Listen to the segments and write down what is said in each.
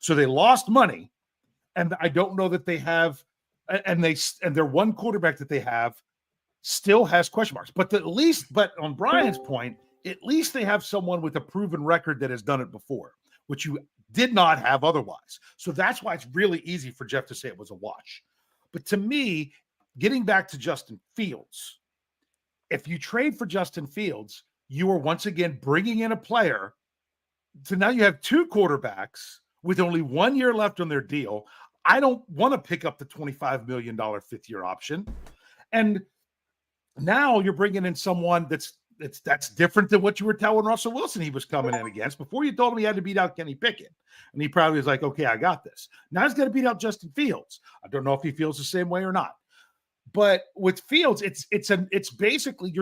So they lost money, and I don't know that they have, and their one quarterback that they have still has question marks. But but on Brian's point, at least they have someone with a proven record that has done it before, which you did not have otherwise. So that's why it's really easy for Jeff to say it was a wash. But to me, getting back to Justin Fields, if you trade for Justin Fields, you are once again bringing in a player. So now you have two quarterbacks with only 1 year left on their deal. I don't want to pick up the $25 million fifth-year option. And now you're bringing in someone that's different than what you were telling Russell Wilson he was coming in against. Before you told him he had to beat out Kenny Pickett. And he probably was like, okay, I got this. Now he's got to beat out Justin Fields. I don't know if he feels the same way or not. But with Fields, it's basically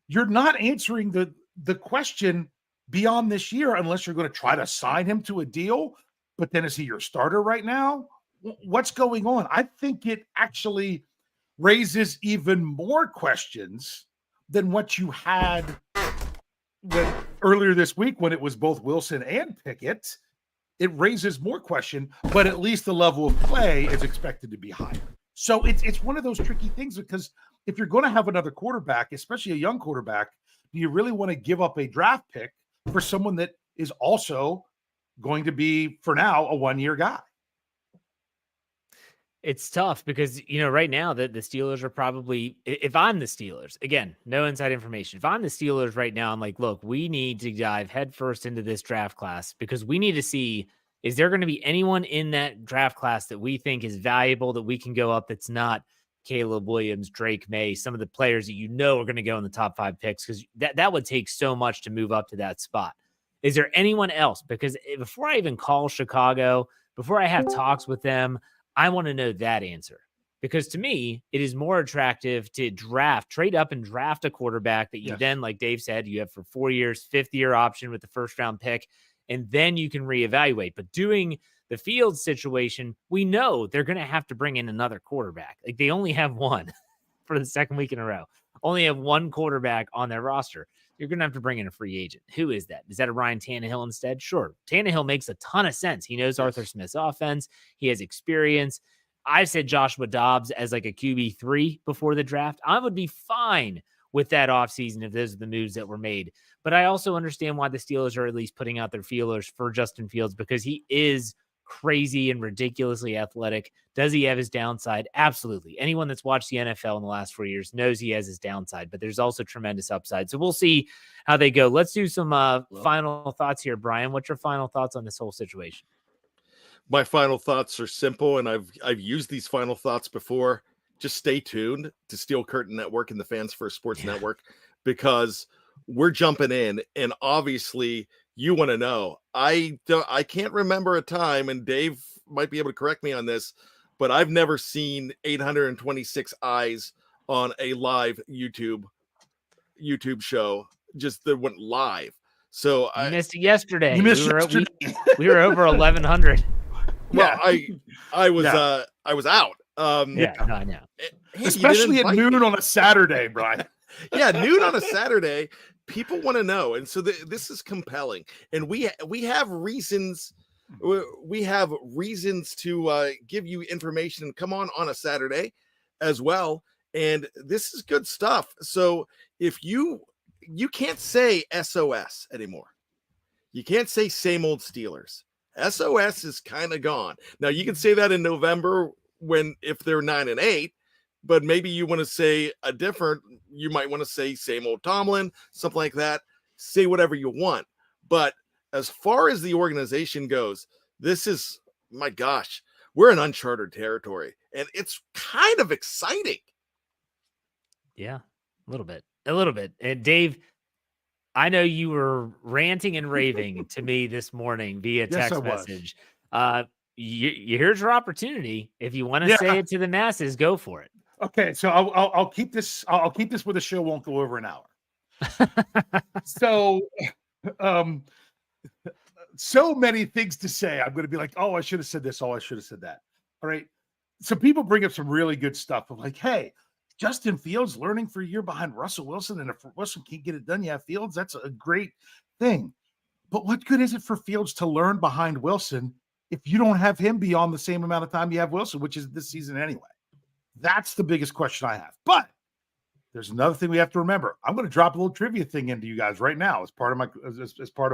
you're not answering the question beyond this year unless you're going to try to sign him to a deal. But then is he your starter right now? What's going on? I think it actually raises even more questions than what you had earlier this week when it was both Wilson and Pickett. It raises more question, but at least the level of play is expected to be higher. So it's one of those tricky things, because if you're going to have another quarterback, especially a young quarterback, do you really want to give up a draft pick for someone that is also going to be, for now, a 1 year guy? It's tough because, right now the Steelers are probably, if I'm the Steelers, again, no inside information. If I'm the Steelers right now, I'm like, look, we need to dive headfirst into this draft class because we need to see, is there going to be anyone in that draft class that we think is valuable that we can go up that's not Caleb Williams, Drake May, some of the players that are going to go in the top 5 picks, because that would take so much to move up to that spot. Is there anyone else? Because before I even call Chicago, before I have talks with them, I want to know that answer, because to me, it is more attractive to trade up and draft a quarterback that you then, like Dave said, you have for 4 years, 5th-year option with the first-round pick, and then you can reevaluate. But doing the Fields situation, we know they're going to have to bring in another quarterback. Like, they only have one for the second week in a row. Only have one quarterback on their roster. You're going to have to bring in a free agent. Who is that? Is that a Ryan Tannehill instead? Sure. Tannehill makes a ton of sense. He knows Arthur Smith's offense. He has experience. I said Joshua Dobbs as like a QB3 before the draft. I would be fine with that offseason if those are the moves that were made. But I also understand why the Steelers are at least putting out their feelers for Justin Fields, because he is crazy and ridiculously athletic. Does he have his downside? Absolutely. Anyone that's watched the NFL in the last 4 years knows he has his downside, but there's also tremendous upside. So we'll see how they go. Let's do some final thoughts here, Brian. What's your final thoughts on this whole situation? My final thoughts are simple, and I've used these final thoughts before. Just stay tuned to Steel Curtain Network and the Fans First Sports Network, because we're jumping in, and obviously you want to know. I can't remember a time, and Dave might be able to correct me on this, but I've never seen 826 eyes on a live YouTube show just that went live. So I missed it yesterday. You missed yesterday. We were over 1,100. Well, I was out. I know. Hey, especially at noon on a Saturday, Brian. Yeah, noon on a Saturday. People want to know, and so this is compelling, and we have reasons. We have reasons to give you information and come on a Saturday as well, and this is good stuff. So if you can't say SOS anymore, you can't say same old Steelers. SOS is kind of gone. Now you can say that in November if they're 9-8. But maybe you want to say you might want to say same old Tomlin, something like that. Say whatever you want. But as far as the organization goes, this is, my gosh, we're in uncharted territory. And it's kind of exciting. Yeah, a little bit. And Dave, I know you were ranting and raving to me this morning via text message. Here's your opportunity. If you want to say it to the masses, go for it. Okay, so I'll keep this. I'll keep this where the show won't go over an hour. So many things to say. I'm going to be like, oh, I should have said this. Oh, I should have said that. All right. So people bring up some really good stuff of like, hey, Justin Fields learning for a year behind Russell Wilson, and if Wilson can't get it done, Fields, that's a great thing. But what good is it for Fields to learn behind Wilson if you don't have him beyond the same amount of time you have Wilson, which is this season anyway? That's the biggest question I have. But there's another thing we have to remember. I'm going to drop a little trivia thing into you guys right now as part of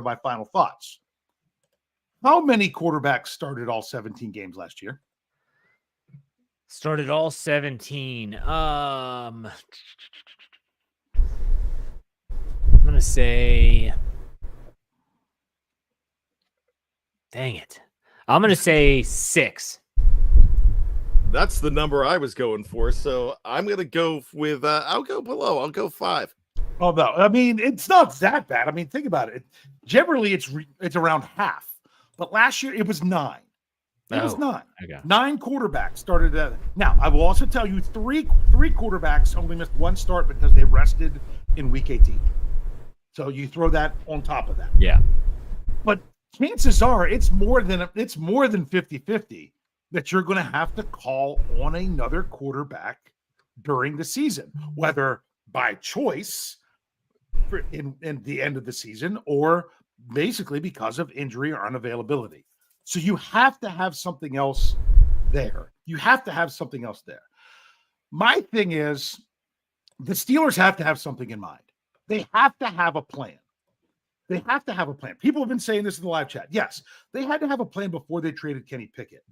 my final thoughts. How many quarterbacks started all 17 games last year? Started all 17. I'm going to say, dang it. I'm going to say 6. That's the number I was going for. So I'm going to go with, I'll go below. I'll go 5. Oh, no. I mean, it's not that bad. I mean, think about it. Generally, it's around half. But last year, it was 9. It was 9. Okay. 9 quarterbacks started. Now, I will also tell you 3 quarterbacks only missed 1 start because they rested in week 18. So you throw that on top of that. Yeah. But chances are it's more than 50-50 that you're going to have to call on another quarterback during the season, whether by choice in the end of the season or basically because of injury or unavailability. So you have to have something else there. My thing is the Steelers have to have something in mind. They have to have a plan. People have been saying this in the live chat. Yes, they had to have a plan before they traded Kenny Pickett.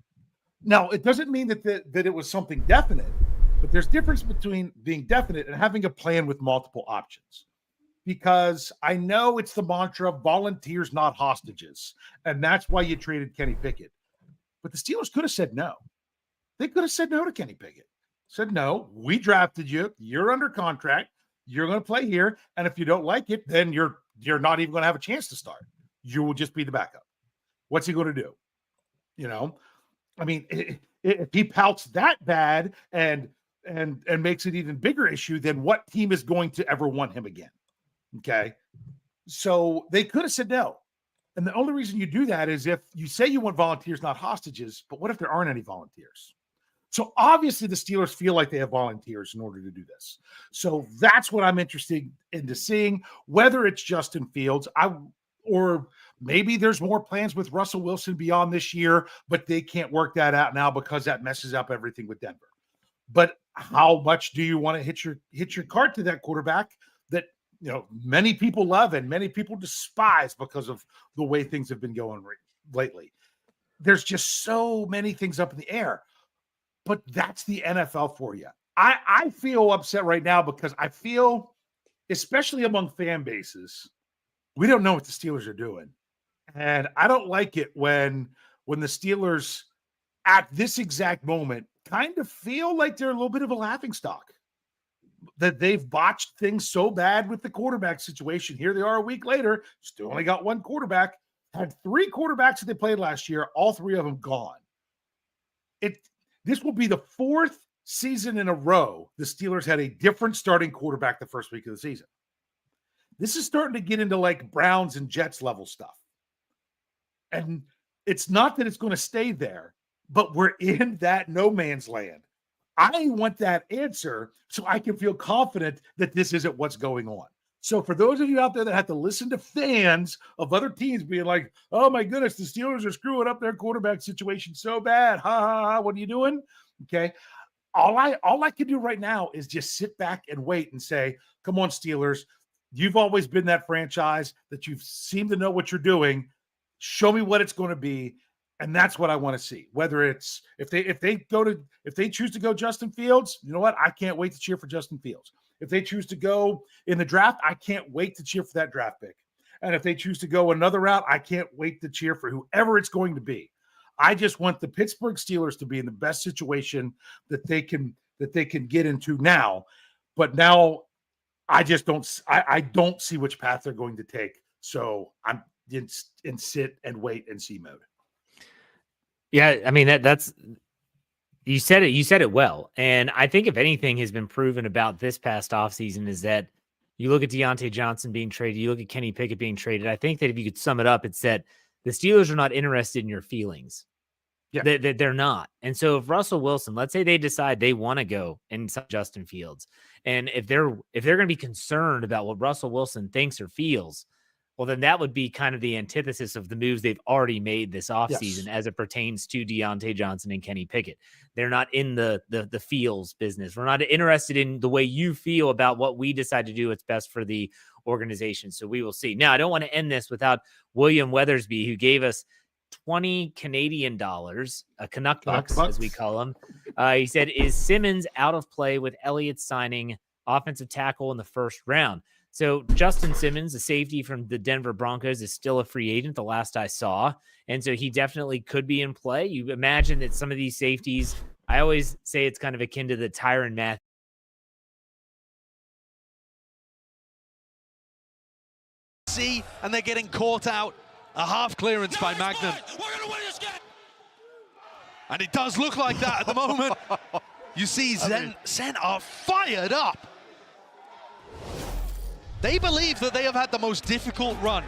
Now, it doesn't mean that it was something definite, but there's difference between being definite and having a plan with multiple options. Because I know it's the mantra, volunteers, not hostages. And that's why you traded Kenny Pickett. But the Steelers could have said no. They could have said no to Kenny Pickett. Said, no, we drafted you. You're under contract. You're going to play here. And if you don't like it, then you're not even going to have a chance to start. You will just be the backup. What's he going to do? I mean, if he pouts that bad and makes it even bigger issue, then what team is going to ever want him again? Okay. So they could have said no. And the only reason you do that is if you say you want volunteers, not hostages, but what if there aren't any volunteers? So obviously the Steelers feel like they have volunteers in order to do this. So that's what I'm interested into seeing, whether it's Justin Fields, or maybe there's more plans with Russell Wilson beyond this year, but they can't work that out now because that messes up everything with Denver. But how much do you want to hit your cart to that quarterback that many people love and many people despise because of the way things have been going lately? There's just so many things up in the air. But that's the NFL for you. I feel upset right now because I feel, especially among fan bases, we don't know what the Steelers are doing. And I don't like it when the Steelers at this exact moment kind of feel like they're a little bit of a laughingstock, that they've botched things so bad with the quarterback situation. Here they are a week later, still only got 1 quarterback, had 3 quarterbacks that they played last year, all 3 of them gone. This will be the 4th season in a row the Steelers had a different starting quarterback the first week of the season. This is starting to get into like Browns and Jets level stuff. And it's not that it's going to stay there, but we're in that no man's land. I want that answer so I can feel confident that this isn't what's going on. So for those of you out there that have to listen to fans of other teams being like, oh my goodness, the Steelers are screwing up their quarterback situation so bad. Ha ha ha. What are you doing? Okay. All I can do right now is just sit back and wait and say, come on, Steelers. You've always been that franchise that you seem to know what you're doing. Show me what it's going to be. And that's what I want to see. Whether it's if they choose to go Justin Fields, you know what? I can't wait to cheer for Justin Fields. If they choose to go in the draft, I can't wait to cheer for that draft pick. And if they choose to go another route, I can't wait to cheer for whoever it's going to be. I just want the Pittsburgh Steelers to be in the best situation that they can get into now. But now I just don't see which path they're going to take. So I'm in sit and wait and see mode. Yeah, I mean that's you said it well. And I think if anything has been proven about this past offseason is that you look at Deontay Johnson being traded, you look at Kenny Pickett being traded. I think that if you could sum it up, it's that the Steelers are not interested in your feelings. Yeah. They're not. And so if Russell Wilson, let's say they decide they want to go inside Justin Fields, and if they're going to be concerned about what Russell Wilson thinks or feels, well, then that would be kind of the antithesis of the moves they've already made this offseason Yes. as it pertains to Deontay Johnson and Kenny Pickett. They're not in the feels business. We're not interested in the way you feel about what we decide to do what's best for the organization. So we will see. Now, I don't want to end this without William Weathersby, who gave us 20 Canadian dollars, Canuck bucks, as we call them. He said, is Simmons out of play with Elliott signing offensive tackle in the first round? So Justin Simmons, the safety from the Denver Broncos, is still a free agent, the last I saw. And so he definitely could be in play. You imagine that some of these safeties, I always say it's kind of akin to the Tyrann Mathieu. And they're getting caught out. A half clearance by Magnum. We're gonna win this game. And it does look like that at the moment. You see Sen are fired up. They believe that they have had the most difficult run.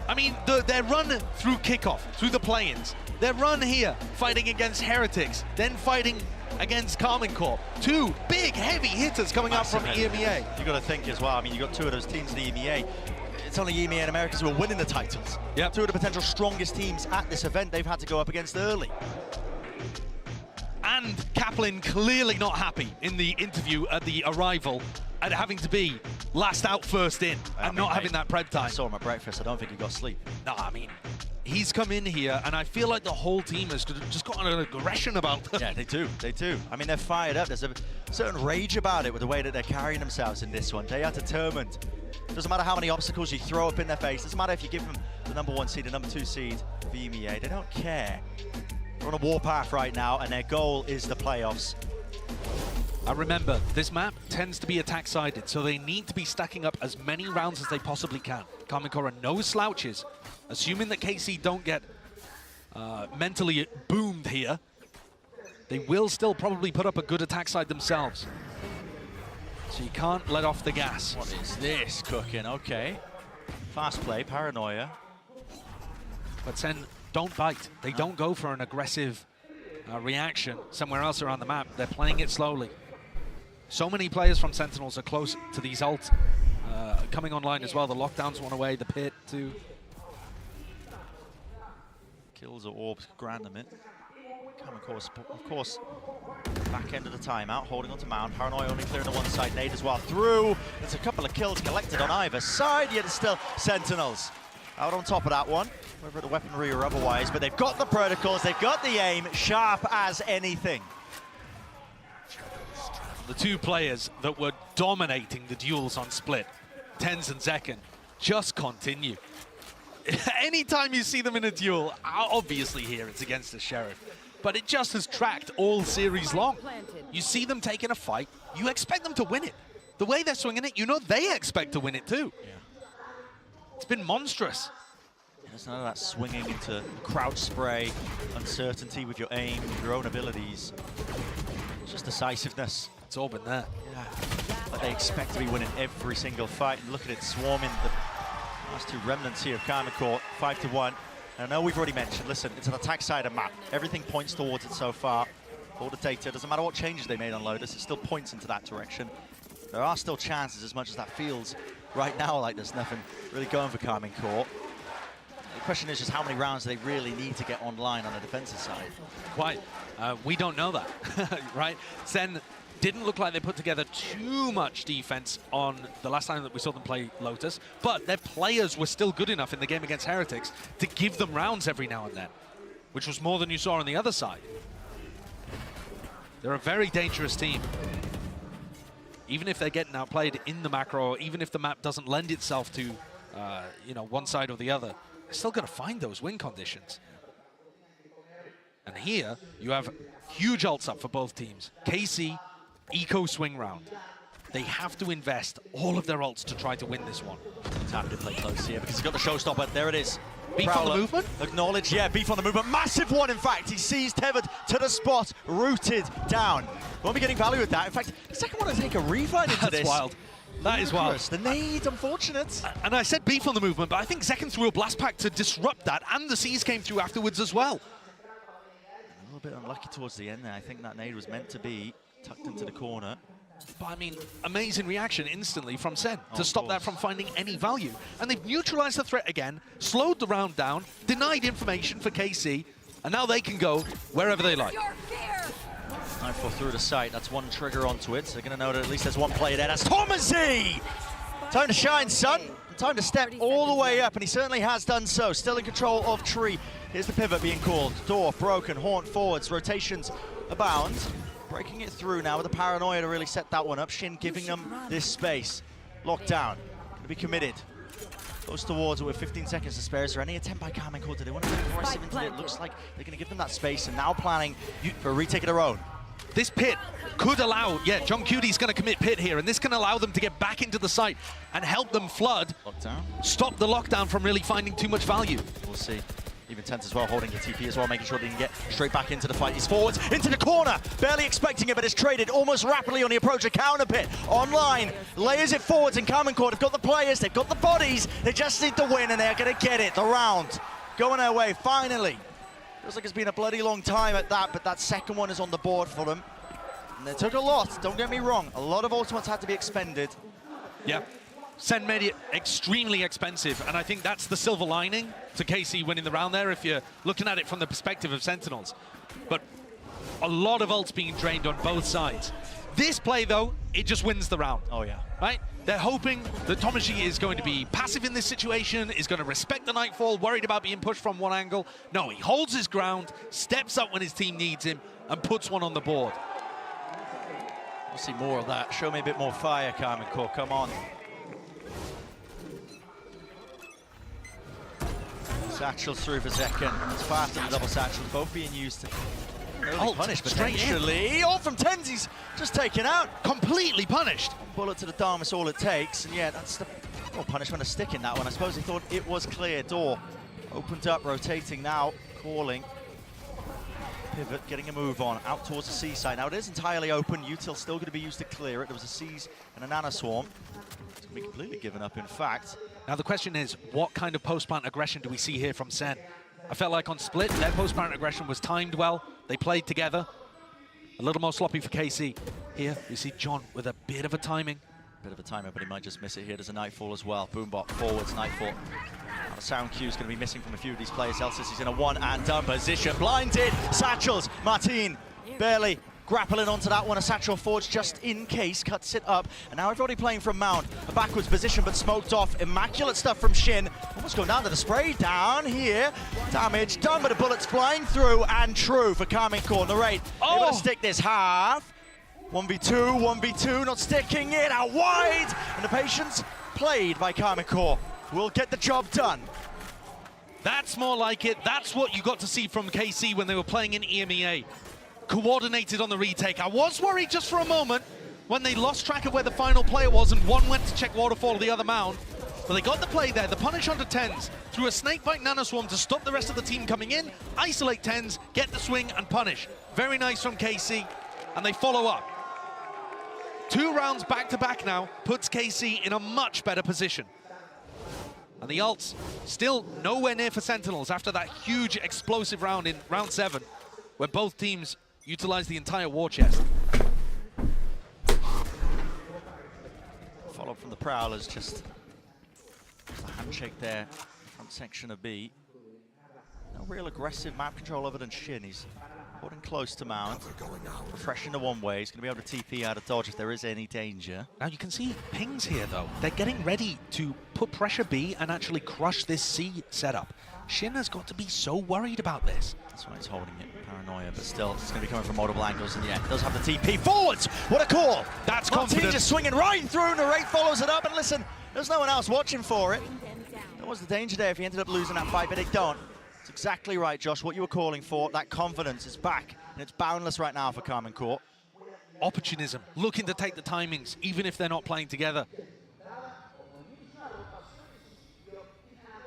I mean, their run through kickoff, through the play-ins, their run here, fighting against Heretics, then fighting against Carmen Corp. Two big, heavy hitters coming up from EMEA. You got to think as well. I mean, you got two of those teams in the EMEA. It's only EMEA and Americans who are winning the titles. Yep. Two of the potential strongest teams at this event they've had to go up against early. And Kaplan clearly not happy in the interview at the arrival at having to be last out, first in, and not having that prep I time. saw him at breakfast. I don't think he got sleep. No, I mean, he's come in here, and I feel like the whole team has just got an aggression about them. Yeah, they do. They do. I mean, they're fired up. There's a certain rage about it with the way that they're carrying themselves in this one. They are determined. Doesn't matter how many obstacles you throw up in their face. Doesn't matter if you give them the #1 seed, the #2 seed of EMEA. They don't care. They're on a warpath right now, and their goal is the playoffs. Remember, this map tends to be attack-sided, so they need to be stacking up as many rounds as they possibly can. Carmen Cora, no slouches. Assuming that KC don't get mentally boomed here, they will still probably put up a good attack side themselves. So you can't let off the gas. What is this cooking? Okay. Fast play, paranoia. But Sen don't bite. They don't go for an aggressive reaction somewhere else around the map. They're playing it slowly. So many players from Sentinels are close to these ults coming online as well. The lockdown's one away, the pit too. Kills or orbs, random it. Of course, back end of the timeout, holding on to Mound. Paranoia only clearing the one side, Nade as well through. There's a couple of kills collected on either side, yet it's still Sentinels out on top of that one, whether the weaponry or otherwise, but they've got the protocols, they've got the aim, sharp as anything. The two players that were dominating the duels on Split, Tens and Zekken, just continue. Anytime you see them in a duel, obviously here it's against the Sheriff, but it just has tracked all series long. You see them taking a fight, you expect them to win it. The way they're swinging it, you know they expect to win it too. Yeah. It's been monstrous. There's none of that swinging into crouch spray, uncertainty with your aim, with your own abilities. It's just decisiveness. It's all been there. Yeah. But they expect to be winning every single fight. And look at it swarming the last two remnants here of Karma Court, 5-1. And I know we've already mentioned, listen, it's an attack side of map. Everything points towards it so far. All the data, doesn't matter what changes they made on Lotus, it still points into that direction. There are still chances, as much as that feels right now like there's nothing really going for Karmine Corp. The question is just how many rounds do they really need to get online on the defensive side? Quite. We don't know that, right? Sen didn't look like they put together too much defense on the last time that we saw them play Lotus, but their players were still good enough in the game against Heretics to give them rounds every now and then, which was more than you saw on the other side. They're a very dangerous team. Even if they're getting outplayed in the macro, or even if the map doesn't lend itself to you know, one side or the other, they're still going to find those win conditions. And here, you have huge ults up for both teams. KC, eco swing round. They have to invest all of their ults to try to win this one. Time to play close here because he's got the showstopper. There it is. Beef on the movement? Acknowledge, yeah, beef on the movement. Massive one, in fact. He sees Tethered to the spot, rooted down. Won't be getting value with that. In fact, the second one to take a revive into this. That's wild. That is wild. The nade, unfortunate. And I said beef on the movement, but I think Zekken threw a blast pack to disrupt that, and the Seas came through afterwards as well. A little bit unlucky towards the end there. I think that nade was meant to be tucked into the corner. But I mean, amazing reaction instantly from Sen to Of stop that course. from finding any value. And they've neutralized the threat again, slowed the round down, denied information for KC, and now they can go wherever they like. Nightfall through the site. That's one trigger onto it. So they're going to know that at least there's one player there. That's Thomasy! Time to shine, son. Time to step all the way up, and he certainly has done so. Still in control of Tree. Here's the pivot being called. Door broken, Haunt forwards, rotations abound. Breaking it through now with the paranoia to really set that one up. Shin giving them this space. Locked down. Going to be committed. Close towards it with 15 seconds to spare. Is there any attempt by Karmine Do they want to be aggressive into it? Looks like they're going to give them that space, and now planning for a retake of their own. This pit could allow, John Cuty's going to commit pit here, and this can allow them to get back into the site and help them flood, Lockdown. stop the lockdown from really finding too much value. We'll see. Even Tense as well, holding the TP as well, making sure they can get straight back into the fight. He's forwards, into the corner, barely expecting it, but it's traded almost rapidly on the approach of counter pit. Online, layers it forwards, and Karmine have got the players, they've got the bodies, they just need to win, and they're going to get it. The round going their way, finally. Feels like it's been a bloody long time at that, but that second one is on the board for them. And they took a lot, don't get me wrong. A lot of ultimates had to be expended. Yeah. Sen made it extremely expensive, and I think that's the silver lining to KC winning the round there if you're looking at it from the perspective of Sentinels. But a lot of ults being drained on both sides. This play, though, it just wins the round. Oh, yeah. Right? They're hoping that Thomasy is going to be passive in this situation, is going to respect the Nightfall, worried about being pushed from one angle. No, he holds his ground, steps up when his team needs him, and puts one on the board. We'll see more of that. Show me a bit more fire, Karmine. Come on. Satchel through for Zekken. It's fast and double satchels, both being used to Ult, punish straight in. potentially. All from Tenzi's just taken out. Completely punished. Bullet to the dome is all it takes, and yeah, that's the punishment, a stick in that one. I suppose he thought it was clear. Door opened up, rotating now, calling. Pivot, getting a move on, out towards the C side. Now it is entirely open. Util still going to be used to clear it. There was a Seize and a Nana Swarm. It's going to be completely given up, in fact. Now the question is, what kind of post-plant aggression do we see here from Sen? I felt like on Split, their post-plant aggression was timed well. They played together. A little more sloppy for KC. Here, we see John with a bit of a timing. Bit of a timer, but he might just miss it here. There's a Nightfall as well. Boombot forwards, Nightfall. Now the sound cue is going to be missing from a few of these players. Elsis is in a one-and-done position. Blinded. Satchels. Martin barely grappling onto that one. A Satchel forge just in case. Cuts it up. And now everybody playing from Mount. A backwards position, but smoked off. Immaculate stuff from Shin. Almost going down to the spray. Down here. Damage done, but the bullets flying through. And true for Karmine Narrate. Able to stick this half. 1v2, 1v2, not sticking it out wide. And the patience played by Karmine will get the job done. That's more like it. That's what you got to see from KC when they were playing in EMEA. Coordinated on the retake. I was worried just for a moment when they lost track of where the final player was and one went to check Waterfall, the other Mound. But they got the play there. The punish onto Tens through a Snakebite Nanoswarm to stop the rest of the team coming in, isolate Tens, get the swing and punish. Very nice from KC, and they follow up. 2 rounds back-to-back now puts KC in a much better position. And the ults still nowhere near for Sentinels after that huge explosive round in round 7, where both teams utilized the entire war chest. Follow up from the Prowlers, just a handshake there, front section of B. No real aggressive map control other than Shin. He's holding close to Mount, refreshing the one way. He's going to be able to TP out of dodge if there is any danger. Now you can see pings here though. They're getting ready to put pressure B and actually crush this C setup. Shin has got to be so worried about this. That's why he's holding it, paranoia, but still, it's going to be coming from multiple angles in the end. Does have the TP forwards. What a call! That's Martin confident. just swinging right through. Narrate follows it up, and listen, there's no one else watching for it. That was the danger there if he ended up losing that fight, but they don't. It's exactly right, Josh, what you were calling for. That confidence is back, and it's boundless right now for Karmine. Opportunism, looking to take the timings, even if they're not playing together.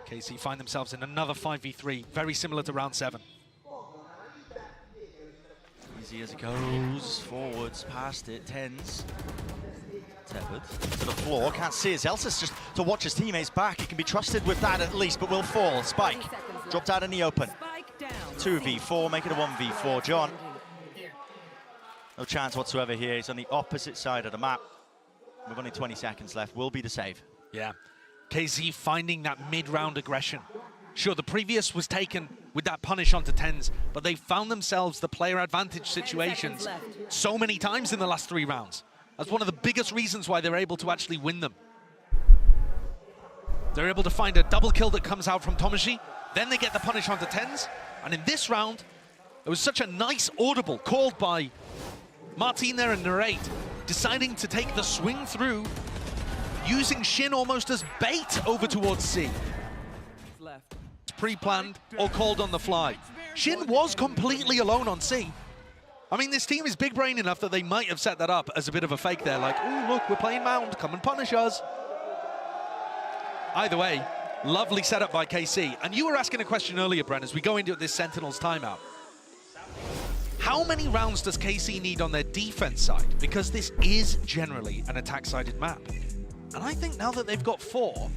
KC find themselves in another 5v3, very similar to round 7. Easy as it goes, forwards, past it, Tens. Tethered to the floor, can't see his Elsis just to watch his teammates back. He can be trusted with that at least, but will fall. Spike, dropped out in the open. 2v4, make it a 1v4. John No chance whatsoever here. He's on the opposite side of the map. With only 20 seconds left, will be the save. Yeah. KZ finding that mid-round aggression. Sure, the previous was taken with that punish onto tens, but they found themselves the player advantage situations so many times in the last 3 rounds. That's one of the biggest reasons why they're able to actually win them. They're able to find a double kill that comes out from Tomashi, then they get the punish onto tens, and in this round, it was such a nice audible called by Martin there and Narrate, deciding to take the swing through, using Shin almost as bait over towards C. Pre-planned or called on the fly. Shin was completely alone on C. I mean, this team is big brain enough that they might have set that up as a bit of a fake there, like, oh, look, we're playing Mound, come and punish us. Either way, lovely setup by KC. And you were asking a question earlier, Bren, as we go into this Sentinels timeout. How many rounds does KC need on their defense side? Because this is generally an attack-sided map. And I think now that they've got 4,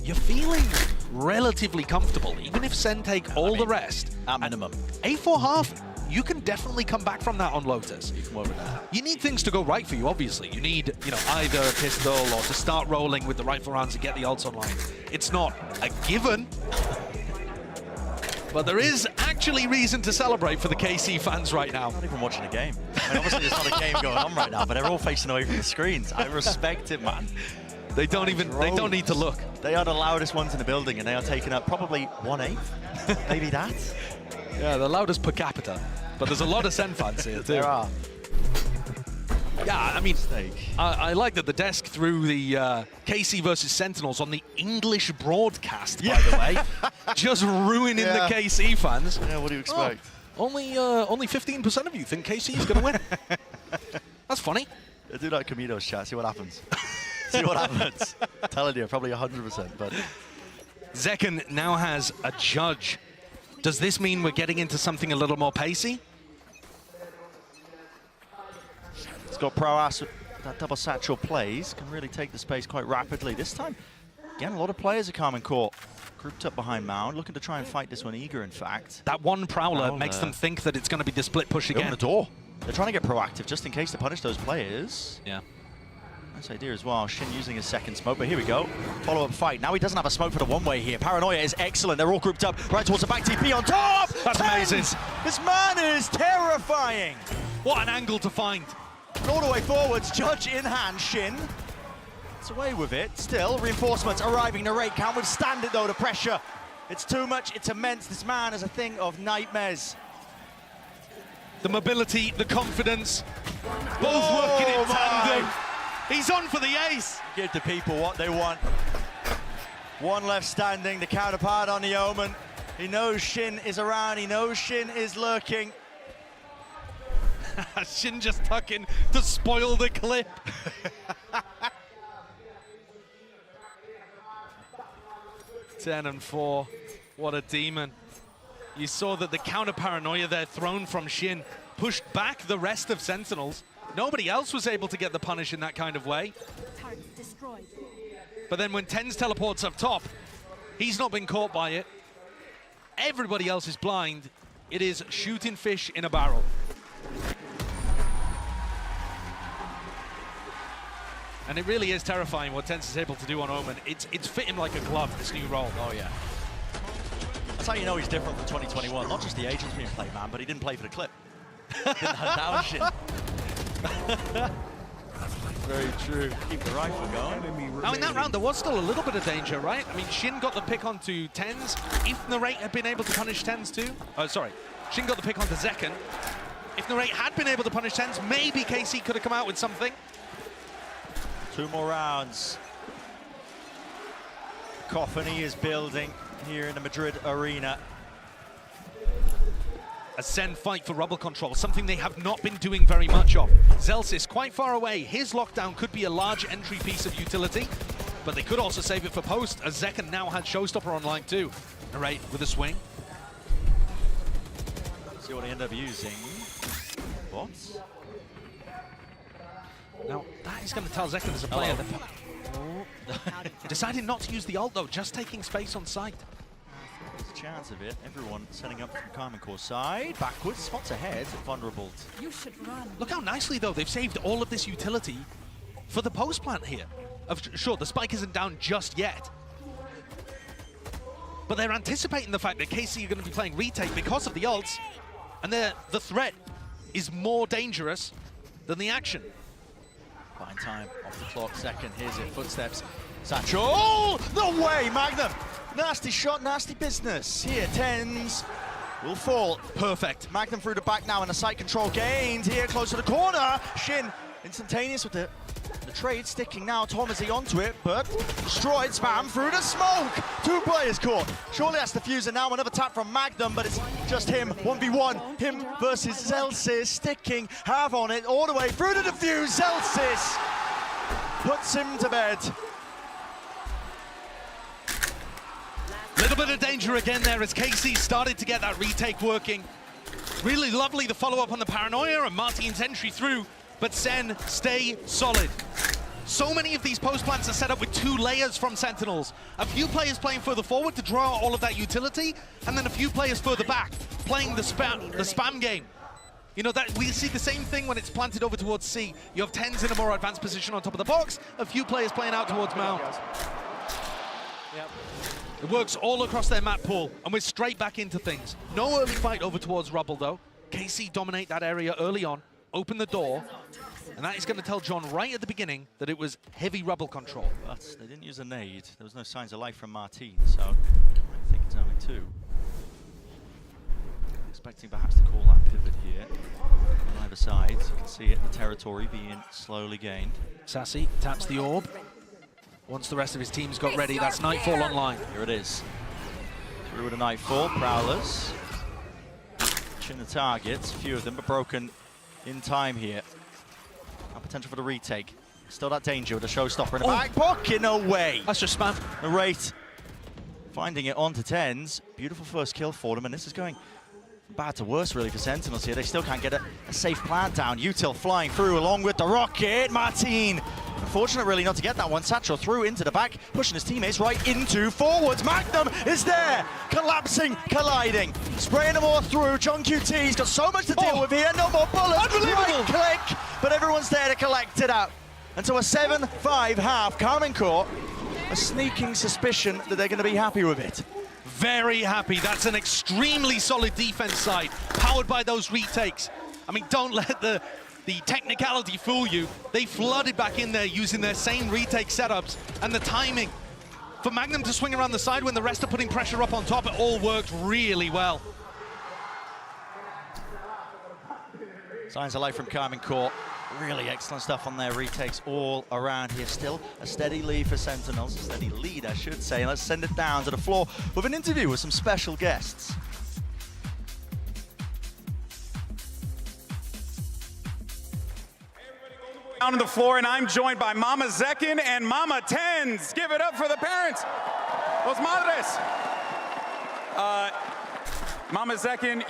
you're feeling relatively comfortable, even if Sen take all the rest. At minimum. A4 half, you can definitely come back from that on Lotus. You can over that. You need things to go right for you, obviously. You need, you know, either a pistol or to start rolling with the rifle rounds and get the ults online. It's not a given, but there is actually reason to celebrate for the KC fans right now. I'm not even watching a game. I mean, obviously there's not a game going on right now, but they're all facing away from the screens. I respect it, man. They don't need to look. They are the loudest ones in the building, and they are taking up probably 1/8, maybe that. Yeah, the loudest per capita, but there's a lot of Sen fans here too. There are. Yeah, I mean, Mistake. I like that the desk threw the KC versus Sentinels on the English broadcast, by the way. Just ruining the KC fans. Yeah, what do you expect? Oh, only 15% of you think KC is going to win. That's funny. Do that Kamido's chat, see what happens. See what happens. Telling you, probably 100%, but... Zekken now has a judge. Does this mean we're getting into something a little more pacey? It's got Proas, that double satchel plays, can really take the space quite rapidly. This time, again, a lot of players at Carmen Court grouped up behind Mound, looking to try and fight this one eager, in fact. That one Prowler makes them think that it's going to be the split push Open again. the door. They're trying to get proactive, just in case to punish those players. Yeah. Nice idea as well. Shin using his second smoke, but here we go. Follow-up fight. Now he doesn't have a smoke for the one-way here. Paranoia is excellent. They're all grouped up right towards the back TP on top. That's amazing. This man is terrifying. What an angle to find. And all the way forwards, Judge in hand, Shin. It's away with it. Still, reinforcements arriving. Narrate can't withstand it though, the pressure. It's too much, it's immense. This man is a thing of nightmares. The mobility, the confidence, both working in tandem. He's on for the ace. Give the people what they want. One left standing, the counterpart on the Omen. He knows Shin is around, he knows Shin is lurking. Shin just tucking to spoil the clip. Ten and 4, what a demon. You saw that the counter paranoia there thrown from Shin pushed back the rest of Sentinels. Nobody else was able to get the punish in that kind of way. But then when Tens teleports up top, he's not been caught by it. Everybody else is blind. It is shooting fish in a barrel. And it really is terrifying what Tens is able to do on Omen. It's fit him like a glove, this new role. Oh yeah. That's how you know he's different from 2021. Not just the agents being played, man, but he didn't play for the clip. Didn't hunt down Shin. Very true. Keep the rifle going. Now in that round there was still a little bit of danger, right? I mean, Shin got the pick onto Tens. If Narrate had been able to punish Tens too, Shin got the pick onto Zekken. If Narrate had been able to punish Tens, maybe KC could have come out with something. 2 more rounds. Cacophony is building here in the Madrid arena. A Sen fight for rubble control, something they have not been doing very much of. Zellsis quite far away. His lockdown could be a large entry piece of utility, but they could also save it for post, as Zekken now had Showstopper online too. Narrate with a swing. See what he ended up using. What? Now, that is going to tell Zekken there's a player that... Decided not to use the ult though, just taking space on site. a chance of it. Everyone setting up from Karmine Corp side. Backwards, spots ahead, vulnerable. You should run. Look how nicely, though, they've saved all of this utility for the post plant here. Sure, the spike isn't down just yet, but they're anticipating the fact that KC are going to be playing retake because of the ults, and the threat is more dangerous than the action. Fine time off the clock. Second, here's it. Footsteps. Sancho. Oh, no way, Magnum. Nasty shot, nasty business. Here, TenZ will fall. Perfect. Magnum through the back now, and a site control gained here close to the corner. Shin instantaneous with the trade sticking now. Tormzy onto it, but destroyed. Spam through the smoke. 2 players caught. Surely that's the fuse, and now another tap from Magnum, but it's just him. 1v1. Him versus Zellsis. Sticking. Have on it all the way through the defuse. Zellsis puts him to bed. Little bit of danger again there as KC started to get that retake working. Really lovely the follow-up on the Paranoia and Martin's entry through, but Sen stay solid. So many of these post plants are set up with 2 layers from Sentinels. A few players playing further forward to draw all of that utility, and then a few players further back playing the spam game. You know, that we see the same thing when it's planted over towards C. You have TenZ in a more advanced position on top of the box, a few players playing out towards Mount. Yep. It works all across their map pool, and we're straight back into things. No early fight over towards Rubble, though. KC dominate that area early on, open the door, and that is going to tell John right at the beginning that it was heavy Rubble control. But they didn't use a nade. There was no signs of life from Martin, so I think it's only 2. Expecting perhaps to call that pivot here on either side. You can see it, the territory being slowly gained. Sassy taps the orb. Once the rest of his team's got ready, that's Nightfall online. Here it is. Through with a Nightfall, Prowlers. Chin the targets, a few of them, but broken in time here. Now potential for the retake. Still that danger with a showstopper in the back pocket, no way. That's just spam. The rate finding it onto TenZ. Beautiful first kill for them, and this is going bad to worse really for Sentinels here. They still can't get a safe plant down. Util flying through along with the rocket. Martin, unfortunate really not to get that one. Satchel through into the back, pushing his teammates right into forwards. Magnum is there, collapsing, colliding, spraying them all through. John QT's got so much to deal with here. No more bullets. Right click, but everyone's there to collect it out. And so a 7-5 half. Karmine Corp, a sneaking suspicion that they're going to be happy with it. Very happy. That's an extremely solid defense side, powered by those retakes. I mean, don't let the technicality fool you. They flooded back in there using their same retake setups, and the timing for Magnum to swing around the side when the rest are putting pressure up on top, it all worked really well. Signs of life from Karmine Corp. Really excellent stuff on their retakes all around here. Still a steady lead for Sentinels, a steady lead I should say. And let's send it down to the floor with an interview with some special guests. Down on the floor, and I'm joined by Mama Zekin and Mama TenZ. Give it up for the parents. Los madres. Mama Zekin,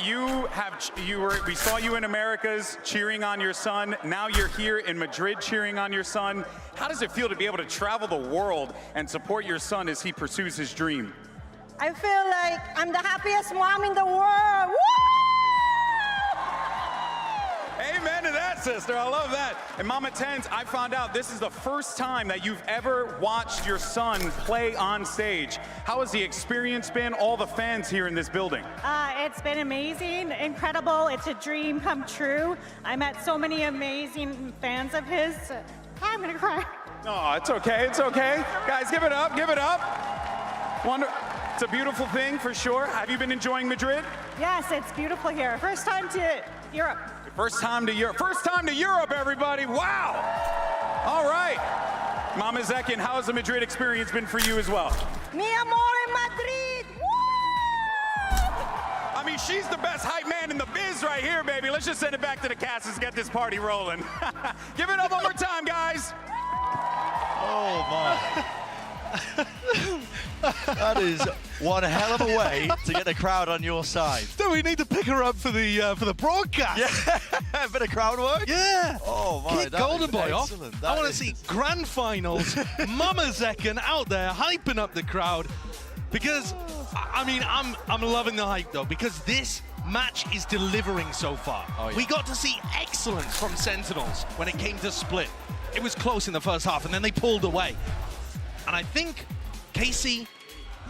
we saw you in Americas cheering on your son. Now you're here in Madrid cheering on your son. How does it feel to be able to travel the world and support your son as he pursues his dream? I feel like I'm the happiest mom in the world. Woo! Amen to that, sister. I love that. And Mama TenZ, I found out this is the first time that you've ever watched your son play on stage. How has the experience been? All the fans here in this building. It's been amazing, incredible. It's a dream come true. I met so many amazing fans of his. I'm gonna cry. Oh, it's okay. It's okay. Guys, give it up. Give it up. It's a beautiful thing for sure. Have you been enjoying Madrid? Yes, it's beautiful here. First time to Europe. First time to Europe. First time to Europe, everybody. Wow. All right. Mama Zekin, how has the Madrid experience been for you as well? Mi amor en Madrid. Woo! I mean, she's the best hype man in the biz right here, baby. Let's just send it back to the cast and get this party rolling. Give it up one more time, guys. Oh, my. That is one hell of a way to get the crowd on your side. Do we need to pick her up for the broadcast? Yeah, a bit of crowd work. Yeah. Oh my, Kick Golden Boy off. Excellent. I want to That see is- grand finals. Mama Zekin out there hyping up the crowd. Because, I mean, I'm loving the hype though, because this match is delivering so far. Oh, yeah. We got to see excellence from Sentinels when it came to split. It was close in the first half and then they pulled away. And I think KC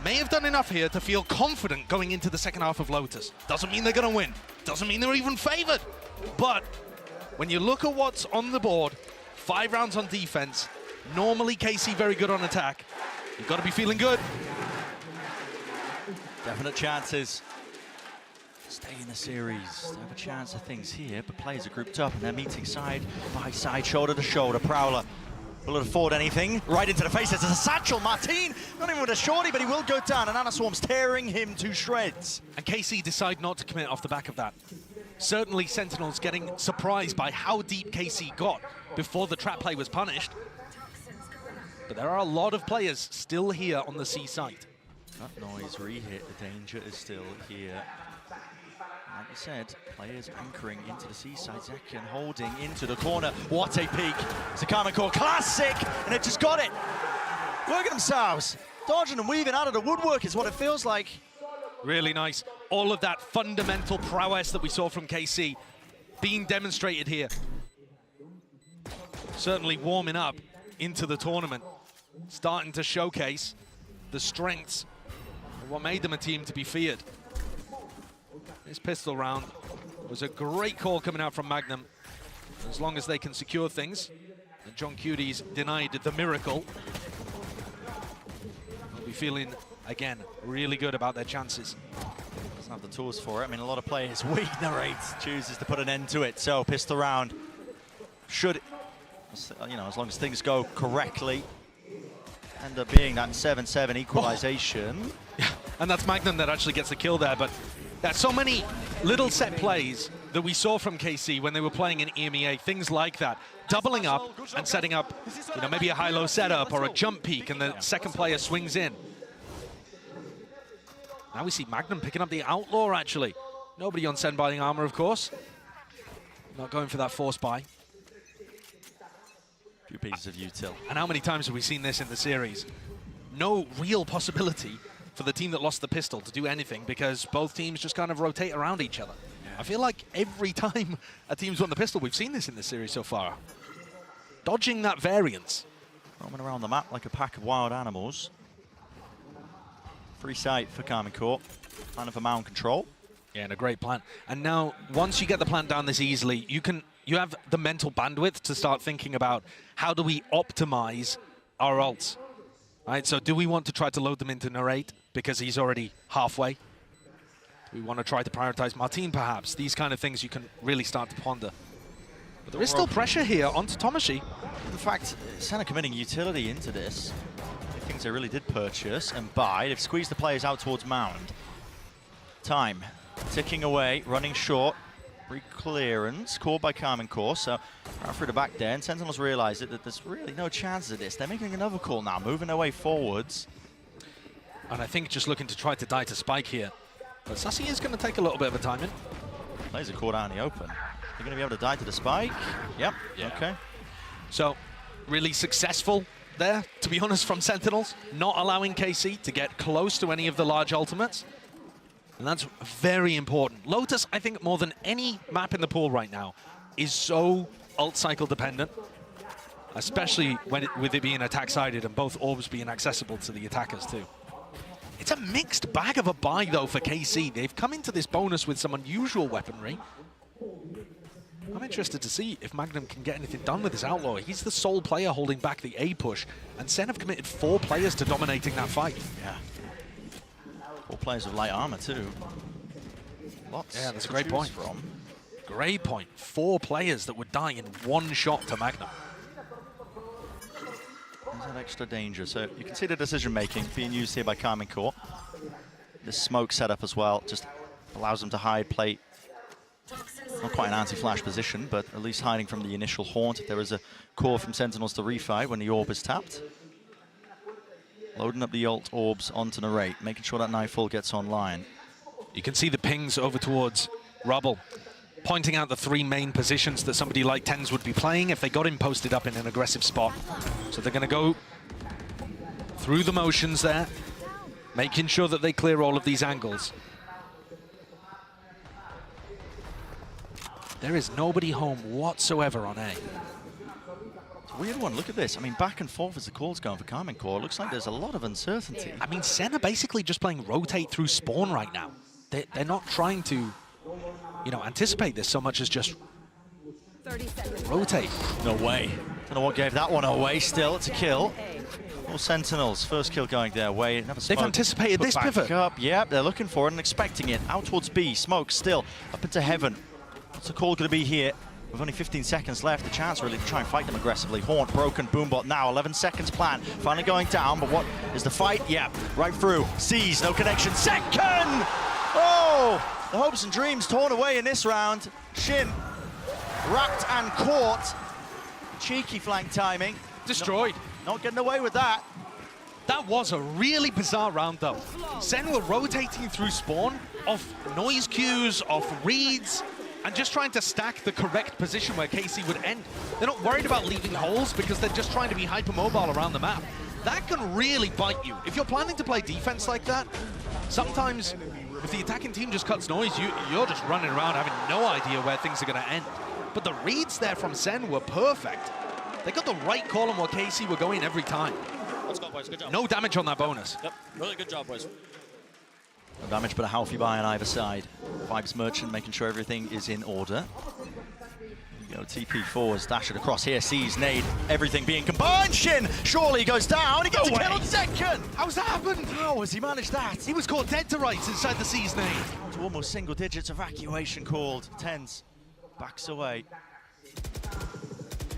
may have done enough here to feel confident going into the second half of Lotus. Doesn't mean they're gonna win. Doesn't mean they're even favored. But when you look at what's on the board, 5 rounds on defense, normally KC very good on attack. You've got to be feeling good. Definite chances. Stay in the series. They have a chance of things here, but players are grouped up and they're meeting side by side, shoulder to shoulder. Prowler will it afford anything? Right into the face. It's a satchel. Martin, not even with a shorty, but he will go down. And Anna Swarm's tearing him to shreds. And KC decide not to commit off the back of that. Certainly Sentinels getting surprised by how deep KC got before the trap play was punished. But there are a lot of players still here on the C site. That noise re-hit, the danger is still here. Like you said, players anchoring into the seaside. Zekian holding into the corner. What a peek. It's a Karmine classic, and they've just got it. Look at themselves. Dodging and weaving out of the woodwork is what it feels like. Really nice. All of that fundamental prowess that we saw from KC being demonstrated here. Certainly warming up into the tournament. Starting to showcase the strengths of what made them a team to be feared. This pistol round was a great call coming out from Magnum. As long as they can secure things. And John Cuties denied the miracle. They'll be feeling, again, really good about their chances. Doesn't have the tools for it. I mean, a lot of players, we narrate, chooses to put an end to it. So, pistol round should, you know, as long as things go correctly, end up being that 7-7 equalization. Yeah, and that's Magnum that actually gets the kill there, but there's so many little set plays that we saw from KC when they were playing in EMEA, things like that, doubling up and setting up, you know, maybe a high-low setup or a jump peek, and the second player swings in. Now we see Magnum picking up the Outlaw, actually. Nobody on Send buying armor, of course. Not going for that force buy. Few pieces of util. And how many times have we seen this in the series? No real possibility for the team that lost the pistol to do anything because both teams just kind of rotate around each other. Yeah. I feel like every time a team's won the pistol, we've seen this in the series so far. Dodging that variance. Roaming around the map like a pack of wild animals. Free sight for Karmine Corp. Plan of a mound control. Yeah, and a great plan. And now, once you get the plan down this easily, you have the mental bandwidth to start thinking about how do we optimize our ults. Right, so do we want to try to load them into Narrate because he's already halfway? Do we want to try to prioritize Martin, perhaps? These kind of things you can really start to ponder. But there is still pressure here onto Tomashi. In fact, Senna committing utility into this. Things they really did purchase and buy. They've squeezed the players out towards Mound. Time ticking away, running short. Clearance called by Karmine Corp. So right through the back there, and Sentinels realize that there's really no chance of this. They're making another call now, moving their way forwards. And I think just looking to try to die to Spike here. But Sassy is going to take a little bit of a time in. Players are caught out in the open. They're going to be able to die to the Spike. Yep, yeah. Okay. So really successful there, to be honest, from Sentinels. Not allowing KC to get close to any of the large ultimates. And that's very important. Lotus, I think, more than any map in the pool right now, is so ult cycle dependent, especially when with it being attack-sided and both orbs being accessible to the attackers too. It's a mixed bag of a buy, though, for KC. They've come into this bonus with some unusual weaponry. I'm interested to see if Magnum can get anything done with his Outlaw. He's the sole player holding back the A push, and Sen have committed 4 players to dominating that fight. Yeah. 4 players with light armor too. Lots. Yeah, that's a great point. Great point. 4 players that would die in 1 shot to Magnum. There's that extra danger. So you can see the decision making being used here by Karmine Corp. This smoke setup as well just allows them to hide, play not quite an anti-flash position, but at least hiding from the initial haunt. If there is a call from Sentinels to refight when the orb is tapped. Loading up the ult orbs onto Narrate, making sure that Nightfall gets online. You can see the pings over towards Rubble, pointing out the 3 main positions that somebody like TenZ would be playing if they got him posted up in an aggressive spot. So they're going to go through the motions there. making sure that they clear all of these angles. There is nobody home whatsoever on A. It's a weird one. Look at this. I mean, back and forth as the call's going for Karmine Corp. Looks like there's a lot of uncertainty. I mean, Sen are basically just playing rotate through spawn right now. They're not trying to, you know, anticipate this so much as just rotate. No way. Don't know what gave that one away. Still, it's a kill. All Sentinels. First kill going their way. Another They've smoke. anticipated Put this back pivot. Up. Yep, they're looking for it and expecting it. Out towards B. Smoke still up into heaven. What's the call going to be here? With only 15 seconds left, the chance really to try and fight them aggressively. Haunt broken, Boombot now, 11 seconds plan. Finally going down, but what is the fight? Yeah, right through. Sees, no connection. Second! Oh! The hopes and dreams torn away in this round. Shin wrapped and caught. Cheeky flank timing. Destroyed. Not getting away with that. That was a really bizarre round, though. Sen were rotating through spawn, off noise cues, off reads, and just trying to stack the correct position where KC would end. They're not worried about leaving holes because they're just trying to be hypermobile around the map. That can really bite you. If you're planning to play defense like that, sometimes if the attacking team just cuts noise, you're just running around having no idea where things are going to end. But the reads there from Sen were perfect. They got the right call on where KC were going every time. Let's go, boys. Good job. No damage on that bonus. Yep. Really good job, boys. No damage, but a healthy buy on either side. Vibes Merchant making sure everything is in order. Here we go, TP forwards, dash it across here, sees nade, everything being combined. Shin surely goes down, he gets a kill on second. How's that happened? How has he managed that? He was caught dead to rights inside the C's nade. To almost single digits, evacuation called. Tens backs away.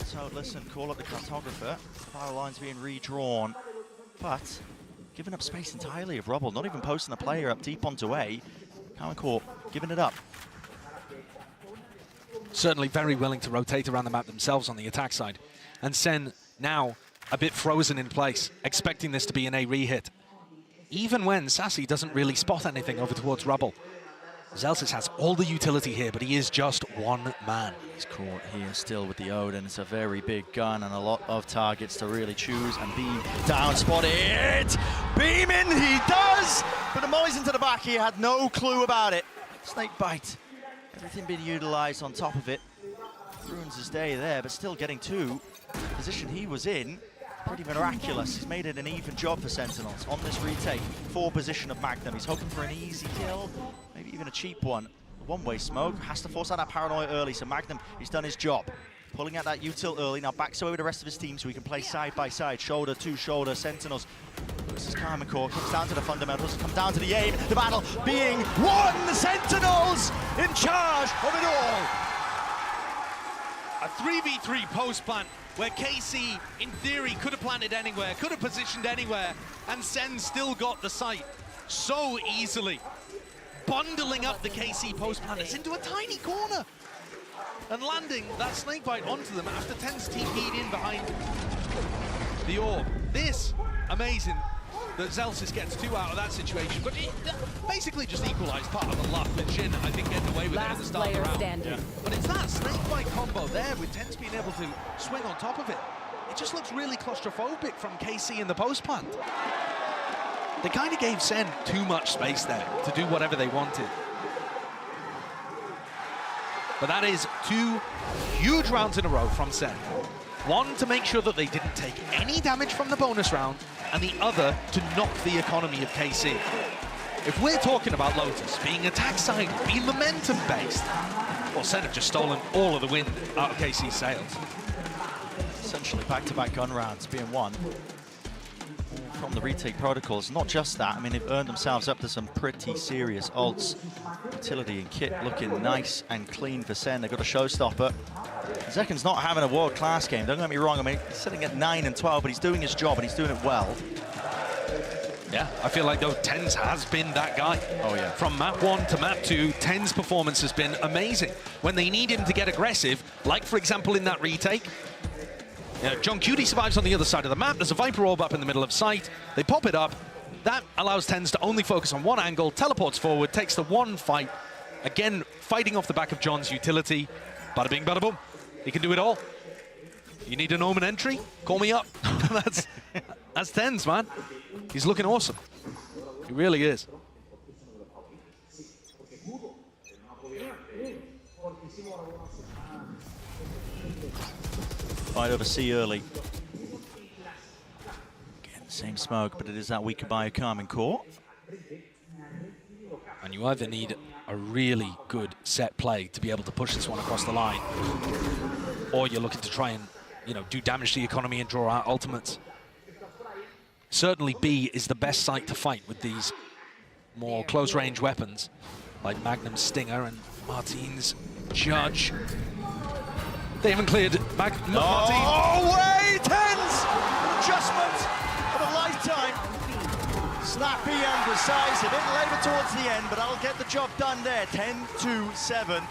So listen, call up the cartographer. Power lines being redrawn, but giving up space entirely of Rubble, not even posting a player up deep onto A. Karmine Corp giving it up. Certainly very willing to rotate around the map themselves on the attack side. And Sen now a bit frozen in place, expecting this to be an A re-hit. Even when Sassy doesn't really spot anything over towards Rubble. Zellsis has all the utility here, but he is just one man. He's caught here still with the Odin. It's a very big gun and a lot of targets to really choose and beam down. Spotted! Beaming, he does! But the molly's into the back. He had no clue about it. Snake bite. Everything being utilized on top of it. Ruins his day there, but still getting to the position he was in. Pretty miraculous. He's made it an even job for Sentinels on this retake. 4 position of Magnum. He's hoping for an easy kill, maybe even a cheap one. One-way smoke, has to force out that paranoia early, so Magnum, he's done his job. Pulling out that util early, now backs away with the rest of his team so he can play side by side, shoulder to shoulder. Sentinels versus Karmine Corp, comes down to the fundamentals, comes down to the aim, the battle being won! The Sentinels in charge of it all! A 3v3 post plant where KC, in theory, could have planted anywhere, could have positioned anywhere, and Sen still got the site so easily. Bundling up the KC post planters into a tiny corner and landing that snakebite onto them after Tens TP'd in behind the orb. This, amazing that Zellsis gets 2 out of that situation, but it basically just equalized part of the luck that Shin, I think, getting away with it at the start of the round. Yeah. But it's that snakebite combo there with Tens being able to swing on top of it. It just looks really claustrophobic from KC in the post plant. They kind of gave Sen too much space there to do whatever they wanted. But that is 2 huge rounds in a row from Sen. One to make sure that they didn't take any damage from the bonus round, and the other to knock the economy of KC. If we're talking about Lotus being attack side, being momentum based, well, Sen have just stolen all of the wind out of KC's sails. Essentially back-to-back gun rounds being won from the retake protocols. Not just that, I mean, they've earned themselves up to some pretty serious ults. Utility and kit looking nice and clean for Sen. They've got a showstopper. Zekin's not having a world-class game, don't get me wrong. I mean, he's sitting at 9 and 12, but he's doing his job and he's doing it well. Yeah, I feel like though Tens has been that guy. Oh yeah. From map 1 to map 2, Tens' performance has been amazing. When they need him to get aggressive, like for example in that retake, John Cutie survives on the other side of the map. There's a Viper orb up in the middle of sight. They pop it up. That allows Tens to only focus on one angle, teleports forward, takes the one fight. Again, fighting off the back of John's utility. Bada bing, bada boom. He can do it all. You need an Omen entry? Call me up. That's Tens, man. He's looking awesome. He really is. Fight over C early. Again, same smoke, but it is that weaker by Carmine Core. And you either need a really good set play to be able to push this one across the line, or you're looking to try and, do damage to the economy and draw out ultimates. Certainly B is the best site to fight with these more close-range weapons, like Magnum's Stinger and Martine's Judge. They haven't cleared Martine. Oh, way! Tens! Adjustment of a lifetime. Snappy and precise, a bit later towards the end, but I'll get the job done there. 10-7.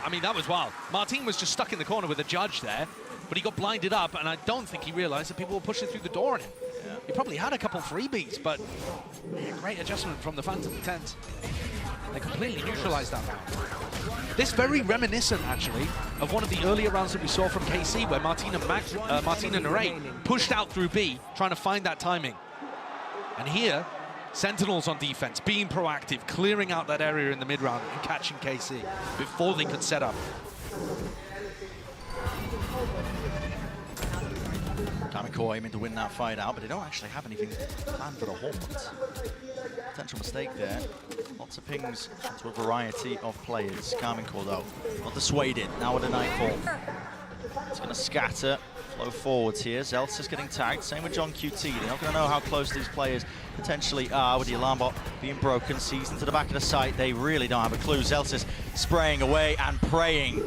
I mean, that was wild. Martine was just stuck in the corner with a Judge there, but he got blinded up, and I don't think he realized that people were pushing through the door on him. Yeah. He probably had a couple freebies, but great adjustment from the Phantom Tens. They completely neutralized that round. This very reminiscent, actually, of one of the earlier rounds that we saw from KC, where Martine and Naray pushed out through B, trying to find that timing. And here, Sentinels on defense, being proactive, clearing out that area in the mid-round and catching KC before they could set up. Carmine Core aiming to win that fight out, but they don't actually have anything planned for the Hornets. Potential mistake there. Lots of pings to a variety of players. Carmine Core, though, not dissuaded. Now with a Nightfall. It's going to scatter, flow forwards here. Zelsis getting tagged. Same with John QT. They're not going to know how close these players potentially are with the alarm bot being broken. Sees into the back of the site. They really don't have a clue. Zelsis spraying away and praying.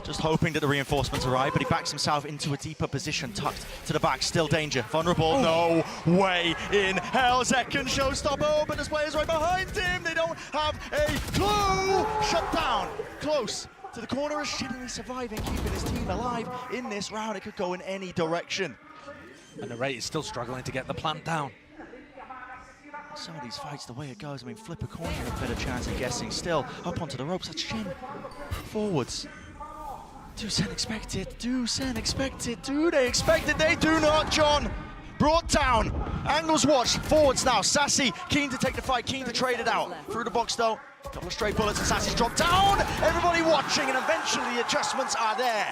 Just hoping that the reinforcements arrive, but he backs himself into a deeper position, tucked to the back, still danger, vulnerable, no way in hell. Second showstopper, but there's players right behind him. They don't have a clue. Shut down, close to the corner, is shittily surviving, keeping his team alive in this round. It could go in any direction. And Naray is still struggling to get the plant down. Some of these fights, the way it goes, I mean, flip a coin, you have a better chance of guessing. Still up onto the ropes, that's Shin. Forwards. Do Sen expect it? Do Sen expect it? Do they expect it? They do not, John. Brought down. Angles watched. Forwards now. Sassy keen to take the fight, keen to trade it out. Through the box though. Couple of straight bullets and Sassy's dropped down. Everybody watching, and eventually adjustments are there.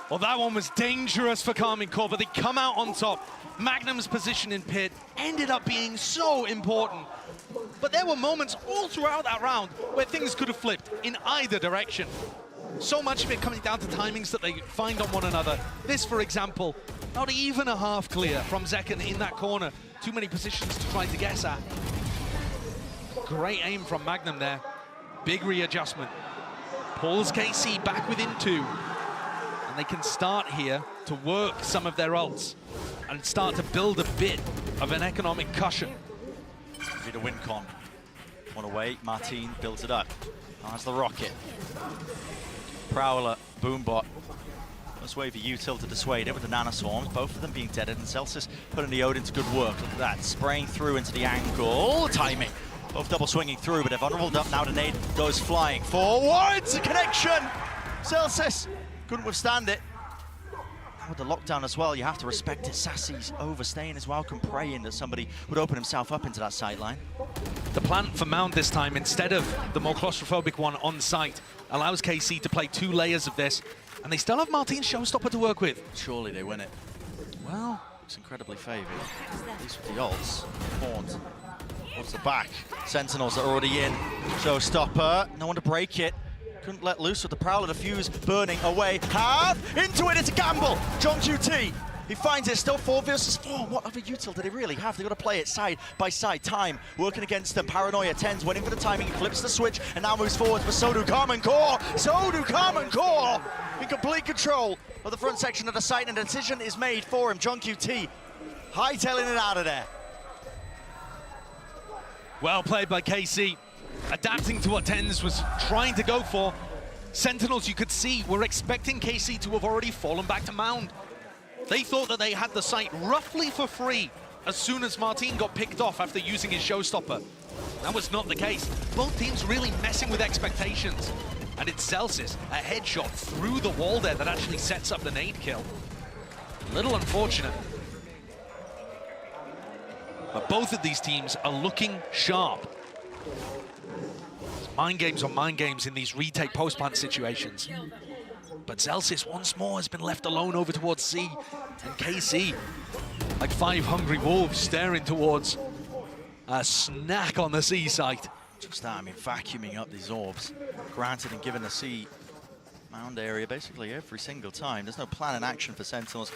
Well, that one was dangerous for Carmine Core, but they come out on top. Magnum's position in pit ended up being so important. But there were moments all throughout that round where things could have flipped in either direction. So much of it coming down to timings that they find on one another. This, for example, not even a half clear from Zekken in that corner. Too many positions to try to guess at. Great aim from Magnum there. Big readjustment. Pulls KC back within 2. And they can start here to work some of their ults and start to build a bit of an economic cushion. Be the win con. One away, Martine builds it up. As the rocket. Prowler, Boombot. First wave of util to dissuade it with the Nanoswarms, both of them being deaded, and Celsius putting the Odin to good work. Look at that, spraying through into the angle. Timing. Both double swinging through, but they're vulnerable up now. The nade goes flying forwards. A connection. Celsius couldn't withstand it. And with the lockdown as well, you have to respect it. Sassy's overstaying his welcome, praying that somebody would open himself up into that sideline. The plant for Mound this time, instead of the more claustrophobic one on site, allows KC to play 2 layers of this, and they still have Martine's showstopper to work with. Surely they win it. Well, looks incredibly favoured, at least with the ults. Horns towards the back. Sentinels are already in. Showstopper, no one to break it. Couldn't let loose with the Prowler, the fuse burning away. Half into it, it's a gamble. John QT, he finds it, still 4 versus 4. What other util did he really have? They've got to play it side by side. Time working against them. Paranoia, Tens waiting for the timing. He flips the switch and now moves forward, but so do Carmine Core. So do Carmine Core in complete control of the front section of the site, and a decision is made for him. John QT hightailing it out of there. well played by KC. Adapting to what Tens was trying to go for. Sentinels, you could see, were expecting KC to have already fallen back to Mound. They thought that they had the site roughly for free as soon as Martine got picked off after using his showstopper. That was not the case. Both teams really messing with expectations. And it's Celsius, a headshot through the wall there that actually sets up the nade kill. A little unfortunate. But both of these teams are looking sharp. Mind games on mind games in these retake post-plant situations. But Zellsis once more has been left alone over towards C, and KC, like 5 hungry wolves, staring towards a snack on the C site. Just that, I mean, vacuuming up these orbs. Granted, and given the C mound area basically every single time. There's no plan in action for Sentinels.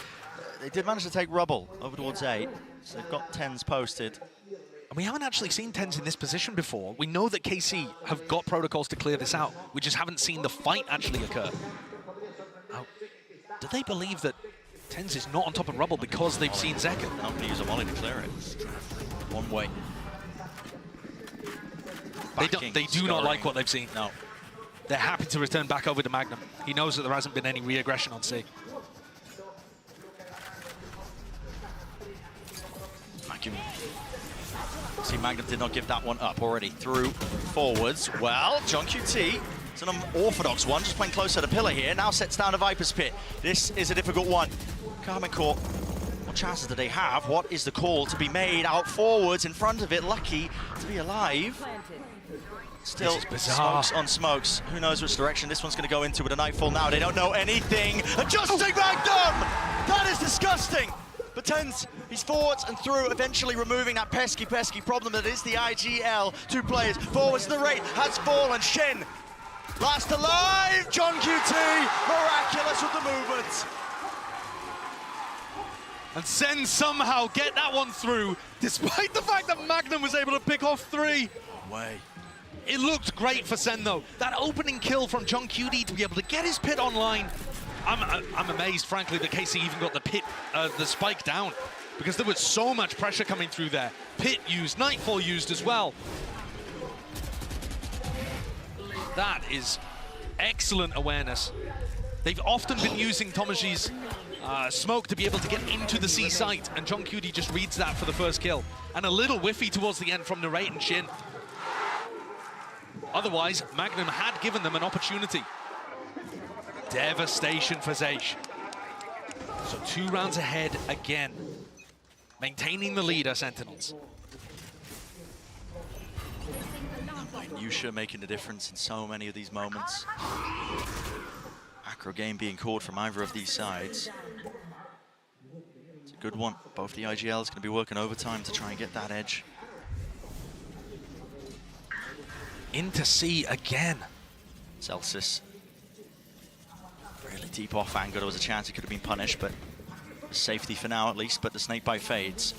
They did manage to take rubble over towards 8, so they've got 10s posted. And we haven't actually seen 10s in this position before. We know that KC have got protocols to clear this out. We just haven't seen the fight actually occur. Now, do they believe that 10s is not on top of rubble because they've seen Zeka? Not going to use a molly to clear it. One way. They do not like what they've seen. No. They're happy to return back over to Magnum. He knows that there hasn't been any re-aggression on C. See, Magnum did not give that one up already. Through forwards. Well, John QT, it's an unorthodox one, just playing closer to pillar here. Now sets down a Viper's Pit. This is a difficult one. Karmine Corp, what chances do they have? What is the call to be made out forwards in front of it? Lucky to be alive. Still smokes on smokes. Who knows which direction this one's going to go into with a Nightfall now. They don't know anything. Adjusting Magnum! That is disgusting. But 10s, he's forwards and through, eventually removing that pesky problem that is the IGL. 2 players, forwards to the right, has fallen. Shen, last alive. John QT, miraculous with the movement. And Sen somehow get that one through, despite the fact that Magnum was able to pick off 3. Way. It looked great for Sen though. That opening kill from John QD to be able to get his pit online. I'm amazed, frankly, that KC even got the spike down, because there was so much pressure coming through there. Pit used, Nightfall used as well. That is excellent awareness. They've often been using Tomaji's smoke to be able to get into the C site, and John QD just reads that for the first kill. And a little whiffy towards the end from Narrate and Shin. Otherwise, Magnum had given them an opportunity. Devastation for Zeysh. So 2 rounds ahead again. Maintaining the lead are Sentinels. Yusha making the difference in so many of these moments. Acro game being called from either of these sides. It's a good one. Both the IGLs going to be working overtime to try and get that edge. Into C again. Zellsis. Really deep off angle. There was a chance he could have been punished, but safety for now at least. But the snakebite fades.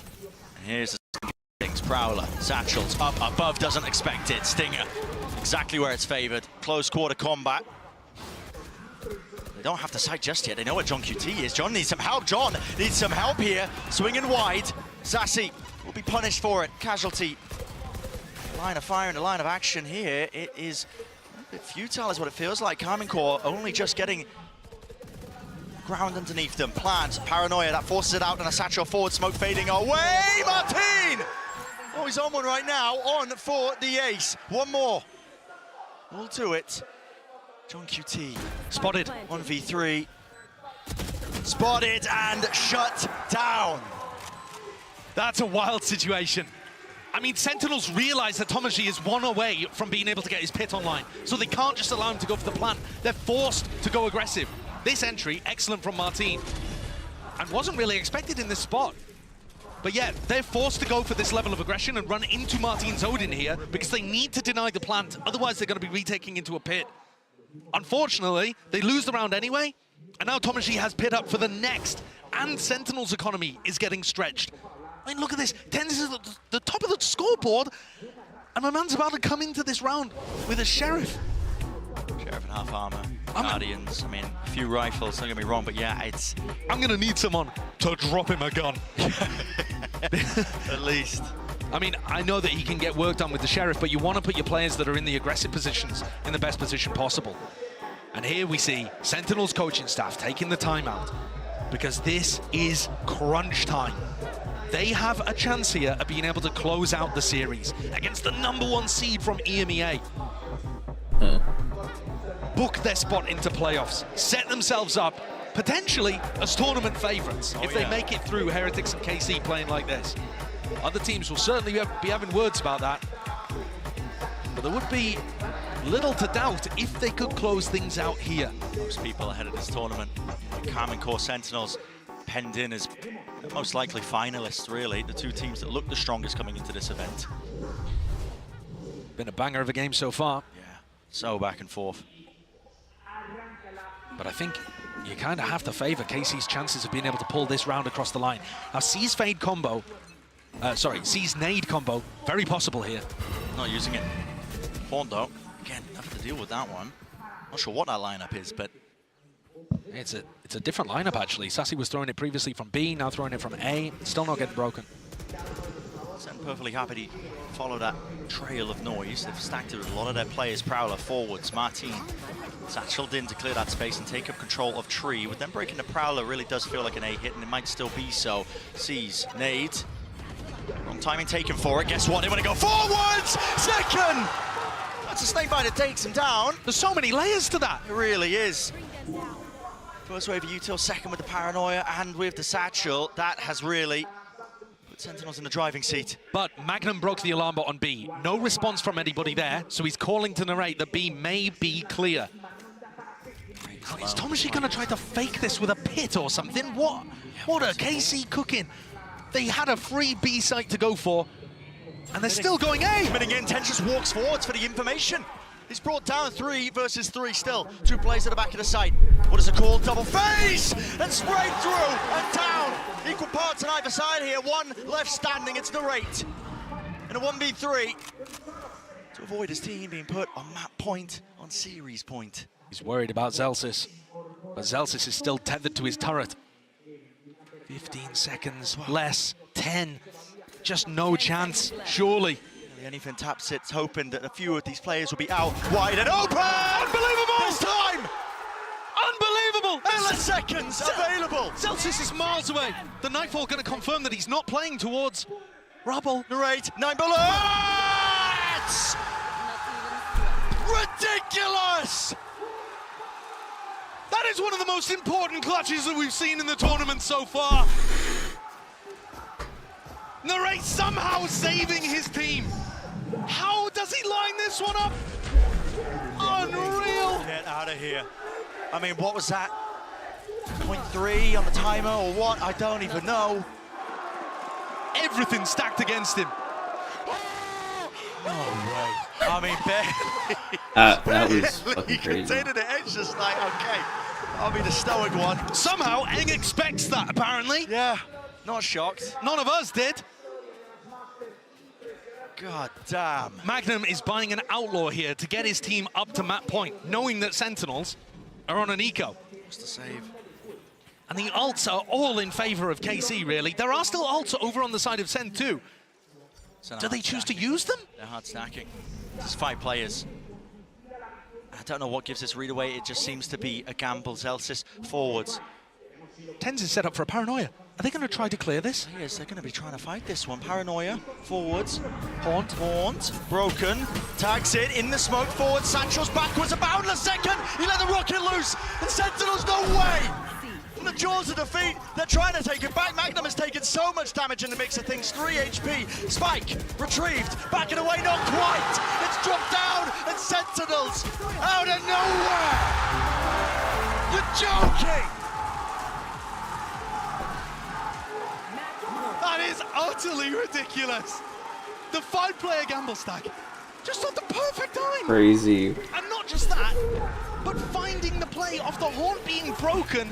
And here's the things. Prowler, Satchels up above, doesn't expect it. Stinger, exactly where it's favored. Close quarter combat. They don't have the sight just yet. They know where John QT is. John needs some help. John needs some help here. Swinging wide. Sassy will be punished for it. Casualty. Line of fire and a line of action here. It is a bit futile is what it feels like. Karmine Corp only just getting ground underneath them. Plans, paranoia, that forces it out, and a satchel forward, smoke fading away. Martin! Oh, he's on one right now, on for the ace. One more. We'll do it. John QT. Spotted. 1v3. Spotted and shut down. That's a wild situation. I mean, Sentinels realize that Tomaji is 1 away from being able to get his pit online, so they can't just allow him to go for the plant. They're forced to go aggressive. This entry, excellent from Martin, and wasn't really expected in this spot. But yeah, they're forced to go for this level of aggression and run into Martin's Odin here because they need to deny the plant, otherwise they're going to be retaking into a pit. Unfortunately, they lose the round anyway, and now Tomaji has pit up for the next, and Sentinel's economy is getting stretched. I mean, look at this. 10 is at the top of the scoreboard, and my man's about to come into this round with a Sheriff. Sheriff in half armor, Guardians, I mean, a few rifles, don't get me wrong, but yeah, it's... I'm gonna need someone to drop him a gun. At least. I mean, I know that he can get work done with the Sheriff, but you want to put your players that are in the aggressive positions in the best position possible. And here we see Sentinel's coaching staff taking the time out, because this is crunch time. They have a chance here of being able to close out the series against the #1 seed from EMEA. Book their spot into playoffs, set themselves up, potentially as tournament favorites, if they make it through Heretics and KC playing like this. Other teams will certainly be having words about that. But there would be little to doubt if they could close things out here. Most people ahead of this tournament, Karmine Corp Sentinels penned in as most likely finalists, really. The two teams that look the strongest coming into this event. Been a banger of a game so far. Yeah, so back and forth. But I think you kind of have to favor KC's chances of being able to pull this round across the line. Now, C's Fade combo, C's Nade combo, very possible here. Not using it. Horn though, again, having to deal with that one. Not sure what that lineup is, but It's a different lineup, actually. Sassy was throwing it previously from B, now throwing it from A. Still not getting broken. Sen perfectly happy to follow that trail of noise. They've stacked it with a lot of their players. Prowler forwards, Martin satcheled in to clear that space and take up control of Tree. With them breaking the Prowler really does feel like an A hit, and it might still be so. Sees Nade. Wrong timing taken for it. Guess what? They want to go forwards! Second! That's a snake bite that takes him down. There's so many layers to that. It really is. First wave of Util, second with the Paranoia and with the Satchel. That has really put Sentinels in the driving seat. But Magnum broke the alarm bot on B. No response from anybody there, so he's calling to narrate that B may be clear. Is Tomashi going to try to fake this with a pit or something? What are KC cooking? They had a free B site to go for, and they're still going A. Spinning in, Ten just walks forwards for the information. He's brought down 3 versus 3 still. 2 players at the back of the site. What is it called? Double face! And sprayed through and down. Equal parts on either side here. 1 left standing, it's Narrate. And a 1v3 to avoid his team being put on map point, on series point. He's worried about Zellsis, but Zellsis is still tethered to his turret. 15 seconds less, 10. Just no chance, surely. Anything tap sits, hoping that a few of these players will be out wide and open! Unbelievable! This time! Unbelievable! Endless seconds available! Zellsis is miles away. The Nightfall going to confirm that he's not playing towards Rubble. Narrate, 9 bullets! Ridiculous! That is one of the most important clutches that we've seen in the tournament so far. Narrate somehow saving his team. How does he line this one up? Unreal. Get out of here. I mean, what was that? 0.3 on the timer or what? I don't even know. Everything stacked against him. No way. I mean, barely. That was fucking He crazy. contained it. It's just like, okay, I'll be the stoic one. Somehow, Eng expects that, apparently. Yeah, not shocked. None of us did. God damn. Magnum is buying an Outlaw here to get his team up to map point, knowing that Sentinels are on an eco. What's the save? And the ults are all in favor of KC, really. There are still ults over on the side of Sen too. Do they choose to use them? They're hard stacking. There's 5 players. I don't know what gives this read away. It just seems to be a gamble. Zellsis forwards. Tens is set up for a Paranoia. Are they going to try to clear this? Yes, they're going to be trying to fight this one. Paranoia, forwards, haunt, broken, tags it in the smoke, forward, Satchel's backwards, a boundless second, he let the rocket loose, and Sentinels, no way! From the jaws of defeat, they're trying to take it back. Magnum has taken so much damage in the mix of things, 3 HP, Spike, retrieved, backing away, not quite, it's dropped down, and Sentinels, out of nowhere! You're joking! That is utterly ridiculous. The 5-player gamble stack just at the perfect time. Crazy. And not just that, but finding the play of the Haunt being broken.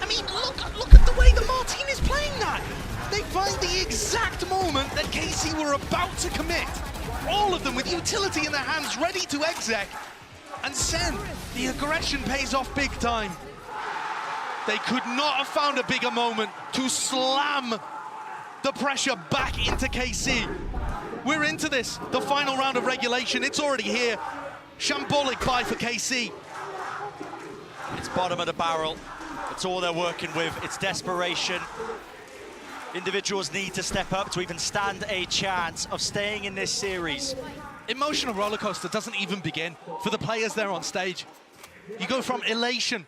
I mean, look at the way the Martin is playing that. They find the exact moment that KC were about to commit. All of them with utility in their hands, ready to exec. And Sen, the aggression pays off big time. They could not have found a bigger moment to slam the pressure back into KC. We're into this, the final round of regulation. It's already here. Shambolic buy for KC. It's bottom of the barrel. It's all they're working with. It's desperation. Individuals need to step up to even stand a chance of staying in this series. Emotional roller coaster doesn't even begin for the players there on stage. You go from elation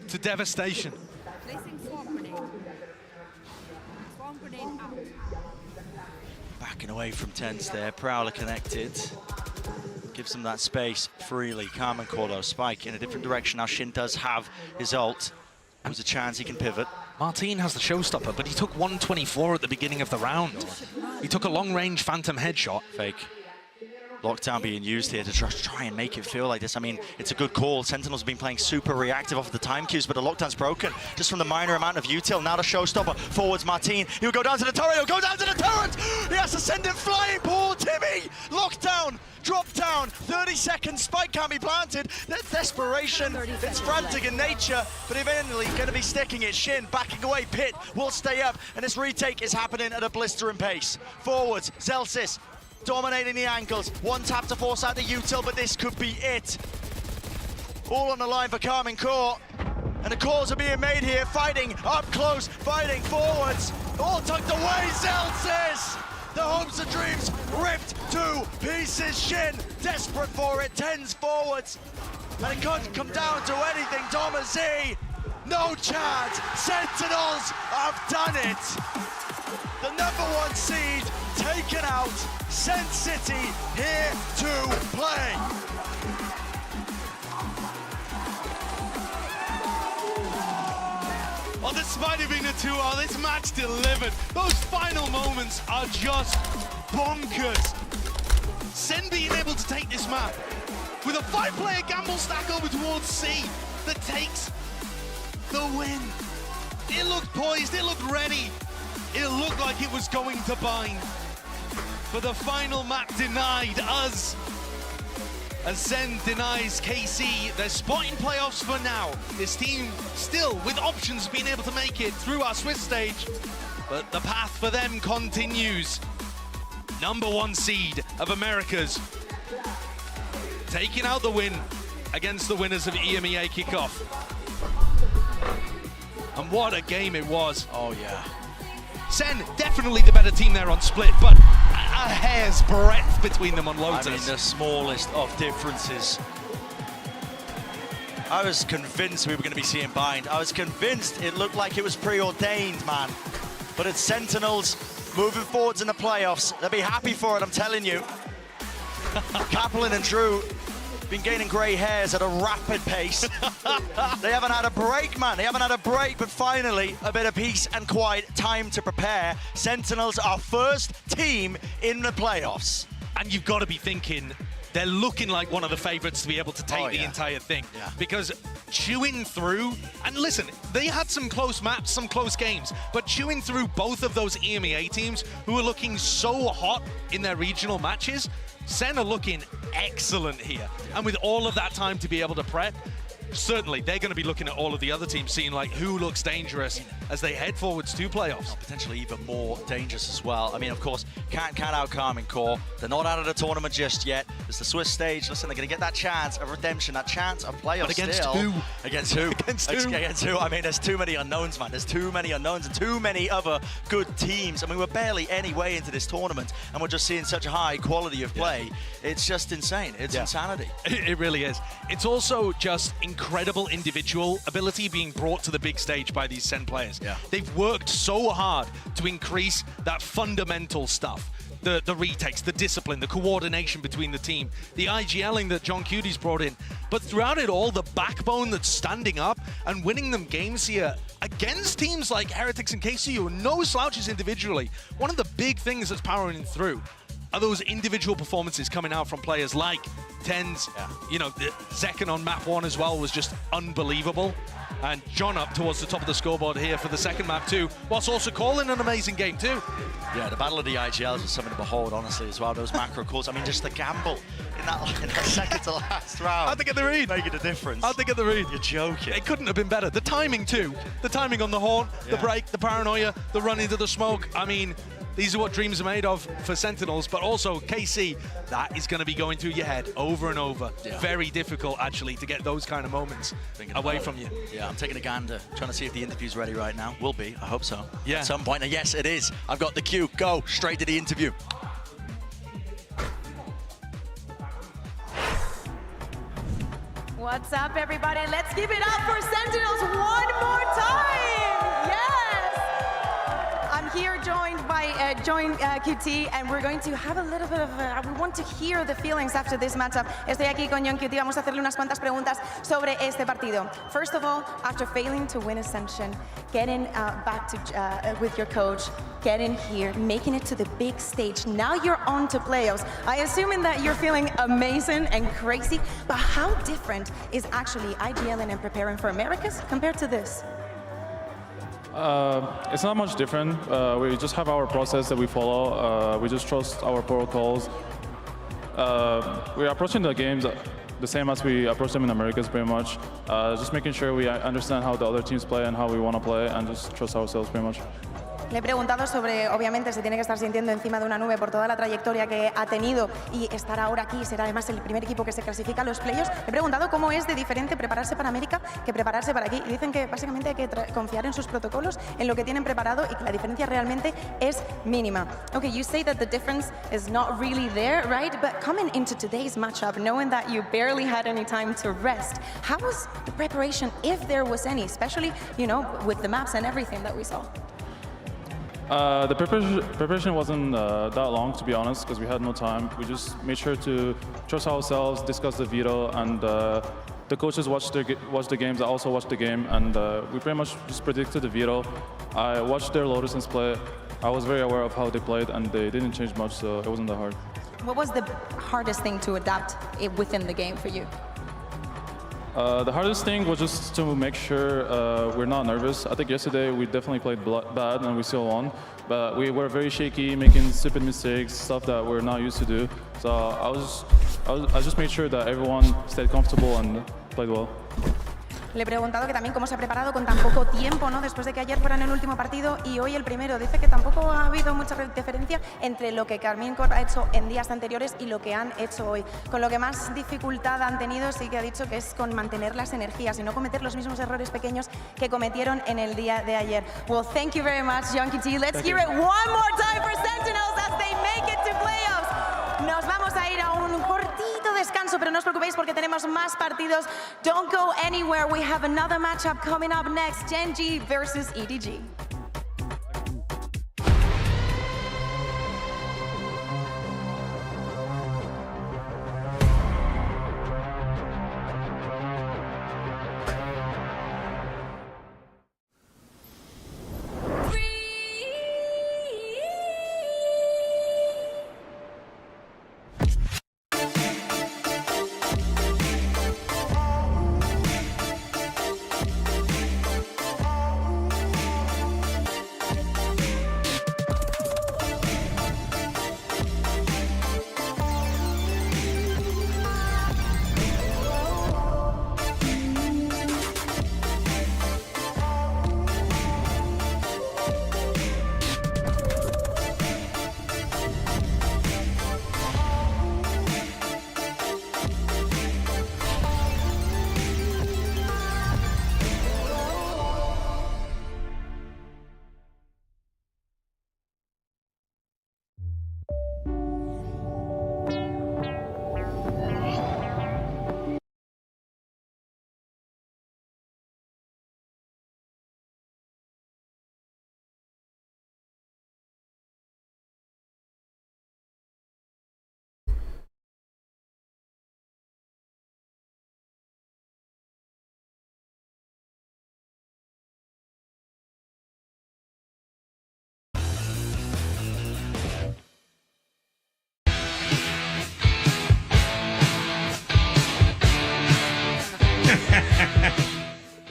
to devastation. Placing swarm grenade. Swarm grenade out. Backing away from TenZ there. Prowler connected. Gives them that space freely. Carmen Corlo, Spike in a different direction. Now Shin does have his ult. There's a chance he can pivot. Martin has the showstopper, but he took 124 at the beginning of the round. He took a long-range phantom headshot. Fake. Lockdown being used here to try and make it feel like this. I mean, it's a good call. Sentinels have been playing super reactive off of the time cues, but the lockdown's broken just from the minor amount of util. Now the showstopper. Forwards Martin. He'll go down to the turret. He'll go down to the turret. He has to send him flying. Poor Timmy. Lockdown. Drop down. 30 seconds. Spike can't be planted. That's desperation. It's frantic in nature, but eventually going to be sticking it. Shin backing away. Pit will stay up, and this retake is happening at a blistering pace. Forwards. Zelsis. Dominating the angles. One tap to force out the util, but this could be it. All on the line for Karmine Corp. And the calls are being made here. Fighting up close, fighting forwards. All tucked away, Zelsis! The hopes and dreams ripped to pieces. Shin, desperate for it, TenZ forwards. And it can't come down to anything. Thomasy, no chance. Sentinels have done it. The #1 seed taken out. Sen City here to play. Well, despite it being a 2-0, this match delivered. Those final moments are just bonkers. Sen being able to take this map with a 5-player gamble stack over towards C that takes the win. It looked poised, it looked ready. It looked like it was going to bind. But the final map denied us. As Sen denies KC their spot in playoffs for now. This team still with options being able to make it through our Swiss stage. But the path for them continues. #1 seed of Americas. Taking out the win against the winners of EMEA kickoff. And what a game it was. Oh yeah. Sen, definitely the better team there on Split, but a hair's breadth between them on Lotus. I mean, the smallest of differences. I was convinced we were going to be seeing bind. I was convinced it looked like it was preordained, man. But it's Sentinels moving forwards in the playoffs. They'll be happy for it, I'm telling you. Kaplan and Drew been gaining grey hairs at a rapid pace. They haven't had a break, man. They haven't had a break, but finally, a bit of peace and quiet, time to prepare. Sentinels are first team in the playoffs. And you've got to be thinking, they're looking like one of the favorites to be able to take the entire thing. Yeah. Because chewing through, and listen, they had some close maps, some close games, but chewing through both of those EMEA teams who are looking so hot in their regional matches, Sen are looking excellent here. And with all of that time to be able to prep, certainly they're going to be looking at all of the other teams, seeing like who looks dangerous as they head forwards to playoffs. Potentially even more dangerous as well. I mean, of course, can't count out Karmine Corp. They're not out of the tournament just yet. It's the Swiss stage. Listen, they're going to get that chance of redemption, that chance of playoffs. But against still. who? Against who? Against who? Against who? I mean, there's too many unknowns, man. There's too many unknowns and too many other good teams. I mean, we're barely any way into this tournament, and we're just seeing such a high quality of play. It's just insane. It's insanity. It really is. It's also just incredible individual ability being brought to the big stage by these Sen players. Yeah. They've worked so hard to increase that fundamental stuff. The retakes, the discipline, the coordination between the team, the IGLing that John Cudy's brought in. But throughout it all, the backbone that's standing up and winning them games here against teams like Heretics and KC, who are no slouches individually. One of the big things that's powering through are those individual performances coming out from players like TenZ. You know, Zekken on map 1 as well was just unbelievable. And John up towards the top of the scoreboard here for the second map too, whilst also calling an amazing game too. Yeah, the battle of the IGLs was something to behold, honestly, as well. Those macro calls. I mean, just the gamble in that second to last round. How'd they get the read? Making a difference. How'd they get the read? You're joking. It couldn't have been better. The timing too. The timing on the horn, the break, the paranoia, the run into the smoke. I mean, these are what dreams are made of for Sentinels, but also KC, that is going to be going through your head over and over. Yeah. Very difficult, actually, to get those kind of moments away from you. Yeah, I'm taking a gander, trying to see if the interview's ready right now. Will be, I hope so. Yeah. At some point, and yes, it is. I've got the cue. Go, straight to the interview. What's up, everybody? Let's give it up for Sentinels one more time. Yes. I'm here joined by Join QT, and we're going to have a little bit of, we want to hear the feelings after this matchup. Estoy aquí con Join QT, vamos a hacerle unas cuantas preguntas sobre este partido. First of all, after failing to win Ascension, getting back to with your coach, getting here, making it to the big stage. Now you're on to playoffs. I assuming that you're feeling amazing and crazy, but how different is actually IGLing and preparing for Americas compared to this? It's not much different. We just have our process that we follow. We just trust our protocols. We're approaching the games the same as we approach them in Americas, pretty much. Just making sure we understand how the other teams play and how we want to play, and just trust ourselves, pretty much. Le he preguntado sobre, obviamente, se tiene que estar sintiendo encima de una nube por toda la trayectoria que ha tenido y estar ahora aquí, será además el primer equipo que se clasifica a los playoffs. Le he preguntado cómo es de diferente prepararse para América que prepararse para aquí. Y dicen que básicamente hay que confiar en sus protocolos, en lo que tienen preparado y que la diferencia realmente es mínima. Okay, you say that the difference is not really there, right? But coming into today's matchup, knowing that you barely had any time to rest, how was the preparation, if there was any, especially, you know, with the maps and everything that we saw? The preparation wasn't that long, to be honest, because we had no time. We just made sure to trust ourselves, discuss the veto, and the coaches watched the games. I also watched the game, and we pretty much just predicted the veto. I watched their Lotusens play. I was very aware of how they played, and they didn't change much, so it wasn't that hard. What was the hardest thing to adapt within the game for you? The hardest thing was just to make sure we're not nervous. I think yesterday we definitely played bad and we still won, but we were very shaky, making stupid mistakes, stuff that we're not used to do. So I just made sure that everyone stayed comfortable and played well. Le he preguntado que también cómo se ha preparado con tan poco tiempo, ¿no? Después de que ayer fueran el último partido y hoy el primero. Dice que tampoco ha habido mucha diferencia entre lo que Karmine Corp ha hecho en días anteriores y lo que han hecho hoy. Con lo que más dificultad han tenido, sí que ha dicho que es con mantener las energías y no cometer los mismos errores pequeños que cometieron en el día de ayer. Well, thank you very much, Join QT. Let's hear it one more time for Sentinels as they make it to playoffs. Nos vamos a ir a un cortito descanso, pero no os preocupéis porque tenemos más partidos. Don't go anywhere. We have another matchup coming up next. Gen G versus EDG.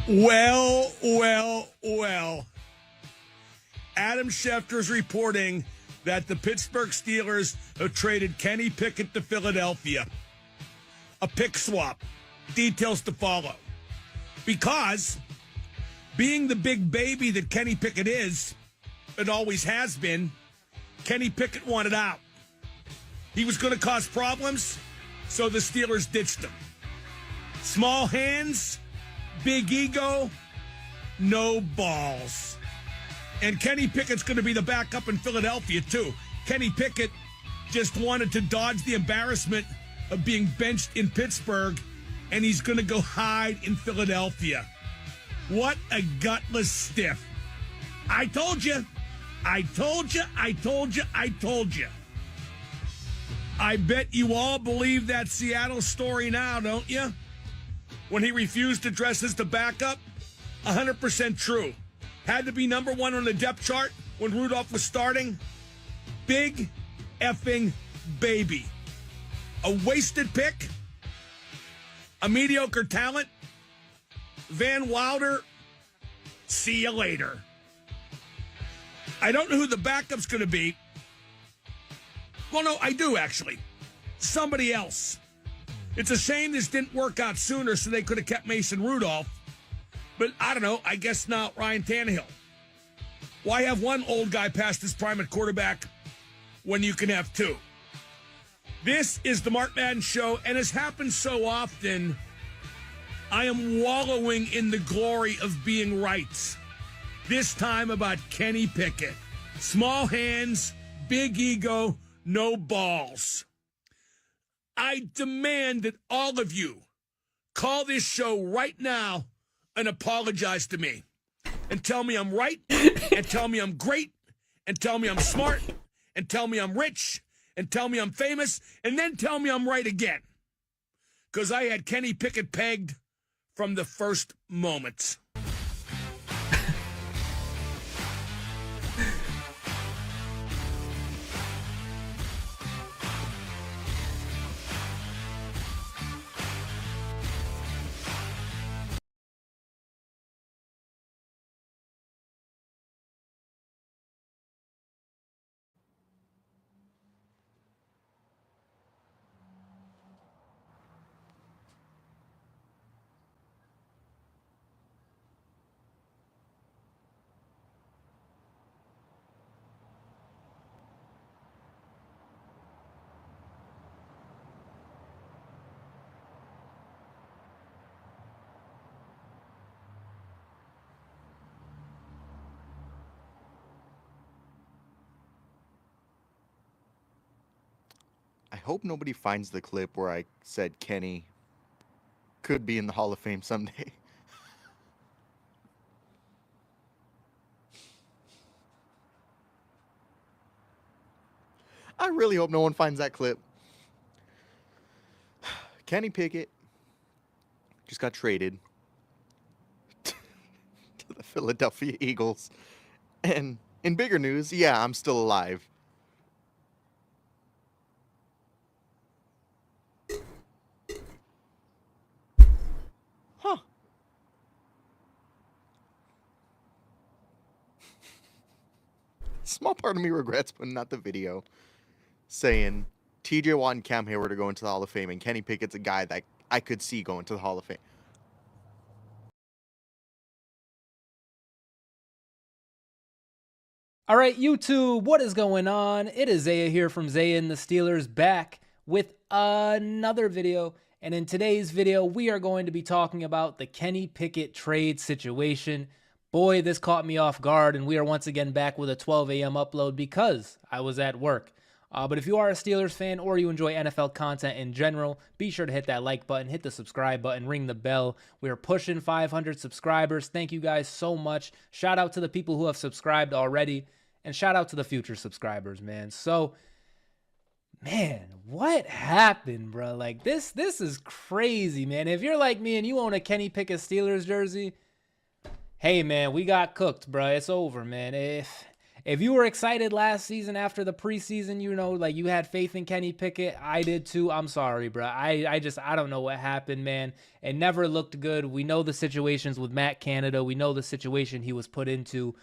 Well. Adam Schefter's reporting that the Pittsburgh Steelers have traded Kenny Pickett to Philadelphia. A pick swap. Details to follow. Because being the big baby that Kenny Pickett is, and always has been, Kenny Pickett wanted out. He was going to cause problems, so the Steelers ditched him. Small hands, big ego, no balls. And Kenny Pickett's going to be the backup in Philadelphia, too. Kenny Pickett just wanted to dodge the embarrassment of being benched in Pittsburgh, and he's going to go hide in Philadelphia. What a gutless stiff. I told you. I told you, I told you, I told you. I bet you all believe that Seattle story now, don't you? When he refused to dress as the backup? 100% true. Had to be number one on the depth chart when Rudolph was starting? Big effing baby. A wasted pick? A mediocre talent? Van Wilder? See you later. I don't know who the backup's going to be. Well, no, I do, actually. Somebody else. It's a shame this didn't work out sooner so they could have kept Mason Rudolph. But I don't know. I guess not Ryan Tannehill. Why have one old guy past his prime at quarterback when you can have two? This is the Mark Madden Show, and as happens so often, I am wallowing in the glory of being right. This time about Kenny Pickett. Small hands, big ego, no balls. I demand that all of you call this show right now and apologize to me. And tell me I'm right, and tell me I'm great, and tell me I'm smart, and tell me I'm rich, and tell me I'm famous, and then tell me I'm right again. Because I had Kenny Pickett pegged from the first moment. I hope nobody finds the clip where I said Kenny could be in the Hall of Fame someday. I really hope no one finds that clip. Kenny Pickett just got traded to the Philadelphia Eagles. And in bigger news, yeah, I'm still alive. Huh. Small part of me regrets putting out the video saying TJ Watt and Cam Hayward are going to the Hall of Fame, and Kenny Pickett's a guy that I could see going to the Hall of Fame. All right, YouTube, what is going on? It is Zaya here from Zaya and the Steelers, back with another video. And in today's video, we are going to be talking about the Kenny Pickett trade situation. Boy, this caught me off guard, and we are once again back with a 12 a.m. upload because I was at work. But if you are a Steelers fan or you enjoy NFL content in general, be sure to hit that like button, hit the subscribe button, ring the bell. We are pushing 500 subscribers. Thank you guys so much. Shout out to the people who have subscribed already, and shout out to the future subscribers, man. So, man, what happened, bro? Like, this is crazy, man. If you're like me and you own a Kenny Pickett Steelers jersey, hey, man, we got cooked, bro. It's over, man. If you were excited last season after the preseason, you know, like you had faith in Kenny Pickett, I did too. I'm sorry, bro. I don't know what happened, man. It never looked good. We know the situations with Matt Canada. We know the situation he was put into.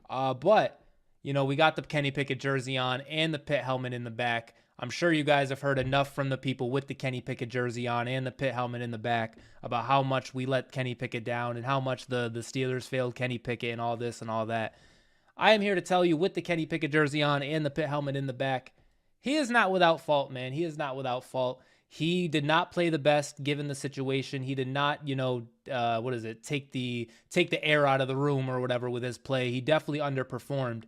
But, you know, we got the Kenny Pickett jersey on and the Pitt helmet in the back. I'm sure you guys have heard enough from the people with the Kenny Pickett jersey on and the Pitt helmet in the back about how much we let Kenny Pickett down and how much the Steelers failed Kenny Pickett and all this and all that. I am here to tell you, with the Kenny Pickett jersey on and the Pitt helmet in the back, he is not without fault, man. He is not without fault. He did not play the best given the situation. He did not, you know, take the air out of the room or whatever with his play. He definitely underperformed.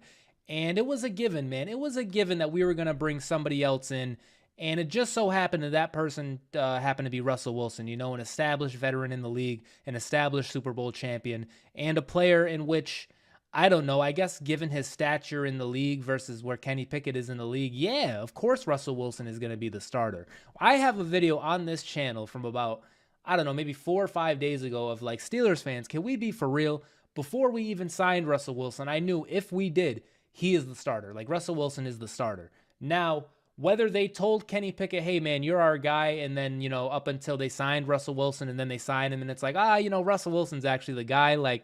And it was a given, man. It was a given that we were going to bring somebody else in. And it just so happened that person happened to be Russell Wilson, you know, an established veteran in the league, an established Super Bowl champion, and a player in which I don't know. I guess given his stature in the league versus where Kenny Pickett is in the league, yeah, of course Russell Wilson is going to be the starter. I have a video on this channel from about, I don't know, maybe 4 or 5 days ago of like, Steelers fans, can we be for real? Before we even signed Russell Wilson, I knew if we did, he is the starter. Like, Russell Wilson is the starter. Now, whether they told Kenny Pickett, hey, man, you're our guy, and then, you know, up until they signed Russell Wilson, and then they signed him, and it's like, you know, Russell Wilson's actually the guy. Like,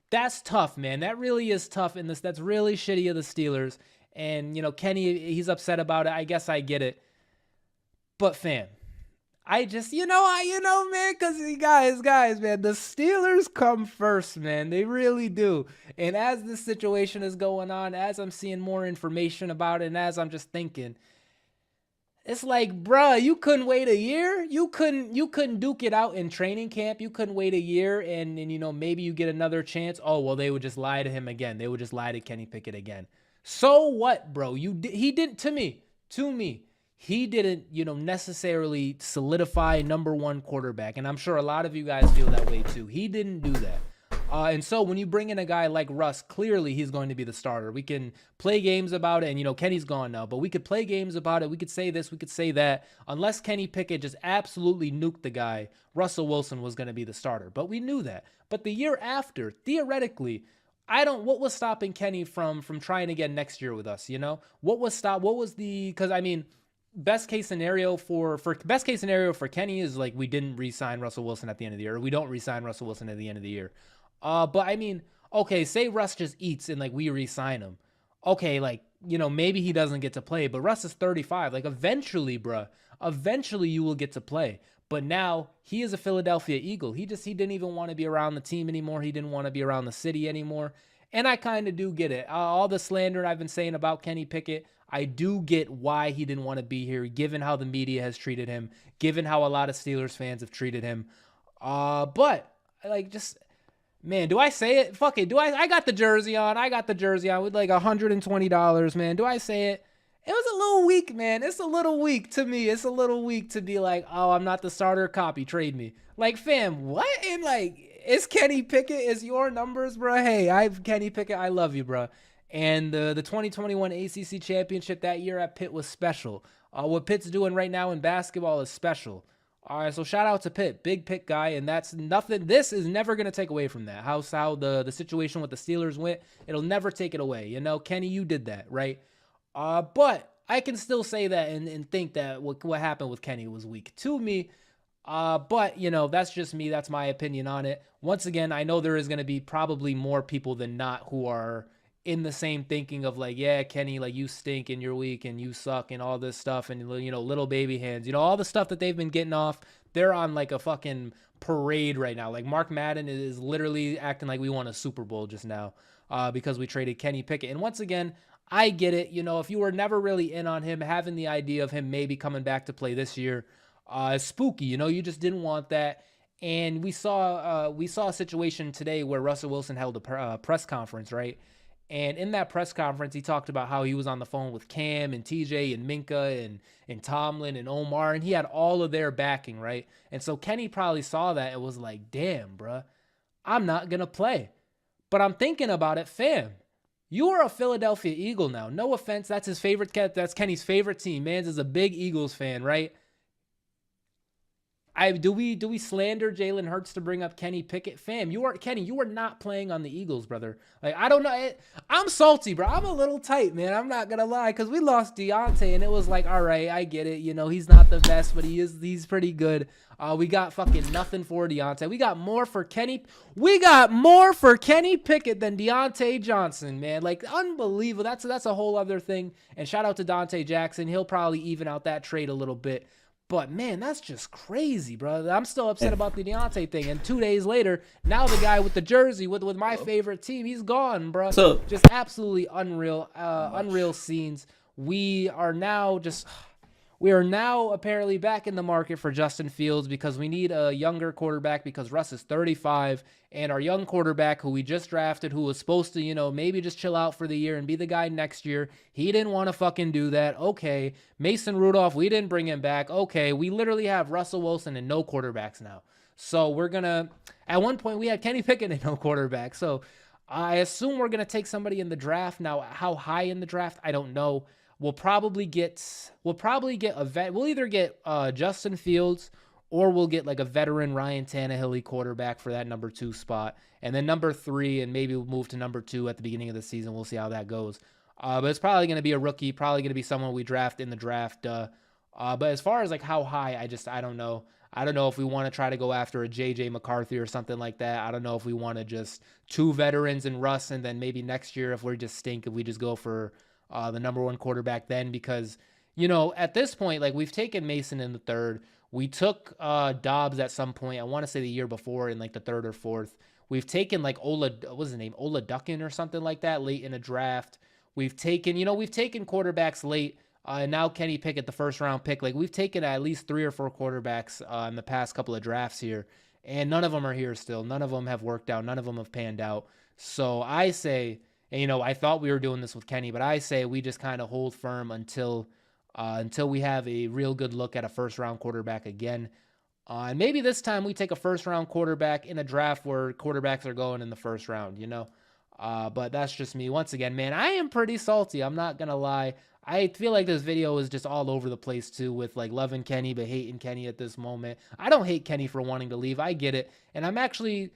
that's tough, man. That really is tough, and that's really shitty of the Steelers. And, you know, Kenny, he's upset about it. I guess I get it. But, fam, I just, man, because guys, man, the Steelers come first, man. They really do. And as this situation is going on, as I'm seeing more information about it, and as I'm just thinking, it's like, bruh, you couldn't wait a year? You couldn't duke it out in training camp? You couldn't wait a year and you know, maybe you get another chance? Oh, well, they would just lie to him again. They would just lie to Kenny Pickett again. So what, bro? He didn't, to me, he didn't, you know, necessarily solidify #1 quarterback. And I'm sure a lot of you guys feel that way too. He didn't do that. And so when you bring in a guy like Russ, clearly he's going to be the starter. We can play games about it, and, you know, Kenny's gone now, but we could play games about it. We could say this, we could say that. Unless Kenny Pickett just absolutely nuked the guy, Russell Wilson was going to be the starter. But we knew that. But the year after, theoretically, what was stopping Kenny from trying again next year with us, you know? Because, I mean, best case scenario for Kenny is like we didn't re-sign Russell Wilson at the end of the year, or we don't re-sign Russell Wilson at the end of the year. But I mean, okay, say Russ just eats and like we re-sign him. Okay, like, you know, maybe he doesn't get to play, but Russ is 35. Like eventually you will get to play. But now he is a Philadelphia Eagle. He didn't even want to be around the team anymore. He didn't want to be around the city anymore. And I kind of do get it. All the slander I've been saying about Kenny Pickett, I do get why he didn't want to be here, given how the media has treated him, given how a lot of Steelers fans have treated him. But like, just, man, do I say it? Fuck it. I got the jersey on. With like $120, man. Do I say it? It was a little weak, man. It's a little weak to me. It's a little weak to be like, oh, I'm not the starter, copy, trade me. Like, fam, what? And like, it's Kenny Pickett. It's your numbers, bro. Hey, I've Kenny Pickett. I love you, bro. And the 2021 ACC championship that year at Pitt was special. What Pitt's doing right now in basketball is special. All right, so shout out to Pitt, big Pitt guy, and that's nothing. This is never going to take away from that. How the situation with the Steelers went, it'll never take it away. You know, Kenny, you did that, right? But I can still say that and think that what happened with Kenny was weak to me. But, you know, that's just me. That's my opinion on it. Once again, I know there is going to be probably more people than not who are in the same thinking of like, yeah, Kenny, like you stink and you're weak and you suck and all this stuff. And, you know, little baby hands, you know, all the stuff that they've been getting off. They're on like a fucking parade right now. Like Mark Madden is literally acting like we won a Super Bowl just now because we traded Kenny Pickett. And once again, I get it. You know, if you were never really in on him, having the idea of him maybe coming back to play this year is spooky. You know, you just didn't want that. And we saw a situation today where Russell Wilson held a press conference, right? And in that press conference, he talked about how he was on the phone with Cam and TJ and Minka and Tomlin and Omar, and he had all of their backing, right? And so Kenny probably saw that and was like, damn, bruh, I'm not going to play. But I'm thinking about it, fam. You are a Philadelphia Eagle now. No offense, that's his favorite. That's Kenny's favorite team. Mans is a big Eagles fan, right? Do we slander Jalen Hurts to bring up Kenny Pickett? Fam, you are not playing on the Eagles, brother. Like, I don't know. I'm salty, bro. I'm a little tight, man. I'm not gonna lie, because we lost Deontay, and it was like, all right, I get it. You know, he's not the best, but he's pretty good. We got fucking nothing for Deontay. We got more for Kenny Pickett than Deontay Johnson, man. Like, unbelievable. That's a whole other thing. And shout out to Dante Jackson. He'll probably even out that trade a little bit. But, man, that's just crazy, bro. I'm still upset about the Deontay thing. And 2 days later, now the guy with the jersey with my favorite team, he's gone, bro. So just absolutely unreal, unreal scenes. We are now apparently back in the market for Justin Fields because we need a younger quarterback because Russ is 35. And our young quarterback who we just drafted, who was supposed to, you know, maybe just chill out for the year and be the guy next year, he didn't want to fucking do that. Okay. Mason Rudolph, we didn't bring him back. Okay. We literally have Russell Wilson and no quarterbacks now. So we're going to, at one point we had Kenny Pickett and no quarterback. So I assume we're going to take somebody in the draft. Now, how high in the draft, I don't know. We'll probably get a vet. We'll either get Justin Fields, or we'll get like a veteran Ryan Tannehill quarterback for that number 2 spot. And then number 3, and maybe we'll move to number 2 at the beginning of the season. We'll see how that goes. But it's probably going to be a rookie, probably going to be someone we draft in the draft. But as far as like how high, I don't know. I don't know if we want to try to go after a JJ McCarthy or something like that. I don't know if we want to just 2 veterans and Russ, and then maybe next year if we just stink, if we just go for the number 1 quarterback then, because, you know, at this point, like we've taken Mason in the 3rd. We took Dobbs at some point. I want to say the year before in like the 3rd or 4th. We've taken like Ola Duckin or something like that late in a draft. We've taken quarterbacks late. And now Kenny Pickett, the 1st round pick. Like we've taken at least 3 or 4 quarterbacks in the past couple of drafts here, and none of them are here still. None of them have worked out. None of them have panned out. So I say, and, you know, I thought we were doing this with Kenny, but I say we just kind of hold firm until we have a real good look at a 1st round quarterback again. And maybe this time we take a 1st round quarterback in a draft where quarterbacks are going in the 1st round, you know. But that's just me. Once again, man, I am pretty salty. I'm not going to lie. I feel like this video is just all over the place too, with like loving Kenny but hating Kenny at this moment. I don't hate Kenny for wanting to leave. I get it. And I'm actually,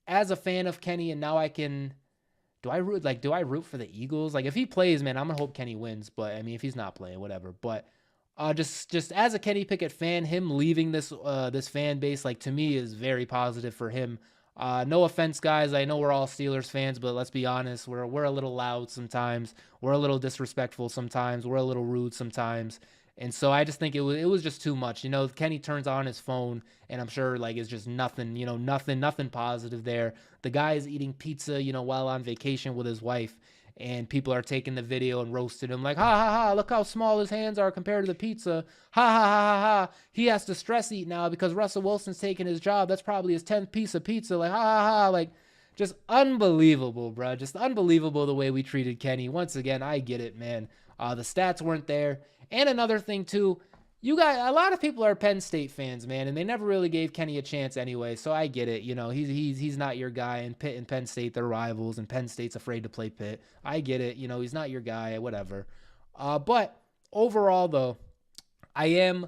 as a fan of Kenny, and now I can, do I root for the Eagles? Like if he plays, man, I'm going to hope Kenny wins. But I mean, if he's not playing, whatever. But just as a Kenny Pickett fan, him leaving this fan base, like to me is very positive for him. No offense, guys. I know we're all Steelers fans, but let's be honest. We're a little loud sometimes. We're a little disrespectful sometimes. We're a little rude sometimes. And so I just think it was just too much. You know, Kenny turns on his phone, and I'm sure like it's just nothing. You know, nothing positive there. The guy is eating pizza, you know, while on vacation with his wife, and people are taking the video and roasting him like, ha ha ha, look how small his hands are compared to the pizza. Ha ha ha ha ha. He has to stress eat now because Russell Wilson's taking his job. That's probably his 10th piece of pizza. Like, ha ha ha. Like, just unbelievable, bro. Just unbelievable the way we treated Kenny. Once again, I get it, man. The stats weren't there. And another thing too, you guys, a lot of people are Penn State fans, man, and they never really gave Kenny a chance anyway. So I get it. You know, he's not your guy, and Pitt and Penn State, they're rivals, and Penn State's afraid to play Pitt. I get it. You know, he's not your guy, whatever. But overall, though, I am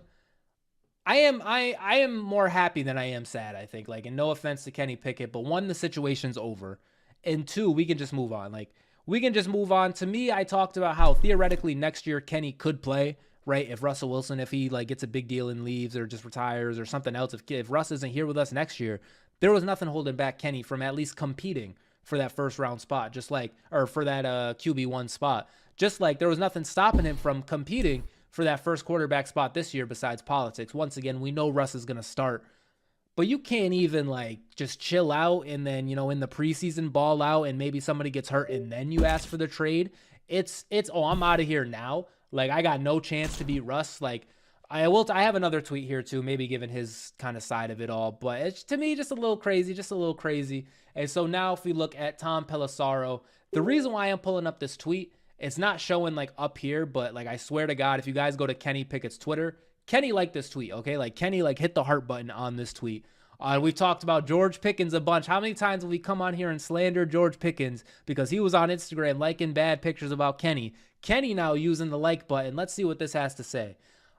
more happy than I am sad, I think. Like, and no offense to Kenny Pickett, but 1, the situation's over, and 2, we can just move on. Like, we can just move on. To me, I talked about how theoretically next year Kenny could play. Right, if Russell Wilson, if he like gets a big deal and leaves or just retires or something else, if Russ isn't here with us next year, there was nothing holding back Kenny from at least competing for that 1st round spot, just like, or for that QB1 spot, just like there was nothing stopping him from competing for that 1st quarterback spot this year besides politics. Once again, we know Russ is going to start, but you can't even like just chill out and then, you know, in the preseason ball out and maybe somebody gets hurt and then you ask for the trade. It's oh, I'm out of here now. Like, I got no chance to beat Russ. Like, I have another tweet here too, maybe given his kind of side of it all, but it's to me just a little crazy. And so now if we look at Tom Pelissero, the reason why I'm pulling up this tweet, it's not showing like up here, but like I swear to God, if you guys go to Kenny Pickett's Twitter, Kenny liked this tweet, okay? Like Kenny like hit the heart button on this tweet. We've talked about George Pickens a bunch. How many times have we come on here and slander George Pickens because he was on Instagram liking bad pictures about Kenny? Kenny now using the like button. Let's see what this has to say.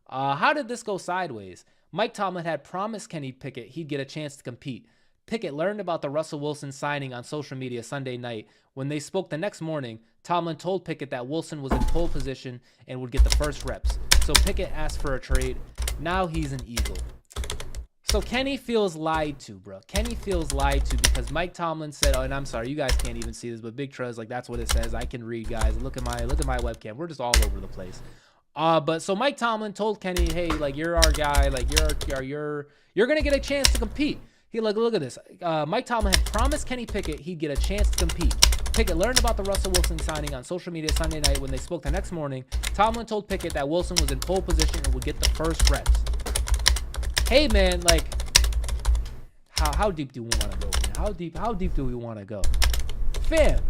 How did this go sideways? Mike Tomlin had promised Kenny Pickett he'd get a chance to compete. Pickett learned about the Russell Wilson signing on social media Sunday night. When they spoke the next morning, Tomlin told Pickett that Wilson was in pole position and would get the first reps. So Pickett asked for a trade. Now he's an Eagle. So Kenny feels lied to, bro. Kenny feels lied to because Mike Tomlin said, oh, and I'm sorry, you guys can't even see this, but Big Trez, like that's what it says. I can read, guys. Look at my webcam. We're just all over the place. But so Mike Tomlin told Kenny, hey, like you're our guy, like you're gonna get a chance to compete. He like, look at this. Mike Tomlin had promised Kenny Pickett he'd get a chance to compete. Pickett learned about the Russell Wilson signing on social media Sunday night. When they spoke the next morning, Tomlin told Pickett that Wilson was in pole position and would get the first reps. Hey man, like, how deep do we want to go, man? How deep do we want to go? Fam.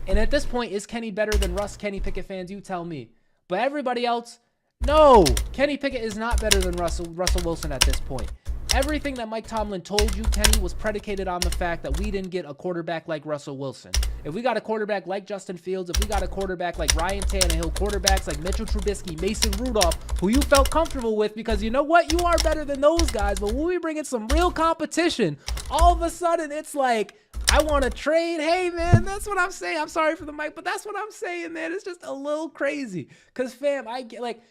And at this point, is Kenny better than Russ? Kenny Pickett fans, you tell me. But everybody else, no. Kenny Pickett is not better than Russell Wilson at this point. everything that Mike Tomlin told you, Kenny, was predicated on the fact that we didn't get a quarterback like Russell Wilson. If we got a quarterback like Justin Fields, if we got a quarterback like Ryan Tannehill, quarterbacks like Mitchell Trubisky, Mason Rudolph, who you felt comfortable with because you know what? You are better than those guys. But when we bring in some real competition, all of a sudden it's like, I want to trade. Hey, man, that's what I'm saying. I'm sorry for the mic, but that's what I'm saying, man. It's just a little crazy. Because, fam, I get like,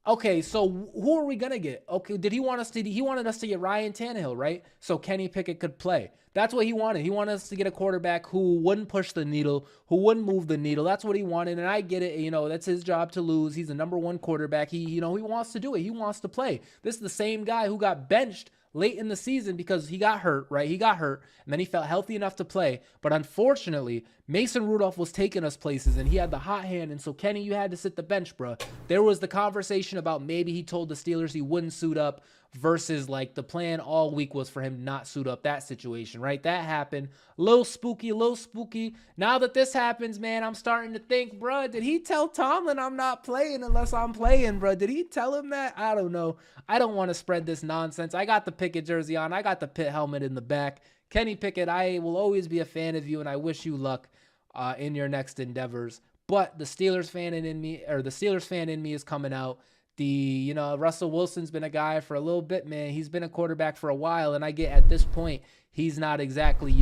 okay, so who are we going to get? Okay, he wanted us to get Ryan Tannehill, right? So Kenny Pickett could play. That's what he wanted. He wanted us to get a quarterback who wouldn't push the needle, who wouldn't move the needle. That's what he wanted, and I get it. You know, that's his job to lose. He's the #1 quarterback. He wants to do it. He wants to play. This is the same guy who got benched late in the season because he got hurt, right? He got hurt, and then he felt healthy enough to play. But unfortunately, Mason Rudolph was taking us places, and he had the hot hand, and so, Kenny, you had to sit the bench, bro. There was the conversation about maybe he told the Steelers he wouldn't suit up versus, like, the plan all week was for him not suit up, that situation, right? That happened. A little spooky. Now that this happens, man, I'm starting to think, bro, did he tell Tomlin I'm not playing unless I'm playing, bro? Did he tell him that? I don't know. I don't want to spread this nonsense. I got the Pickett jersey on. I got the Pitt helmet in the back. Kenny Pickett, I will always be a fan of you, and I wish you luck in your next endeavors. But the Steelers fan in me is coming out. Russell Wilson's been a guy for a little bit, man. He's been a quarterback for a while, and I get at this point, he's not exactly,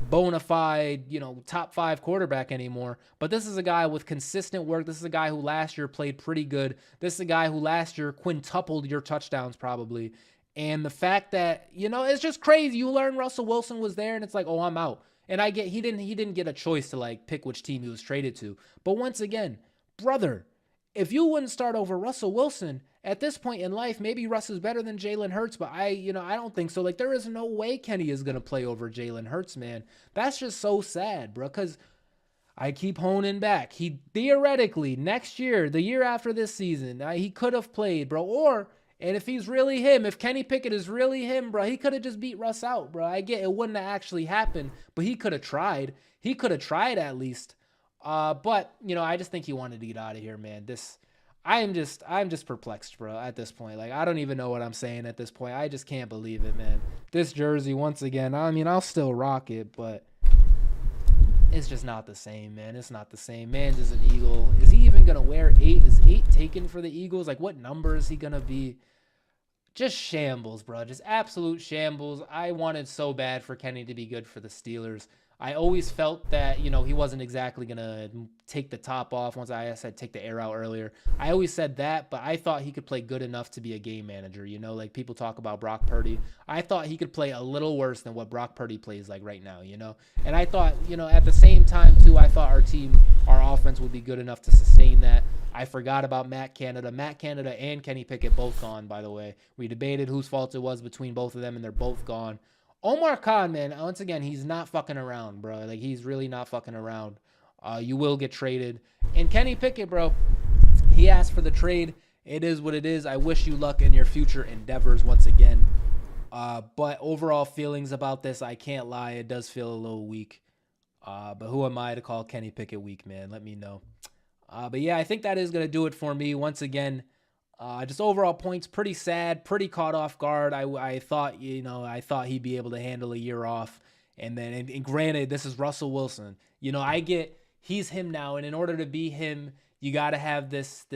bona fide, top 5 quarterback anymore. But this is a guy with consistent work. This is a guy who last year played pretty good. This is a guy who last year quintupled your touchdowns probably. And the fact that, it's just crazy. You learn Russell Wilson was there, and it's like, oh, I'm out. And I get he didn't get a choice to like pick which team he was traded to. But once again, brother, if you wouldn't start over Russell Wilson at this point in life, maybe Russ is better than Jalen Hurts, but I don't think so. Like, there is no way Kenny is going to play over Jalen Hurts, man. That's just so sad, bro, because I keep honing back. He theoretically, next year, the year after this season, he could have played, bro, and if he's really him, if Kenny Pickett is really him, bro, he could have just beat Russ out, bro. I get it wouldn't have actually happened, but he could have tried. He could have tried at least. But, I just think he wanted to get out of here, man. I'm just perplexed, bro, at this point. Like, I don't even know what I'm saying at this point. I just can't believe it, man. This jersey, once again, I'll still rock it, but it's just not the same, man. It's not the same. Man's is an Eagle. Is he even going to wear 8? Is 8 taken for the Eagles? Like, what number is he going to be? Just shambles, bro. Just absolute shambles. I wanted so bad for Kenny to be good for the Steelers. I always felt that, he wasn't exactly going to take the top off. Once I said take the air out earlier. I always said that, but I thought he could play good enough to be a game manager. Like people talk about Brock Purdy. I thought he could play a little worse than what Brock Purdy plays like right now, And I thought, at the same time, too, I thought our offense would be good enough to sustain that. I forgot about Matt Canada. Matt Canada and Kenny Pickett both gone, by the way. We debated whose fault it was between both of them, and they're both gone. Omar Khan, man, once again, he's not fucking around, bro. Like, he's really not fucking around. You will get traded. And Kenny Pickett, bro, he asked for the trade. It is what it is. I wish you luck in your future endeavors once again. But overall feelings about this, I can't lie. It does feel a little weak. But who am I to call Kenny Pickett weak, man? Let me know. But yeah, I think that is going to do it for me. Once again, just overall points, pretty sad, pretty caught off guard. I thought, I thought he'd be able to handle a year off. And then, and granted, this is Russell Wilson. I get he's him now. And in order to be him, you got to have this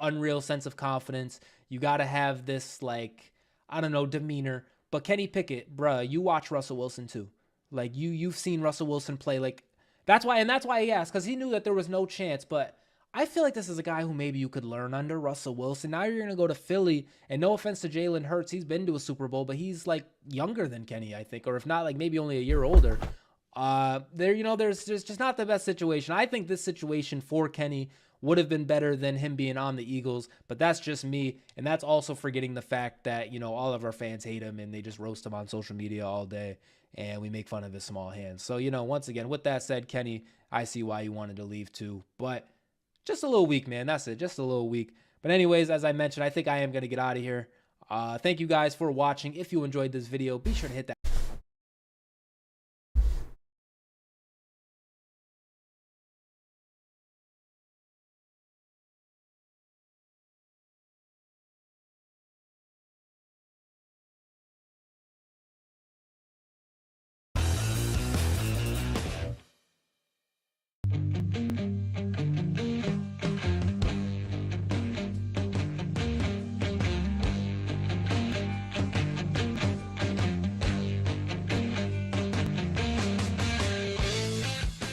unreal sense of confidence. You got to have this, like, I don't know, demeanor. But Kenny Pickett, bruh, you watch Russell Wilson too. Like, you've seen Russell Wilson play. Like, that's why he asked, because he knew that there was no chance. But I feel like this is a guy who maybe you could learn under, Russell Wilson. Now you're going to go to Philly, and no offense to Jalen Hurts, he's been to a Super Bowl, but he's like younger than Kenny, I think, or if not, like maybe only a year older. There's just not the best situation. I think this situation for Kenny would have been better than him being on the Eagles, but that's just me, and that's also forgetting the fact that, all of our fans hate him, and they just roast him on social media all day, and we make fun of his small hands. So, once again, with that said, Kenny, I see why you wanted to leave too, but just a little weak, man. That's it. Just a little weak. But anyways, as I mentioned, I think I am going to get out of here. Thank you guys for watching. If you enjoyed this video, be sure to hit that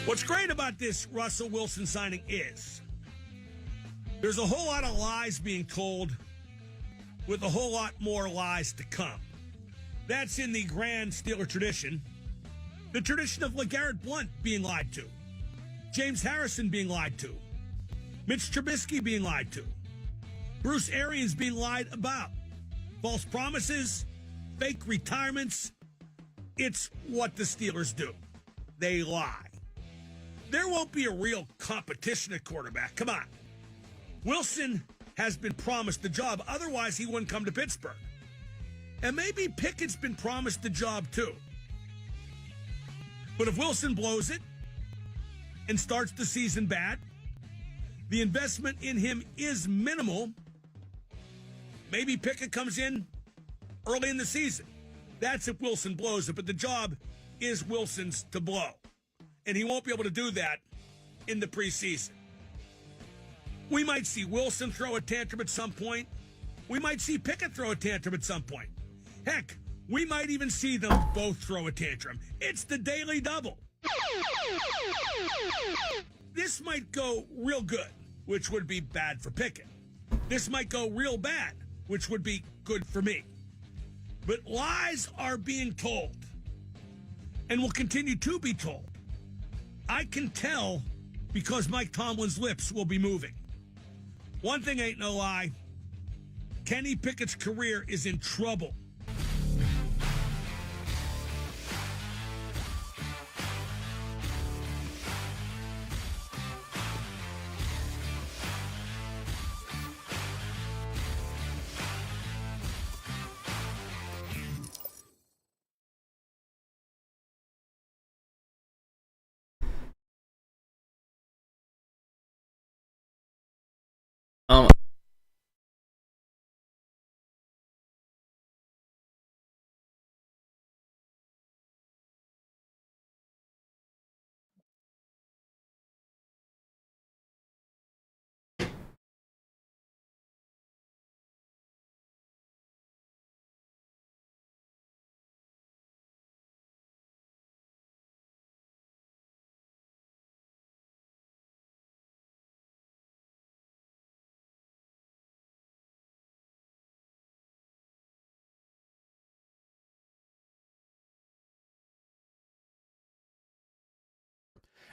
What's great about this Russell Wilson signing is there's a whole lot of lies being told with a whole lot more lies to come. That's in the grand Steeler tradition. The tradition of LeGarrette Blount being lied to. James Harrison being lied to. Mitch Trubisky being lied to. Bruce Arians being lied about. False promises, fake retirements. It's what the Steelers do. They lie. There won't be a real competition at quarterback. Come on. Wilson has been promised the job. Otherwise, he wouldn't come to Pittsburgh. And maybe Pickett's been promised the job too. But if Wilson blows it and starts the season bad, the investment in him is minimal. Maybe Pickett comes in early in the season. That's if Wilson blows it, but the job is Wilson's to blow. And he won't be able to do that in the preseason. We might see Wilson throw a tantrum at some point. We might see Pickett throw a tantrum at some point. Heck, we might even see them both throw a tantrum. It's the Daily Double. This might go real good, which would be bad for Pickett. This might go real bad, which would be good for me. But lies are being told and will continue to be told. I can tell because Mike Tomlin's lips will be moving. One thing ain't no lie. Kenny Pickett's career is in trouble.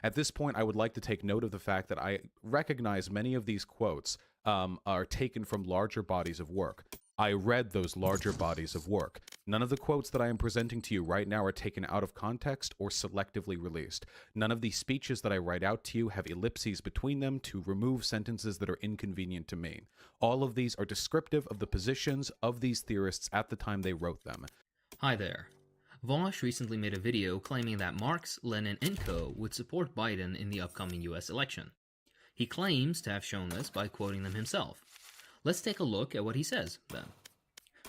At this point, I would like to take note of the fact that I recognize many of these quotes are taken from larger bodies of work. I read those larger bodies of work. None of the quotes that I am presenting to you right now are taken out of context or selectively released. None of the speeches that I write out to you have ellipses between them to remove sentences that are inconvenient to me. All of these are descriptive of the positions of these theorists at the time they wrote them. Hi there. Vaush recently made a video claiming that Marx, Lenin, and co. would support Biden in the upcoming US election. He claims to have shown this by quoting them himself. Let's take a look at what he says, then.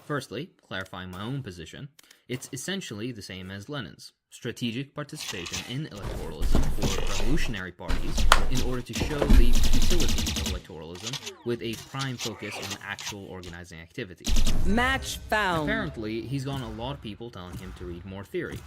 Firstly, clarifying my own position, it's essentially the same as Lenin's. Strategic participation in electoralism for revolutionary parties in order to show the utility of electoralism with a prime focus on actual organizing activity. Match found. Apparently, he's gotten a lot of people telling him to read more theory.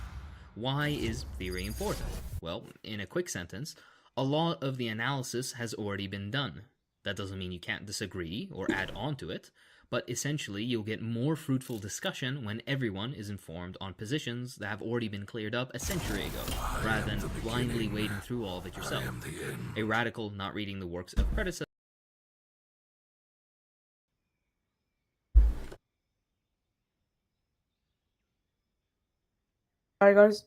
Why is theory important? Well, in a quick sentence, a lot of the analysis has already been done. That doesn't mean you can't disagree or add on to it, but essentially you'll get more fruitful discussion when everyone is informed on positions that have already been cleared up a century ago, rather than blindly wading through all of it yourself. A radical not reading the works of predecessors. Alright guys.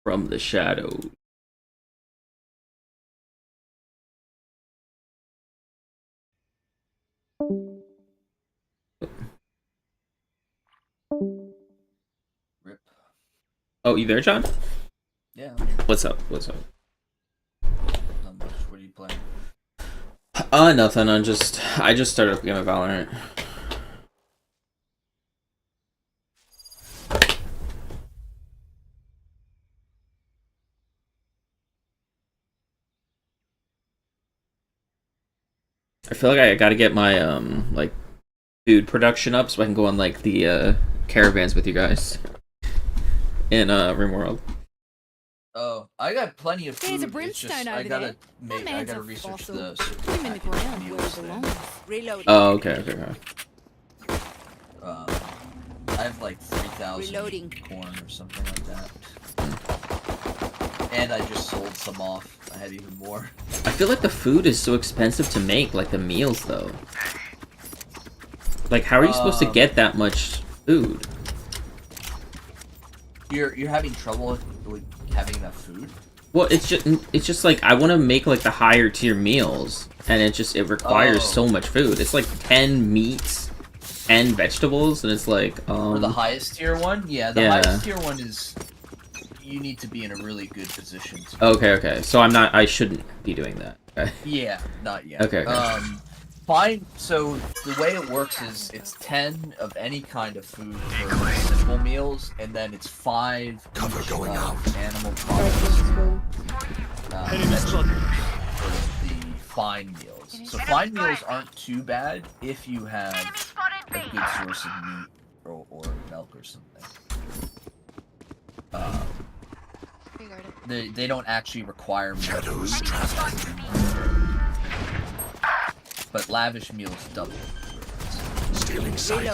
From the shadow. Oh, you there, John? Yeah. What's up? What's up? Not much. What are you playing? Nothing. I just started up a game of Valorant. I feel like I gotta get my like food production up so I can go on like the caravans with you guys in RimWorld. Oh, I got plenty of food. There's a It's brimstone just, over I gotta there. make. That I man's gotta a research fossil. the. Put him in the ground where he belongs. Reloading. Oh, okay. I have like 3,000 corn or something like that. And I just sold some off. I had even more. I feel like the food is so expensive to make, like the meals though. Like, how are you supposed to get that much food? You're having trouble with having enough food? Well, it's just like I want to make like the higher tier meals, and it requires so much food. It's like 10 meats and vegetables, and it's like For the highest tier one? Yeah, the highest tier one is you need to be in a really good position to Okay. So I shouldn't be doing that. Okay. Yeah, not yet. Okay. Fine. So the way it works is it's 10 of any kind of food for simple meals, and then it's 5 going out animal products. For the fine meals. So fine meals aren't too bad if you have a good source of meat or milk or something. They don't actually require milk. But lavish meals double. Stealing sight.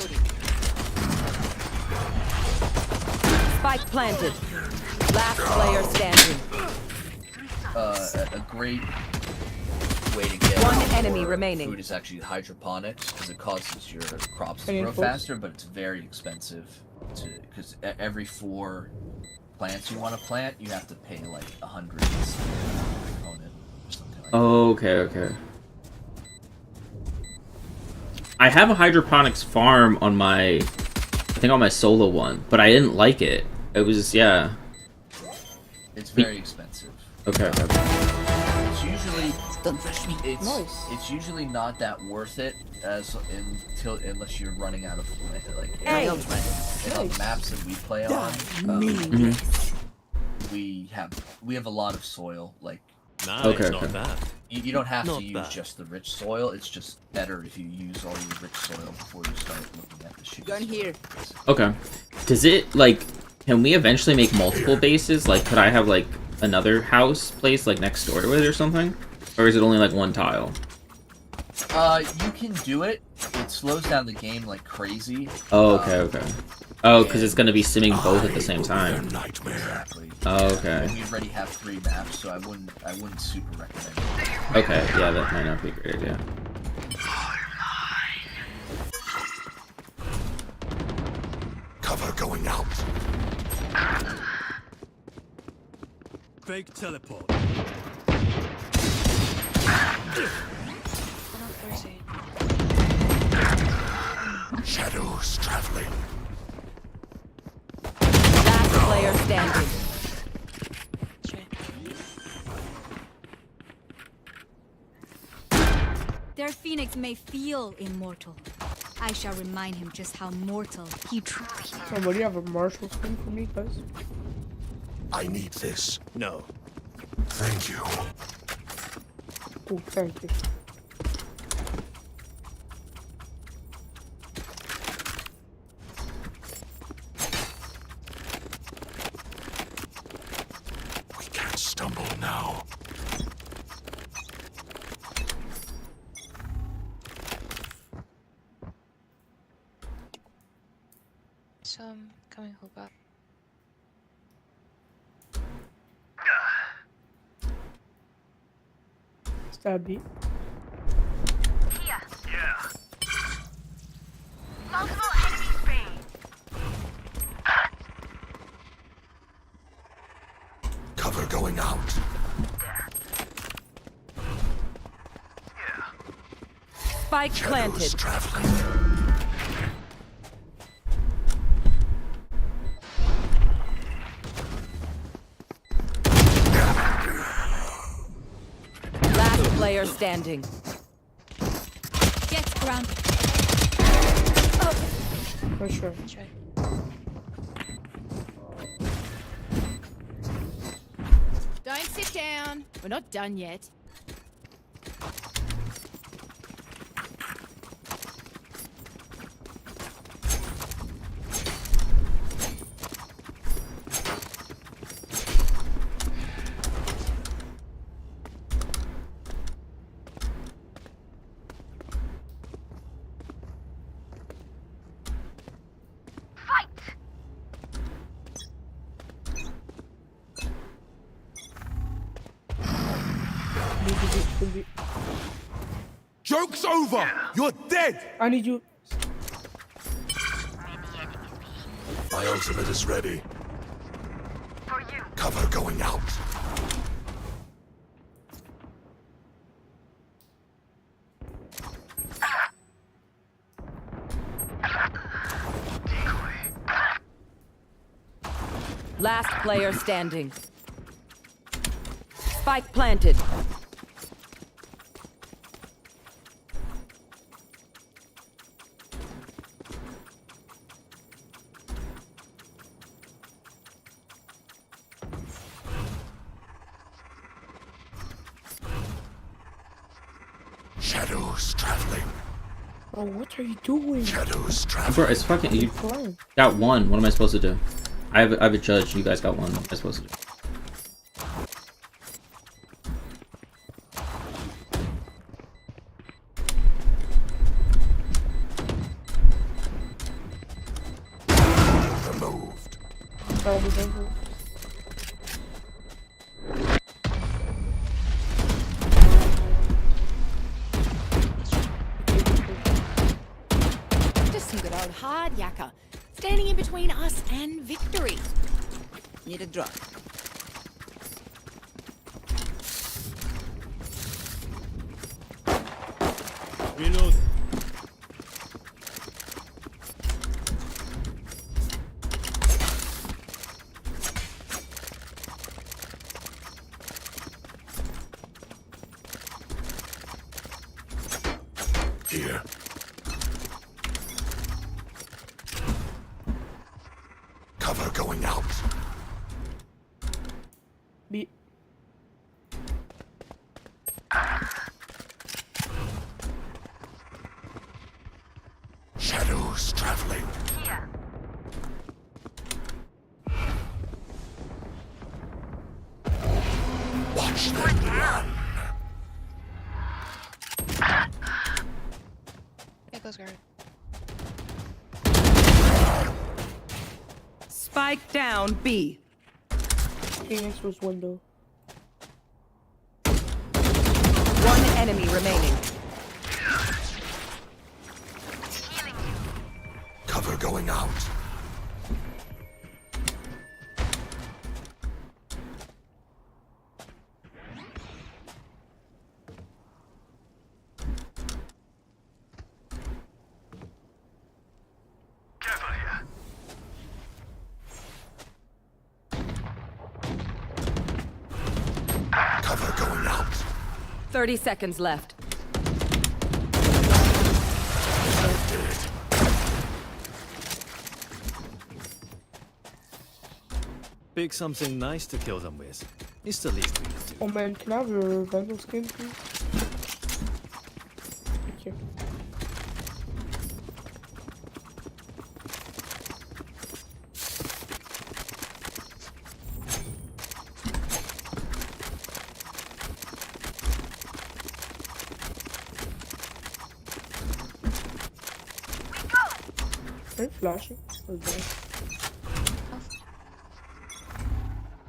Spike planted. Last player standing. A great way to get one enemy remaining. Food is actually hydroponics because it causes your crops to Any grow info? faster, but it's very expensive because every 4 plants you want to plant, you have to pay like 100 component or something like that. Okay. I have a hydroponics farm on my, I think on my solo one, but I didn't like it. It was It's very expensive. Okay. It's usually it's usually not that worth it unless you're running out of like areas. And on the maps that we play on, we have a lot of soil. Like you don't have to use just the rich soil. It's just better if you use all your rich soil before you start looking at the shit. Gun here. Okay. Does it like? Can we eventually make multiple bases? Like, could I have like another house place like next door to it or something? Or is it only like one tile? You can do it. It slows down the game like crazy. Oh, okay. Oh, because it's gonna be simming both at the same time. Exactly. Oh, okay. And we already have 3 maps, so I wouldn't super recommend it. Okay, yeah, that might not be a great idea. Cover going out. Fake teleport. Shadows traveling. Last player standing. Their phoenix may feel immortal. I shall remind him just how mortal he truly is. Somebody have a Marshall skin for me, guys? I need this. No. Thank you. Oh, thank you. We can't stumble now. So I'm coming hook up. Stab beat. Yeah. Multiple enemy spraying. Cover going out. Spike planted. Traveling. Last player standing. ground. For sure. Don't sit down. We're not done yet. Joke's over! You're dead! I need you. My ultimate is ready. Cover going out. Last player standing. Spike planted. Shadows traveling. Oh, what are you doing? Shadows traveling. Bro, it's fucking. You got one. What am I supposed to do? I have a judge. You guys got one. What am I supposed to do? Removed. Just some good old hard yakka. Standing in between us and victory. Need a drug. Reload. Here. Cover going out. B. Shadows traveling. Watch them run. There goes guard. Spike down B. Phoenix was window. One enemy remaining. Cover going out. Cover going out. 30 seconds left. Pick something nice to kill them with. It's the least we can do. Oh man, can I have your Vandal skin, please? Thank you. Are you flashing? Or dead?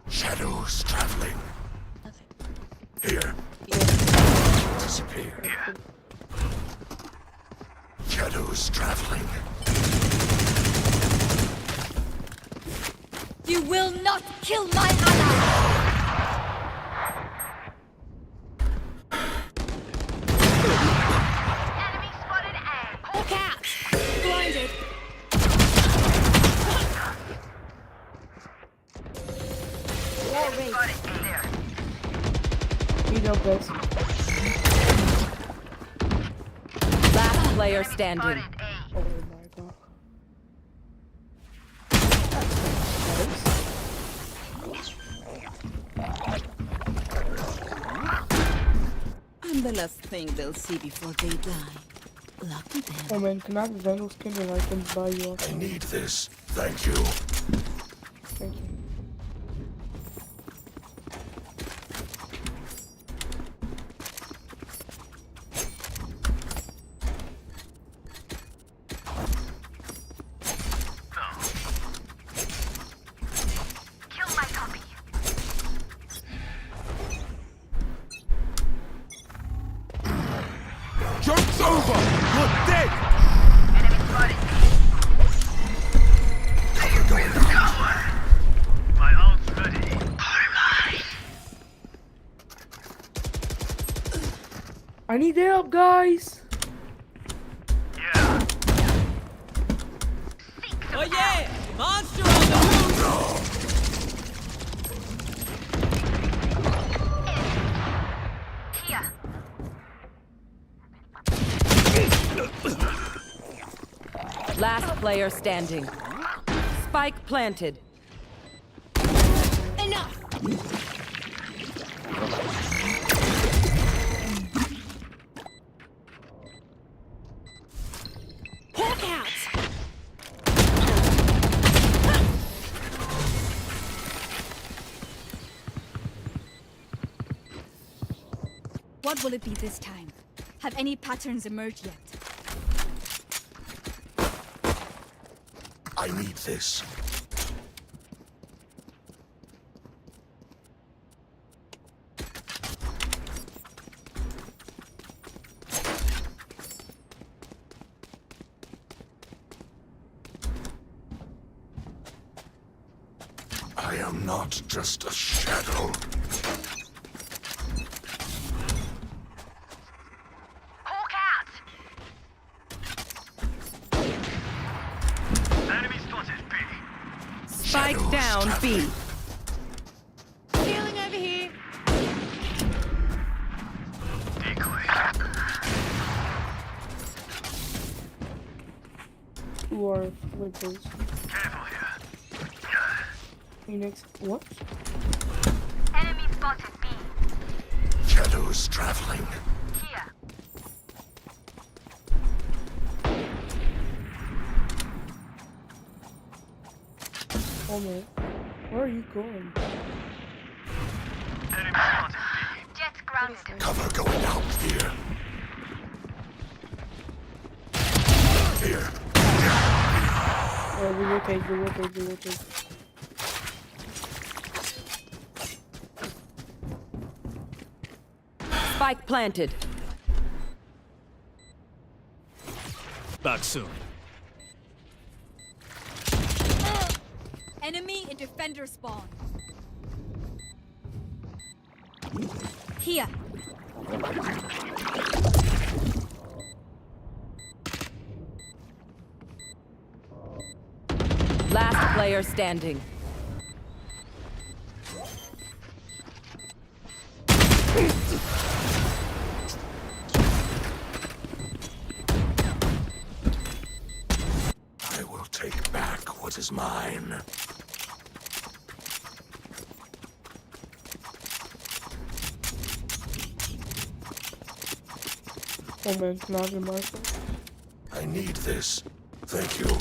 Shadows traveling. Here. Disappear. Shadows traveling. You will not kill my ally! Look out! Blinded. You know, guys. Last player standing. Oh my god. I'm the last thing they'll see before they die. Lucky them. Oh man, can I have the Vandal skin and I can buy you off? I need this. Thank you. Thank you. Joke's over! You're dead! Cover going out. My ult's ready. I need help, guys! Oh yeah! Monster on the loose! Last player standing. Spike planted. Enough! Hawk out! What will it be this time? Have any patterns emerged yet? I need this. I am not just a shadow. Spike down B. Healing over here. Who are flippers? Careful here. Phoenix, what? Enemy spotted B. Shadows traveling. Here. Oh man, where are you going? Enemy spotted B. Jet grounded. Cover going out here. Here. Oh, we rotate, we rotate, we rotate. Spike planted. Back soon. Enemy and defender spawn. Here. Last player standing. I will take back what is mine. Oh man, can I have your marker? I need this. Thank you.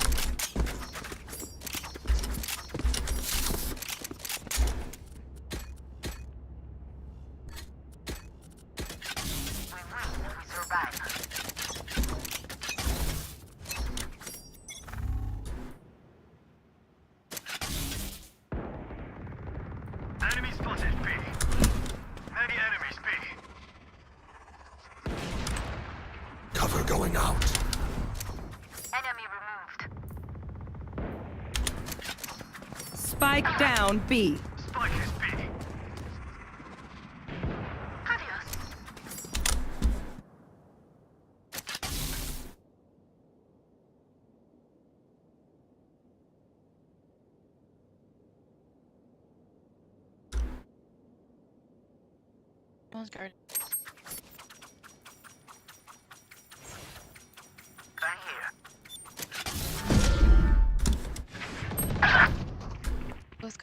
Enemy spotted B. Many enemies B. Cover going out. Enemy removed. Spike down B. Spike is B. One's guard.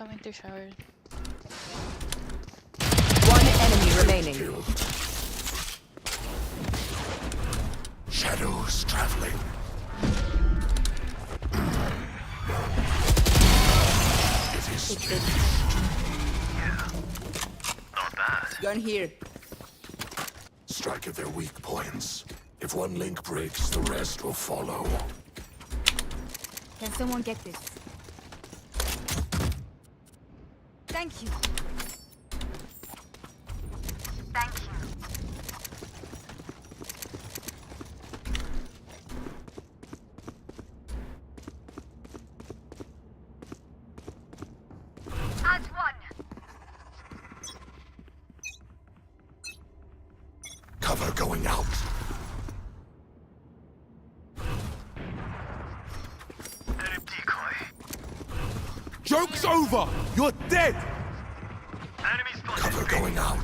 coming to shower. One enemy remaining. Shadows traveling. It is changed. Not bad. Gun here. Strike at their weak points. If one link breaks, the rest will follow. Can someone get this? Thank you. Thank you. As one. Cover going out. Joke's over! You're dead! Cover going out.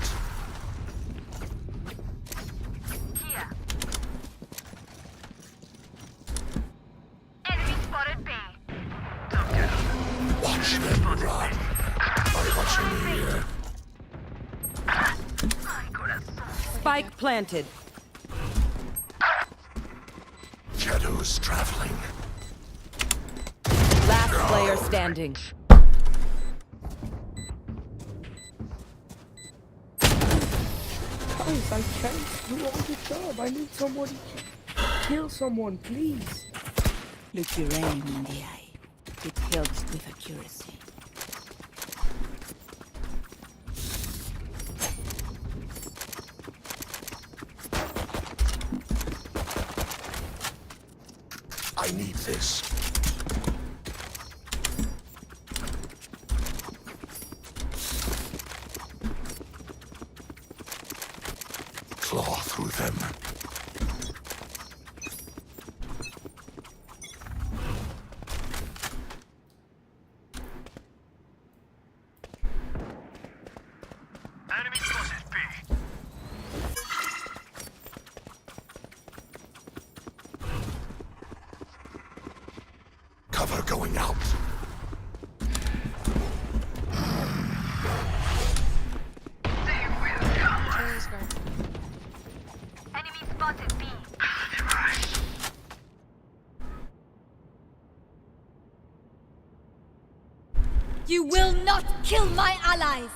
Here. Enemy spotted B. Watch them run. By watching here. Spike planted. Shadows traveling. Last player standing. Guys, I can't do all the job. I need somebody to kill someone, please. Look your aim in the eye. It helps with accuracy. I need this. Claw through them. Enemy spotted B. Cover going out. Enemy spotted B. You will not kill my allies.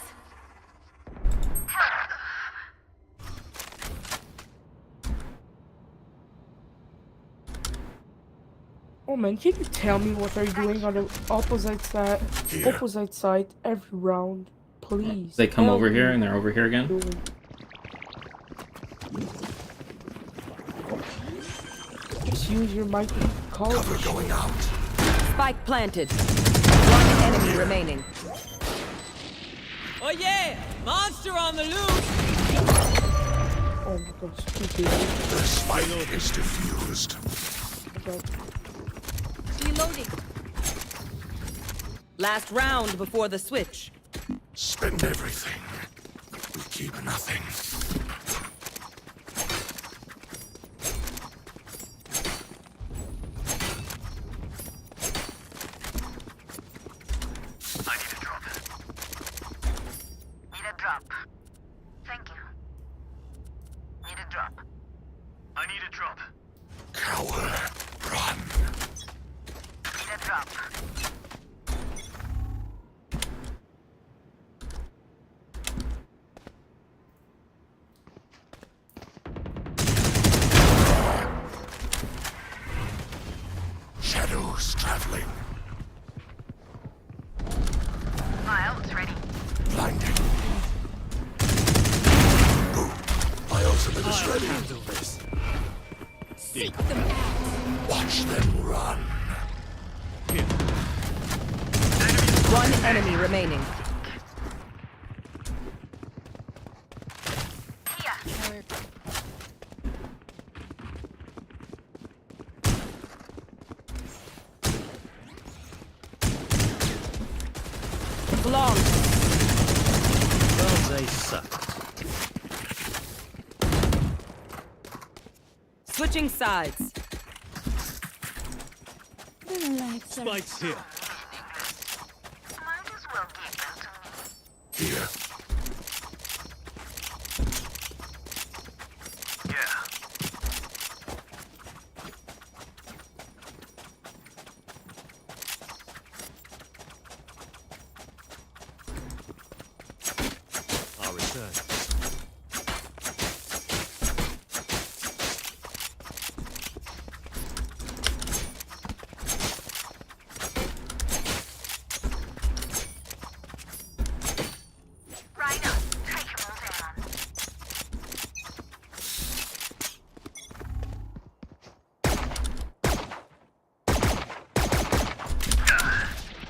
Oh man, can you tell me what they're doing on the opposite side every round, please? They come Tell over me here and they're over here again. doing. Just use your mic and call it. Cover going out. Spike planted. One enemy remaining. Oh yeah! Monster on the loose! Oh my god, stupid. The spike is diffused. Reloading. Last round before the switch. Spend everything. We keep nothing. I need a drop. Need a drop. Thank you. Need a drop. I need a drop. Coward, run. Need a drop. Shadows traveling. My ult's ready. Blinding. Boom. My ultimate is ready. Seek them out. Watch them run. One enemy remaining. Here. Long. Well, they suck. Switching sides. Spike's here. Might as well turn.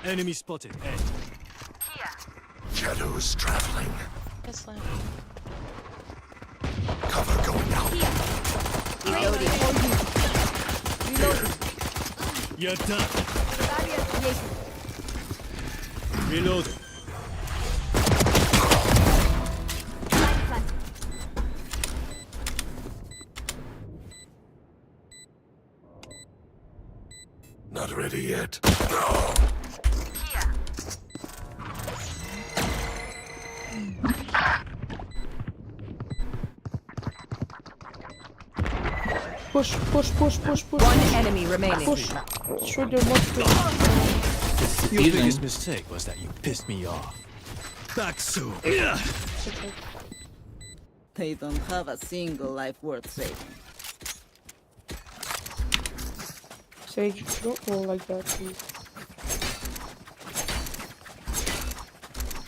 Enemy spotted. A. Shadows traveling. Just land. Cover going out. Reloading. Reloading. You're done. Reloading. Not ready yet. Push, push, push, push, push. One enemy remaining. Push. Sure, there must be. Your biggest mistake was that you pissed me off. Back soon. They don't have a single life worth saving. Sage, don't roll like that, please.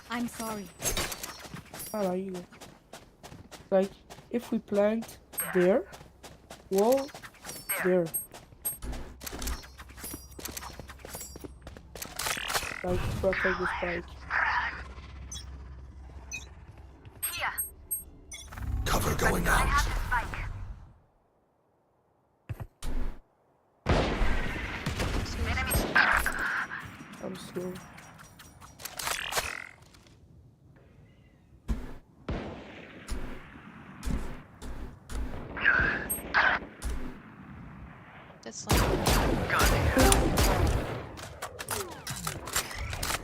I'm sorry. I like you. Like, if we plant there, wall there. Like, protect the spike. Cover going out. I'm slow. Just land.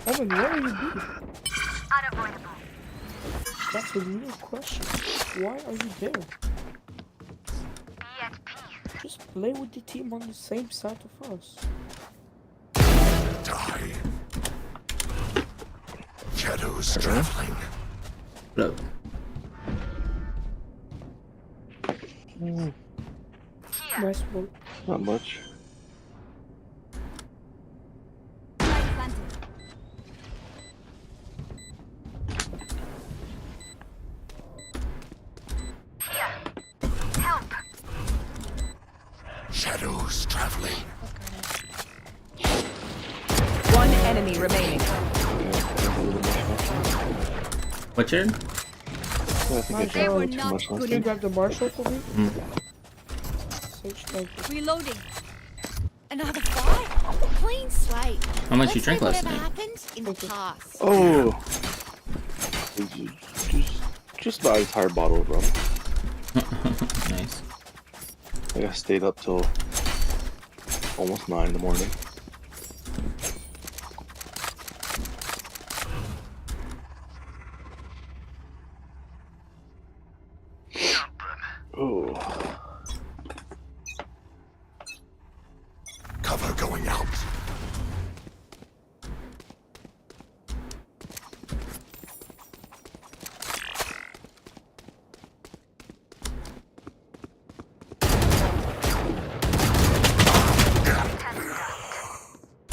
Evan, what are you doing? That's a real question. Why are you there? Just play with the team on the same side of us. Die. Shadows traveling. Look. Nice one. Not much. Shadows traveling. One enemy remaining. What's your? I think I They were too not much last good Can you time. grab the Marshall for me? Sage, thank you. Reloading. Another fight? Clean slate. How much Let's you drank leave last whatever night? happened in the past. Oh! Just about an entire bottle of rum. Nice. I stayed up till almost 9 in the morning. Oh. Cover going out.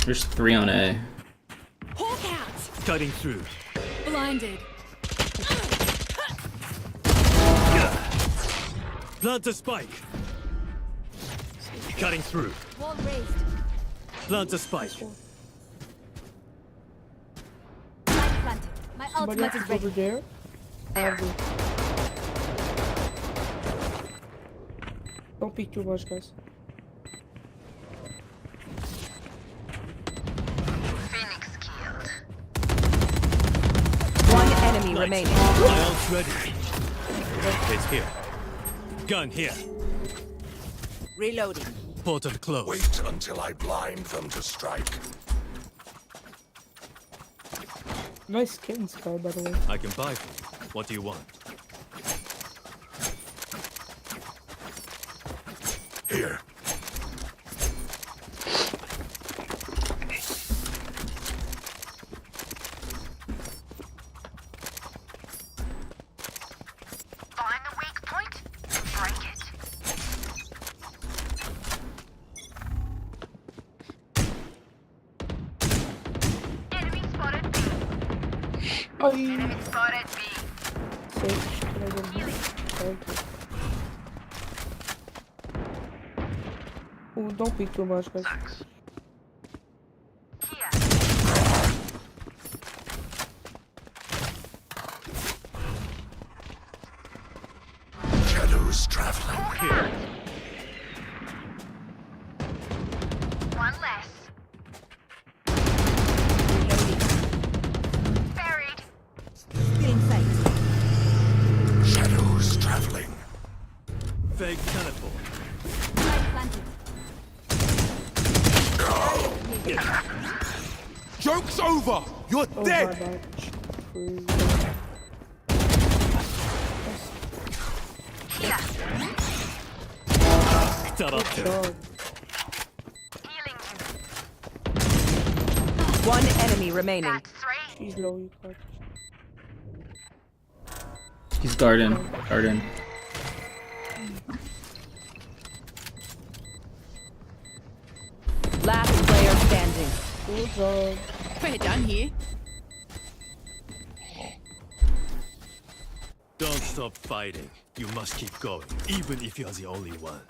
There's 3 on A. Hawk out. Cutting through. Blinded. Plant a spike. Cutting through. Wall raised. Plant a spike. Planted. My Somebody ultimate else is is ready. over there. I have it. Don't peek too much, guys. One enemy remaining. My ult's ready. It's here. Gun here. Reloading. Portal closed. Wait until I blind them to strike. Nice skin, Sky, by the way. I can buy from you. What do you want? Here. Sage, can I go here? Thank you. Ooh, don't peek too much, guys. Shadows traveling. Here. One less. Buried. Still in sight. Shadows traveling. Fake teleport. Joke's over! You're dead! One enemy remaining. She's low, you can't. He's garden. Garden. Last player standing. Good job. We're done here. Don't stop fighting. You must keep going, even if you're the only one.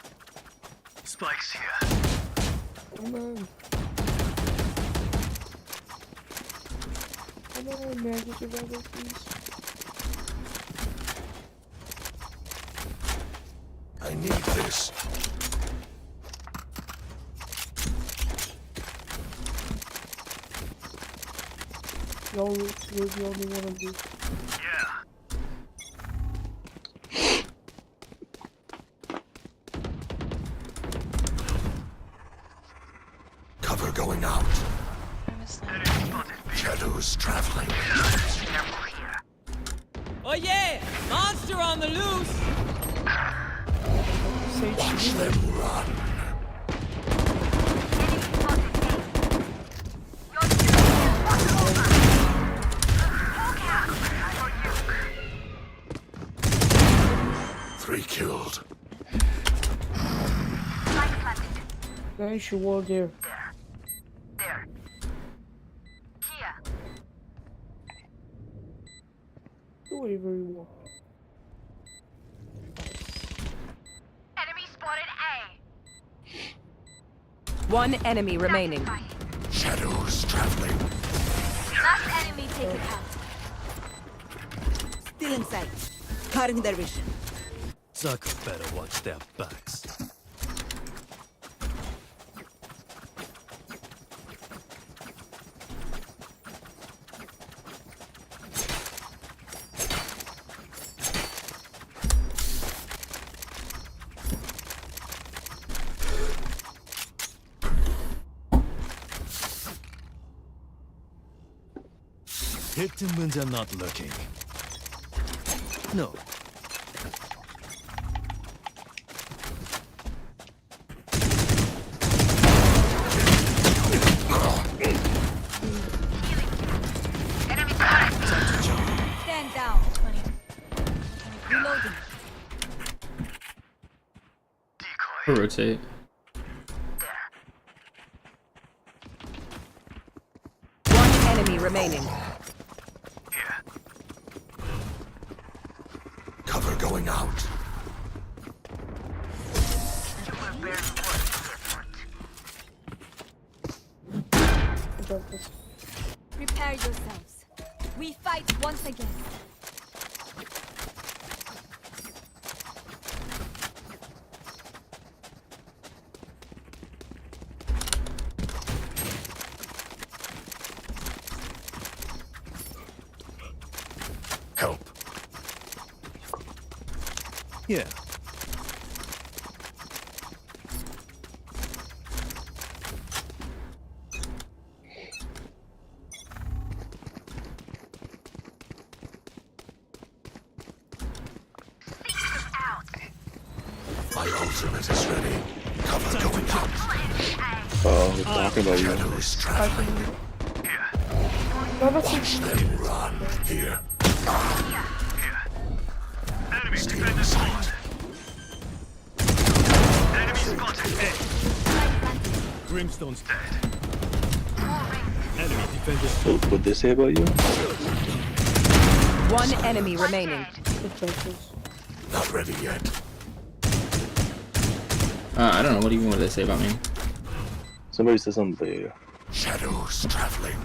Spike's here. Come on. Come on, man. Get your level, please. I need this. No, you're the only one of these. Yeah. Cover going out. Shadows traveling. Oh yeah! Monster on the loose! Watch them run. Three killed. Guys, you wall there. There. Here. Do whatever you want. Enemy spotted A. One enemy remaining. Shadows traveling. Last enemy taken out. Still in sight. Cutting their vision. Zucker better watch their backs. Hit them when they're not looking. No. Stand down. Reloading. Rotate. One enemy remaining. Cover going out. Prepare yourselves. We fight once again. Help. Yeah. My ultimate is ready. Cover going out. Oh, we're talking about you. Shadows traveling. Watch them run. Here. Enemy defender spotted. Enemy spotted. Brimstone's dead. Enemy defender. What'd they say about you? One enemy remaining. Not ready yet. I don't know. What do you want to say about me? Somebody said something. Shadows traveling.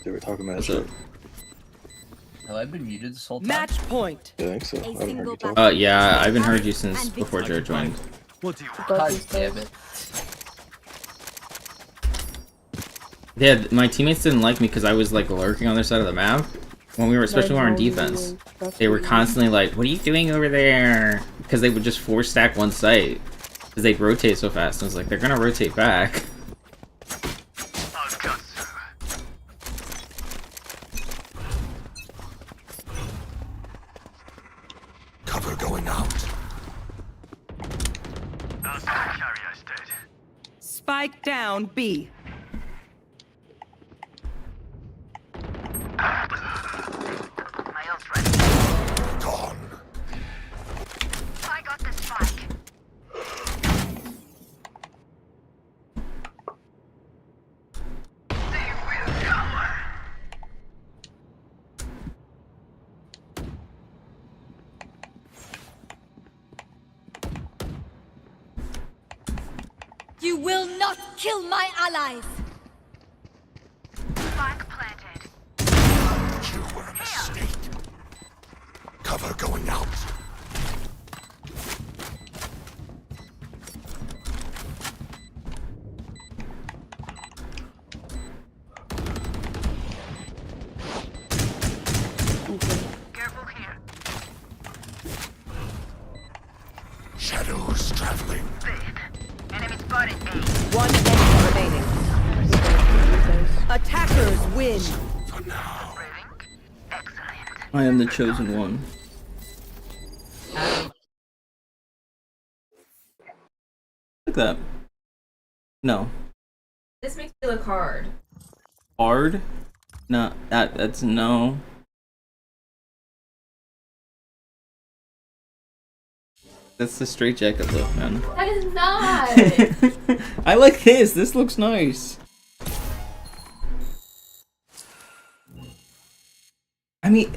They were talking about shit. Have I been muted this whole time? Match point. Yeah, I think so. I haven't heard you talk. Yeah, I haven't heard you since before Jared joined. God damn it. Yeah, my teammates didn't like me because I was like lurking on their side of the map. When we were, especially when we were on defense, they were constantly like, "What are you doing over there?" Because they would just 4-stack one site because they'd rotate so fast. I was like, they're gonna rotate back. Cover going out. Spike down B. Gone. I got the spike. They will cower. You will not kill my allies. Spike planted. You were a mistake. Cover going out. Careful here. Shadows traveling. Enemy spotted A. One enemy remaining. Attackers win. I am the chosen one. Like that. No. This makes me look hard. Hard? No, that's no. That's the straight jacket look, man. That is not. I like this. This looks nice. I mean,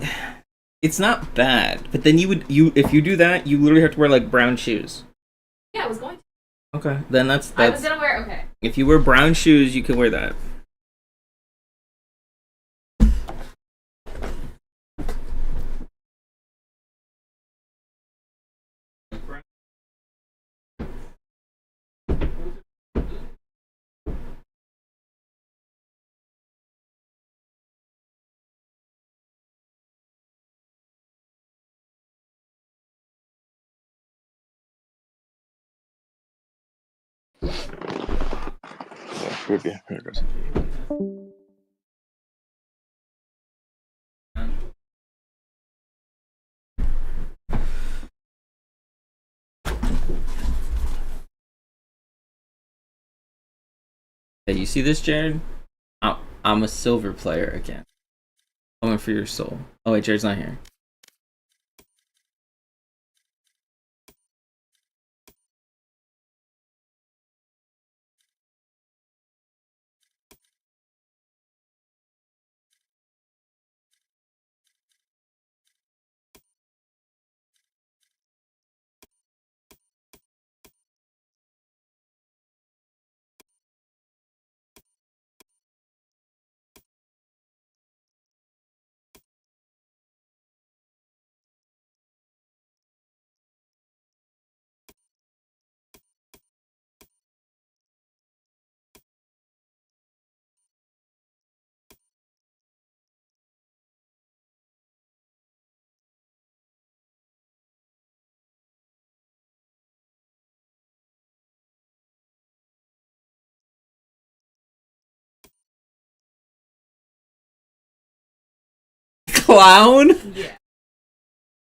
it's not bad, but then if you do that, you literally have to wear like brown shoes. Yeah, I was going to. Okay, then that's I was gonna wear. Okay. If you wear brown shoes, you can wear that. Here it goes. Hey, you see this, Jared? I'm a silver player again. Coming for your soul. Oh wait, Jared's not here. Clown? Yeah.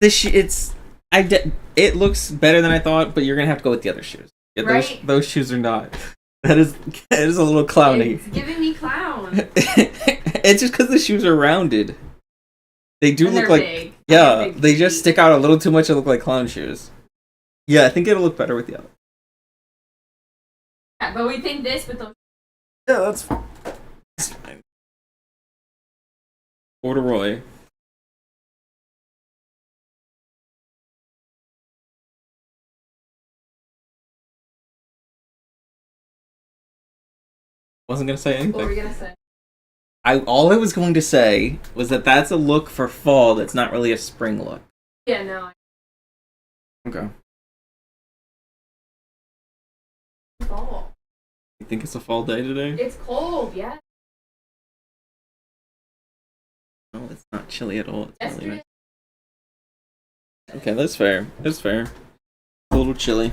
It looks better than I thought, but you're gonna have to go with the other shoes. Yeah, Right? Those shoes are not. That is a little clowny. It's giving me clown. It's just because the shoes are rounded. They do And look they're like big. yeah. Big They just stick out a little too much and look like clown shoes. Yeah, I think it'll look better with the other. Yeah, but we think this with those. Yeah, that's fine. Corduroy. Wasn't gonna say anything. What were you gonna say? All I was going to say was that that's a look for fall. That's not really a spring look. Yeah, no. Okay. Fall. You think it's a fall day today? It's cold, yeah. No, it's not chilly at all. It's really Yesterday. nice. Okay, that's fair. That's fair. A little chilly.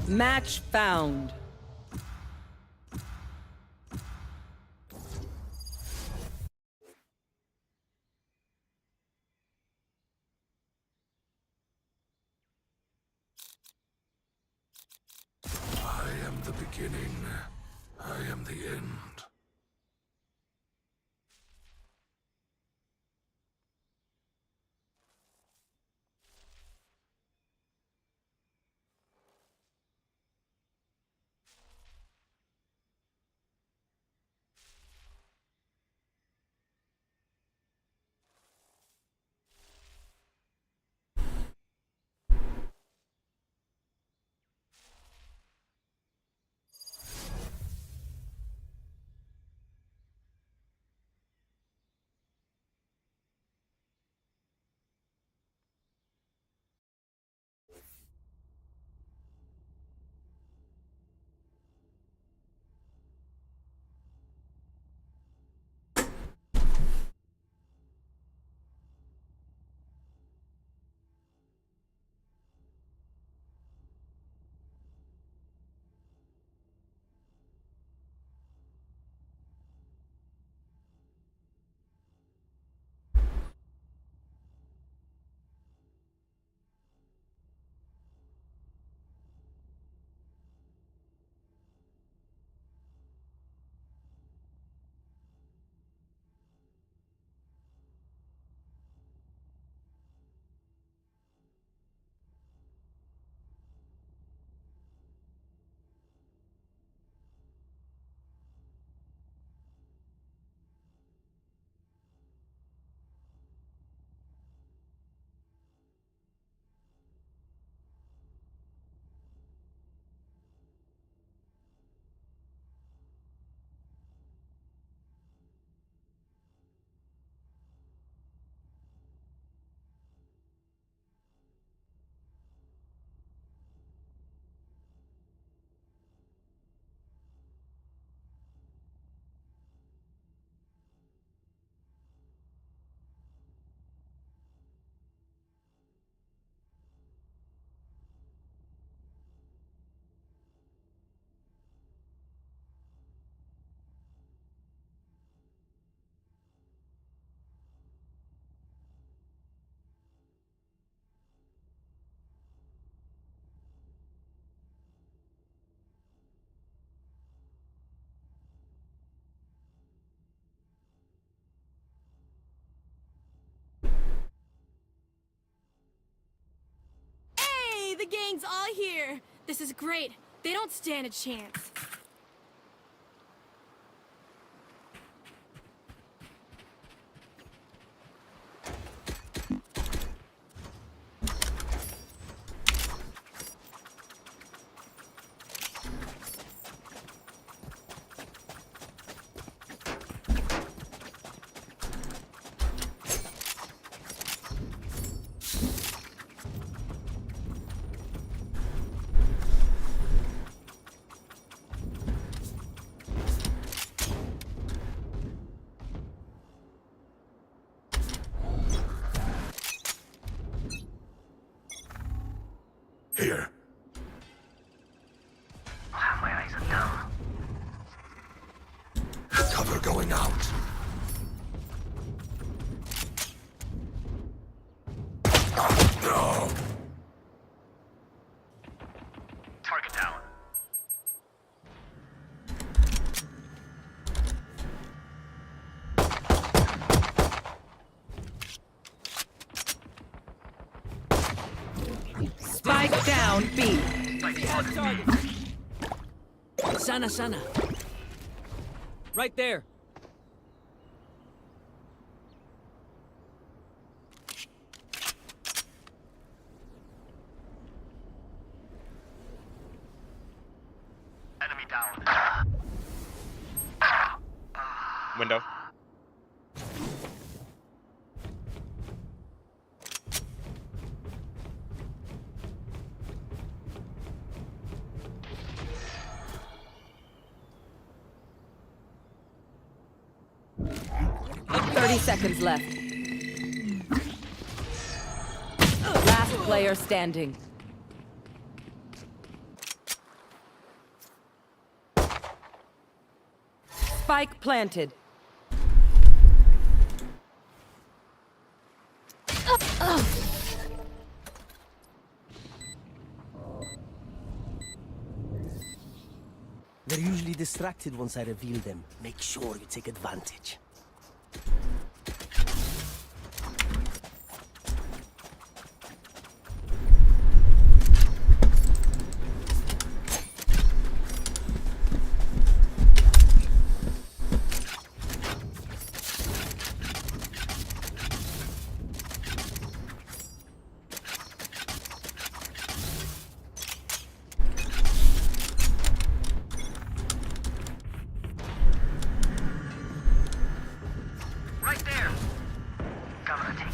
Match found. I am the beginning. I am the end. Hey, the gang's all here. This is great. They don't stand a chance. Here. My eyes are down. Cover going out. No. Target down. Spike down B. Sana, Sana. Right there. Enemy down. Window. Seconds left. Last player standing. Spike planted. They're usually distracted once I reveal them. Make sure you take advantage.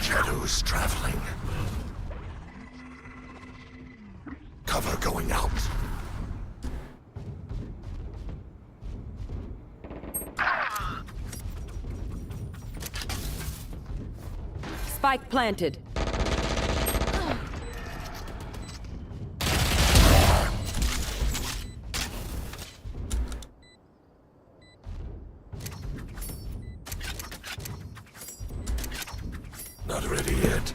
Shadows traveling. Cover going out. Spike planted. Not ready yet.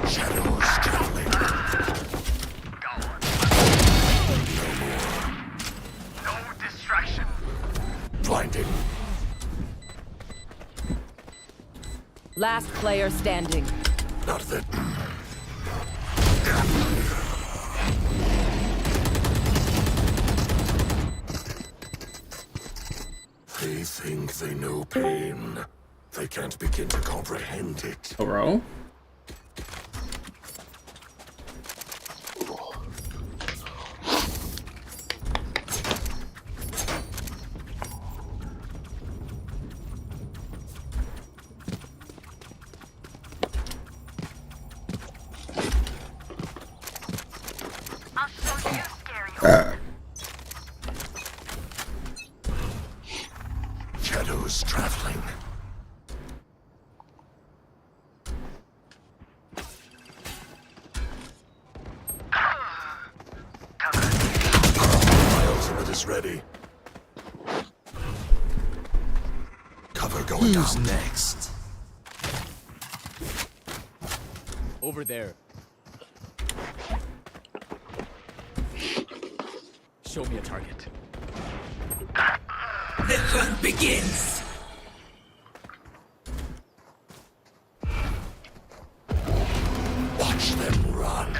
Shadows traveling. No more. No distraction. Blinding. Last player standing. Not that. They think they know pain. They can't begin to comprehend it. Bro. I'll show you scary. Shadows traveling. My ultimate is ready. Cover going out. Next. Over there. Show me a target. The hunt begins. Watch them run.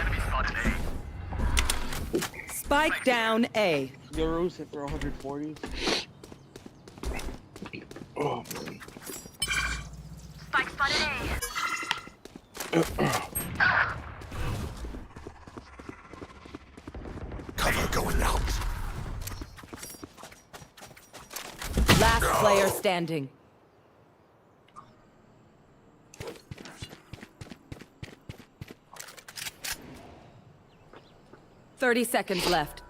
Spike down A. Euros hit for 140. Oh man. Spike spotted Cover going out. Last player standing. "30 seconds left.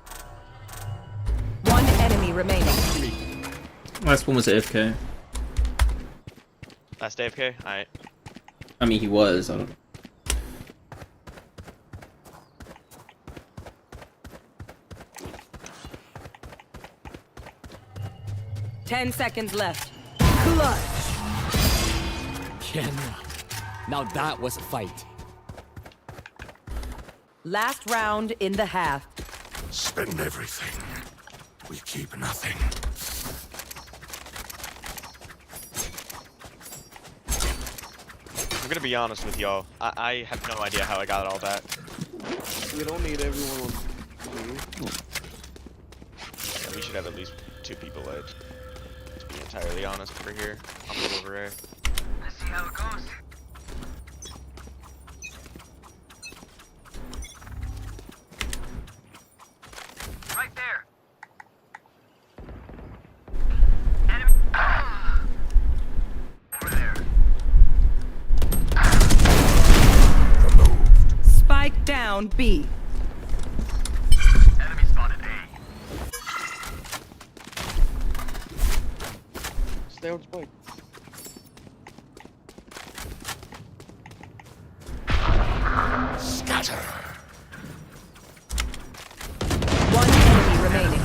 One enemy remaining. Last one was AFK. Last AFK? Alright. I mean, he was. I don't know. Ten seconds left. Clutch. Kenna. Now that was a fight. Last round in the half. Spend everything. We keep nothing. I'm gonna be honest with y'all. I have no idea how I got all that. We don't need everyone. Yeah, we should have at least 2 people edge. To be entirely honest over here. I'll move over there. Let's see how it goes. Right there. Enemy. Over there. Spike down B. Enemy spotted A. Stay on spike. Scatter. One enemy remaining.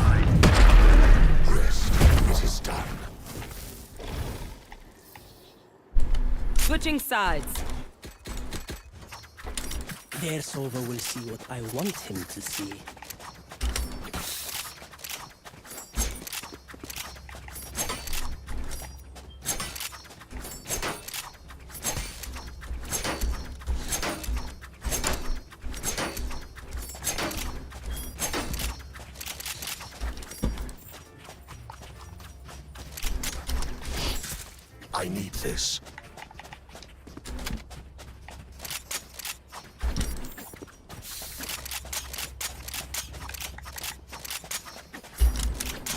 Rest. It is done. Switching sides. Their Sova will see what I want him to see. I need this.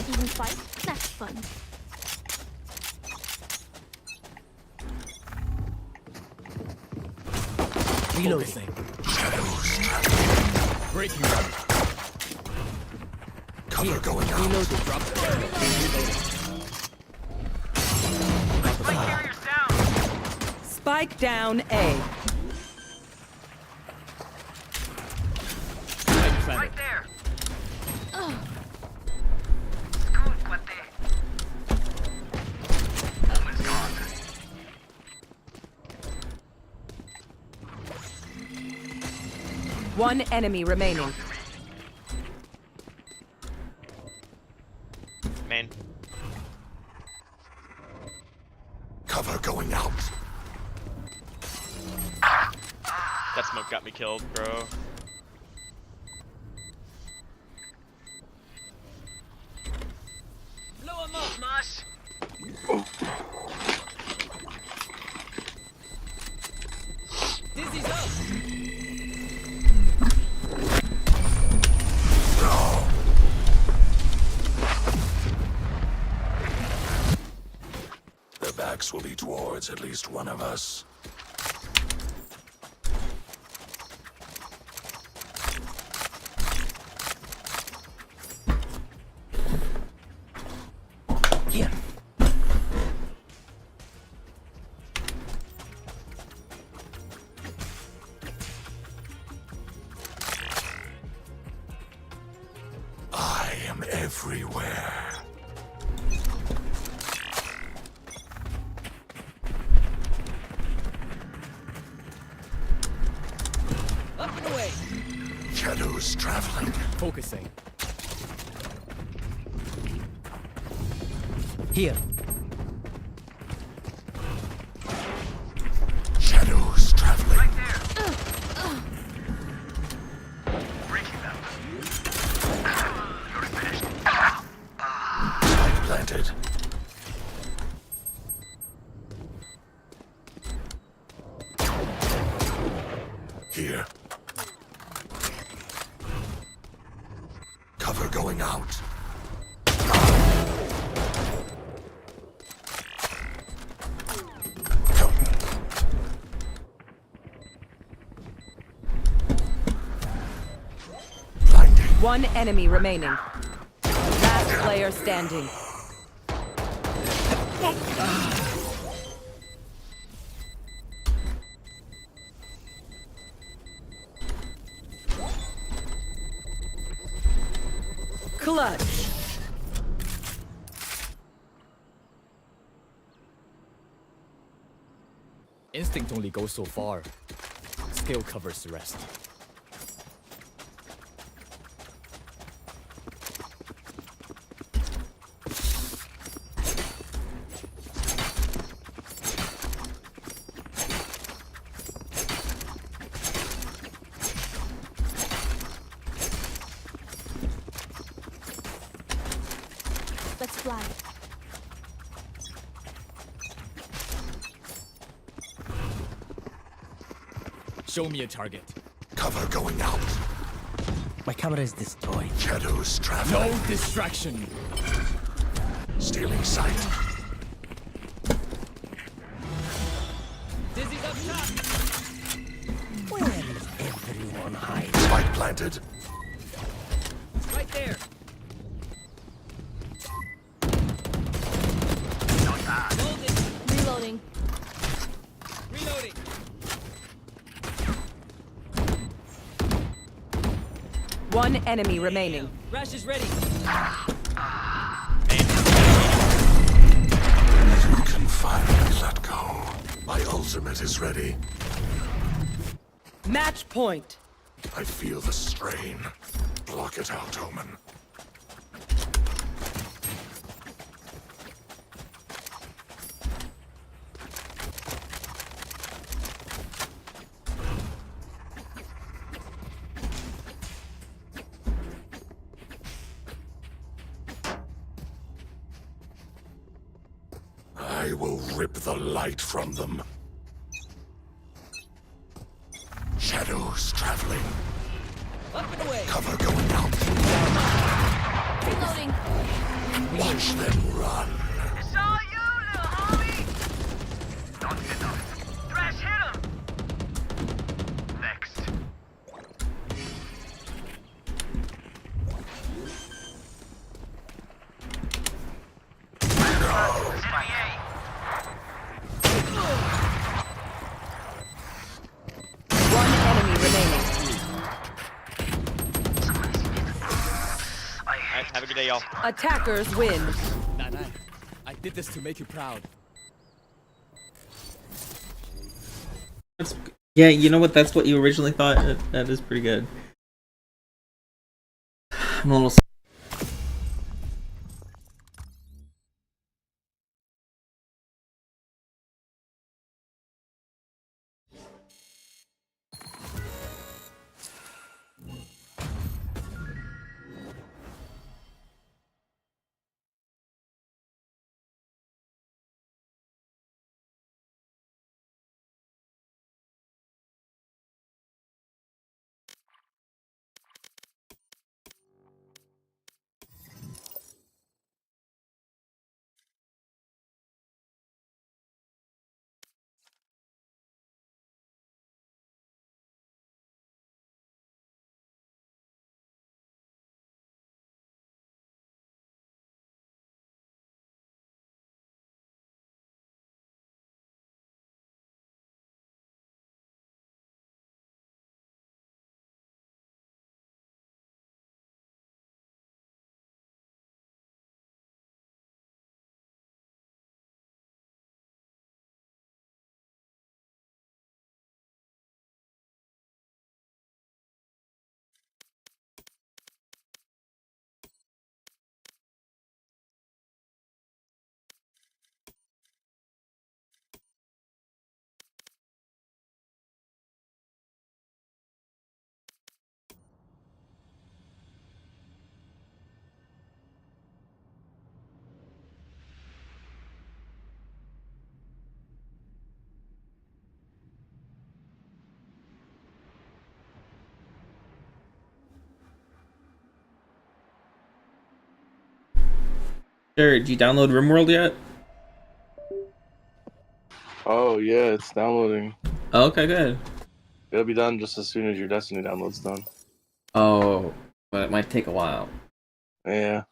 Even fight? That's fun. Reloading. Breaking run. Cover going out. Reloading. Drop. Spike down A. Right there. One enemy remaining. Main. Cover going out. That smoke got me killed, bro. Blow him up, Mosh. Dizzy's up. Their backs will be towards at least one of us. Here. I am everywhere. Up and away. Shadows traveling. Focusing. Here. Shadows traveling. Right there. Breaking them. You're finished. Spike planted. Here. Cover going out. One enemy remaining. Last player standing. Clutch. Instinct only goes so far. Skill covers the rest. Let's fly. Show me a target. Cover going out. My camera is destroyed. Shadows traveling. No distraction. Stealing sight. Dizzy's up top. Where is everyone hiding? Spike planted. Right there. Reloading. Reloading. One enemy remaining. Rash is ready. You can finally let go. My ult's ultimate is ready. Match point. I feel the strain. Block it out, Omen. I will rip the light from them. Shadows traveling. Up and away. Cover going out. Reloading. Watch them run. It's all you, little homie. Don't hit them. Thrash, hit him. Next. One enemy remaining. Alright, have a good day, y'all. Attackers win. Nah, I did this to make you proud. Yeah, you know what? That's what you originally thought. That is pretty good. I'm a little. Sure, did you download RimWorld yet? Oh yeah, it's downloading. Oh, okay, good. It'll be done just as soon as your Destiny download's done. Oh, but it might take a while. Yeah.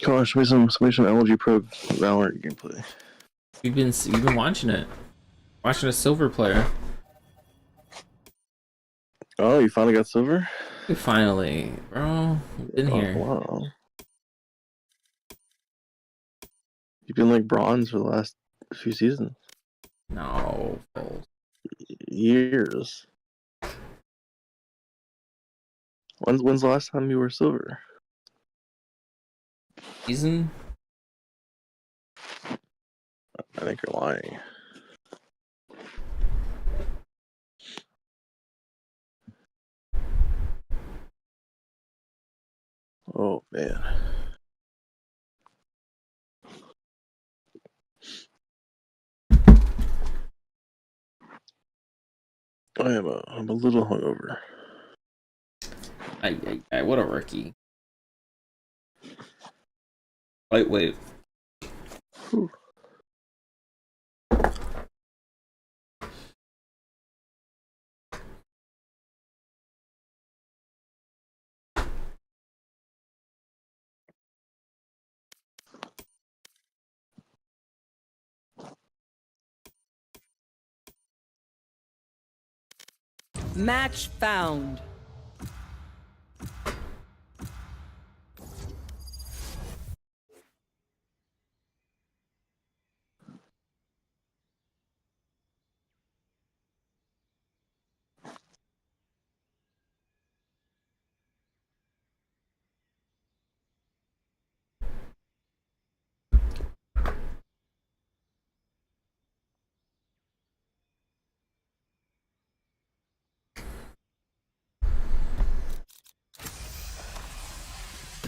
Come on, show me some LG Pro Valorant gameplay. You've been watching it. Watching a silver player. Oh, you finally got silver? Finally, bro. Been here. Wow. You've been like bronze for the last few seasons. No. Years. When's the last time you were silver? Season? I think you're lying. Oh man. I'm a little hungover. What a rookie. Wait. Whew. Match found.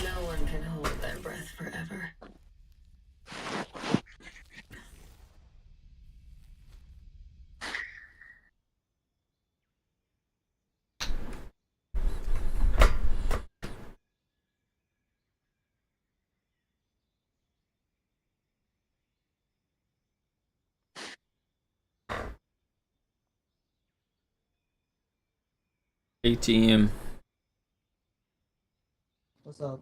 No one can hold their breath forever. ATM. What's up?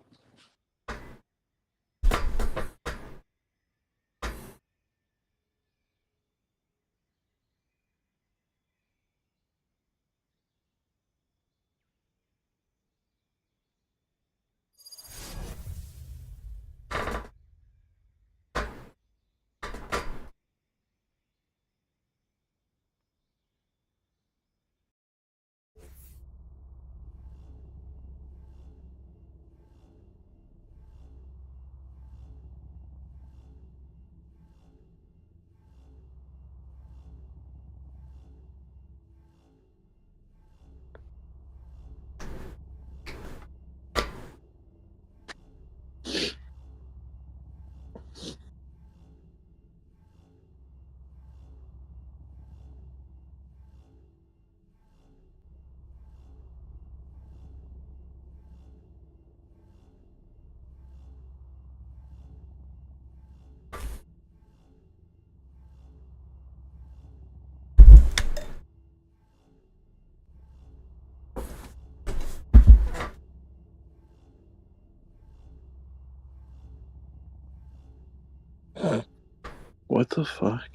What the fuck?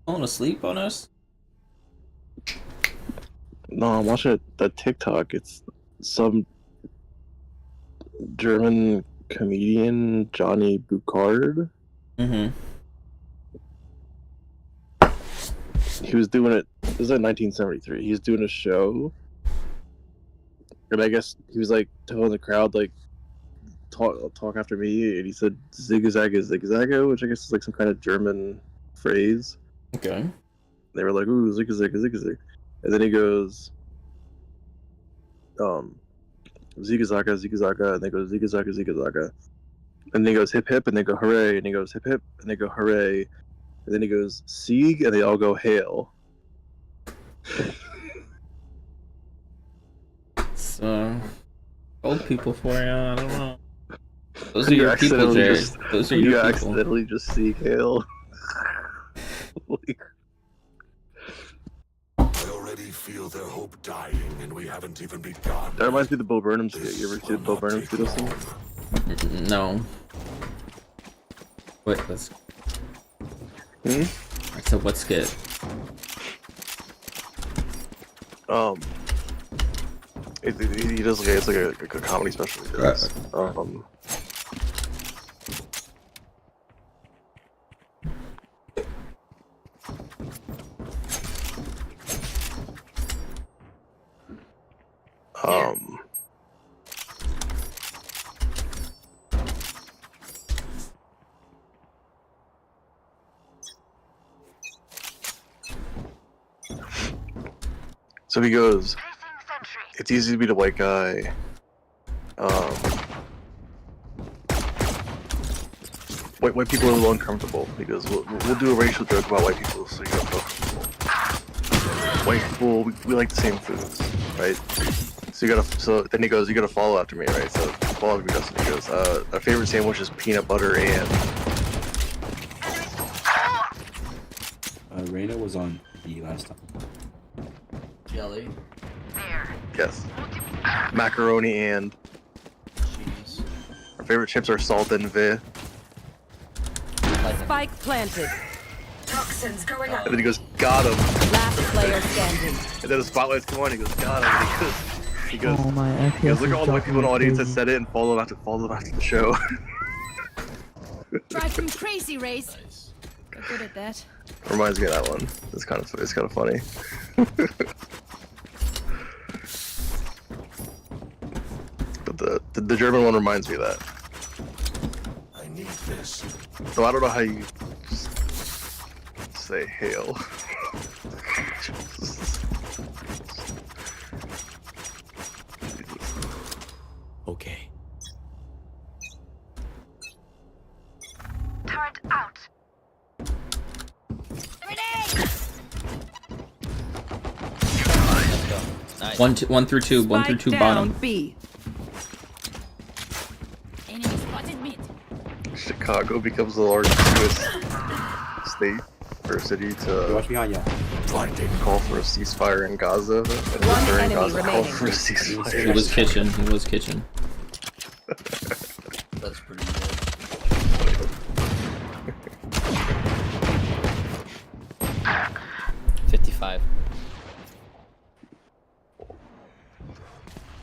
Falling asleep on us? No, I'm watching that TikTok. It's some German comedian, Johnny Buchard. Mm-hmm. He was doing it. This is like 1973. He was doing a show, and I guess he was like telling the crowd like talk after me, and he said "zigzagga zigzagga," which I guess is like some kind of German phrase. Okay. They were like, "Ooh, zigzagga zigzagga," and then he goes, "zigzagga zigzagga," and they go "zigzagga zigzagga," and then he goes "hip hip," and they go "hooray," and he goes "hip hip," and they go "hooray," and then he goes "sieg," and they all go "hail." So, old people for you, I don't know. Those are your people, Jared. Those are your people. You accidentally just "sieg hail." I already feel their hope dying, and we haven't even begun. That reminds me of the Bo Burnham skit. You ever see the Bo Burnham skit? No. Wait, let's. Hmm? So what skit? He does it's like a comedy special. He does. So he goes, it's easy to be the white guy. White people are a little uncomfortable. He goes, we'll do a racial joke about white people so you don't feel comfortable. White people, we like the same foods, right? So then he goes, you gotta follow after me, right? So follow after me, Dustin. He goes, our favorite sandwich is peanut butter and... Reyna was on B last time. Jelly. Yes. Macaroni and... Cheese. Our favorite chips are salt and vi. Spike planted. Toxins going up. And then he goes, got him. Last player standing. And then the spotlights come on, he goes, got him. He goes, Oh my he goes, look at all the white people in the audience that said it and follow them after the show. Drive them crazy, Raze. You're good at that. Reminds me of that one. It's kind of funny. But the German one reminds me of that. I need this. So I don't know how you say hail. Okay. Turret out. Nice. 1 through 2 bottom. B. Enemy spotted mid. Chicago becomes the largest U.S. state or city to Watch behind you. Call for a ceasefire in Gaza, and One during enemy Gaza call remaining. for a ceasefire. He was kitchen. That's pretty good.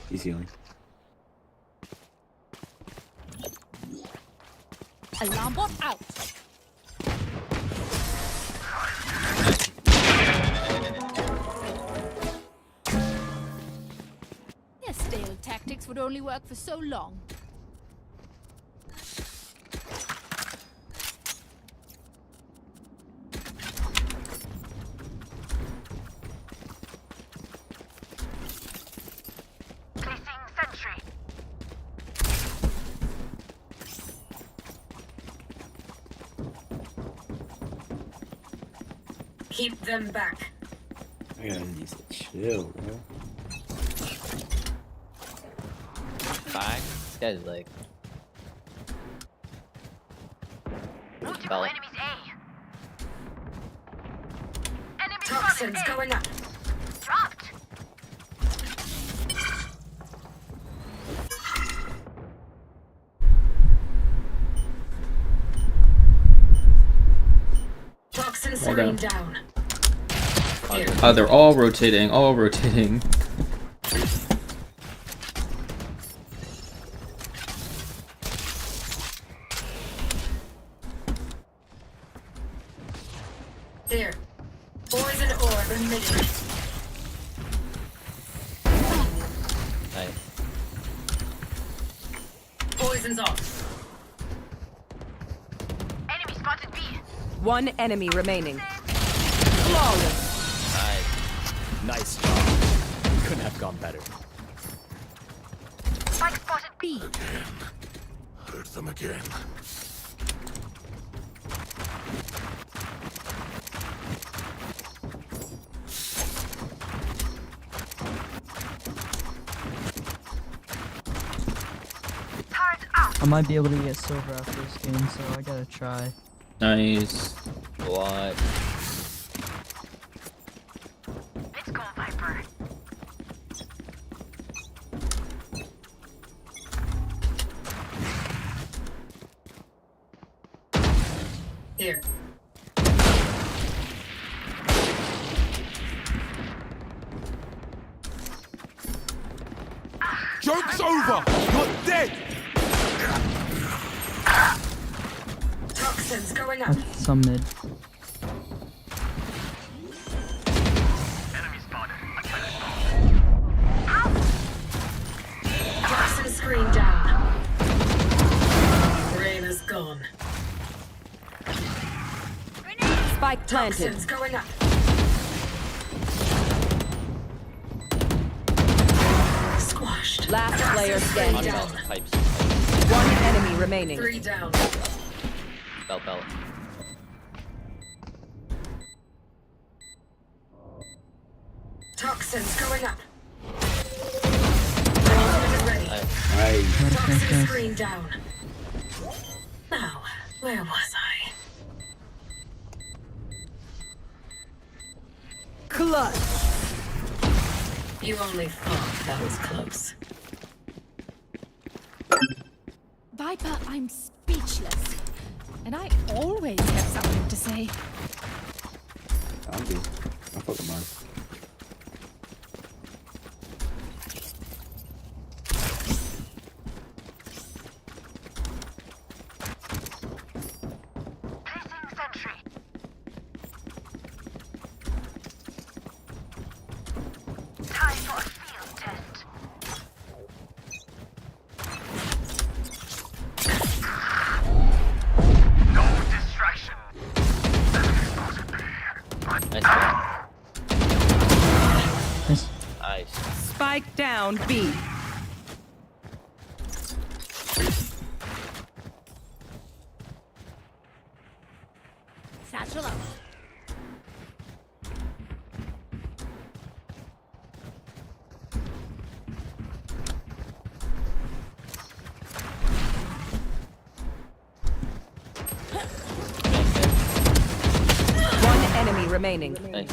He's healing. Alarm bot out. Their stale tactics would only work for so long. Keep them back. I gotta need to chill, bro. Fuck. This guy's like. Multiple enemies A. Enemy Toxins going up. dropped. Toxins Well screen done. down. They're all rotating. There. Poison orb emitted. Nice. Poison's off. Enemy spotted B. One enemy remaining. Flawless. Nice job. Couldn't have gone better. Spike spotted B. Hurt them again. Turret out. I might be able to get silver after this game, so I gotta try. Nice. What? Let's go, Viper. Here. Joke's over! You're dead! Toxins going up. Some mid. Toxin screen down. Rain is gone. Spike planted. Toxins going up. Squashed. Last player Toxins standing. down. Pipes. One enemy remaining. 3 down. Belt. Toxins going up. Ultimate is ready. Nice. Toxin screen down. Now, where was I? Clutch. You only thought that was close. Viper, I'm speechless. And I always have something to say. I'll do. I'll fuck with mine. Placing sentry. Time for a field test. No distraction. Nice. Spike down B. Satchel up. One enemy remaining. Nice.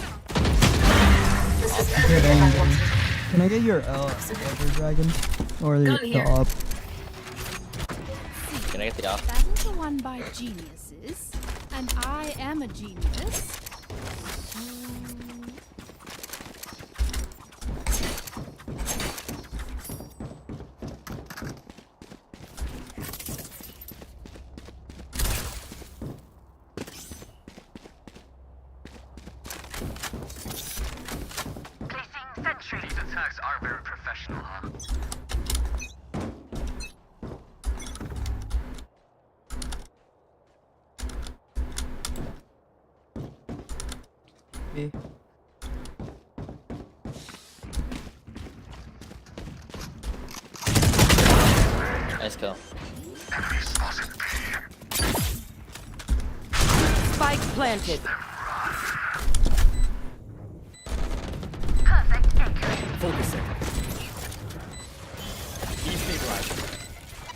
Can I get your Elder Dragon? Or the op? Can I get the off? Battles are won by geniuses, and I am a genius. Placing sentry. These attacks are very professional, huh? B. Nice kill. Spike planted. Perfect accurate. Focusing. Destabilizing.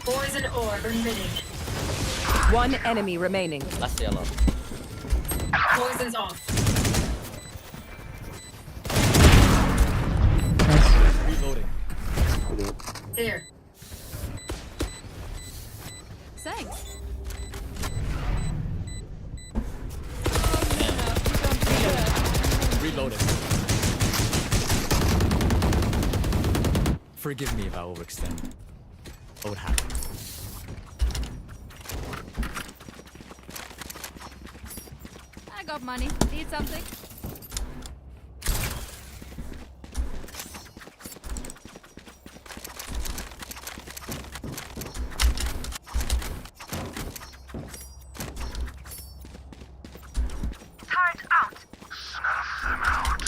Poison orb emitting. One enemy remaining. Last yellow. Poison's off. Reloading. Here. Thanks. Reloading. Forgive me if I overextend. Oh, it happened. I got money. Need something? Turret out. Snuff them out.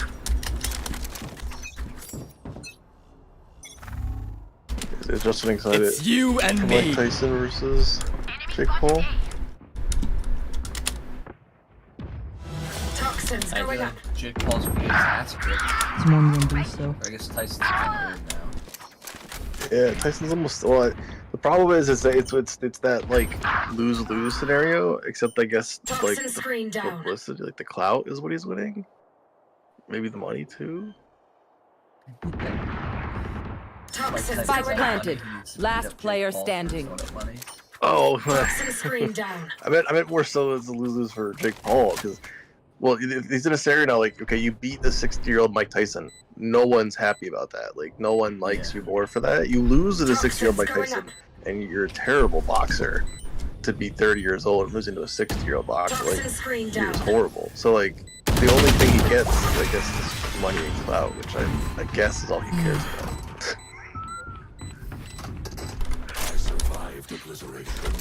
Is Justin excited? It's you and for me. Mike Tyson versus Jake Paul? Toxins going up. Jake Paul's being ass ripped. It's more than B still. I guess Tyson's kind of old now. Yeah, Tyson's almost. Well, the problem is that it's that like lose scenario. Except I guess like Toxin screen the down. publicity, like the clout is what he's winning. Maybe the money too. Toxins Spike going up. planted. Last player standing. Oh, Screen down. I meant more so as a lose for Jake Paul because, well, he's in a scenario now. Like, okay, you beat the 60-year-old Mike Tyson. No one's happy about that. Like, no one likes you more for that. You lose to the 60-year-old Mike Tyson, and you're a terrible boxer. To be 30 years old and losing to a 60-year-old boxer, like, he was horrible. So, like, the only thing he gets, I guess, is money and clout, which I guess is all he cares about. I survived obliteration.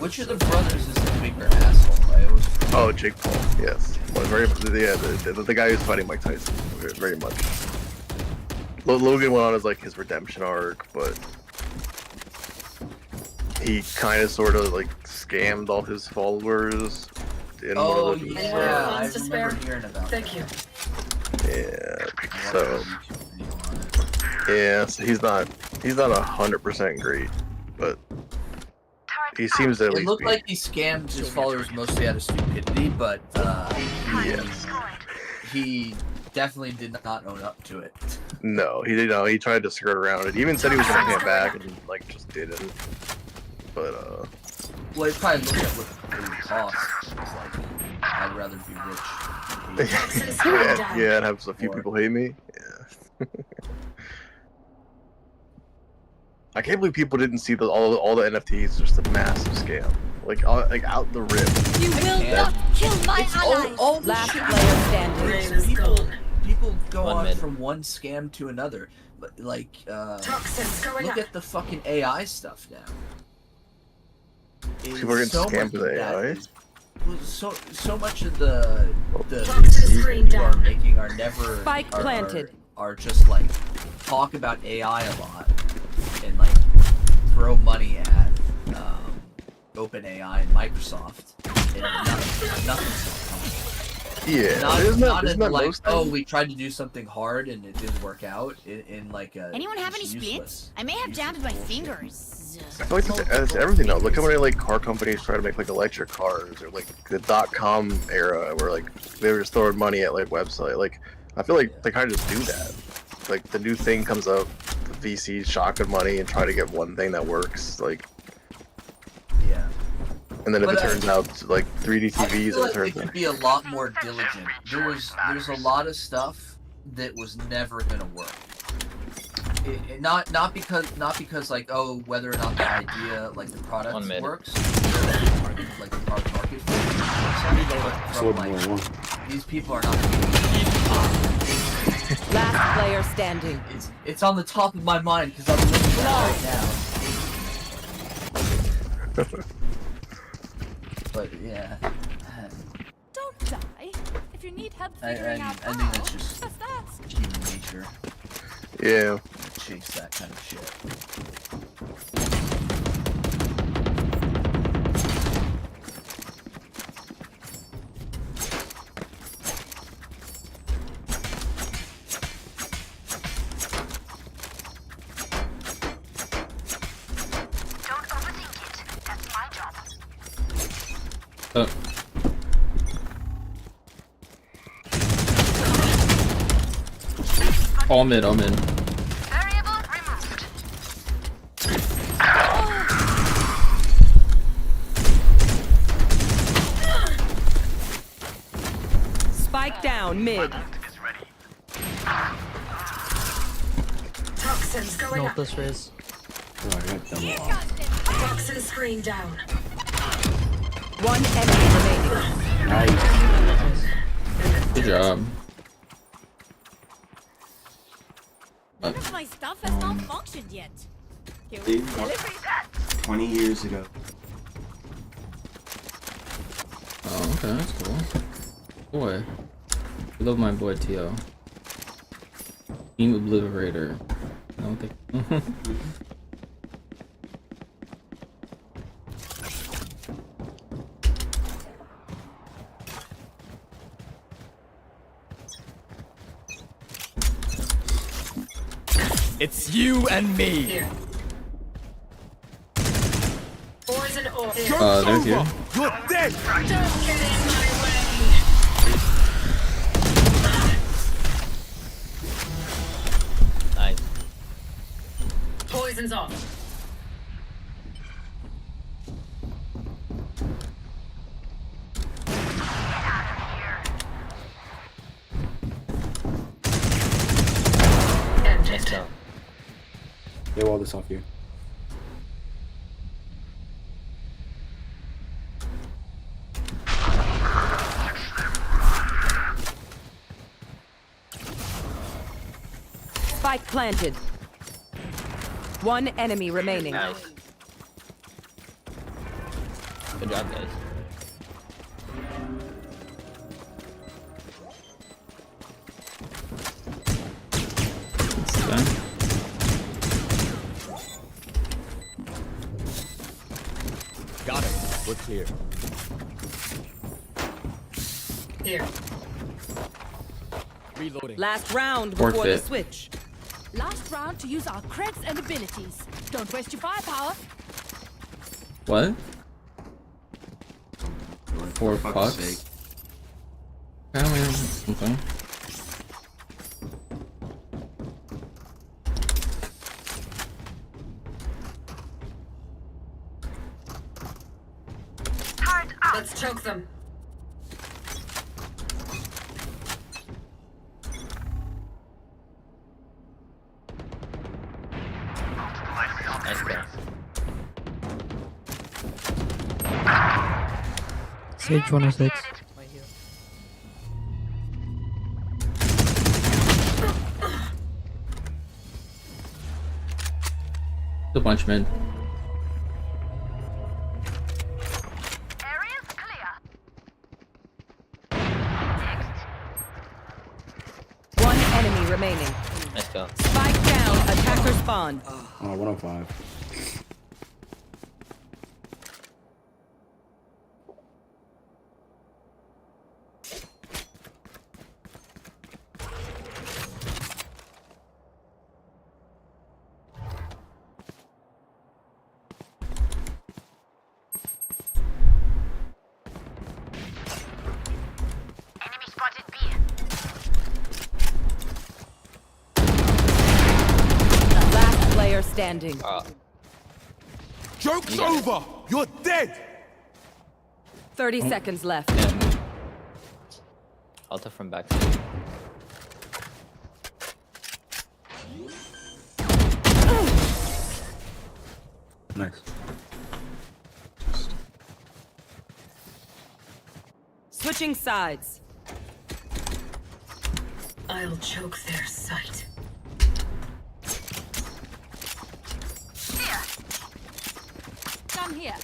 Which of the brothers is the bigger asshole? I always... Oh, Jake Paul, yes. Well, the guy who's fighting Mike Tyson, very much. Logan went on as, like, his redemption arc, but he kind of sort of like scammed all his followers in one of the I remember hearing about that. Thank you. Yeah, so he's not 100% great, but he seems to at It least looked be. like he scammed his followers mostly out of stupidity, but he definitely did not own up to it. No, he didn't. He tried to skirt around it. He even said he was gonna pay it back, and like just didn't. But well, he probably looked at what it cost. It's like, I'd rather be rich. yeah, and have a few people hate me. Yeah. I can't believe people didn't see all the NFTs. Just a massive scam, like out the rip. You will not kill my allies. All Last player standing. People go on from one scam to another. But like, look at the fucking AI stuff now. People are getting scammed with AI. So much of the people are making are never Spike planted. Are just like talk about AI a lot and like throw money at OpenAI and Microsoft and nothing's Yeah, not like, oh, we tried to do something hard and it didn't work out in like a. Anyone have any splints? I may have jammed with my fingers. I feel like it's everything now. Look how many like car companies try to make like electric cars, or like the .com era where like they were just throwing money at like website. Like I feel like they kind of just do that. Like the new thing comes out, the VCs shotgun money and try to get one thing that works. Like yeah. And then if it turns out like 3D TVs, I feel like it turns they could out. be a lot more diligent. There's a lot of stuff that was never gonna work. Not because like, oh, whether or not the idea, like the product works, like the product market fit. From like, these people are not. Last player standing. It's on the top of my mind because I'm looking at it right now. But yeah. Don't die. If you need help I figuring out think how, that's just just ask. human nature. Yeah. Chase that kind of shit. Don't overthink it. That's my job. All mid, all mid. Variable removed. Spike down mid. Toxins going up. Oh, I got them all. Toxin screen down. One enemy remaining. Nice. Good job. None of my stuff has malfunctioned yet. Here we Dude, 20 years ago. Oh, okay, that's cool. Boy. I love my boy T.O. Team Obliterator. I don't think. It's you and me. Poison orb. There's you. You're dead. Don't get in my way. Nice. Poison's off. this off you. Spike planted. One enemy remaining. Nice. Good job, guys. It's done. Got it. We're clear. Here. Reloading. Last round Worth before the it. switch. Last round to use our creds and abilities. Don't waste your firepower. What? For fuck's pucks? sake. I mean, something. Let's choke them. Nice go. Sage 106. The bunch mid. Area's clear. One enemy remaining. Nice go. Spike down. Attacker spawn. Oh, 105. Enemy spotted B. Last player standing. Joke's over! You're dead! 30 seconds left. Alta from back. Nice. Switching sides. I'll choke their sight. Gun here.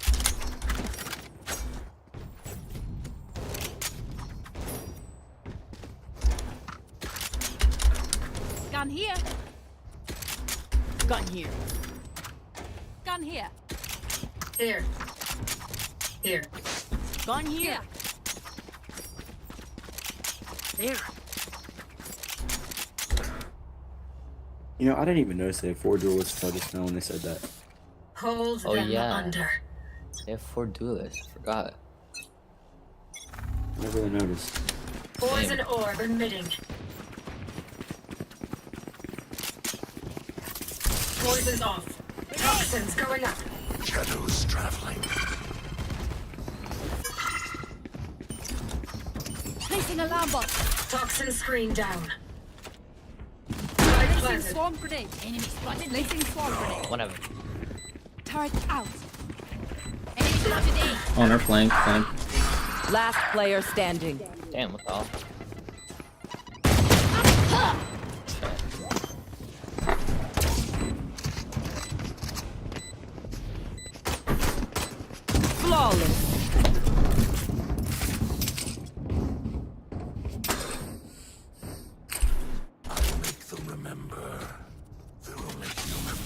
Gun here. Gun here. Gun here. Here. Here. Gun here. There. You know, I didn't even notice they had 4 duelists until just now when they said that. Hold Oh them yeah. under. They have 4 duelists. Forgot. Never really noticed. Poison orb emitting. Poison's off. Toxins going up. Shadows traveling. Placing alarm bot. Toxin screen down. Placing swarm grenade. Enemy spotted. Placing swarm grenade. Whatever. Turret out. Enemy spotted A. On our flank. Last player standing. Damn, what the hell? Flawless. I'll make them remember. They're only human.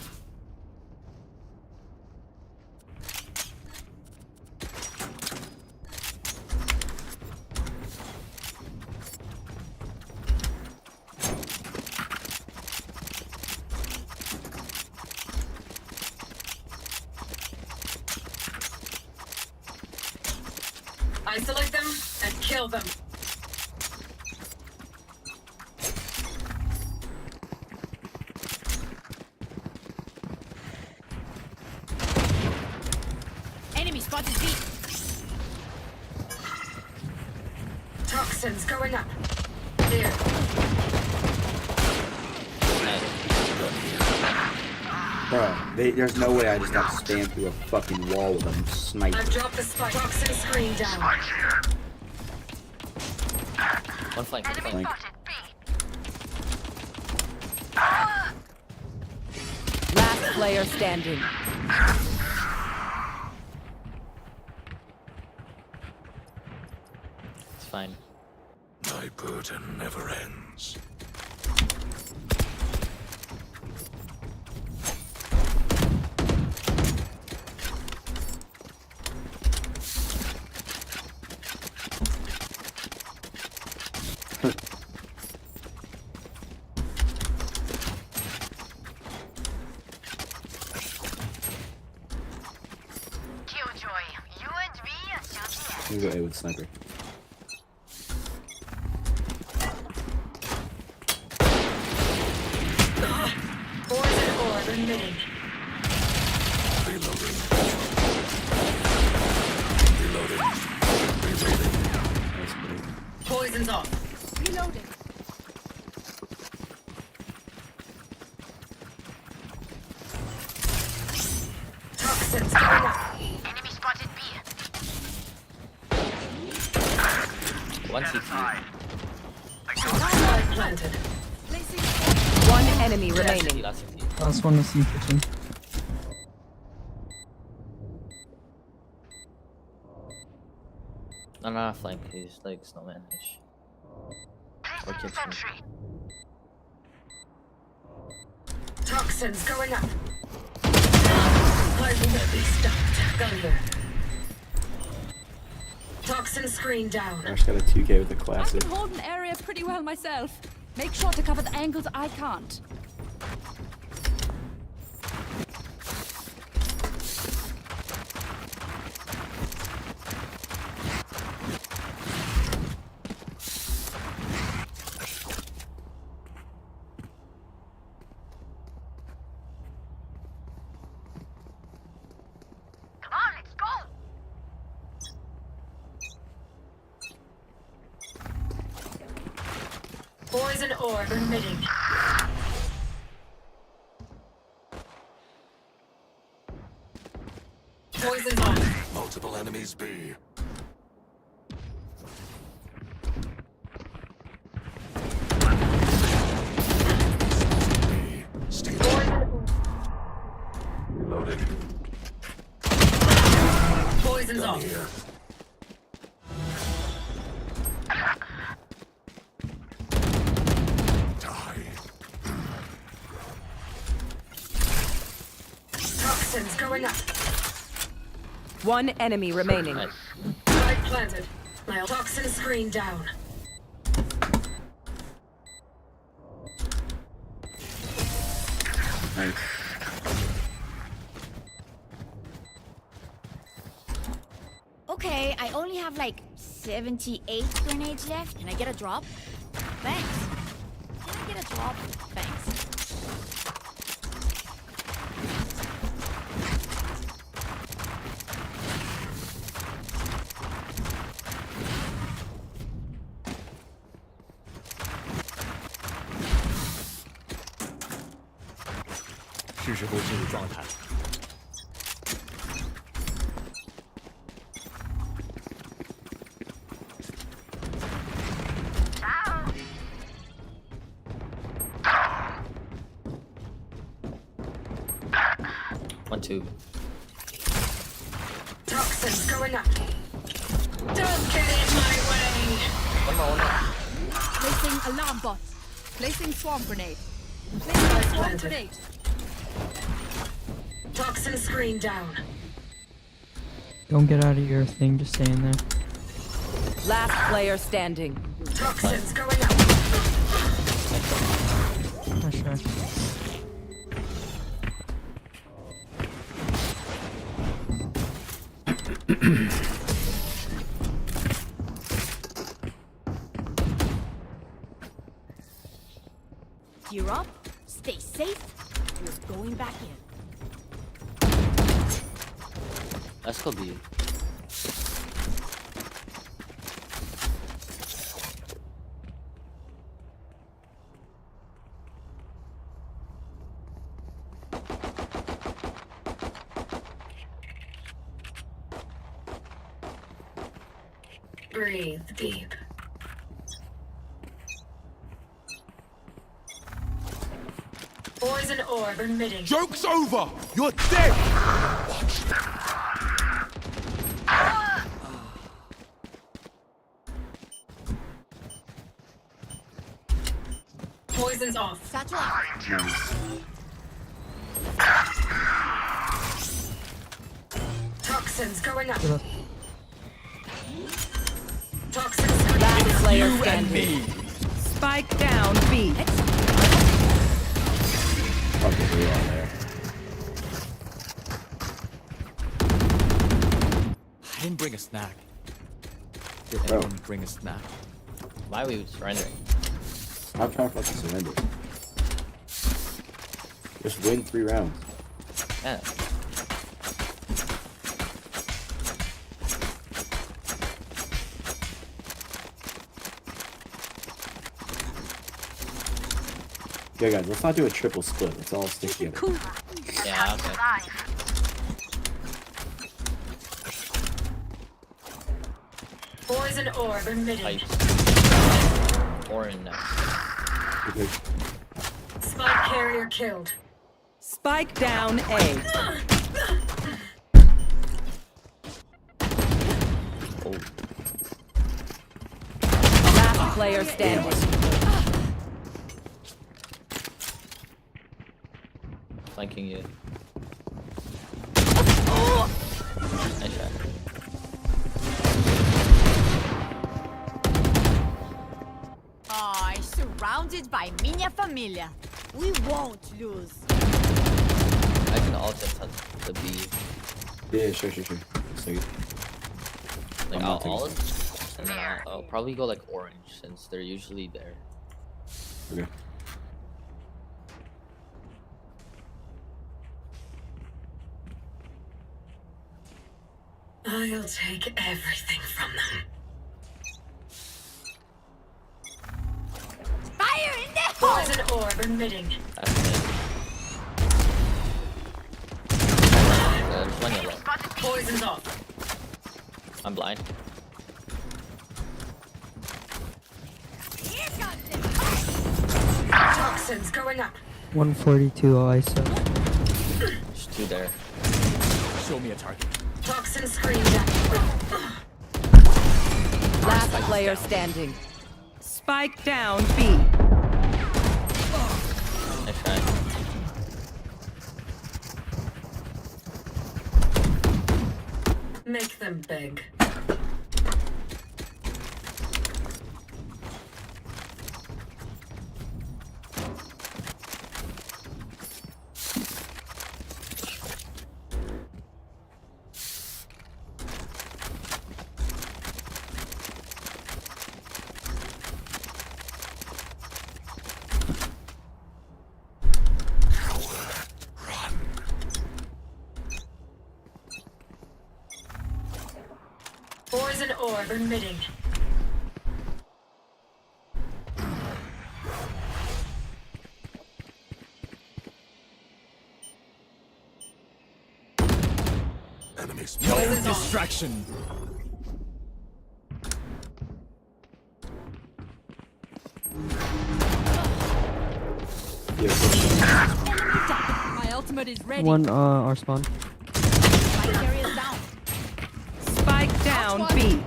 Isolate them and kill them. Enemy spotted B. Toxins going up. Here. Bro, there's no way I just got spammed through a fucking wall with a sniper. I've dropped the spike. Toxin screen down. One flank, one flank. Last player standing. It's fine. My burden never ends. I'm gonna go A with sniper. Poison orb emitting. Poison's off. Reloading. Toxins going up. Enemy spotted B. One CT. Spike planted. One enemy remaining. Last CT. Last one is in kitchen. No, no, flank. He's like snowman-ish. Or kitchen. Toxins going up. I will not be stopped. Gunner. Toxin screen down. Ash got a 2K with a I classic. can hold an area pretty well myself. Make sure to cover the angles I can't. Come on, let's go. Poison orb emitting. Poison's on. Multiple enemies B. Reloading. Poison's Gun off. here. Toxins going up. One enemy remaining. Spike planted. My toxin screen down. Nice. Okay, I only have like 78 grenades left. Can I get a drop? Thanks. Can I get a drop? Thanks. One, two. Toxins going up. Don't get in my way. One more, one more. Placing alarm bot. Placing swarm grenade. Placing swarm grenade. Toxin screen down. Don't get out of your thing, just stay in there. Last player standing. Toxins going up. Nice try. Gear up. Stay safe. We're going back in. Let's go B. Breathe deep. Poison orb emitting. Joke's over! You're dead! Poison's off. Satchel out. Toxins going up. Good. Toxins going Last up. player You and standing. me! Spike down B. Fucking real on there. I didn't bring a snack. Did anyone bring a snack? Why are we surrendering? I'm trying to fucking surrender. Just win 3 rounds. Yeah. Yeah, guys, let's not do a triple split. Let's all stick together. Yeah, okay. Poison orb emitting. Pipes. Orin now. Okay. Spike carrier killed. Spike down A. Last player standing. Flanking you. Nice shot. Oh, surrounded by minha familia. We won't lose. I can also touch the B. Yeah, sure. So, Like I'm I'll not taking ult, and then I'll probably go like orange since they're usually there. okay. I'll take everything from them. Fire in the hole! Poison orb emitting. That's it. There's one yellow. Poison's off. I'm blind. Here comes it! Toxins going up. 142 ISO. There's 2 there. Show me a target. Toxin screamed at. Last player standing. Spike down B. Nice try. Make them beg. Poison orb emitting. Enemies. No distraction! My ultimate is ready. One our spawn. Spike carrier's down. Spike down B.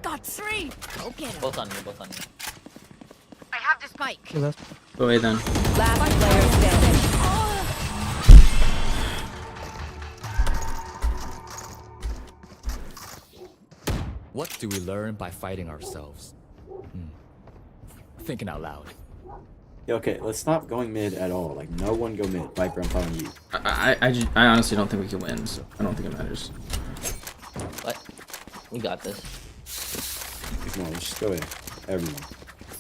Got 3! Go get him. Both on me, both on me. I have the spike. To left. Go away then. Last player standing. What do we learn by fighting ourselves? Thinking out loud. Yeah, okay, let's stop going mid at all. Like, no one go mid. Viper, I'm following you. I honestly don't think we can win, so I don't think it matters. What? We got this. Come on, let's just go in. Everyone.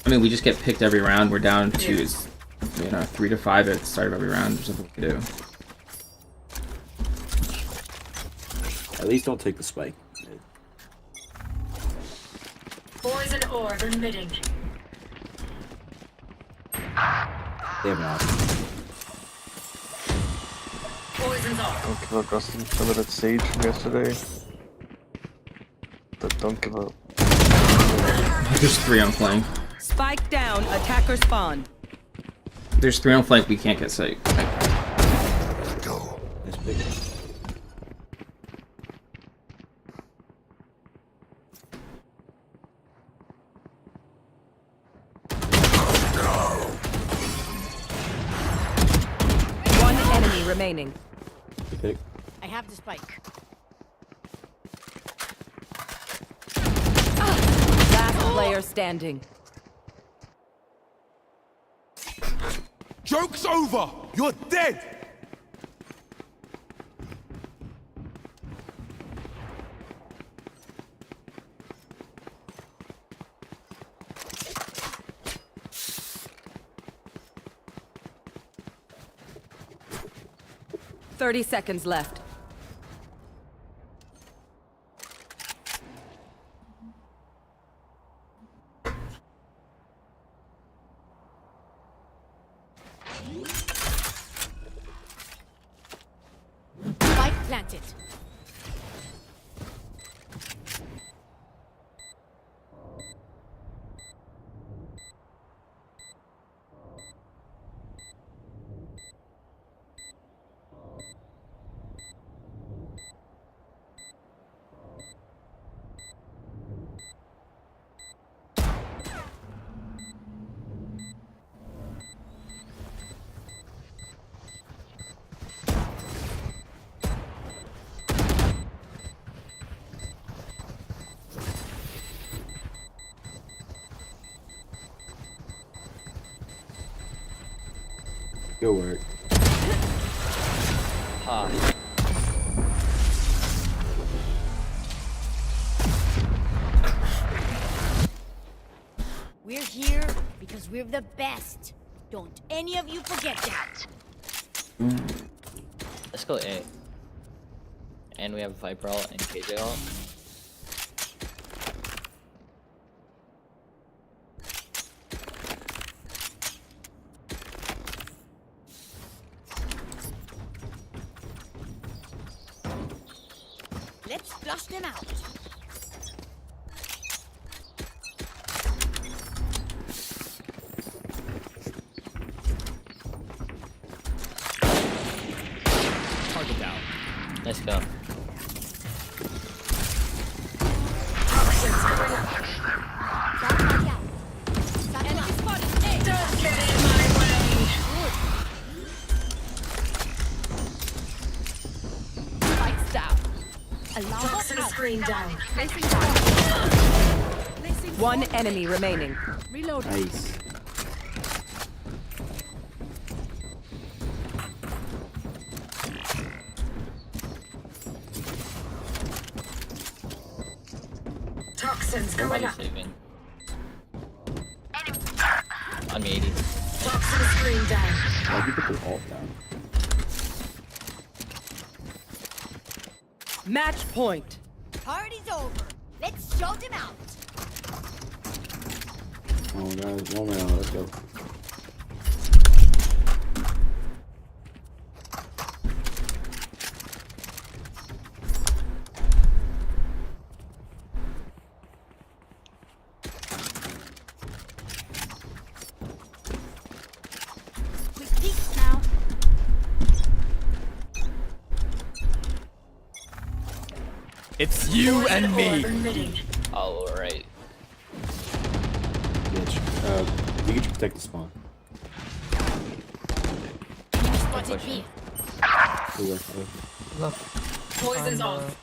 I mean, we just get picked every round. We're down 2, 3 to 5 at the start of every round. There's nothing we can do. At least don't take the spike. Poison orb emitting. They have an option. Poison's off. Don't kill Augustin. Some of that sage from yesterday. Don't give up. There's 3 on flank. Spike down. Attacker spawn. There's 3 on flank. We can't get sight. Go. That's big. One enemy remaining. Good pick. I have the spike. Last player standing. Joke's over! You're dead! Thirty seconds left. Spike planted. Good work. We're here because we're the best. Don't any of you forget that. Let's go A. And we have Viper ult and KJ ult. Let's flush them out. Target down. Let's go. Enemy spotted. Hey. Don't get in my way. Spikes down. Toxin screen down. One enemy remaining. Reload. Nice. Toxins going Nobody up. saving. I'm 80. Toxin screen down. Why'd you put the ult down? Match point. Party's over. Let's show them out. Oh guys, 1 minute, let's go. Quick peeks now. It's you and me! Oh, alright. You can protect the spawn. Enemy spotted B. Poison's off.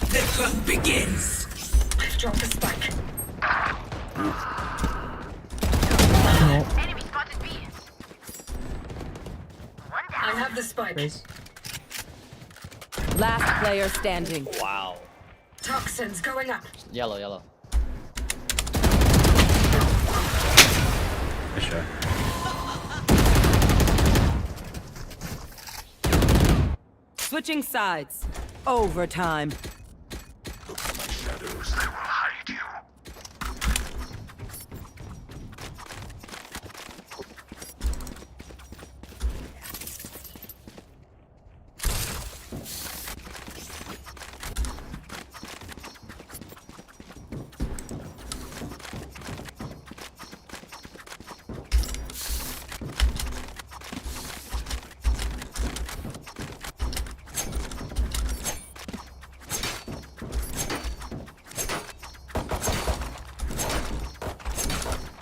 The hunt begins! I've dropped a spike. Enemy spotted B. I have the spike. Last player standing. Wow. Toxins going up. Yellow, yellow. Nice shot. Switching sides. Overtime. Look for my shadows. They will hide you.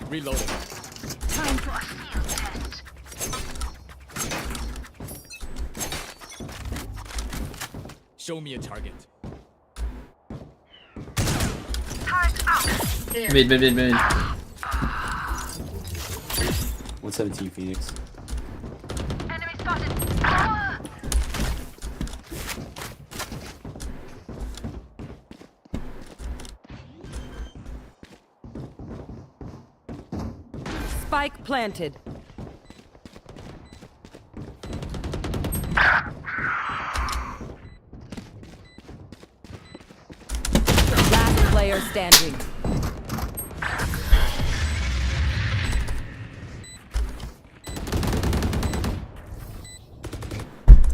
Reloading. Time for a field test. Show me a target. Turret out. Here. Mid. 117 Phoenix. Enemy spotted. Spike planted. Last player standing.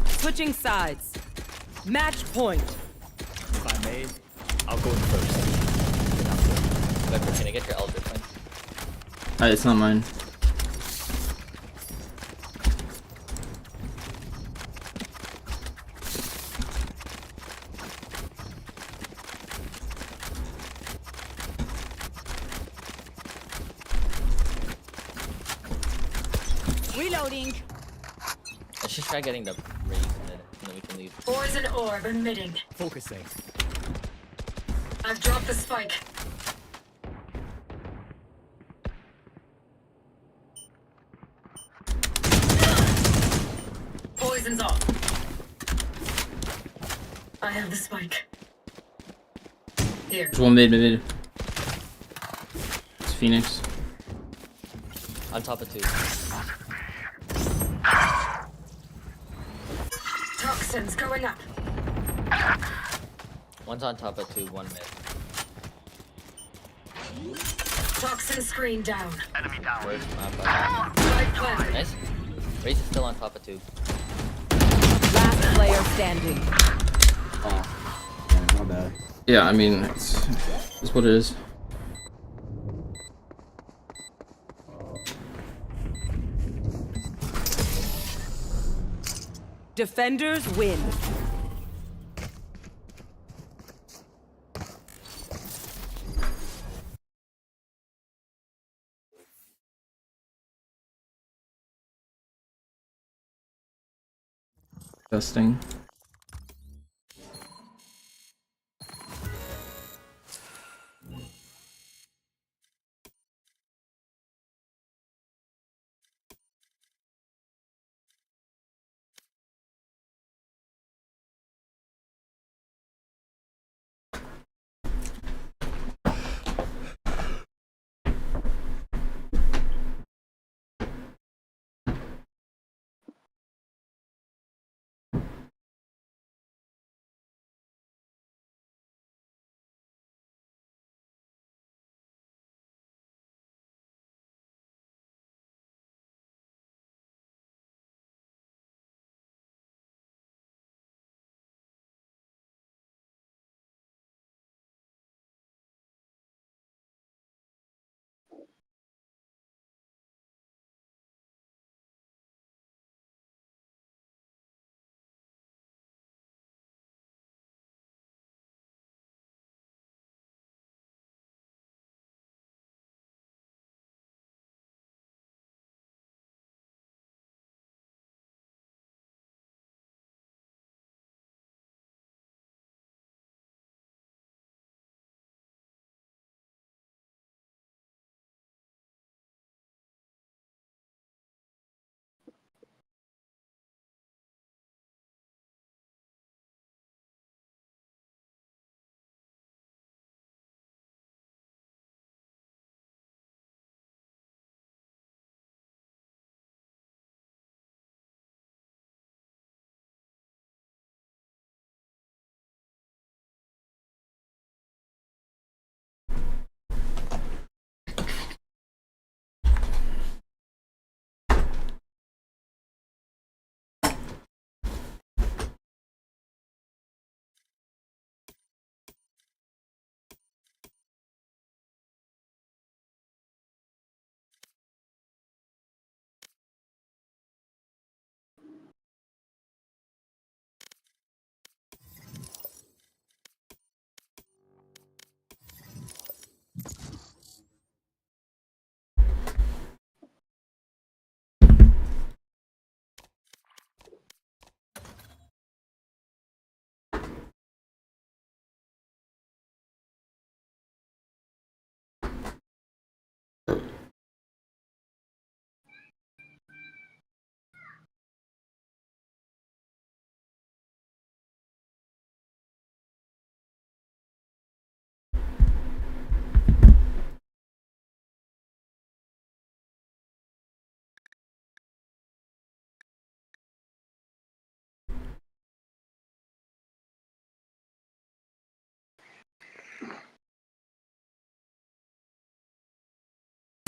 Switching sides. Match point. If I may, I'll go in first. Viper, can I get your Elder Flame? It's not mine. Reloading. Let's just try getting the raise and then we can leave. Poison orb emitting. Focusing. I've dropped the spike. Poison's off. I have the spike. Here. There's one mid. It's Phoenix. On top of 2. Toxins going up. One's on top of 2, one mid. Toxin screen down. Enemy down. Where's Spike planted. Nice. Raze is still on top of 2. Last player standing. Oh. Yeah, not bad. Yeah, I mean, it's what it is. Defenders win. Disgusting.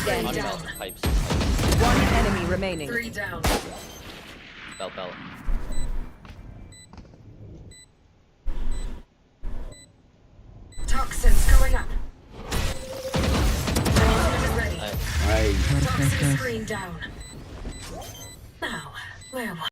standing. Bell, pipes. One enemy remaining. 3 down. Bell. Toxins going up. Transmitter ready. Toxin screen down. Now, where was...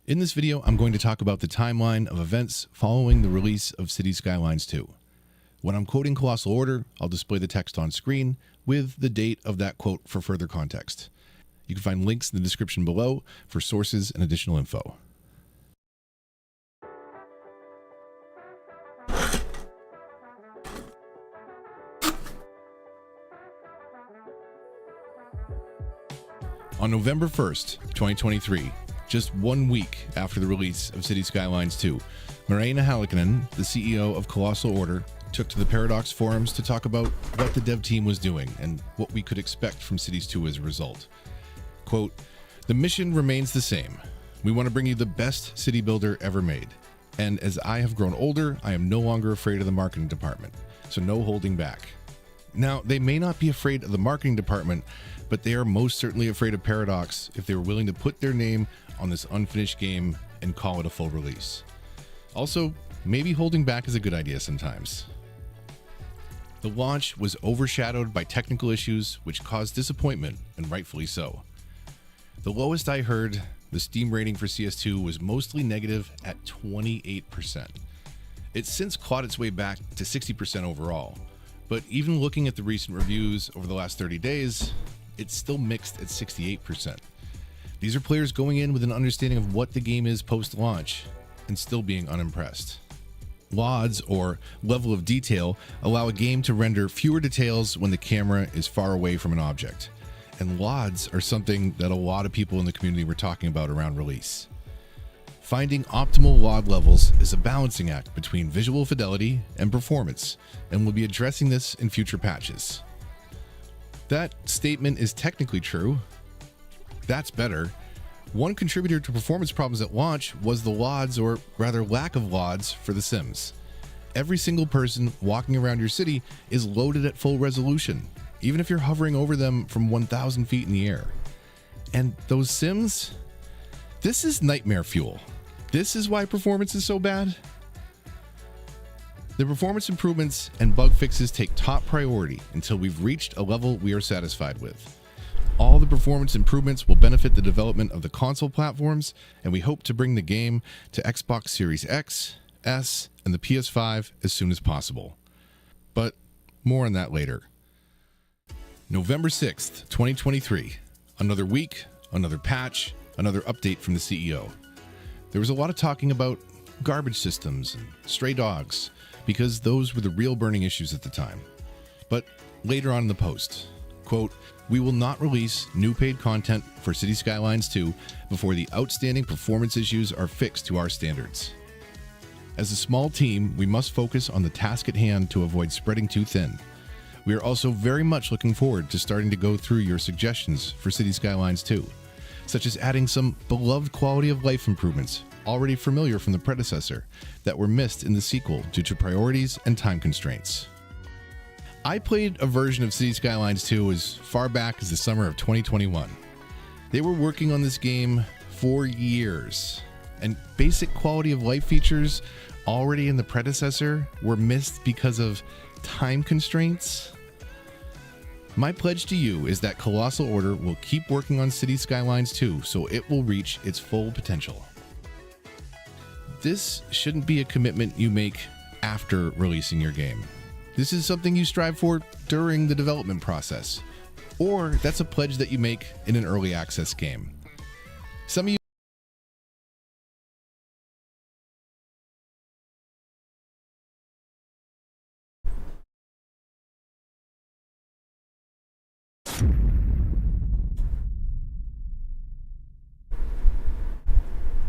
In this video, I'm going to talk about the timeline of events following the release of Cities Skylines 2. When I'm quoting Colossal Order, I'll display the text on screen with the date of that quote for further context. You can find links in the description below for sources and additional info. On November 1st, 2023, just 1 week after the release of Cities Skylines 2, Marina Hallikanen, the CEO of Colossal Order, took to the Paradox forums to talk about what the dev team was doing and what we could expect from Cities 2 as a result. Quote, "The mission remains the same. We want to bring you the best city builder ever made. And as I have grown older, I am no longer afraid of the marketing department, so no holding back." Now, they may not be afraid of the marketing department, but they are most certainly afraid of Paradox if they were willing to put their name on this unfinished game and call it a full release. Also, maybe holding back is a good idea sometimes. The launch was overshadowed by technical issues which caused disappointment, and rightfully so. The lowest I heard, the Steam rating for CS2 was mostly negative at 28%. It's since clawed its way back to 60% overall, but even looking at the recent reviews over the last 30 days, it's still mixed at 68%. These are players going in with an understanding of what the game is post-launch and still being unimpressed. LODs, or level of detail, allow a game to render fewer details when the camera is far away from an object. And LODs are something that a lot of people in the community were talking about around release. Finding optimal LOD levels is a balancing act between visual fidelity and performance, and we'll be addressing this in future patches. That statement is technically true. That's better. One contributor to performance problems at launch was the LODs, or rather lack of LODs, for The Sims. Every single person walking around your city is loaded at full resolution, even if you're hovering over them from 1,000 feet in the air. And those Sims? This is nightmare fuel. This is why performance is so bad. The performance improvements and bug fixes take top priority until we've reached a level we are satisfied with. All the performance improvements will benefit the development of the console platforms, and we hope to bring the game to Xbox Series X, S, and the PS5 as soon as possible. But more on that later. November 6th, 2023. Another week, another patch, another update from the CEO. There was a lot of talking about garbage systems and stray dogs, because those were the real burning issues at the time. But later on in the post, quote, "We will not release new paid content for Cities Skylines 2 before the outstanding performance issues are fixed to our standards. As a small team, we must focus on the task at hand to avoid spreading too thin. We are also very much looking forward to starting to go through your suggestions for Cities Skylines 2. such as adding some beloved quality of life improvements already familiar from the predecessor that were missed in the sequel due to priorities and time constraints. I played a version of City Skylines 2 as far back as the summer of 2021. They were working on this game for years, and basic quality of life features already in the predecessor were missed because of time constraints. My pledge to you is that Colossal Order will keep working on City Skylines 2 so it will reach its full potential. This shouldn't be a commitment you make after releasing your game. This is something you strive for during the development process, or that's a pledge that you make in an early access game. Some of you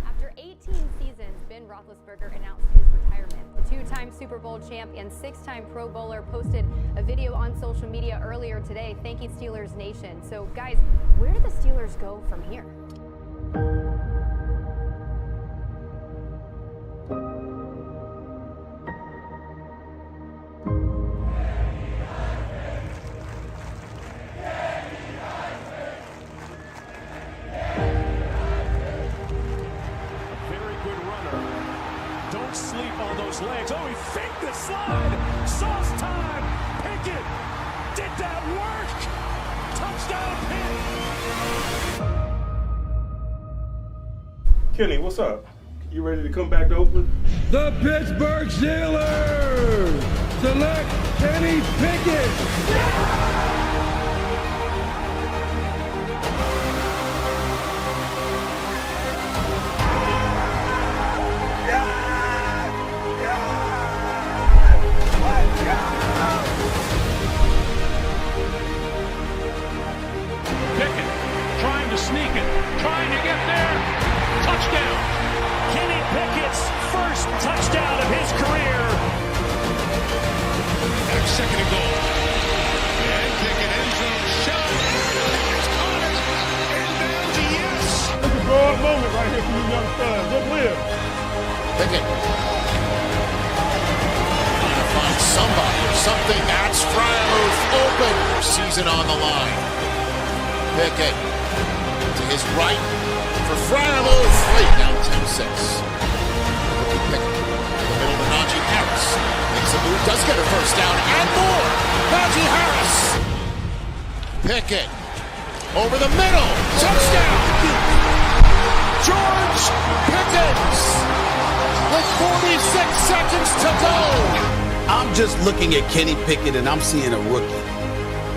After 18 seasons, Ben Roethlisberger announced his retirement. The two-time Super Bowl champ and six-time Pro Bowler posted a video on social media earlier today thanking Steelers Nation. So, guys, where do the Steelers go from here? Don't sleep on those legs. Oh, he faked the slide. Sauce time. Pickett. Did that work? Touchdown, Pitt. Kenny, what's up? You ready to come back to Oakland? The Pittsburgh Steelers select Kenny Pickett. Pickett trying to sneak it, trying to get there. Touchdown. Kenny Pickett's first touchdown of his career. Second and goal. And Pickett end zone shot. It's caught it. And down to yes. It's a broad moment right here for you young studs. Don't live. Pickett. Trying to find somebody or something. That's Fryermuth open. Season on the line. Pickett to his right for Fryermuth. Late down 10-6. Pickett in the middle to Najee Harris. Makes a move, does get a first down and more. Najee Harris. Pickett over the middle. Touchdown. George Pickens with 46 seconds to go. I'm just looking at Kenny Pickett and I'm seeing a rookie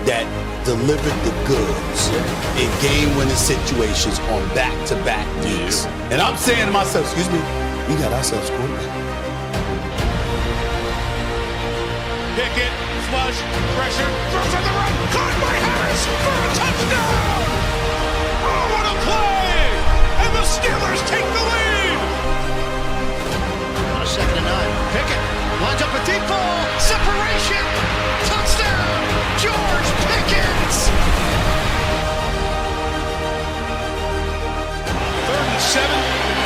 that delivered the goods in game-winning situations on back-to-back weeks. And I'm saying to myself, excuse me, we got ourselves a quarterback. Pickett, flush, pressure, throws on the right, caught by Harris for a touchdown! Oh, what a play! And the Steelers take the lead! On a 2nd and 9. Pickett lines up a deep ball. Separation. Touchdown. George Pickens. 3rd and 7.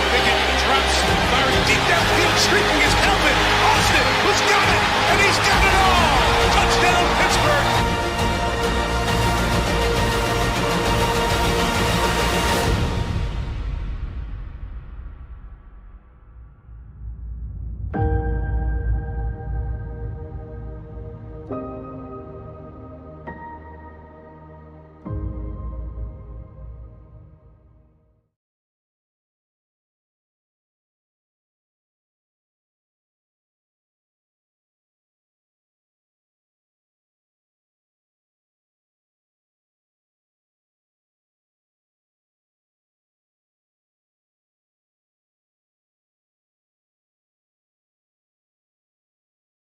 Pickett drops Barry deep downfield, streaking his helmet. Austin who's got it, and he's got it all. Touchdown, Pittsburgh.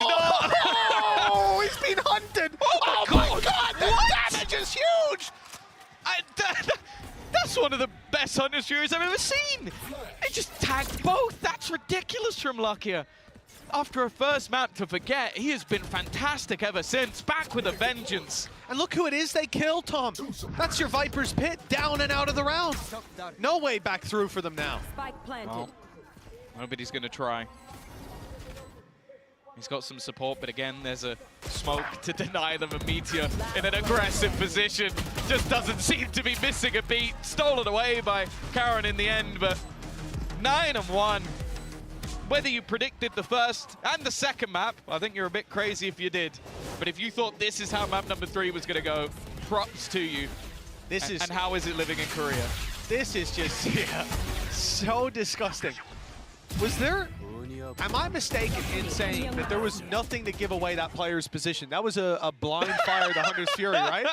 Oh, he's been hunted. Oh my God, the damage is huge. That's one of the best Hunter Furies I've ever seen. He just tagged both. That's ridiculous from Lockyer. After a first map to forget, he has been fantastic ever since. Back with a vengeance. And look who it is they kill, Tom. That's your Viper's Pit, down and out of the round. No way back through for them now. Spike planted. Well, nobody's going to try. He's got some support, but again, there's a smoke to deny them. A Meteor in an aggressive position. Just doesn't seem to be missing a beat. Stolen away by Karen in the end, but 9-1. Whether you predicted the first and the second map, I think you're a bit crazy if you did. But if you thought this is how map number 3 was going to go, props to you. And how is it living in Korea? This is just so disgusting. Was there... Am I mistaken in saying that there was nothing to give away that player's position? That was a blind fire to Hunter's Fury, right?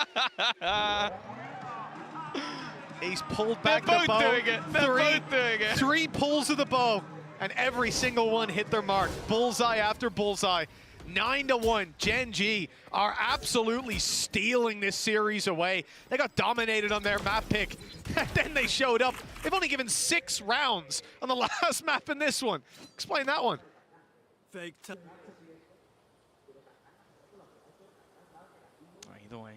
He's pulled back the bow. They're both doing it. They're both doing it. 3 pulls of the bow, and every single one hit their mark. Bullseye after bullseye. 9-1. Gen G are absolutely stealing this series away. They got dominated on their map pick, and then they showed up. They've only given 6 rounds on the last map in this one. Explain that one. Fake time. Either way.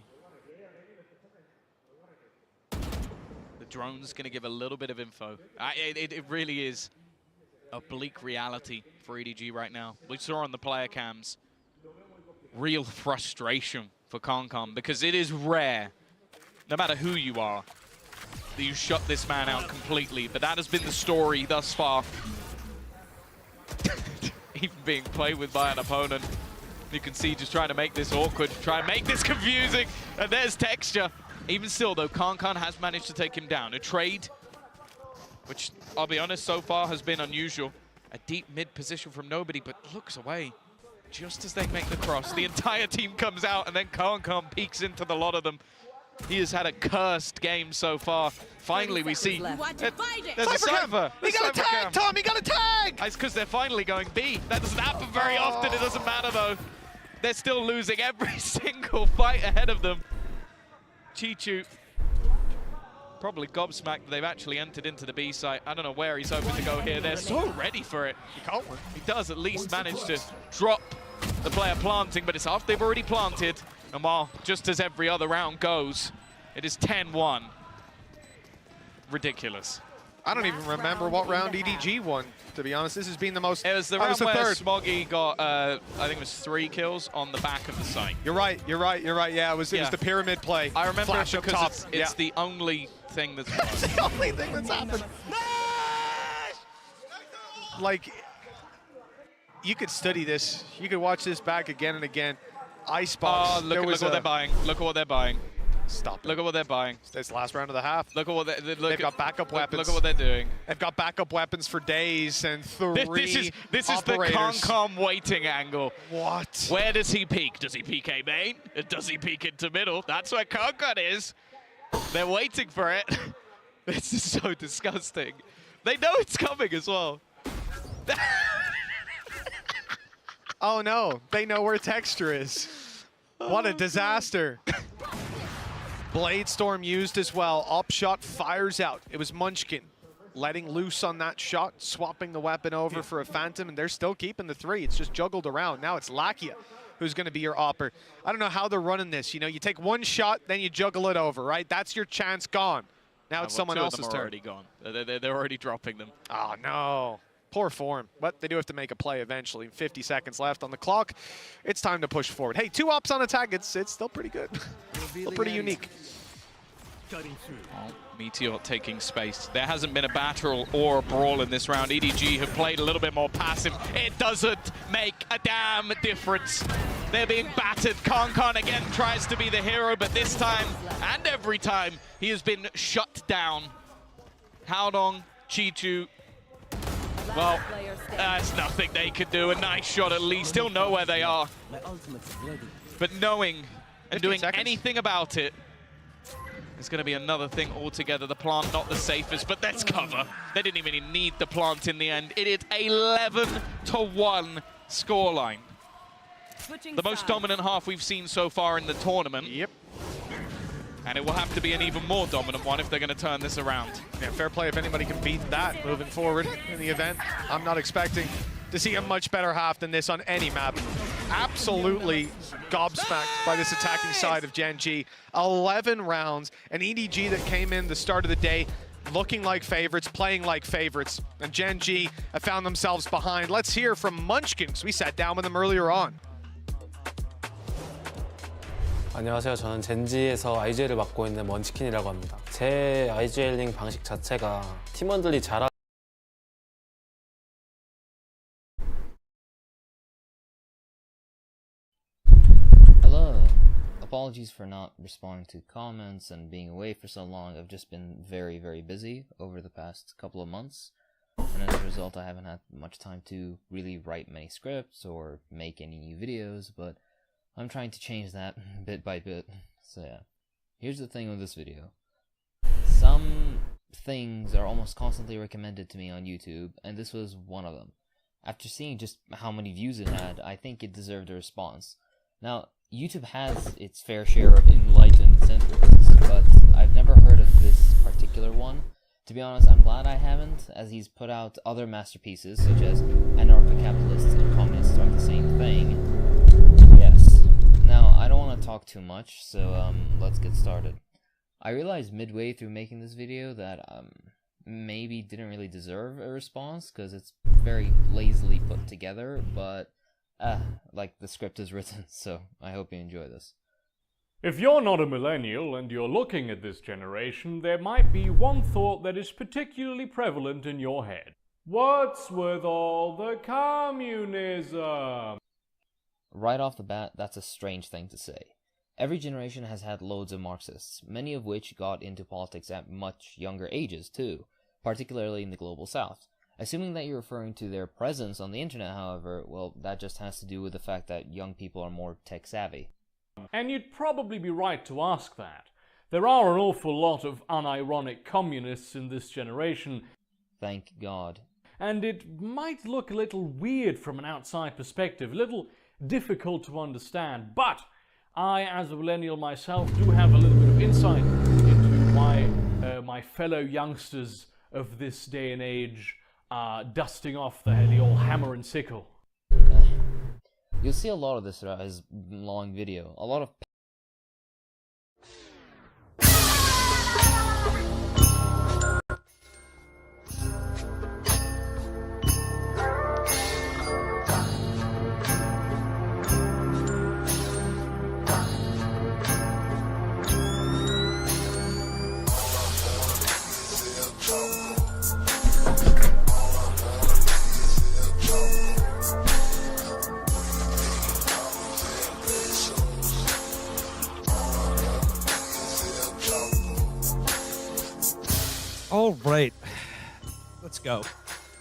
The drone's going to give a little bit of info. It really is a bleak reality for EDG right now. We saw on the player cams real frustration for Concom, because it is rare, no matter who you are, that you shut this man out completely. But that has been the story thus far. Even being played with by an opponent. You can see just trying to make this awkward, try and make this confusing, and there's Texture. Even still though, Kankan has managed to take him down. A trade, which I'll be honest, so far has been unusual. A deep mid position from nobody, but looks away. Just as they make the cross, the entire team comes out, and then Kankan peeks into the lot of them. He has had a cursed game so far. Finally, we see there's a Cypher. He got a tag, Tom! He got a tag! It's because they're finally going B. That doesn't happen very often. It doesn't matter, though. They're still losing every single fight ahead of them. Chichu probably gobsmacked that they've actually entered into the B site. I don't know where he's hoping to go here. They're so ready for it. He does at least manage to drop the player planting, but it's after they've already planted. And while just as every other round goes, it is 10-1. Ridiculous. I don't even remember what round EDG won, to be honest. This has been the most... It was the round where Smoggy got, I think it was 3 kills on the back of the site. You're right. Yeah, it was the pyramid play. I remember Flash it up because top. it's the only thing that's It's the only thing that's happened. Like, you could study this. You could watch this back again and again. Icebox. Oh, look at what they're buying. Look at what they're buying. Stop it. Look at what they're buying. It's the last round of the half. Look at what they've got backup weapons. Look at what they're doing. They've got backup weapons for days and 3 This is the Concom waiting angle. What? Where does he peek? Does he peek A main? Does he peek into middle? That's where Concom is. They're waiting for it. This is so disgusting. They know it's coming as well. Oh no, they know where Texture is. What a disaster. Blade Storm used as well. Upshot fires out. It was Munchkin letting loose on that shot, swapping the weapon over for a Phantom, and they're still keeping the 3. It's just juggled around. Now it's Lakia who's going to be your opper. I don't know how they're running this. You know, you take 1 shot, then you juggle it over, right? That's your chance gone. Now it's someone else's turn. Already gone. They're already dropping them. Oh, no. Poor form, but they do have to make a play eventually. 50 seconds left on the clock. It's time to push forward. Hey, 2 ops on attack. It's still pretty good. Still pretty unique. Oh, Meteor taking space. There hasn't been a battle or a brawl in this round. EDG have played a little bit more passive. It doesn't make a damn difference. They're being battered. Concon again tries to be the hero, but this time and every time he has been shut down. Haodong, Chichu. Well, there's nothing they could do. A nice shot at least. He'll know where they are. But knowing and doing anything about it is going to be another thing altogether. The plant not the safest, but that's cover. They didn't even need the plant in the end. It is 11-1 scoreline. The most dominant half we've seen so far in the tournament. Yep. And it will have to be an even more dominant one if they're going to turn this around. Yeah, fair play if anybody can beat that moving forward in the event. I'm not expecting to see a much better half than this on any map absolutely gobsmacked by this attacking side of Gen G. 11 rounds, and EDG that came in the start of the day looking like favorites, playing like favorites, and Gen G have found themselves behind. Let's hear from Munchkin, because we sat down with them earlier on. 안녕하세요. 저는 젠지에서 IGL을 맡고 있는 먼치킨이라고 합니다. 제 IGL링 방식 자체가 팀원들이 잘하 Hello. Apologies for not responding to comments and being away for so long. I've just been very, very busy over the past couple of months. And as a result, I haven't had much time to really write many scripts or make any new videos, but I'm trying to change that bit by bit. So yeah, here's the thing with this video. Some things are almost constantly recommended to me on YouTube, and this was one of them. After seeing just how many views it had, I think it deserved a response. Now, YouTube has its fair share of enlightened centrists, but I've never heard of this particular one. To be honest, I'm glad I haven't, as he's put out other masterpieces, such as Anarcho-Capitalists and Communists Are the Same Thing. Yes. Now, I don't want to talk too much, so let's get started. I realized midway through making this video that maybe didn't really deserve a response, because it's very lazily put together, but like the script is written, so I hope you enjoy this. If you're not a millennial and you're looking at this generation, there might be one thought that is particularly prevalent in your head. What's with all the communism? Right off the bat, that's a strange thing to say. Every generation has had loads of Marxists, many of which got into politics at much younger ages too, particularly in the global south. Assuming that you're referring to their presence on the internet, however, well, that just has to do with the fact that young people are more tech savvy. And you'd probably be right to ask that. There are an awful lot of unironic communists in this generation. Thank God. And it might look a little weird from an outside perspective, a little difficult to understand, but I, as a millennial myself, do have a little bit of insight into why my fellow youngsters of this day and age are dusting off the old hammer and sickle. You'll see a lot of this throughout his long video. A lot of All right, let's go.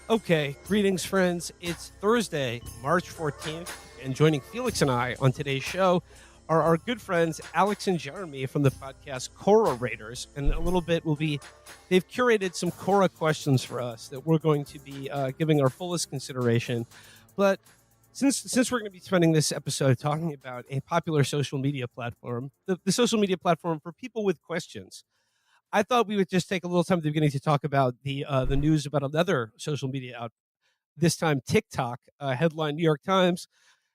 Okay, greetings, friends. It's Thursday, March 14th, and joining Felix and I on today's show are our good friends Alex and Jeremy from the podcast Korra Raiders. And a little bit they've curated some Korra questions for us that we're going to be giving our fullest consideration. But since we're going to be spending this episode talking about a popular social media platform, the social media platform for people with questions, I thought we would just take a little time at the beginning to talk about the news about another social media out. This time, TikTok. Headline: New York Times: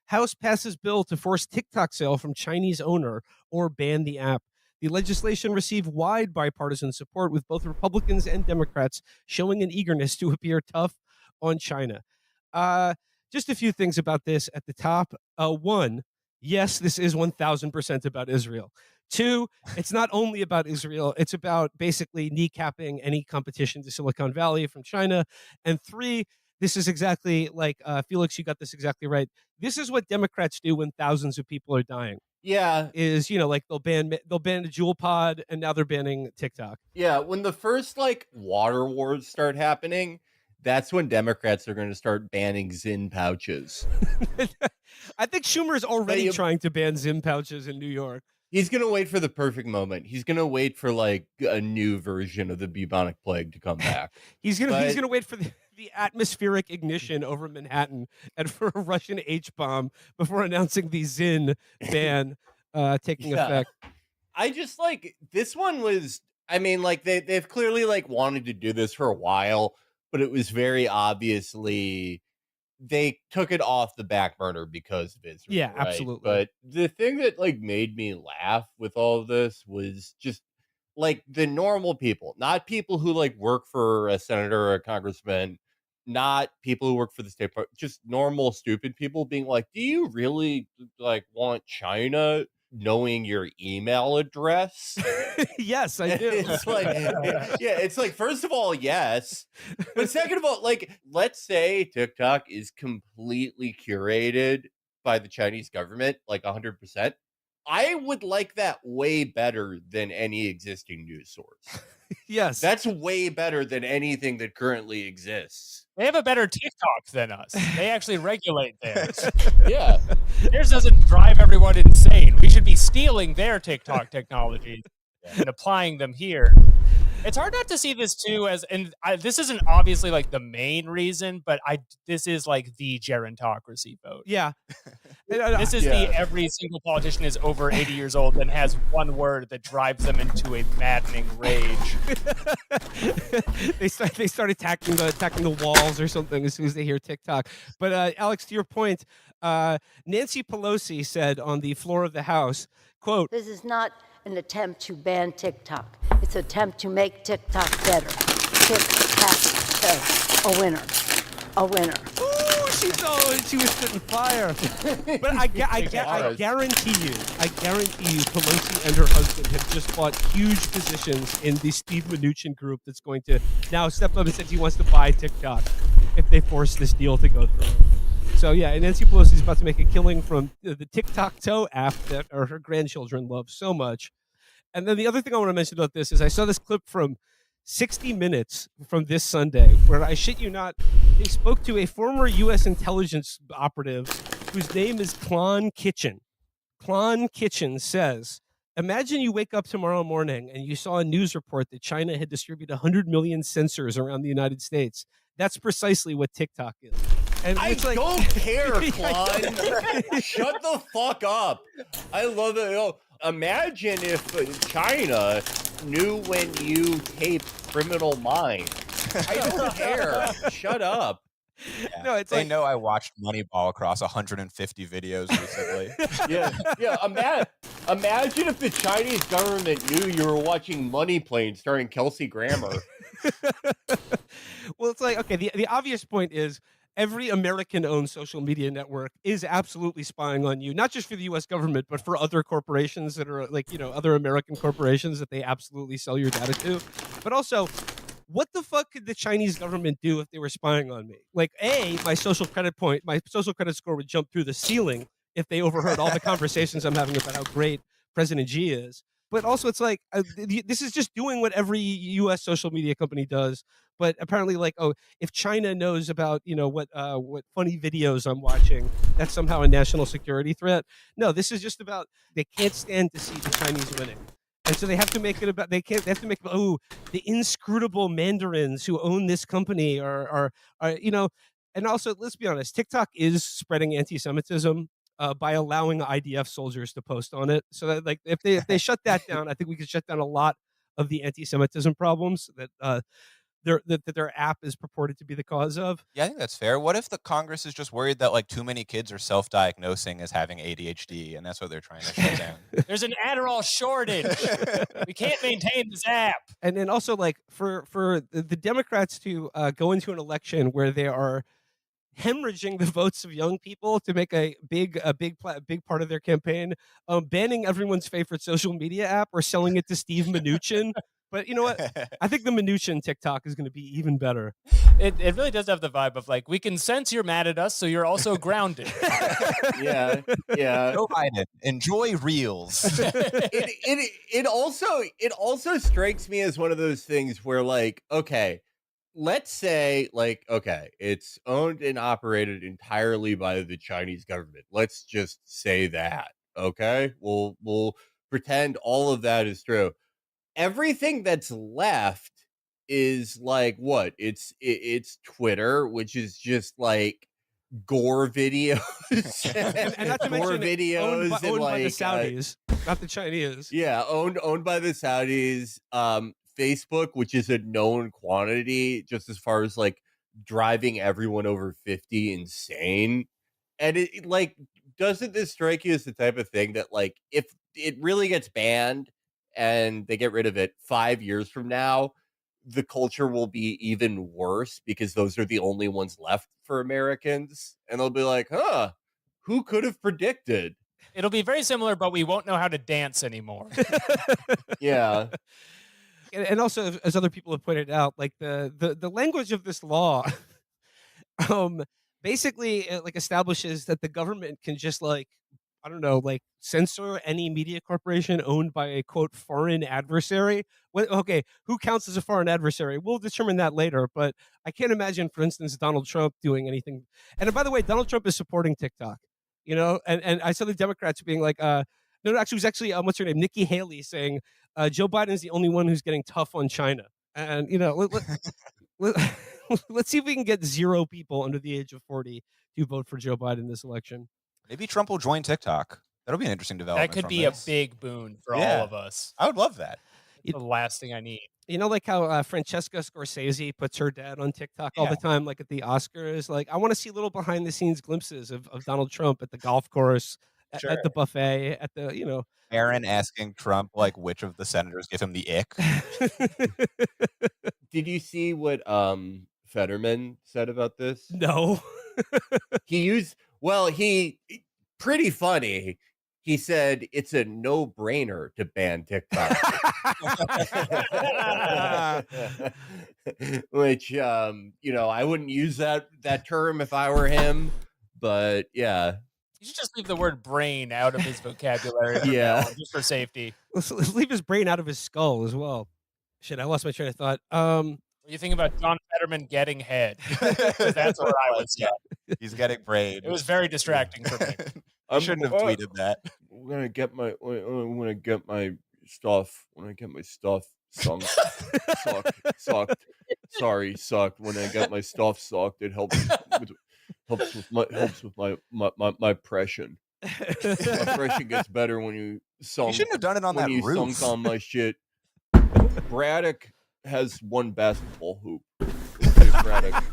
House passes bill to force TikTok sale from Chinese owner or ban the app. The legislation received wide bipartisan support, with both Republicans and Democrats showing an eagerness to appear tough on China. Just a few things about this at the top. One, yes, this is 1,000% about Israel. Two, it's not only about Israel, it's about basically kneecapping any competition to Silicon Valley from China. And three, this is exactly like, Felix, you got this exactly right. This is what Democrats do when thousands of people are dying. Yeah. Is, like they'll ban the Juul pod, and now they're banning TikTok. Yeah, when the first water wars start happening, that's when Democrats are going to start banning Zyn pouches. I think Schumer is already trying to ban Zyn pouches in New York. He's going to wait for the perfect moment. He's going to wait for a new version of the bubonic plague to come back. He's going to wait for the atmospheric ignition over Manhattan and for a Russian H-bomb before announcing the Zyn ban taking effect. I just this one was, they've clearly wanted to do this for a while, but it was very obviously they took it off the back burner because of Israel. Yeah, right? absolutely. But the thing that like made me laugh with all of this was just like the normal people, not people who like work for a senator or a congressman, not people who work for the state party, just normal stupid people being like, do you really like want China knowing your email address? Yes, I do. It's like, it's like, first of all, yes. But second of all, like, let's say TikTok is completely curated by the Chinese government, like 100%. I would like that way better than any existing news source. Yes. That's way better than anything that currently exists. They have a better TikTok than us. They actually regulate theirs. Yeah. Theirs doesn't drive everyone insane. We should be stealing their TikTok technologies and applying them here. It's hard not to see this too as, and this isn't obviously like the main reason, but this is like the gerontocracy vote. Yeah. This is the every single politician is over 80 years old and has one word that drives them into a maddening rage. They start attacking the walls or something as soon as they hear TikTok. But Alex, to your point, Nancy Pelosi said on the floor of the House, quote, "This is not an attempt to ban TikTok. It's an attempt to make TikTok better. TikTok, a winner. A winner." Ooh, she was spitting fire. But I guarantee you, Pelosi and her husband have just bought huge positions in the Steve Mnuchin group that's going to now step up and said he wants to buy TikTok if they force this deal to go through. So yeah, and Nancy Pelosi is about to make a killing from the TikTok-Toe app that her grandchildren love so much. And then the other thing I want to mention about this is I saw this clip from 60 Minutes from this Sunday, where I shit you not, they spoke to a former U.S. intelligence operative whose name is Klon Kitchen. Klon Kitchen says, imagine you wake up tomorrow morning and you saw a news report that China had distributed 100 million sensors around the United States. That's precisely what TikTok is. And I it's like, don't care, Klon. Shut the fuck up. I love it. You know, imagine if China knew when you tape Criminal Minds. I don't care. Shut up. Yeah. No, it's they like, know I watched Moneyball across 150 videos recently. Yeah. Imagine if the Chinese government knew you were watching Money Plane starring Kelsey Grammer. Well, it's like, okay, the obvious point is every American-owned social media network is absolutely spying on you, not just for the U.S. government, but for other corporations that are like, other American corporations that they absolutely sell your data to. But also, what the fuck could the Chinese government do if they were spying on me? Like, my social credit score would jump through the ceiling if they overheard all the conversations I'm having about how great President Xi is. But also, it's like, this is just doing what every U.S. social media company does. But apparently, like, if China knows about, what funny videos I'm watching, that's somehow a national security threat. No, this is just about, they can't stand to see the Chinese winning. And so they have to make it about, they have to make, the inscrutable mandarins who own this company are and also, let's be honest, TikTok is spreading anti-Semitism. By allowing IDF soldiers to post on it, so that like if they shut that down, I think we could shut down a lot of the anti-Semitism problems that their app is purported to be the cause of. Yeah, I think that's fair. What if the Congress is just worried that like too many kids are self-diagnosing as having ADHD, and that's what they're trying to shut down? There's an Adderall shortage. We can't maintain this app. And then also, like for the Democrats to go into an election where they are hemorrhaging the votes of young people to make a big part of their campaign, banning everyone's favorite social media app or selling it to Steve Mnuchin. But you know what? I think the Mnuchin TikTok is going to be even better. It really does have the vibe of like, we can sense you're mad at us, so you're also grounded. Yeah. Joe Biden, enjoy Reels. It also strikes me as one of those things where like, okay, let's say, like, okay, it's owned and operated entirely by the Chinese government. Let's just say that, okay? We'll pretend all of that is true. Everything that's left is like what? It's Twitter, which is just like gore videos, and not to gore mention videos, owned by the Saudis, not the Chinese. Yeah, owned by the Saudis. Facebook, which is a known quantity just as far as like driving everyone over 50 insane. And it like, doesn't this strike you as the type of thing that like, if it really gets banned and they get rid of it 5 years from now, the culture will be even worse because those are the only ones left for Americans. And they'll be like, huh, who could have predicted? It'll be very similar, but we won't know how to dance anymore. Yeah. And also, as other people have pointed out, like the language of this law, basically like establishes that the government can just like, I don't know, like censor any media corporation owned by a quote foreign adversary. Okay, who counts as a foreign adversary? We'll determine that later. But I can't imagine, for instance, Donald Trump doing anything. And by the way, Donald Trump is supporting TikTok. You know, and I saw the Democrats being like, no, actually, it was actually what's her name, Nikki Haley, saying Joe Biden is the only one who's getting tough on China. And you know, let's see if we can get 0 people under the age of 40 to vote for Joe Biden this election. Maybe Trump will join TikTok. That'll be an interesting development. That could from be this. a big boon for Yeah. all of us. I would love that. The last thing I need. You know, like how Francesca Scorsese puts her dad on TikTok all the time, like at the Oscars. Like, I want to see little behind the scenes glimpses of Donald Trump at the golf course, Sure. at the buffet, at the, you know. Aaron asking Trump, like, which of the senators give him the ick. Did you see what Fetterman said about this? No. he pretty funny. He said it's a no-brainer to ban TikTok. Which you know, I wouldn't use that term if I were him, but yeah. You should just leave the word brain out of his vocabulary. Yeah. Just for safety. Let's leave his brain out of his skull as well. Shit, I lost my train of thought. You think about John Fetterman getting head. That's where I was. Yeah. He's getting brain. It was very distracting for me. I shouldn't have tweeted that. I'm gonna get my stuff. When I get my stuff sucked. Sorry, sucked. When I get my stuff sucked, it helps with my pression. My pression gets better when you sunk. You shouldn't have done it on when that you roof. sunk on my shit. Braddock has one basketball hoop. Braddock.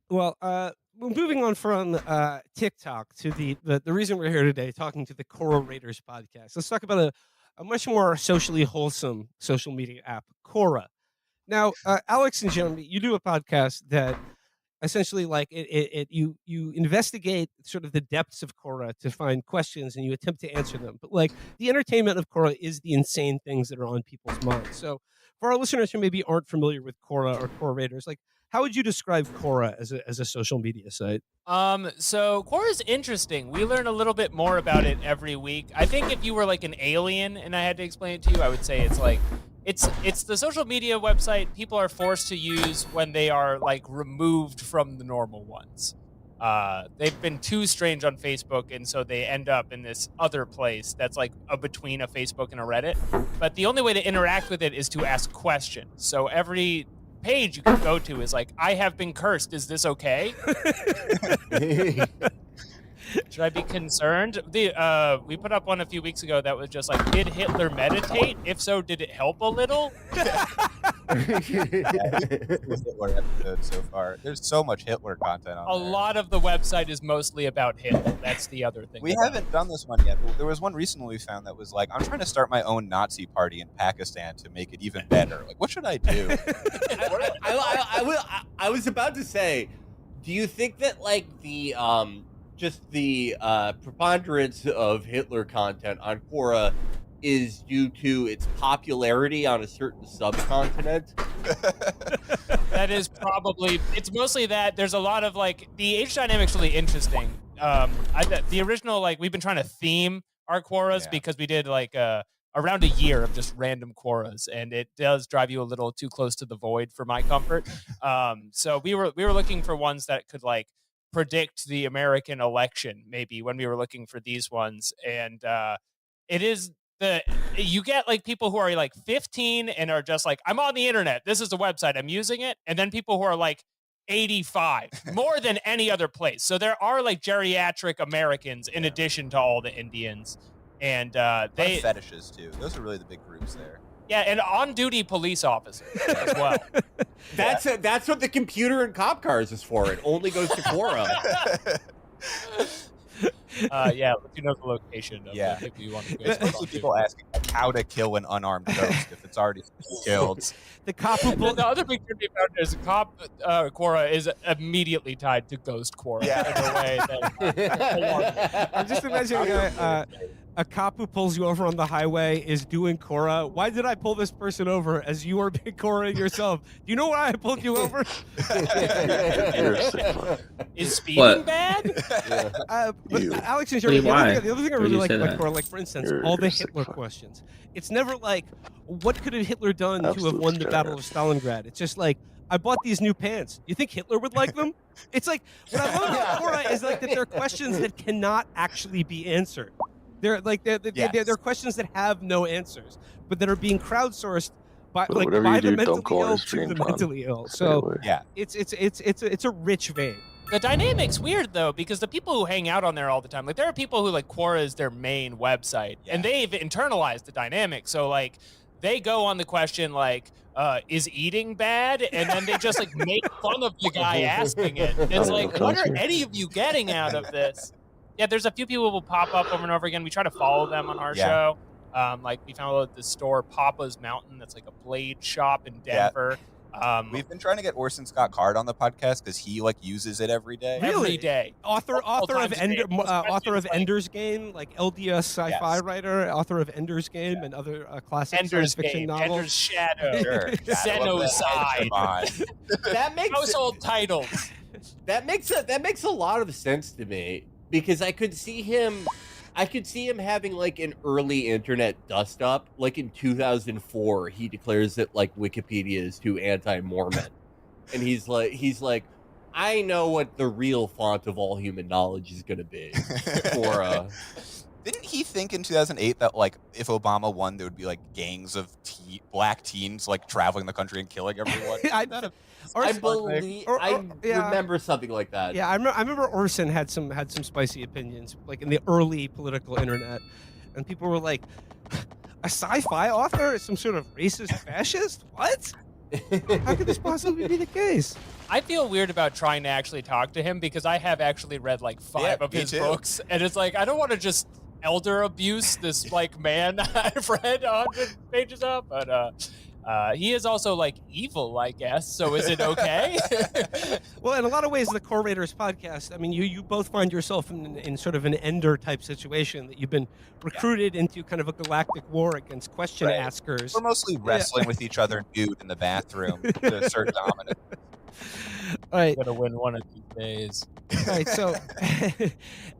Well, moving on from TikTok to the reason we're here today, talking to the Quora Raiders podcast. Let's talk about a much more socially wholesome social media app, Quora. Now, Alex and Jeremy, you do a podcast that essentially like you investigate sort of the depths of Quora to find questions and you attempt to answer them. But like the entertainment of Quora is the insane things that are on people's minds. So for our listeners who maybe aren't familiar with Quora or Quora Raiders, like how would you describe Quora as a social media site? So Quora is interesting. We learn a little bit more about it every week. I think if you were like an alien and I had to explain it to you, I would say it's like it's the social media website people are forced to use when they are like removed from the normal ones. They've been too strange on Facebook, and so they end up in this other place that's like between a Facebook and a Reddit. But the only way to interact with it is to ask questions. So every page you can go to is like, I have been cursed. Is this okay? Should I be concerned? We put up one a few weeks ago that was just like, did Hitler meditate? If so, did it help a little? Hitler episode so far. There's so much Hitler content on A lot of the website is mostly about Hitler. That's the other thing. We haven't done this one yet, but there was one recently we found that was like, I'm trying to start my own Nazi party in Pakistan to make it even better. Like, what should I do? I was about to say, do you think that like the just the preponderance of Hitler content on Quora is due to its popularity on a certain subcontinent? That is probably, it's mostly that. There's a lot of like, the age dynamic's really interesting. The original, like, we've been trying to theme our Quoras because we did like around a year of just random Quoras, and it does drive you a little too close to the void for my comfort. So we were looking for ones that could like predict the American election, maybe, when we were looking for these ones. And it is you get like people who are like 15 and are just like, I'm on the internet, this is the website, I'm using it. And then people who are like 85, more than any other place. So there are like geriatric Americans in addition to all the Indians. And they fetishes too. Those are really the big groups there. Yeah, and on-duty police officers as well. That's what the computer in cop cars is for. It only goes to Quora. Yeah, let you know the location of the people you want to go. Especially people asking like, how to kill an unarmed ghost if it's already killed. The cop who The other big thing about it is cop Quora is immediately tied to Ghost Quora in a way that. I'm just imagining a cop who pulls you over on the highway is doing Quora. Why did I pull this person over as you are being Quora yourself? Do you know why I pulled you over? Is speeding bad? But Alex and What do you- Jeremy, why? the other thing I Why do really you like say about that? Quora, like for instance, You're all the a sick Hitler questions. It's never like, what could have Hitler done to have Absolute won the terror. Battle of Stalingrad? It's just like, I bought these new pants. You think Hitler would like them? It's like, what I love about Quora is like that they're questions that cannot actually be answered. They're like they're questions that have no answers, but that are being crowdsourced by But like whatever by you the do, mentally don't call ill it to stream the fun. mentally ill. Stay So away. Yeah. it's a rich vein. The dynamic's weird though, because the people who hang out on there all the time, like there are people who like Quora is their main website, and they've internalized the dynamic. So like they go on the question like, is eating bad? And then they just like make fun of the guy asking it. It's like, what are any of you getting out of this? Yeah, there's a few people who will pop up over and over again. We try to follow them on our show. Like we found out the store Papa's Mountain, that's like a blade shop in Denver. We've been trying to get Orson Scott Card on the podcast because he like uses it every day. Every day. Author of Ender's Game, like LDS sci-fi Yes. writer, author of Ender's Game and other classic Ender's science fiction Game, novels. Ender's Shadow, Sure. Xenocide. That makes Household titles. That makes a lot of sense to me because I could see him having like an early internet dust up. Like in 2004, he declares that like Wikipedia is too anti-Mormon, and he's like, I know what the real font of all human knowledge is going to be. For Didn't he think in 2008 that like if Obama won, there would be like gangs of black teens like traveling the country and killing everyone? I believe I remember something like that. Yeah, I remember Orson had some spicy opinions, like in the early political internet, and people were like, "A sci-fi author is some sort of racist fascist? What? How could this possibly be the case?" I feel weird about trying to actually talk to him because I have actually read like 5 of me his too. books, and it's like I don't want to just elder abuse this like man I've read 100 pages of, but he is also like evil, I guess. So is it okay? Well, in a lot of ways, the Core Raiders podcast, I mean, you both find yourself in sort of an Ender type situation that you've been recruited into kind of a galactic war against question askers. We're mostly wrestling with each other nude in the bathroom to assert dominance. All right. Gonna win one of these days. All right, so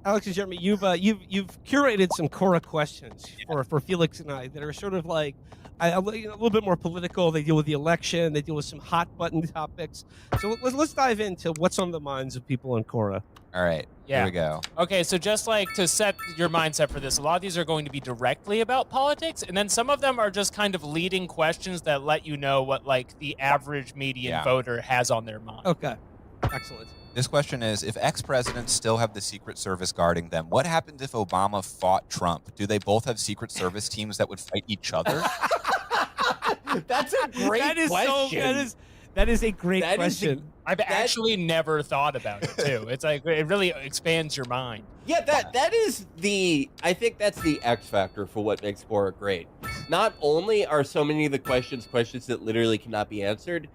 Alex and Jeremy, you've curated some Quora questions for Felix and I that are sort of like a little bit more political. They deal with the election. They deal with some hot button topics. So let's dive into what's on the minds of people on Quora. All right, Yeah. here we go. Okay, so just like to set your mindset for this, a lot of these are going to be directly about politics, and then some of them are just kind of leading questions that let you know what like the average median voter has on their mind. Okay, excellent. This question is, if ex-presidents still have the Secret Service guarding them, what happens if Obama fought Trump? Do they both have Secret Service teams that would fight each other? That's a great That is question. that is a great That is question. I've actually never thought about it too. It's like it really expands your mind. Yeah, that is I think that's the X factor for what makes Quora great. Not only are so many of the questions that literally cannot be answered,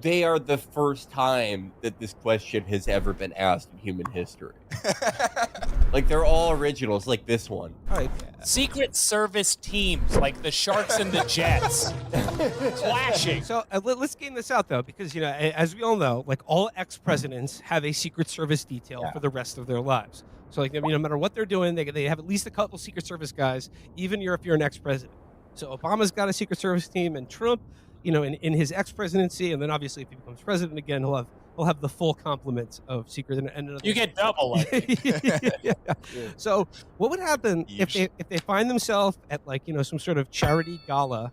they are the first time that this question has ever been asked in human history. Like they're all originals, like this one. All right. Secret Service teams like the Sharks and the Jets clashing. So let's game this out though, because as we all know, like all ex-presidents have a Secret Service detail for the rest of their lives. So like no matter what they're doing, they have at least a couple Secret Service guys, even if you're an ex-president. So Obama's got a Secret Service team, and Trump, in his ex-presidency, and then obviously if he becomes president again, he'll have the full complement of secret. And You get double. I think. yeah. So what would happen if they find themselves at like some sort of charity gala,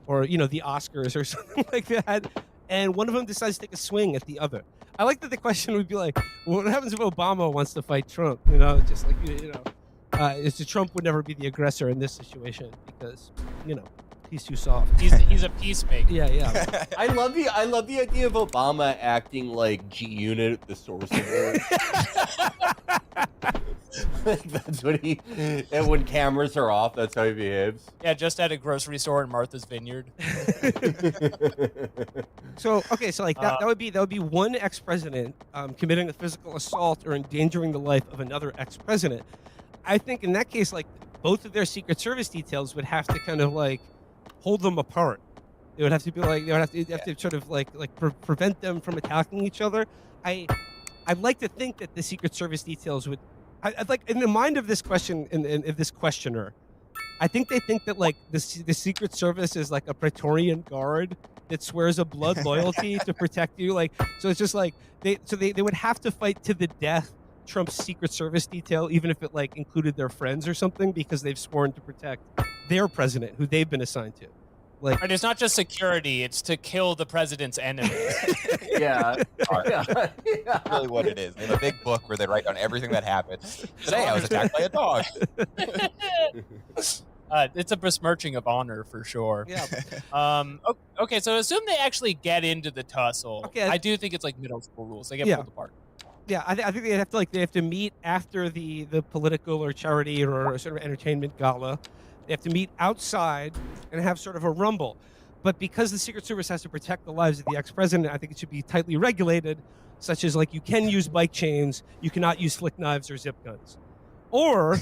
or the Oscars or something like that, and one of them decides to take a swing at the other? I like that the question would be like, what happens if Obama wants to fight Trump? Just like Trump would never be the aggressor in this situation because He's too soft. He's a peacemaker. Yeah. I love the idea of Obama acting like G-Unit, the source of it. That's what and when cameras are off, that's how he behaves. Yeah, just at a grocery store in Martha's Vineyard. So like that would be one ex-president committing a physical assault or endangering the life of another ex-president. I think in that case, like both of their Secret Service details would have to kind of like hold them apart. They would have to be like they would have to sort of like prevent them from attacking each other. I'd like to think that the Secret Service details would. I'd like in the mind of this question and this questioner, I think they think that like the Secret Service is like a Praetorian guard that swears a blood loyalty to protect you. Like, so it's just like they would have to fight to the death Trump's Secret Service detail, even if it like included their friends or something, because they've sworn to protect their president, who they've been assigned to. Like, and it's not just security; it's to kill the president's enemies. Yeah. That's really what it is. They have a big book where they write down everything that happened. Today I was attacked by a dog. It's a besmirching of honor for sure. Yeah. Okay, so assume they actually get into the tussle. Okay. I do think it's like middle school rules. They get pulled apart. Yeah, I think they have to meet after the political or charity or sort of entertainment gala. They have to meet outside and have sort of a rumble. But because the Secret Service has to protect the lives of the ex-president, I think it should be tightly regulated, such as like you can use bike chains, you cannot use flick knives or zip guns. Or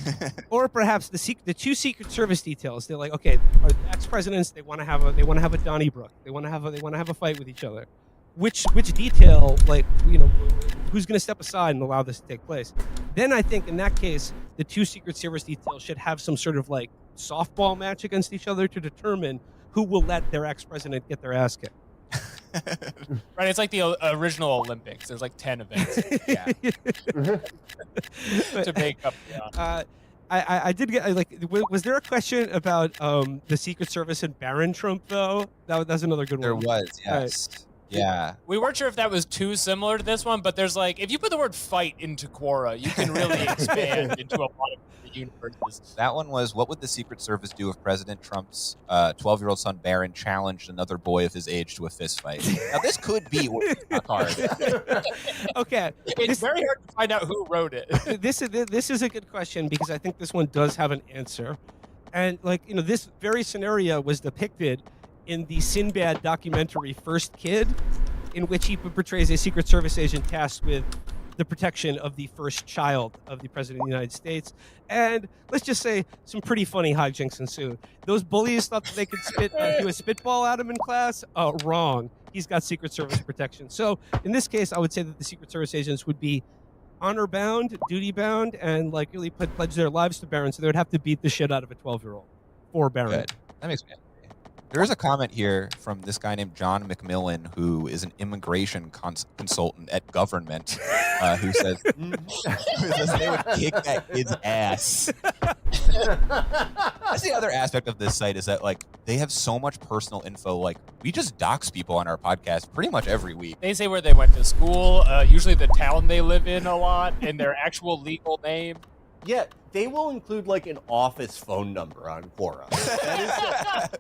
perhaps the two Secret Service details. They're like, okay, our ex-presidents, they want to have a Donnybrook. They want to have a fight with each other. Which detail, like, you know, who's going to step aside and allow this to take place? Then I think in that case, the two Secret Service details should have some sort of like softball match against each other to determine who will let their ex-president get their ass kicked. Right, it's like the original Olympics. There's like 10 events. Yeah. To make up. Yeah. I did get like. Was there a question about the Secret Service and Barron Trump though? That's another good one. There was, yes. Right. Yeah. We weren't sure if that was too similar to this one, but there's like, if you put the word fight into Quora, you can really expand into a lot of the universes. That one was, what would the Secret Service do if President Trump's 12-year-old son Barron challenged another boy of his age to a fist fight? Now, this could be hard. Okay. It's very hard to find out who wrote it. This is a good question because I think this one does have an answer. And like, you know, this very scenario was depicted in the Sinbad documentary First Kid, in which he portrays a Secret Service agent tasked with the protection of the first child of the President of the United States. And let's just say some pretty funny hijinks ensued. Those bullies thought that they could do a spitball at him in class. Wrong. He's got Secret Service protection. So in this case, I would say that the Secret Service agents would be honor-bound, duty-bound, and like really pledge their lives to Barron, so they would have to beat the shit out of a 12-year-old for Barron. Good. That makes me happy. There is a comment here from this guy named John McMillan, who is an immigration consultant at government, who says they would kick that kid's ass. That's the other aspect of this site, is that like they have so much personal info. Like, we just dox people on our podcast pretty much every week. They say where they went to school, usually the town they live in a lot, and their actual legal name. Yeah, they will include like an office phone number on Quora.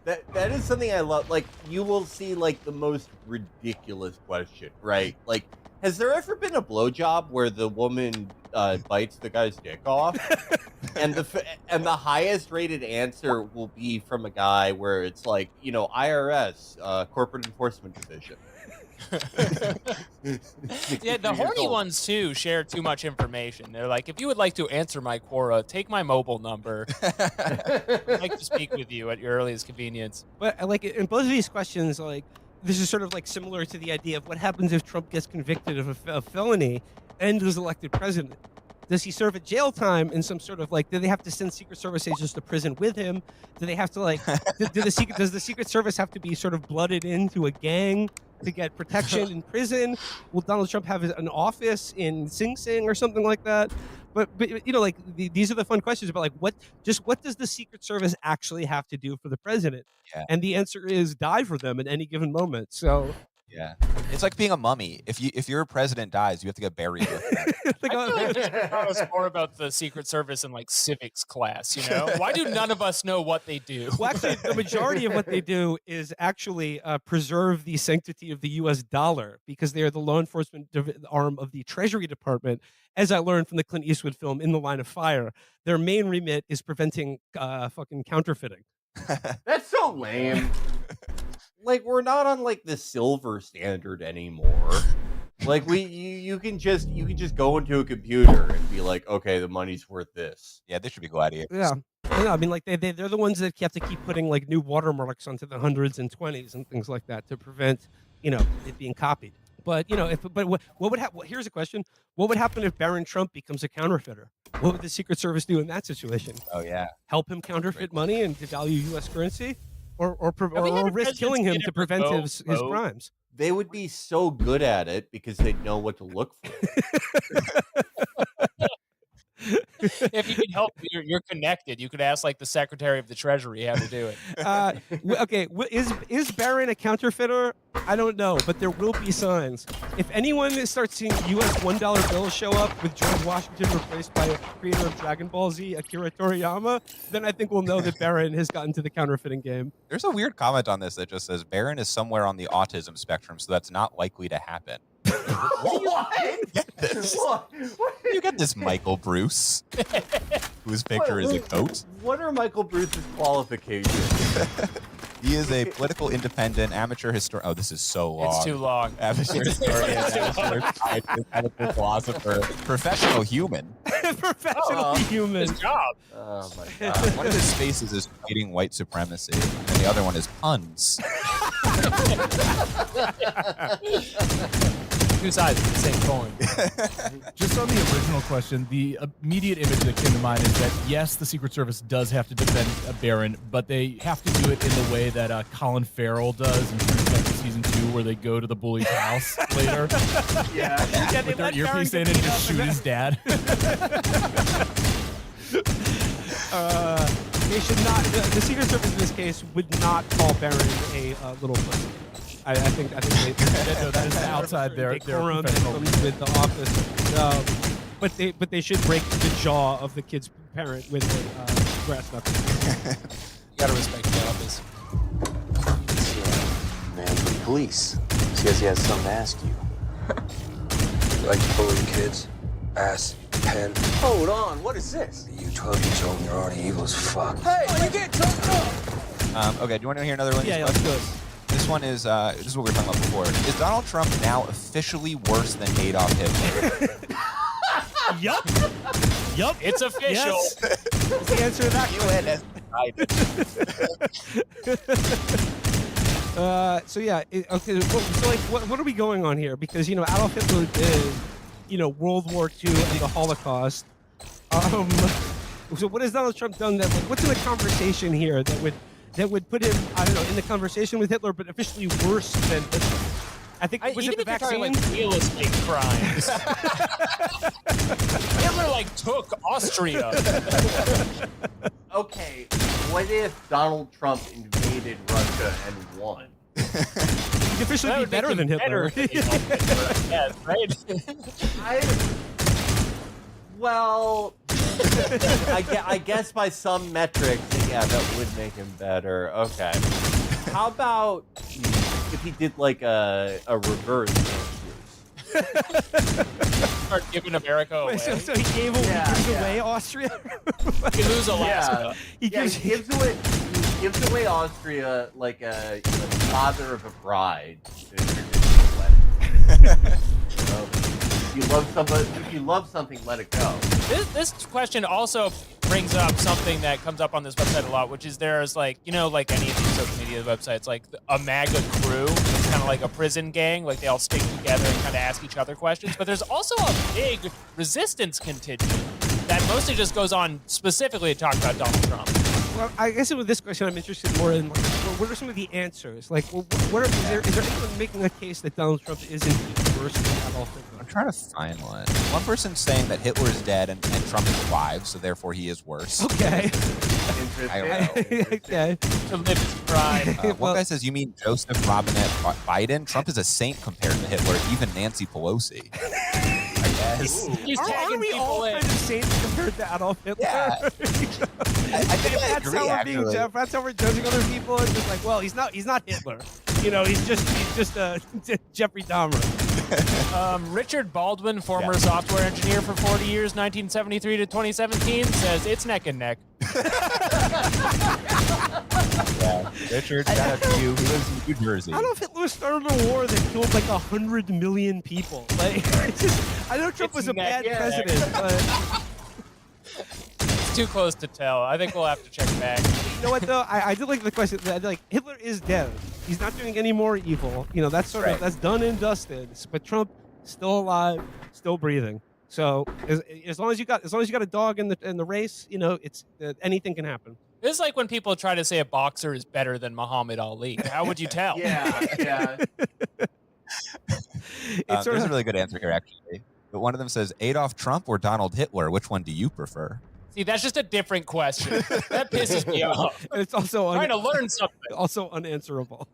That is something I love. Like, you will see like the most ridiculous question, right? Like, has there ever been a blowjob where the woman bites the guy's dick off? and the highest rated answer will be from a guy where it's like, you know, IRS, Corporate Enforcement Division. Yeah, the horny ones too share too much information. They're like, if you would like to answer my Quora, take my mobile number. I'd like to speak with you at your earliest convenience. But like in both of these questions, like this is sort of like similar to the idea of what happens if Trump gets convicted of a felony and is elected president. Does he serve a jail time in some sort of like? Do they have to send Secret Service agents to prison with him? Do they have to like? Does the Secret Service have to be sort of blooded into a gang to get protection in prison? Will Donald Trump have an office in Sing Sing or something like that? But you know, like these are the fun questions about like what does the Secret Service actually have to do for the president? Yeah. And the answer is die for them at any given moment. So Yeah, it's like being a mummy. If your president dies, you have to get buried with them. I taught us more about the Secret Service in like civics class. You know, why do none of us know what they do? Well, actually, the majority of what they do is actually preserve the sanctity of the U.S. dollar because they are the law enforcement arm of the Treasury Department. As I learned from the Clint Eastwood film In the Line of Fire, their main remit is preventing fucking counterfeiting. That's so lame. Like, we're not on like the silver standard anymore. Like you can just go into a computer and be like, okay, the money's worth this. Yeah, they should be gladiators. Yeah. I mean, like they're the ones that have to keep putting like new watermarks onto the hundreds and 20s and things like that to prevent, it being copied. But what would happen? Here's a question: what would happen if Barron Trump becomes a counterfeiter? What would the Secret Service do in that situation? Oh yeah, help him counterfeit money and devalue U.S. currency, or had a risk killing him to prevent his crimes? They would be so good at it because they'd know what to look for. If you can help, you're connected. You could ask like the Secretary of the Treasury how to do it. Okay, is Barron a counterfeiter? I don't know, but there will be signs. If anyone starts seeing U.S. $1 bills show up with George Washington replaced by a creator of Dragon Ball Z, Akira Toriyama, then I think we'll know that Barron has gotten to the counterfeiting game. There's a weird comment on this that just says Barron is somewhere on the autism spectrum, so that's not likely to happen. What? You get this Michael Bruce, whose picture is a goat. What are Michael Bruce's qualifications? He is a political independent amateur historian. Oh, this is so long. It's too long. Amateur historian, amateur scientist, amateur philosopher, professional human. Professional human. His job. Oh my god. One of his spaces is fighting white supremacy, and the other one is puns. Two sides of the same coin. Just on the original question, the immediate image that came to mind is that, yes, the Secret Service does have to defend Barron, but they have to do it in the way that Colin Farrell does in True Detective Season 2, where they go to the bully's house later. Yeah, with their earpiece in and just shoot his dad. They should not. The Secret Service in this case would not call Barron a little pussy. I think they no, that is outside their decorum that comes with the office. But they should break the jaw of the kid's parent with a brass knuckle. You gotta respect the office. Man from the police. Says he has something to ask you. You like bullying kids? Ass, pen. Hold on, what is this? You 12 years old and you're already evil as fuck. Hey, you get choked up! Okay, do you want to hear another one? Yeah, let's do it. This one is this is what we were talking about before. Is Donald Trump now officially worse than Adolf Hitler? Yup. It's official. Yes. That's the answer to that. So yeah, okay. So like, what are we going on here? Because Adolf Hitler did, World War II and the Holocaust. So what has Donald Trump done that? What's in the conversation here that would put him, I don't know, in the conversation with Hitler, but officially worse than Hitler? I think was even it the if you're vaccine? talking like real estate crimes. Hitler took Austria. Okay, what if Donald Trump invaded Russia and won? He'd officially be better than Hitler. Yes, right? I guess by some metrics, yeah, that would make him better. Okay. How about if he did like a reverse Start giving America away. So he gave away Austria? He lose Alaska. He gives away Austria like a father of a bride. If you love something, let it go. This question also brings up something that comes up on this website a lot, which is there's like any of these social media websites, like a MAGA crew. It's kind of like a prison gang, like they all stick together and kind of ask each other questions. But there's also a big resistance contingent that mostly just goes on specifically to talk about Donald Trump. Well, I guess with this question, I'm interested more in what are some of the answers? Like, is there anyone making a case that Donald Trump is indeed worse than Adolf Hitler? I'm trying to find one. One person's saying that Hitler is dead and Trump is alive, so therefore he is worse. Okay. I don't know. Okay. To live his pride. One guy says, you mean Joseph Robinette Biden? Trump is a saint compared to Hitler, even Nancy Pelosi. I guess. Aren't we all kind of saints compared to Adolf Hitler? Yeah. I think I that's agree, how we're being actually. that's how we're judging other people. It's just like, well, he's not Hitler. You know, he's just Jeffrey Dahmer. Richard Baldwin, former software engineer for 40 years, 1973 to 2017, says it's neck and neck. Yeah. Richard, shout out to you. He lives in New Jersey. Adolf Hitler started a war that killed like 100 million people. Like, it's just, I know Trump was a bad president, but It's too close to tell. I think we'll have to check back. you know what though? I did like the question. Like, Hitler is dead. He's not doing any more evil. You know, that's sort of that's done and dusted. But Trump still alive, still breathing. So as long as you got a dog in the race, you know, it's anything can happen. This is like when people try to say a boxer is better than Muhammad Ali. How would you tell? yeah. There's a really good answer here, actually. But one of them says, Adolf Trump or Donald Hitler? Which one do you prefer? See, that's just a different question. That pisses me off. It's also trying to learn something. Also unanswerable.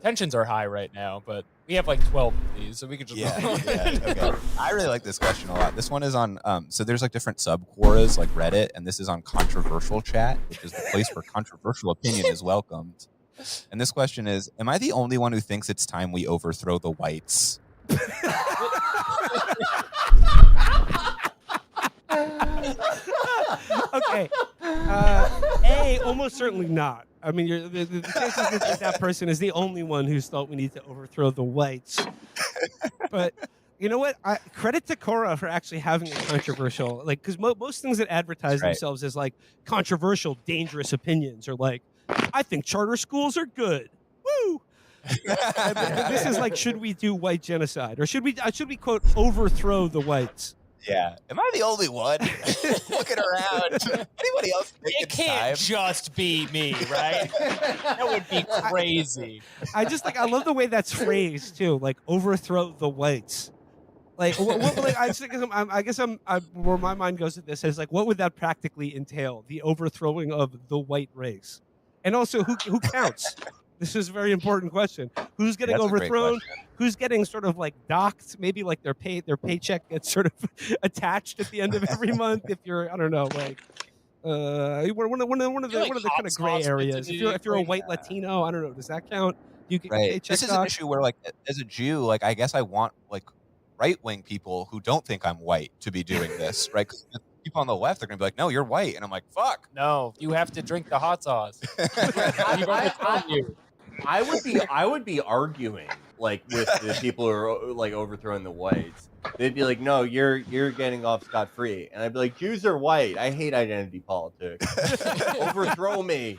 Tensions are high right now, but we have like 12 of these, so we could just Okay. I really like this question a lot. This one is on, so there's like different subquoras like Reddit, and this is on controversial chat, which is the place where controversial opinion is welcomed. And this question is, am I the only one who thinks it's time we overthrow the whites? Okay. Almost certainly not. I mean, the chances that person is the only one who's thought we need to overthrow the whites. But you know what? Credit to Cora for actually having a controversial, like, because most things that advertise themselves as like controversial, dangerous opinions are like, I think charter schools are good. Woo! And this is like, should we do white genocide, or should we quote overthrow the whites? Yeah. Am I the only one looking around? Anybody else? It can't just be me, right? That would be crazy. I love the way that's phrased too. Like, overthrow the whites. Like, I guess where my mind goes at this is like, what would that practically entail? The overthrowing of the white race, and also who counts? This is a very important question. Who's getting overthrown? Who's getting sort of like docked? Maybe like their paycheck gets sort of attached at the end of every month. If you're, I don't know, like one of the kind of gray areas. If you're a white Latino, I don't know. Does that count? You get paycheck This is an issue where, like, as a Jew, like, I guess I want like right-wing people who don't think I'm white to be doing this, right? 'Cause people on the left are gonna be like, "No, you're white," and I'm like, "Fuck." No, you have to drink the hot sauce. I would be arguing like with the people who are like overthrowing the whites. They'd be like, "No, you're getting off scot-free," and I'd be like, "Jews are white. I hate identity politics. Overthrow me."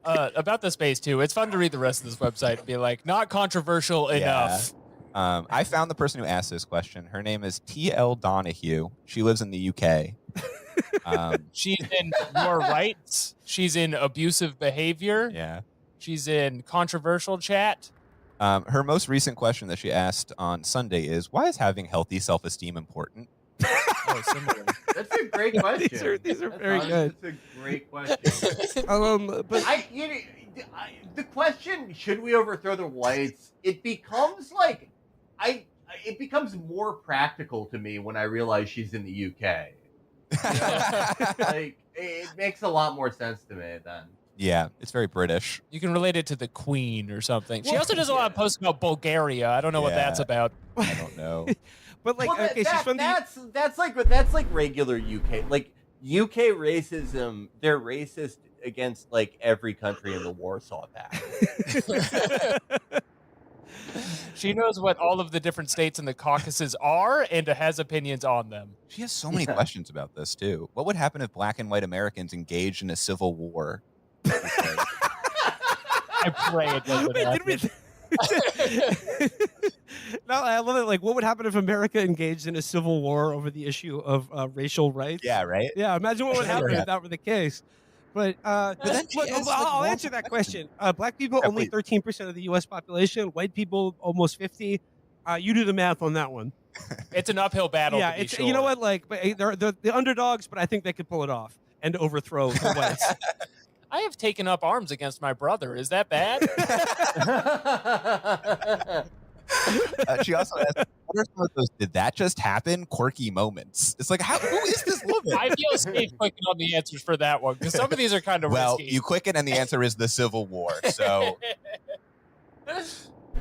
About the space too, it's fun to read the rest of this website and be like, not controversial enough. I found the person who asked this question. Her name is T.L. Donahue. She lives in the UK. She's in Your Rights. She's in Abusive Behavior. Yeah. She's in Controversial Chat. Her most recent question that she asked on Sunday is, why is having healthy self-esteem important? That's a great question. These are very good. That's a great question. But the question, should we overthrow the whites? It becomes like, it becomes more practical to me when I realize she's in the UK. Like, it makes a lot more sense to me then. Yeah, it's very British. You can relate it to the Queen or something. She also does a lot of posts about Bulgaria. I don't know what that's about. I don't know. But like, Well, okay, she's from that's like regular UK. Like, UK racism, they're racist against like every country in the Warsaw Pact. She knows what all of the different states in the Caucasus are and has opinions on them. She has so many questions about this, too. What would happen if black and white Americans engaged in a civil war? I pray it doesn't happen. No, I love it. Like, what would happen if America engaged in a civil war over the issue of racial rights? Yeah, right? Yeah, imagine what would happen if that were the case. But then she look, asks, I'll like, answer that question. Black people Yeah, only please. 13% of the U.S. population. White people almost 50. You do the math on that one. It's an uphill battle. Yeah, to be it's sure. you know what, like, but they're the underdogs, but I think they could pull it off and overthrow the whites. I have taken up arms against my brother. Is that bad? She also asked, what are some of those did that just happen quirky moments? It's like, who is this woman? I feel safe clicking on the answers for that one because some of these are kind of Well, risky. you click it and the answer is the Civil War. So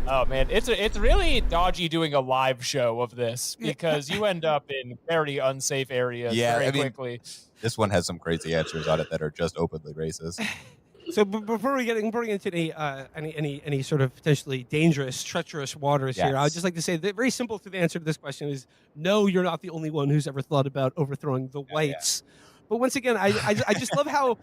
Oh man, it's really dodgy doing a live show of this because you end up in very unsafe areas very quickly. This one has some crazy answers on it that are just openly racist. So before we get into any sort of potentially dangerous, treacherous waters here, I would just like to say that very simple to the answer to this question is no, you're not the only one who's ever thought about overthrowing the whites. But once again, I just love how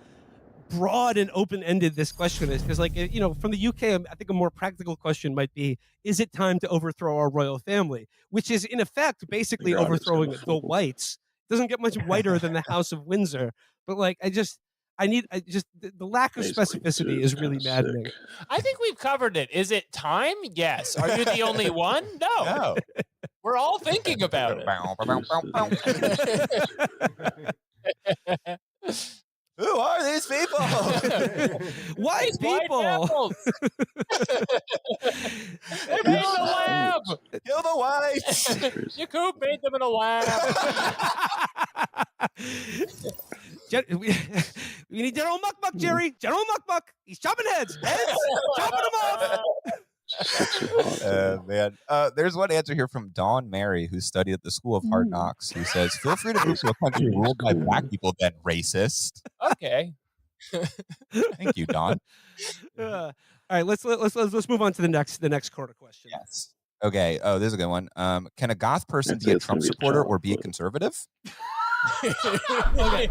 broad and open-ended this question is because, like, you know, from the UK, I think a more practical question might be: is it time to overthrow our royal family? Which is in effect basically overthrowing the whites. Doesn't get much whiter than the House of Windsor, but like, the lack of specificity is really maddening. I think we've covered it. Is it time? Yes. Are you the only one? No. We're all thinking about it. Who are these people? White people. They're made in a lab. Kill the whites. Yakub made them in a lab. We need General Mukbuk, Jerry. General Mukbuk. He's chopping heads. Chopping them off. Man. There's one answer here from Dawn Mary, who studied at the School of Hard Knocks, who says, feel free to move to a country ruled by black people, then racist. Okay. Thank you, Dawn. All right, let's move on to the next quarter question. Yes. Okay. Oh, this is a good one. Can a goth person be a Trump supporter or be a conservative? Okay.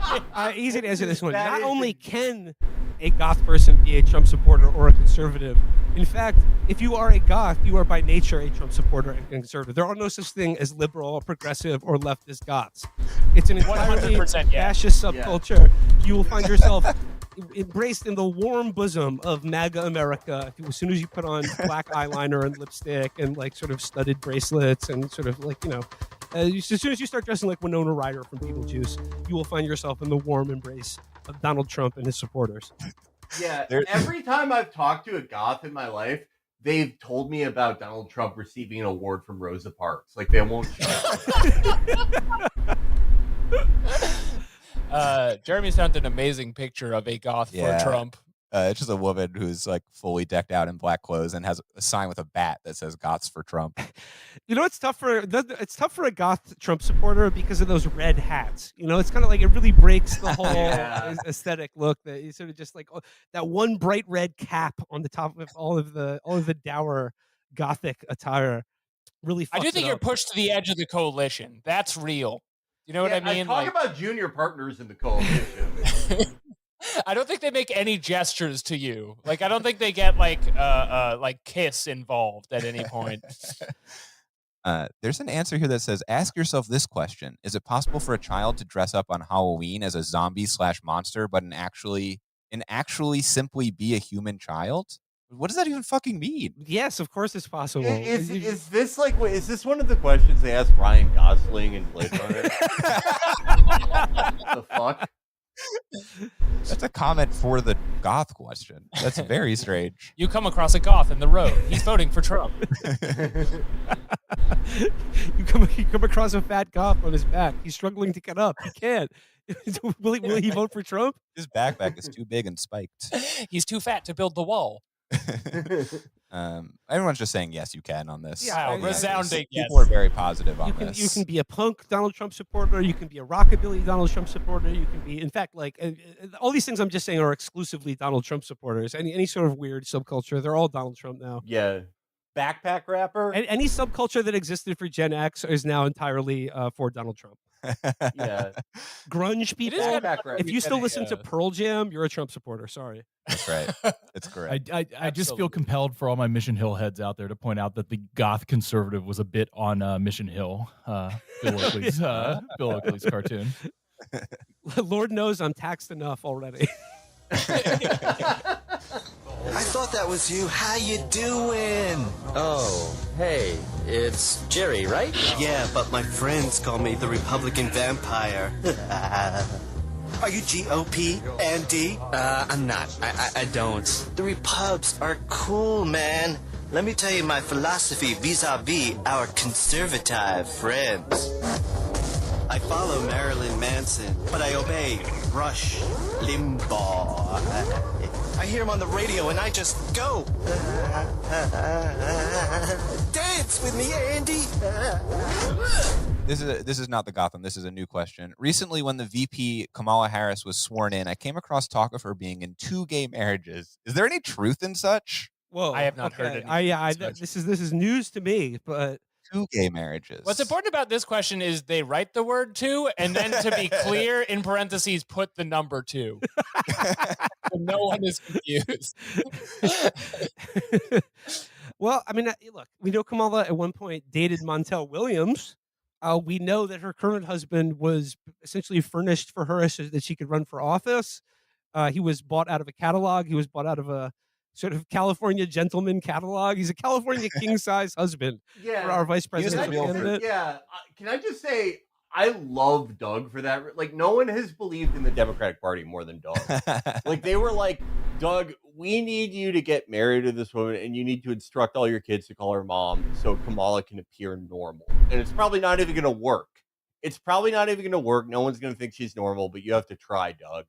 Easy to answer this one. Not only can a goth person be a Trump supporter or a conservative, in fact, if you are a goth, you are by nature a Trump supporter and conservative. There are no such thing as liberal, progressive, or leftist goths. It's an entirely 100% fascist subculture. You will find yourself embraced in the warm bosom of MAGA America as soon as you put on black eyeliner and lipstick and like sort of studded bracelets and sort of like, you know, as soon as you start dressing like Winona Ryder from Beetlejuice, you will find yourself in the warm embrace of Donald Trump and his supporters. Yeah, every time I've talked to a goth in my life, they've told me about Donald Trump receiving an award from Rosa Parks. Like, they won't Jeremy sent an amazing picture of a goth for Trump. It's just a woman who's like fully decked out in black clothes and has a sign with a bat that says "Goths for Trump." You know, it's tough for a goth Trump supporter because of those red hats. You know, it's kind of like it really breaks the whole aesthetic look that you sort of just like that one bright red cap on the top of all of the dour gothic attire. Really, I do think you're pushed to the edge of the coalition. That's real. You know what I mean? Talk about junior partners in the coalition. I don't think they make any gestures to you. Like, I don't think they get like kiss involved at any point. There's an answer here that says, ask yourself this question. Is it possible for a child to dress up on Halloween as a zombie/monster, but actually simply be a human child? What does that even fucking mean? Yes, of course it's possible. Is this one of the questions they asked Ryan Gosling in Blade Runner? The fuck? That's a comment for the goth question. That's very strange. You come across a goth in the road. He's voting for Trump. You come across a fat goth on his back. He's struggling to get up. He can't. Will he vote for Trump? His backpack is too big and spiked. He's too fat to build the wall. Everyone's just saying yes, you can on this. Yeah, resounding yes. People are very positive on this. You can be a punk Donald Trump supporter. You can be a rockabilly Donald Trump supporter. You can be, in fact, like all these things I'm just saying are exclusively Donald Trump supporters. Any sort of weird subculture, they're all Donald Trump now. Yeah. Backpack rapper. And any subculture that existed for Gen X is now entirely for Donald Trump. Yeah. Grunge people. If you still listen to Pearl Jam, you're a Trump supporter. Sorry. That's right. It's correct. I just feel compelled for all my Mission Hill heads out there to point out that the goth conservative was a bit on Mission Hill, Bill Oakley's cartoon. Lord knows I'm taxed enough already. I thought that was you. How you doing? Oh, hey, it's Jerry, right? Yeah, but my friends call me the Republican vampire. Are you GOP, Andy? I'm not. I don't. The Repubs are cool, man. Let me tell you my philosophy vis-a-vis our conservative friends. I follow Marilyn Manson, but I obey Rush Limbaugh. I hear him on the radio and I just go. Dance with me, Andy. This is not the Gotham. This is a new question. Recently, when the VP Kamala Harris was sworn in, I came across talk of her being in 2 gay marriages. Is there any truth in such? Whoa, I have not heard it. This is news to me, but 2 gay marriages. What's important about this question is they write the word 2, and then to be clear, in parentheses, put the number 2. So no one is confused. Well, I mean, look, we know Kamala at one point dated Montel Williams. We know that her current husband was essentially furnished for her so that she could run for office. He was bought out of a catalog. He was bought out of a sort of California gentleman catalog. He's a California king-size husband for our vice presidential candidate. Yeah. Can I just say, I love Doug for that. Like, no one has believed in the Democratic Party more than Doug. Like, they were like, Doug, we need you to get married to this woman, and you need to instruct all your kids to call her mom so Kamala can appear normal. And it's probably not even going to work. No one's going to think she's normal, but you have to try, Doug.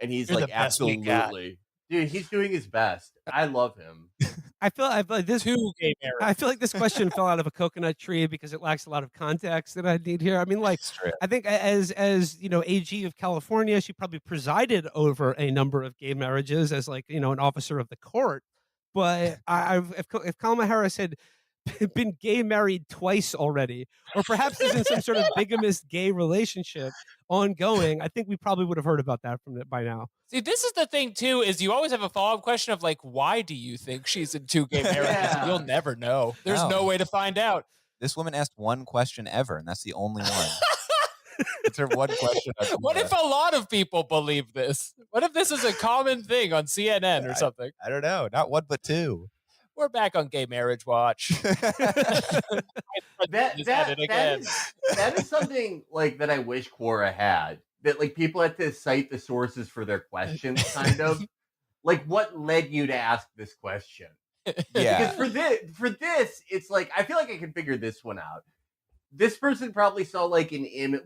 And he's You're like, the best we got. absolutely. Dude, he's doing his best. I love him. I feel like this 2 gay marriages. I feel like this question fell out of a coconut tree because it lacks a lot of context that I need here. I mean, like, I think as you know, AG of California, she probably presided over a number of gay marriages as, like, you know, an officer of the court. But if Kamala Harris had been gay married twice already, or perhaps is in some sort of bigamous gay relationship ongoing, I think we probably would have heard about that by now. See, this is the thing, too, is you always have a follow-up question of, like, why do you think she's in 2 gay marriages? Yeah. You'll never know. There's no way to find out. This woman asked one question ever, and that's the only one. It's her one question. What if a lot of people believe this? What if this is a common thing on CNN or something? I don't know. Not 1, but 2. We're back on Gay Marriage Watch. That is something like that I wish Quora had. That, like, people had to cite the sources for their questions, kind of. Like, what led you to ask this question? Yeah. Because for this, it's like, I feel like I can figure this one out. This person probably saw, like,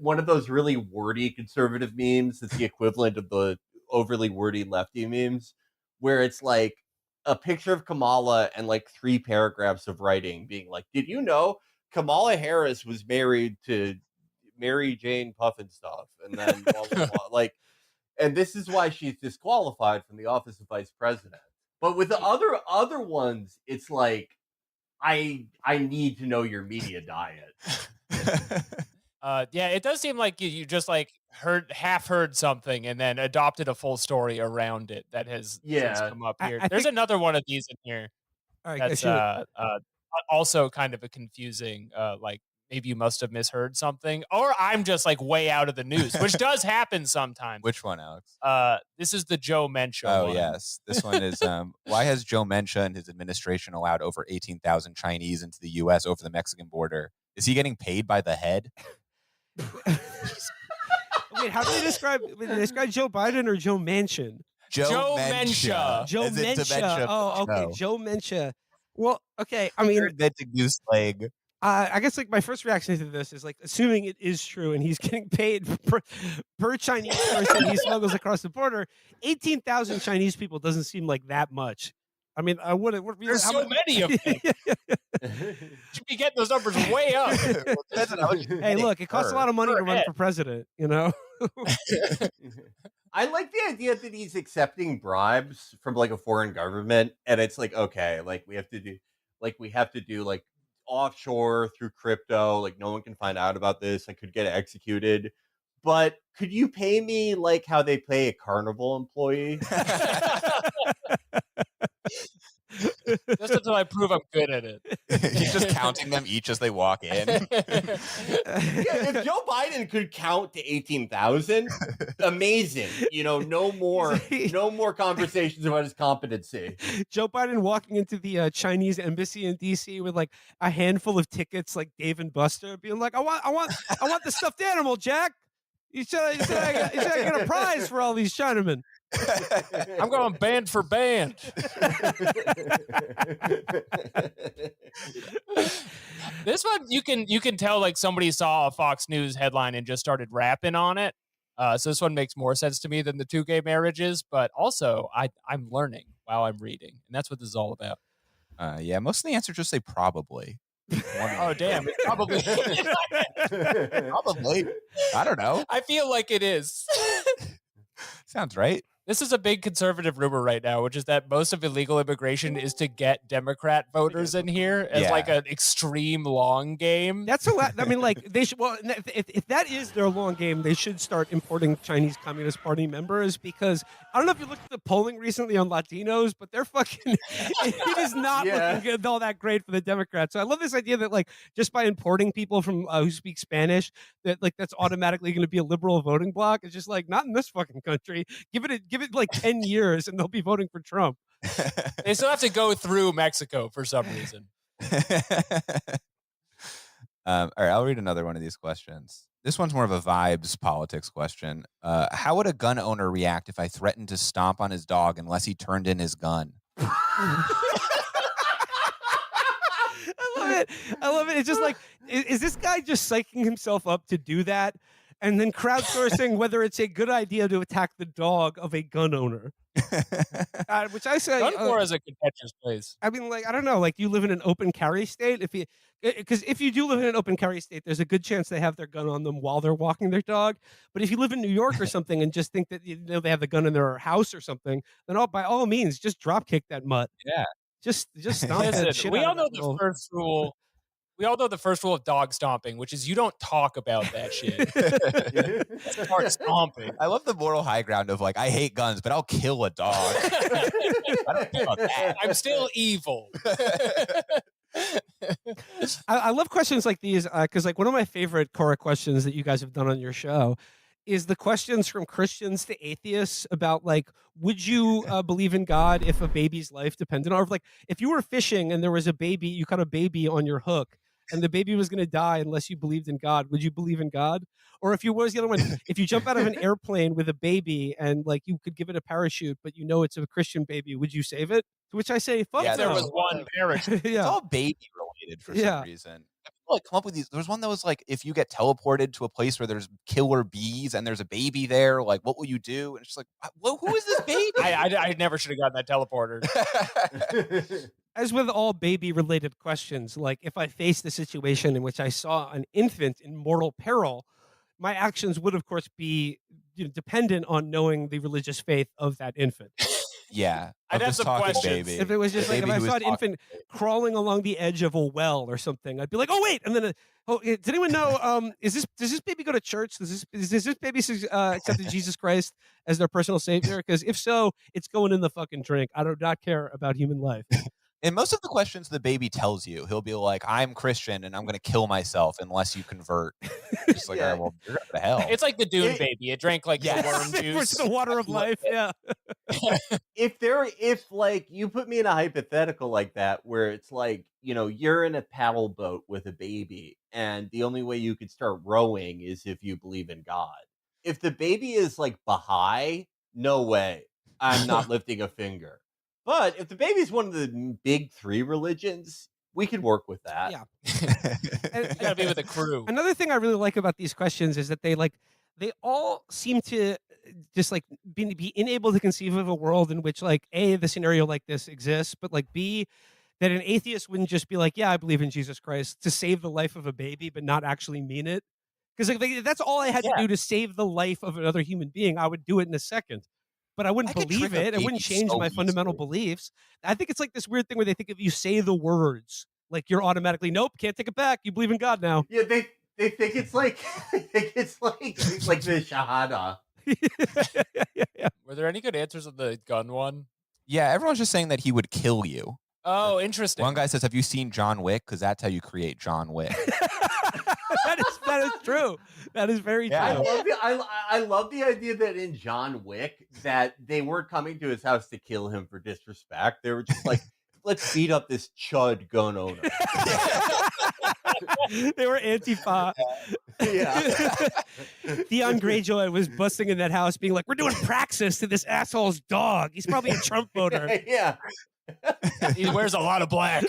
one of those really wordy conservative memes that's the equivalent of the overly wordy lefty memes, where it's like a picture of Kamala and like 3 paragraphs of writing being like, did you know Kamala Harris was married to Mary Jane Pufnstuf, and then blah, blah, blah. Like, and this is why she's disqualified from the office of vice president. But with the other ones, it's like, I need to know your media diet. Yeah, it does seem like you just like heard something and then adopted a full story around it that has since come up here. There's another one of these in here that's also kind of a confusing, like, maybe you must have misheard something, or I'm just like way out of the news, which does happen sometimes. Which one, Alex? This is the Joe Mencha Oh, one. yes. This one is, why has Joe Mencha and his administration allowed over 18,000 Chinese into the U.S. over the Mexican border? Is he getting paid by the head? Wait, how do they describe Joe Biden or Joe Manchin? Joe Mencha. Joe As in Mencha. dementia, Oh, okay. no. Joe Mencha. Well, okay. I mean, inventing new slang. I guess like my first reaction to this is like assuming it is true and he's getting paid per Chinese person he smuggles across the border. 18,000 Chinese people doesn't seem like that much. I mean, I would. There's so many of them. Should be getting those numbers way up. Hey, look, it costs a lot of money to run for president. You know. I like the idea that he's accepting bribes from like a foreign government, and it's like, okay, like we have to do like offshore through crypto, like no one can find out about this. I could get executed, but could you pay me like how they pay a carnival employee? Just until I prove I'm good at it. He's just counting them each as they walk in. If Joe Biden could count to 18,000, amazing. No more conversations about his competency. Joe Biden walking into the Chinese embassy in DC with like a handful of tickets, like Dave and Buster, being like, I want the stuffed animal, Jack. You said I get a prize for all these Chinamen. I'm going band for band. This one you can tell like somebody saw a Fox News headline and just started rapping on it. So this one makes more sense to me than the two gay marriages, but also I'm learning while I'm reading, and that's what this is all about. Yeah, most of the answers just say probably. Oh damn! It's probably probably. I don't know. I feel like it is. Sounds right. This is a big conservative rumor right now, which is that most of illegal immigration is to get Democrat voters in here as like an extreme long game. That's a lot. I mean, like they should. Well, if that is their long game, they should start importing Chinese Communist Party members, because I don't know if you looked at the polling recently on Latinos, but they're fucking. It is not looking good, all that great for the Democrats. So I love this idea that like just by importing people from who speak Spanish, that like that's automatically going to be a liberal voting bloc. It's just like not in this fucking country. Give it like 10 years and they'll be voting for Trump. They still have to go through Mexico for some reason. All right, I'll read another one of these questions. This one's more of a vibes politics question. How would a gun owner react if I threatened to stomp on his dog unless he turned in his gun? I love it. It's just like, is this guy just psyching himself up to do that? And then crowdsourcing whether it's a good idea to attack the dog of a gun owner. Which I say, gun war is a contentious place. I mean, like, I don't know. Like, you live in an open carry state. Because if you do live in an open carry state, there's a good chance they have their gun on them while they're walking their dog. But if you live in New York or something and just think that they have the gun in their house or something, then by all means, just drop kick that mutt. Yeah. Just stomp that shit. We out all of know that the little- first rule. We all know the first rule of dog stomping, which is you don't talk about that shit. Start stomping. I love the moral high ground of like, I hate guns, but I'll kill a dog. I don't know about that. I'm still evil. I love questions like these because like one of my favorite Cora questions that you guys have done on your show is the questions from Christians to atheists about like, would you believe in God if a baby's life depended on, or like if you were fishing and there was a baby, you caught a baby on your hook and the baby was going to die unless you believed in God, would you believe in God? Or if you, what was the other one? If you jump out of an airplane with a baby and like you could give it a parachute, but you know it's a Christian baby, would you save it? To which I say, fuck Yeah, no. There was one parachute. Yeah. It's all baby related for Yeah. some reason. People like come up with these. There's one that was like, if you get teleported to a place where there's killer bees and there's a baby there, like what will you do? And it's just like, well, who is this baby? I never should have gotten that teleporter. As with all baby-related questions, like if I faced a situation in which I saw an infant in mortal peril, my actions would, of course, be dependent on knowing the religious faith of that infant. Yeah, I'd of have this some talking questions. baby. If it was just The like if baby I who saw was an infant crawling along the edge of a well or something, I'd be like, "Oh wait!" And then, does anyone know? Does this baby go to church? Does this baby accepted Jesus Christ as their personal savior? Because if so, it's going in the fucking drink. I do not care about human life. And most of the questions the baby tells you, he'll be like, I'm Christian and I'm going to kill myself unless you convert. Just like, all right, well, you're going to hell. It's like the Dune baby. It drank like the worm juice. It's the water of life. Yeah. If like you put me in a hypothetical like that where it's like, you're in a paddle boat with a baby and the only way you could start rowing is if you believe in God. If the baby is like Baha'i, no way. I'm not lifting a finger. But if the baby's one of the big three religions, we could work with that. Yeah. You gotta be with a crew. Another thing I really like about these questions is that they all seem to just like be unable to conceive of a world in which like A, the scenario like this exists, but like B, that an atheist wouldn't just be like, yeah, I believe in Jesus Christ to save the life of a baby, but not actually mean it. Because like, that's all I had to do to save the life of another human being. I would do it in a second. But I wouldn't believe it. It wouldn't change my fundamental beliefs. I think it's like this weird thing where they think if you say the words, like you're automatically, nope, can't take it back. You believe in God now. Yeah, they think it's like it's like the Shahada. Were there any good answers on the gun one? Yeah, everyone's just saying that he would kill you. Oh, interesting. One guy says, "Have you seen John Wick? Because that's how you create John Wick." that is true. That is very true. I love the idea that in John Wick that they weren't coming to his house to kill him for disrespect. They were just like, let's beat up this chud gun owner. They were Antifa. Yeah. Theon Greyjoy was busting in that house being like, we're doing praxis to this asshole's dog. He's probably a Trump voter. Yeah. He wears a lot of black.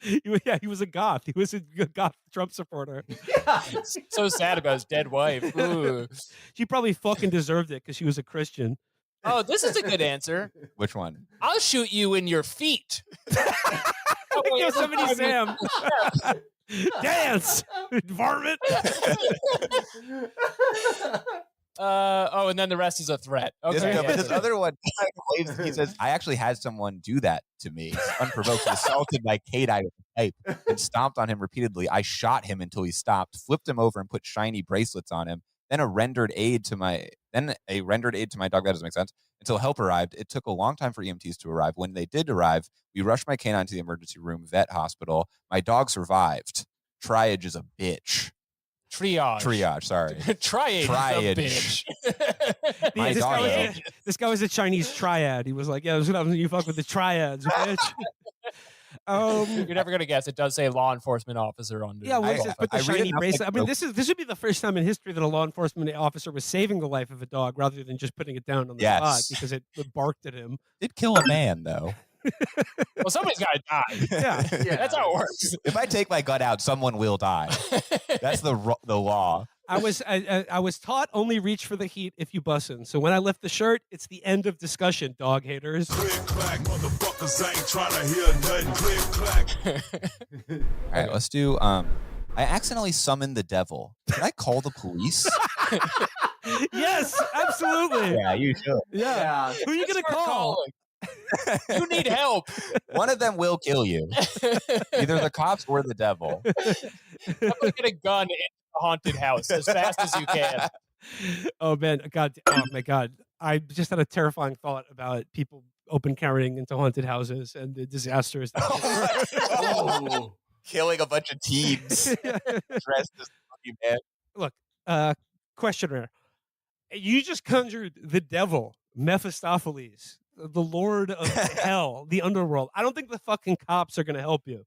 He was a goth. He was a goth Trump supporter. Yeah. So sad about his dead wife. Ooh. She probably fucking deserved it because she was a Christian. Oh, this is a good answer. Which one? I'll shoot you in your feet. Yosemite Sam. Dance, varmint. And then the rest is a threat. Okay. This other one, he says, "I actually had someone do that to me, unprovoked. He assaulted my K-Dye with a pipe and stomped on him repeatedly. I shot him until he stopped, flipped him over, and put shiny bracelets on him. Then a rendered aid to my dog. That doesn't make sense. Until help arrived. It took a long time for EMTs to arrive. When they did arrive, we rushed my canine to the emergency room, vet hospital. My dog survived. Triage is a bitch." Triage, sorry. Triage is a bitch. My dog, this guy was a Chinese triad. He was like, yeah, this is what happens when you fuck with the triads, bitch. You're never gonna guess. It does say law enforcement officer on it. Yeah, well, just put the shiny bracelet. I mean, this would be the first time in history that a law enforcement officer was saving the life of a dog rather than just putting it down on the spot because it barked at him. Did kill a man though. Well, somebody's got to die. Yeah, that's how it works. If I take my gun out, someone will die. That's the law. I was taught only reach for the heat if you bussin'. So when I lift the shirt, it's the end of discussion, dog haters. Click, clack, motherfuckers ain't trying to hear nothing. Click, clack. All right, let's do. I accidentally summoned the devil. Can I call the police? Yes, absolutely. Yeah, you should. Yeah. Who are you gonna call? You need help. One of them will kill you. Either the cops or the devil. Somebody get a gun in the haunted house as fast as you can. Oh man, oh my God! I just had a terrifying thought about people open carrying into haunted houses and the disasters. Killing a bunch of teens dressed as man. Look, questioner, you just conjured the devil, Mephistopheles, the Lord of Hell, the underworld. I don't think the fucking cops are going to help you.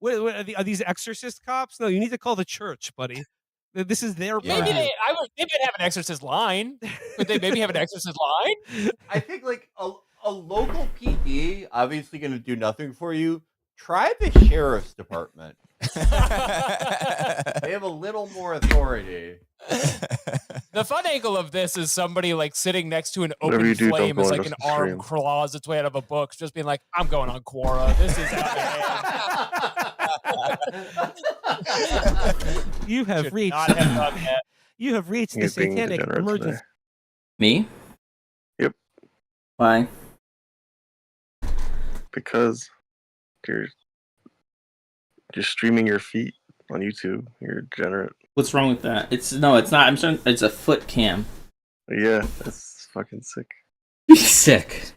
What, are these exorcist cops? No, you need to call the church, buddy. This is their maybe they might have an exorcist line. Could they maybe have an exorcist line? I think like a local PD obviously going to do nothing for you. Try the sheriff's department. They have a little more authority. The fun angle of this is somebody like sitting next to an open flame as like an arm claws its way out of a book, just being like, "I'm going on Quora. This is out of hand." You have reached. Not have done that. You have reached the satanic emergency. Me? Yep. Why? Because you're streaming your feet on YouTube. You're degenerate. What's wrong with that? It's not. I'm saying it's a foot cam. Yeah, that's fucking sick. You're sick.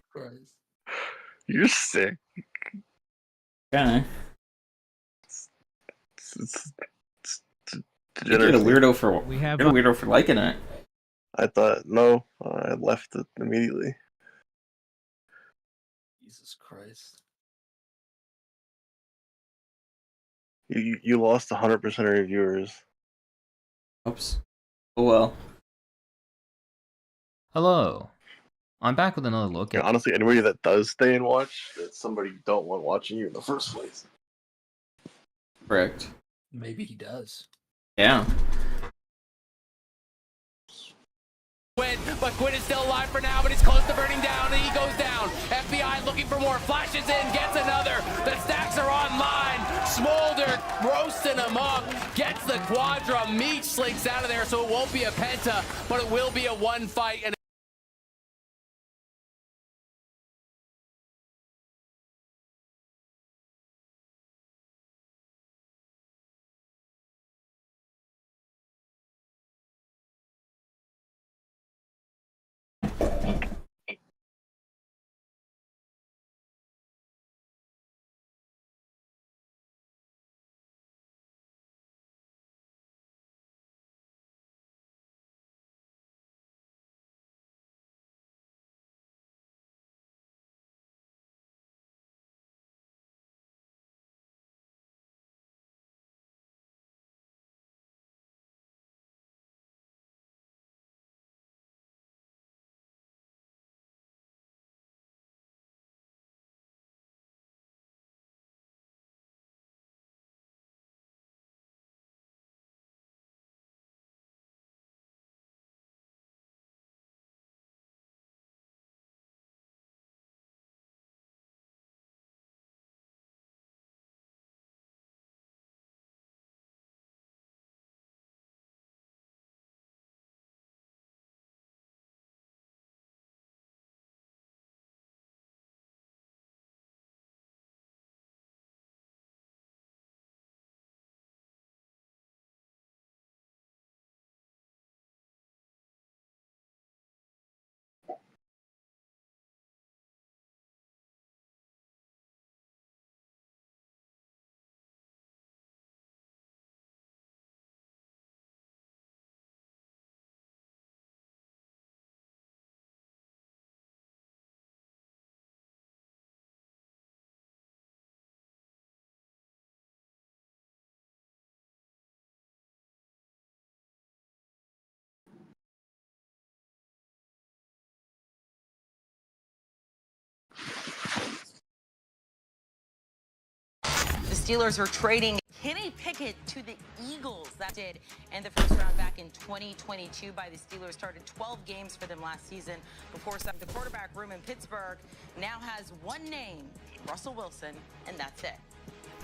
You're sick. Okay. It's You're a weirdo for you're a weirdo for liking it. I thought no. I left it immediately. Jesus Christ. You lost 100% of your viewers. Oops. Oh well. Hello. I'm back with another look Yeah, at honestly, anybody that does stay and watch, that's somebody you don't want watching you in the first place. Correct. Maybe he does. Yeah. But Quinn is still alive for now, but he's close to burning down, and he goes down. FBI looking for more, flashes in, gets another. The stacks are online. Smolder roasting him up, gets the Quadra. Meech slinks out of there, so it won't be a penta, but it will be a one fight. And Steelers are trading Kenny Pickett to the Eagles. That did end the first round back in 2022 by the Steelers. Started 12 games for them last season before some. The quarterback room in Pittsburgh now has one name, Russell Wilson, and that's it.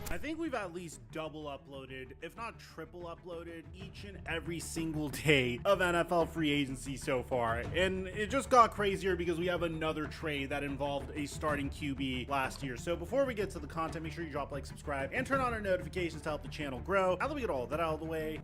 I think we've at least double uploaded, if not triple uploaded, each and every single day of NFL free agency so far. And it just got crazier because we have another trade that involved a starting QB last year. So before we get to the content, make sure you drop a like, subscribe, and turn on our notifications to help the channel grow. Now that we get all that out of the way,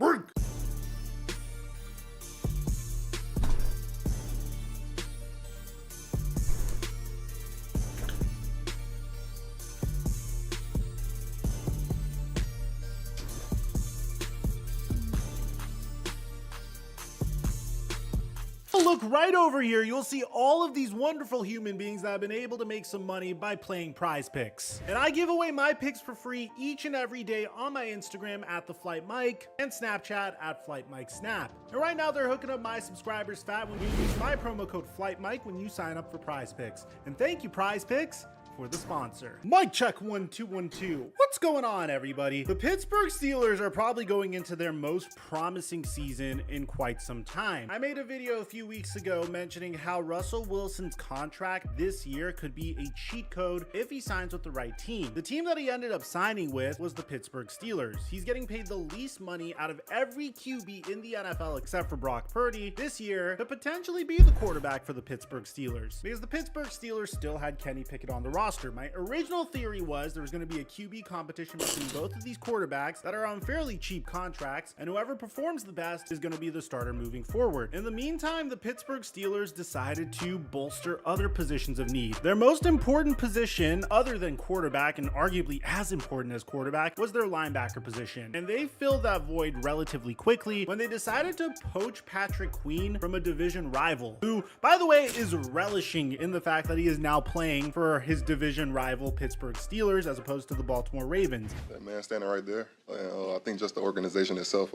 look right over here, you'll see all of these wonderful human beings that have been able to make some money by playing Prize Picks. And I give away my picks for free each and every day on my Instagram at TheFlightMike and Snapchat at FlightMikeSnap. And right now they're hooking up my subscribers fat when you use my promo code FlightMike when you sign up for Prize Picks. And thank you, Prize Picks, for the sponsor. Mic check 1 2 1 2. What's going on, everybody? The Pittsburgh Steelers are probably going into their most promising season in quite some time. I made a video a few weeks ago mentioning how Russell Wilson's contract this year could be a cheat code if he signs with the right team. The team that he ended up signing with was the Pittsburgh Steelers. He's getting paid the least money out of every QB in the NFL except for Brock Purdy this year to potentially be the quarterback for the Pittsburgh Steelers, because the Pittsburgh Steelers still had Kenny Pickett on the roster. My original theory was there was going to be a QB competition between both of these quarterbacks that are on fairly cheap contracts, and whoever performs the best is going to be the starter moving forward. In the meantime, the Pittsburgh Steelers decided to bolster other positions of need. Their most important position, other than quarterback and arguably as important as quarterback, was their linebacker position. And they filled that void relatively quickly when they decided to poach Patrick Queen from a division rival, who, by the way, is relishing in the fact that he is now playing for his division rival Pittsburgh Steelers as opposed to the Baltimore Ravens. That man standing right there. I think just the organization itself,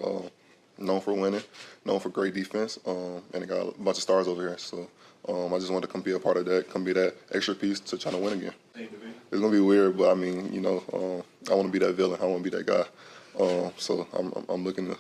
known for winning, known for great defense, and it got a bunch of stars over here. So I just wanted to come be a part of that, come be that extra piece to try to win again. It's gonna be weird, but I mean, you know, I want to be that villain. I want to be that guy. So I'm looking to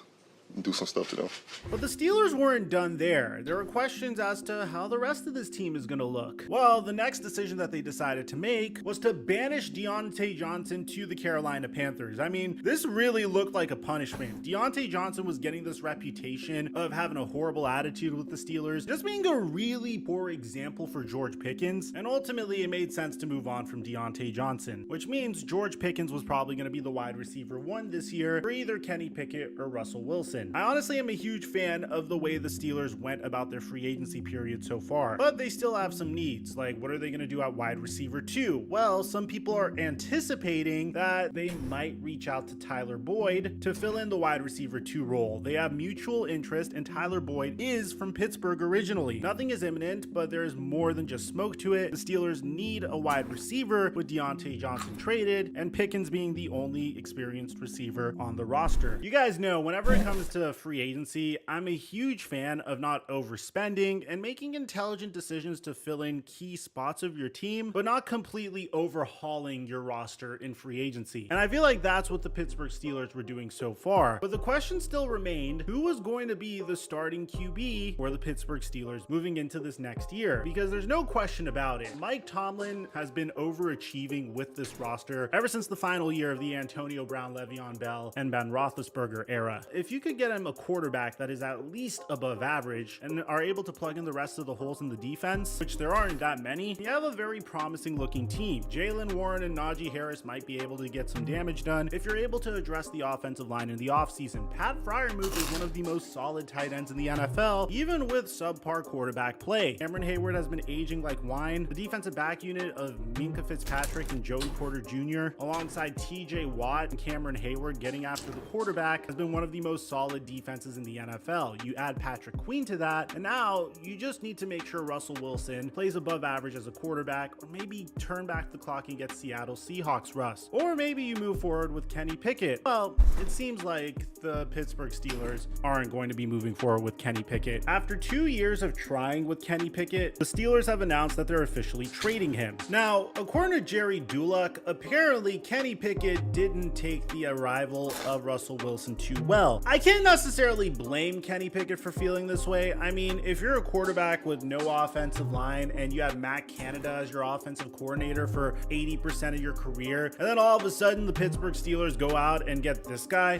do some stuff to them. But the Steelers weren't done there. There were questions as to how the rest of this team is going to look. Well, the next decision that they decided to make was to banish Diontae Johnson to the Carolina Panthers. I mean, this really looked like a punishment. Diontae Johnson was getting this reputation of having a horrible attitude with the Steelers, just being a really poor example for George Pickens, and ultimately it made sense to move on from Diontae Johnson, which means George Pickens was probably going to be the wide receiver 1 this year for either Kenny Pickett or Russell Wilson. I honestly am a huge fan of the way the Steelers went about their free agency period so far, but they still have some needs. Like, what are they going to do at wide receiver 2? Well, some people are anticipating that they might reach out to Tyler Boyd to fill in the wide receiver 2 role. They have mutual interest, and Tyler Boyd is from Pittsburgh originally. Nothing is imminent, but there is more than just smoke to it. The Steelers need a wide receiver with Diontae Johnson traded, and Pickens being the only experienced receiver on the roster. You guys know, whenever it comes to free agency, I'm a huge fan of not overspending and making intelligent decisions to fill in key spots of your team, but not completely overhauling your roster in free agency. And I feel like that's what the Pittsburgh Steelers were doing so far. But the question still remained, who was going to be the starting QB for the Pittsburgh Steelers moving into this next year? Because there's no question about it. Mike Tomlin has been overachieving with this roster ever since the final year of the Antonio Brown, Le'Veon Bell, and Ben Roethlisberger era. If you could get him a quarterback that is at least above average and are able to plug in the rest of the holes in the defense, which there aren't that many, you have a very promising looking team. Jaylen Warren and Najee Harris might be able to get some damage done if you're able to address the offensive line in the offseason. Pat Freiermuth is one of the most solid tight ends in the NFL, even with subpar quarterback play. Cameron Hayward has been aging like wine. The defensive back unit of Minkah Fitzpatrick and Joey Porter Jr., alongside TJ Watt and Cameron Hayward getting after the quarterback, has been one of the most solid solid defenses in the NFL. You add Patrick Queen to that, and now you just need to make sure Russell Wilson plays above average as a quarterback, or maybe turn back the clock and get Seattle Seahawks rust. Or maybe you move forward with Kenny Pickett. Well, it seems like the Pittsburgh Steelers aren't going to be moving forward with Kenny Pickett. After 2 years of trying with Kenny Pickett, the Steelers have announced that they're officially trading him. Now, according to Jerry Dulac, apparently Kenny Pickett didn't take the arrival of Russell Wilson too well. I can't necessarily blame Kenny Pickett for feeling this way. I mean, if you're a quarterback with no offensive line and you have Matt Canada as your offensive coordinator for 80% of your career, and then all of a sudden the Pittsburgh Steelers go out and get this guy.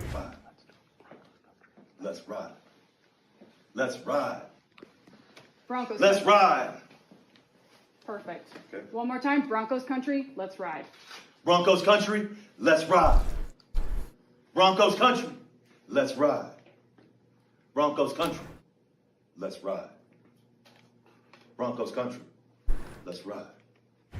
Let's ride. Let's ride. Broncos. Let's country. ride. Perfect. Okay. One more time. Broncos country. Let's ride. Broncos country. Let's ride. Broncos country. Let's ride. Broncos country. Let's ride. Broncos country. Let's ride.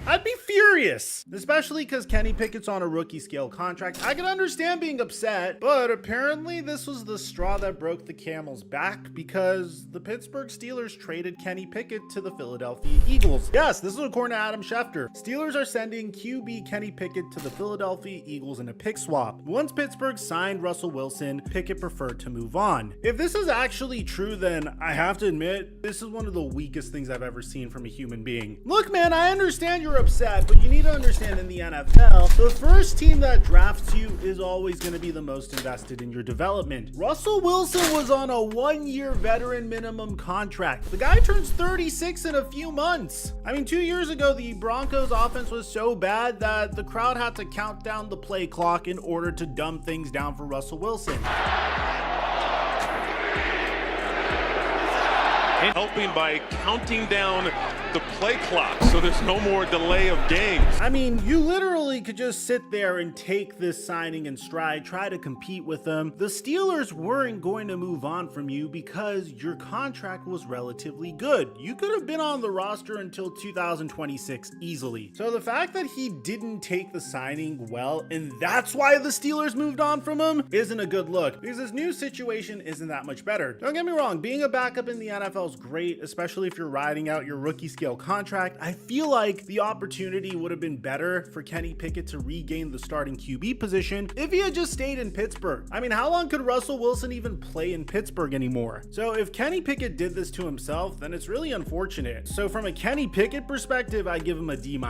I'd be furious, especially because Kenny Pickett's on a rookie scale contract. I can understand being upset, but apparently this was the straw that broke the camel's back because the Pittsburgh Steelers traded Kenny Pickett to the Philadelphia Eagles. Yes, this is according to Adam Schefter. Steelers are sending QB Kenny Pickett to the Philadelphia Eagles in a pick swap. Once Pittsburgh signed Russell Wilson, Pickett preferred to move on. If this is actually true, then I have to admit, this is one of the weakest things I've ever seen from a human being. Look, man, I understand you're upset, but you need to understand in the NFL, the first team that drafts you is always going to be the most invested in your development. Russell Wilson was on a 1-year veteran minimum contract. The guy turns 36 in a few months. I mean, 2 years ago, the Broncos offense was so bad that the crowd had to count down the play clock in order to dumb things down for Russell Wilson. Helping by counting down the play clock so there's no more delay of games. I mean, you literally could just sit there and take this signing in stride, try to compete with them. The Steelers weren't going to move on from you because your contract was relatively good. You could have been on the roster until 2026 easily. So the fact that he didn't take the signing well, and that's why the Steelers moved on from him, isn't a good look because this new situation isn't that much better. Don't get me wrong, being a backup in the NFL is great, especially if you're riding out your rookie scale contract. I feel like the opportunity would have been better for Kenny Pickett to regain the starting QB position if he had just stayed in Pittsburgh. I mean, how long could Russell Wilson even play in Pittsburgh anymore? So if Kenny Pickett did this to himself, then it's really unfortunate. So from a Kenny Pickett perspective, I give him a D-.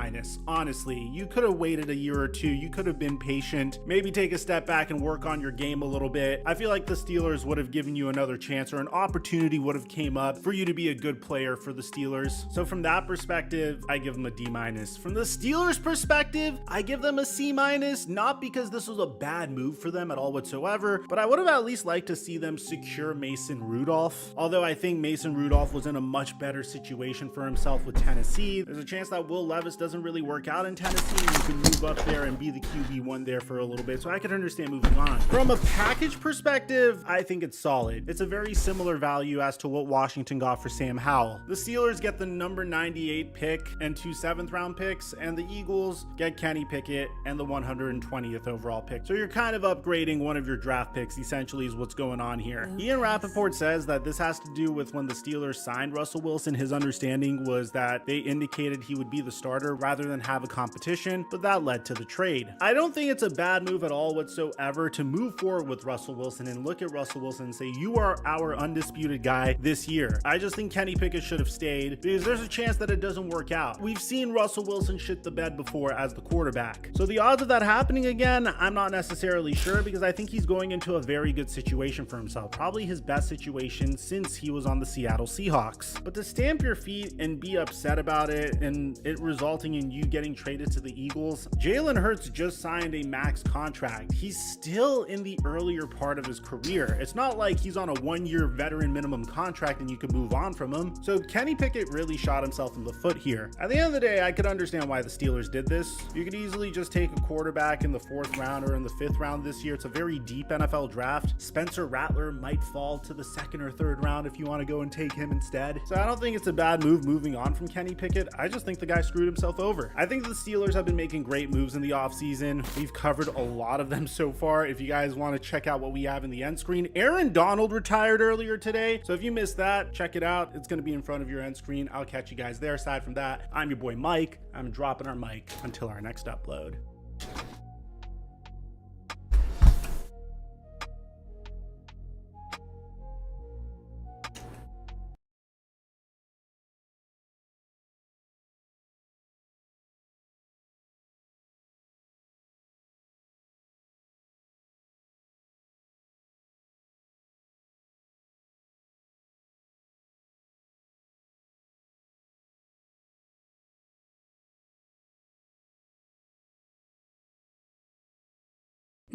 Honestly, you could have waited a year or two. You could have been patient, maybe take a step back and work on your game a little bit. I feel like the Steelers would have given you another chance, or an opportunity would have came up for you to be a good player for the Steelers. So from that perspective, I give them a D-. From the Steelers perspective, I give them a C-, not because this was a bad move for them at all whatsoever, but I would have at least liked to see them secure Mason Rudolph. Although I think Mason Rudolph was in a much better situation for himself with Tennessee. There's a chance that Will Levis doesn't really work out in Tennessee, and you can move up there and be the QB1 there for a little bit, so I could understand moving on. From a package perspective, I think it's solid. It's a very similar value as to what Washington got for Sam Howell. The Steelers get the number 98 pick and 2 7th-round picks, and the Eagles get Kenny Pickett and the 120th overall pick. So you're kind of upgrading one of your draft picks, essentially, is what's going on here. Ian Rappaport says that this has to do with when the Steelers signed Russell Wilson. His understanding was that they indicated he would be the starter rather than have a competition, but that led to the trade. I don't think it's a bad move at all whatsoever to move forward with Russell Wilson and look at Russell Wilson and say, you are our undisputed guy this year. I just think Kenny Pickett should have stayed because there's a chance that it doesn't work out. We've seen Russell Wilson shit the bed before as the quarterback. So the odds of that happening again, I'm not necessarily sure because I think he's going into a very good situation for himself. Probably his best situation since he was on the Seattle Seahawks. But to stamp your feet and be upset about it and it resulting in you getting traded to the Eagles, Jalen Hurts just signed a max contract. He's still in the earlier part of his career. It's not like he's on a 1-year veteran minimum contract and you can move on from him. So Kenny Pickett really shot himself in the foot here. At the end of the day, I could understand why the Steelers did this. You could easily easily just take a quarterback in the 4th round or in the 5th round this year. It's a very deep NFL draft. Spencer Rattler might fall to the 2nd or 3rd round if you want to go and take him instead. So I don't think it's a bad move moving on from Kenny Pickett. I just think the guy screwed himself over. I think the Steelers have been making great moves in the offseason. We've covered a lot of them so far. If you guys want to check out what we have in the end screen, Aaron Donald retired earlier today. So if you missed that, check it out. It's going to be in front of your end screen. I'll catch you guys there. Aside from that, I'm your boy Mike. I'm dropping our mic until our next upload.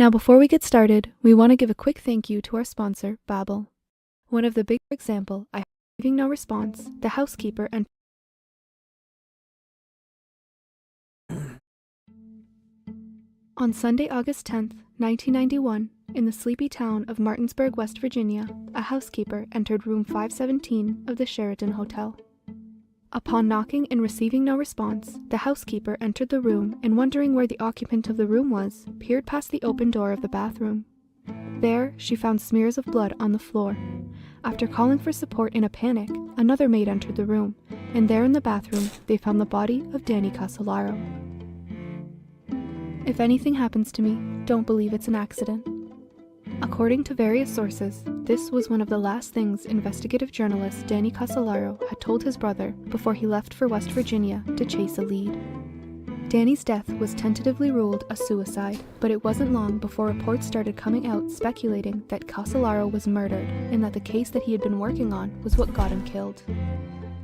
Now, before we get started, we want to give a quick thank you to our sponsor, Babbel. One of the big example, I have receiving no response, the housekeeper, and on Sunday, August 10th, 1991, in the sleepy town of Martinsburg, West Virginia, a housekeeper entered room 517 of the Sheraton Hotel. Upon knocking and receiving no response, the housekeeper entered the room and, wondering where the occupant of the room was, peered past the open door of the bathroom. There, she found smears of blood on the floor. After calling for support in a panic, another maid entered the room, and there in the bathroom, they found the body of Danny Casolaro. If anything happens to me, don't believe it's an accident. According to various sources, this was one of the last things investigative journalist Danny Casolaro had told his brother before he left for West Virginia to chase a lead. Danny's death was tentatively ruled a suicide, but it wasn't long before reports started coming out speculating that Casolaro was murdered and that the case that he had been working on was what got him killed.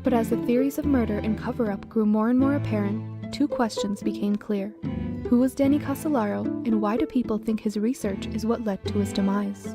But as the theories of murder and cover-up grew more and more apparent, two questions became clear. Who was Danny Casolaro, and why do people think his research is what led to his demise?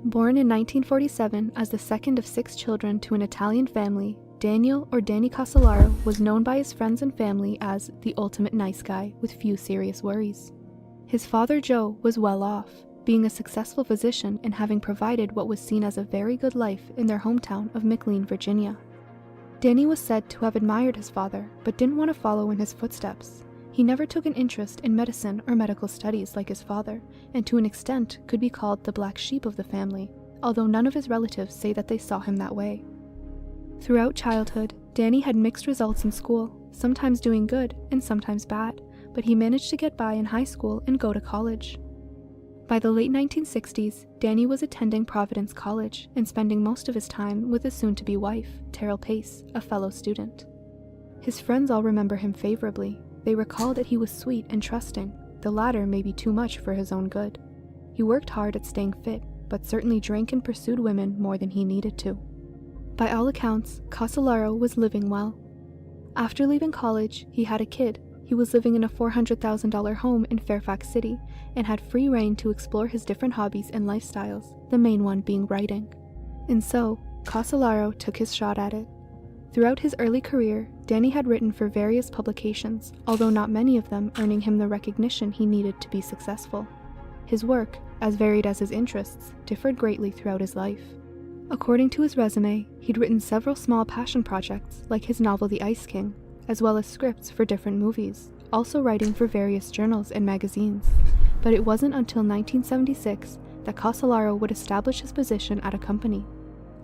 Born in 1947 as the second of 6 children to an Italian family, Daniel, or Danny Casolaro, was known by his friends and family as the ultimate nice guy with few serious worries. His father, Joe, was well off, being a successful physician and having provided what was seen as a very good life in their hometown of McLean, Virginia. Danny was said to have admired his father, but didn't want to follow in his footsteps. He never took an interest in medicine or medical studies like his father, and to an extent could be called the black sheep of the family, although none of his relatives say that they saw him that way. Throughout childhood, Danny had mixed results in school, sometimes doing good and sometimes bad, but he managed to get by in high school and go to college. By the late 1960s, Danny was attending Providence College and spending most of his time with his soon-to-be wife, Terrell Pace, a fellow student. His friends all remember him favorably. They recall that he was sweet and trusting, the latter maybe too much for his own good. He worked hard at staying fit, but certainly drank and pursued women more than he needed to. By all accounts, Casolaro was living well. After leaving college, he had a kid. He was living in a $400,000 home in Fairfax City and had free rein to explore his different hobbies and lifestyles, the main one being writing. And so, Casolaro took his shot at it. Throughout his early career, Danny had written for various publications, although not many of them earning him the recognition he needed to be successful. His work, as varied as his interests, differed greatly throughout his life. According to his resume, he'd written several small passion projects, like his novel The Ice King, as well as scripts for different movies, also writing for various journals and magazines. But it wasn't until 1976 that Casolaro would establish his position at a company.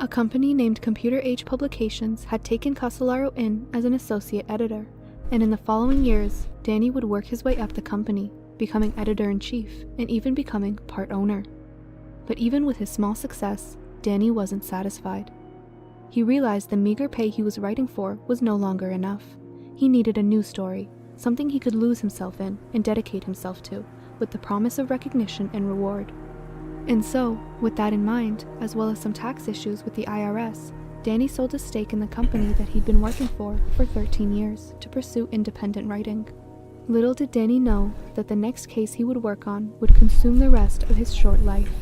A company named Computer Age Publications had taken Casolaro in as an associate editor, and in the following years, Danny would work his way up the company, becoming editor-in-chief and even becoming part owner. But even with his small success, Danny wasn't satisfied. He realized the meager pay he was writing for was no longer enough. He needed a new story, something he could lose himself in and dedicate himself to, with the promise of recognition and reward. And so, with that in mind, as well as some tax issues with the IRS, Danny sold a stake in the company that he'd been working for 13 years to pursue independent writing. Little did Danny know that the next case he would work on would consume the rest of his short life.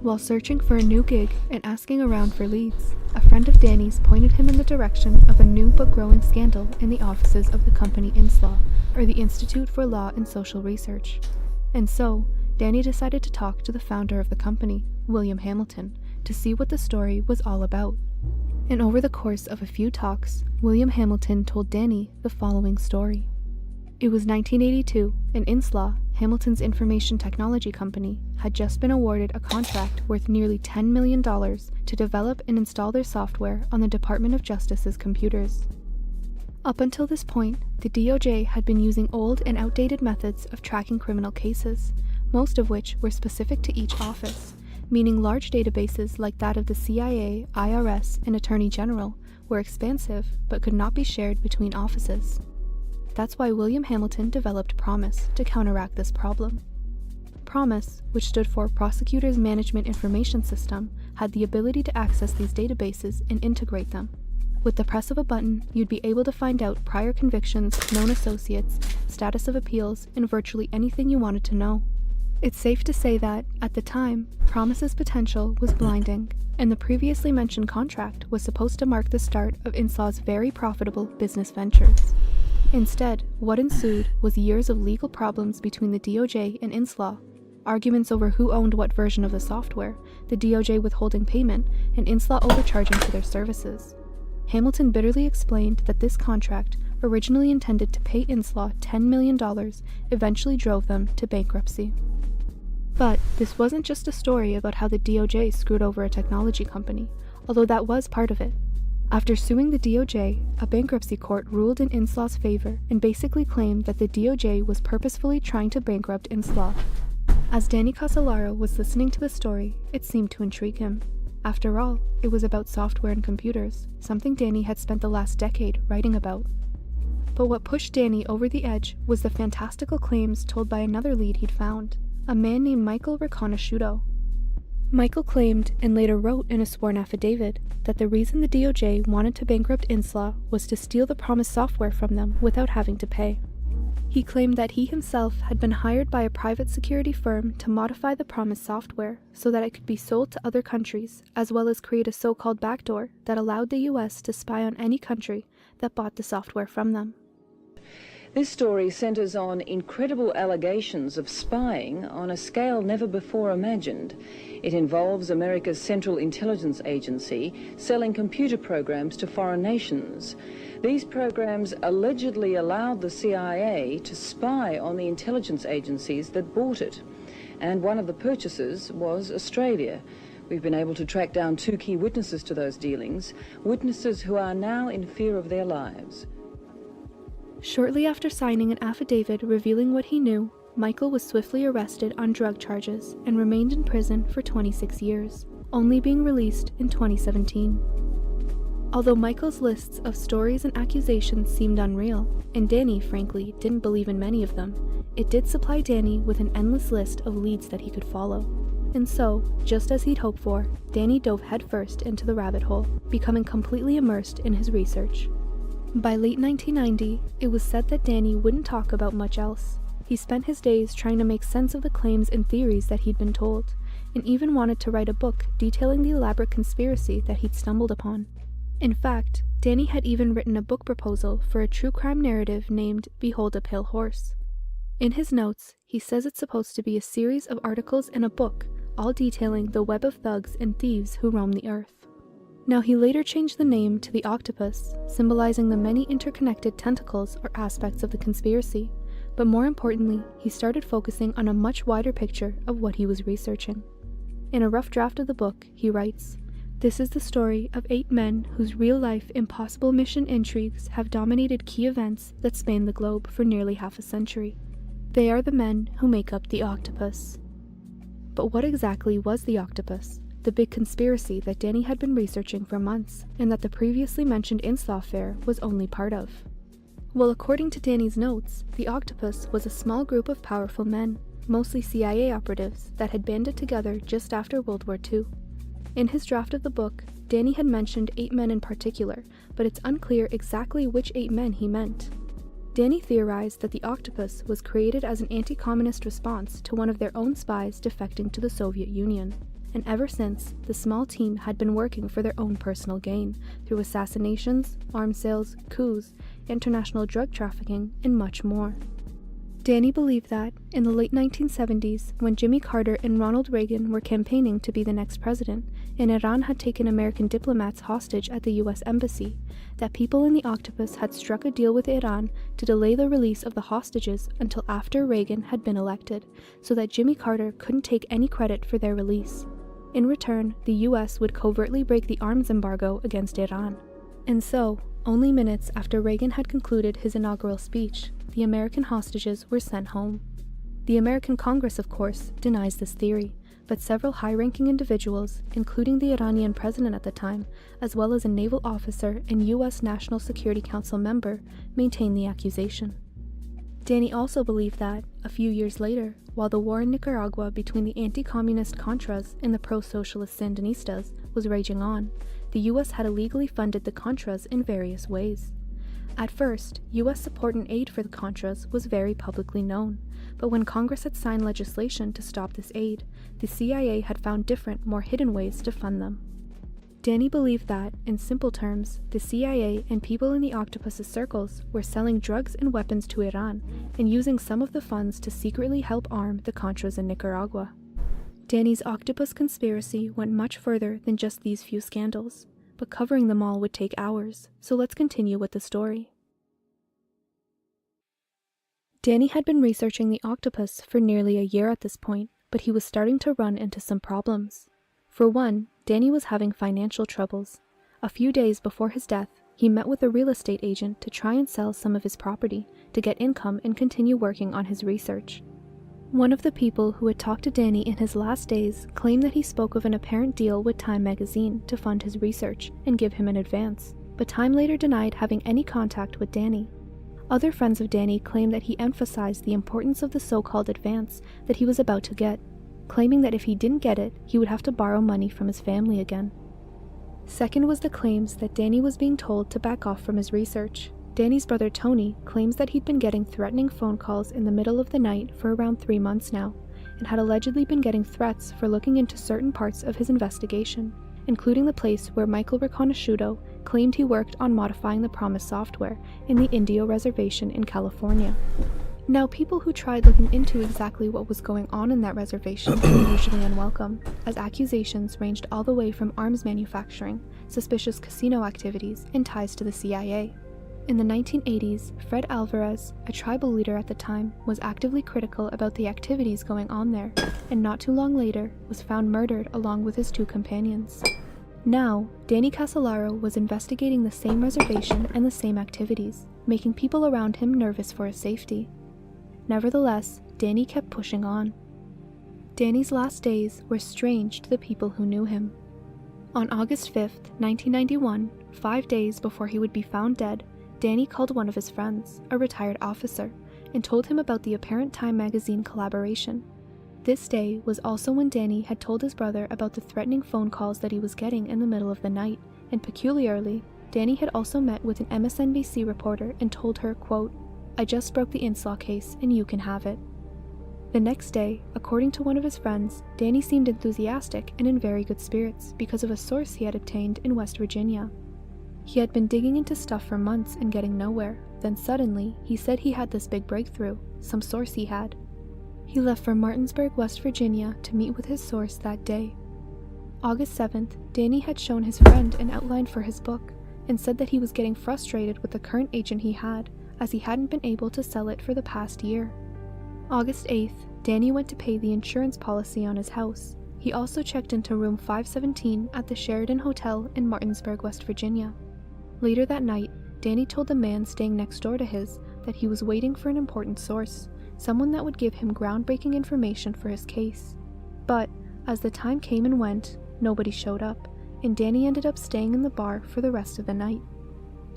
While searching for a new gig and asking around for leads, a friend of Danny's pointed him in the direction of a new but growing scandal in the offices of the company INSLAW, or the Institute for Law and Social Research. And so, Danny decided to talk to the founder of the company, William Hamilton, to see what the story was all about. And over the course of a few talks, William Hamilton told Danny the following story. It was 1982, and INSLAW, Hamilton's information technology company, had just been awarded a contract worth nearly $10 million to develop and install their software on the Department of Justice's computers. Up until this point, the DOJ had been using old and outdated methods of tracking criminal cases, most of which were specific to each office, meaning large databases like that of the CIA, IRS, and Attorney General were expansive but could not be shared between offices. That's why William Hamilton developed PROMIS to counteract this problem. PROMIS, which stood for Prosecutors Management Information System, had the ability to access these databases and integrate them. With the press of a button, you'd be able to find out prior convictions, known associates, status of appeals, and virtually anything you wanted to know. It's safe to say that, at the time, PROMIS's potential was blinding, and the previously mentioned contract was supposed to mark the start of INSLAW's very profitable business ventures. Instead, what ensued was years of legal problems between the DOJ and INSLAW, arguments over who owned what version of the software, the DOJ withholding payment, and INSLAW overcharging for their services. Hamilton bitterly explained that this contract, originally intended to pay INSLAW $10 million, eventually drove them to bankruptcy. But this wasn't just a story about how the DOJ screwed over a technology company, although that was part of it. After suing the DOJ, a bankruptcy court ruled in INSLAW's favor and basically claimed that the DOJ was purposefully trying to bankrupt INSLAW. As Danny Casolaro was listening to the story, it seemed to intrigue him. After all, it was about software and computers, something Danny had spent the last decade writing about. But what pushed Danny over the edge was the fantastical claims told by another lead he'd found, a man named Michael Riconosciuto. Michael claimed, and later wrote in a sworn affidavit, that the reason the DOJ wanted to bankrupt INSLAW was to steal the promised software from them without having to pay. He claimed that he himself had been hired by a private security firm to modify the promised software so that it could be sold to other countries, as well as create a so-called backdoor that allowed the US to spy on any country that bought the software from them. This story centers on incredible allegations of spying on a scale never before imagined. It involves America's Central Intelligence Agency selling computer programs to foreign nations. These programs allegedly allowed the CIA to spy on the intelligence agencies that bought it. And one of the purchasers was Australia. We've been able to track down 2 key witnesses to those dealings, witnesses who are now in fear of their lives. Shortly after signing an affidavit revealing what he knew, Michael was swiftly arrested on drug charges and remained in prison for 26 years, only being released in 2017. Although Michael's lists of stories and accusations seemed unreal, and Danny, frankly, didn't believe in many of them, it did supply Danny with an endless list of leads that he could follow. And so, just as he'd hoped for, Danny dove headfirst into the rabbit hole, becoming completely immersed in his research. By late 1990, it was said that Danny wouldn't talk about much else. He spent his days trying to make sense of the claims and theories that he'd been told, and even wanted to write a book detailing the elaborate conspiracy that he'd stumbled upon. In fact, Danny had even written a book proposal for a true crime narrative named Behold a Pale Horse. In his notes, he says it's supposed to be a series of articles and a book, all detailing the web of thugs and thieves who roam the earth. Now, he later changed the name to the octopus, symbolizing the many interconnected tentacles or aspects of the conspiracy, but more importantly, he started focusing on a much wider picture of what he was researching. In a rough draft of the book, he writes, "This is the story of 8 men whose real-life impossible mission intrigues have dominated key events that span the globe for nearly half a century. They are the men who make up the octopus." But what exactly was the octopus? The big conspiracy that Danny had been researching for months, and that the previously mentioned INSLAW affair was only part of. Well, according to Danny's notes, the Octopus was a small group of powerful men, mostly CIA operatives, that had banded together just after World War II. In his draft of the book, Danny had mentioned 8 men in particular, but it's unclear exactly which 8 men he meant. Danny theorized that the Octopus was created as an anti-communist response to one of their own spies defecting to the Soviet Union, and ever since, the small team had been working for their own personal gain, through assassinations, arms sales, coups, international drug trafficking, and much more. Danny believed that, in the late 1970s, when Jimmy Carter and Ronald Reagan were campaigning to be the next president, and Iran had taken American diplomats hostage at the US Embassy, that people in the Octopus had struck a deal with Iran to delay the release of the hostages until after Reagan had been elected, so that Jimmy Carter couldn't take any credit for their release. In return, the US would covertly break the arms embargo against Iran. And so, only minutes after Reagan had concluded his inaugural speech, the American hostages were sent home. The American Congress, of course, denies this theory, but several high-ranking individuals, including the Iranian president at the time, as well as a naval officer and US National Security Council member, maintain the accusation. Danny also believed that, a few years later, while the war in Nicaragua between the anti-communist Contras and the pro-socialist Sandinistas was raging on, the US had illegally funded the Contras in various ways. At first, US support and aid for the Contras was very publicly known, but when Congress had signed legislation to stop this aid, the CIA had found different, more hidden ways to fund them. Danny believed that, in simple terms, the CIA and people in the Octopus's circles were selling drugs and weapons to Iran and using some of the funds to secretly help arm the Contras in Nicaragua. Danny's Octopus conspiracy went much further than just these few scandals, but covering them all would take hours, so let's continue with the story. Danny had been researching the Octopus for nearly a year at this point, but he was starting to run into some problems. For one, Danny was having financial troubles. A few days before his death, he met with a real estate agent to try and sell some of his property to get income and continue working on his research. One of the people who had talked to Danny in his last days claimed that he spoke of an apparent deal with Time magazine to fund his research and give him an advance, but Time later denied having any contact with Danny. Other friends of Danny claimed that he emphasized the importance of the so-called advance that he was about to get, claiming that if he didn't get it, he would have to borrow money from his family again. Second was the claims that Danny was being told to back off from his research. Danny's brother Tony claims that he'd been getting threatening phone calls in the middle of the night for around 3 months now, and had allegedly been getting threats for looking into certain parts of his investigation, including the place where Michael Riconosciuto claimed he worked on modifying the PROMIS software in the Indio Reservation in California. Now, people who tried looking into exactly what was going on in that reservation were usually unwelcome, as accusations ranged all the way from arms manufacturing, suspicious casino activities, and ties to the CIA. In the 1980s, Fred Alvarez, a tribal leader at the time, was actively critical about the activities going on there, and not too long later was found murdered along with his 2 companions. Now, Danny Casolaro was investigating the same reservation and the same activities, making people around him nervous for his safety. Nevertheless, Danny kept pushing on. Danny's last days were strange to the people who knew him. On August 5th, 1991, 5 days before he would be found dead, Danny called one of his friends, a retired officer, and told him about the apparent Time magazine collaboration. This day was also when Danny had told his brother about the threatening phone calls that he was getting in the middle of the night, and peculiarly, Danny had also met with an MSNBC reporter and told her, quote, "I just broke the Inslaw case and you can have it." The next day, according to one of his friends, Danny seemed enthusiastic and in very good spirits because of a source he had obtained in West Virginia. He had been digging into stuff for months and getting nowhere. Then suddenly, he said he had this big breakthrough, some source he had. He left for Martinsburg, West Virginia to meet with his source that day. August 7th, Danny had shown his friend an outline for his book and said that he was getting frustrated with the current agent he had, as he hadn't been able to sell it for the past year. August 8th, Danny went to pay the insurance policy on his house. He also checked into room 517 at the Sheridan Hotel in Martinsburg, West Virginia. Later that night, Danny told the man staying next door to his that he was waiting for an important source, someone that would give him groundbreaking information for his case. But, as the time came and went, nobody showed up, and Danny ended up staying in the bar for the rest of the night.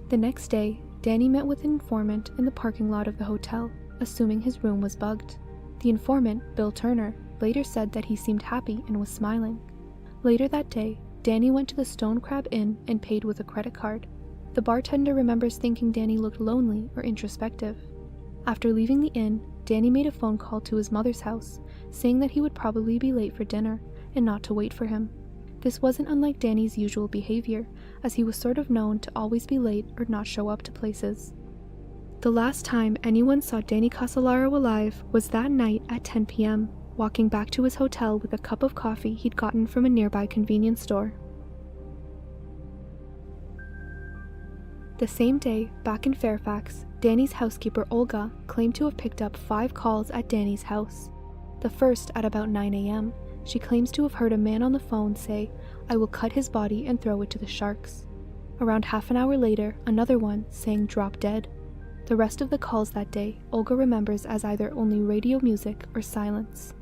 The next day, Danny met with an informant in the parking lot of the hotel, assuming his room was bugged. The informant, Bill Turner, later said that he seemed happy and was smiling. Later that day, Danny went to the Stone Crab Inn and paid with a credit card. The bartender remembers thinking Danny looked lonely or introspective. After leaving the inn, Danny made a phone call to his mother's house, saying that he would probably be late for dinner and not to wait for him. This wasn't unlike Danny's usual behavior, as he was sort of known to always be late or not show up to places. The last time anyone saw Danny Casolaro alive was that night at 10 p.m., walking back to his hotel with a cup of coffee he'd gotten from a nearby convenience store. The same day, back in Fairfax, Danny's housekeeper Olga claimed to have picked up 5 calls at Danny's house. The first at about 9 a.m., she claims to have heard a man on the phone say, "I will cut his body and throw it to the sharks." Around half an hour later, another one saying, "Drop dead." The rest of the calls that day, Olga remembers as either only radio music or silence.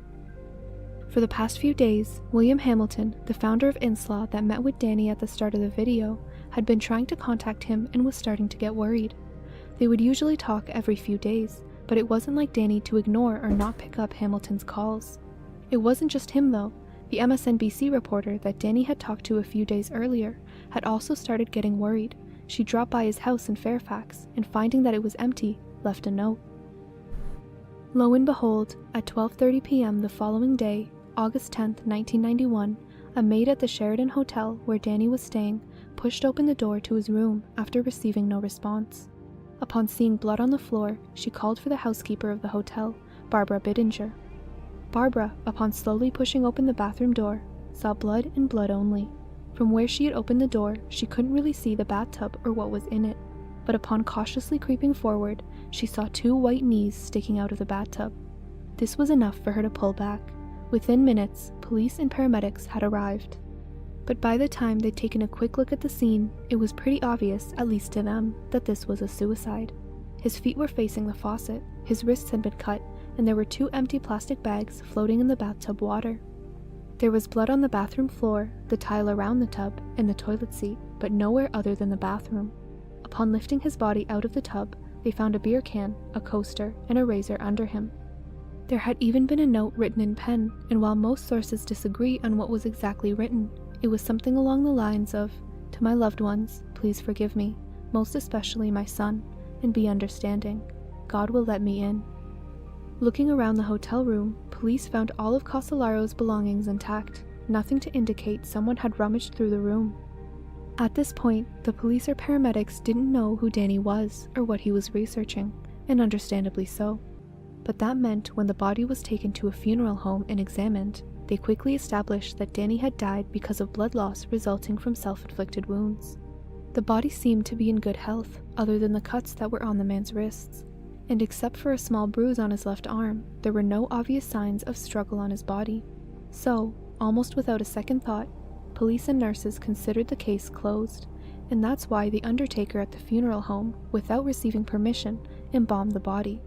For the past few days, William Hamilton, the founder of Inslaw that met with Danny at the start of the video, had been trying to contact him and was starting to get worried. They would usually talk every few days, but it wasn't like Danny to ignore or not pick up Hamilton's calls. It wasn't just him though. The MSNBC reporter that Danny had talked to a few days earlier had also started getting worried. She dropped by his house in Fairfax and, finding that it was empty, left a note. Lo and behold, at 12:30 p.m. the following day, August 10, 1991, a maid at the Sheridan Hotel where Danny was staying pushed open the door to his room after receiving no response. Upon seeing blood on the floor, she called for the housekeeper of the hotel, Barbara Bidinger. Barbara, upon slowly pushing open the bathroom door, saw blood and blood only. From where she had opened the door, she couldn't really see the bathtub or what was in it, but upon cautiously creeping forward, she saw 2 white knees sticking out of the bathtub. This was enough for her to pull back. Within minutes, police and paramedics had arrived. But by the time they'd taken a quick look at the scene, it was pretty obvious, at least to them, that this was a suicide. His feet were facing the faucet, his wrists had been cut, and there were 2 empty plastic bags floating in the bathtub water. There was blood on the bathroom floor, the tile around the tub, and the toilet seat, but nowhere other than the bathroom. Upon lifting his body out of the tub, they found a beer can, a coaster, and a razor under him. There had even been a note written in pen, and while most sources disagree on what was exactly written, it was something along the lines of, "To my loved ones, please forgive me, most especially my son, and be understanding. God will let me in." Looking around the hotel room, police found all of Casolaro's belongings intact, nothing to indicate someone had rummaged through the room. At this point, the police or paramedics didn't know who Danny was or what he was researching, and understandably so. But that meant when the body was taken to a funeral home and examined, they quickly established that Danny had died because of blood loss resulting from self-inflicted wounds. The body seemed to be in good health, other than the cuts that were on the man's wrists, and except for a small bruise on his left arm, there were no obvious signs of struggle on his body. So, almost without a second thought, police and nurses considered the case closed, and that's why the undertaker at the funeral home, without receiving permission, embalmed the body.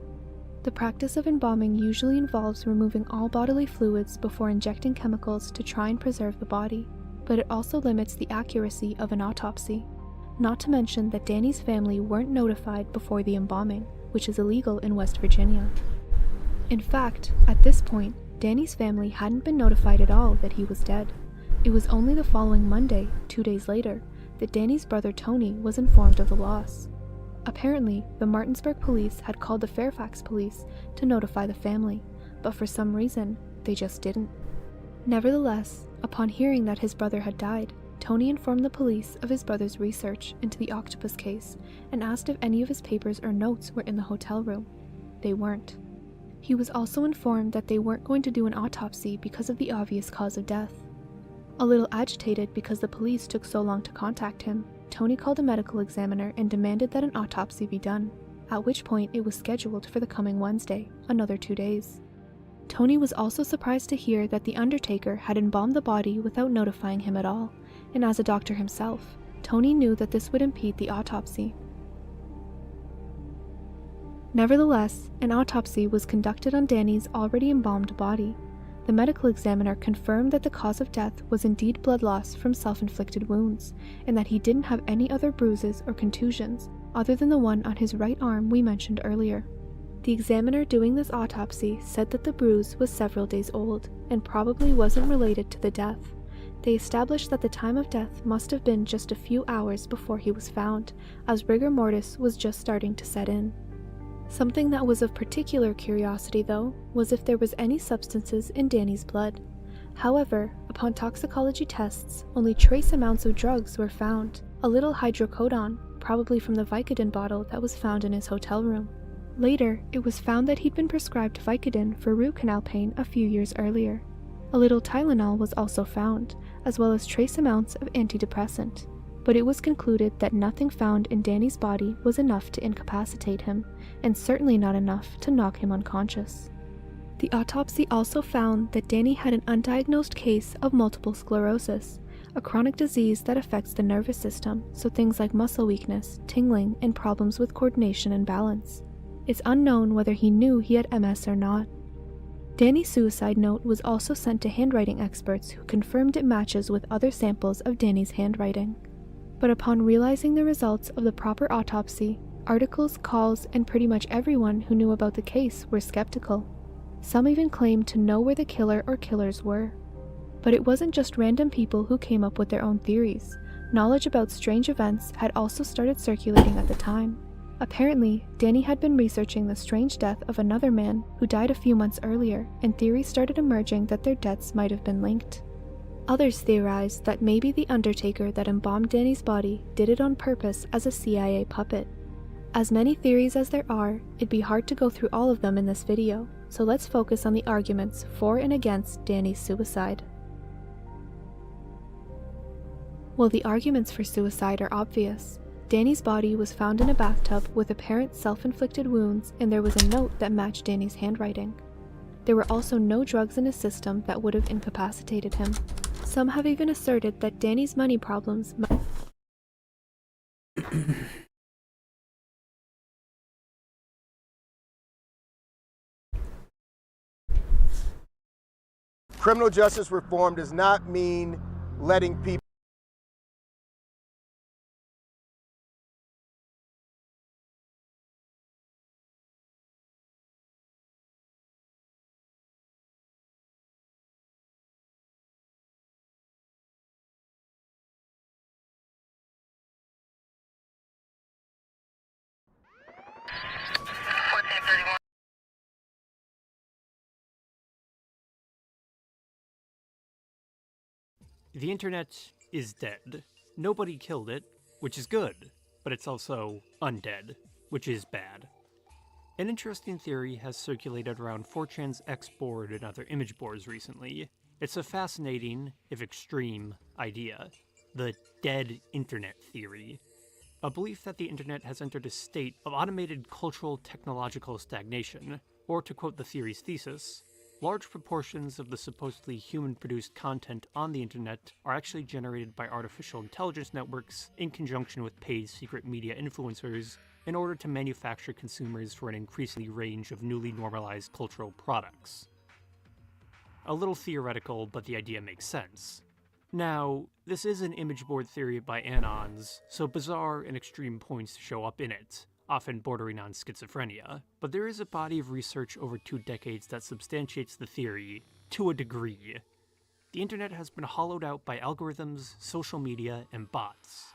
The practice of embalming usually involves removing all bodily fluids before injecting chemicals to try and preserve the body, but it also limits the accuracy of an autopsy. Not to mention that Danny's family weren't notified before the embalming, which is illegal in West Virginia. In fact, at this point, Danny's family hadn't been notified at all that he was dead. It was only the following Monday, 2 days later, that Danny's brother Tony was informed of the loss. Apparently, the Martinsburg police had called the Fairfax police to notify the family, but for some reason, they just didn't. Nevertheless, upon hearing that his brother had died, Tony informed the police of his brother's research into the octopus case and asked if any of his papers or notes were in the hotel room. They weren't. He was also informed that they weren't going to do an autopsy because of the obvious cause of death. A little agitated because the police took so long to contact him, Tony called a medical examiner and demanded that an autopsy be done, at which point it was scheduled for the coming Wednesday, another 2 days. Tony was also surprised to hear that the undertaker had embalmed the body without notifying him at all, and as a doctor himself, Tony knew that this would impede the autopsy. Nevertheless, an autopsy was conducted on Danny's already embalmed body. The medical examiner confirmed that the cause of death was indeed blood loss from self-inflicted wounds, and that he didn't have any other bruises or contusions, other than the one on his right arm we mentioned earlier. The examiner doing this autopsy said that the bruise was several days old and probably wasn't related to the death. They established that the time of death must have been just a few hours before he was found, as rigor mortis was just starting to set in. Something that was of particular curiosity, though, was if there was any substances in Danny's blood. However, upon toxicology tests, only trace amounts of drugs were found, a little hydrocodone, probably from the Vicodin bottle that was found in his hotel room. Later, it was found that he'd been prescribed Vicodin for root canal pain a few years earlier. A little Tylenol was also found, as well as trace amounts of antidepressant, but it was concluded that nothing found in Danny's body was enough to incapacitate him, and certainly not enough to knock him unconscious. The autopsy also found that Danny had an undiagnosed case of multiple sclerosis, a chronic disease that affects the nervous system, so things like muscle weakness, tingling, and problems with coordination and balance. It's unknown whether he knew he had MS or not. Danny's suicide note was also sent to handwriting experts who confirmed it matches with other samples of Danny's handwriting. But upon realizing the results of the proper autopsy, articles, calls, and pretty much everyone who knew about the case were skeptical. Some even claimed to know where the killer or killers were. But it wasn't just random people who came up with their own theories. Knowledge about strange events had also started circulating at the time. Apparently, Danny had been researching the strange death of another man who died a few months earlier, and theories started emerging that their deaths might have been linked. Others theorized that maybe the Undertaker that embalmed Danny's body did it on purpose as a CIA puppet. As many theories as there are, it'd be hard to go through all of them in this video, so let's focus on the arguments for and against Danny's suicide. Well, the arguments for suicide are obvious. Danny's body was found in a bathtub with apparent self-inflicted wounds, and there was a note that matched Danny's handwriting. There were also no drugs in his system that would have incapacitated him. Some have even asserted that Danny's money problems Criminal justice reform does not mean letting people The internet is dead. Nobody killed it, which is good, but it's also undead, which is bad. An interesting theory has circulated around 4chan's X board and other image boards recently. It's a fascinating, if extreme, idea. The dead internet theory. A belief that the internet has entered a state of automated cultural technological stagnation, or to quote the theory's thesis, large proportions of the supposedly human-produced content on the internet are actually generated by artificial intelligence networks in conjunction with paid secret media influencers in order to manufacture consumers for an increasing range of newly normalized cultural products. A little theoretical, but the idea makes sense. Now, this is an image board theory by Anons, so bizarre and extreme points show up in it, often bordering on schizophrenia, but there is a body of research over 2 decades that substantiates the theory, to a degree. The internet has been hollowed out by algorithms, social media, and bots.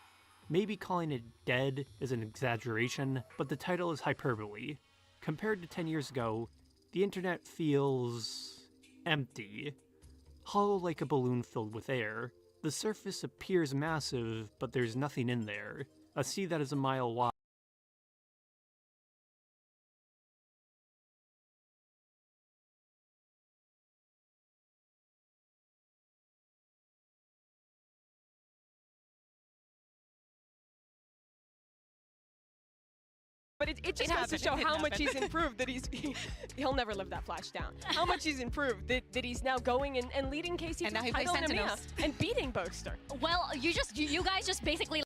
Maybe calling it dead is an exaggeration, but the title is hyperbole. Compared to 10 years ago, the internet feels empty. Hollow like a balloon filled with air. The surface appears massive, but there's nothing in there. A sea that is a mile wide. But it just has to show how much he's improved, that he'll never live that flash down. How much he's improved, that he's now going and leading Casey to the title in EMEA and beating Boaster. Well, you guys just basically.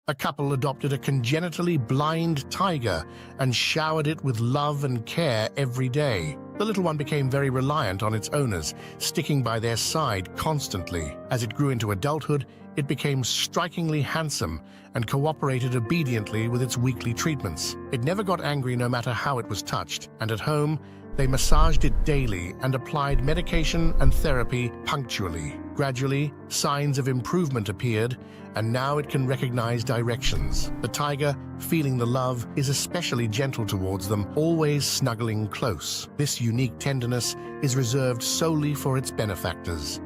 A couple adopted a congenitally blind tiger and showered it with love and care every day. The little one became very reliant on its owners, sticking by their side constantly. As it grew into adulthood, it became strikingly handsome and cooperated obediently with its weekly treatments. It never got angry no matter how it was touched, and at home, they massaged it daily and applied medication and therapy punctually. Gradually, signs of improvement appeared, and now it can recognize directions. The tiger, feeling the love, is especially gentle towards them, always snuggling close. This unique tenderness is reserved solely for its benefactors.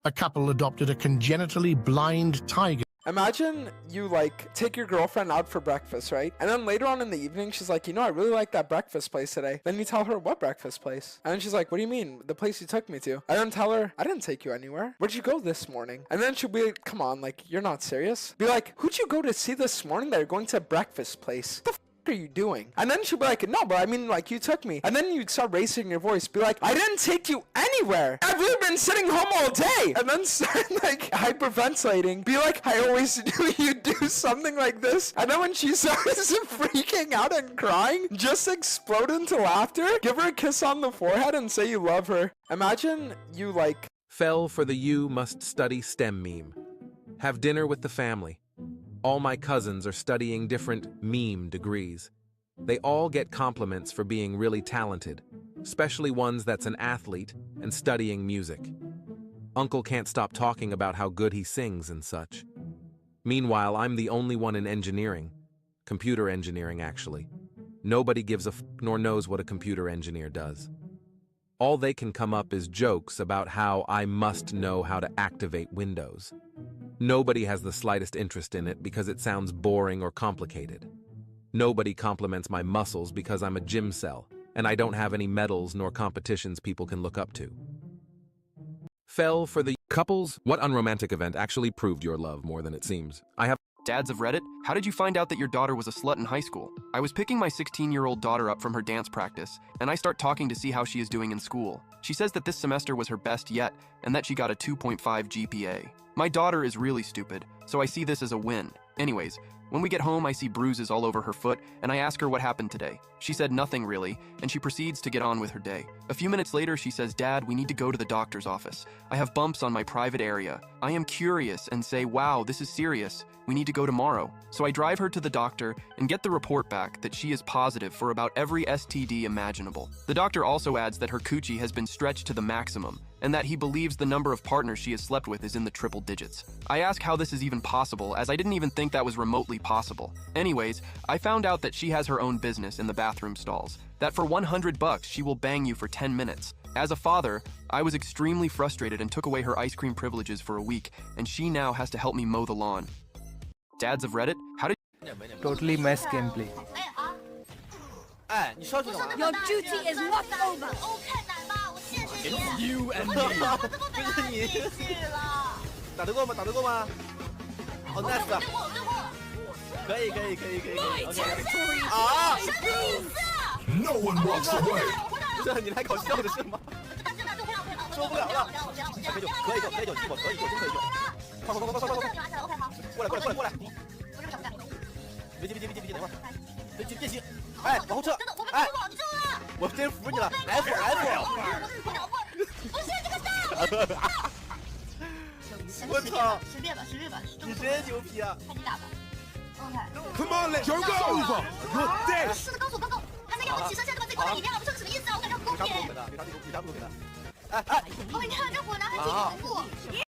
A couple adopted a congenitally blind tiger. Imagine you, like, take your girlfriend out for breakfast, right? And then later on in the evening, she's like, you know, I really like that breakfast place today. Then you tell her, what breakfast place? And then she's like, what do you mean? The place you took me to. And then tell her, I didn't take you anywhere. Where'd you go this morning? And then she'll be like, come on, like, you're not serious. Be like, who'd you go to see this morning that you're going to a breakfast place? What the are you doing? And then she'll be like, no, but I mean, like, you took me. And then you'd start raising your voice, be like, I didn't take you anywhere. I've really been sitting home all day. And then start, like, hyperventilating. Be like, I always knew you'd do something like this. And then when she starts freaking out and crying, just explode into laughter, give her a kiss on the forehead and say you love her. Imagine you, like, fell for the "you must study STEM" meme. Have dinner with the family. All my cousins are studying different meme degrees. They all get compliments for being really talented, especially ones that's an athlete and studying music. Uncle can't stop talking about how good he sings and such. Meanwhile, I'm the only one in engineering. Computer engineering, actually. Nobody gives a f nor knows what a computer engineer does. All they can come up is jokes about how I must know how to activate Windows. Nobody has the slightest interest in it because it sounds boring or complicated. Nobody compliments my muscles because I'm a gym cell, and I don't have any medals nor competitions people can look up to. Fell for the couples? What unromantic event actually proved your love more than it seems? I have Dads of Reddit, how did you find out that your daughter was a slut in high school? I was picking my 16-year-old daughter up from her dance practice, and I start talking to see how she is doing in school. She says that this semester was her best yet, and that she got a 2.5 GPA. My daughter is really stupid, so I see this as a win. Anyways, when we get home, I see bruises all over her foot, and I ask her what happened today. She said nothing really, and she proceeds to get on with her day. A few minutes later, she says, Dad, we need to go to the doctor's office. I have bumps on my private area. I am curious and say, wow, this is serious. We need to go tomorrow. So I drive her to the doctor and get the report back that she is positive for about every STD imaginable. The doctor also adds that her coochie has been stretched to the maximum, and that he believes the number of partners she has slept with is in the triple digits. I ask how this is even possible, as I didn't even think that was remotely possible. Anyways, I found out that she has her own business in the bathroom stalls, that for $100 she will bang you for 10 minutes. As a father, I was extremely frustrated and took away her ice cream privileges for a week, and she now has to help me mow the lawn. Dads of Reddit, how did Totally mess gameplay. Your duty is not over. You and me. 不是你打得过吗？打得过吗？好 nice 啊！可以。啊！ No one walks away. 这你来搞笑的是吗？受不了了！可以救，可以救，我可以救，真可以救！快！过来！别急，等会儿，别急！哎，往后撤！哎，我真服你了 ！F！ 我操！随便吧，你真牛逼啊！看你打吧。OK。Come on, let's go! You're dead. 是的，告诉我，他在要我起身，现在把自己关在里面了，我说什么意思啊？我感觉很公平。别杀不给他。哎！你看这果然还挺恐怖。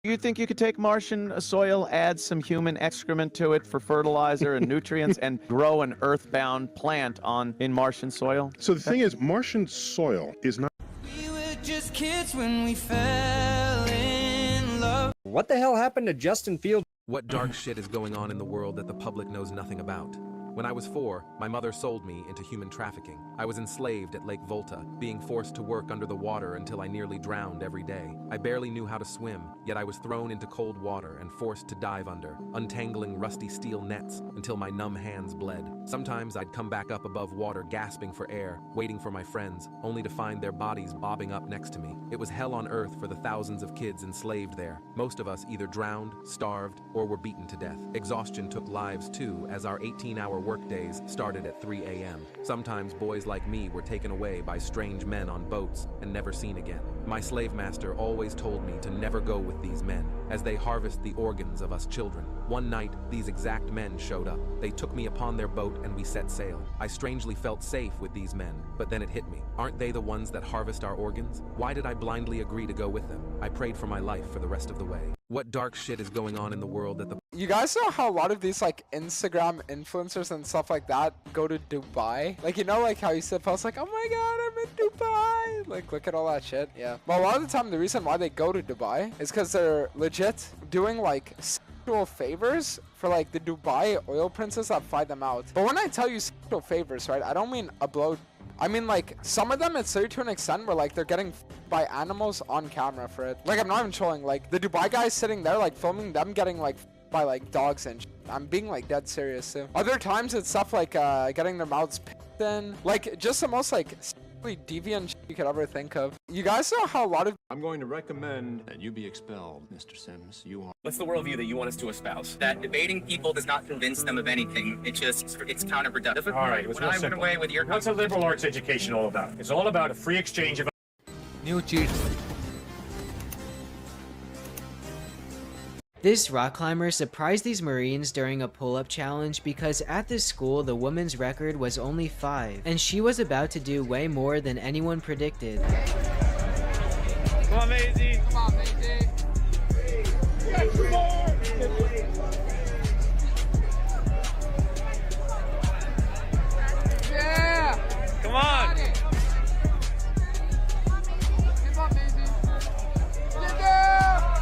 You think you could take Martian soil, add some human excrement to it for fertilizer and nutrients, and grow an earthbound plant in Martian soil? So the thing is, Martian soil is not... We were just kids when we fell in love. What the hell happened to Justin Fields? What dark shit is going on in the world that the public knows nothing about? When I was 4, my mother sold me into human trafficking. I was enslaved at Lake Volta, being forced to work under the water until I nearly drowned every day. I barely knew how to swim, yet I was thrown into cold water and forced to dive under, untangling rusty steel nets until my numb hands bled. Sometimes I'd come back up above water gasping for air, waiting for my friends, only to find their bodies bobbing up next to me. It was hell on earth for the thousands of kids enslaved there. Most of us either drowned, starved, or were beaten to death. Exhaustion took lives too, as our 18-hour workdays started at 3 a.m. Sometimes boys like me were taken away by strange men on boats and never seen again. My slave master always told me to never go with these men, as they harvest the organs of us children. One night, these exact men showed up. They took me upon their boat and we set sail. I strangely felt safe with these men, but then it hit me. Aren't they the ones that harvest our organs? Why did I blindly agree to go with them? I prayed for my life for the rest of the way. What dark shit is going on in the world that the— You guys know how a lot of these like Instagram influencers and stuff like that go to Dubai? Like, you know, like how you said posts like, oh my god, I'm in Dubai. Like, look at all that shit. Yeah. Well, a lot of the time, the reason why they go to Dubai is because they're legit doing like sexual favors for like the Dubai oil princes that fly them out. But when I tell you sexual favors, right, I don't mean a blow. I mean, like, some of them, it's to an extent where, like, they're getting by animals on camera for it. Like, I'm not even trolling. Like, the Dubai guys sitting there, like, filming them getting, like, by, like, dogs and I'm being, like, dead serious, too. Other times, it's stuff like, getting their mouths picked in. Like, just the most, like, sexually deviant shit you could ever think of. You guys know how a lot of— I'm going to recommend that you be expelled, Mr. Sims. You are— What's the worldview that you want us to espouse? That debating people does not convince them of anything. It's counterproductive. All right, it was when real I simple. went away with your— What's a liberal arts education all about? It's all about a free exchange of— New cheats. This rock climber surprised these Marines during a pull-up challenge because at this school the woman's record was only 5, and she was about to do way more than anyone predicted. Come on, Maisie. Come on, Maisie. Yeah! Come on.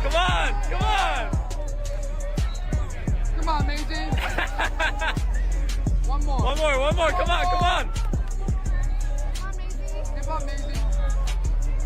Come on! Come on! Come on, Maisie! One more! One more! Come on, come on! Come on, Maisie!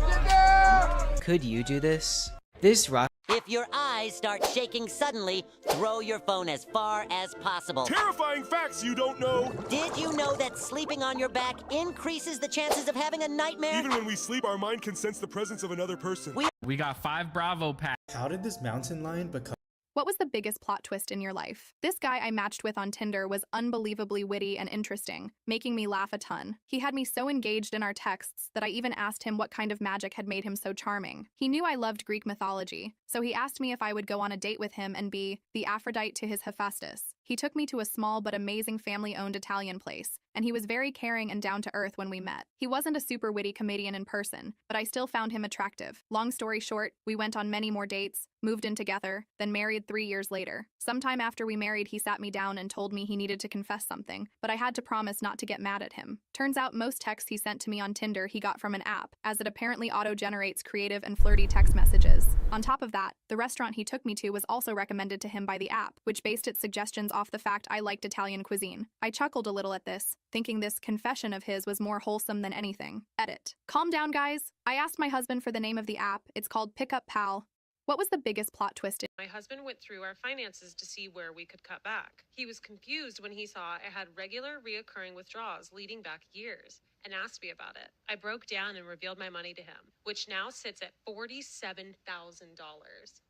Get there! Could you do this? This rock— If your eyes start shaking suddenly, throw your phone as far as possible. Terrifying facts you don't know! Did you know that sleeping on your back increases the chances of having a nightmare? Even when we sleep, our mind can sense the presence of another person. We got 5 Bravo packs. How did this mountain lion become? What was the biggest plot twist in your life? This guy I matched with on Tinder was unbelievably witty and interesting, making me laugh a ton. He had me so engaged in our texts that I even asked him what kind of magic had made him so charming. He knew I loved Greek mythology, so he asked me if I would go on a date with him and be the Aphrodite to his Hephaestus. He took me to a small but amazing family-owned Italian place, and he was very caring and down-to-earth when we met. He wasn't a super witty comedian in person, but I still found him attractive. Long story short, we went on many more dates, moved in together, then married 3 years later. Sometime after we married, he sat me down and told me he needed to confess something, but I had to promise not to get mad at him. Turns out most texts he sent to me on Tinder he got from an app, as it apparently auto-generates creative and flirty text messages. On top of that, the restaurant he took me to was also recommended to him by the app, which based its suggestions off the fact I liked Italian cuisine. I chuckled a little at this, thinking this confession of his was more wholesome than anything. Edit. Calm down, guys. I asked my husband for the name of the app. It's called Pickup Pal. What was the biggest plot twist? My husband went through our finances to see where we could cut back. He was confused when he saw I had regular reoccurring withdrawals leading back years and asked me about it. I broke down and revealed my money to him, which now sits at $47,000.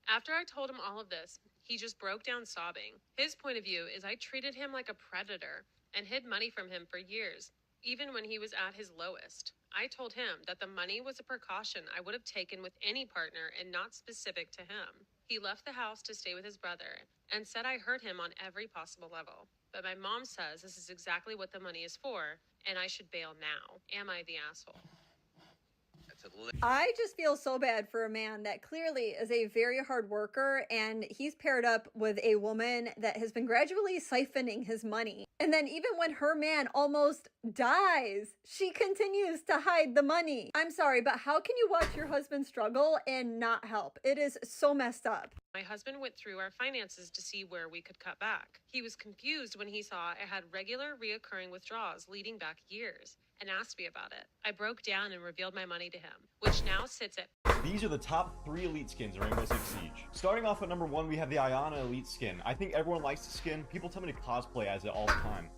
After I told him all of this, he just broke down sobbing. His point of view is I treated him like a predator and hid money from him for years, even when he was at his lowest. I told him that the money was a precaution I would have taken with any partner and not specific to him. He left the house to stay with his brother and said I hurt him on every possible level. But my mom says this is exactly what the money is for, and I should bail now. Am I the asshole? I just feel so bad for a man that clearly is a very hard worker, and he's paired up with a woman that has been gradually siphoning his money. And then even when her man almost dies, she continues to hide the money. I'm sorry, but how can you watch your husband struggle and not help? It is so messed up. My husband went through our finances to see where we could cut back. He was confused when he saw I had regular reoccurring withdrawals leading back years and asked me about it. I broke down and revealed my money to him, which now sits at— These are the top 3 elite skins in Rainbow Six Siege. Starting off at number 1, we have the Ayana elite skin. I think everyone likes the skin. People tell me to cosplay as it all the time.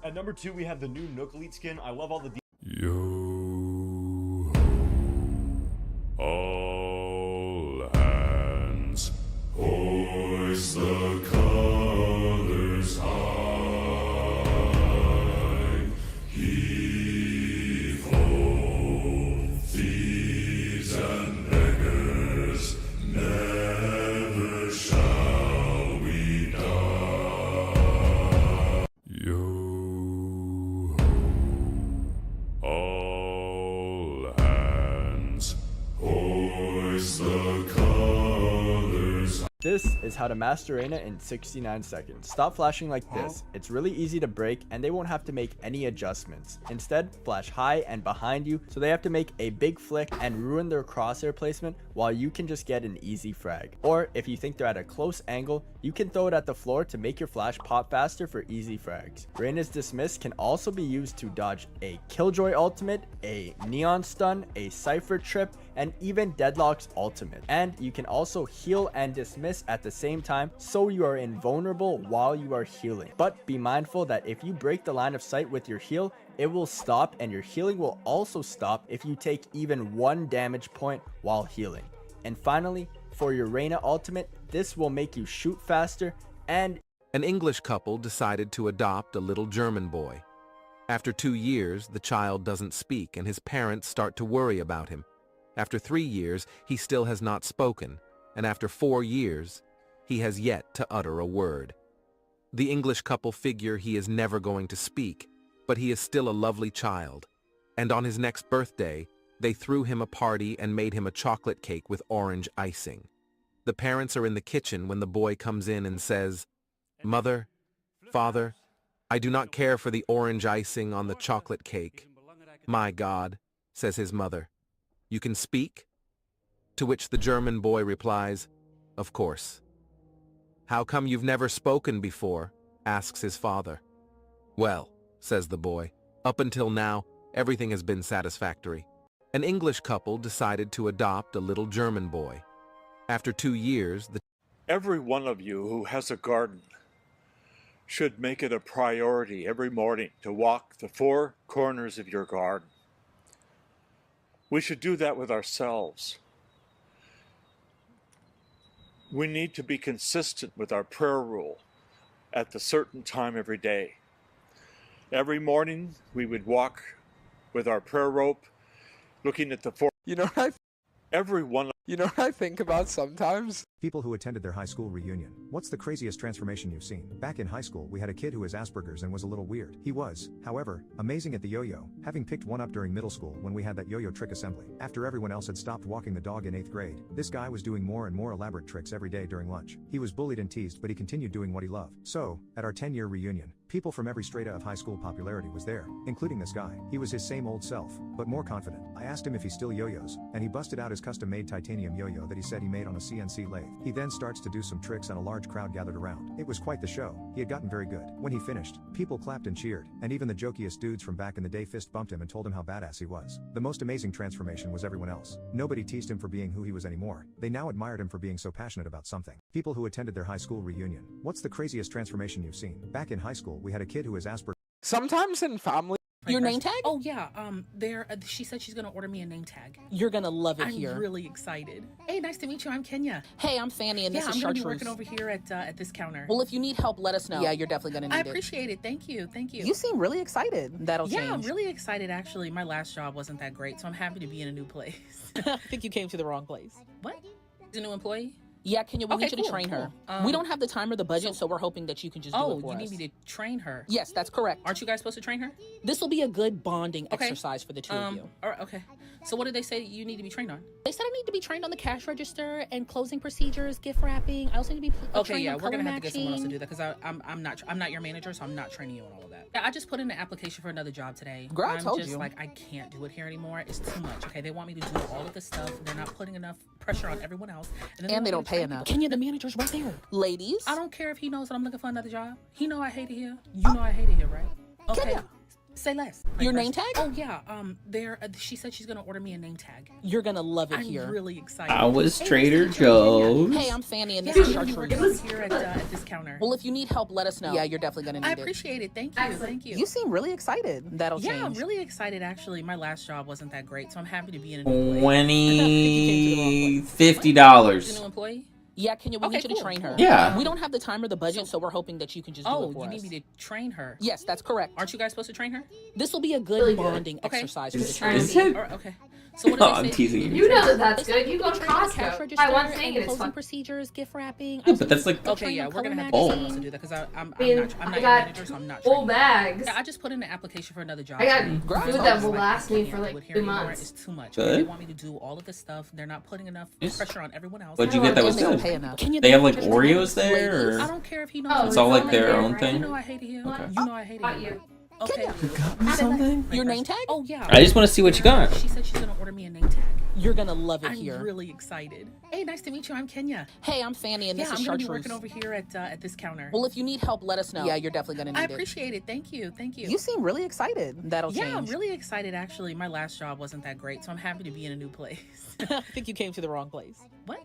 At number 2, we have the new Nook elite skin. I love all the— Yo, all hands, hoist the colors high. is how to master Reina in 69 seconds. Stop flashing like this. It's really easy to break and they won't have to make any adjustments. Instead, flash high and behind you so they have to make a big flick and ruin their crosshair placement while you can just get an easy frag. Or if you think they're at a close angle, you can throw it at the floor to make your flash pop faster for easy frags. Reina's Dismiss can also be used to dodge a Killjoy ultimate, a Neon Stun, a Cypher Trip, and even Deadlock's ultimate. And you can also heal and dismiss at the same time, so you are invulnerable while you are healing. But be mindful that if you break the line of sight with your heal, it will stop, and your healing will also stop if you take even 1 damage point while healing. And finally, for your Reina ultimate, this will make you shoot faster. And an English couple decided to adopt a little German boy. After 2 years, the child doesn't speak and his parents start to worry about him. After 3 years, he still has not spoken, and after 4 years, he has yet to utter a word. The English couple figure he is never going to speak, but he is still a lovely child, and on his next birthday, they threw him a party and made him a chocolate cake with orange icing. The parents are in the kitchen when the boy comes in and says, "Mother, Father, I do not care for the orange icing on the chocolate cake." "My God," says his mother, "you can speak?" To which the German boy replies, "Of course." "How come you've never spoken before?" asks his father. "Well," says the boy, "up until now, everything has been satisfactory." An English couple decided to adopt a little German boy. After 2 years, Every one of you who has a garden should make it a priority every morning to walk the 4 corners of your garden. We should do that with ourselves. We need to be consistent with our prayer rule at the certain time every day. Every morning we would walk with our prayer rope, looking at the 4. You know what You know what I think about sometimes? People who attended their high school reunion. What's the craziest transformation you've seen? Back in high school, we had a kid who has Asperger's and was a little weird. He was, however, amazing at the yo-yo, having picked one up during middle school when we had that yo-yo trick assembly. After everyone else had stopped walking the dog in 8th grade, this guy was doing more and more elaborate tricks every day during lunch. He was bullied and teased, but he continued doing what he loved. So, at our 10-year reunion, people from every strata of high school popularity was there, including this guy. He was his same old self, but more confident. I asked him if he still yo-yos, and he busted out his custom-made titanium yo-yo that he said he made on a CNC lathe. He then starts to do some tricks and a large crowd gathered around. It was quite the show. He had gotten very good. When he finished, people clapped and cheered, and even the jokiest dudes from back in the day fist bumped him and told him how badass he was. The most amazing transformation was everyone else. Nobody teased him for being who he was anymore. They now admired him for being so passionate about something. People who attended their high school reunion. What's the craziest transformation you've seen? Back in high school, we had a kid who has Asperger's. Sometimes in family. Your name tag? Oh yeah, she said she's gonna order me a name tag. You're gonna love it I'm here. I'm really excited. Hey, nice to meet you. I'm Kenya. Hey, I'm Fanny, and this is I'm Chartreuse. gonna be working over here at this counter. Well, if you need help, let us know. Yeah, you're definitely gonna need I it. appreciate it. Thank you. You seem really excited. That'll change. Yeah, I'm really excited. Actually, my last job wasn't that great, so I'm happy to be in a new place. I think you came to the wrong place. What? Is a new employee? Yeah, Kenya, we need you to train her. We don't have the time or the budget, so we're hoping that you can just do it for us. Oh, you need me to train her? Yes, that's correct. Aren't you guys supposed to train her? This will be a good bonding exercise for the two of you. All right, okay. So what did they say you need to be trained on? They said I need to be trained on the cash register and closing procedures, gift wrapping. I also need to be trained on we're gonna color have to get someone else to matching. do that because I'm not your manager, so I'm not training you on all of that. Yeah, I just put in an application for another job today. Girl, I'm I told just you. like I can't do it here anymore. It's too much. Okay, they want me to do all of this stuff. They're not putting enough pressure on everyone else, and they don't pay enough. Kenya, the manager's right there. Ladies, I don't care if he knows that I'm looking for another job. He know I hate it here. You know I hate it here, right? Okay. Kenya. Say less. Your name tag? Oh yeah. She said she's gonna order me a name tag. You're gonna love it I'm here. I'm really excited. I was Trader Joe's. Hey, I'm Fanny, and this is Chartreuse. We're over here at this counter. Well, if you need help, let us know. Yeah, you're definitely gonna need it. I appreciate it. Thank you. Thank you. You seem really excited. That'll change. Yeah, I'm really excited. Actually, my last job wasn't that great, so I'm happy to be in a new place. $50. Is a new employee? Yeah, Kenya, we need you to train her. Yeah. We don't have the time or the budget, so we're hoping that you can just do it for us. Oh, you need me to train her? Yes, that's correct. Aren't you guys supposed to train her? This will be a good bonding exercise for the two of you. Okay. So what No, did they I'm say? teasing you. You know that that's good. You go to Cash Costco. register Buy one thing and it's closing fun. procedures, gift wrapping. Yeah, but that's like Okay, yeah, we're gonna have to color get someone else to do that because I'm not I your got manager, so I'm not full training you. bags. Yeah, I just put in an application for another job. I got today. food that will last me for like 2 months. It's too much. Good. They want me to do all of this stuff. They're not putting enough pressure on everyone else. What'd you get that was And they don't good? pay enough. They have like Oreos there, or I don't care if he knows. it's all like their own thing? You know I hate it here. Okay. You know I hate it here. Okay. You got me something? Your name tag? Oh yeah. I just want to see what you got. She said she's gonna order me a name tag. You're gonna love it I'm here. really excited. Hey, nice to meet you. I'm Kenya. Hey, I'm Fanny, and this is I'm gonna be Chartreuse. working over here at this counter. Well, if you need help, let us know. Yeah, you're definitely gonna need I it. appreciate it. Thank you. Thank you. You seem really excited. That'll change. Yeah, I'm really excited actually. My last job wasn't that great, so I'm happy to be in a new place. I think you came to the wrong place. What?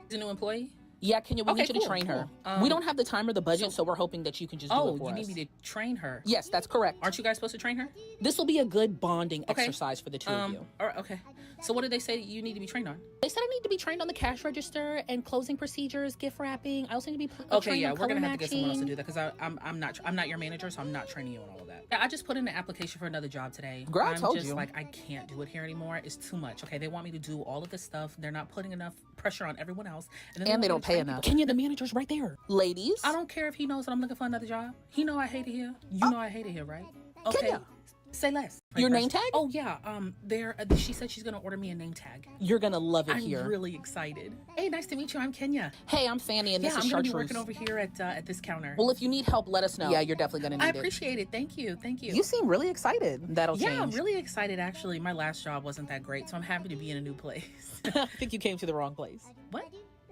Is a new employee? Yeah, Kenya, we Okay, need you to cool, train her. cool. We don't have the time or the budget, so we're hoping that you can just do Oh, it for you us. need me to train her? Yes, that's correct. Aren't you guys supposed to train her? This will be a good bonding Okay. exercise for the two of you. Okay. So what did they say you need to be trained on? They said I need to be trained on the cash register and closing procedures, gift wrapping. I also need to be Okay, trained yeah, on we're color gonna have to get someone else to matching. do that because I'm not your manager, so I'm not training you on all of that. Yeah, I just put in an application for another job today. Girl, I I'm told just you. like I can't do it here anymore. It's too much. Okay, they want me to do all of this stuff. They're not putting enough pressure on everyone else, And want they me don't to pay train enough. people. Kenya, the manager's right there. Ladies? I don't care if he knows that I'm looking for another job. He know I hate it here. You know I hate it here, right? Okay. Kenya. Say less. Your name tag? Oh yeah. She said she's gonna order me a name tag. You're gonna love it I'm here. really excited. Hey, nice to meet you. I'm Kenya. Hey, I'm Fanny, and this Yeah, is I'm gonna be Chartreuse. working over here at this counter. Well, if you need help, let us know. Yeah, you're definitely gonna need I it. appreciate it. Thank you. Thank you. You seem really excited. That'll Yeah, change. I'm really excited actually. My last job wasn't that great, so I'm happy to be in a new place. I think you came to the wrong place. What?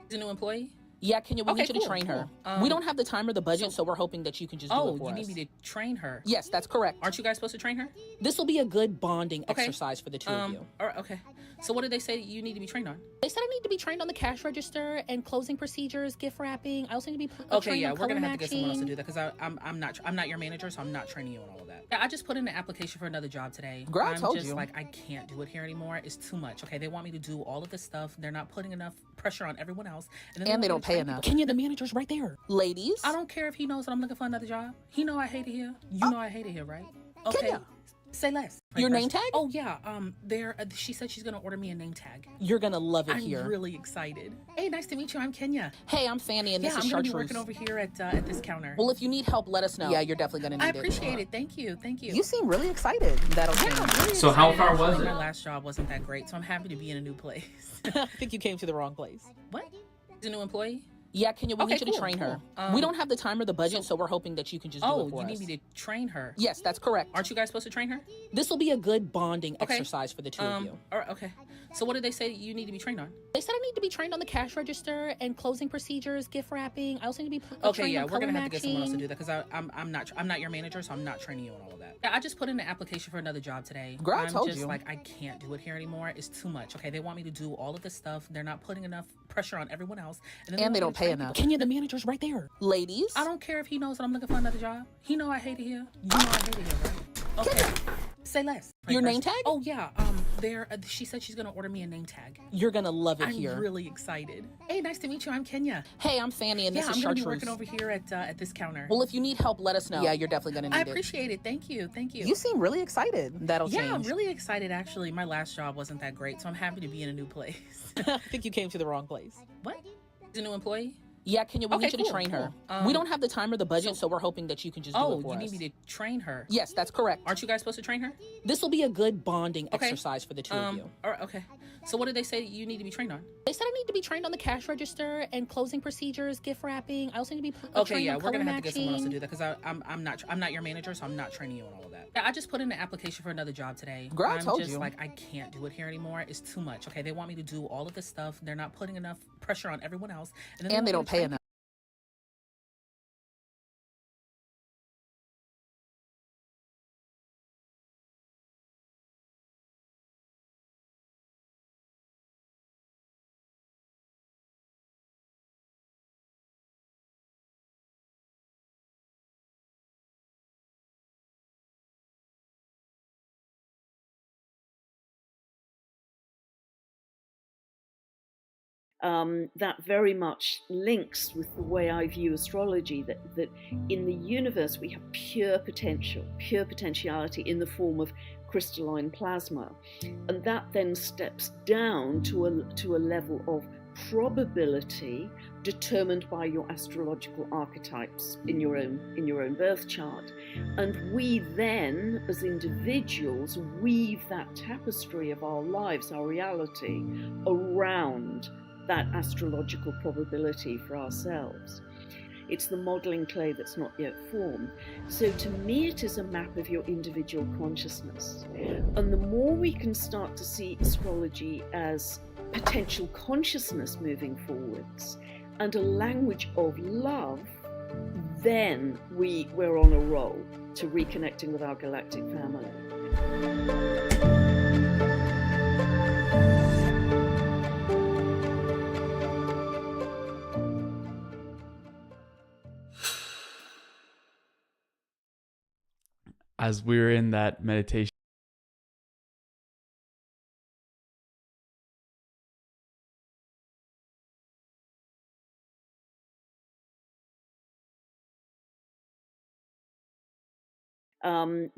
Is a new employee? Yeah, Kenya, we Okay, need you to cool, train her. cool. We don't have the time or the budget, so we're hoping that you can just do Oh, it for you us. need me to train her? Yes, that's correct. Aren't you guys supposed to train her? This will be a good bonding Okay. exercise for the two of you. Okay. So what did they say you need to be trained on? They said I need to be trained on the cash register and closing procedures, gift wrapping. I also need to be Okay, trained yeah, on we're color gonna have to get someone else to matching. do that because I'm not your manager, so I'm not training you on all of that. Yeah, I just put in an application for another job today. Girl, I I'm told just you. like I can't do it here anymore. It's too much. Okay, they want me to do all of this stuff. They're not putting enough pressure on everyone else, And want they me don't to pay train enough. people. Kenya, the manager's right there. Ladies? I don't care if he knows that I'm looking for another job. He know I hate it here. You know I hate it here, right? Okay. Kenya. Say less. Your name tag? Oh yeah. She said she's gonna order me a name tag. You're gonna love it I'm here. really excited. Hey, nice to meet you. I'm Kenya. Hey, I'm Fanny, and Yeah, this is I'm gonna be Chartreuse. working over here at this counter. Well, if you need help, let us know. Yeah, you're definitely gonna need I it. appreciate it. Thank you. Thank you. You seem really excited. That'll Yeah, change. I'm really So how excited, far was actually. it? My last job wasn't that great, so I'm happy to be in a new place. I think you came to the wrong place. What? Is a new employee? Yeah, Kenya, we Okay, need you to cool, train her. cool. We don't have the time or the budget, so we're hoping that you can just do Oh, it for you us. need me to train her? Yes, that's correct. Aren't you guys supposed to train her? This will be a good bonding Okay. exercise for the two of you. Okay. So what did they say you need to be trained on? They said I need to be trained on the cash register and closing procedures, gift wrapping. I also need to be Okay, trained yeah, on we're color gonna have to get someone else to matching. do that because I'm not your manager, so I'm not training you on all of that. Yeah, I just put in an application for another job today. Girl, I I'm told just you. like I can't do it here anymore. It's too much. Okay, they want me to do all of this stuff. They're not putting enough pressure on everyone else, And want they me don't to pay train enough. people. Kenya, the manager's right there. Ladies? I don't care if he knows that I'm looking for another job. He know I hate it here. You know I hate it here, right? Okay. Say less. Your name tag? Oh yeah. She said she's gonna order me a name tag. You're gonna love it I'm here. really excited. Hey, nice to meet you. I'm Kenya. Hey, I'm Fanny, and Yeah, this I'm is gonna be Chartreuse. working over here at this counter. Well, if you need help, let us know. Yeah, you're definitely gonna need I it. appreciate it. Thank you. Thank you. You seem really excited. That'll Yeah, change. I'm really excited actually. My last job wasn't that great, so I'm happy to be in a new place. I think you came to the wrong place. What? Is a new employee? Yeah, Kenya, we Okay, need you to cool, train her. cool. We don't have the time or the budget, so we're hoping that you can just do Oh, it for you us. need me to train her? Yes, that's correct. Aren't you guys supposed to train her? This will be a good bonding Okay. exercise for the two of you. Okay. So what did they say you need to be trained on? They said I need to be trained on the cash register and closing procedures, gift wrapping. I also need to be Okay, trained yeah, on we're color gonna have to get someone else to matching. do that because I'm not your manager, so I'm not training you on all of that. Yeah, I just put in an application for another job today. Girl, I I'm told just you. like I can't do it here anymore. It's too much. Okay, they want me to do all of this stuff. They're not putting enough pressure on everyone else, And want they me don't to pay train enough. that very much links with the way I view astrology, that in the universe we have pure potential, pure potentiality in the form of crystalline plasma. And that then steps down to a level of probability determined by your astrological archetypes in your own birth chart. And we then, as individuals, weave that tapestry of our lives, our reality, around that astrological probability for ourselves. It's the modeling clay that's not yet formed. So to me, it is a map of your individual consciousness. And the more we can start to see astrology as potential consciousness moving forwards and a language of love, then we're on a roll to reconnecting with our galactic family. As we're in that meditation,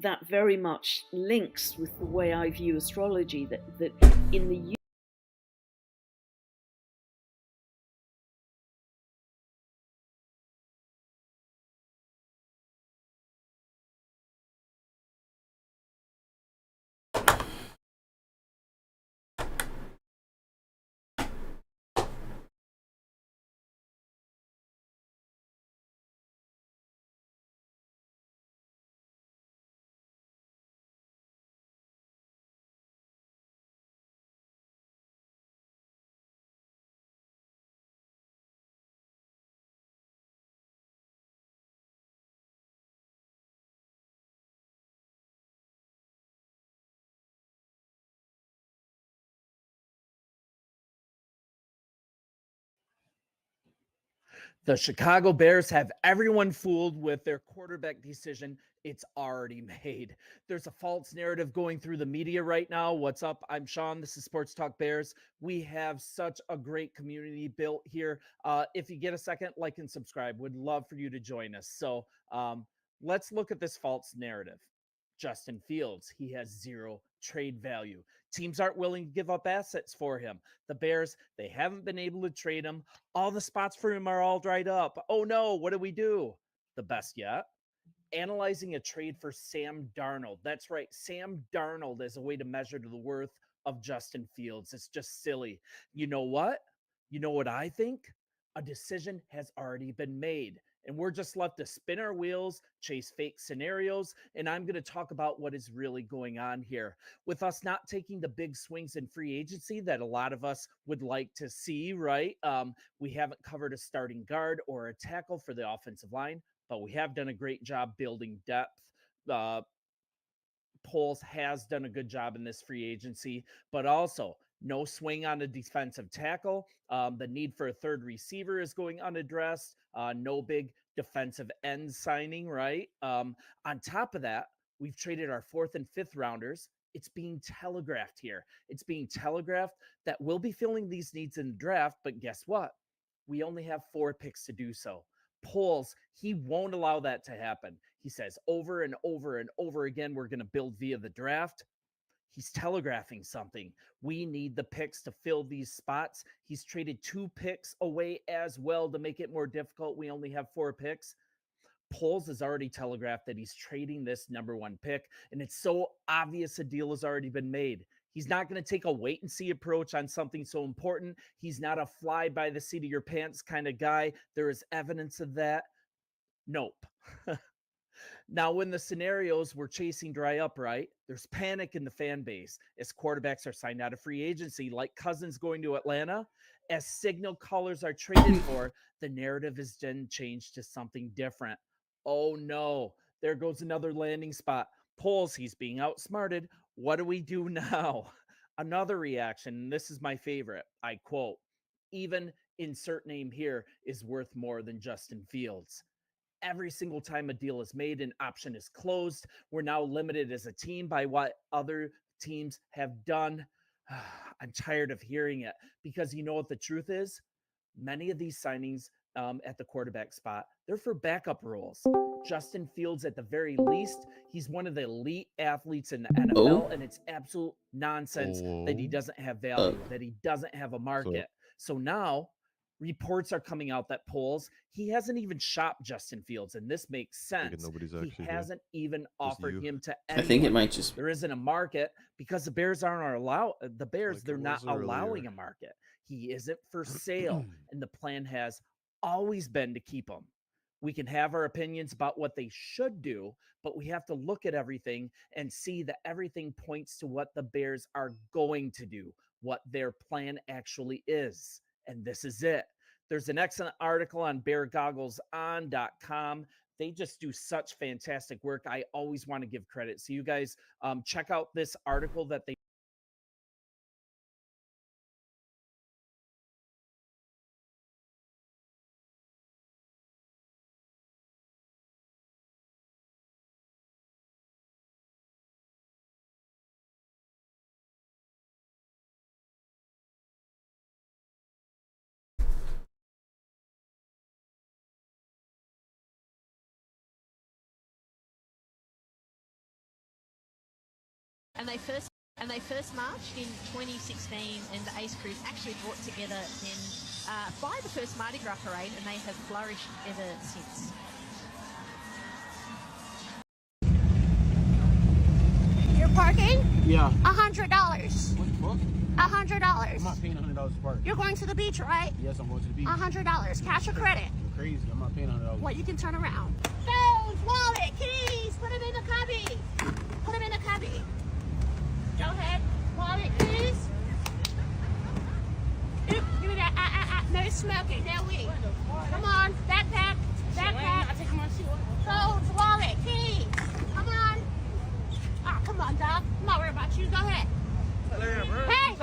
that very much links with the way I view astrology, that in the The Chicago Bears have everyone fooled with their quarterback decision. It's already made. There's a false narrative going through the media right now. What's up? I'm Sean. This is Sports Talk Bears. We have such a great community built here. If you get a second, like and subscribe. Would love for you to join us. So let's look at this false narrative. Justin Fields, he has zero trade value. Teams aren't willing to give up assets for him. The Bears, they haven't been able to trade him. All the spots for him are all dried up. Oh no, what do? The best yet, analyzing a trade for Sam Darnold. That's right, Sam Darnold as a way to measure the worth of Justin Fields. It's just silly. You know what? You know what I think? A decision has already been made. And we're just left to spin our wheels, chase fake scenarios, and I'm going to talk about what is really going on here. With us not taking the big swings in free agency that a lot of us would like to see, right? We haven't covered a starting guard or a tackle for the offensive line, but we have done a great job building depth. Poles has done a good job in this free agency, but also no swing on a defensive tackle. The need for a third receiver is going unaddressed. No big defensive end signing, right? On top of that, we've traded our 4th and 5th rounders. It's being telegraphed here. It's being telegraphed that we'll be filling these needs in the draft, but guess what? We only have 4 picks to do so. Poles, he won't allow that to happen. He says over and over and over again, we're going to build via the draft. He's telegraphing something. We need the picks to fill these spots. He's traded 2 picks away as well to make it more difficult. We only have 4 picks. Poles has already telegraphed that he's trading this number 1 pick, and it's so obvious a deal has already been made. He's not going to take a wait and see approach on something so important. He's not a fly by the seat of your pants kind of guy. There is evidence of that. Nope. Now, when the scenarios we're chasing dry up, right, there's panic in the fan base as quarterbacks are signed out of free agency, like Cousins going to Atlanta. As signal callers are traded for, the narrative is then changed to something different. Oh no, there goes another landing spot. Poles, he's being outsmarted. What do we do now? Another reaction, and this is my favorite. I quote, even insert name here is worth more than Justin Fields. Every single time a deal is made, an option is closed. We're now limited as a team by what other teams have done. I'm tired of hearing it because you know what the truth is? Many of these signings at the quarterback spot, they're for backup roles. Justin Fields, at the very least, he's one of the elite athletes in the NFL, and it's absolute nonsense that he doesn't have value, that he doesn't have a market. So now reports are coming out that Poles, he hasn't even shopped Justin Fields, and this makes sense. He hasn't even offered him to anyone. I think it might just... There isn't a market because the Bears aren't allowed. The Bears, they're not allowing a market. He isn't for sale, and the plan has always been to keep him. We can have our opinions about what they should do, but we have to look at everything and see that everything points to what the Bears are going to do, what their plan actually is. And this is it. There's an excellent article on beargoggleson.com. They just do such fantastic work. I always want to give credit. So you guys check out this article that they And they first marched in 2016, and the Ace Crews actually brought together then by the first Mardi Gras parade, and they have flourished ever since. You're parking? Yeah. $100. What? $100. I'm not paying $100 to park. You're going to the beach, right? Yes, I'm going to the beach. $100. Cash or credit? You're crazy. I'm not paying $100. What? You can turn around. Phones, wallet, keys. Put them in the cubby. Put them in the cubby. Go ahead. Wallet, keys. Oop, give me that. No smoking. Now we. Come on. Backpack. Backpack. Phones, wallet, keys. Come on. Oh, come on, dog. I'm not worried about you. Go ahead. Hey!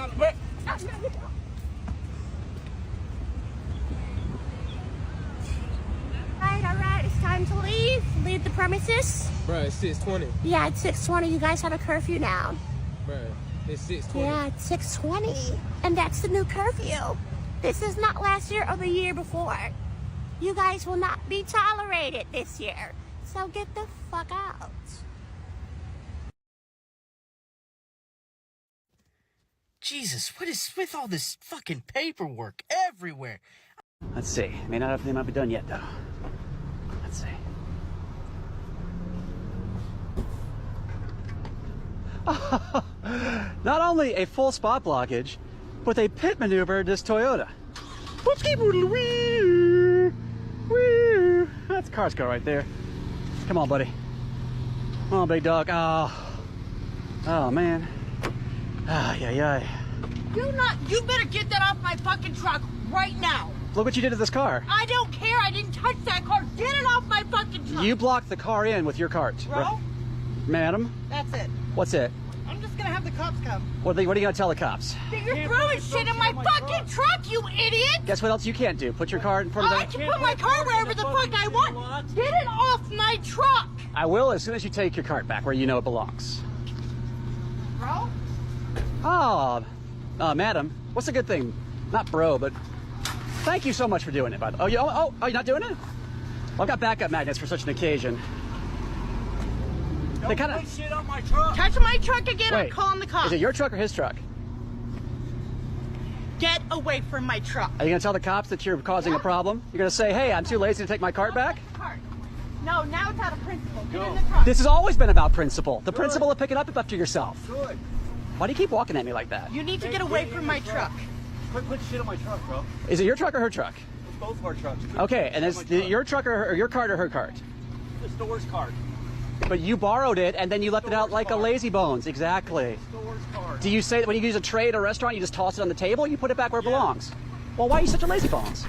Alright, it's time to leave. Leave the premises. Bro, it's 6:20. Yeah, it's 6:20. You guys have a curfew now. Bro, it's 6:20. Yeah, it's 6:20. And that's the new curfew. This is not last year or the year before. You guys will not be tolerated this year. So get the fuck out. Jesus, what is with all this fucking paperwork everywhere? Let's see. May not everything might be done yet, though. Let's see. Not only a full spot blockage, but they pit maneuvered this Toyota. That's Carsco right there. Come on, buddy. Come on, big dog. Oh man. Yeah. You better get that off my fucking truck right now. Look what you did to this car. I don't care. I didn't touch that car. Get it off my fucking truck. You blocked the car in with your cart. Bro? Madam? That's it. What's it? I'm just gonna have the cops come. What are you gonna tell the cops? That you're throwing shit in my fucking truck, you idiot! Guess what else you can't do? Put your car in front of I can put my car wherever the fuck I want. Get it off my truck! I will as soon as you take your cart back where you know it belongs. Bro? Oh, madam. What's a good thing? Not bro, but thank you so much for doing it, by the way. Oh, you're not doing it? Well, I've got backup magnets for such an occasion. Don't put shit on my truck. Touch my truck again, I'm calling the cops. Is it your truck or his truck? Get away from my truck. Are you going to tell the cops that you're causing a problem? You're going to say, hey, I'm too lazy to take my cart back? No, now it's out of principle. Get in the truck. This has always been about principle. The principle of picking up after yourself. Good. Why do you keep walking at me like that? You need to get away from my truck. Quit putting shit on my truck, bro. Is it your truck or her truck? It's both of our trucks. Okay, and is your truck or your cart or her cart? The store's cart. But you borrowed it and then you left it out like a lazy bones. Exactly. Do you say that when you use a tray at a restaurant, you just toss it on the table? Or you put it back where it belongs? Well, why are you such a lazy bones?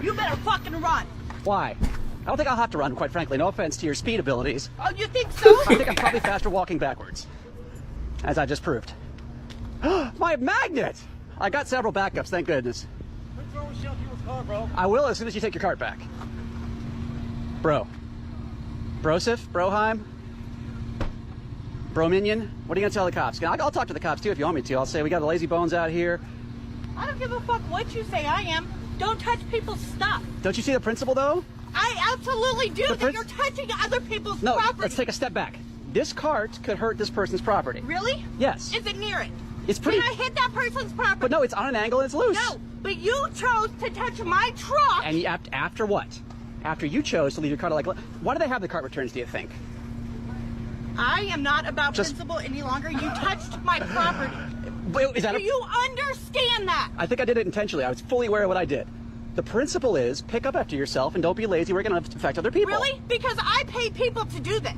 You better fucking run. Why? I don't think I'll have to run, quite frankly. No offense to your speed abilities. Oh, you think so? I think I'm probably faster walking backwards, as I just proved. My magnet! I got several backups, thank goodness. Quit throwing shit on people's car, bro. I will as soon as you take your cart back. Bro. Brosif? Broheim? Brominion? What are you going to tell the cops? I'll talk to the cops too if you want me to. I'll say we got the lazy bones out here. I don't give a fuck what you say I am. Don't touch people's stuff. Don't you see the principle though? I absolutely do. That you're touching other people's property. No, let's take a step back. This cart could hurt this person's property. Really? Yes. Is it near it? It's pretty. Can I hit that person's property? But no, it's on an angle and it's loose. No, but you chose to touch my truck. And after what? After you chose to leave your cart like, why do they have the cart returns, do you think? I am not about principle any longer. You touched my property. Is that Do you understand that? I think I did it intentionally. I was fully aware of what I did. The principle is pick up after yourself and don't be lazy. We're going to affect other people. Really? Because I pay people to do this.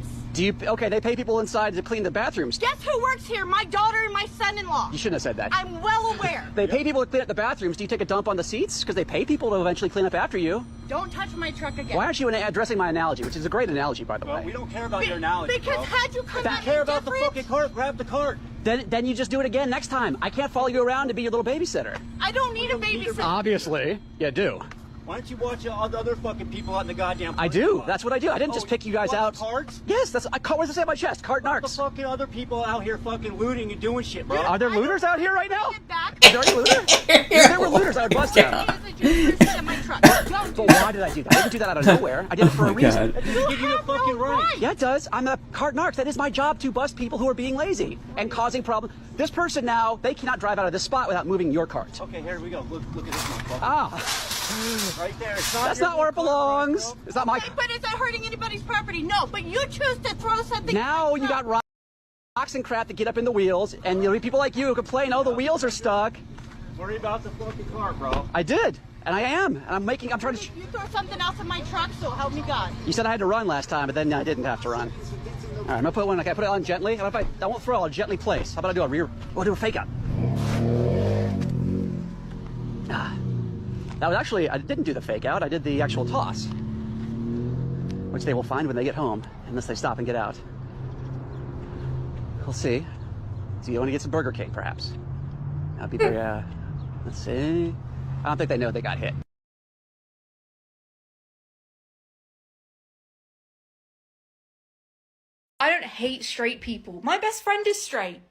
Okay, they pay people inside to clean the bathrooms. Guess who works here? My daughter and my son-in-law. You shouldn't have said that. I'm well aware. They pay people to clean up the bathrooms. Do you take a dump on the seats? Because they pay people to eventually clean up after you. Don't touch my truck again. Why aren't you addressing my analogy, which is a great analogy, by the way? We don't care about your analogy, Because had you come If you at care me about the different, fucking cart, grab the cart. Then you just do it again next time. I can't follow you around to be your little babysitter. I don't need a babysitter. Obviously, you do. Why don't you watch all the other fucking people out in the goddamn I do. That's what I do. I didn't just pick you guys out. Carts? Yes, what does it say on my chest? Cart narcs. The fucking other people out here fucking looting and doing shit, bro. Are there looters out here right now? Is there any looters? If there were looters, I would bust them. But why did I do that? I didn't do that out of nowhere. I did it for a reason. That doesn't give you the fucking right. Yeah, it does. I'm a cart narc. That is my job, to bust people who are being lazy and causing problems. This person now, they cannot drive out of this spot without moving your cart. Okay, here we go. Look at this motherfucker. Ah. Right there. That's not where it belongs. It's not my... Okay, but is that hurting anybody's property? No, but you choose to throw something... Now you got rocks and crap to get up in the wheels, and there'll be people like you who complain, oh, the wheels are stuck. Worry about the fucking car, bro. I did, and I am, and I'm trying to... You throw something else in my truck, so help me God. You said I had to run last time, but then I didn't have to run. All right, I'm gonna put one, can I put it on gently? How about I won't throw it, I'll gently place. How about I do a rear, we'll do a fake out. That was actually, I didn't do the fake out, I did the actual toss. Which they will find when they get home, unless they stop and get out. We'll see. So you want to get some Burger King, perhaps? That'd be very, let's see. I don't think they know they got hit. I don't hate straight people. My best friend is straight.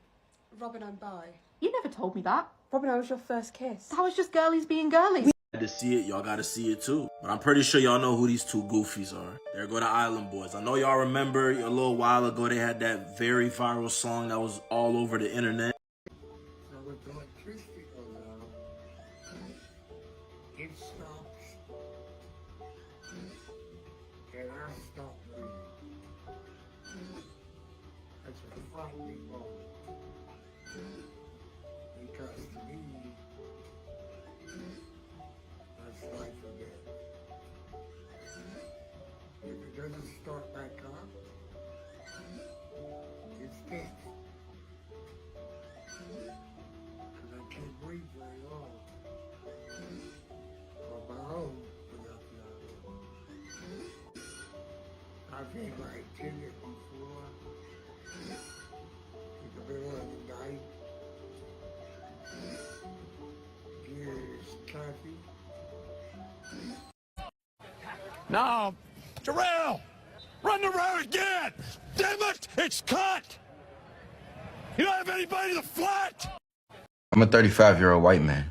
Robin, I'm bi. You never told me that. Robin, I was your first kiss. That was just girlies being girlies. To see it, y'all gotta see it too. But I'm pretty sure y'all know who these two goofies are. There go the Island Boys. I know y'all remember a little while ago they had that very viral song that was all over the internet. It stops, and I stop breathing. That's a frightening moment. Because to me, that's life or death. If it doesn't start back up, it's death. Because I can't breathe very long. On my own without the other. I've had like 10 years before. In the middle of the night. Here's Kathy. Now, Jarrell, run the road again! Damn it, it's cut! You don't have anybody to flat! I'm a 35-year-old white man.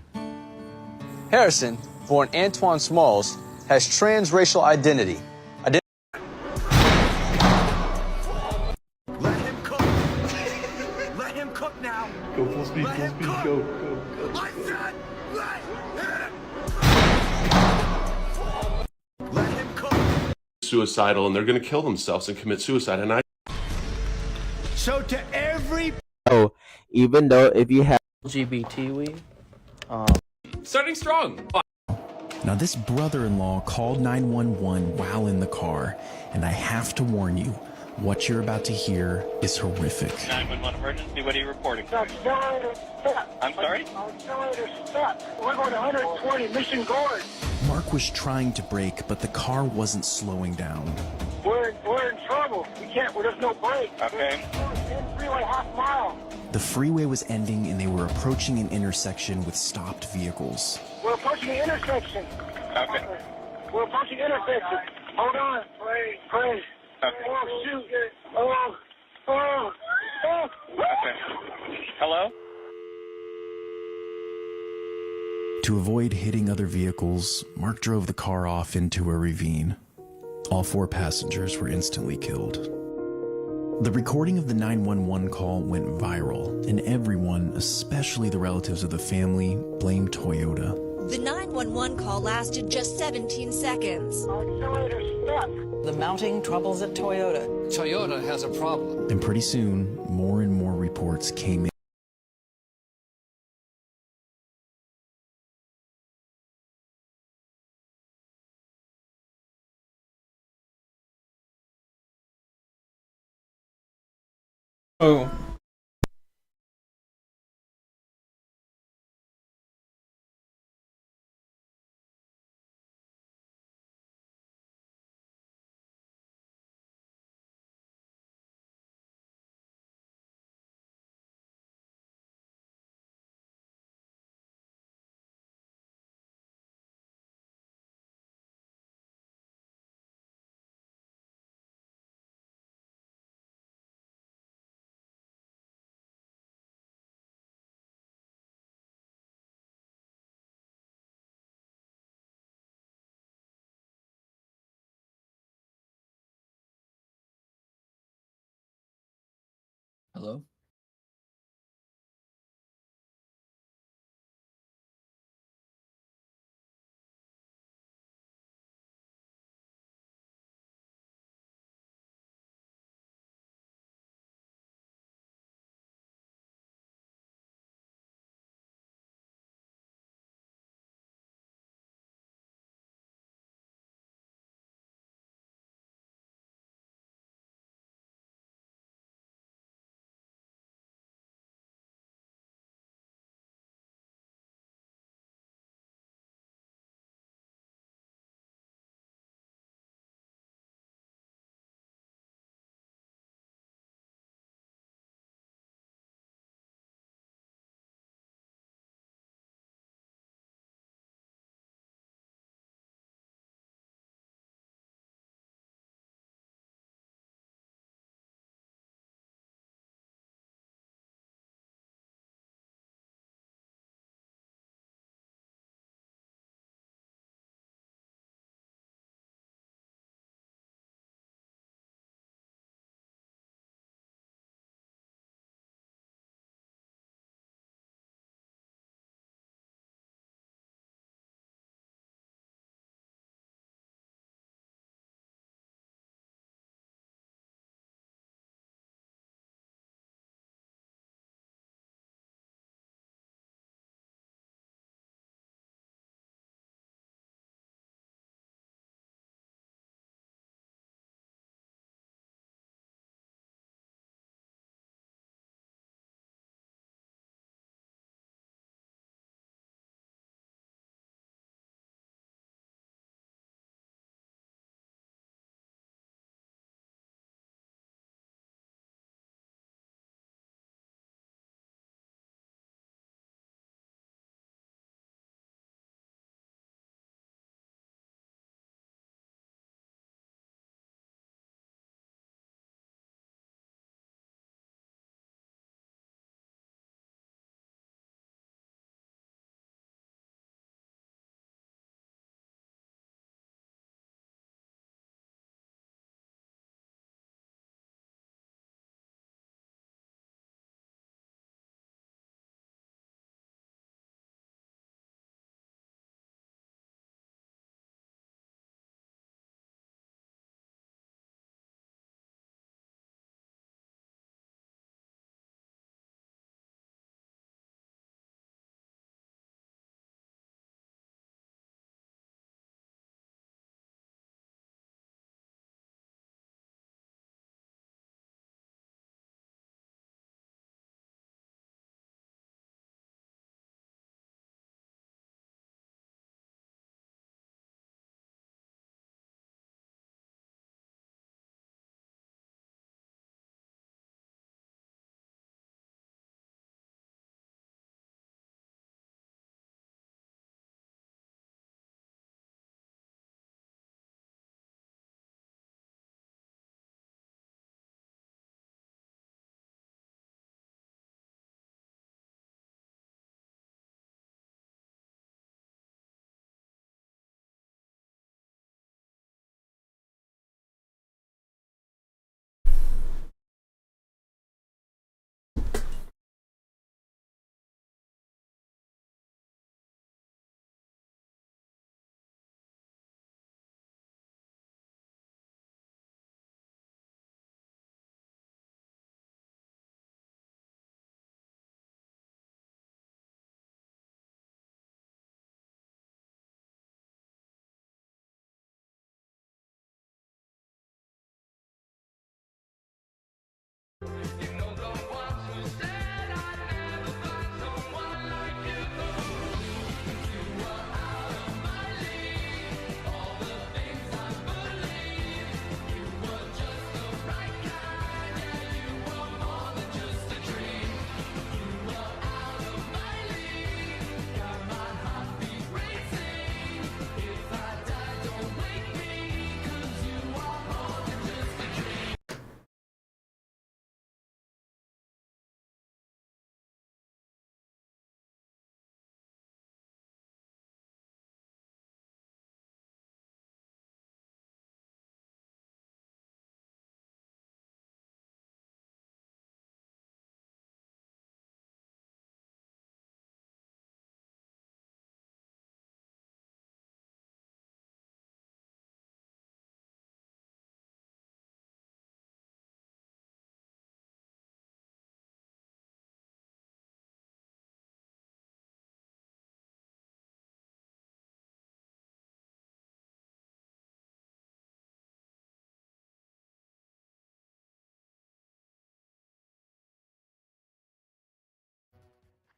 Harrison, born Antoine Smalls, has transracial identity. Let him cook! Let him cook now! Go full speed, go. I said, let him! Suicidal, and they're going to kill themselves and commit suicide. And So to every... So, even though if you have LGBT, starting strong. Now, this brother-in-law called 911 while in the car, and I have to warn you, what you're about to hear is horrific. 911 emergency, what are you reporting? I'm sorry? We're going 120, Mission Gorge. Mark was trying to brake, but the car wasn't slowing down. We're in trouble. There's no brake. Okay. Freeway half mile. The freeway was ending, and they were approaching an intersection with stopped vehicles. We're approaching the intersection. Okay. We're approaching the intersection. Hold on. Pray. Okay. Oh, shoot. Oh. Okay. Hello? To avoid hitting other vehicles, Mark drove the car off into a ravine. All 4 passengers were instantly killed. The recording of the 911 call went viral, and everyone, especially the relatives of the family, blamed Toyota. The 911 call lasted just 17 seconds. The mounting troubles at Toyota. Toyota has a problem. And pretty soon, more and more reports came in. Oh. Hello?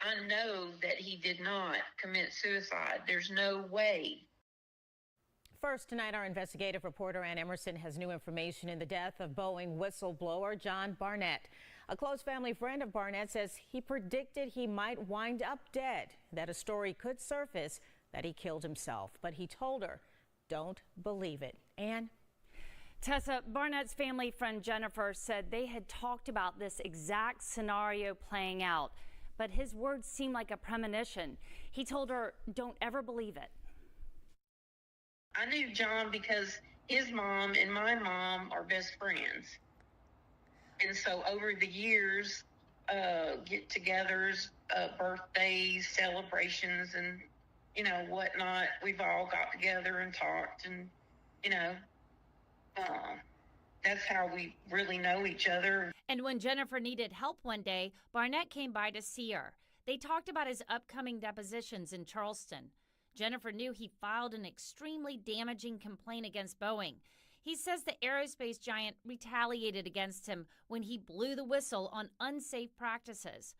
I know that he did not commit suicide. There's no way. First tonight, our investigative reporter Ann Emerson has new information in the death of Boeing whistleblower John Barnett. A close family friend of Barnett says he predicted he might wind up dead, that a story could surface that he killed himself. But he told her, don't believe it. Ann? Tessa, Barnett's family friend Jennifer said they had talked about this exact scenario playing out, but his words seemed like a premonition. He told her, don't ever believe it. I knew John because his mom and my mom are best friends. And so over the years, get-togethers, birthdays, celebrations, and, whatnot, we've all got together and talked, and, that's how we really know each other. And when Jennifer needed help one day, Barnett came by to see her. They talked about his upcoming depositions in Charleston. Jennifer knew he filed an extremely damaging complaint against Boeing. He says the aerospace giant retaliated against him when he blew the whistle on unsafe practices.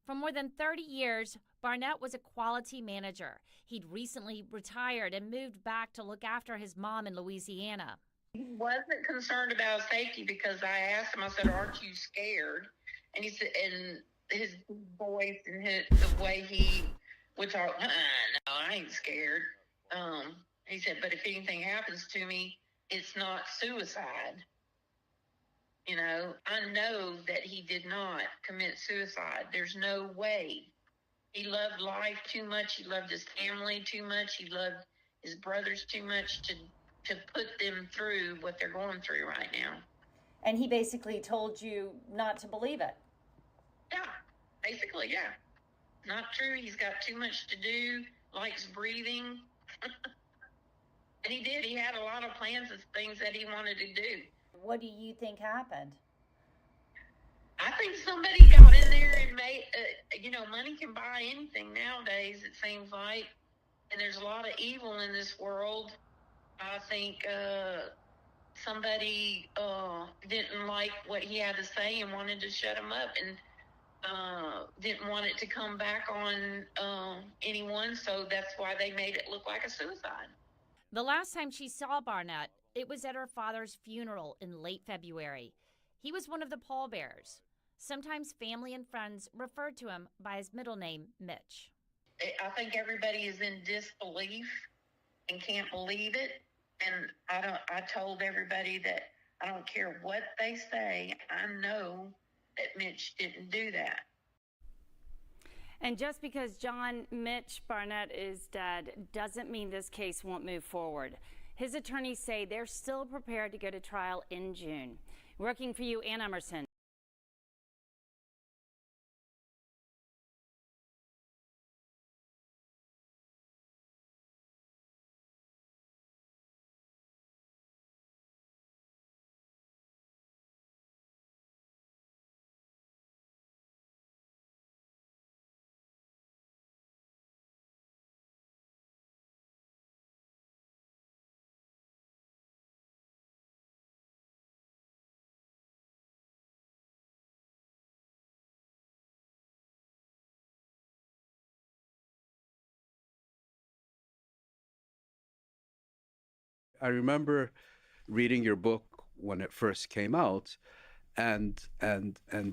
For more than 30 years, Barnett was a quality manager. He'd recently retired and moved back to look after his mom in Louisiana. He wasn't concerned about safety because I asked him, I said, aren't you scared? And he said, and his voice and the way he would talk, no, I ain't scared. He said, but if anything happens to me, it's not suicide. I know that he did not commit suicide. There's no way. He loved life too much. He loved his family too much. He loved his brothers too much to put them through what they're going through right now. And he basically told you not to believe it. Yeah, basically, yeah. Not true. He's got too much to do, likes breathing. And he did. He had a lot of plans of things that he wanted to do. What do you think happened? I think somebody got in there and made, money can buy anything nowadays, it seems like. And there's a lot of evil in this world. I think somebody didn't like what he had to say and wanted to shut him up and didn't want it to come back on anyone, so that's why they made it look like a suicide. The last time she saw Barnett, it was at her father's funeral in late February. He was one of the pallbearers. Sometimes family and friends referred to him by his middle name, Mitch. I think everybody is in disbelief and can't believe it. And I told everybody that I don't care what they say, I know that Mitch didn't do that. And just because John Mitch Barnett is dead doesn't mean this case won't move forward. His attorneys say they're still prepared to go to trial in June. Working for you, Ann Emerson. I remember reading your book when it first came out and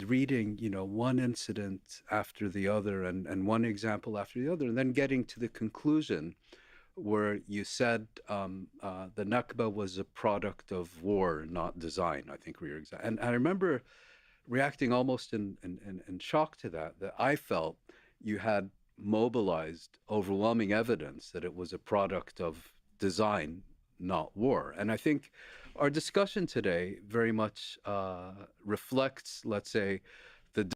reading, one incident after the other and one example after the other, and then getting to the conclusion where you said the Nakba was a product of war, not design, I think were your exact. And I remember reacting almost in shock to that I felt you had mobilized overwhelming evidence that it was a product of design, not war. And I think our discussion today very much reflects, let's say, the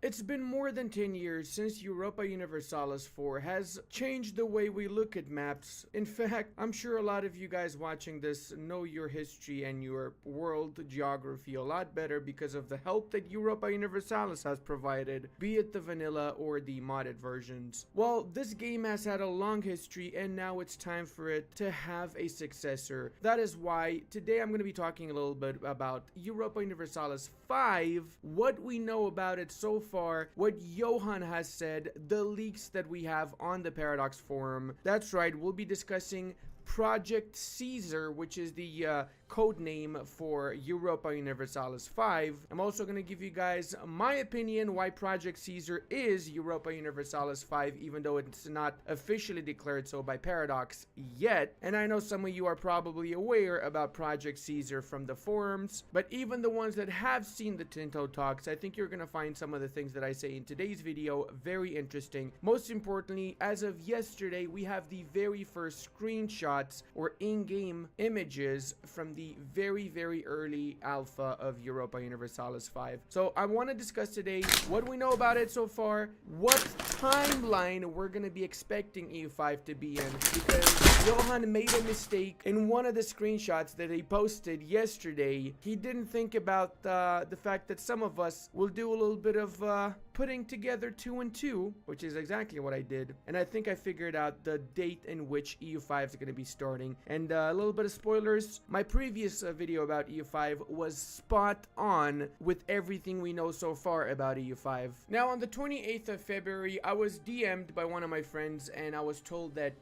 It's been more than 10 years since Europa Universalis 4 has changed the way we look at maps. In fact, I'm sure a lot of you guys watching this know your history and your world geography a lot better because of the help that Europa Universalis has provided, be it the vanilla or the modded versions. Well, this game has had a long history and now it's time for it to have a successor. That is why today I'm going to be talking a little bit about Europa Universalis 5, what we know about it so far, what Johan has said, the leaks that we have on the Paradox forum. That's right, we'll be discussing Project Caesar, which is the code name for Europa Universalis 5. I'm also going to give you guys my opinion why Project Caesar is Europa Universalis 5, even though it's not officially declared so by Paradox yet. And I know some of you are probably aware about Project Caesar from the forums, but even the ones that have seen the Tinto talks, I think you're going to find some of the things that I say in today's video very interesting. Most importantly, as of yesterday, we have the very first screenshots or in-game images from the very early alpha of Europa Universalis 5. So I want to discuss today what we know about it so far, what timeline we're going to be expecting EU5 to be in, because Johan made a mistake in one of the screenshots that he posted yesterday. He didn't think about the fact that some of us will do a little bit of putting together 2 and 2, which is exactly what I did. And I think I figured out the date in which EU5 is going to be starting. And a little bit of spoilers, my previous video about EU5 was spot on with everything we know so far about EU5. Now on the 28th of February, I was DM'd by one of my friends and I was told that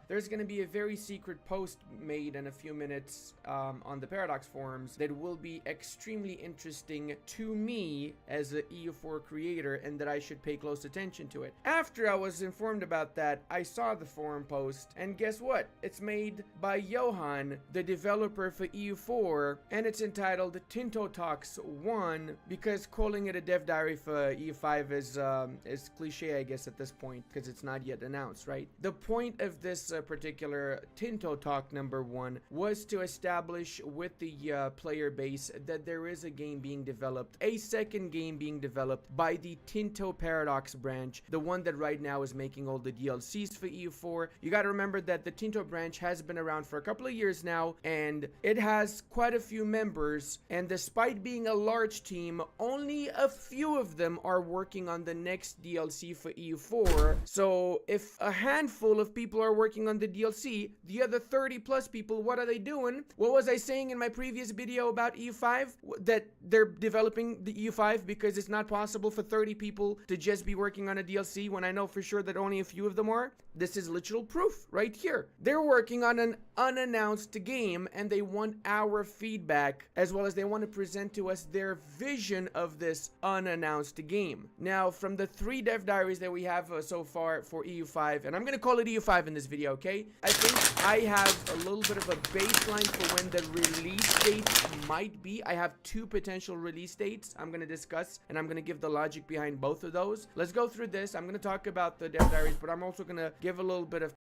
there's going to be a very secret post made in a few minutes on the Paradox forums that will be extremely interesting to me as an EU4 creator, and that I should pay close attention to it. After I was informed about that, I saw the forum post, and guess what? It's made by Johan, the developer for EU4, and it's entitled Tinto Talks 1, because calling it a dev diary for EU5 is cliche, I guess, at this point, because it's not yet announced, right? The point of this particular Tinto Talk number 1 was to establish with the player base that there is a game being developed, a second game being developed by the Tinto Paradox branch, the one that right now is making all the DLCs for EU4. You got to remember that the Tinto branch has been around for a couple of years now, and it has quite a few members, and despite being a large team, only a few of them are working on the next DLC for EU4. So if a handful of people are working on the DLC, the other 30 plus people, what are they doing? What was I saying in my previous video about EU5? That they're developing the EU5 because it's not possible for 30 people to just be working on a DLC when I know for sure that only a few of them are? This is literal proof right here. They're working on an unannounced game and they want our feedback, as well as they want to present to us their vision of this unannounced game. Now, from the 3 dev diaries that we have so far for EU5, and I'm going to call it EU5 in this video, okay? I think I have a little bit of a baseline for when the release date might be. I have 2 potential release dates I'm going to discuss, and I'm going to give the logic behind both of those. Let's go through this. I'm going to talk about the dev diaries, but I'm also going to give a little bit of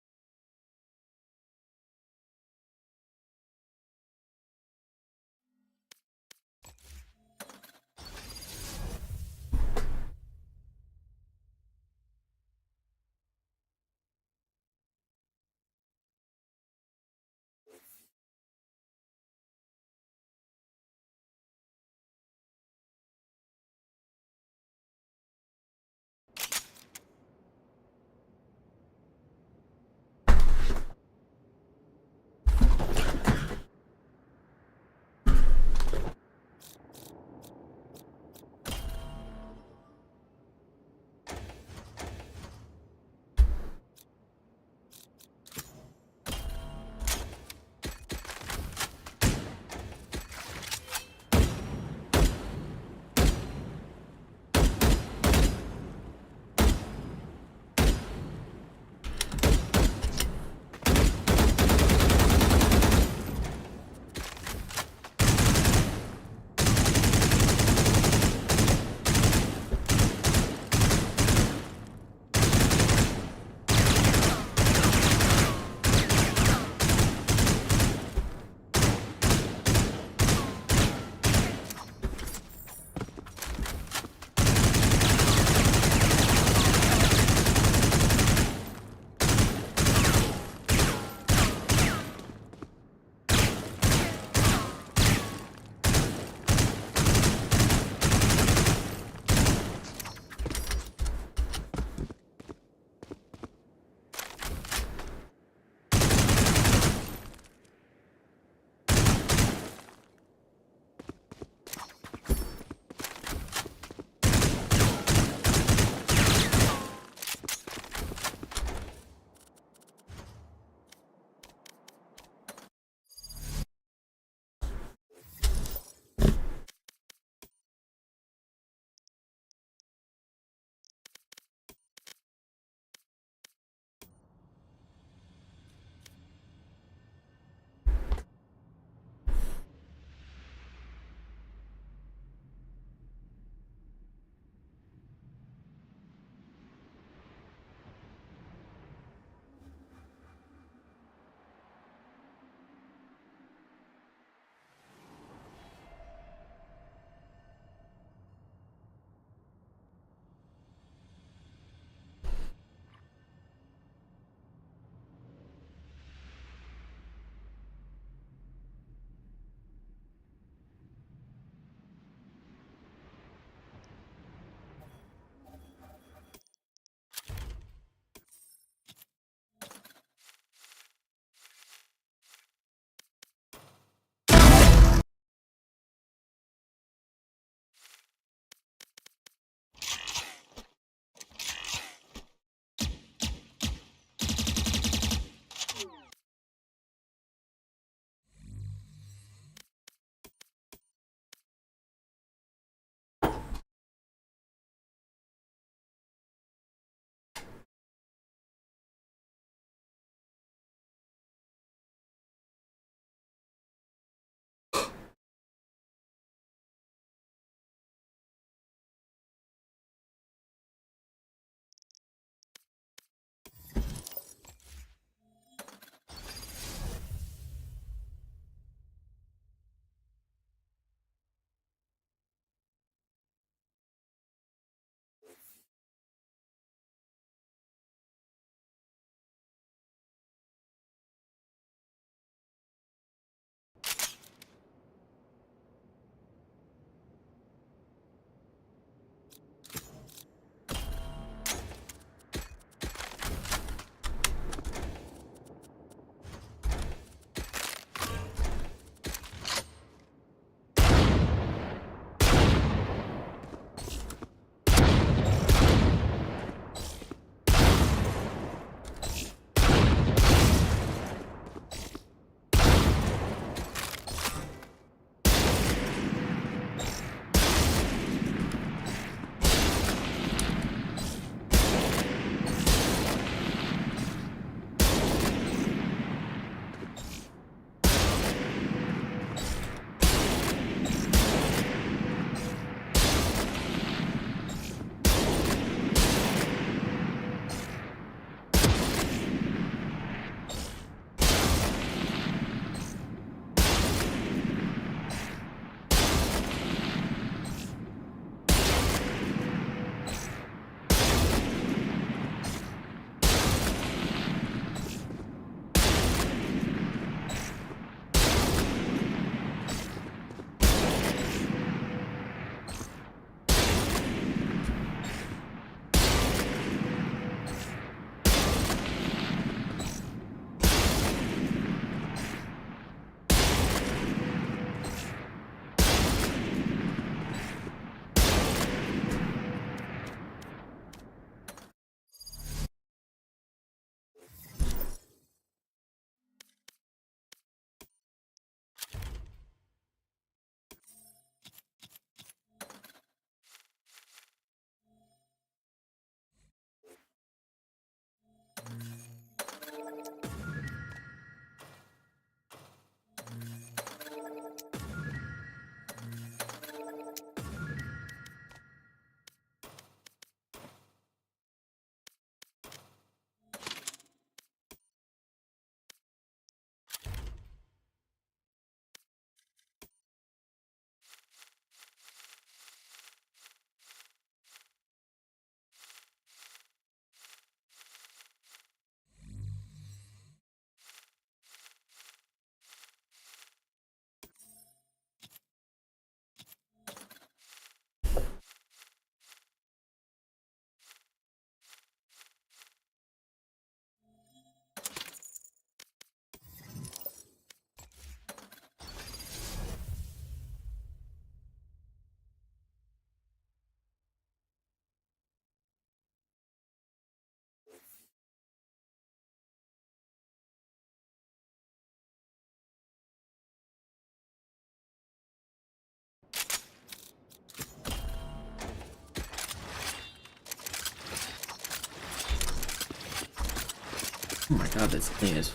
Oh my god, this thing is.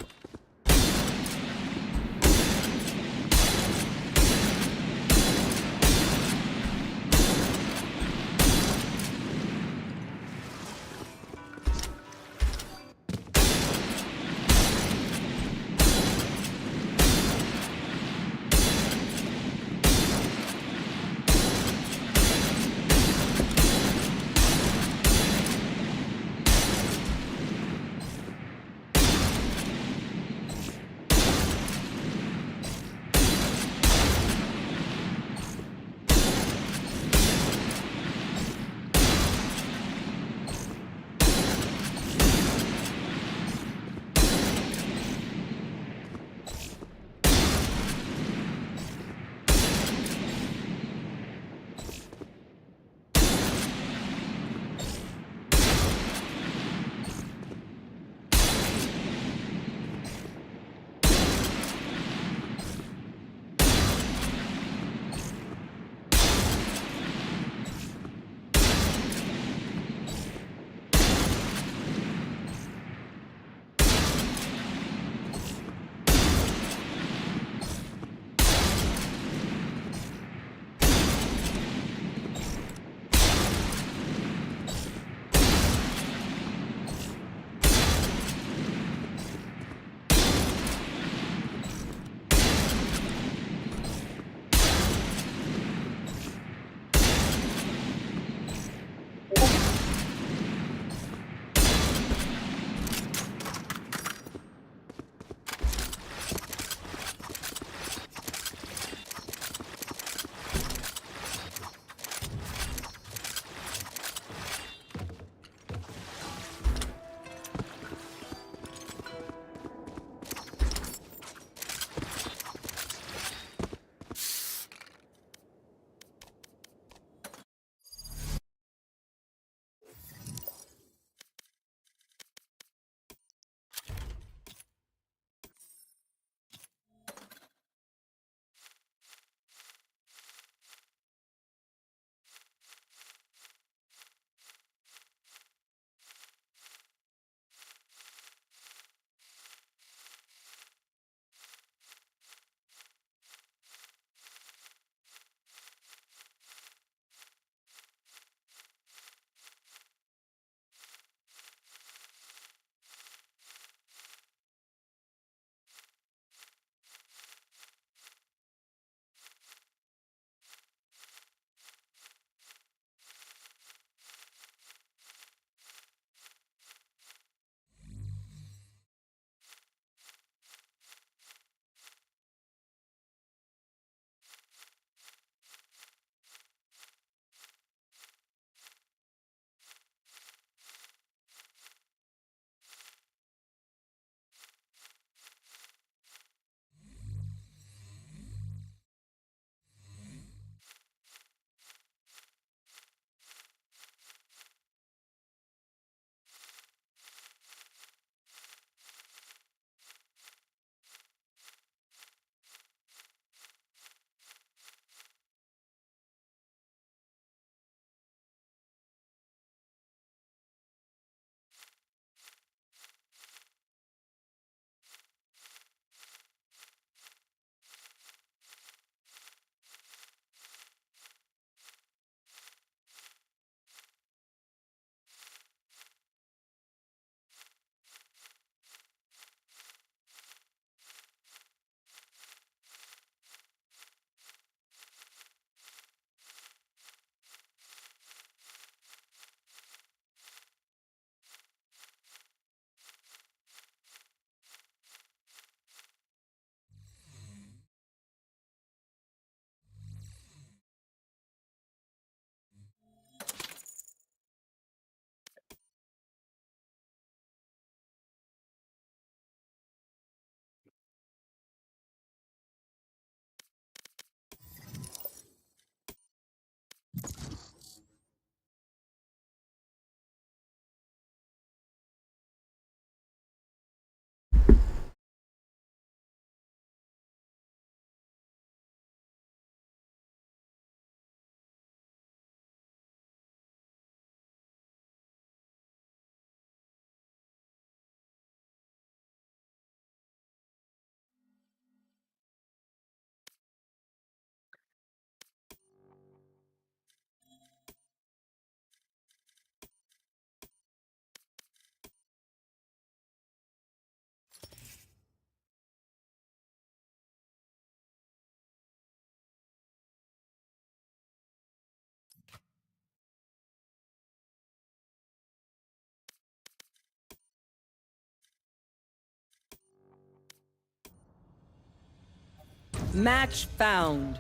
Match found.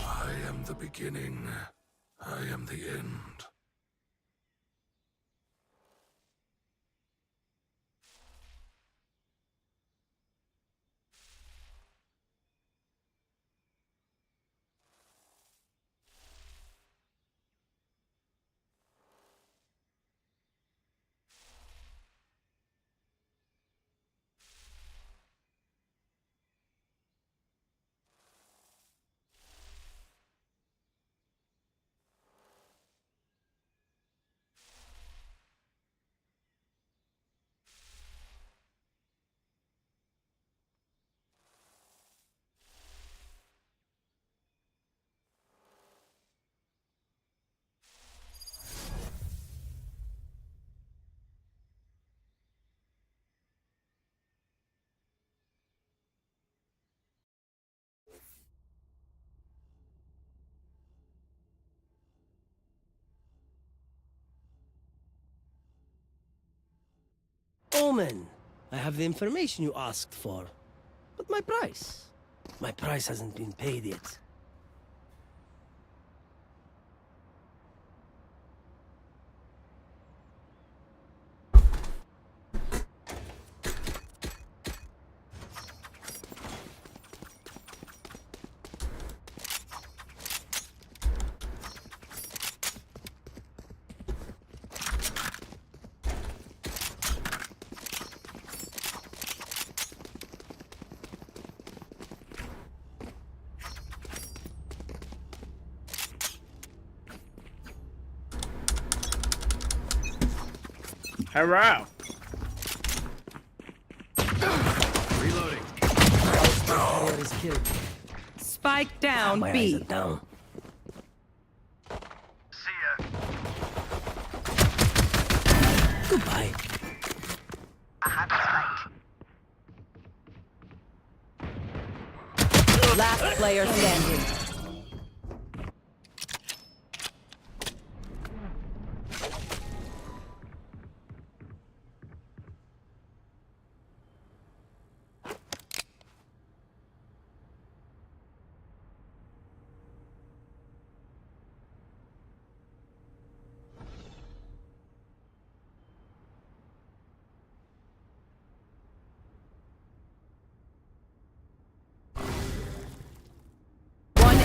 I am the beginning. I am the end. Omen, I have the information you asked for. But my price? My price hasn't been paid yet. Hurrah! Reloading. Carrier is killed. Spike down My B. eyes are down. Goodbye. Last player standing.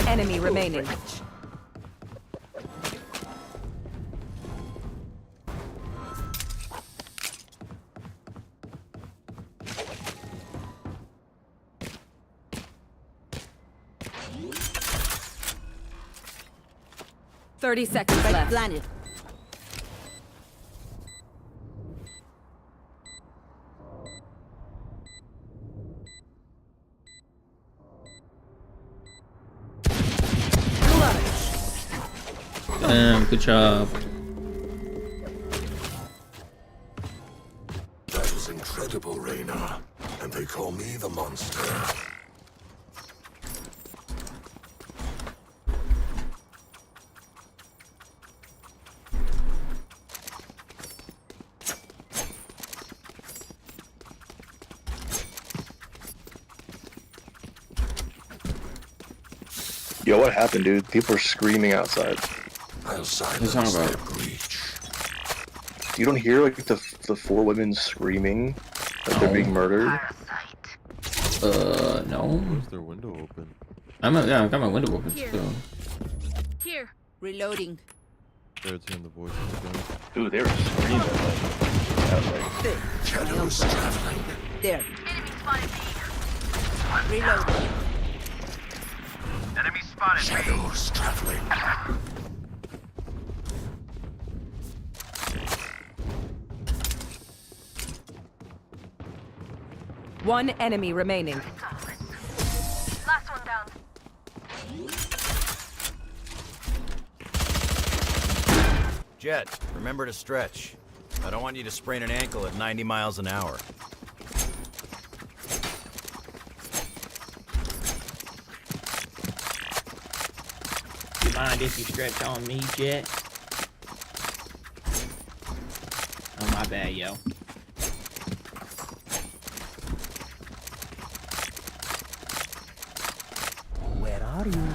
Enemy remaining. Thirty seconds left. Planted. Damn, good job. That was incredible, Reyna. And they call me the monster. Yo, what happened, dude? People are screaming outside. I'll silence their breach. You don't hear like the four women screaming like they're being murdered? No. Where's their window open? Yeah, I've got my window open still. Here. Reloading. There's hearing the voices again. Dude, they were screaming like Shadows traveling. There. Enemy spotted B. Reloading. Shadows traveling. One enemy remaining. Last one down. Jet, remember to stretch. I don't want you to sprain an ankle at 90 miles an hour. You mind if you stretch on me, Jet? Oh, my bad, yo. Where are you?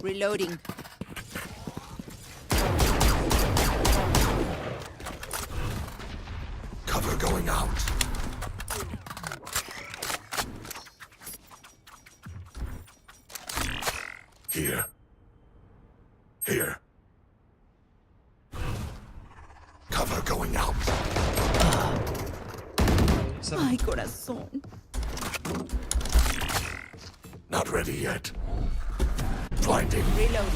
Reloading. Cover going out. Here. Here. Cover going out. Ay, corazón. Not ready yet. Blinding. Reloading.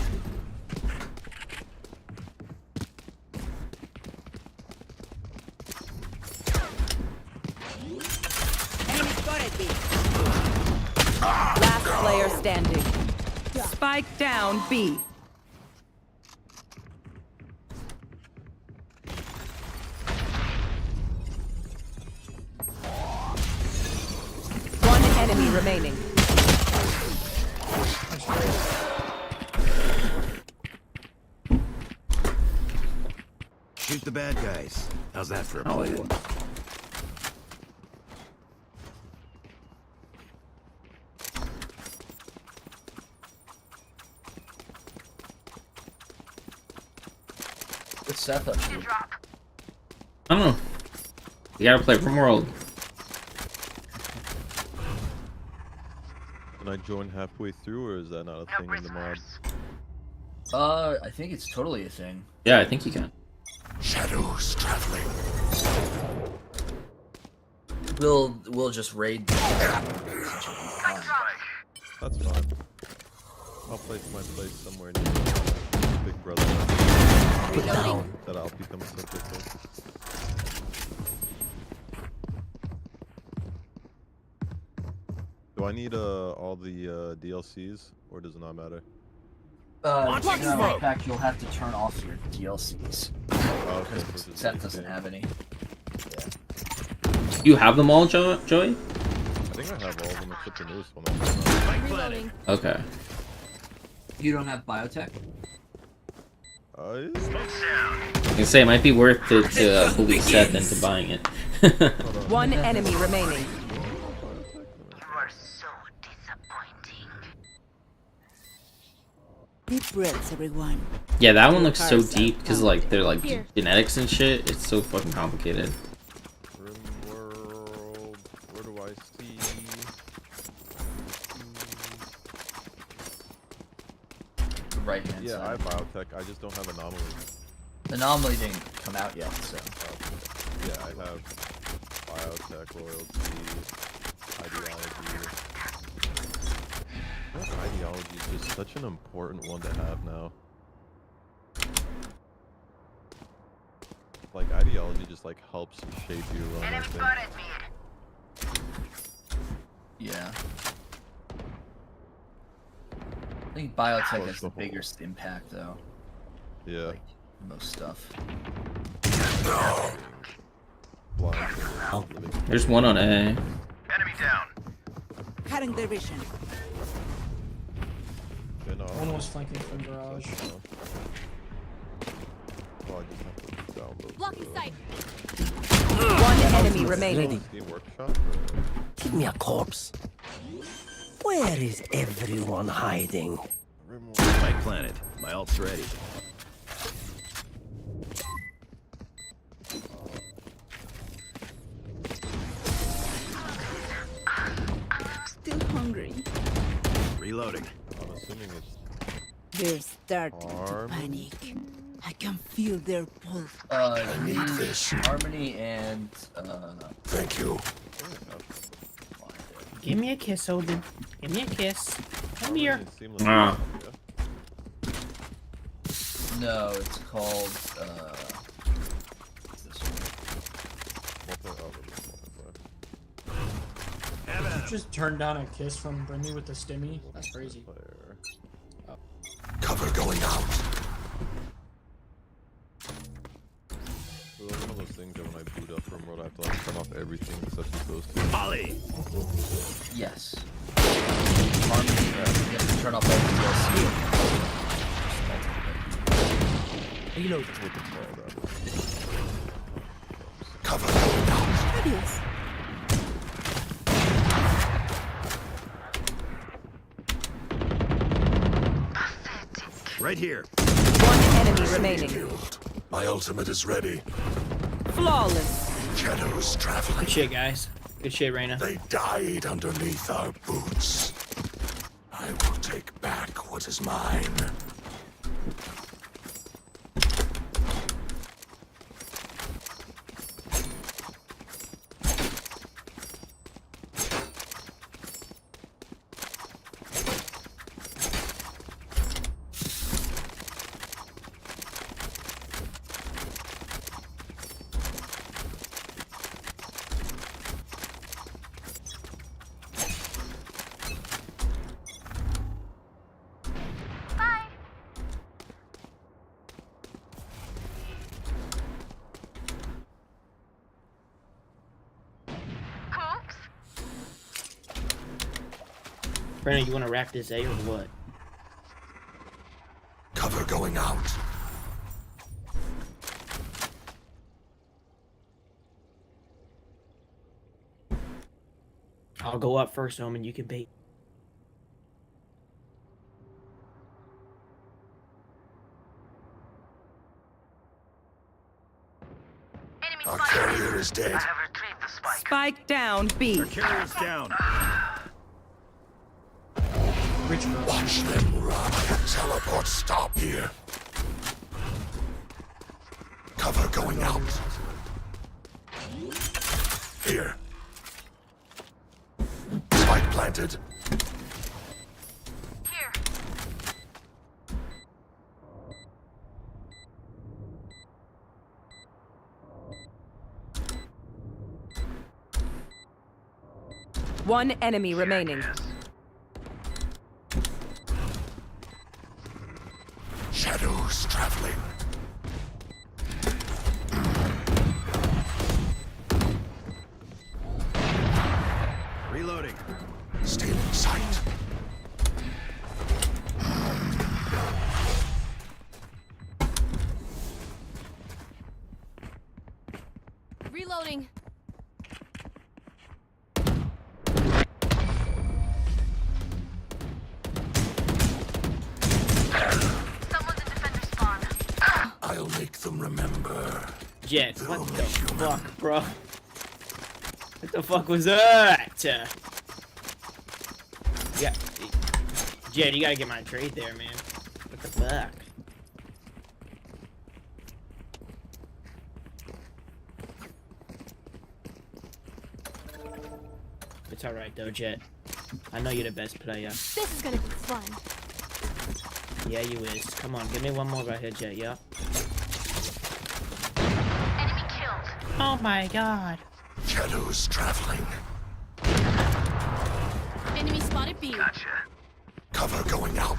Enemy spotted B. Last player standing. Spike down B. One enemy remaining. Shoot the bad guys. How's that for a plan? What's Seth up to? I don't know. You gotta play RimWorld. Can I join halfway through, or is that not a thing in the mod? I think it's totally a thing. Yeah, I think you can. Shadows traveling. We'll just raid. That's fine. I'll place my place somewhere near Big Brother. That I'll become subject to. Do I need all the DLCs, or does it not matter? No, in fact, you'll have to turn off your DLCs. Oh, okay. Because Seth doesn't have any. You have them all, Joey? I think I have all of them except the newest one. Okay. You don't have biotech? I can say it might be worth it to bully Seth into buying it. One enemy remaining. Deep breaths, everyone. Yeah, that one looks so deep because like they're like genetics and shit. It's so fucking complicated. RimWorld, where do I see? The right hand Yeah, side. I have biotech. I just don't have anomaly. Anomaly didn't come out yet, so. Yeah, I have biotech, loyalty, ideology. Ideology is just such an important one to have now. Like, ideology just like helps shape your run, I think. Yeah. I think biotech has the biggest impact, though. Yeah. Like, most stuff. There's one on A. Enemy down. Cutting their vision. One was flanking from garage. Blocking sight. One enemy remaining. Give me a corpse. Where is everyone hiding? My planet. My ult's ready. Still hungry. Reloading. assuming it's They're starting to Harmony. panic. I can feel their pulse. need this. Harmony and Thank you. Give me a kiss, Odin. Give me a kiss. Come here. Ah. no, it's called what's this one? Did you just turn down a kiss from Brinley with the stimmy? That's crazy. Cover going out. So one of those things that when I boot up from Road, I have to like turn off everything such as those two. Molly! Yes. Harmony, you have to turn off all the DLC. Reload. Cover going out. Adios. Right here. One enemy remaining. Killed. My ultimate is ready. Flawless. Shadows traveling. Good shit, guys. Good shit, Reyna. They died underneath our boots. I will take back what is mine. Brandon, you want to wrap this A or what? Cover going out. I'll go up first, Omen. You can bait. Our carrier is dead. Spike down B. Our carrier's down. Watch them run. Teleport stop here. Cover going out. Here. Spike planted. Here. One enemy remaining. Shadows traveling. Reloading. Stealing sight. Reloading. I'll make them remember. Jet, what the fuck, bro? What the fuck was that? Yeah, Jet, you gotta get my trade there, man. What the fuck? It's alright though, Jet. I know you're the best player. This is gonna be fun. Yeah, you is. Come on, give me one more right here, Jet, yeah? Enemy killed. Oh my god. Shadows traveling. Enemy spotted B. Gotcha. Cover going out.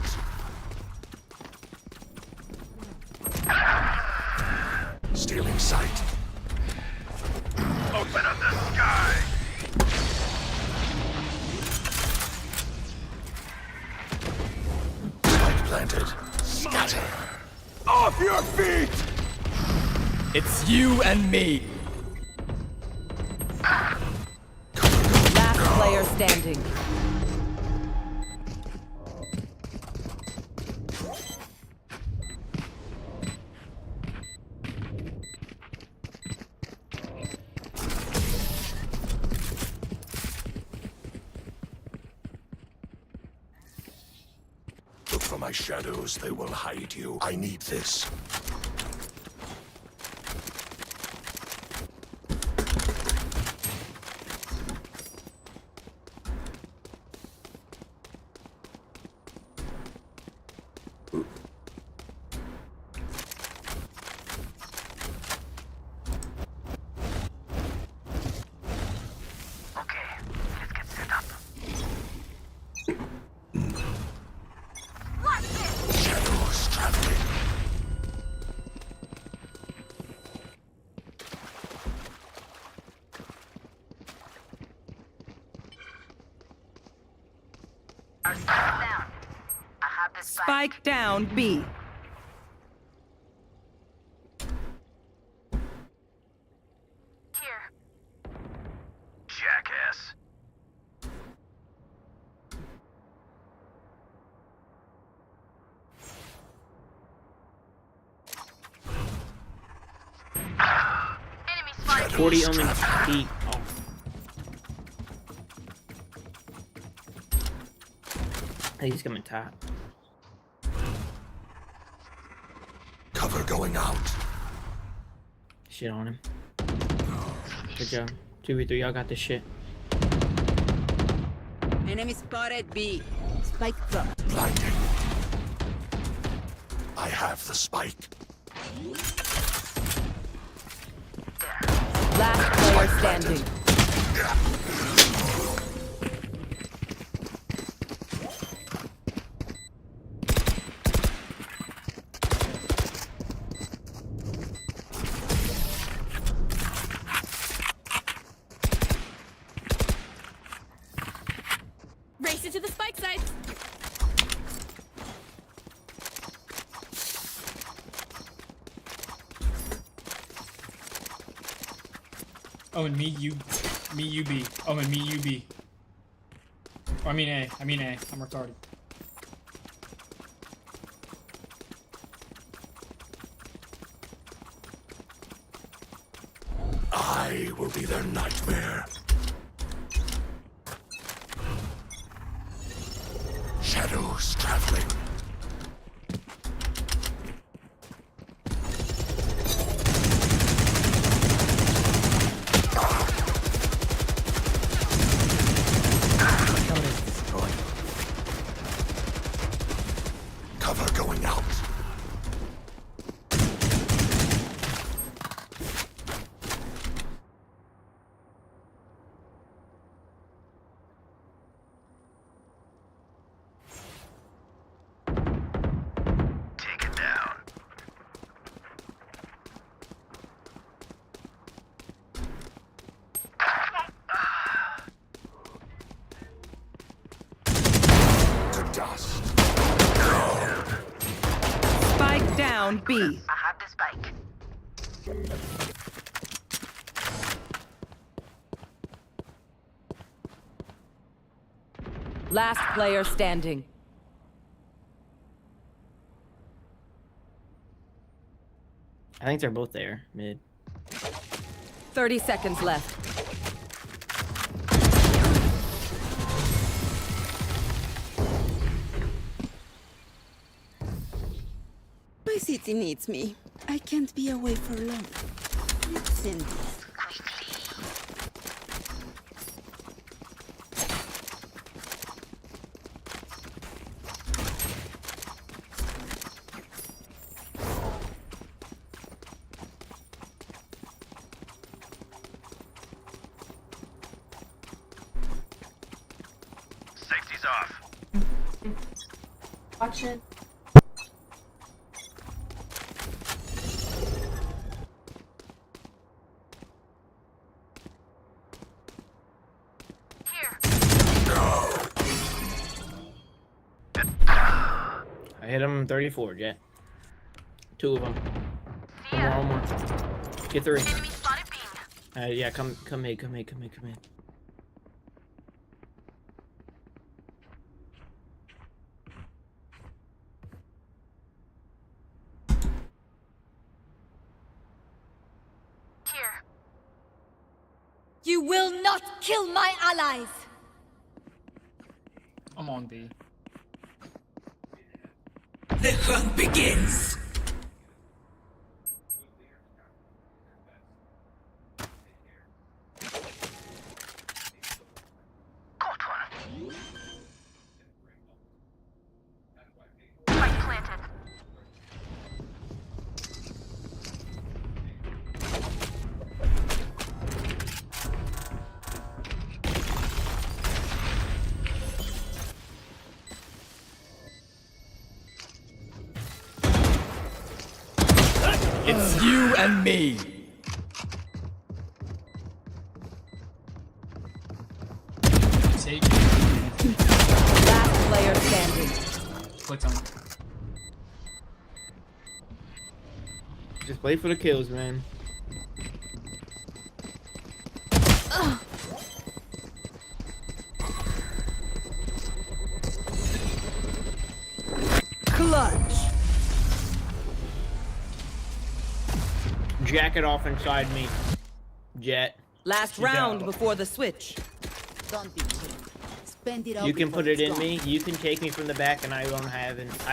Stealing sight. Open up the sky. Spike planted. Scatter. Off your feet! It's you and me. Last player standing. for my shadows, they will hide you. I need this. Spike down B. Jackass. Enemy spotted. 40 only B. Oh. I think he's coming top. Cover going out. Shit on him. Good job. 2v3, y'all got this shit. Enemy spotted B. Spike dropped. Blinding. I have the spike. Last player standing. Race into the spike site. Oh, and me, you B. Oh, and me, you B. Oh, I mean A. I'm retarded. I will be their nightmare. Shadows traveling. Cover going out. Take it down. To dust. Spike down B. I have the spike. Last player standing. I think they're both there, mid. 30 seconds left. My city needs me. I can't be away for long. Let's send this. Safety's off. Watch it. I hit him 34, Jet. 2 of them. One more. Get 3. Yeah, come mid. You will not kill my allies. I'm on B. The hunt begins. It's you and me. Last player standing. Click on it. Just play for the kills, man. Clutch. Jack it off inside me. Jet. Last round before the switch. Don't be cheap. Spend it all You can before put it it's in gone. me. You can take me from the back, and I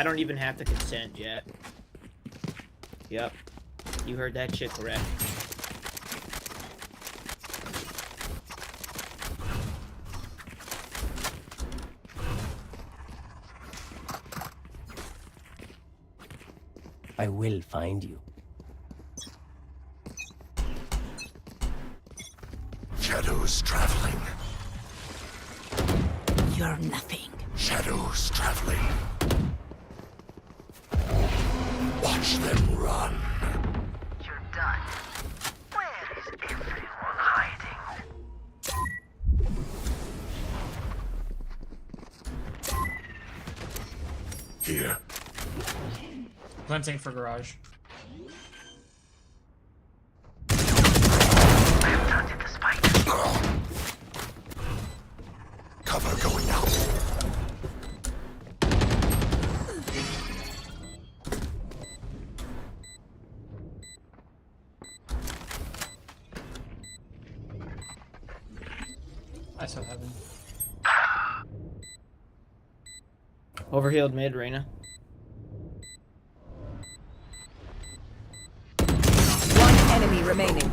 don't even have to consent, Jet. Yep. You heard that shit correct. I will find you. Shadows traveling. You're nothing. Shadows traveling. Watch them run. You're done. Where is everyone hiding? Here. Planting for garage. Cover going out. I saw heaven. Overhealed mid, Reyna. One enemy remaining.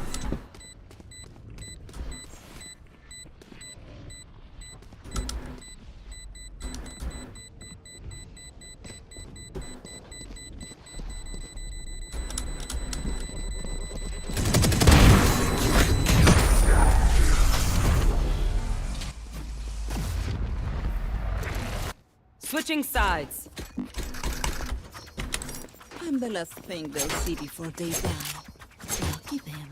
Switching sides. I'm the last thing they'll see before they die. Lucky them.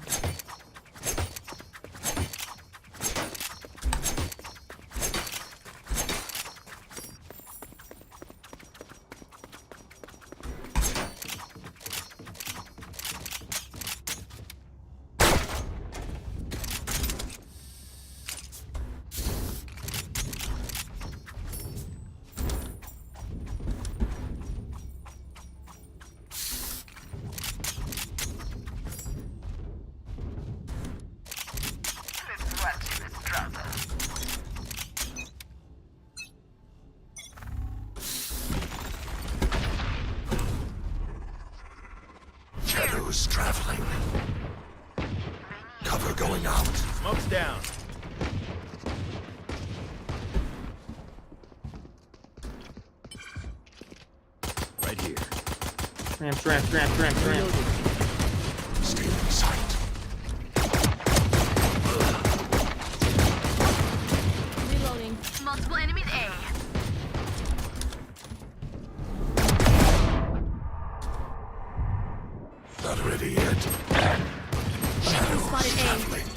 Shadows traveling. Cover going out. Smoke's down. Right here. Ramp. Stealing sight. Reloading. Multiple enemies A. Not ready yet. Shadows Spotted A. traveling.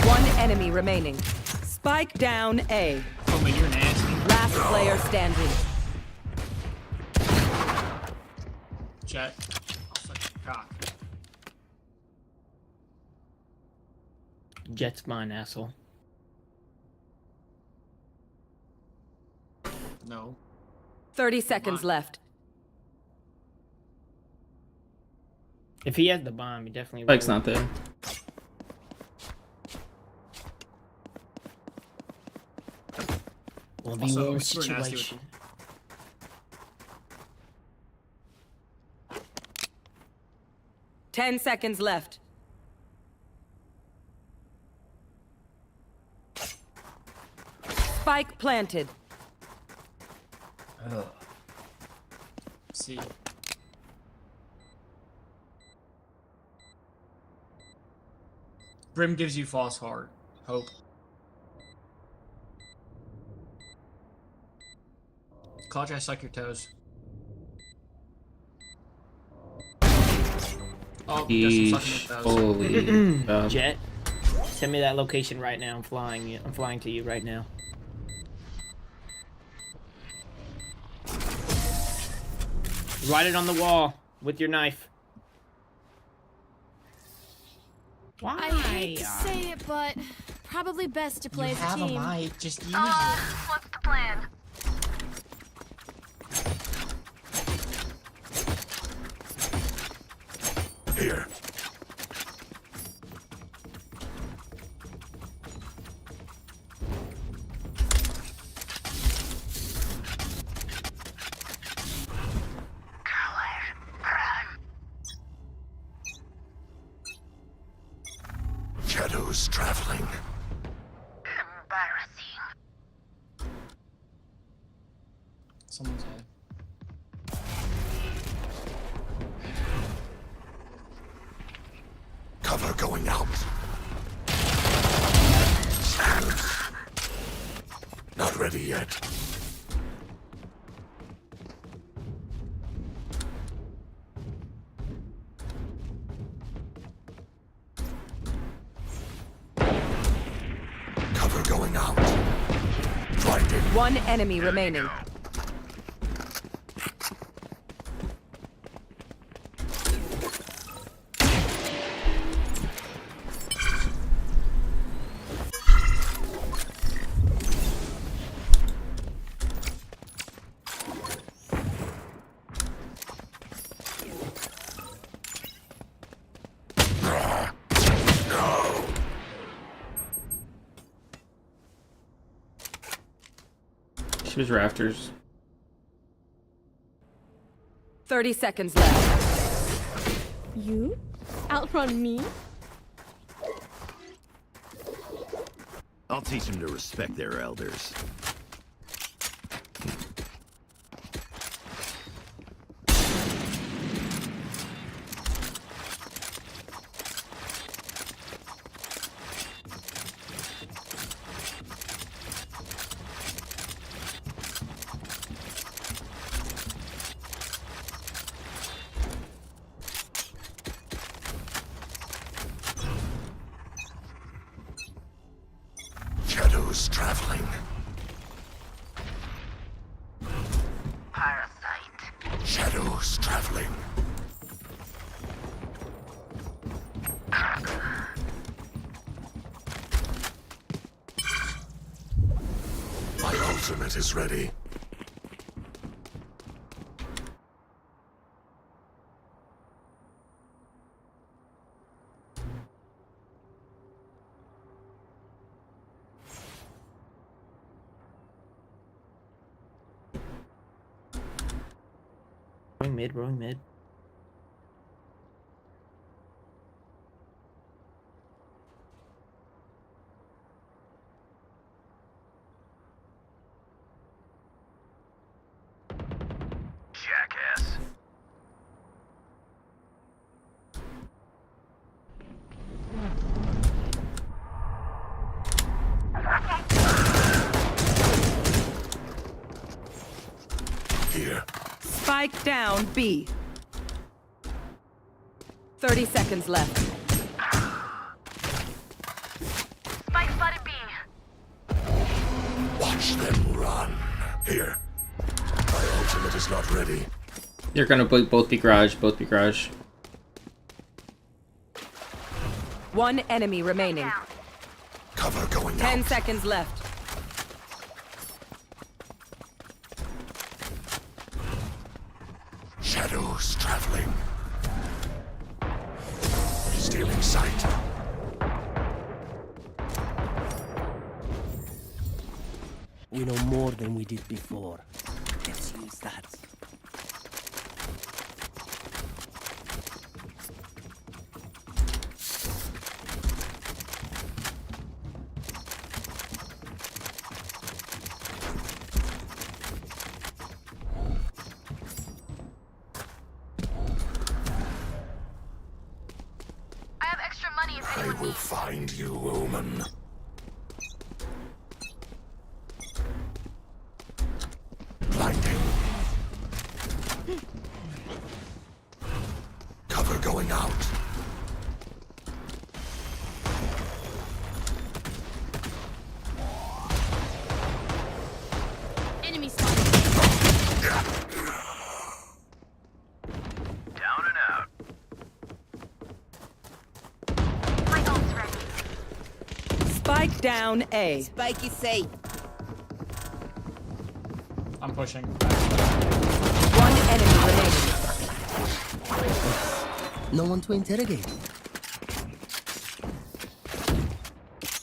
One enemy remaining. Spike down A. Oh man, you're nasty. Last player standing. Jet. I'll suck your cock. Jet's mine, asshole. No. 30 seconds left. If he has the bomb, he definitely Spike's will. not there. 1v1 situation. 10 seconds left. Spike planted. See. Brim gives you false hope. Clutch, I suck your toes. Oh, guess I'm sucking your toes. Holy Jet, send me that location right now. I'm flying to you right now. Write it on the wall with your knife. Why? I hate to say it, but probably best to play as a team. You have a mic, just use it. What's the plan? Here. Shadows traveling. Someone's head. Cover going out. Stand. Not ready yet. Cover going out. Blinded. One enemy remaining. She was rafters. 30 seconds left. You? Outrun me? I'll teach them to respect their elders. Shadows traveling. Parasite. Shadows traveling. My ultimate is ready. Rolling mid. Jackass. Here. Spike down B. 30 seconds left. Spike spotted B. Watch them run. Here. My ultimate is not ready. They're gonna both be garage, One enemy remaining. Cover going 10 out. seconds left. Shadows traveling. Stealing sight. We know more than we did before. Let's use that. I will find you, Omen. Blinding. Cover going out. Enemy spotted. Down and out. Spike down A. Spike is safe. I'm pushing. One enemy remaining. No one to interrogate.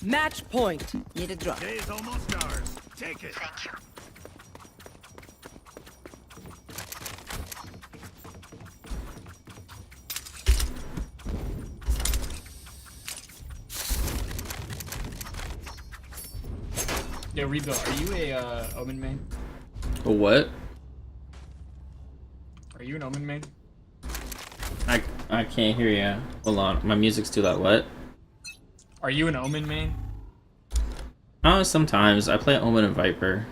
Match point. Need a drop. Day's almost ours. Take it. Thank you. Yeah, Rebuild, are you a Omen main? A what? Are you an Omen main? I can't hear you. Hold on, my music's too loud. What? Are you an Omen main? Sometimes I play Omen and Viper.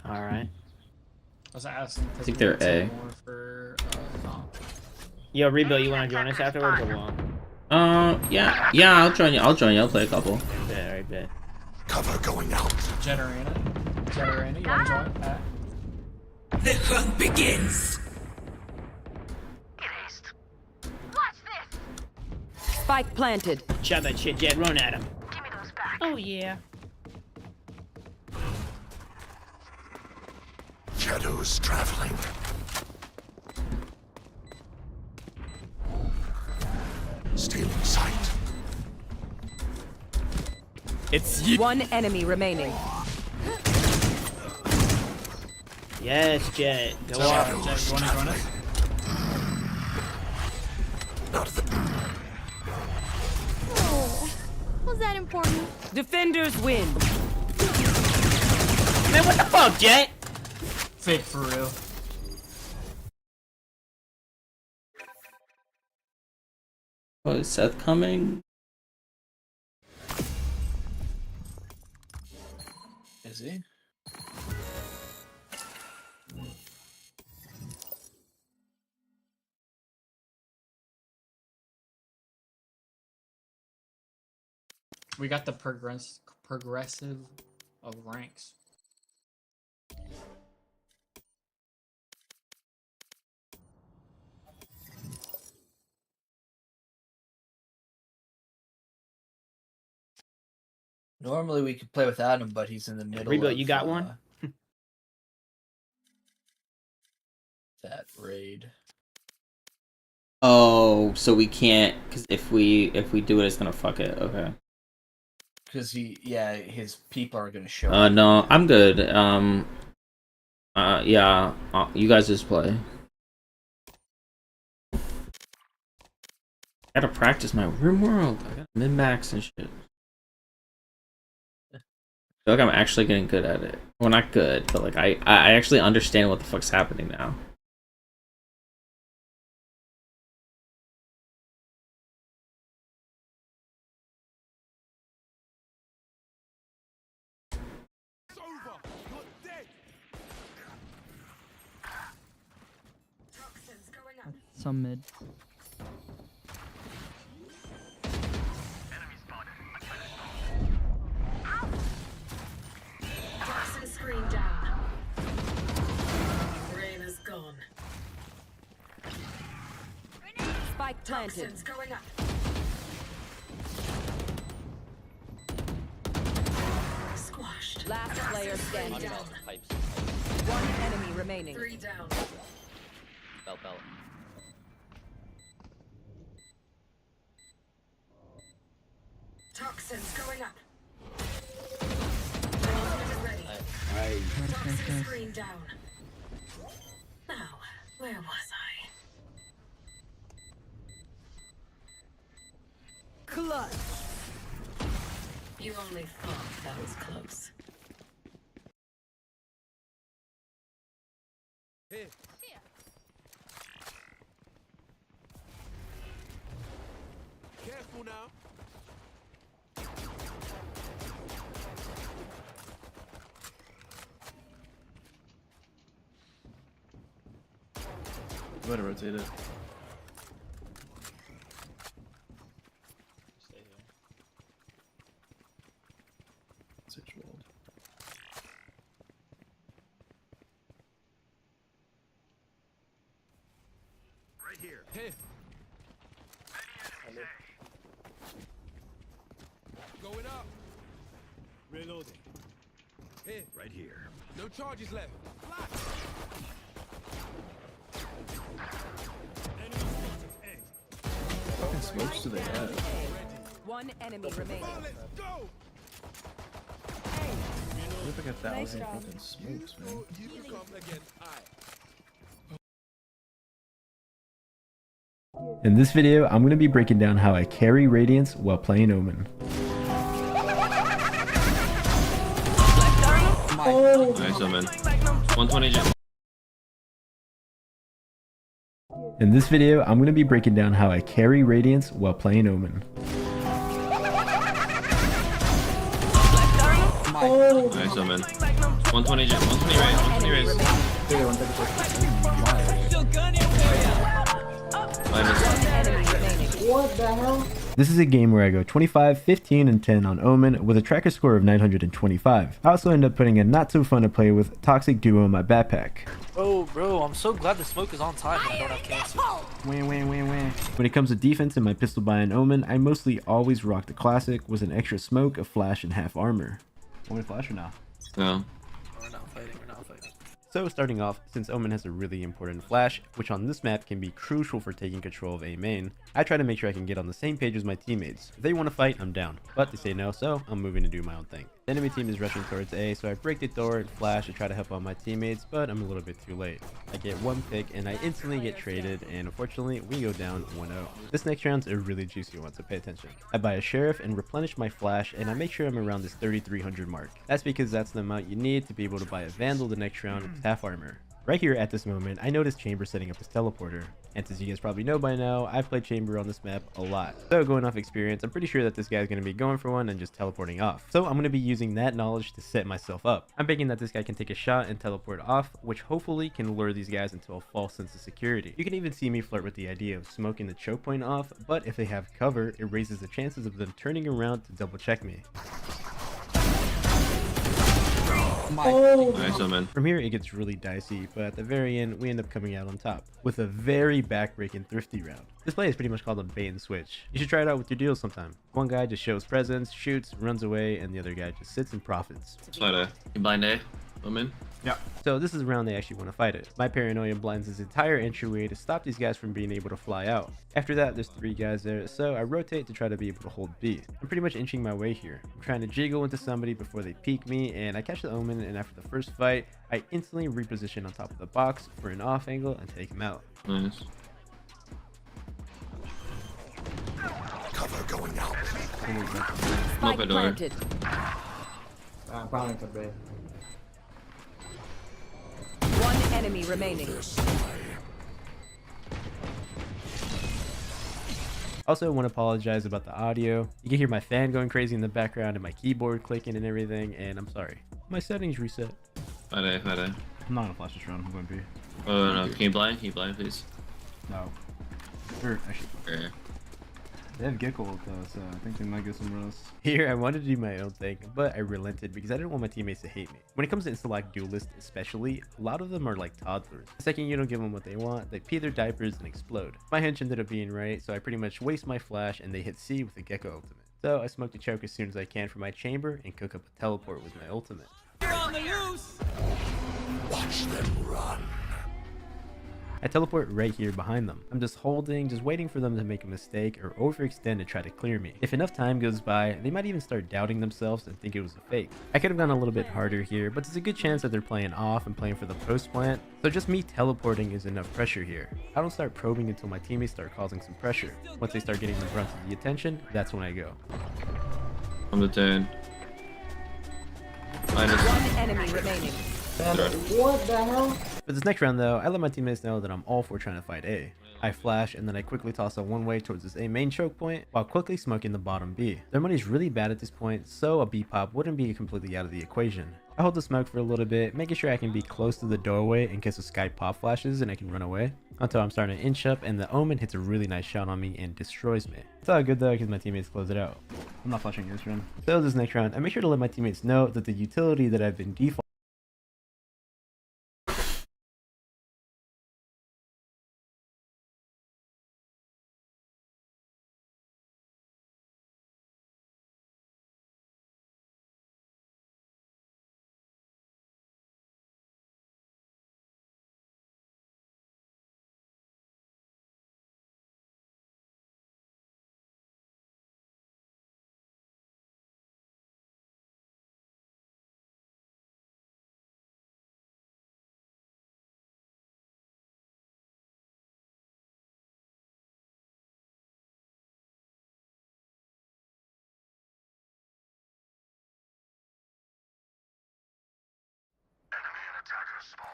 Alright. I was asking. I think they're A. For, Yo, Rebuild, you wanna join us afterwards or what? Yeah, I'll join you. I'll play a couple. Bet, alright, bet. Cover going out. Jetarana, you wanna join? The hunt begins. Spike planted. Shut that shit, Jet. Run at him. Oh yeah. Shadows traveling. Stealing sight. It's one enemy remaining. Yes, Jet. Go on. Jet, you wanna join us? Not the. Was that important? Defenders win. Man, what the fuck, Jet? Fake for real. Oh, is Seth coming? Is he? We got the progressive of ranks. Normally we could play without him, but he's in the middle. Rebuild, of, you got one? That raid. Oh, so we can't, because if we do it, it's gonna fuck it. Okay. Because his people are gonna show up. No, I'm good. Yeah, you guys just play. I gotta practice my RimWorld. I got min-max and shit. I feel like I'm actually getting good at it. Well, not good, but like I actually understand what the fuck's happening now. Some mid. Toxin screen down. Rain is gone. Spike planted. Toxins going up. Squashed. Last player standing down. One enemy remaining. 3 down. Belt. Toxins going up. Toxic screen down. Now, where was I? Clutch. You only thought that was close. Here. Careful now. I'm gonna rotate it. Stay here. Switch walled. Right here. Here. Going up. Reloading. Here. Right here. No charges left. Flash. Enemy spotted. A. What fucking smokes do they have? One enemy remaining. Let's go. They have like 1,000 fucking smokes, man. You become again. In this video, I'm going to be breaking down how I carry Radiance while playing Omen. Nice, Omen. 120 jump. In this video, I'm going to be breaking down how I carry Radiance while playing Omen. Nice, Omen. 120 jump. 120 raise. 120 raise. What the hell? This is a game where I go 25, 15, and 10 on Omen with a tracker score of 925. I also end up putting a not so fun to play with Toxic Duo in my backpack. Bro, I'm so glad the smoke is on time and I don't have cancer. Win. When it comes to defense in my pistol buy in Omen, I mostly always rock the classic with an extra smoke, a flash, and half armor. Want me to flash or now? No. We're not fighting. So starting off, since Omen has a really important flash, which on this map can be crucial for taking control of A main, I try to make sure I can get on the same page as my teammates. If they want to fight, I'm down. But they say no, so I'm moving to do my own thing. The enemy team is rushing towards A, so I break the door and flash to try to help out my teammates, but I'm a little bit too late. I get one pick and I instantly get traded, and unfortunately we go down 1-0. This next round's a really juicy one, so pay attention. I buy a sheriff and replenish my flash, and I make sure I'm around this 3300 mark. That's because that's the amount you need to be able to buy a vandal the next round with half armor. Right here at this moment, I noticed Chamber setting up his teleporter. And since you guys probably know by now, I've played Chamber on this map a lot. So going off experience, I'm pretty sure that this guy's going to be going for one and just teleporting off. So I'm going to be using that knowledge to set myself up. I'm thinking that this guy can take a shot and teleport off, which hopefully can lure these guys into a false sense of security. You can even see me flirt with the idea of smoking the choke point off, but if they have cover, it raises the chances of them turning around to double check me. Nice, Omen. From here, it gets really dicey, but at the very end, we end up coming out on top with a very back-breaking thrifty round. This play is pretty much called a bait and switch. You should try it out with your deals sometime. One guy just shows presence, shoots, runs away, and the other guy just sits and profits. Slide A. You blind A. Omen. Yeah. So this is a round they actually want to fight it. My paranoia blinds his entire entryway to stop these guys from being able to fly out. After that, there's 3 guys there, so I rotate to try to be able to hold B. I'm pretty much inching my way here. I'm trying to jiggle into somebody before they peek me, and I catch the Omen, and after the first fight, I instantly reposition on top of the box for an off angle and take him out. Nice. Cover going out. Open door. Probably could be. One enemy remaining. Also, want to apologize about the audio. You can hear my fan going crazy in the background and my keyboard clicking and everything, and I'm sorry. My settings reset. Fight A. I'm not gonna flash this round. I'm going B. Oh no, can you blind, please? No. Or actually, Okay. they have Gecko ult though, so I think they might get somewhere else. Here, I wanted to do my own thing, but I relented because I didn't want my teammates to hate me. When it comes to Instalock duelists especially, a lot of them are like toddlers. The second you don't give them what they want, they pee their diapers and explode. My hunch ended up being right, so I pretty much waste my flash and they hit C with the Gecko ultimate. So I smoke the choke as soon as I can for my chamber and cook up a teleport with my ultimate. You're on the loose. Watch them run. I teleport right here behind them. I'm just holding, just waiting for them to make a mistake or overextend and try to clear me. If enough time goes by, they might even start doubting themselves and think it was a fake. I could have gone a little bit harder here, but there's a good chance that they're playing off and playing for the post plant, so just me teleporting is enough pressure here. I don't start probing until my teammates start causing some pressure. Once they start getting the brunt of the attention, that's when I go. On the turn. Minus. One enemy remaining. What the hell? For this next round though, I let my teammates know that I'm all for trying to fight A. I flash and then I quickly toss a one-way towards this A main choke point while quickly smoking the bottom B. Their money's really bad at this point, so a B pop wouldn't be completely out of the equation. I hold the smoke for a little bit, making sure I can be close to the doorway in case the sky pop flashes and I can run away. Until I'm starting to inch up and the Omen hits a really nice shot on me and destroys me. It's all good though because my teammates close it out. I'm not flashing this round. So this next round, I make sure to let my teammates know that the utility that I've been default.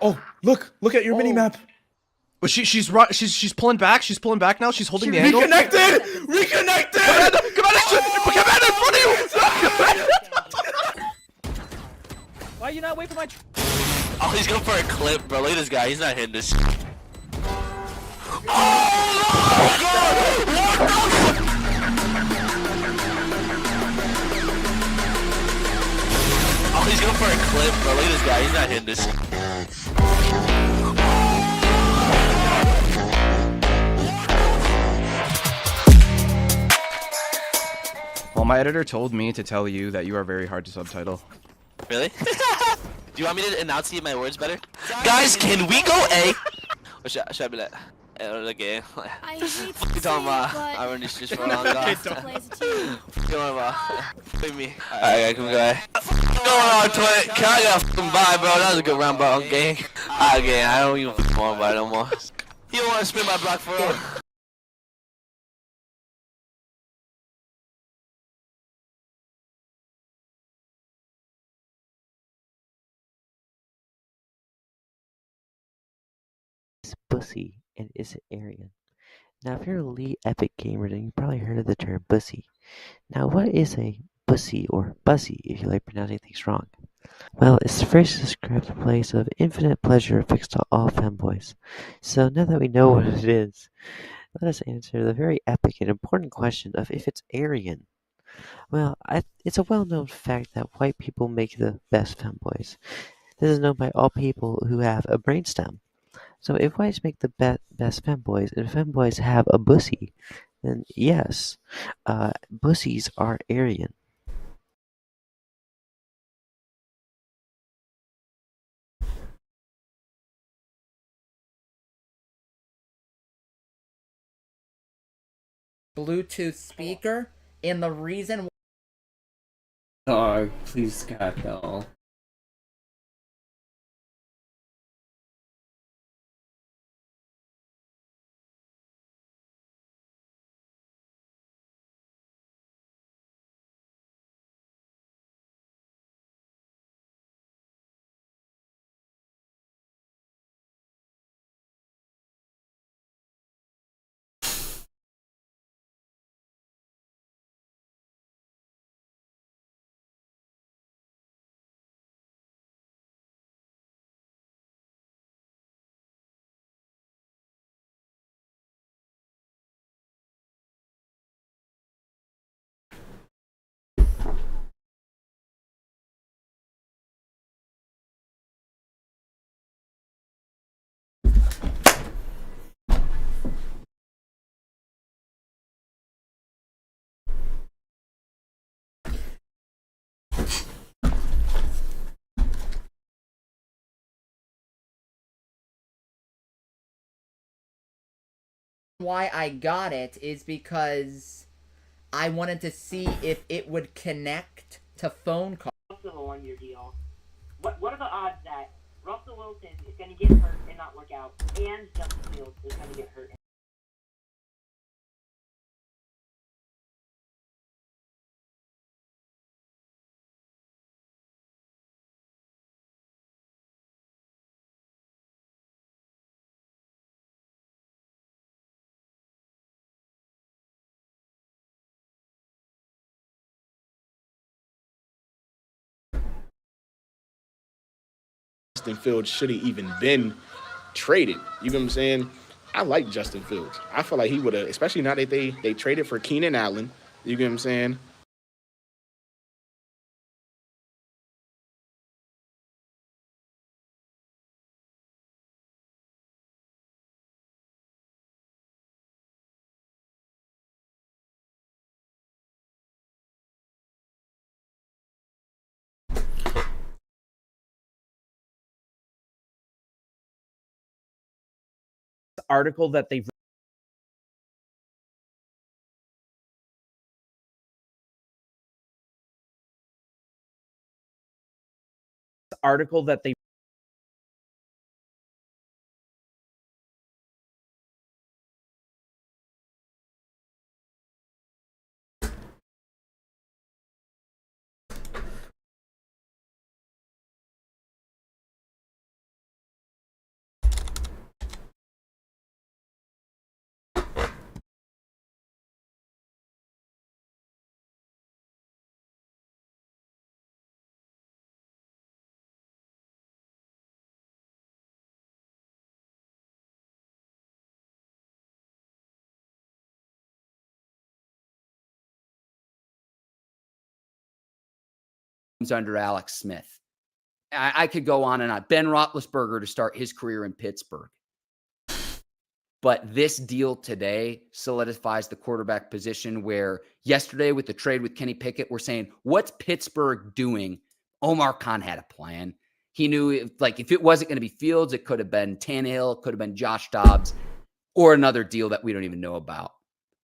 Oh, look at your mini map. But she's pulling back. She's pulling back now. She's holding the angle. Reconnected. Commander in front of you. Why are you not waiting for my? Oh, he's going for a clip, bro. Look at this guy. He's not hitting this. Oh, he's going for a clip, bro. Look at this guy. He's not hitting this. Well, my editor told me to tell you that you are very hard to subtitle. Really? Do you want me to enunciate my words better? Guys, can we go A? Or should I be like, okay. I hate to You say talking about? it, but I run these streets for a long time. play as a team. Come on, bro. With me. Alright, can we go A? Going on, Twit. Can I get a fucking bye, bro? That was a good round, bro. Okay. Again, I don't even want to buy no more. You don't want to spin my block for real? Bussy and is it Aryan? Now, if you're a elite epic gamer, then you probably heard of the term bussy. Now, what is a bussy or bussy if you like pronouncing things wrong? Well, it's the phrase to describe the place of infinite pleasure fixed to all femboys. So now that we know what it is, let us answer the very epic and important question of if it's Aryan. Well, it's a well-known fact that white people make the best femboys. This is known by all people who have a brainstem. So if whites make the best femboys and femboys have a bussy, then yes, bussies are Aryan. Bluetooth speaker, and the reason. Dog, please, God, no. Why I got it is because I wanted to see if it would connect to phone calls. Also a 1-year deal. What are the odds that Russell Wilson is going to get hurt and not work out, and Justin Fields is going to get hurt? Justin Fields should have even been traded. You know what I'm saying? I like Justin Fields. I feel like he would have, especially now that they traded for Keenan Allen. You get what I'm saying? Article that they've under Alex Smith. I could go on and on. Ben Roethlisberger to start his career in Pittsburgh. But this deal today solidifies the quarterback position where yesterday with the trade with Kenny Pickett, we're saying, what's Pittsburgh doing? Omar Khan had a plan. He knew if it wasn't going to be Fields, it could have been Tannehill, it could have been Josh Dobbs, or another deal that we don't even know about.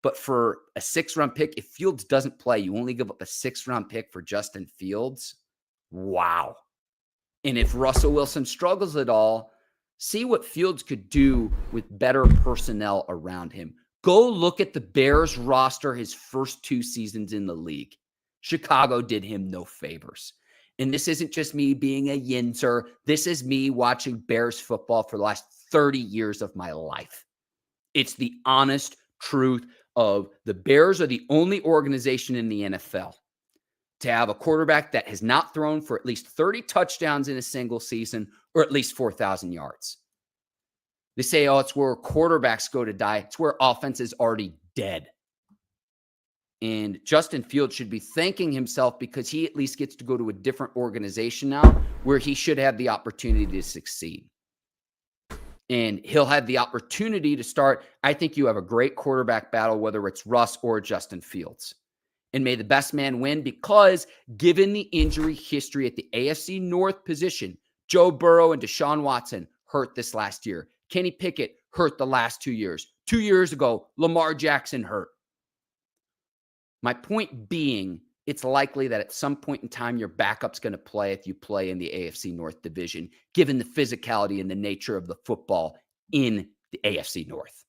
But for a 6th-round pick, if Fields doesn't play, you only give up a 6th-round pick for Justin Fields. Wow. And if Russell Wilson struggles at all, see what Fields could do with better personnel around him. Go look at the Bears roster his first 2 seasons in the league. Chicago did him no favors. And this isn't just me being a Yinzer. This is me watching Bears football for the last 30 years of my life. It's the honest truth of the Bears are the only organization in the NFL to have a quarterback that has not thrown for at least 30 touchdowns in a single season or at least 4,000 yards. They say, oh, it's where quarterbacks go to die. It's where offense is already dead. And Justin Fields should be thanking himself because he at least gets to go to a different organization now where he should have the opportunity to succeed. And he'll have the opportunity to start. I think you have a great quarterback battle, whether it's Russ or Justin Fields. And may the best man win because given the injury history at the AFC North position, Joe Burrow and Deshaun Watson hurt this last year. Kenny Pickett hurt the last 2 years. 2 years ago, Lamar Jackson hurt. My point being, it's likely that at some point in time, your backup's going to play if you play in the AFC North division, given the physicality and the nature of the football in the AFC North.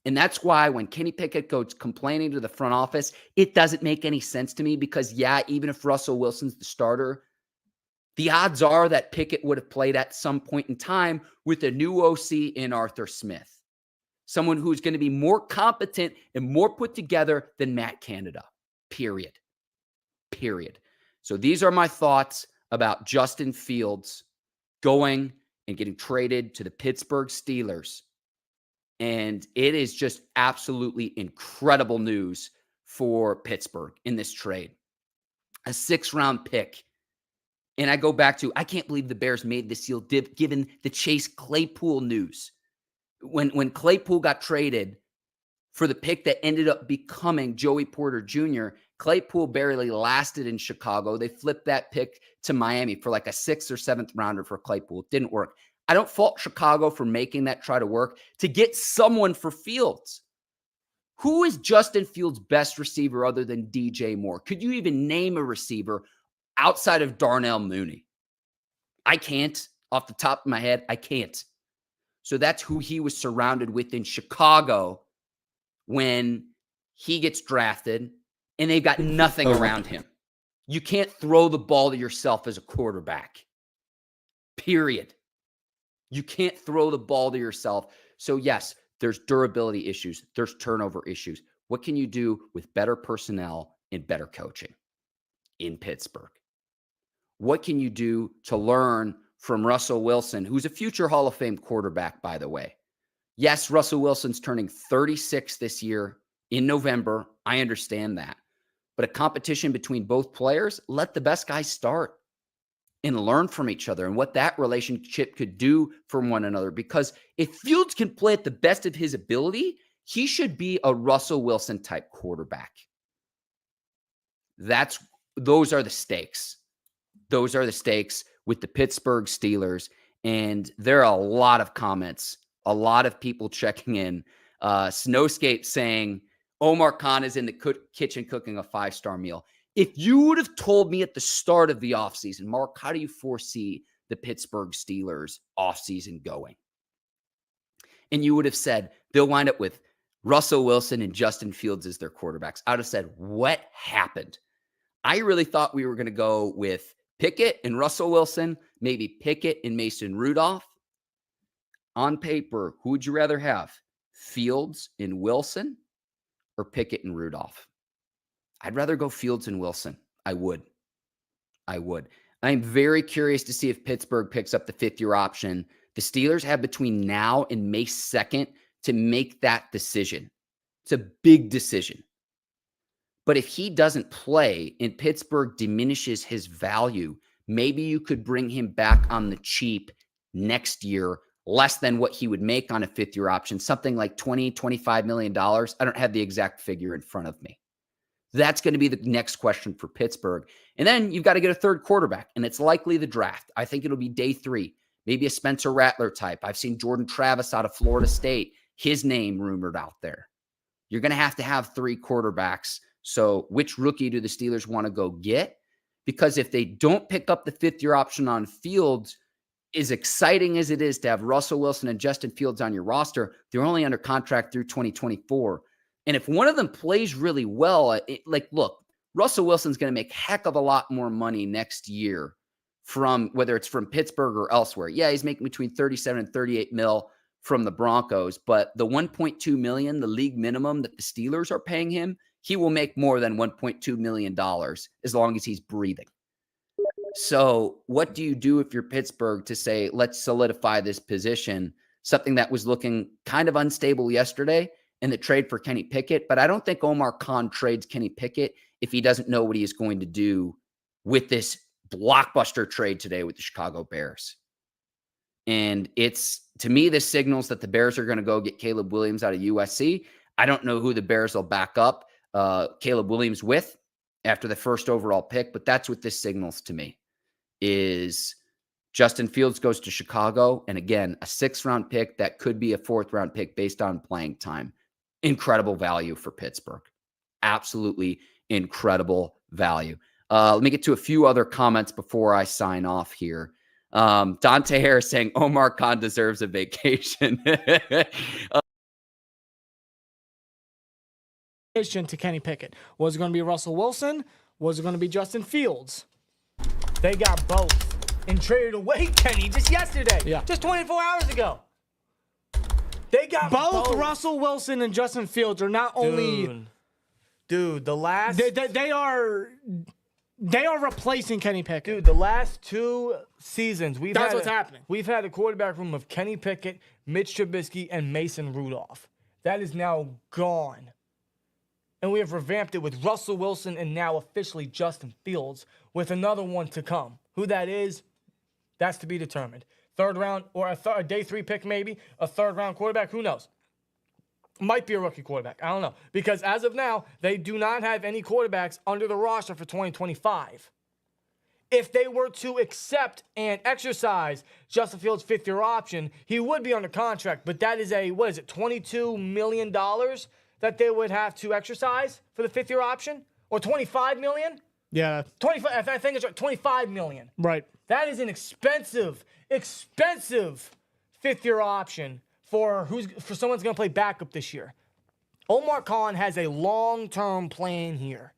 And that's why when Kenny Pickett goes complaining to the front office, it doesn't make any sense to me because, yeah, even if Russell Wilson's the starter, the odds are that Pickett would have played at some point in time with a new OC in Arthur Smith, someone who's going to be more competent and more put together than Matt Canada, period. So these are my thoughts about Justin Fields going and getting traded to the Pittsburgh Steelers. And it is just absolutely incredible news for Pittsburgh in this trade. A 6th-round pick. And I go back to, I can't believe the Bears made this deal given the Chase Claypool news. When Claypool got traded for the pick that ended up becoming Joey Porter Jr., Claypool barely lasted in Chicago. They flipped that pick to Miami for like a 6th or 7th rounder for Claypool. It didn't work. I don't fault Chicago for making that try to work to get someone for Fields. Who is Justin Fields' best receiver other than DJ Moore? Could you even name a receiver outside of Darnell Mooney? I can't. Off the top of my head, I can't. So that's who he was surrounded with in Chicago when he gets drafted, and they've got nothing around him. You can't throw the ball to yourself as a quarterback. Period. You can't throw the ball to yourself. So yes, there's durability issues. There's turnover issues. What can you do with better personnel and better coaching in Pittsburgh? What can you do to learn from Russell Wilson, who's a future Hall of Fame quarterback, by the way? Yes, Russell Wilson's turning 36 this year in November. I understand that. But a competition between both players, let the best guys start and learn from each other and what that relationship could do for one another. Because if Fields can play at the best of his ability, he should be a Russell Wilson type quarterback. Those are the stakes. Those are the stakes with the Pittsburgh Steelers. And there are a lot of comments, a lot of people checking in. Snowscape saying, Omar Khan is in the kitchen cooking a 5-star meal. If you would have told me at the start of the offseason, Mark, how do you foresee the Pittsburgh Steelers offseason going? And you would have said they'll wind up with Russell Wilson and Justin Fields as their quarterbacks. I would have said, what happened? I really thought we were going to go with Pickett and Russell Wilson, maybe Pickett and Mason Rudolph. On paper, who would you rather have? Fields and Wilson or Pickett and Rudolph? I'd rather go Fields and Wilson. I would. I'm very curious to see if Pittsburgh picks up the 5th-year option. The Steelers have between now and May 2nd to make that decision. It's a big decision. But if he doesn't play and Pittsburgh diminishes his value, maybe you could bring him back on the cheap next year, less than what he would make on a 5th-year option, something like $20, $25 million. I don't have the exact figure in front of me. That's going to be the next question for Pittsburgh. And then you've got to get a third quarterback, and it's likely the draft. I think it'll be day 3, maybe a Spencer Rattler type. I've seen Jordan Travis out of Florida State, his name rumored out there. You're going to have 3 quarterbacks. So which rookie do the Steelers want to go get? Because if they don't pick up the 5th-year option on Fields, as exciting as it is to have Russell Wilson and Justin Fields on your roster, they're only under contract through 2024. And if one of them plays really well, look, Russell Wilson's going to make heck of a lot more money next year from whether it's from Pittsburgh or elsewhere. Yeah, he's making between 37 and 38 mil from the Broncos, but the $1.2 million, the league minimum that the Steelers are paying him, he will make more than $1.2 million as long as he's breathing. So what do you do if you're Pittsburgh to say, let's solidify this position, something that was looking kind of unstable yesterday, in the trade for Kenny Pickett? But I don't think Omar Khan trades Kenny Pickett if he doesn't know what he is going to do with this blockbuster trade today with the Chicago Bears. And to me, this signals that the Bears are going to go get Caleb Williams out of USC. I don't know who the Bears will back up Caleb Williams with after the first overall pick, but that's what this signals to me, is Justin Fields goes to Chicago. And again, a 6th-round pick that could be a 4th-round pick based on playing time. Incredible value for Pittsburgh. Absolutely incredible value. Let me get to a few other comments before I sign off here. Dante Harris saying Omar Khan deserves a vacation. To Kenny Pickett. Was it going to be Russell Wilson? Was it going to be Justin Fields? They got both and traded away Kenny just yesterday. Yeah. Just 24 hours ago. They got both Russell Wilson and Justin Fields are not only... Dude, the last... They are replacing Kenny Pickett. Dude, the last 2 seasons, That's what's happening. We've had a quarterback room of Kenny Pickett, Mitch Trubisky, and Mason Rudolph. That is now gone. And we have revamped it with Russell Wilson and now officially Justin Fields with another one to come. Who that is, that's to be determined. 3rd round or a day 3 pick maybe, a 3rd-round quarterback, who knows? Might be a rookie quarterback. I don't know. Because as of now, they do not have any quarterbacks under the roster for 2025. if they were to accept and exercise Justin Fields' fifth-year option, he would be under contract. But that is $22 million that they would have to exercise for the fifth-year option? Or $25 million? Yeah. 25. I think it's right. $25 million. Right. That is an expensive fifth-year option for someone's going to play backup this year. Omar Khan has a long-term plan here.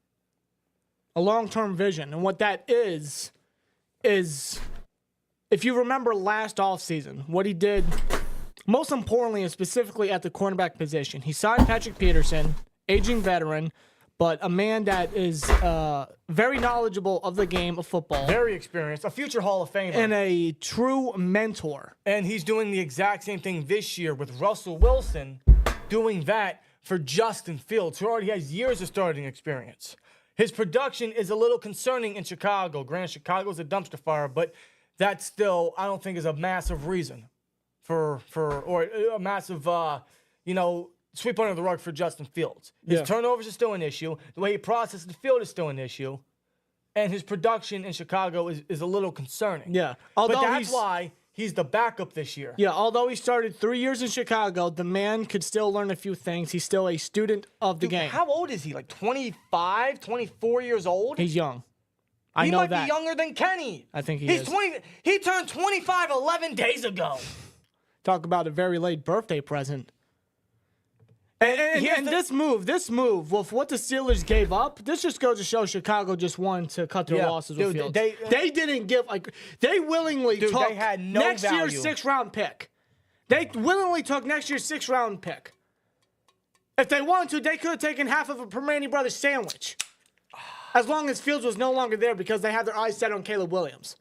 A long-term vision. And what that is if you remember last offseason, what he did, most importantly and specifically at the cornerback position, he signed Patrick Peterson, aging veteran, but a man that is very knowledgeable of the game of football. Very experienced, a future Hall of Famer. And a true mentor. And he's doing the exact same thing this year with Russell Wilson, doing that for Justin Fields, who already has years of starting experience. His production is a little concerning in Chicago. Granted, Chicago's a dumpster fire, but that still, I don't think, is a massive reason or a massive, sweep under the rug for Justin Fields. His turnovers are still an issue. The way he processes the field is still an issue. And his production in Chicago is a little concerning. Yeah. But that's why he's the backup this year. Yeah, although he started 3 years in Chicago, the man could still learn a few things. He's still a student of the game. How old is he? Like 25, 24 years old? He's young. I he know might that. be younger than Kenny. I think He's is. 20. He turned 25 11 days ago. Talk about a very late birthday present. And this move, with what the Steelers gave up, this just goes to show Chicago just wanted to cut their losses with Fields. They didn't give, they willingly took they had no next value. year's 6th-round pick. They willingly took next year's 6th-round pick. If they wanted to, they could have taken half of a Permane Brothers sandwich. As long as Fields was no longer there because they had their eyes set on Caleb Williams.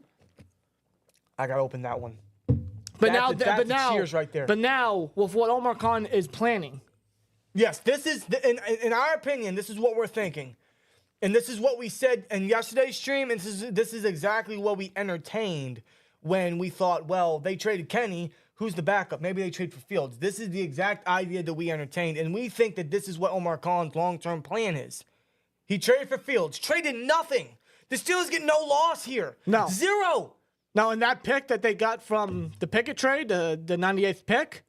I got to open that one. But that's now, cheers right there. But now, with what Omar Khan is planning, yes, this is, in our opinion, this is what we're thinking. And this is what we said in yesterday's stream, and this is exactly what we entertained when we thought, well, they traded Kenny, who's the backup? Maybe they trade for Fields. This is the exact idea that we entertained, and we think that this is what Omar Khan's long-term plan is. He traded for Fields, traded nothing. The Steelers get no loss here. No. Zero. Now, in that pick that they got from the Pickett trade, the 98th pick,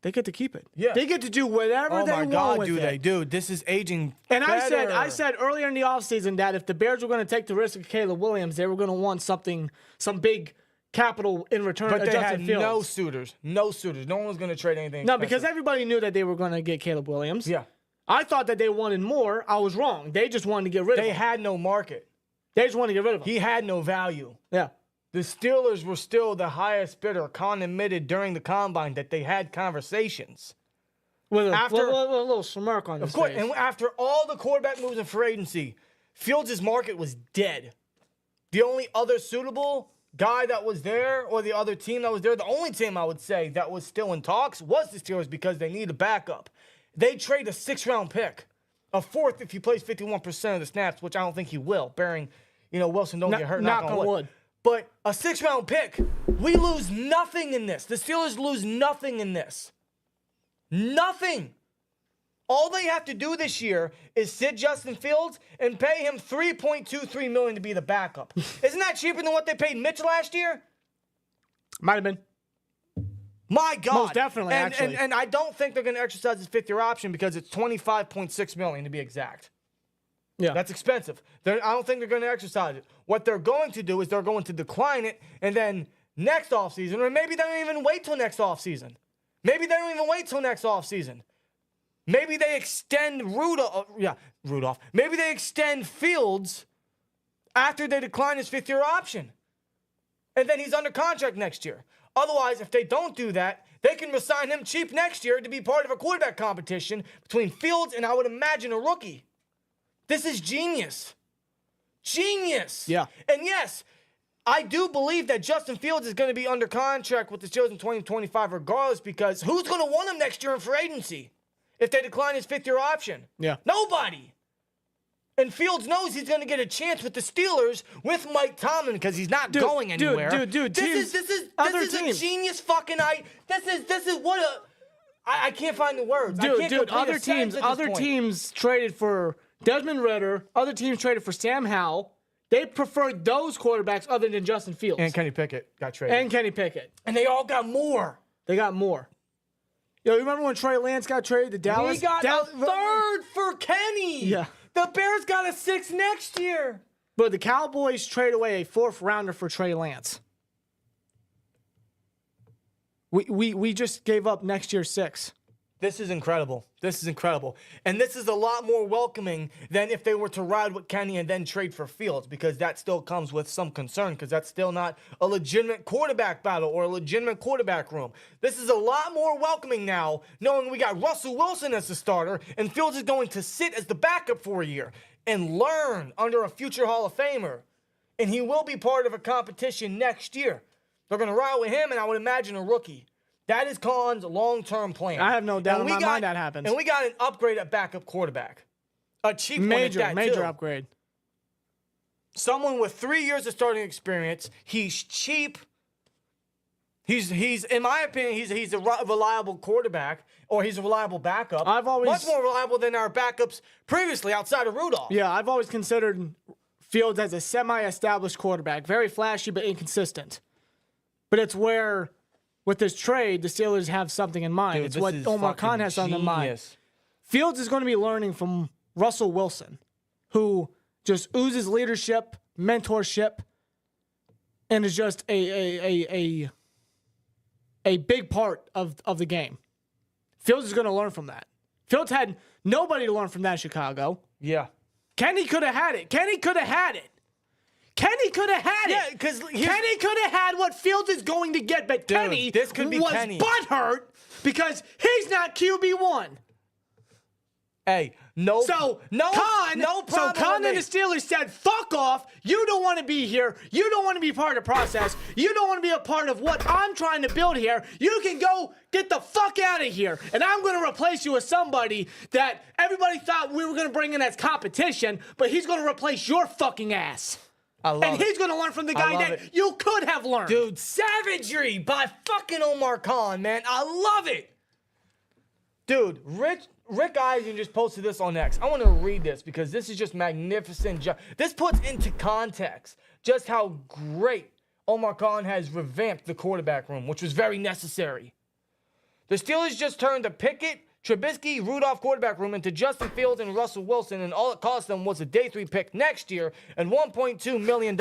they get to keep it. Yeah. They get to do whatever they want with it. Oh, my God, do they? Dude, this is aging And better. I said earlier in the offseason that if the Bears were going to take the risk of Caleb Williams, they were going to want some big capital in return. But they Justin had Fields. no suitors. No suitors. No one was going to trade anything No, expensive. because everybody knew that they were going to get Caleb Williams. Yeah. I thought that they wanted more. I was wrong. They just wanted to get rid of him. They had no market. They just wanted to get rid of him. He had no value. Yeah. The Steelers were still the highest bidder. Khan admitted during the combine that they had conversations. With a little smirk on his Of course, face. and after all the quarterback moves in free agency, Fields' market was dead. The only other suitable guy that was there, or the other team that was there, the only team I would say that was still in talks was the Steelers because they need a backup. They trade a 6th-round pick, a 4th if he plays 51% of the snaps, which I don't think he will, bearing, Wilson don't get hurt. Knock on wood. But a 6th-round pick, we lose nothing in this. The Steelers lose nothing in this. Nothing. All they have to do this year is sit Justin Fields and pay him $3.23 million to be the backup. Isn't that cheaper than what they paid Mitch last year? Might have been. My God. Most definitely, actually. And I don't think they're going to exercise his 5th-year option because it's $25.6 million to be exact. Yeah. That's expensive. I don't think they're going to exercise it. What they're going to do is they're going to decline it, and then next offseason, or maybe they don't even wait till next offseason. Maybe they don't even wait till next offseason. Maybe they extend Rudolph. Maybe they extend Fields after they decline his 5th-year option. And then he's under contract next year. Otherwise, if they don't do that, they can resign him cheap next year to be part of a quarterback competition between Fields and I would imagine a rookie. This is genius. Genius. Yeah. And yes, I do believe that Justin Fields is going to be under contract with the Steelers in 2025 regardless, because who's going to want him next year in free agency if they decline his 5th-year option? Yeah. Nobody. And Fields knows he's going to get a chance with the Steelers with Mike Tomlin because he's not going anywhere. This is a genius fucking This is what a I can't find the words. Other teams traded for Desmond Ridder. Other teams traded for Sam Howell, They preferred those quarterbacks other than Justin Fields. And Kenny Pickett got traded. And Kenny Pickett. And they all got more. They got more. Yo, you remember when Trey Lance got traded to Dallas? We got a third for Kenny. Yeah. The Bears got a 6th next year. But the Cowboys trade away a 4th rounder for Trey Lance. We just gave up next year's 6. This is incredible. This is incredible. And this is a lot more welcoming than if they were to ride with Kenny and then trade for Fields, because that still comes with some concern, because that's still not a legitimate quarterback battle or a legitimate quarterback room. This is a lot more welcoming now, knowing we got Russell Wilson as the starter and Fields is going to sit as the backup for a year and learn under a future Hall of Famer. And he will be part of a competition next year. They're going to ride with him, and I would imagine a rookie. That is Khan's long-term plan. I have no doubt in my mind that happens. And we got an upgrade at backup quarterback. A cheap one at that, major too. upgrade. Someone with 3 years of starting experience. He's cheap. He's in my opinion, he's a reliable quarterback, or he's a reliable backup. Much more reliable than our backups previously outside of Rudolph. Yeah, I've always considered Fields as a semi-established quarterback. Very flashy, but inconsistent. But it's where, with this trade, the Steelers have something in mind. Dude, it's what Omar Khan has something in mind. Fields is going to be learning from Russell Wilson, who just oozes leadership, mentorship, and is just a big part of the game. Fields is going to learn from that. Fields had nobody to learn from that in Chicago. Yeah. Kenny could have had it. Kenny could have had it. Kenny could have had it. Yeah, because Kenny could have had what Fields is going to get, but Kenny this could be was Kenny. butthurt because he's not QB1. Hey, no problem. So Khan and the Steelers said, fuck off. You don't want to be here. You don't want to be part of the process. You don't want to be a part of what I'm trying to build here. You can go get the fuck out of here. And I'm going to replace you with somebody that everybody thought we were going to bring in as competition, but he's going to replace your fucking ass. And he's going to learn from the guy that you could have learned. Dude, savagery by fucking Omar Khan, man. I love it. Dude, Rick Eisen just posted this on X. I want to read this because this is just magnificent. This puts into context just how great Omar Khan has revamped the quarterback room, which was very necessary. The Steelers just turned the Pickett, Trubisky, Rudolph quarterback room into Justin Fields and Russell Wilson, and all it cost them was a day 3 pick next year and $1.2 million.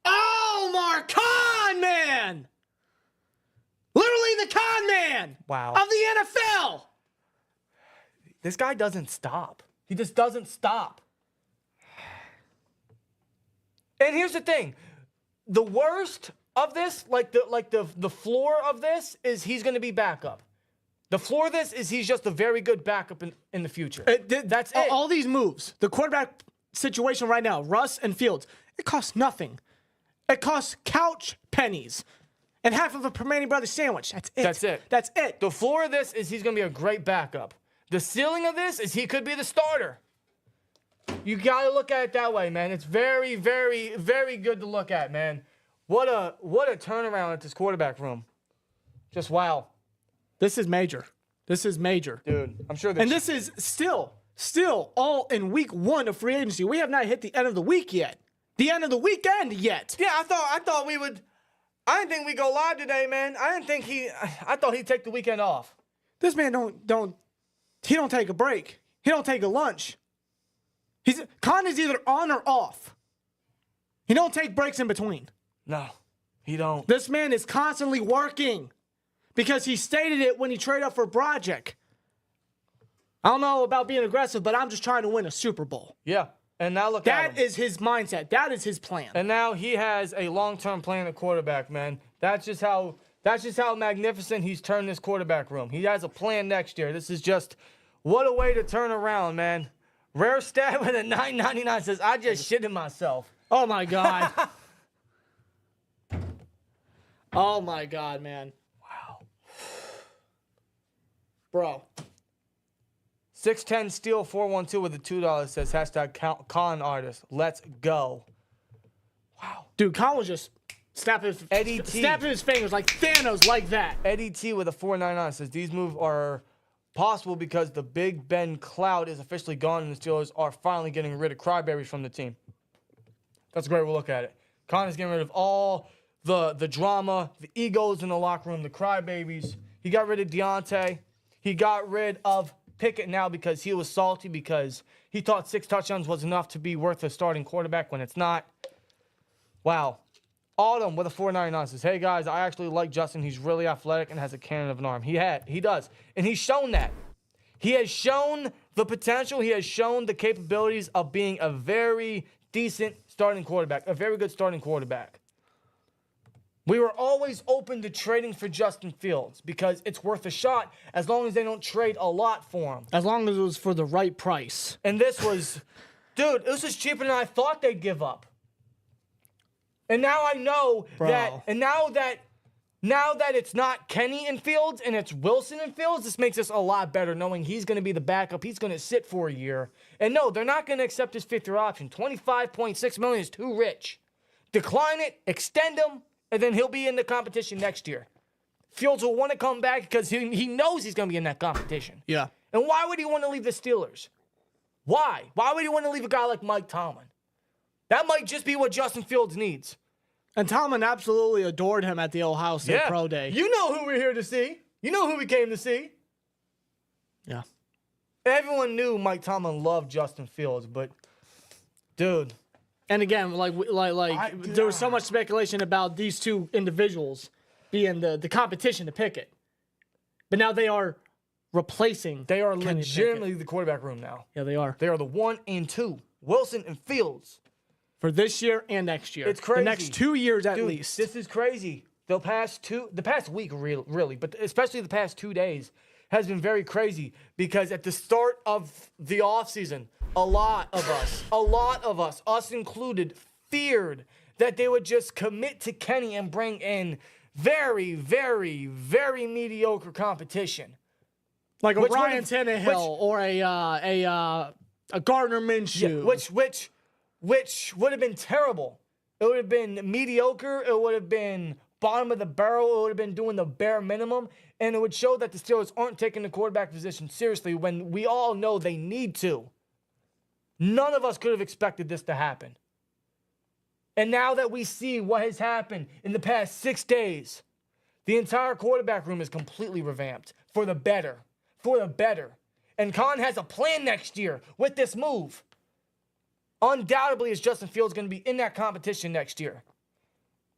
Omar Khan, man! Literally the con man Wow. of the NFL. This guy doesn't stop. He just doesn't stop. And here's the thing. The worst of this, like the floor of this, is he's going to be backup. The floor of this is he's just a very good backup in the future. That's it. All these moves, the quarterback situation right now, Russ and Fields, it costs nothing. It costs couch pennies. And half of a Permane Brothers sandwich. That's it. That's it. That's it. The floor of this is he's going to be a great backup. The ceiling of this is he could be the starter. You got to look at it that way, man. It's very, very, very good to look at, man. What a turnaround at this quarterback room. Just wow. This is major. This is major. Dude, I'm sure And this is still all in week 1 of free agency. We have not hit the end of the week yet. The end of the weekend yet. Yeah, I thought we would. I didn't think we'd go live today, man. I thought he'd take the weekend off. This man don't take a break. He don't take a lunch. Khan is either on or off. He don't take breaks in between. No, he don't. This man is constantly working because he stated it when he traded up for Broderick. I don't know about being aggressive, but I'm just trying to win a Super Bowl. Yeah. And now look at him. That is his mindset. That is his plan. And now he has a long-term plan at quarterback, man. That's just how magnificent he's turned this quarterback room. He has a plan next year. This is just what a way to turn around, man. Rare Stat with a 9.99 says, I just shitted myself. Oh my God. Oh my God, man. Wow. Bro. 610 Steel 412 with a $2 says hashtag Khan artist. Let's go. Wow. Dude, Khan was just snapping his fingers like Thanos like that. Eddie T with a 499 says these moves are possible because the Big Ben cloud is officially gone and the Steelers are finally getting rid of crybabies from the team. That's a great way to look at it. Khan is getting rid of all the drama, the egos in the locker room, the crybabies. He got rid of Deontay. He got rid of Pickett now because he was salty because he thought 6 touchdowns was enough to be worth a starting quarterback when it's not. Wow. Autumn with a 499 says, hey guys, I actually like Justin. He's really athletic and has a cannon of an arm. He does. And he's shown that. He has shown the potential. He has shown the capabilities of being a very decent starting quarterback, a very good starting quarterback. We were always open to trading for Justin Fields because it's worth a shot as long as they don't trade a lot for him. As long as it was for the right price. And this was, dude, this was cheaper than I thought they'd give up. And now I know that, and now that it's not Kenny and Fields and it's Wilson and Fields, this makes us a lot better knowing he's going to be the backup. He's going to sit for a year. And no, they're not going to accept his 5th-year option. $25.6 million is too rich. Decline it, extend him, and then he'll be in the competition next year. Fields will want to come back because he knows he's going to be in that competition. Yeah. And why would he want to leave the Steelers? Why? Why would he want to leave a guy like Mike Tomlin? That might just be what Justin Fields needs. And Tomlin absolutely adored him at the Ohio State Pro Day. You know who we're here to see. You know who we came to see. Yeah. Everyone knew Mike Tomlin loved Justin Fields, but, dude. And again, there was so much speculation about these two individuals being the competition to Pickett. But now they are replacing. They are Kenny legitimately Pickett. the quarterback room now. Yeah, they are. They are the 1 and 2. Wilson and Fields. For this year and next year. It's crazy. The next 2 years at Dude, least. This is crazy. The past week, really, but especially the past 2 days, has been very crazy because at the start of the offseason, a lot of us, us included, feared that they would just commit to Kenny and bring in very, very, very mediocre competition. Like a Ryan Tannehill or a Gardner Minshew. Yeah, which would have been terrible. It would have been mediocre. It would have been bottom of the barrel. It would have been doing the bare minimum. And it would show that the Steelers aren't taking the quarterback position seriously when we all know they need to. None of us could have expected this to happen. And now that we see what has happened in the past 6 days, the entire quarterback room is completely revamped for the better. For the better. And Khan has a plan next year with this move. Undoubtedly, is Justin Fields going to be in that competition next year?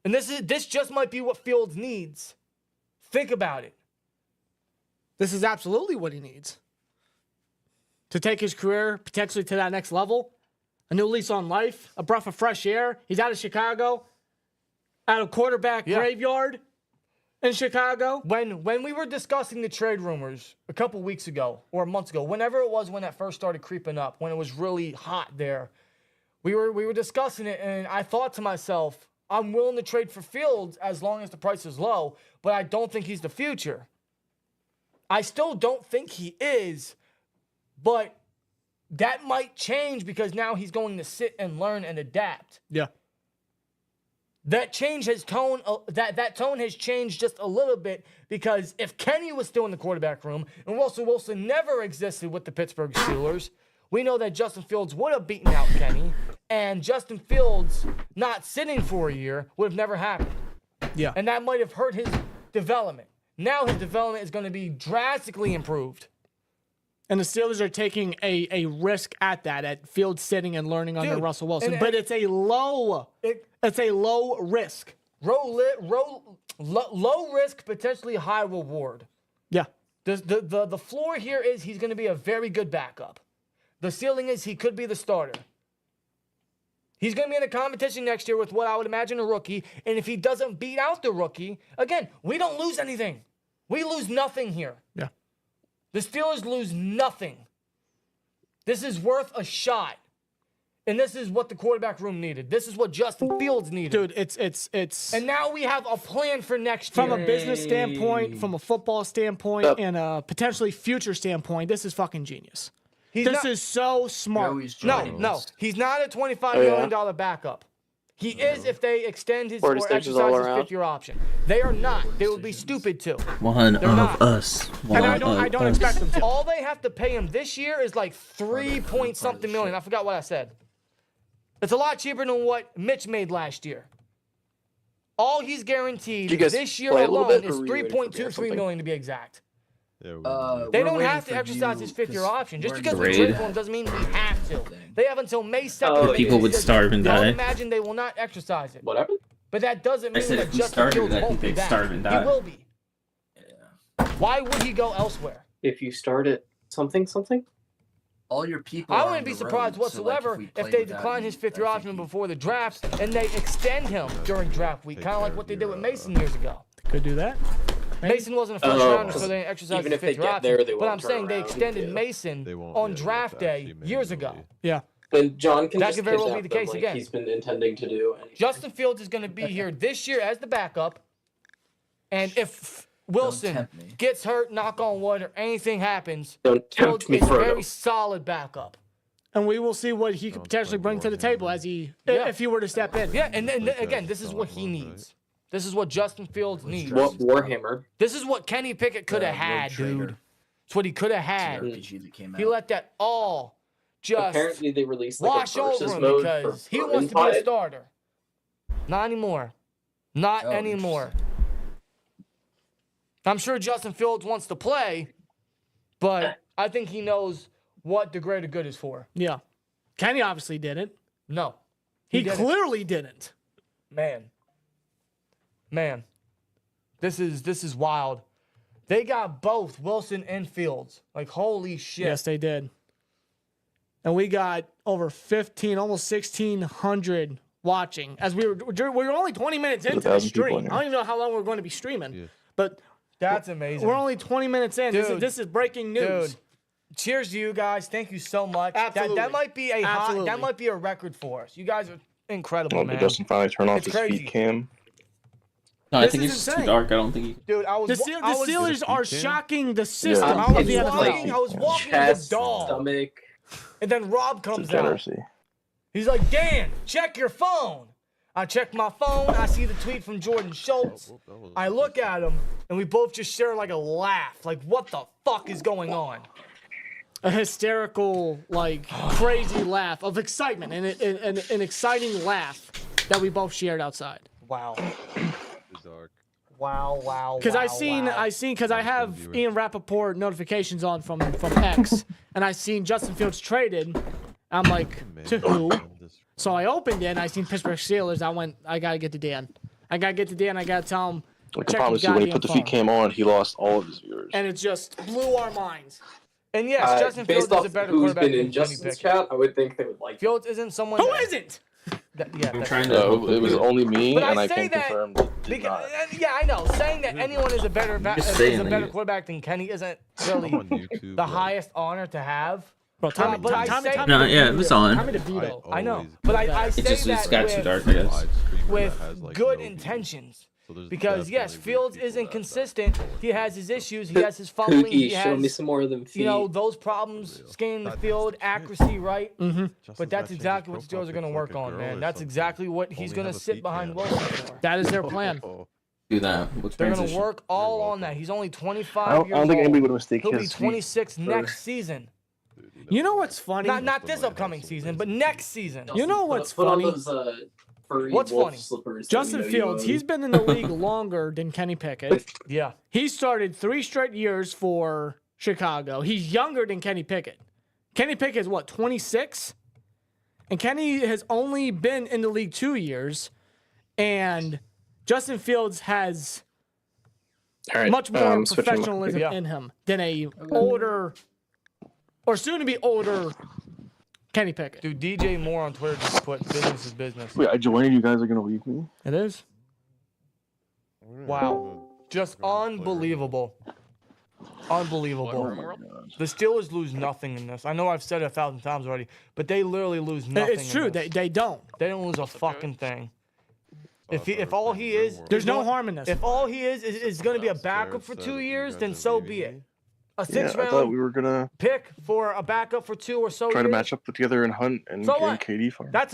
And this just might be what Fields needs. Think about it. This is absolutely what he needs. To take his career potentially to that next level. A new lease on life. A breath of fresh air. He's out of Chicago. Out of quarterback graveyard in Chicago. When we were discussing the trade rumors a couple weeks ago or months ago, whenever it was when that first started creeping up, when it was really hot there, we were discussing it, and I thought to myself, I'm willing to trade for Fields as long as the price is low, but I don't think he's the future. I still don't think he is, but that might change because now he's going to sit and learn and adapt. Yeah. That change has that tone has changed just a little bit because if Kenny was still in the quarterback room and Russell Wilson never existed with the Pittsburgh Steelers, we know that Justin Fields would have beaten out Kenny, and Justin Fields not sitting for a year would have never happened. Yeah. And that might have hurt his development. Now his development is going to be drastically improved. And the Steelers are taking a risk at Fields sitting and learning under Russell Wilson. But it's a low risk. Low risk, potentially high reward. Yeah. The floor here is he's going to be a very good backup. The ceiling is he could be the starter. He's going to be in a competition next year with what I would imagine a rookie. And if he doesn't beat out the rookie, again, we don't lose anything. We lose nothing here. Yeah. The Steelers lose nothing. This is worth a shot. And this is what the quarterback room needed. This is what Justin Fields needed. Dude, it's And now we have a plan for next year. From a business standpoint, from a football standpoint, and a potentially future standpoint, this is fucking genius. This is so smart. No. He's not a $25 million backup. He is if they extend his 40 or stages all exercise his around. fifth-year option. They are not. They would be stupid to. One They're of not. us. One And I don't of us. expect them to. All they have to pay him this year is like 3-point-something million. I forgot what I said. It's a lot cheaper than what Mitch made last year. All he's guaranteed Did you guys this year play a little alone bit, is or were you waiting for me or 3.23 something? million to be exact. Yeah, They we're don't waiting have to for exercise you, his fifth-year 'cause option. Just we're in because we the trade raid. for him doesn't mean we have to. They have until May 2nd. Oh, to make People a would decision. starve and Don't die. imagine they will not exercise it. What happened? But that doesn't I mean said that if he Justin started, Fields I won't think be they'd back. starve and die. He will be. Why would he go elsewhere? If you start at something. All your people. I are wouldn't on be the surprised road, so, like, whatsoever we if played they without decline you, his fifth-year I think option before the drafts and they extend him during draft week, kind of like what they did with Mason years ago. Could do that. Mason wasn't a first rounder, so they didn't exercise even his if they fifth-year get option. there, they But won't I'm turn saying they around extended and Mason won't, on yeah, draft they have to day actually years manually. ago. Yeah. Then John can That just could very well kidnap be the case them like again. he's been intending to do. And Justin Fields is going to be here this year as the backup. And if Wilson tempt me. gets hurt, knock on wood, or anything happens, Don't Fields tempt me, is a Frodo. very solid backup. And we will see what he could potentially bring to the table as if he were to step in. Yeah, and then again, this is what he needs. This is what Justin Fields needs. What Warhammer? This is what Kenny Pickett could have Road had, Trader. dude. It's what he could have had. RPG that came out. He let that all just Apparently they released like wash a versus over him mode because for he wants to be a Vermintide. starter. Not anymore. Not Oh, anymore. I'm sure Justin Fields wants to play, but I think he knows what the greater good is for. Yeah. Kenny obviously didn't. No. He didn't. clearly didn't. Man. This is wild. They got both Wilson and Fields. Like, holy shit. Yes, they did. And we got over 15, almost 1,600 watching. As we were only 20 minutes into the 1,000 people stream. in I here. don't even know how long we're going to be streaming. But That's amazing. we're only 20 minutes in. Dude. This is breaking news. Dude, cheers to you guys. Thank you so much. Absolutely. That might be a hot, Absolutely. that might be a record for us. You guys are incredible, Well, man. did Justin finally turn off It's his crazy. feed cam? No, I This think is it's just too insane. dark. I don't think you. Dude, I was The Steelers are shocking the system. Yeah. I don't know if I you was have walking, I was walking the Chest, dog, stomach. and then Rob comes out. Degeneracy. He's like, Dan, check your phone. I check my phone. I see the tweet from Jordan Schultz. I look at him, and we both just share like a laugh. Like, what the fuck is going on? a hysterical, like crazy laugh of excitement and an exciting laugh that we both shared outside. Wow. Wow. Because I seen, because I have Ian Rappaport notifications on from X, and I seen Justin Fields traded. I'm like, to who? So I opened it, and I seen Pittsburgh Steelers. I gotta get to Dan. I gotta tell him. I check promise the you, when he goddamn put the feed phone. cam on, he lost all of his viewers. And it just blew our minds. And yes, Justin Fields based is off a better who's quarterback been than in Kenny Justin's Pickett. chat, I would think they would like. Fields isn't someone. Who isn't? I'm trying to. No, it was only me, But and I say can that confirm. That did not. yeah, I know. Saying that anyone is a better Just saying that you- quarterback than Kenny isn't really the highest honor to have. Bro, Tommy, But I say- No, yeah, it was on. Tommy DeVito. I know, but I say It just that got too with, dark, I guess. with good intentions. Because yes, Fields isn't consistent. He has his issues. He has his fumbling. He Pookie, show me has, some more of them feet. you know, those problems scanning the field, accuracy, right? Mm-hmm. But that's exactly what the Steelers are going to work on, man. That's exactly what he's going to sit behind Wilson for. That is their plan. Do that. With They're going to transition. work all on that. He's only 25 I don't years think old. anybody would mistake He'll be his feet 26 for- next season. You know what's funny? Not this upcoming season, but next season. You know what's Put on funny? those furry What's wolf funny? slippers. that Justin we know Fields, you own. he's been in the league longer than Kenny Pickett. Yeah. He started 3 straight years for Chicago. He's younger than Kenny Pickett. Kenny Pickett is what, 26? And Kenny has only been in the league 2 years. And Justin Fields has All right, much more switching- professionalism Yeah. in him than a older or soon to be older Kenny Pickett. Dude, DJ Moore on Twitter just put business is business. Wait, I joined. You guys are gonna leave me? It is. Wow. Just unbelievable. Unbelievable. The Steelers lose nothing in this. I know I've said it 1,000 times already, but they literally lose nothing. It's true. in this. They don't. They don't lose a fucking thing. If all he is, There's no harm in this. If all he is going to be a backup for 2 years, then so be it. A Yeah, I six-round thought we were gonna pick for a backup for 2 or so try years. to match up together and hunt and So get what? KD farm. That's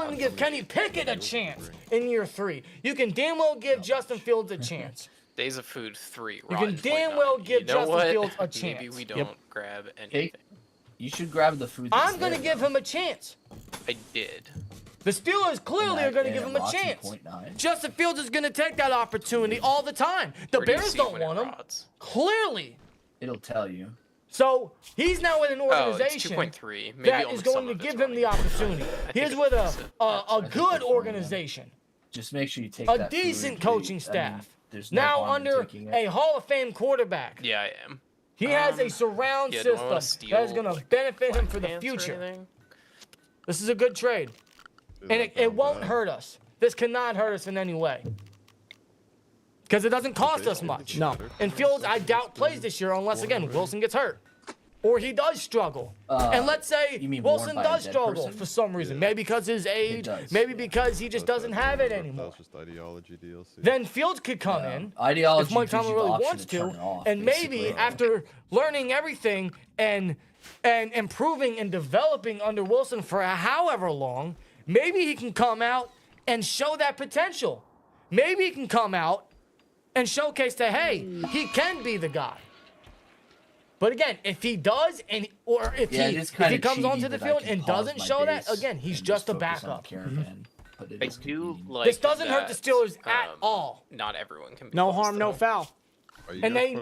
willing to give Kenny Pickett a chance in year 3. You can damn well give Justin Fields a chance. Days of Food 3. You can damn well give Justin Fields a chance. Maybe we don't grab anything. Okay. You should grab the food. I'm going to give him a chance. I did. The Steelers clearly are going to give him a chance. Justin Fields is going to take that opportunity all the time. The Bears don't want him. Clearly. It'll tell you. So he's now in an organization that is going to give him the opportunity. He's with a good organization. Just make sure you take a decent coaching staff. Now under a Hall of Fame quarterback. Yeah, I am. He has a surround system that is going to benefit him for the future. This is a good trade. And it won't hurt us. This cannot hurt us in any way. Because it doesn't cost us much. No. And Fields, I doubt, plays this year unless, again, Wilson gets hurt. Or he does struggle. And let's say Wilson does struggle for some reason. Maybe because his age. Maybe because he just doesn't have it anymore. Just ideology DLC. Then Fields could come in ideology if Mike Tomlin really wants to. And maybe after learning everything and improving and developing under Wilson for however long, maybe he can come out and show that potential. Maybe he can come out and showcase that, hey, he can be the guy. But again, if he does, or if he comes onto the field and doesn't show that, again, he's just a backup. I do like this doesn't hurt the Steelers at all. Not everyone can be no harm, no foul. And they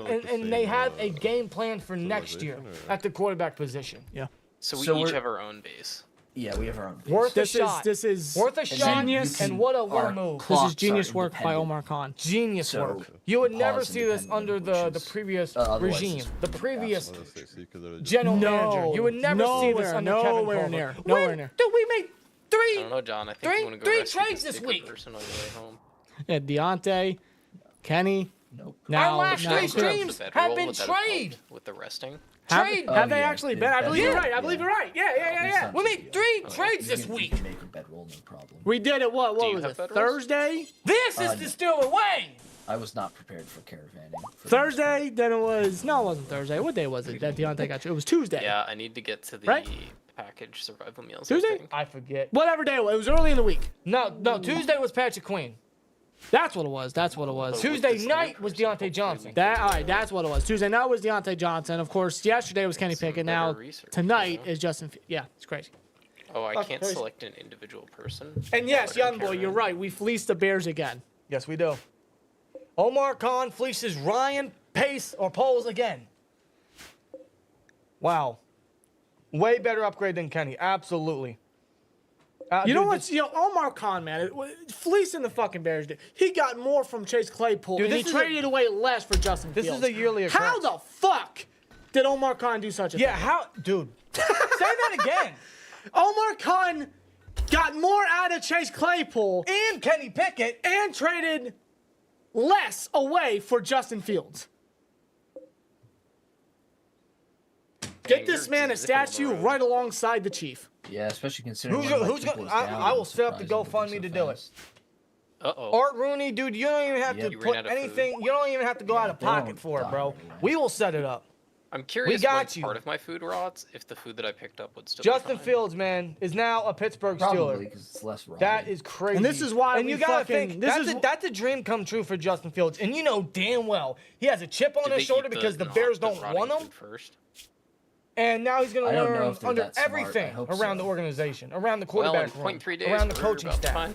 they have a game plan for next year at the quarterback position. Yeah. So we each have our own base. Yeah, we have our own base. Worth this a shot. This is worth a shot. Genius. And what a move. This is genius work by Omar Khan. Genius work. You would never see this under the previous regime. The previous general manager. You would never see this under Kevin Colbert. Nowhere near. Dude, we made I don't know, John. I think you want to go three rescue trades this week. Person on your way home. Yeah, Deontay, Kenny. Nope. Our last three streams have been trade. With the resting. Trade. Have they actually been? I believe you're right. I believe you're right. Yeah. We made 3 trades this week. Make a bedroll, no problem. We did it. What was it? Thursday? This is the Steeler way. I was not prepared for caravanning. Thursday? Then it was... No, it wasn't Thursday. What day was it that Deontay got you? It was Tuesday. Yeah, I need to get to the package survival meals. Tuesday? I forget. Whatever day it was. It was early in the week. No. Tuesday was Patrick Queen. That's what it was. Tuesday night was Deontay Johnson. All right, that's what it was. Tuesday night was Deontay Johnson. Of course, yesterday was Kenny Pickett. Now, tonight is Justin... Yeah, it's crazy. Oh, I can't select an individual person? And yes, young boy, you're right. We fleeced the Bears again. Yes, we do. Omar Khan fleeces Ryan Pace or Poles again. Wow. Way better upgrade than Kenny. Absolutely. You know what's, Omar Khan, man, fleecing the fucking Bears. He got more from Chase Claypool, and he traded away less for Justin Fields. This is a yearly occurrence. How the fuck did Omar Khan do such a thing? Yeah, how, dude? Say that again. Omar Khan got more out of Chase Claypool and Kenny Pickett and traded less away for Justin Fields. Get this man a statue right alongside the Chief. Yeah, especially considering who's going. I will set up the GoFundMe to do it. Art Rooney, dude, you don't even have to put anything. You don't even have to go out of pocket for it, bro. We will set it up. I'm curious. We got part of my food rots if the food that I picked up would still. Justin Fields, man, is now a Pittsburgh Steeler. Probably because it's less rotted. That is crazy. And this is why. And you gotta think that's a dream come true for Justin Fields. And you know damn well he has a chip on his shoulder because the Bears don't want him. And now he's going to learn under everything around the organization, around the quarterback room, around the coaching staff.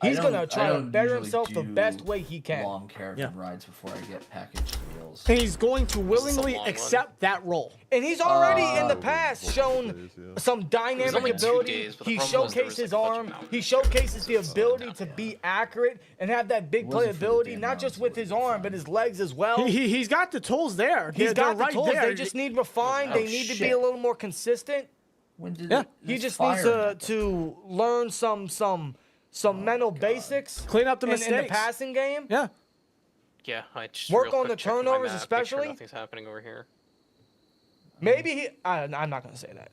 He's going to try to better himself the best way he can. Long caravan rides before I get packaged meals. And he's going to willingly accept that role. And he's already in the past shown some dynamic ability. He showcased his arm. He showcases the ability to be accurate and have that big play ability, not just with his arm, but his legs as well. He's got the tools there. He's got the tools. They just need refined. They need to be a little more consistent. He just needs to learn some mental basics. Clean up the mistakes in the passing game. Yeah. Yeah, I just work on the turnovers, especially. Sure nothing's happening over here. Maybe I'm not gonna say that.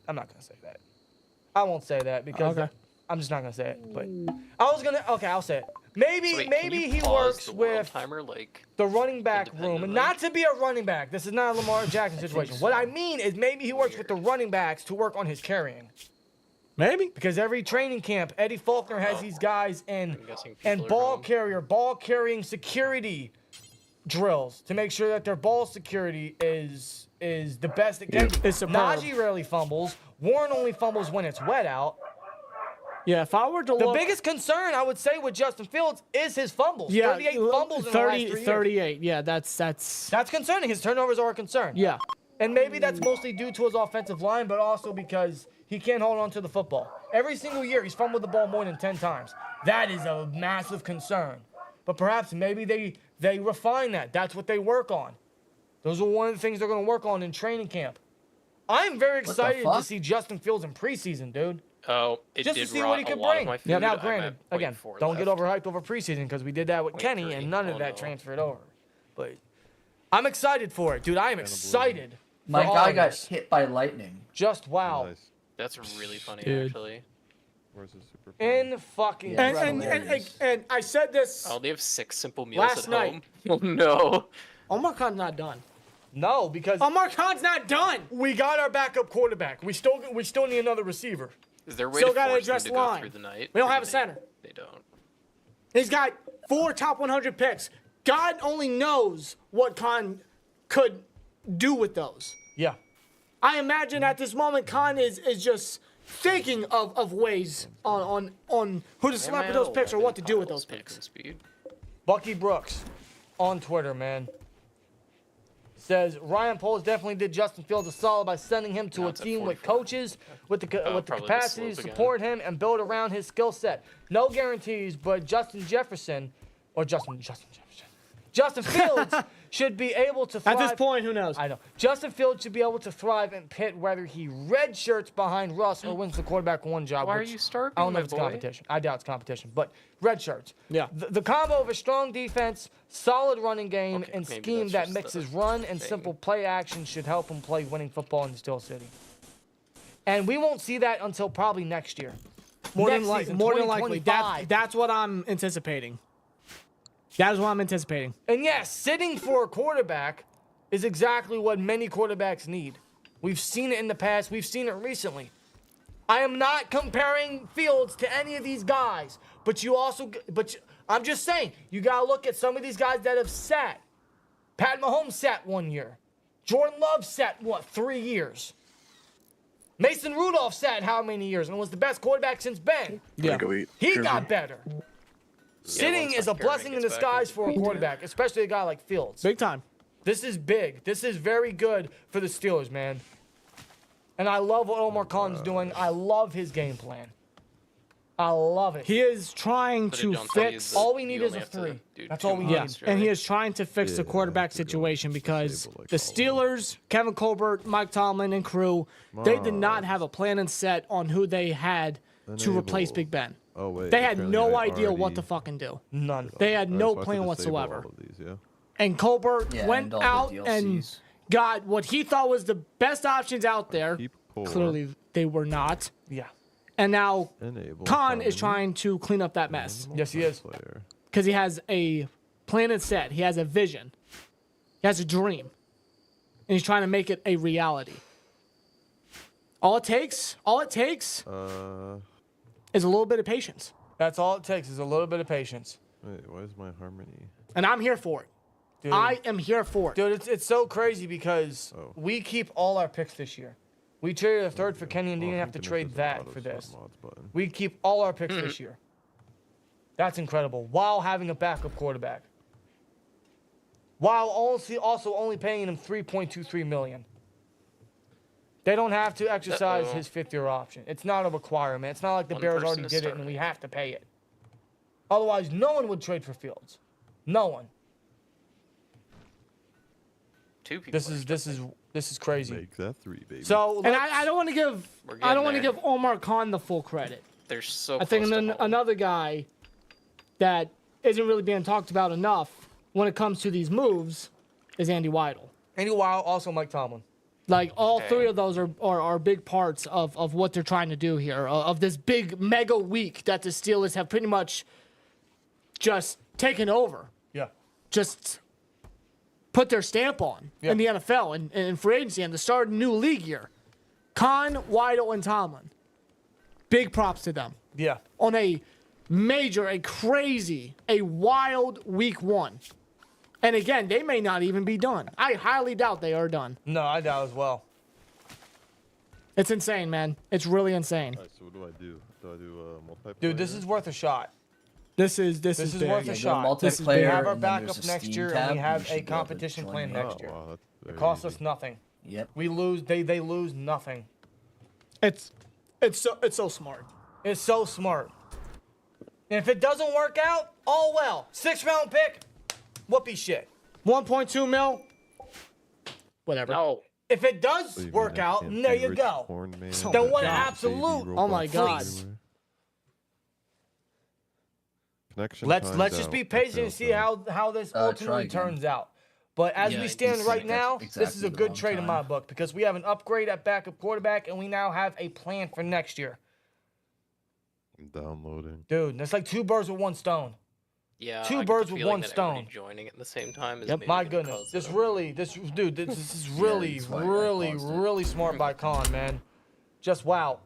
I won't say that because I'm just not gonna say it. But I was gonna. Okay, I'll say it. Maybe he works with the running back room, and not to be a running back. This is not a Lamar Jackson situation. What I mean is maybe he works with the running backs to work on his carrying. Maybe. Because every training camp, Eddie Faulkner has these guys in ball carrying security drills to make sure that their ball security is the best it can be. It's superb. Najee rarely fumbles. Warren only fumbles when it's wet out. Yeah, if I were to The look... biggest concern, I would say, with Justin Fields is his fumbles. Yeah, 38 fumbles in the last 3 years. 38. Yeah, that's That's concerning. His turnovers are a concern. Yeah. And maybe that's mostly due to his offensive line, but also because he can't hold on to the football. Every single year, he's fumbled the ball more than 10 times. That is a massive concern. But perhaps maybe they refine that. That's what they work on. Those are one of the things they're going to work on in training camp. I'm very excited to see Justin Fields in preseason, dude. Oh, it Just did to see rot what he a could lot of bring. my Yeah, food. now, I'm granted, at again, 0.4 don't get left. overhyped over preseason because we did that with Kenny, 0.3. and none of Oh, that no. transferred over. But I'm excited for it, dude. I am excited. My for all guy of got this. hit by lightning. Just wow. That's really funny, Dude. actually. Where's the super? In fucking And I said this Oh, they have 6 simple meals last at night. home. Oh no. Omar Khan's not done. No, because Omar Khan's not done. we got our backup quarterback. We still need another receiver. Is there a way Still to gotta force address them to the go line. through the night? We don't Or have do a center. They don't. He's got 4 top 100 picks. God only knows what Khan could do with those. Yeah. I imagine at this moment Khan is just thinking of ways on who to select with those picks or what to do with those picks. Speed. Bucky Brooks on Twitter, man, says Ryan Poles definitely did Justin Fields a solid by sending him to a team with coaches with the probably the capacity to slope again. support him and build around his skill set. No guarantees, but Justin Fields should be able to thrive. At this point, who knows? I know. Justin Fields should be able to thrive in Pitt whether he redshirts behind Russ or wins the quarterback one job. Why are which you starving, I don't know my if it's boy? competition. I doubt it's competition, but redshirts. Yeah. The combo of a strong defense, solid running game, and maybe scheme that's that just mixes the run and thing. simple play action should help him play winning football in Steel City. And we won't see that until probably next year. More Next than likely. season, More than likely. 2025. That's what I'm anticipating. That is what I'm anticipating. And yes, sitting for a quarterback is exactly what many quarterbacks need. We've seen it in the past. We've seen it recently. I am not comparing Fields to any of these guys, but I'm just saying, you got to look at some of these guys that have sat. Pat Mahomes sat 1 year. Jordan Love sat, 3 years? Mason Rudolph sat how many years and was the best quarterback since Ben? Yeah. He got better. Sitting once is a McCarron blessing in gets back, disguise for a quarterback, especially a guy like Fields. Big time. This is big. This is very good for the Steelers, man. And I love what Omar Khan's doing. I love his game plan. I love it. He is trying But it to don't tell you fix. that All we need you is only a have to 3. do That's 2 all we need. Yeah, months, and he really. is trying to fix the Yeah, quarterback to go situation because stable like the Steelers, Kevin Colbert, Mike Tomlin, and crew, they did not have a plan and set on who they had to replace Enable. Big Ben. Oh wait. They had apparently no I idea what already- to fucking do. None. They had Alright, no so I have to plan disable whatsoever. all of these, yeah? And Colbert Yeah, went and all the out and DLCs. got what he thought was the best options out there. Keep core. Clearly, they were not. Yeah. And now Enable. Khan is harmony. trying to clean up that mess Yes, he is. Player. because he has a plan and set. He has a vision. He has a dream. And he's trying to make it a reality. All it takes is a little bit of patience. That's all it takes is a little bit of patience. Wait, why is my harmony? And I'm here for it. Dude, I am here for it. dude, it's so crazy because Oh. we keep all our picks this year. We traded a third for Kenny and Well, didn't have thank to goodness trade there's an that auto for swap this. mods button. We keep all our picks this year. That's incredible. While having a backup quarterback. While also only paying him $3.23 million. They don't have to exercise his 5th-year option. It's not a requirement. It's not like the One Bears person already is did it and starting. we have to pay it. Otherwise, no one would trade for Fields. No one. 2 people. This is crazy. Make that 3, baby. So And I don't want to give We're I don't want to getting give Omar Khan the full credit. They're so I think close to home. another guy that isn't really being talked about enough when it comes to these moves is Andy Weidel. Andy Weil, also Mike Tomlin. Like all Okay. 3 of those are big parts of what they're trying to do here, of this big mega week that the Steelers have pretty much just taken over. Yeah. Just put their stamp on Yeah. in the NFL and in free agency and the start of a new league year. Khan, Weidel, and Tomlin. Big props to them. Yeah. On a major, a crazy, a wild week 1. And again, they may not even be done. I highly doubt they are done. No, I doubt as well. It's insane, man. It's really insane. Alright, so what do I do? Do I do multiplayer? Dude, this is worth a shot. This is This is big. worth a shot. This is We big. have our and then backup there's a next Steam year, tab, and we you have should a be able to competition join plan me. next year. Wow, that's It very costs easy. us nothing. Yep. We lose. They lose nothing. It's so smart. It's so smart. And if it doesn't work out, all well. 6th round pick, whoopee shit. 1.2 mil. Whatever. No. If it does What do you work mean, I out, can't there see you Rich go. Horn, man? Then what an God. absolute. Oh my God. Please. Connection Let's time just down. be patient and see how this Try ultimately again. turns out. But as Yeah, we you stand see, right that's now, this is exactly a the good wrong trade in my time. book because we have an upgrade at backup quarterback and we now have a plan for next year. I'm downloading. Dude, that's like 2 birds with 1 stone. Yeah. Two I get birds the with feeling one that everybody stone. Joining at the same time is Yep. maybe My gonna goodness, cause this a- really, this is really, that's why I really, paused it. really smart by Con, man. Just wow.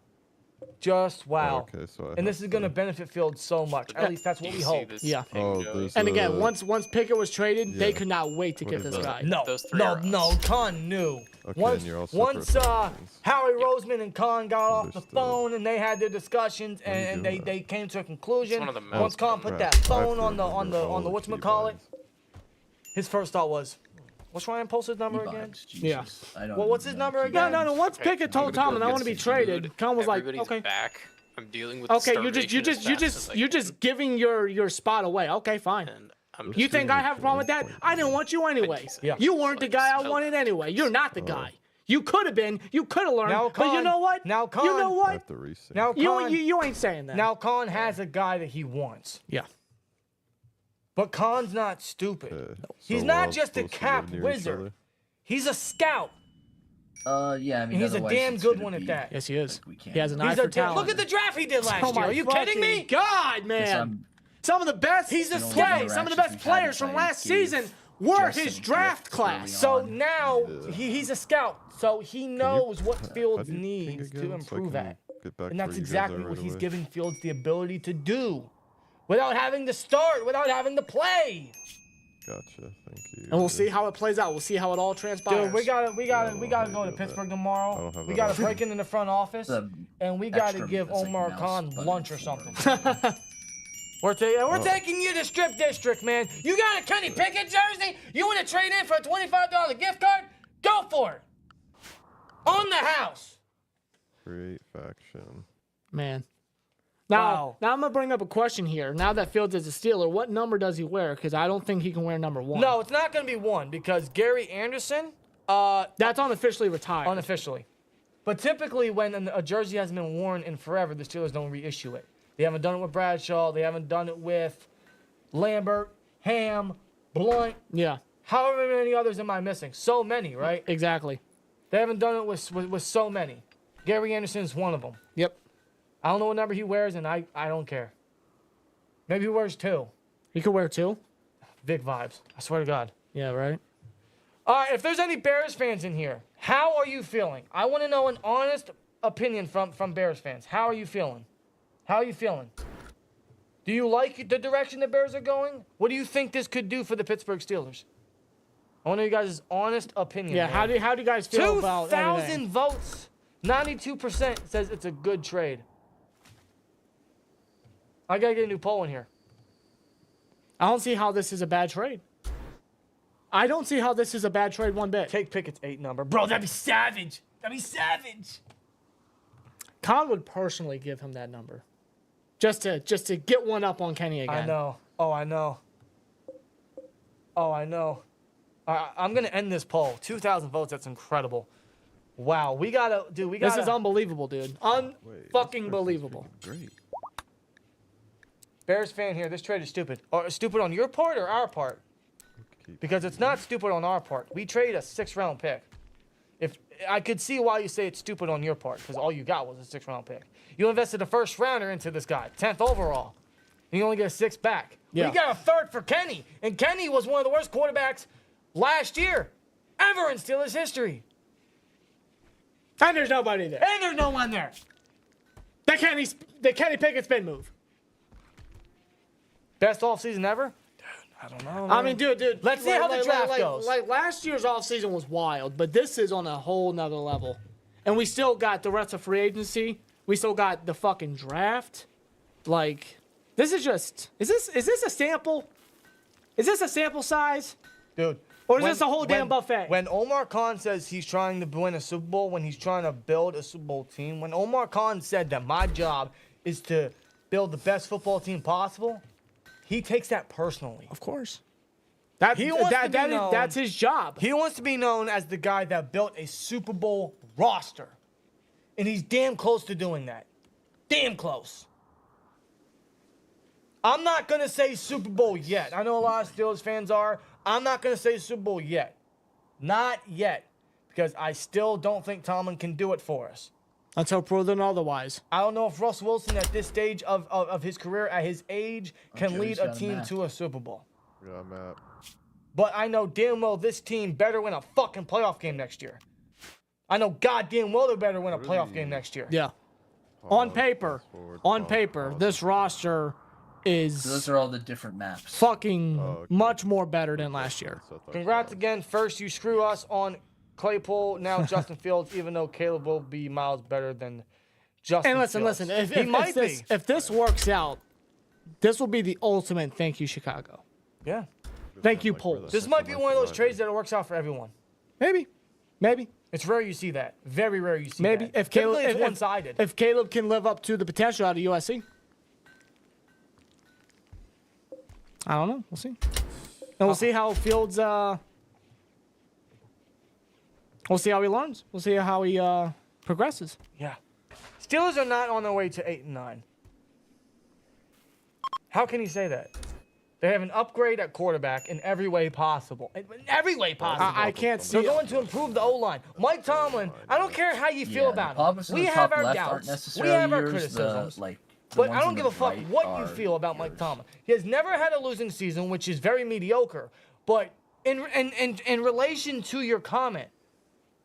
Just wow. Okay, so I And this have is going to to- benefit Fields so much. At least that's Do what you we see hope. this Yeah. thing, Oh, Joey? there's And a- again, once Pickett was traded, they Yeah. could not wait to What get is this that? guy. No, Those 3 no, are no. us. Con knew. Okay, Once, and you're all once separate factions. Howie Roseman and Con got off the Understood. phone and they had their discussions When you and doing that? they came to a conclusion. It's one of the Once most Con put Crap, that I have phone to on the remember all the whatchamacallit, keybinds. his first thought was, what's Ryan Post's number again? Vibes, Yeah. Jesus. I don't Well, what's his even know. number No, again? no, no. Once Okay, Pickett I'm told gonna Tom go and I get want to be some traded, food. Con was like, Everybody's okay. back. I'm dealing with Okay, starvation as fast as I you're can. just giving your spot away. Okay, fine. And I'm You think I have a problem with that? I didn't want you anyway. Yeah. You weren't the guy I wanted anyway. You're not the guy. You could have been. You could have learned. Now, but you Con- know what? now, you Con- know I what? have to resync. Now Con, You ain't saying that. now Con has a guy that he wants, Yeah. but Con's not stupid. Okay, He's so not we're all just a supposed to live cap near each wizard. other? He's a scout. Yeah, I mean, And he's a otherwise damn it's good gonna one at be that. Yes, he is. like we can't. He has an eye He's for a damn. talent. Look at the draft he did last Oh year. my Are you kidding me? fucking God, Guess man. I'm- Some of the best. He's a You know, scout. what Some of the interactions best we've had players is from I last gave season were Justin his a draft gift class. early So on. now he's a scout. So he knows what How Fields do you ping needs again to so I improve can at. get back And to that's where you guys exactly are what right he's away? giving Fields the ability to do. Without having to start, without having to play. Gotcha, thank you. And we'll see how it plays out. We'll see how it all transpires. Dude, we gotta how go you to do Pittsburgh that. I tomorrow. don't have We that gotta option. break into the front office, The and we gotta extra- give that's like Omar mouse Khan button lunch or for- something. We're Oh. taking you to Strip District, man. You got a Kenny Pickett jersey? You want to trade in for a $25 gift card? Go for it. On the house. Create faction. Man. Now, Wow. now I'm gonna bring up a question here. Now that Fields is a Steeler, what number does he wear? Because I don't think he can wear number 1. No, it's not gonna be 1 because Gary Anderson, That's unofficially retired. unofficially. But typically, when a jersey hasn't been worn in forever, the Steelers don't reissue it. They haven't done it with Bradshaw. They haven't done it with Lambert, Ham, Blunt. Yeah, However many others am I missing? So many, right? exactly. They haven't done it with so many. Gary Anderson is one of them. Yep. I don't know what number he wears, and I don't care. Maybe he wears 2. He could wear 2. Big vibes. I swear to God. Yeah, right. All right, if there's any Bears fans in here, how are you feeling? I want to know an honest opinion from Bears fans. How are you feeling? How are you feeling? Do you like the direction the Bears are going? What do you think this could do for the Pittsburgh Steelers? I want to know you guys' honest opinion. Yeah. man. How do you guys feel about 2,000 everything? votes. 92% says it's a good trade. I gotta get a new poll in here. I don't see how this is a bad trade. I don't see how this is a bad trade one bit. Take Pickett's 8 number, bro. That'd be savage. That'd be savage. Con would personally give him that number, just to get one up on Kenny again. I know. Oh, I know. Oh, I know. I'm gonna end this poll. 2,000 votes. That's incredible. Wow. We gotta, dude. We gotta. This is unbelievable, dude. Fucking believable. Great. Bears fan here. This trade is stupid. Or stupid on your part or our part? Because it's not stupid on our part. We traded a 6th-round pick. If I could see why you say it's stupid on your part, because all you got was a 6th-round pick. You invested a 1st-rounder into this guy, 10th overall. And you only get a 6th back. Yeah. We got a 3rd for Kenny, and Kenny was one of the worst quarterbacks last year ever in Steelers history. And there's nobody there. And there's no one there. The Kenny Pickett spin move. Best offseason ever? I don't know. I mean, dude. Let's see how the draft goes. Like last year's offseason was wild, but this is on a whole nother level. And we still got the rest of free agency. We still got the fucking draft. Like, this is just. Is this a sample? Is this a sample size? Dude. Or is this a whole damn buffet? When Omar Khan says he's trying to win a Super Bowl, when he's trying to build a Super Bowl team, when Omar Khan said that my job is to build the best football team possible, he takes that personally. Of course. That's his job. He wants to be known as the guy that built a Super Bowl roster. And he's damn close to doing that. Damn close. I'm not going to say Super Bowl yet. I know a lot of Steelers fans are. I'm not going to say Super Bowl yet. Not yet. Because I still don't think Tomlin can do it for us. Until proven otherwise. I don't know if Russ Wilson at this stage of his career, at his age, can lead a team to a Super Bowl. Yeah, Matt. But I know damn well this team better win a fucking playoff game next year. I know goddamn well they better win a playoff game next year. Yeah. On paper, this roster is. Those are all the different maps. Fucking much more better than last year. Congrats again. First, you screw us on Claypool. Now Justin Fields, even though Caleb will be miles better than Justin And listen, Fields. if this works out, this will be the ultimate thank you, Chicago. Yeah. Thank you, Poles. This might be one of those trades that works out for everyone. Maybe. It's rare you see that. Very rare you see Maybe that. if Caleb, Typically it's one-sided. If Caleb can live up to the potential out of USC, I don't know. We'll see, and we'll see how Fields. We'll see how he learns. We'll see how he progresses. Yeah. Steelers are not on their way to 8-9. How can you say that? They have an upgrade at quarterback in every way possible. In every way possible. I can't see. They're going to improve the O-line. Mike Tomlin, I don't care how you feel about him. We have our doubts. We have our criticisms. But I don't give a fuck what you feel about Mike Tomlin. He has never had a losing season, which is very mediocre. But in relation to your comment,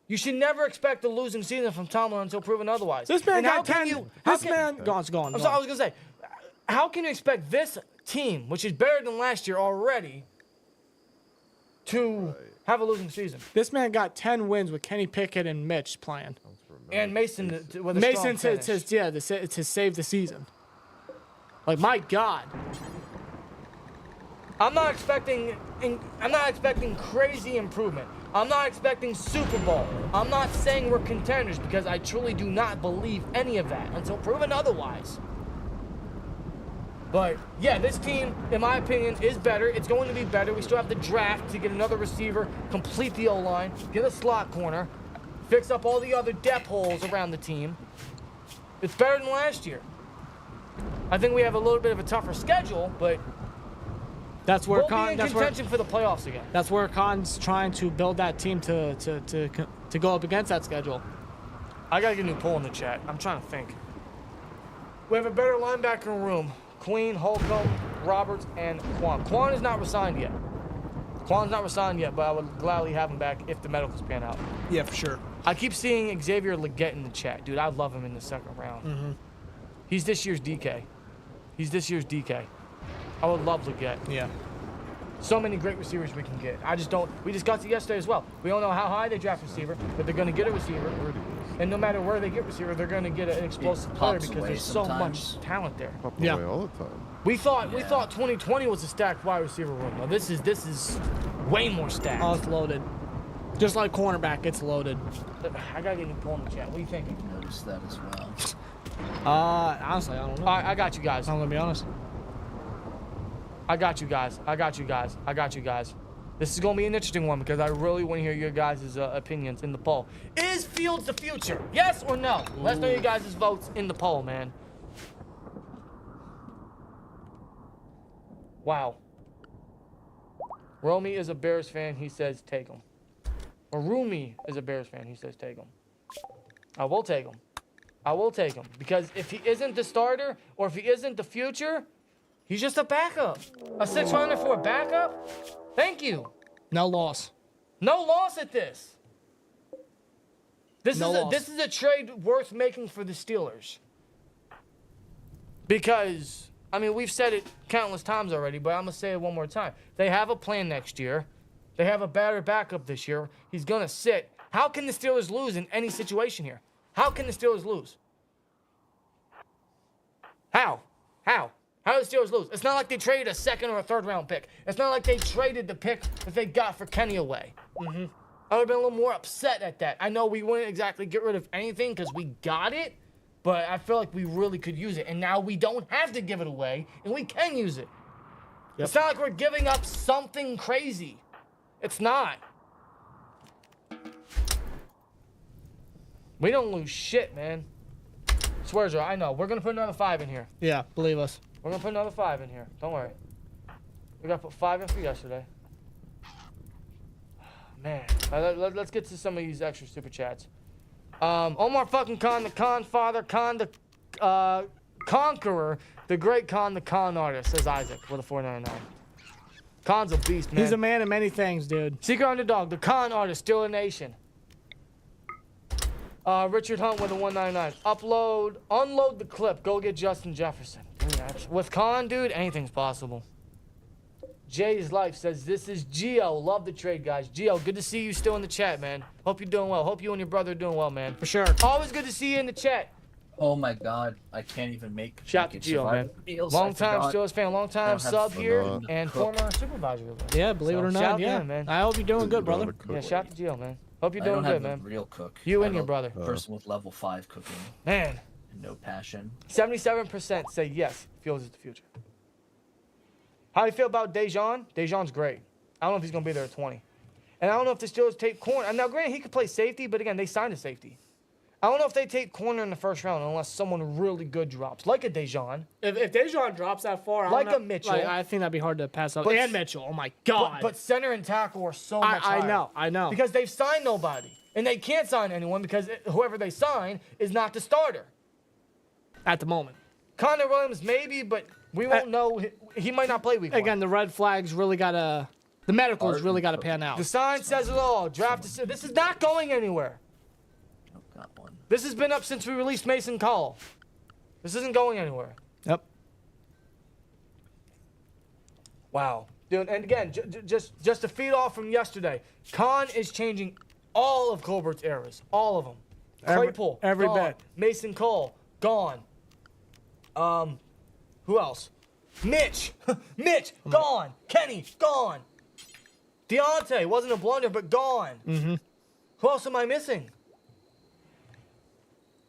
you should never expect a losing season from Tomlin until proven otherwise. This man and got 10. Go on. I'm sorry, I was going to say, how can you expect this team, which is better than last year already, to have a losing season? This man got 10 wins with Kenny Pickett and Mitch playing. And Mason with a Mason strong finish. to save the season. Like, my God. I'm not expecting crazy improvement. I'm not expecting Super Bowl. I'm not saying we're contenders because I truly do not believe any of that until proven otherwise. But yeah, this team, in my opinion, is better. It's going to be better. We still have the draft to get another receiver, complete the O-line, get a slot corner, fix up all the other depth holes around the team. It's better than last year. I think we have a little bit of a tougher schedule, but that's where we'll be in contention for the playoffs again. That's where Khan's trying to build that team to go up against that schedule. I gotta get a new poll in the chat. I'm trying to think. We have a better linebacker room. Queen, Holcomb, Roberts, and Quan. Quan is not resigned yet. Quan's not resigned yet, but I would gladly have him back if the medicals pan out. Yeah, for sure. I keep seeing Xavier Legette in the chat. Dude, I love him in the second round. Mm-hmm. He's this year's DK. I would love Legette. Yeah. So many great receivers we can get. We just got to yesterday as well. We don't know how high they draft receiver, but they're going to get a receiver. And no matter where they get receiver, they're going to get an explosive player because there's so much talent there. Yeah. All the time. We thought 2020 was a stacked wide receiver room. Now this is way more stacked. Oh, it's loaded. Just like cornerback, it's loaded. I gotta get a poll in the chat. What do you think? I noticed that as well. Honestly, I don't know. I got you guys. I'm gonna be honest. I got you guys. This is going to be an interesting one because I really want to hear your guys' opinions in the poll. Is Fields the future? Yes or no? Let's know your guys' votes in the poll, man. Wow. Romy is a Bears fan. He says take him. Or Rumi is a Bears fan. He says take him. I will take him. Because if he isn't the starter or if he isn't the future, he's just a backup. A 6-rounder for a backup? Thank you. No loss. No loss at this. This is a trade worth making for the Steelers. Because I mean, we've said it countless times already, but I'm going to say it one more time. They have a plan next year. They have a better backup this year. He's going to sit. How can the Steelers lose in any situation here? How can the Steelers lose? How? How do the Steelers lose? It's not like they traded a second or a third round pick. It's not like they traded the pick that they got for Kenny away. I would have been a little more upset at that. I know we wouldn't exactly get rid of anything because we got it, but I feel like we really could use it. And now we don't have to give it away, and we can use it. Yep. It's not like we're giving up something crazy. It's not. We don't lose shit, man. Swear, Joe, I know. We're going to put another 5 in here. Yeah, believe us. We're going to put another 5 in here. Don't worry. We got to put 5 in for yesterday. Man. Let's get to some of these extra super chats. Omar fucking Khan, the Khan father, Khan the conqueror, the great Khan, the con artist, says Isaac with a 499. Khan's a beast, man. He's a man of many things, dude. Secret Underdog, the con artist, still a nation. Richard Hunt with a 199. Unload the clip. Go get Justin Jefferson. With Khan, dude, anything's possible. Jay's Life says, this is Gio. Love the trade, guys. Gio, good to see you still in the chat, man. Hope you're doing well. Hope you and your brother are doing well, man. For sure. Always good to see you in the chat. Oh my God, I can't even make. Shout out to Gio, man. Long time Steelers fan, long time sub here, and former supervisor. Yeah, believe it or not, shout yeah. out to him, man. I hope you're doing good, brother. Yeah, shout out to Gio, man. Hope you're I don't doing have good, a man. real cook. You I and your have brother. a person with level 5 cooking. Man. And no passion. 77% say yes, Fields is the future. How do you feel about Dejan? Dejan's great. I don't know if he's going to be there at 20. And I don't know if the Steelers take corner. Now, granted, he could play safety, but again, they signed a safety. I don't know if they take corner in the first round unless someone really good drops, like a Dejan. If Dejan drops that far, like a Mitchell. I think that'd be hard to pass up. But, and Mitchell, oh my God. But center and tackle are so much higher. I know. Because they've signed nobody. And they can't sign anyone because whoever they sign is not the starter. At the moment. Connor Williams, maybe, but we won't know. He might not play week 1. Again, the red flags really got to... The medicals really got to pan out. The sign says it all. Draft. This is not going anywhere. Got one. This has been up since we released Mason Call. This isn't going anywhere. Yep. Wow. Dude, and again, just to feed off from yesterday, Khan is changing all of Colbert's eras. All of them. Claypool, every gone. bit. Mason Cole, gone. Who else? Mitch. Mitch, gone. Kenny, gone. Deontay, wasn't a blunder, but gone. Mm-hmm. Who else am I missing?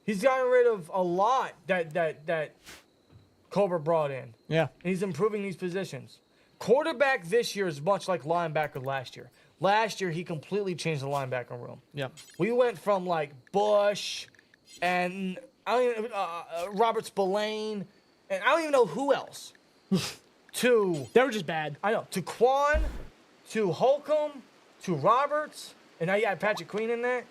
He's gotten rid of a lot that Colbert brought in. Yeah. And he's improving these positions. Quarterback this year is much like linebacker last year. Last year, he completely changed the linebacker room. Yeah. We went from like Bush and Robert Spillane, and I don't even know who else. To they were just bad. I know. To Quan, to Holcomb, to Roberts, and now you got Patrick Queen in there.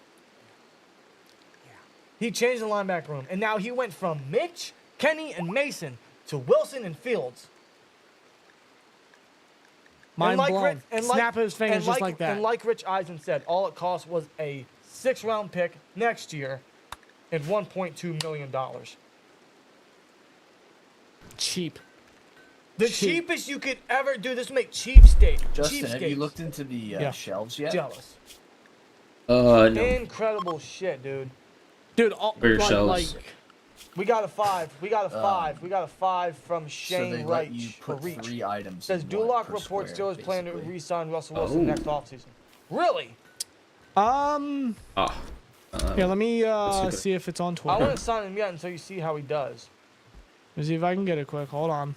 He changed the linebacker room, and now he went from Mitch, Kenny, and Mason to Wilson and Fields. Mind blown. Snap his fingers just like that. And like Rich Eisen said, all it cost was a 6th-round pick next year and $1.2 million. Cheap. The cheapest you could ever do. This will make cheapskate. Justin, have you looked into the shelves yet? Jealous. No. Incredible shit, dude. Dude, Bigger shelves. We got a 5. We got a 5. We got a 5 from Shane so they Reich. let you put 3 items. Says in Duloc per reports square, Steelers plan to basically. re-sign Russell Wilson next offseason. Really? Yeah, let me see if it's on I Twitter. wouldn't sign him yet until you see how he does. Let me see if I can get it quick. Hold on.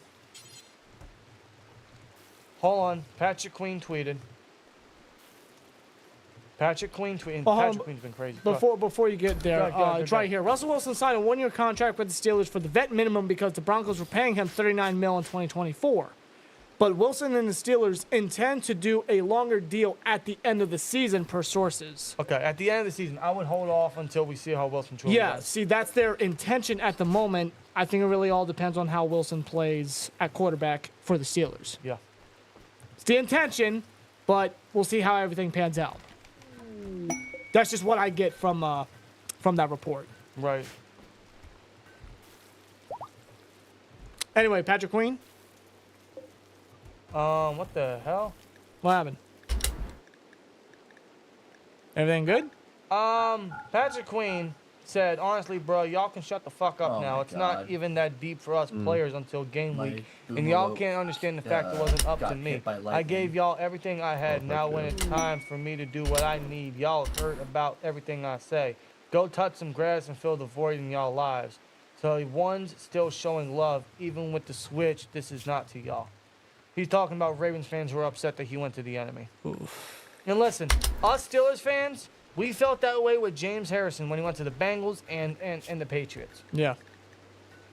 Hold on. Patrick Queen tweeted. Patrick Queen's been crazy. Before you get there, Go it's right here. Russell Wilson signed a 1-year contract with the Steelers for the vet minimum because the Broncos were paying him $39 million in 2024. But Wilson and the Steelers intend to do a longer deal at the end of the season, per sources. Okay, at the end of the season, I would hold off until we see how Wilson truly does. See, that's their intention at the moment. I think it really all depends on how Wilson plays at quarterback for the Steelers. Yeah. It's the intention, but we'll see how everything pans out. That's just what I get from that report. Right. Anyway, Patrick Queen. What the hell? What happened? Everything good? Patrick Queen said, honestly, bro, y'all can shut the fuck up now. It's not even that deep for us players until game week. And y'all can't understand the fact it wasn't up to me. I gave y'all everything I had. Now when it's time for me to do what I need, y'all hurt about everything I say. Go touch some grass and fill the void in y'all lives. So one's still showing love, even with the switch. This is not to y'all. He's talking about Ravens fans who are upset that he went to the enemy. Oof. And listen, us Steelers fans, we felt that way with James Harrison when he went to the Bengals and the Patriots. Yeah.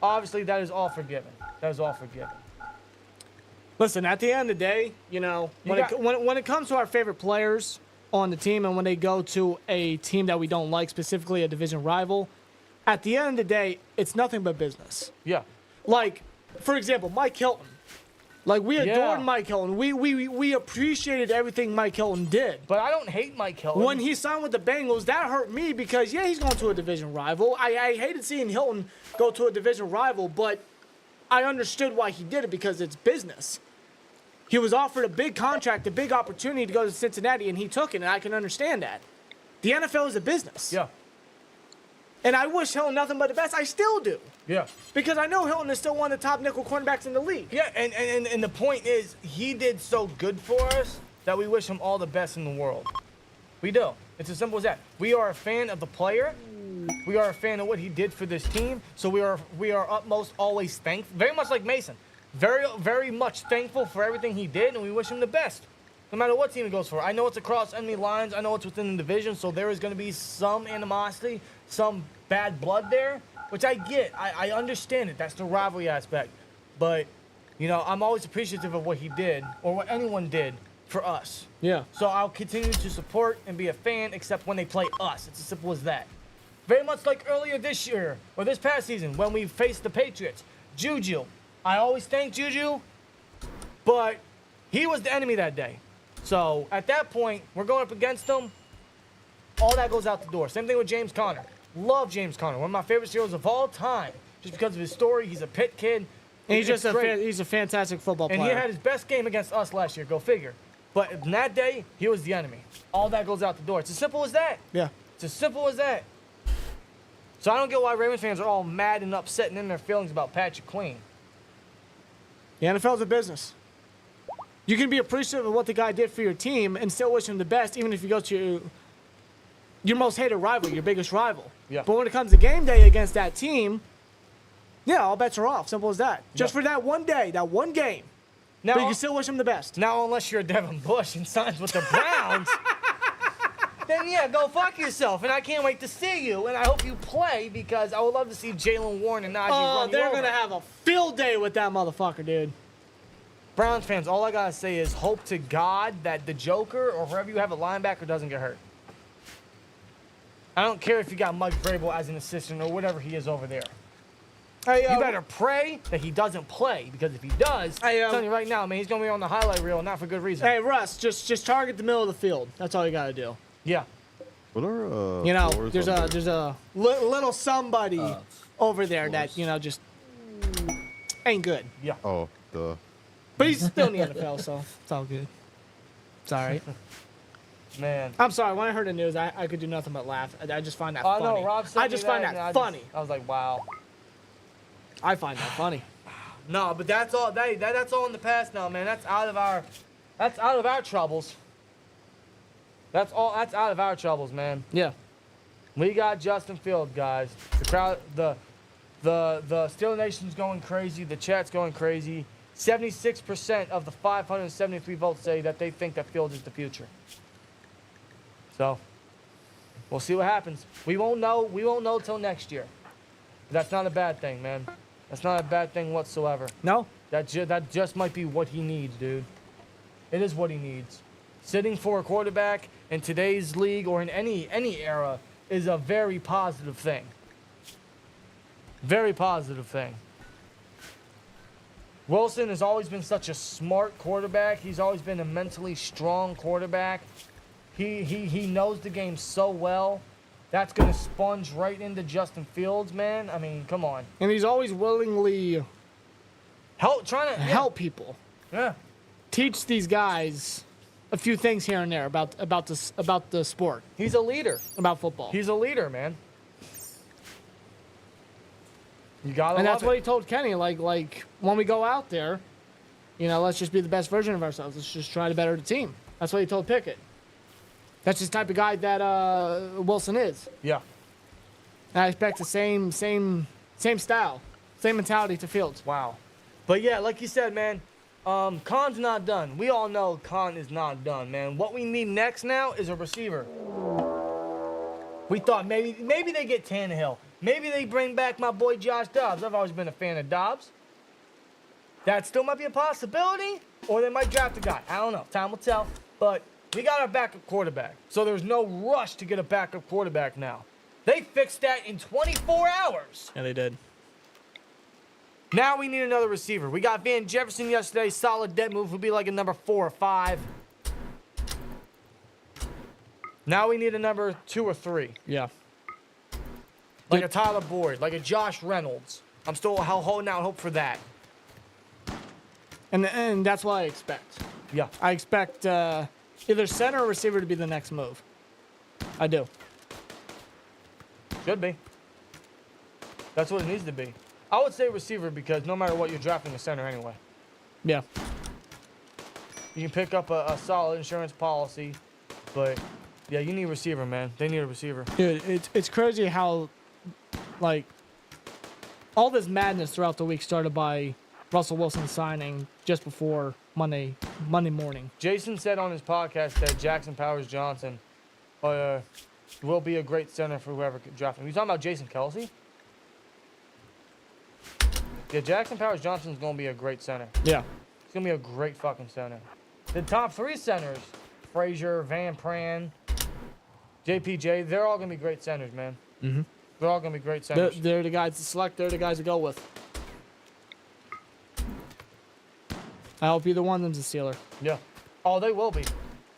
Obviously, that is all forgiven. That is all forgiven. Listen, at the end of the day, you know, when it comes to our favorite players on the team and when they go to a team that we don't like, specifically a division rival, at the end of the day, it's nothing but business. Yeah. Like, for example, Mike Hilton. Like, we adored Mike Hilton. We appreciated everything Mike Hilton did. But I don't hate Mike Hilton. When he signed with the Bengals, that hurt me because, yeah, he's going to a division rival. I hated seeing Hilton go to a division rival, but I understood why he did it because it's business. He was offered a big contract, a big opportunity to go to Cincinnati, and he took it, and I can understand that. The NFL is a business. Yeah. And I wish Hilton nothing but the best. I still do. Yeah. Because I know Hilton is still one of the top nickel cornerbacks in the league. Yeah, and the point is, he did so good for us that we wish him all the best in the world. We do. It's as simple as that. We are a fan of the player. We are a fan of what he did for this team. So we are utmost always thankful. Very much like Mason. Very, very much thankful for everything he did, and we wish him the best. No matter what team he goes for. I know it's across enemy lines. I know it's within the division, so there is going to be some animosity, some bad blood there, which I get. I understand it. That's the rivalry aspect. But, you know, I'm always appreciative of what he did or what anyone did for us. Yeah. So I'll continue to support and be a fan, except when they play us. It's as simple as that. Very much like earlier this year or this past season when we faced the Patriots. Juju. I always thank Juju, but he was the enemy that day. So at that point, we're going up against them. All that goes out the door. Same thing with James Conner. Love James Conner. One of my favorite heroes of all time. Just because of his story. He's a Pitt kid. And he's he's a fantastic football player. And he had his best game against us last year. Go figure. But in that day, he was the enemy. All that goes out the door. It's as simple as that. Yeah. It's as simple as that. So I don't get why Ravens fans are all mad and upset and in their feelings about Patrick Queen. The NFL's a business. You can be appreciative of what the guy did for your team and still wish him the best, even if you go to your most hated rival, your biggest rival. Yeah. But when it comes to game day against that team, yeah, all bets are off. Simple as that. Just for that one day, that one game. Now, but you can still wish him the best. Now, unless you're Devin Bush and signs with the Browns, then yeah, go fuck yourself. And I can't wait to see you. And I hope you play because I would love to see Jalen Warren and Najee run you over. They're going to have a field day with that motherfucker, dude. Browns fans, all I got to say is hope to God that the Joker or whoever you have a linebacker doesn't get hurt. I don't care if you got Mike Vrabel as an assistant or whatever he is over there. Hey, you better pray that he doesn't play because if he does, I'm telling you right now, man, he's going to be on the highlight reel and not for good reason. Hey, Russ, just target the middle of the field. That's all you got to do. Yeah. What are you know, there's a little somebody over there that, you know, just ain't good. Yeah. Oh, duh. But he's still in the NFL, so it's all good. It's all right. Man. I'm sorry. When I heard the news, I could do nothing but laugh. I just find that funny. No, Rob said I just find that funny. I was like, wow. I find that funny. No, but that's all. That's all in the past now, man. That's out of our troubles. That's out of our troubles, man. Yeah. We got Justin Fields, guys. The crowd, the Steeler Nation's going crazy. The chat's going crazy. 76% of the 573 votes say that they think that Fields is the future. So, we'll see what happens. We won't know. We won't know till next year. That's not a bad thing, man. That's not a bad thing whatsoever. No. That just might be what he needs, dude. It is what he needs. Sitting for a quarterback in today's league or in any era is a very positive thing. Very positive thing. Wilson has always been such a smart quarterback. He's always been a mentally strong quarterback. He knows the game so well. That's going to sponge right into Justin Fields, man. I mean, come on. And he's always willingly trying to help people. Yeah. Teach these guys a few things here and there about the sport. He's a leader. About football. He's a leader, man. You gotta And love that's it. what he told Kenny. Like when we go out there, you know, let's just be the best version of ourselves. Let's just try to better the team. That's what he told Pickett. That's the type of guy that Wilson is. Yeah. And I expect the same style, same mentality to Fields. Wow. But yeah, like you said, man, Khan's not done. We all know Khan is not done, man. What we need next now is a receiver. We thought maybe they get Tannehill. Maybe they bring back my boy Josh Dobbs. I've always been a fan of Dobbs. That still might be a possibility, or they might draft a guy. I don't know. Time will tell. But we got our backup quarterback, so there's no rush to get a backup quarterback now. They fixed that in 24 hours. Yeah, they did. Now we need another receiver. We got Van Jefferson yesterday. Solid dead move. Would be like a number 4 or 5. Now we need a number 2 or 3. Yeah. Like a Tyler Boyd, like a Josh Reynolds. I'm still holding out hope for that. And that's what I expect. Yeah. I expect either center or receiver to be the next move. I do. Should be. That's what it needs to be. I would say receiver because no matter what, you're drafting a center anyway. Yeah. You can pick up a solid insurance policy, but yeah, you need a receiver, man. They need a receiver. Dude, it's crazy how, like, all this madness throughout the week started by Russell Wilson signing just before Monday morning. Jason said on his podcast that Jackson Powers Johnson will be a great center for whoever could draft him. You talking about Jason Kelsey? Yeah, Jackson Powers Johnson's going to be a great center. Yeah. He's going to be a great fucking center. The top 3 centers, Frazier, Van Pran, JPJ, they're all going to be great centers, man. Mm-hmm. They're all going to be great centers. They're the guys to select. They're the guys to go with. I hope either one of them's a stealer. Yeah. Oh, they will be.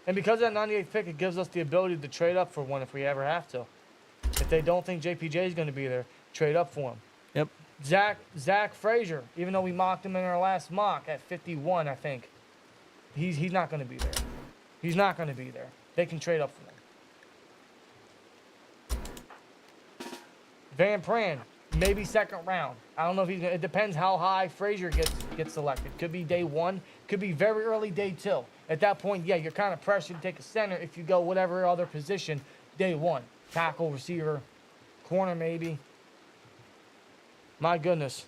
And because of that 98th pick, it gives us the ability to trade up for one if we ever have to. If they don't think JPJ is going to be there, trade up for him. Yep. Zach Frazier, even though we mocked him in our last mock at 51, I think, he's not going to be there. He's not going to be there. They can trade up for him. Van Pran, maybe second round. I don't know if he's gonna, it depends how high Frazier gets selected. Could be day 1, could be very early day 2. At that point, yeah, you're kind of pressured to take a center if you go whatever other position day 1. Tackle, receiver, corner maybe. My goodness.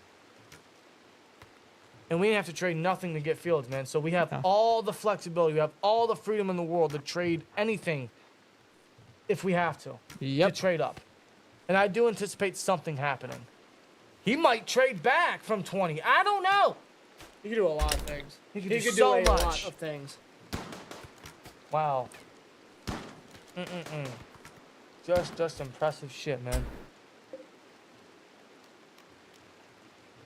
And we didn't have to trade nothing to get Fields, man. So we have all the flexibility. We have all the freedom in the world to trade anything if we have to. Yep. To trade up. And I do anticipate something happening. He might trade back from 20. I don't know. He could do a lot of things. He could He do could so do a much. lot of things. Wow. Just impressive shit, man.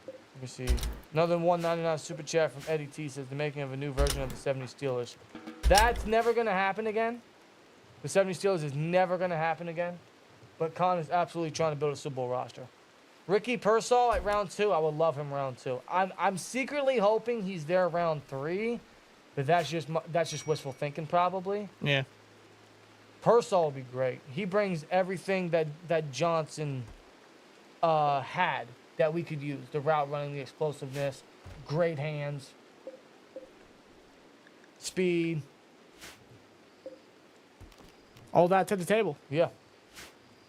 Let me see. Another $1.99 super chat from Eddie T says the making of a new version of the 70 Steelers. That's never going to happen again. The 70 Steelers is never going to happen again. But Khan is absolutely trying to build a Super Bowl roster. Ricky Pearsall at round 2, I would love him round 2. I'm secretly hoping he's there round 3, but that's just wishful thinking probably. Yeah. Pearsall would be great. He brings everything that Johnson had that we could use. The route running, the explosiveness, great hands, speed. All that to the table. Yeah.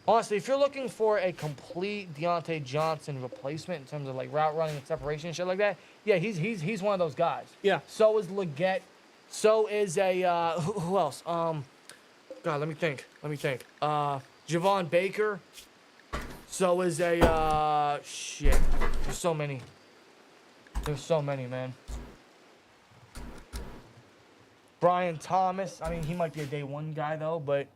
Honestly, if you're looking for a complete Deontay Johnson replacement in terms of like route running and separation and shit like that, yeah, he's one of those guys. Yeah. So is Leggett. So is a who else? God, let me think. Javon Baker. So is a shit. There's so many, man. Brian Thomas. I mean, he might be a day 1 guy though, but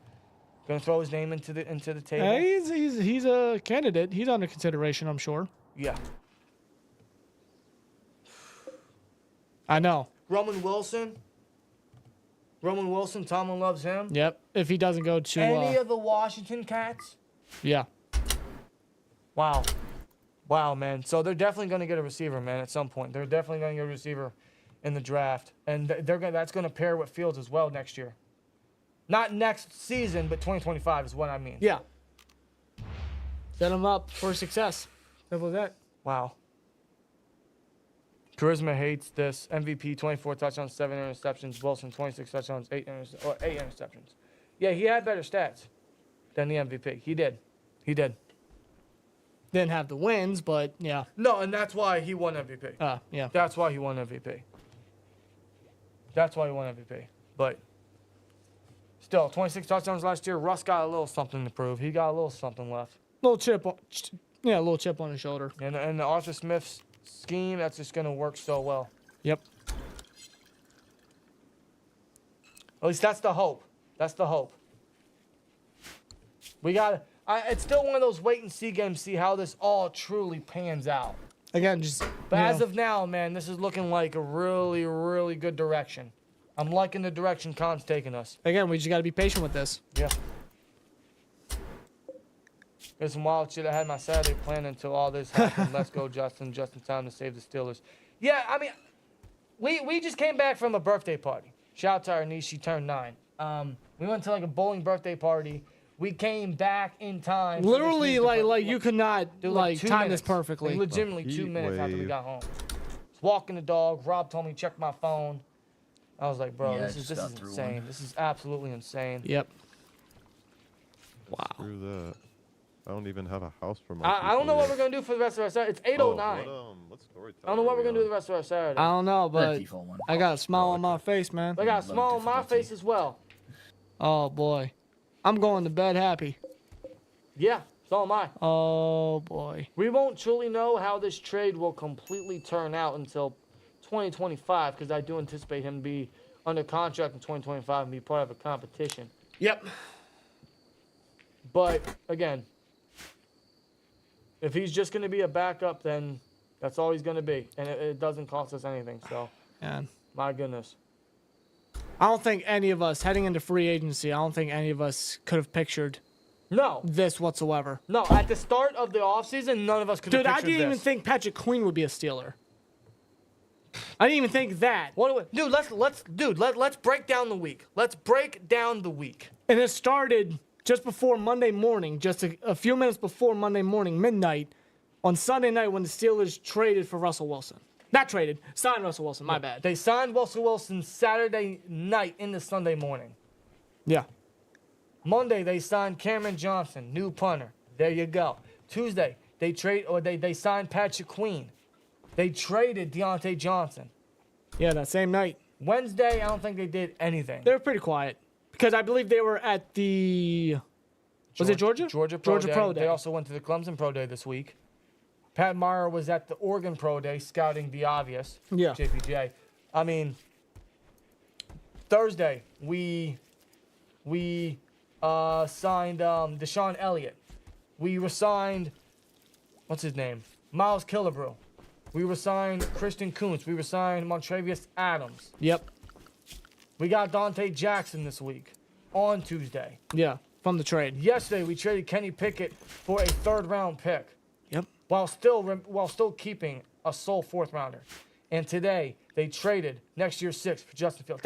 gonna throw his name into the table. He's a candidate. He's under consideration, I'm sure. Yeah. I know. Roman Wilson, Tomlin loves him. Yep. If he doesn't go to Any of the Washington Cats. Yeah. Wow. Wow, man. So they're definitely going to get a receiver, man, at some point. They're definitely going to get a receiver in the draft. And that's going to pair with Fields as well next year. Not next season, but 2025 is what I mean. Yeah. Set them up for success. Simple as that. Wow. Charisma hates this. MVP, 24 touchdowns, 7 interceptions. Wilson, 26 touchdowns, 8 interceptions. Yeah, he had better stats than the MVP. He did. Didn't have the wins, but yeah. No, and that's why he won MVP. Yeah. That's why he won MVP. But still, 26 touchdowns last year. Russ got a little something to prove. He got a little something left. A little chip on his shoulder. And the Arthur Smith's scheme, that's just going to work so well. Yep. At least that's the hope. We got to... it's still one of those wait-and-see games, see how this all truly pans out. Again, But as of now, man, this is looking like a really, really good direction. I'm liking the direction Khan's taking us. Again, we just got to be patient with this. Yeah. There's some wild shit. I had my Saturday planned until all this happened. Let's go, Justin. Just in time to save the Steelers. Yeah, I mean, we just came back from a birthday party. Shout out to our niece. She turned 9. We went to like a bowling birthday party. We came back in time. Literally, like you could not like time this perfectly. Like, legitimately 2 minutes after we got home. Was walking the dog. Rob told me to check my phone. I was like, bro, this is insane. This is absolutely insane. Yep. Wow. Screw that. I don't even have a house for my. I don't know what we're gonna do for the rest of our Saturday. It's 8:09. What story I don't know what we're gonna do the rest of our Saturday. I don't know, but I got a smile on my face, man. I got a smile on my face as well. Oh boy, I'm going to bed happy. Yeah, so am I. Oh boy. We won't truly know how this trade will completely turn out until 2025, because I do anticipate him to be under contract in 2025 and be part of a competition. Yep. But again, if he's just going to be a backup, then that's all he's going to be. And it doesn't cost us anything. So, my goodness. I don't think any of us, heading into free agency, I don't think any of us could have pictured this whatsoever. No, at the start of the offseason, none of us could have pictured this. Dude, I didn't even think Patrick Queen would be a Steeler. I didn't even think that. Dude, let's break down the week. Let's break down the week. And it started just before Monday morning, just a few minutes before Monday morning, midnight, on Sunday night when the Steelers traded for Russell Wilson. Not traded, signed Russell Wilson, my bad. They signed Russell Wilson Saturday night into Sunday morning. Yeah. Monday, they signed Cameron Johnson, new punter. There you go. Tuesday, they signed Patrick Queen. They traded Deontay Johnson. Yeah, that same night. Wednesday, I don't think they did anything. They were pretty quiet. Because I believe they were at the... Was it Georgia? Georgia Pro Day. They also went to the Clemson Pro Day this week. Pat Meyer was at the Oregon Pro Day scouting the obvious. Yeah. JPJ. I mean, Thursday, we signed Deshaun Elliott. We re-signed, what's his name? Miles Killebrew. We re-signed Christian Kuntz. We re-signed Montravius Adams. Yep. We got Dante Jackson this week on Tuesday. Yeah, from the trade. Yesterday, we traded Kenny Pickett for a 3rd-round pick. Yep. While still keeping a sole 4th-rounder. And today, they traded next year's 6th for Justin Fields.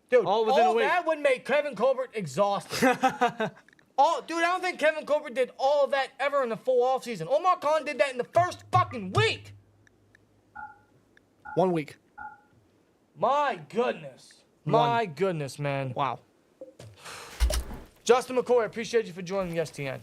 Dude, all that would make Kevin Colbert exhausted. Dude, I don't think Kevin Colbert did all of that ever in the full offseason. Omar Khan did that in the first fucking week. 1 week. My goodness. My goodness, man. Wow. Justin McCoy, I appreciate you for joining the STN.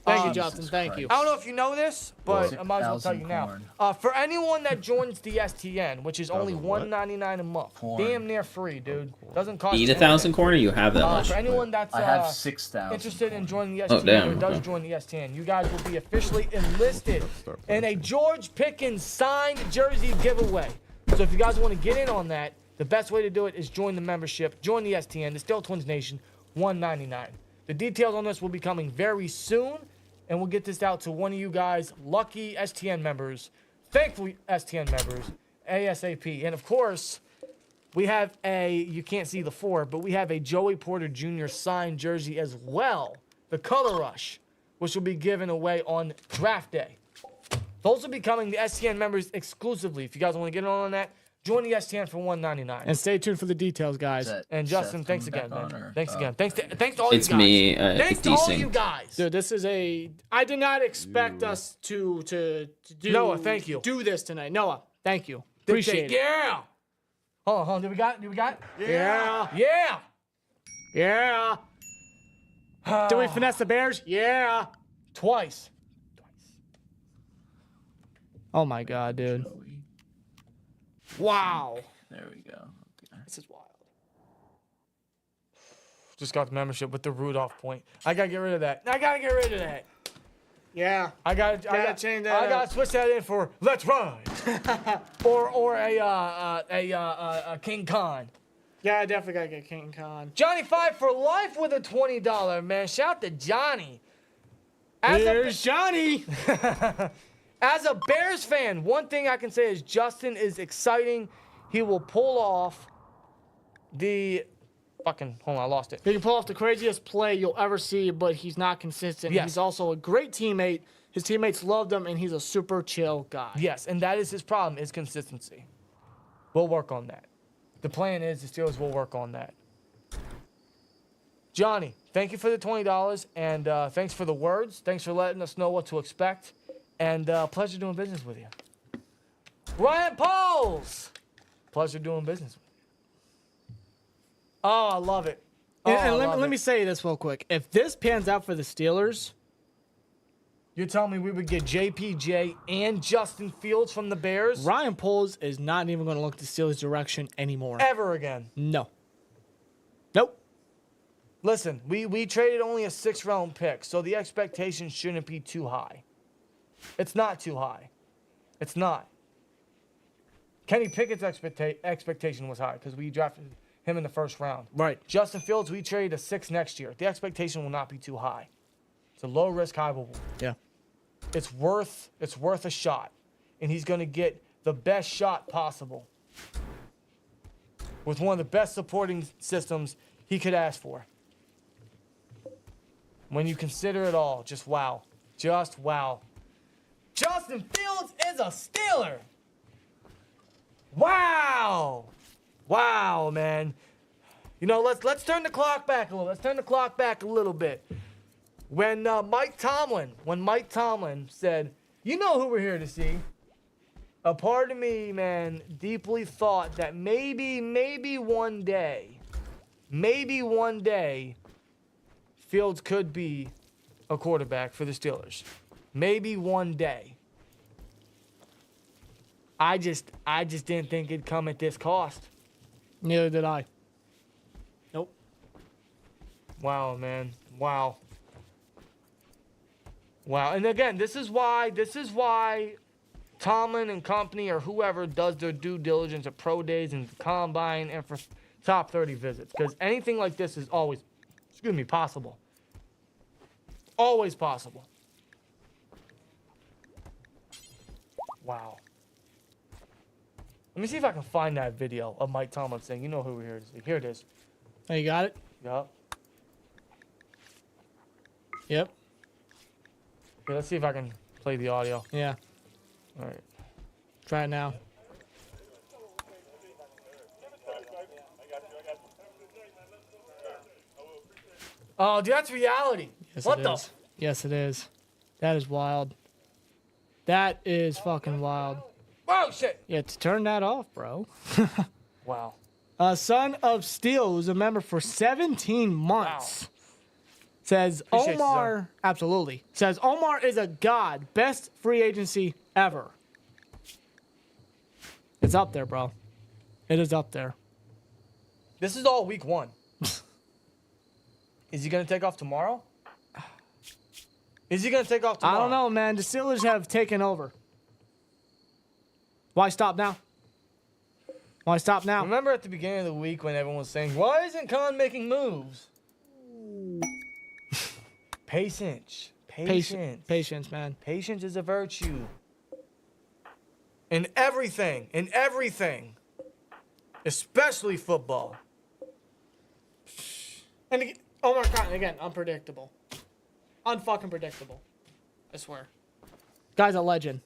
Thank you, Justin. Thank you. I don't know if you know this, but I might as well tell you now. For anyone that joins the STN, which is only $1.99 a month, damn near free, dude. Doesn't cost you Need 1,000 corn, or you have that much? For anyone that's I have 6,000. interested in joining the STN or does join the STN, you guys will be officially enlisted in a George Pickens signed jersey giveaway. So if you guys want to get in on that, the best way to do it is join the membership, join the STN, the Steel Twins Nation, $1.99. The details on this will be coming very soon, and we'll get this out to one of you guys, lucky STN members, thankful STN members, ASAP. And of course, we have you can't see the 4, but we have a Joey Porter Jr. signed jersey as well, the Color Rush, which will be given away on draft day. Those will be coming to STN members exclusively. If you guys want to get on that, join the STN for $199. And stay tuned for the details, guys. And Justin, thanks again, man. Thanks again. Thanks to all It's you guys. me, Thanks to all you Desync. guys. Dude, this is I did not expect us to do Noah, thank you. Do this tonight. Noah, thank you. Appreciate it. Yeah. Hold on. Do we got? Yeah. Yeah. Yeah. Did we finesse the Bears? Yeah. Twice. Oh my god, dude. Wow. There we go. This is wild. Just got the membership with the Rudolph point. I gotta get rid of that. Yeah. I gotta change that. I gotta switch that in for Let's Ride. or a King Khan. Yeah, I definitely gotta get King Khan. Johnny 5 for life with a $20, man. Shout out to Johnny. There's Johnny. As a Bears fan, one thing I can say is Justin is exciting. He will pull off the hold on, I lost it. He can pull off the craziest play you'll ever see, but he's not consistent. Yes. He's also a great teammate. His teammates love him, and he's a super chill guy. Yes, and that is his problem, is consistency. We'll work on that. The plan is the Steelers will work on that. Johnny, thank you for the $20, and thanks for the words. Thanks for letting us know what to expect. And pleasure doing business with you. Ryan Pauls! Pleasure doing business with you. Oh, I love it. And let me say this real quick. If this pans out for the Steelers, you're telling me we would get JPJ and Justin Fields from the Bears? Ryan Poles is not even going to look the Steelers' direction anymore. Ever again. No. Nope. Listen, we traded only a 6th-round pick, so the expectation shouldn't be too high. It's not too high. It's not. Kenny Pickett's expectation was high because we drafted him in the 1st round. Right. Justin Fields, we traded a 6th next year. The expectation will not be too high. It's a low risk, high reward. Yeah. It's worth a shot, and he's going to get the best shot possible with one of the best supporting systems he could ask for. When you consider it all, just wow. Just wow. Justin Fields is a Steeler. Wow. Wow, man. You know, let's turn the clock back a little. Let's turn the clock back a little bit. When Mike Tomlin said, "You know who we're here to see," a part of me, man, deeply thought that maybe one day, Fields could be a quarterback for the Steelers. Maybe one day. I just didn't think it'd come at this cost. Neither did I. Nope. Wow, man. Wow. And again, this is why Tomlin and company or whoever does their due diligence at pro days and combine and for top 30 visits. Because anything like this is always, possible. Always possible. Wow. Let me see if I can find that video of Mike Tomlin saying, "You know who we're here to see." Here it is. Oh, you got it? Yup. Yep. Okay, let's see if I can play the audio. Yeah. All right. Try it now. Oh, dude, that's reality. Yes, What it the? is. Yes, it is. That is wild. That is fucking wild. Whoa, shit. Yeah, to turn that off, bro. Wow. Son of Steel, who's a member for 17 months. Says Appreciate you, Omar, absolutely. Says Omar is a god. Best free agency ever. It's up there, bro. It is up there. This is all week 1. Is he going to take off tomorrow? Is he going to take off tomorrow? I don't know, man. The Steelers have taken over. Why stop now? Why stop now? Remember at the beginning of the week when everyone was saying, "Why isn't Khan making moves?" Patience. Patience, man. Patience is a virtue. In everything. Especially football. And again, Omar Khan, again, unpredictable. Unfucking predictable. I swear. Guy's a legend.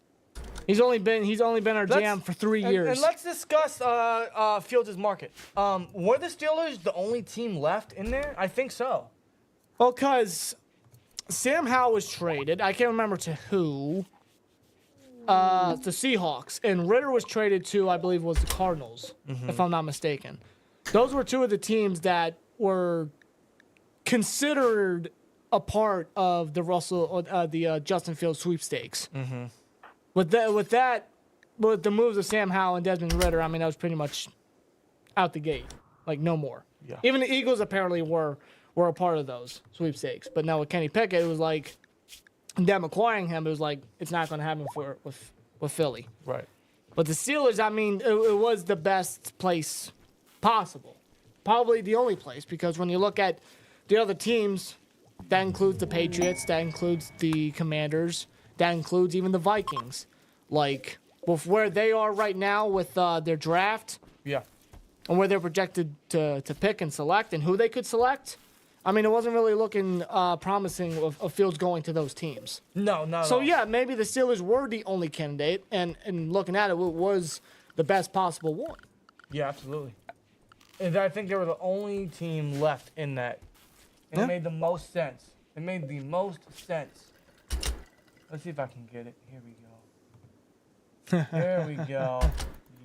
He's only been our GM for 3 years. And let's discuss Fields' market. Were the Steelers the only team left in there? I think so. Well, because Sam Howell was traded. I can't remember to who. The Seahawks. And Ritter was traded to, I believe, was the Cardinals, if I'm not mistaken. Those were two of the teams that were considered a part of the Justin Fields sweepstakes. With the moves of Sam Howell and Desmond Ritter, I mean, that was pretty much out the gate. Like, no more. Yeah. Even the Eagles apparently were a part of those sweepstakes. But now with Kenny Pickett, it was like, them acquiring him, it was like, it's not going to happen with Philly. Right. But the Steelers, I mean, it was the best place possible. Probably the only place, because when you look at the other teams, that includes the Patriots, that includes the Commanders, that includes even the Vikings. Like, with where they are right now with their draft, yeah, and where they're projected to pick and select, and who they could select, I mean, it wasn't really looking promising of Fields going to those teams. No, not So, at all. yeah, maybe the Steelers were the only candidate, and looking at it, it was the best possible one. Yeah, absolutely. And I think they were the only team left in that. And Yeah. it made the most sense. It made the most sense. Let's see if I can get it. Here we go. There we go.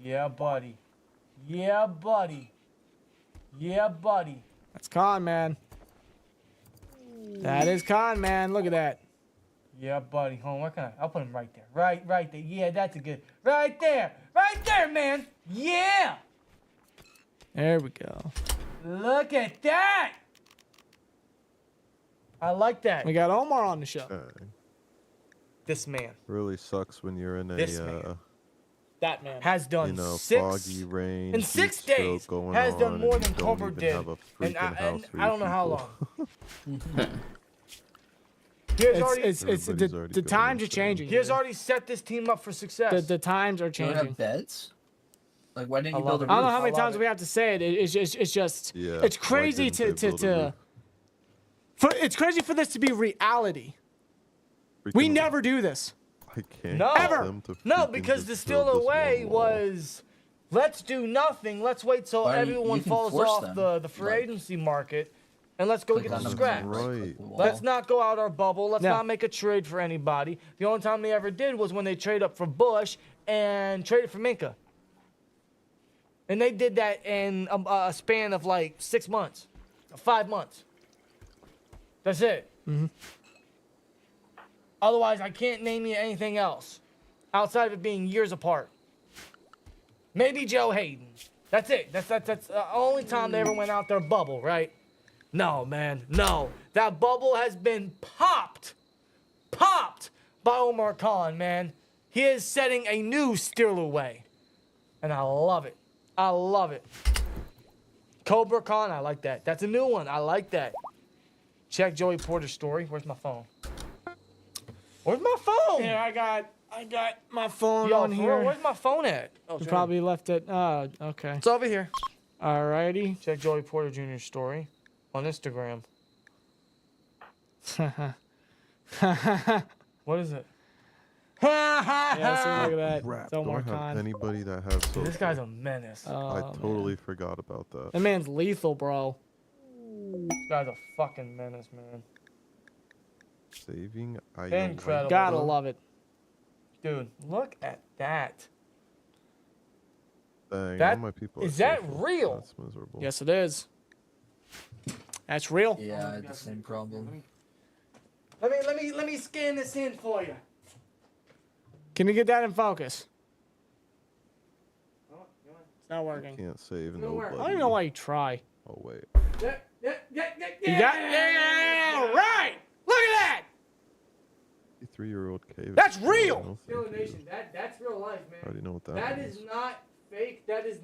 Yeah, buddy. Yeah, buddy. Yeah, buddy. That's Con, man. That is Con, man. Look at that. Yeah, buddy. Hold on, where can I? I'll put him right there. Right there. Yeah, that's a good. Right there. Right there, man. Yeah. There we go. Look at that. I like that. We got Omar on the show. This man. Really sucks when you're in This a man. That man Has done you know, six foggy rain, in heat 6 stroke days. going Has on, done more and than you don't Colbert even did. have a And freaking house for I don't your know how people. long. Here's already, The times are changing. He has already set this team up for success. The times are Do you changing. have beds? Like, why didn't you I build a love roof? I don't know how many I love times it. we have to say it. It's just Yeah, it's why crazy didn't they build a roof? it's crazy for this to be reality. We Freaking- never do this. I can't No, get them to no, freaking because the just build steal this away one wall. was, let's do nothing. Let's wait till Why, everyone you can falls force off them, the free like- agency market, and let's go Like get on the the scraps. Right. Let's not go out our bubble. Let's Yeah. not make a trade for anybody. The only time they ever did was when they traded up for Bush and traded for Minka. And they did that in a span of like 6 months, 5 months. That's it. Otherwise, I can't name you anything else outside of it being years apart. Maybe Joe Hayden. That's it. That's the only time they ever went out their bubble, right? No, man, no. That bubble has been popped by Omar Khan, man. He is setting a new Steeler way, and I love it. I love it. Cobra Khan, I like that. That's a new one. I like that. Check Joey Porter's story. Where's my phone? Where's my phone? Yeah, I got my phone Yo, on for here. real, where's my phone at? Oh, You it's probably left it. Okay. It's over here. Alrighty. Check Joey Porter Jr.'s story on Instagram. What is it? Yeah, so look at that. Crap, It's Omar don't have Khan. anybody that has social. This guy's a menace. I totally forgot about that. That man's lethal, bro. This guy's a fucking menace, man. Saving Incredible. Gotta love it. Dude, look at that. Dang, That- all my people is are that social. real? That's miserable. Yes, it is. That's real. Yeah, I had the same problem. Let me scan this in for you. Can you get that in focus? It's not working. Can't save I nobody. don't even know why you try. Oh wait. Yeah. You got yeah, right. Look at that. 3-year-old cave. That's real. Steeler Nation, that's real life, man. I already know what that That means. is not fake. That's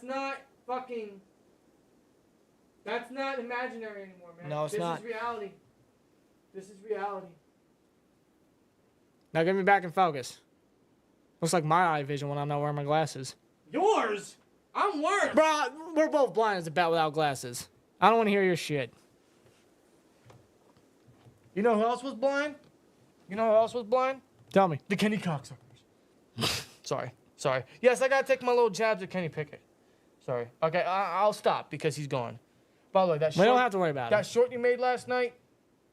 not fucking. That's not imaginary anymore, man. No, it's this not. This is reality. This is reality. Now get me back in focus. Looks like my eye vision when I'm not wearing my glasses. Yours? I'm worse. Bro, we're both blind as a bat without glasses. I don't want to hear your shit. You know who else was blind? Tell me. The Kenny Cocksuckers. Sorry. Yes, I gotta take my little jabs at Kenny Pickett. Sorry. Okay, I'll stop because he's gone. By the way, that short, We don't have to worry about it. that short you made last night.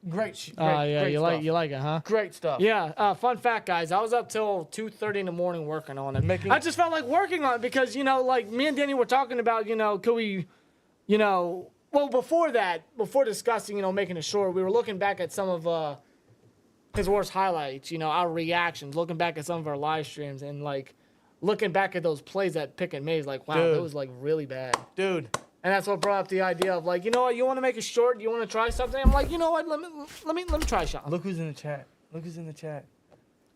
Great. Yeah, great you stuff. like it, huh? Great stuff. Yeah, fun fact, guys. I was up till 2:30 in the morning working on it. I just felt like working on it because, like me and Danny were talking about, could we, well, before that, before discussing, making it short, we were looking back at some of his worst highlights, our reactions, looking back at some of our live streams and, looking back at those plays that Pickett made, wow, Dude. that was, really bad. Dude. And that's what brought up the idea of you know what, you want to make it short? You want to try something? I'm like, you know what? Let me try a shot. Look who's in the chat.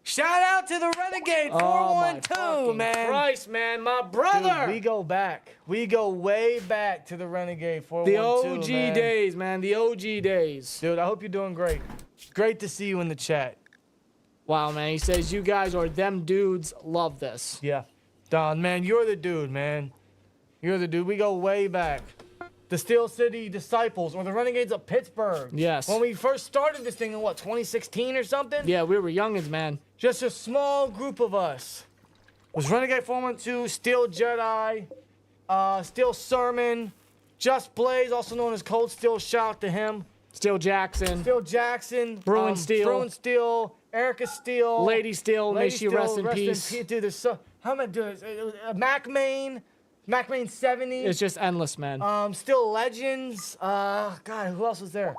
Shout out to the Renegade 412, man. Christ, man, my brother. Dude, we go back. We go way back to the Renegade 412. The OG man. days, man. The OG days. Dude, I hope you're doing great. Great to see you in the chat. Wow, man. He says you guys are them dudes. Love this. Yeah. Don, man, you're the dude, man. You're the dude. We go way back. The Steel City Disciples, or the Renegades of Pittsburgh. Yes. When we first started this thing in, 2016 or something? Yeah, we were youngins, man. Just a small group of us. It was Renegade 412, Steel Jedi, Steel Sermon, Just Blaze, also known as Cold Steel. Shout out to him. Steel Jackson. Bruin Steel. Erica Steel. Lady Steel. May she rest in peace. Dude, there's so... How am I doing? Mac Main 70. It's just endless, man. Still Legends. God, who else was there?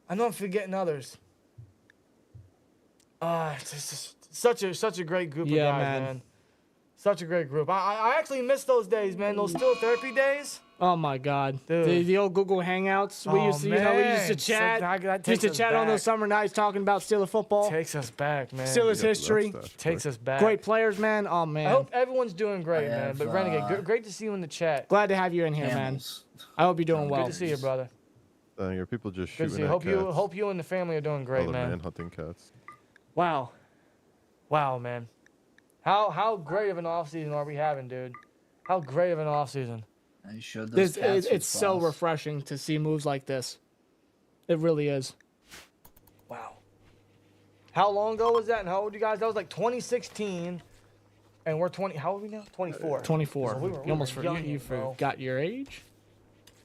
I know I'm forgetting others. It's just such a great group of guys, man. Such a great group. I actually miss those days, man. Those Steel Therapy days. Oh my God, Dude. the old Google Hangouts. We used to, we used to chat. That We used to takes us chat on back. those summer nights talking about Steelers football. Takes us back, man. Steelers history. Takes us back. Great players, man. Oh man. I hope everyone's doing great, I man. have, But Renegade, great to see you in the chat. Glad to have you in here, Camels. man. I hope you're doing well. Good to see you, brother. Your people just Good to see shooting you. at cats. Hope you and the family are doing great, Other man. manhunting cats. Wow, man. How great of an off season are we having, dude? How great of an off season. I showed those cats It's so response. refreshing to see moves like this. It really is. Wow. How long ago was that? And how old you guys? That was like 2016, and we're 20. How old are we now? 24. 24. So we You almost were forgot. You youngins, bro. forgot your age.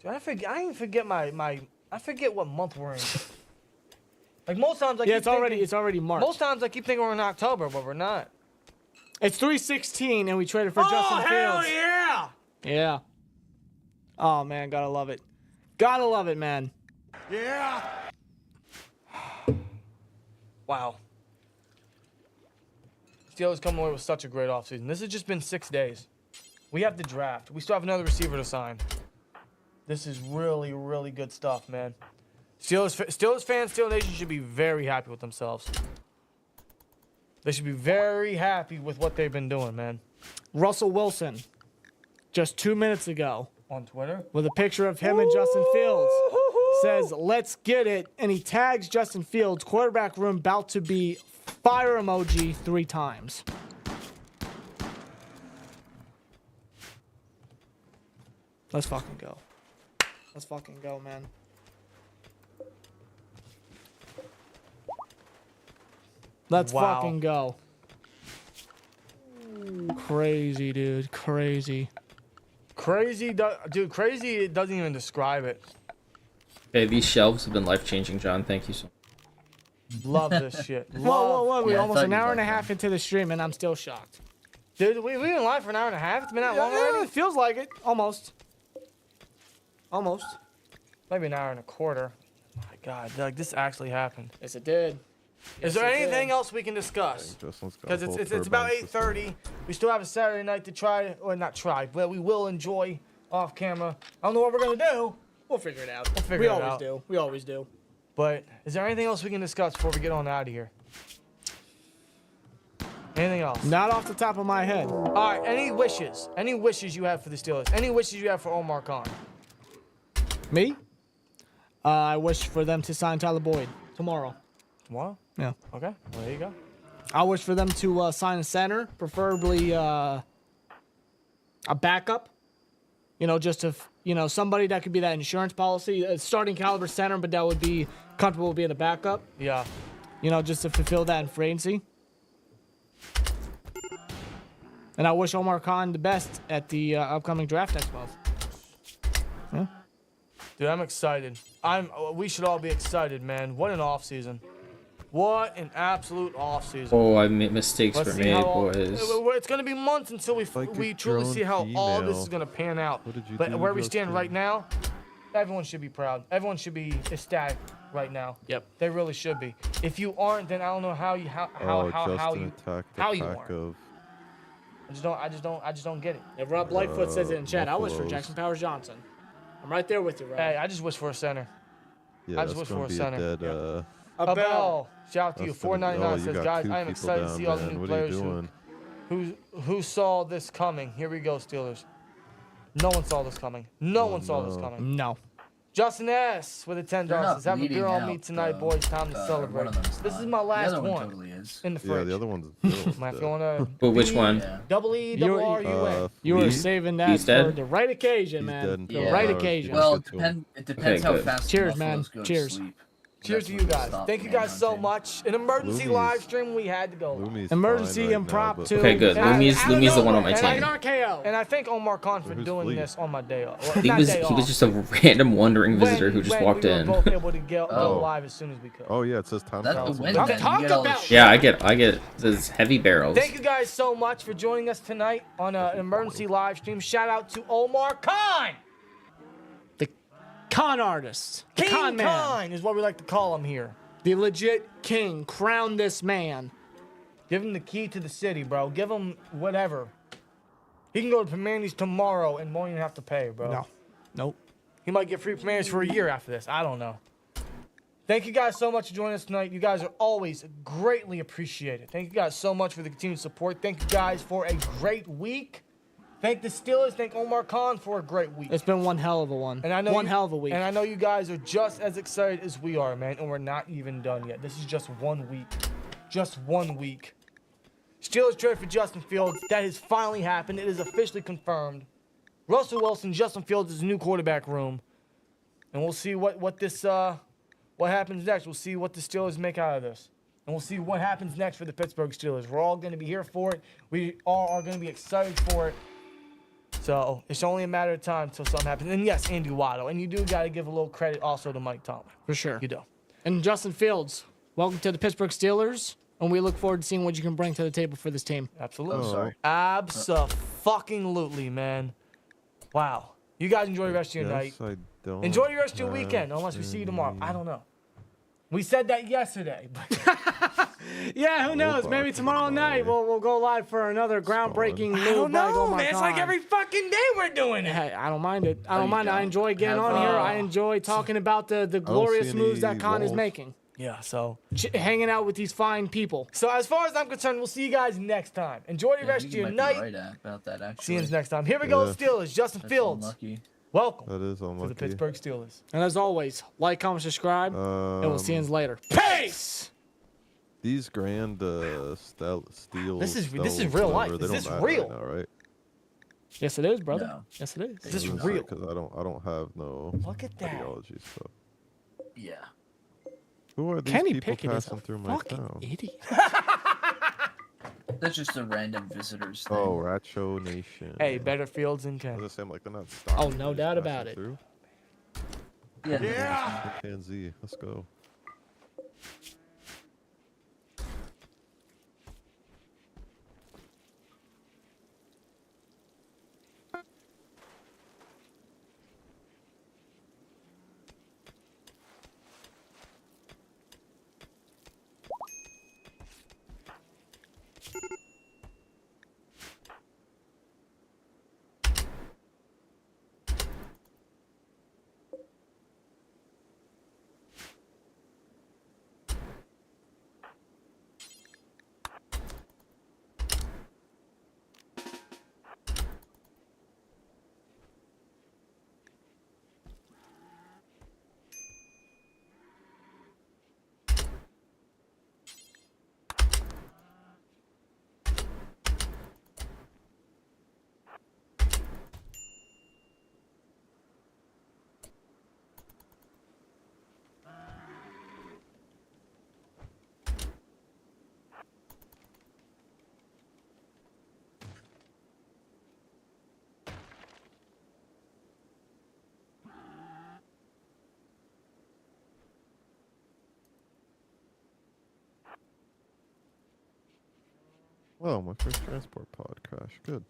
Dude, I even forget I forget what month we're in. Like most times, I Yeah, keep it's already March. Most times I keep thinking we're in October, but we're not. It's 3/16, and we traded for Justin Fields. hell yeah! Yeah. Oh man, gotta love it. Gotta love it, man. Yeah. Wow. Steelers coming away with such a great offseason. This has just been 6 days. We have the draft. We still have another receiver to sign. This is really, really good stuff, man. Steelers fans, Steel Nation should be very happy with themselves. They should be very happy with what they've been doing, man. Russell Wilson, just 2 minutes ago, On Twitter? with a picture of him and Justin Fields, says, "Let's get it," and he tags Justin Fields. Quarterback room about to be fire emoji 3 times. Let's fucking go. Let's fucking go, man. Let's Wow. fucking go. Crazy, dude. Crazy. Dude, crazy, it doesn't even describe it. Hey, these shelves have been life-changing, John. Thank you so much. Love this shit. Whoa. We're Yeah, I almost thought an you hour liked and a that. half into the stream, and I'm still shocked. Dude, we've been live for an hour and a half. It's been that long already? It feels like it. Almost. Maybe an hour and a quarter. My God, like this actually happened. Yes, it did. Is there anything else we can discuss? Justin's got Because a whole it's about turbine system. 8:30. We still have a Saturday night to try, or not try, but we will enjoy off camera. I don't know what we're gonna do, We'll figure it out. figure we it always out. do. We always do. but is there anything else we can discuss before we get on out of here? Anything else? Not off the top of my head. All right. Any wishes? Any wishes you have for the Steelers? Any wishes you have for Omar Khan? Me? I wish for them to sign Tyler Boyd tomorrow. Tomorrow? Yeah. Okay. Well, there you go. I wish for them to sign a center, preferably a backup. You know, just to, somebody that could be that insurance policy, a starting caliber center, but that would be comfortable being a backup. Yeah. Just to fulfill that in free agency. And I wish Omar Khan the best at the upcoming draft next month. Yeah. Dude, I'm excited. We should all be excited, man. What an off season. What an absolute off season. Oh, I made mistakes Let's were see made, how all- boys. It's gonna be months until we truly see how all this is gonna pan out. But where we stand right now, everyone should be proud. Everyone should be ecstatic right now. Yep. They really should be. If you aren't, then I don't know how you aren't. I just don't get it. If Rob Lightfoot says it in chat, I wish for Jackson Powers Johnson. I'm right there with you, Rob. Hey, I just wish for a center. Yeah, I just that's wish for gonna a be center. dead. Abel, shout out to you. That's gonna- 499 you says, got guys, two I am people excited to down, see all the man. new What are you players doing? who saw this coming. Here we go, Steelers. No one saw this coming. No one saw this coming. No. Justin S. with a $10 They're not says, have a beer bleeding on out, me tonight, boys. Time to celebrate. one of them's This is not. my The last other one one totally is. in the Yeah, fridge. the other one's If you wanna But which one? double E, double R, U N. You were He's- saving that he's for dead? the right occasion, He's man. dead in The 12 right hours. occasion. Well, Get to him. it depends Okay, how good. fast Cheers, the man. Buffaloes go to Cheers. sleep. Cheers to you That's when guys. they stop Thank you guys so manhunting. much. An emergency Lumi's- live stream we had to go. Lumi's Emergency fine right impromptu. now, Okay, good. And I- Lumi's the one on my and team. RKO. And I thank Omar Khan for Who's doing Lee? this on my day off. Well, He not was day he was off. just a random wandering visitor who just When walked we were in. both able to go Oh. live as soon as we could. Oh yeah, it says time That's trial. the win. Talk Then you get all about- this Yeah, I get those heavy barrels. Thank you guys so much for joining us tonight on an emergency live stream. Shout out to Omar Khan. The con artist. The King con man. Khan is what we like to call him here. The legit king. Crown this man. Give him the key to the city, bro. Give him whatever. He can go to Primaries tomorrow and won't even have to pay, bro. No. Nope. He might get free Primaries for a year after this. I don't know. Thank you guys so much for joining us tonight. You guys are always greatly appreciated. Thank you guys so much for the continued support. Thank you guys for a great week. Thank the Steelers. Thank Omar Khan for a great week. It's been one hell of a one. And I know one hell of a week. And I know you guys are just as excited as we are, man. And we're not even done yet. This is just 1 week. Just 1 week. Steelers trade for Justin Fields. That has finally happened. It is officially confirmed. Russell Wilson, Justin Fields is the new quarterback room. And we'll see what happens next. We'll see what the Steelers make out of this. And we'll see what happens next for the Pittsburgh Steelers. We're all going to be here for it. We all are going to be excited for it. So it's only a matter of time until something happens. And yes, Andy Waddle. And you do got to give a little credit also to Mike Tomlin. For sure. You do. And Justin Fields, welcome to the Pittsburgh Steelers. And we look forward to seeing what you can bring to the table for this team. Absolutely. Oh, sorry. Abso-fucking-lutely, man. Wow. You guys enjoy the rest of your night. I don't Enjoy the rest of your have weekend, unless we see you tomorrow. any- I don't know. We said that yesterday. Yeah, who knows? Maybe tomorrow night we'll go live for another groundbreaking move. I don't by know, Omar man. It's like Khan. every fucking day we're doing it. Hey, I don't mind it. I don't you mind it. I don't enjoy getting have, on here. I enjoy talking about the glorious see moves that any Khan is walls. making. Yeah, so Hanging out with these fine people. So as far as I'm concerned, we'll see you guys next time. Enjoy the rest of your night. Right about that, actually. See you next time. Here we go, Yeah. Steelers. Justin That's Fields. unlucky. Welcome That is to the unlucky. Pittsburgh Steelers. And as always, like, comment, subscribe, and we'll see you later. Peace! These grand steel. This is stones, real life. whatever, they Is don't this matter real? Right now, right? Yes, it is, brother. No. Yes, it is. This is real. Because I don't have no Look at that. ideology stuff. Yeah. Who are these Kenny people Pickett is passing a through my fucking town? idiot. That's just a random visitors thing. Oh, Racho Nation. Hey, better Fields than I Ken. was gonna say, like, they're not stopping. Oh, no they're just doubt passing about it. through. Yeah. Chimpanzee, let's go. Oh, my first transport pod crashed. Good.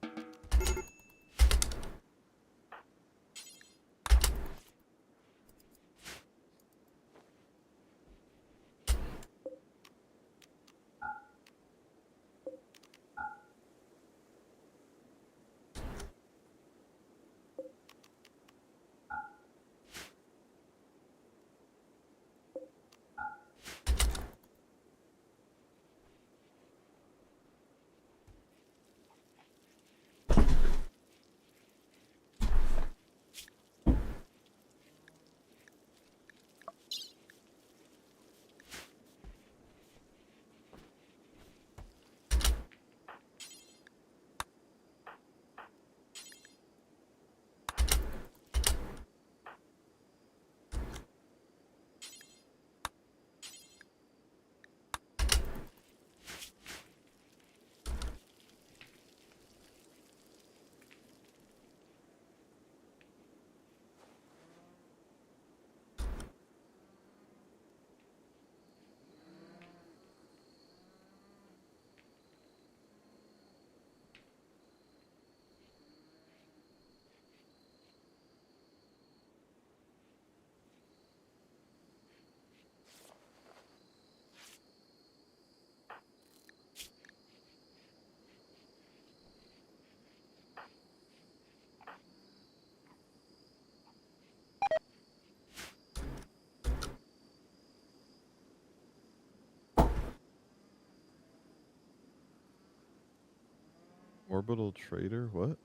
Orbital trader? What?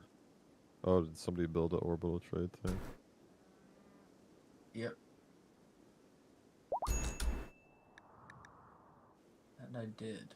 Oh, did somebody build an orbital trade thing? Yep. And I did.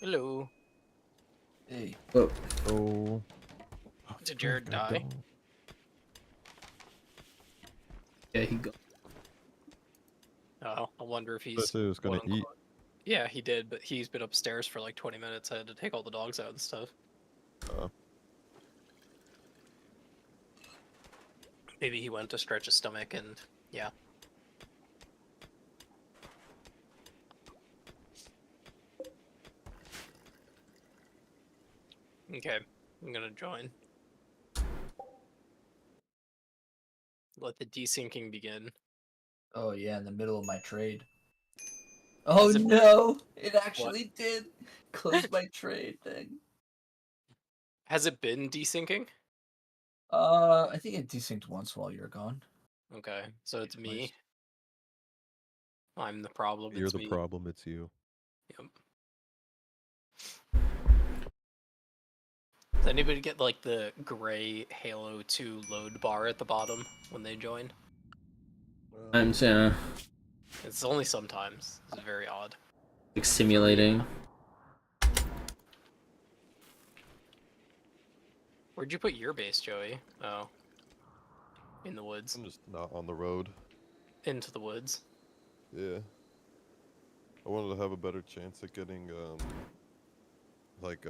Hello. Hey. Oh. Did Jared die? Yeah, he got. Oh, I wonder if he's. I said he was gonna quote, unquote- eat. Yeah, he did, but he's been upstairs for like 20 minutes. I had to take all the dogs out and stuff. Maybe he went to stretch his stomach and yeah. Okay, I'm gonna join. Let the desyncing begin. Oh yeah, in the middle of my trade. Oh no! It actually did close my trade thing. Has it been desyncing? I think it desynced once while you're gone. Okay, so it's me. I'm the problem. You're it's the me. problem, it's you. Yep. Does anybody get like the gray Halo 2 load bar at the bottom when they join? Yeah. It's only sometimes. It's very odd. Like simulating. Where'd you put your base, Joey? Oh. In the woods. I'm just not on the road. Into the woods. Yeah. I wanted to have a better chance at getting, like,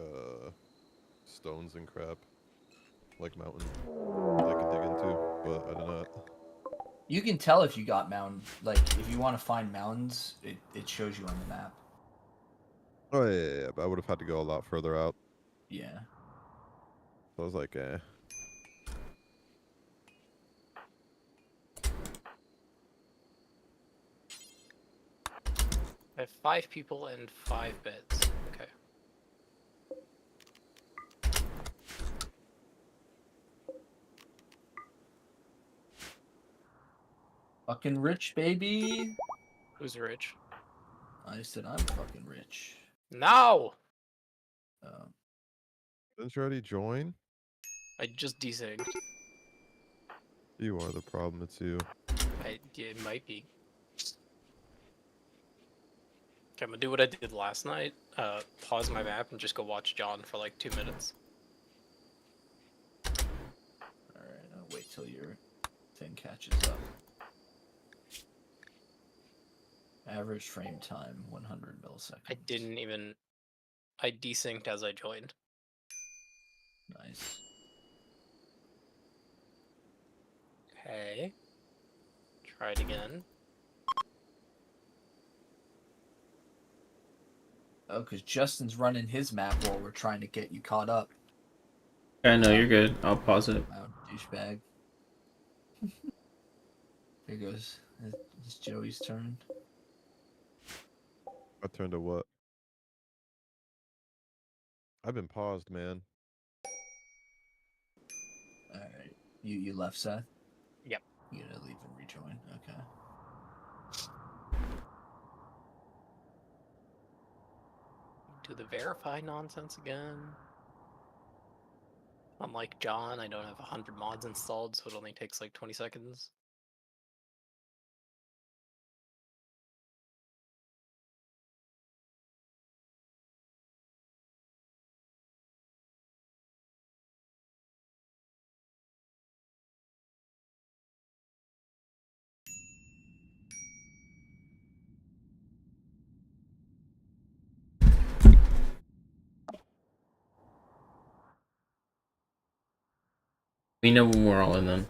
stones and crap. Like mountain. I could dig into, but I did not. You can tell if you got mountain. Like, if you want to find mountains, it shows you on the map. Oh, yeah, but I would have had to go a lot further out. Yeah. So I was like, eh. I have 5 people and 5 beds. Okay. Fucking rich, baby. Who's rich? I said I'm fucking rich. No! Didn't you already join? I just desynced. You are the problem, it's you. It might be. Okay, I'm gonna do what I did last night. Pause my map and just go watch John for like 2 minutes. Alright, I'll wait till your thing catches up. Average frame time, 100 milliseconds. I didn't even... I desynced as I joined. Nice. Okay. Try it again. Oh, because Justin's running his map while we're trying to get you caught up. I know you're good. I'll pause it. Wow, douchebag. Here goes. It's Joey's turn. I turned to what? I've been paused, man. Alright. You left, Seth? Yep. You gotta leave and rejoin. Okay. Do the verify nonsense again. Unlike John, I don't have 100 mods installed, so it only takes like 20 seconds. We know when we're all in them.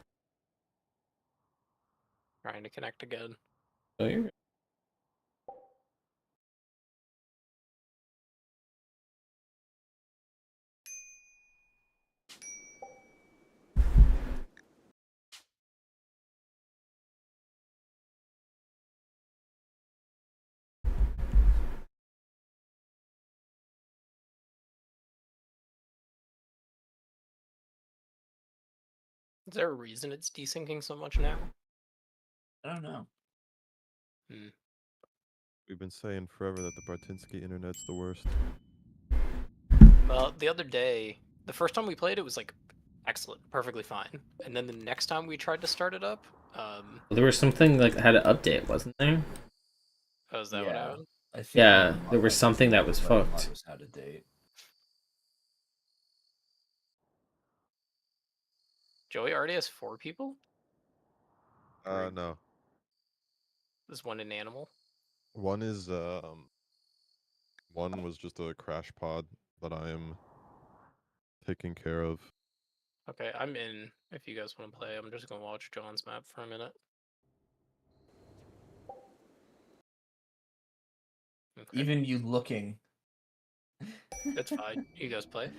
Trying to connect again. Oh, you're good. Is there a reason it's desyncing so much now? I don't know. We've been saying forever that the Bartinsky internet's the worst. Well, the other day, the first time we played it was like excellent, perfectly fine. And then the next time we tried to start it up, Well, there was something like had an update, wasn't there? oh, is that what happened? I think Yeah, there was something that was fucked. was out of date. Joey already has 4 people? No. There's one in animal. One is, one was just a crash pod that I am taking care of. Okay, I'm in. If you guys want to play, I'm just gonna watch John's map for a minute. Okay. Even you looking. It's fine. You guys play.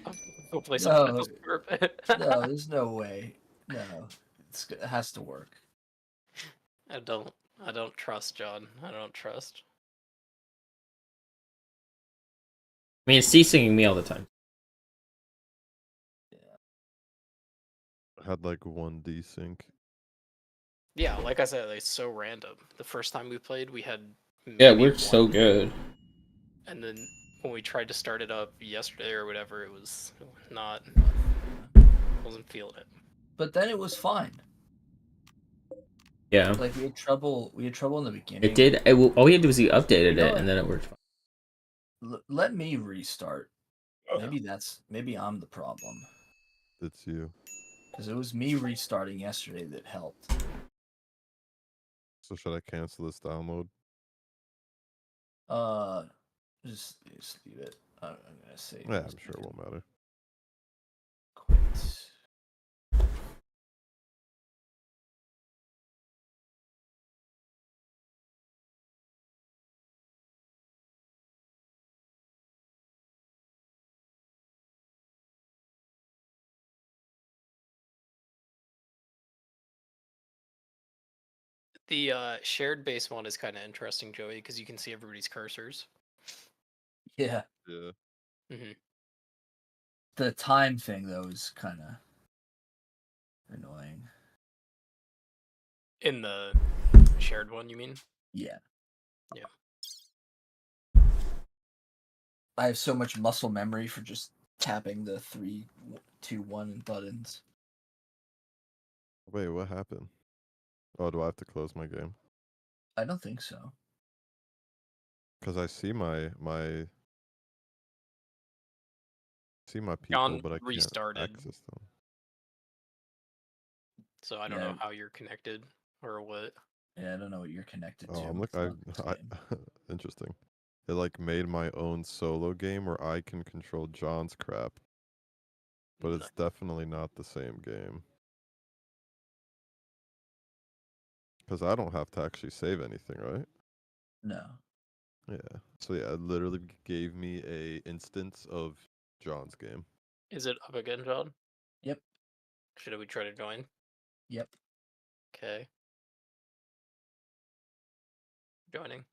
Go play something else for a bit. No, there's no way. No, it has to work. I don't trust John. I don't trust. I mean, it's desyncing me all the time. I had like one desync. Yeah, like I said, it's so random. The first time we played, we had Yeah, it worked so good. And then when we tried to start it up yesterday or whatever, it was not. Wasn't feeling it. But then it was fine. Yeah. Like we had trouble in the beginning. It did. All we had to do was you updated You know it, what? and then it worked fine. Let me restart. Maybe I'm the problem. It's you. Because it was me restarting yesterday that helped. So should I cancel this download? Just leave it. I'm gonna say. Yeah, I'm sure it won't matter. Quit. The shared base one is kind of interesting, Joey, because you can see everybody's cursors. Yeah. Yeah. Mm-hmm. The time thing though is kind of annoying. In the shared one, you mean? Yeah. Yeah. I have so much muscle memory for just tapping the 3, 2, 1 buttons. Wait, what happened? Oh, do I have to close my game? I don't think so. Because I see my people, John but I can't restarted. access them. So I don't know how you're connected or what. Yeah, I don't know what you're connected Oh, to. I'm look. I interesting. It like made my own solo game where I can control John's crap, but it's definitely not the same game. Because I don't have to actually save anything, right? No. Yeah. So yeah, it literally gave me a instance of John's game. Is it up again, John? Yep. Should we try to join? Yep. Okay. Joining.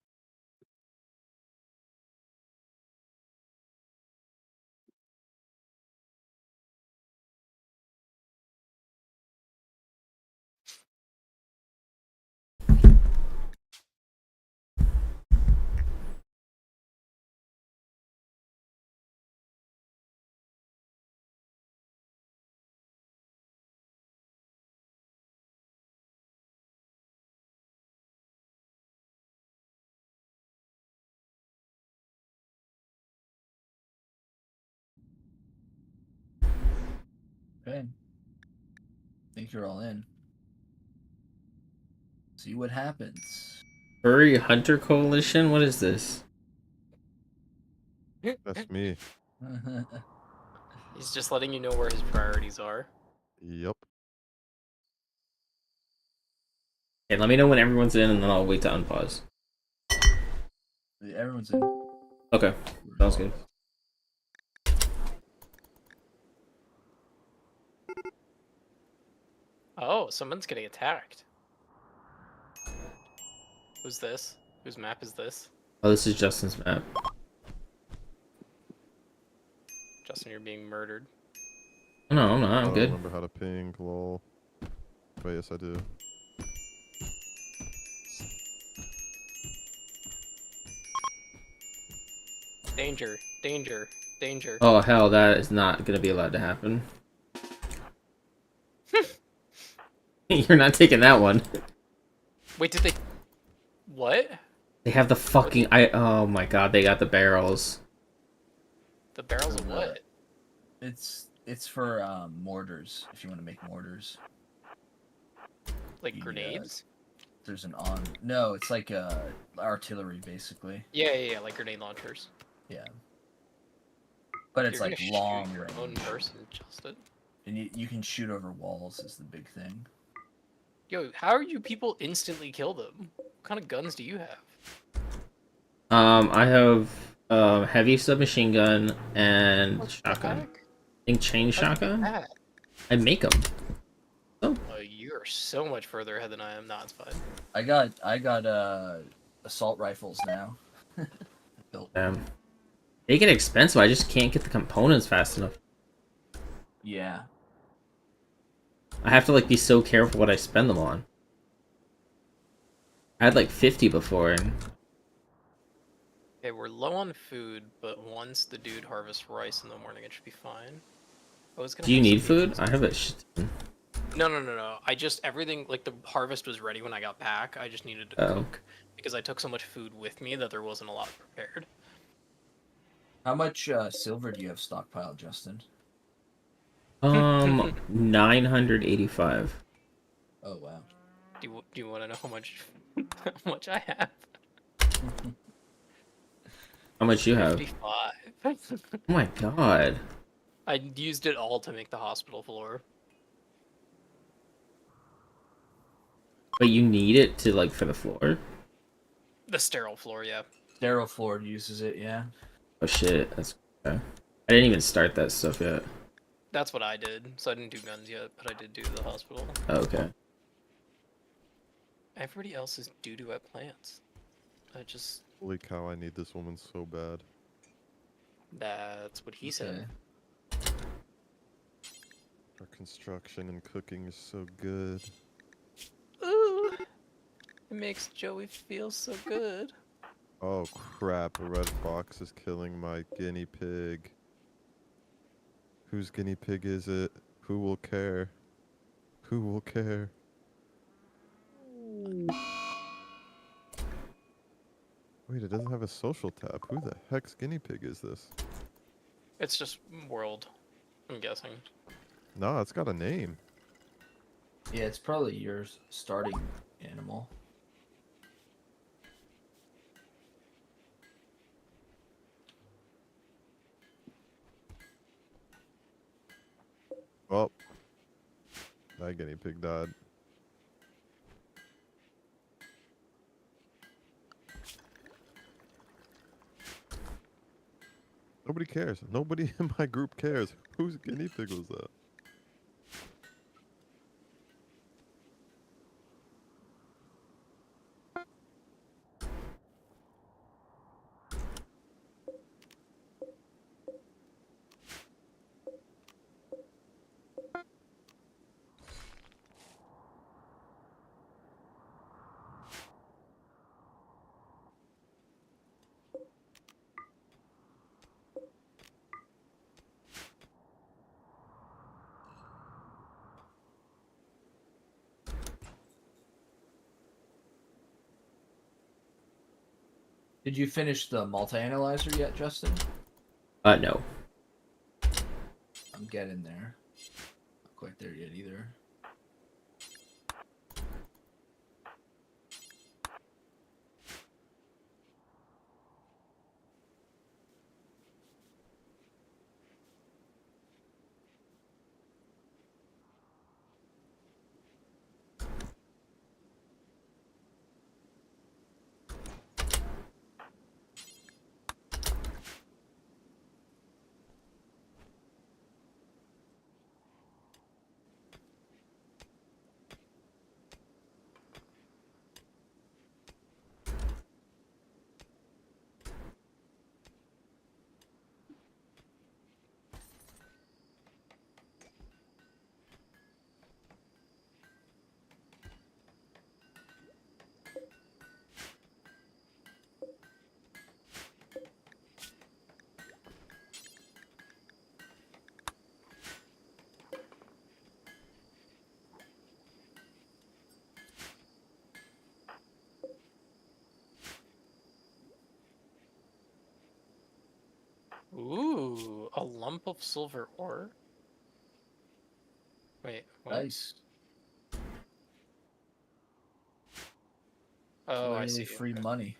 Okay. Think you're all in. See what happens. Furry Hunter Coalition? What is this? That's me. He's just letting you know where his priorities are. Yep. Okay, let me know when everyone's in, and then I'll wait to unpause. Yeah, everyone's in. Okay, sounds good. Oh, someone's getting attacked. Who's this? Whose map is this? Oh, this is Justin's map. Justin, you're being murdered. No, I'm not. I'm I don't good. remember how to ping, lol. Wait, yes I do. Danger, danger, danger. Oh hell, that is not gonna be allowed to happen. You're not taking that one. Wait, did they... What? They have the fucking... Oh my god, they got the barrels. The barrels of what? It's for mortars, if you want to make mortars. Like grenades? There's an on... No, it's like artillery, basically. Yeah, like grenade launchers. Yeah. But it's You're like gonna long shoot your range. own person, Justin. And you can shoot over walls is the big thing. Yo, how are you people instantly kill them? What kind of guns do you have? I have heavy submachine gun and shotgun. I think chain shotgun. I make them. Oh, you are so much further ahead than I am. Nah, it's fine. I got assault rifles now. Damn. They get expensive. I just can't get the components fast enough. Yeah. I have to like be so careful what I spend them on. I had like 50 before. And... Okay, we're low on food, but once the dude harvests rice in the morning, it should be fine. I was gonna Do you have need some food? beans. I have a shit ton. No. I just everything like the harvest was ready when I got back. I just needed to cook because I took so much food with me that there wasn't a lot prepared. How much silver do you have stockpiled, Justin? 985. Oh wow. Do you want to know how much how much I have? How much you have? 55. Oh my god. I used it all to make the hospital floor. But you need it to like for the floor? The sterile floor, yeah. Sterile floor uses it, yeah. Oh shit, that's okay. I didn't even start that stuff yet. That's what I did. So I didn't do guns yet, but I did do the hospital. Okay. Everybody else is doo-doo at plants. I just... Holy cow, I need this woman so bad. That's what he said. Her construction and cooking is so good. Ooh, it makes Joey feel so good. Oh crap, a red fox is killing my guinea pig. Whose guinea pig is it? Who will care? Who will care? Wait, it doesn't have a social tab. Who the heck's guinea pig is this? It's just world, I'm guessing. No, it's got a name. Yeah, it's probably your starting animal. Oh. That guinea pig died. Nobody cares. Nobody in my group cares. Whose guinea pig was that? Did you finish the multi-analyzer yet, Justin? No. I'm getting there. Not quite there yet either. Ooh, a lump of silver ore? Wait, what? Nice. Oh, I Literally see. free Okay. money.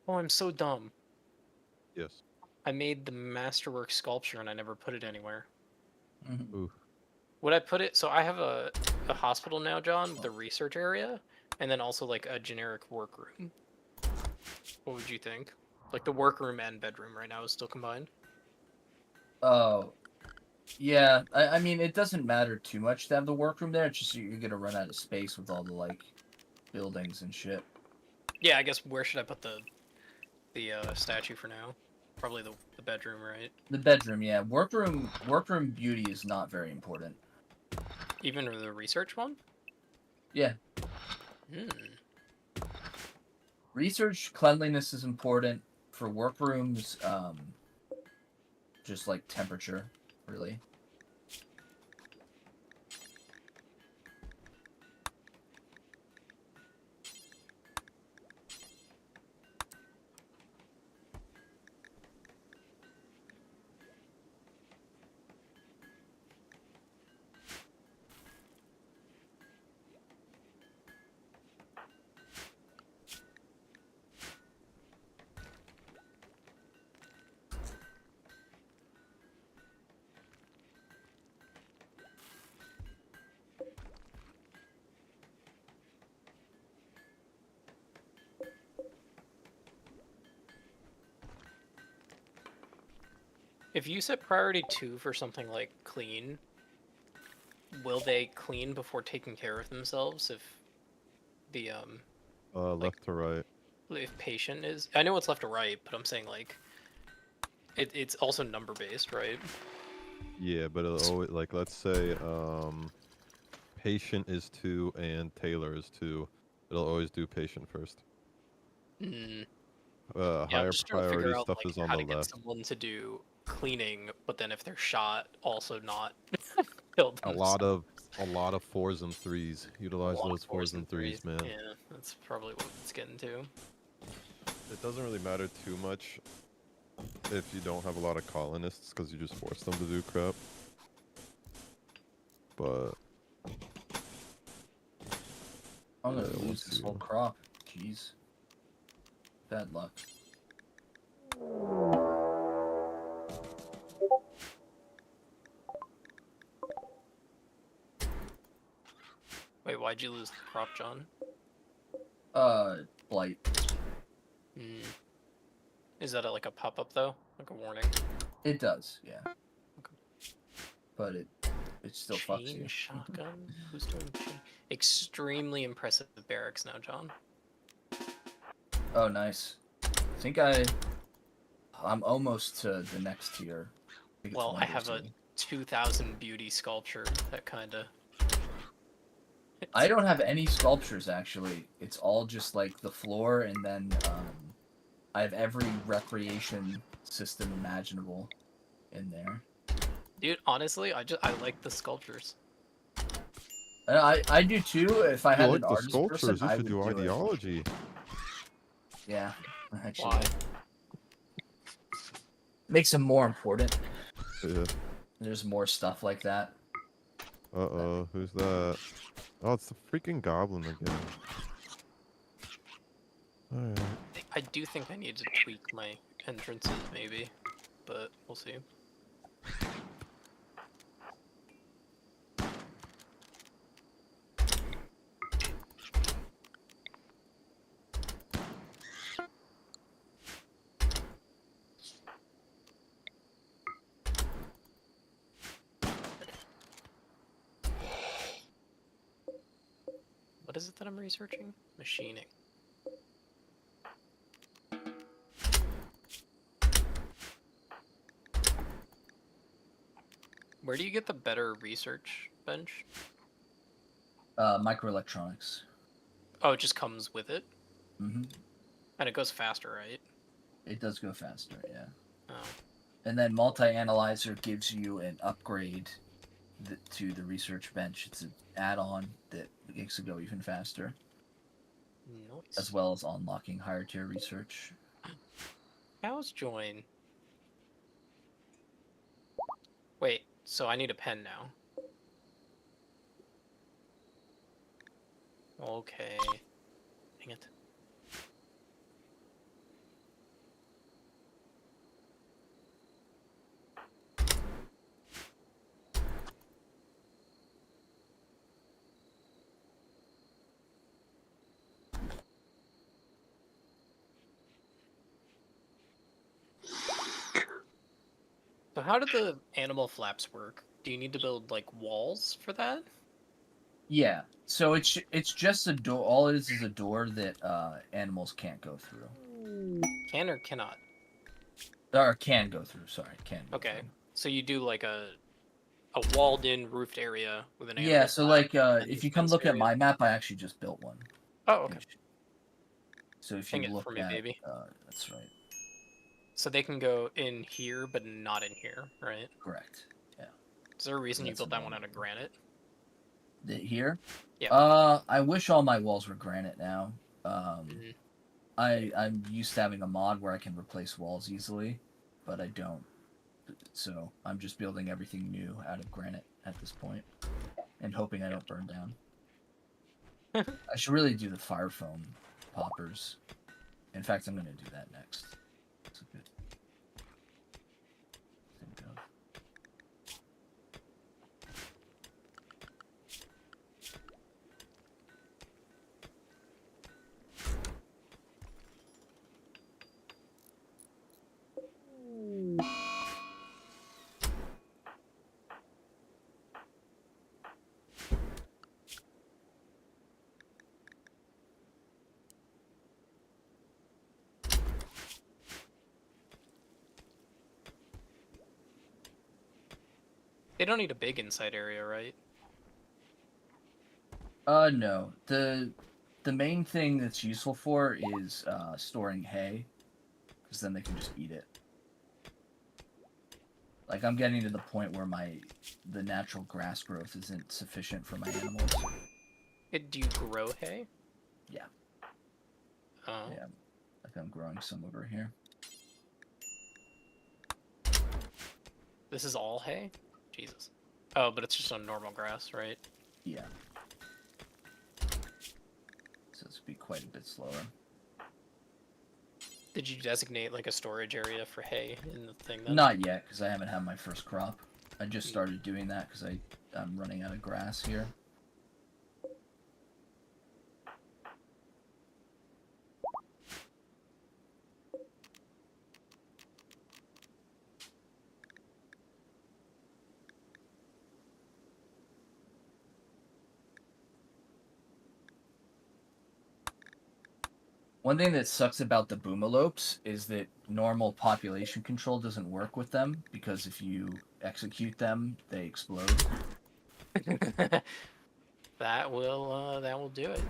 Oh, I'm so dumb. Yes. I made the masterwork sculpture and I never put it anywhere. Ooh. Would I put it? So I have a hospital now, John, with a research area, and then also like a generic workroom. What would you think? Like the workroom and bedroom right now is still combined. Oh, yeah. I mean, it doesn't matter too much to have the workroom there. It's just you're gonna run out of space with all the like buildings and shit. Yeah, I guess where should I put the statue for now? Probably the bedroom, right? The bedroom, yeah. Workroom beauty is not very important. Even the research one? Yeah. Research cleanliness is important. For workrooms, just like temperature, really. If you set priority 2 for something like clean, will they clean before taking care of themselves if the left to right. if patient is? I know it's left to right, but I'm saying like it's also number based, right? Yeah, but it'll always, like, let's say patient is 2 and Taylor is 2. It'll always do patient first. Yeah, Higher I'm just trying to priority figure out, stuff like, is on how the to get left. someone to do cleaning, but then if they're shot, also not killed. A lot of 4s and 3s. Utilize those 4s and 3s, man. Yeah, that's probably what it's getting to. It doesn't really matter too much if you don't have a lot of colonists, because you just force them to do crap. But I'm gonna lose this whole crop. Jeez. Bad luck. Wait, why'd you lose the crop, John? Blight. Is that like a pop-up though? Like a warning? It does, yeah. But it still fucks you. Chain shotgun? Who's doing chain? Extremely impressive barracks now, John. Oh, nice. I think I'm almost to the next tier. Well, I have a 2000 beauty sculpture that kinda... I don't have any sculptures, actually. It's all just, like, the floor, and then, I have every recreation system imaginable in there. Dude, honestly, I like the sculptures. I do too. If I had like an the artist sculptures, person, you I should would do do it. ideology. Yeah, actually. Why? Makes them more important. Yeah. There's more stuff like that. Uh-oh, who's that? Oh, it's the freaking goblin again. Alright. I do think I need to tweak my entrances, maybe, but we'll see. What is it that I'm researching? Machining. Where do you get the better research bench? Microelectronics. Oh, it just comes with it? Mm-hmm. And it goes faster, right? It does go faster, yeah. Oh. And then multi-analyzer gives you an upgrade to the research bench. It's an add-on that makes it go even faster. Nice. As well as unlocking higher tier research. How's join? Wait, so I need a pen now. Okay. Dang it. how do the animal flaps work? Do you need to build like walls for that? Yeah. So it's just a door. All it is a door that animals can't go through. Can or cannot? Or can go through. Sorry, can. Go Okay. through. So you do like a walled-in roofed area with an animal. Yeah. So flap like, and if a you come fenced look at area. my map, I actually just built one. Oh, okay. So if Hang you it look for me, at, baby. That's right. So they can go in here, but not in here, right? Correct. Yeah. Is there a reason you That's built that one out of granite? Here? Yeah. I wish all my walls were granite now. Mm-hmm. I'm used to having a mod where I can replace walls easily, but I don't. So I'm just building everything new out of granite at this point, and hoping I don't burn down. I should really do the fire foam poppers. In fact, I'm going to do that next. That's a good think of. They don't need a big inside area, right? No. The main thing that's useful for is storing hay, because then they can just eat it. Like, I'm getting to the point where the natural grass growth isn't sufficient for my animals. Do you grow hay? Yeah. Oh. Yeah. Like, I'm growing some over here. This is all hay? Jesus. Oh, but it's just on normal grass, right? Yeah. So it's be quite a bit slower. Did you designate like a storage area for hay in the thing then? Not yet, because I haven't had my first crop. I just started doing that because I'm running out of grass here. One thing that sucks about the boomalopes is that normal population control doesn't work with them, because if you execute them, they explode. That will do it.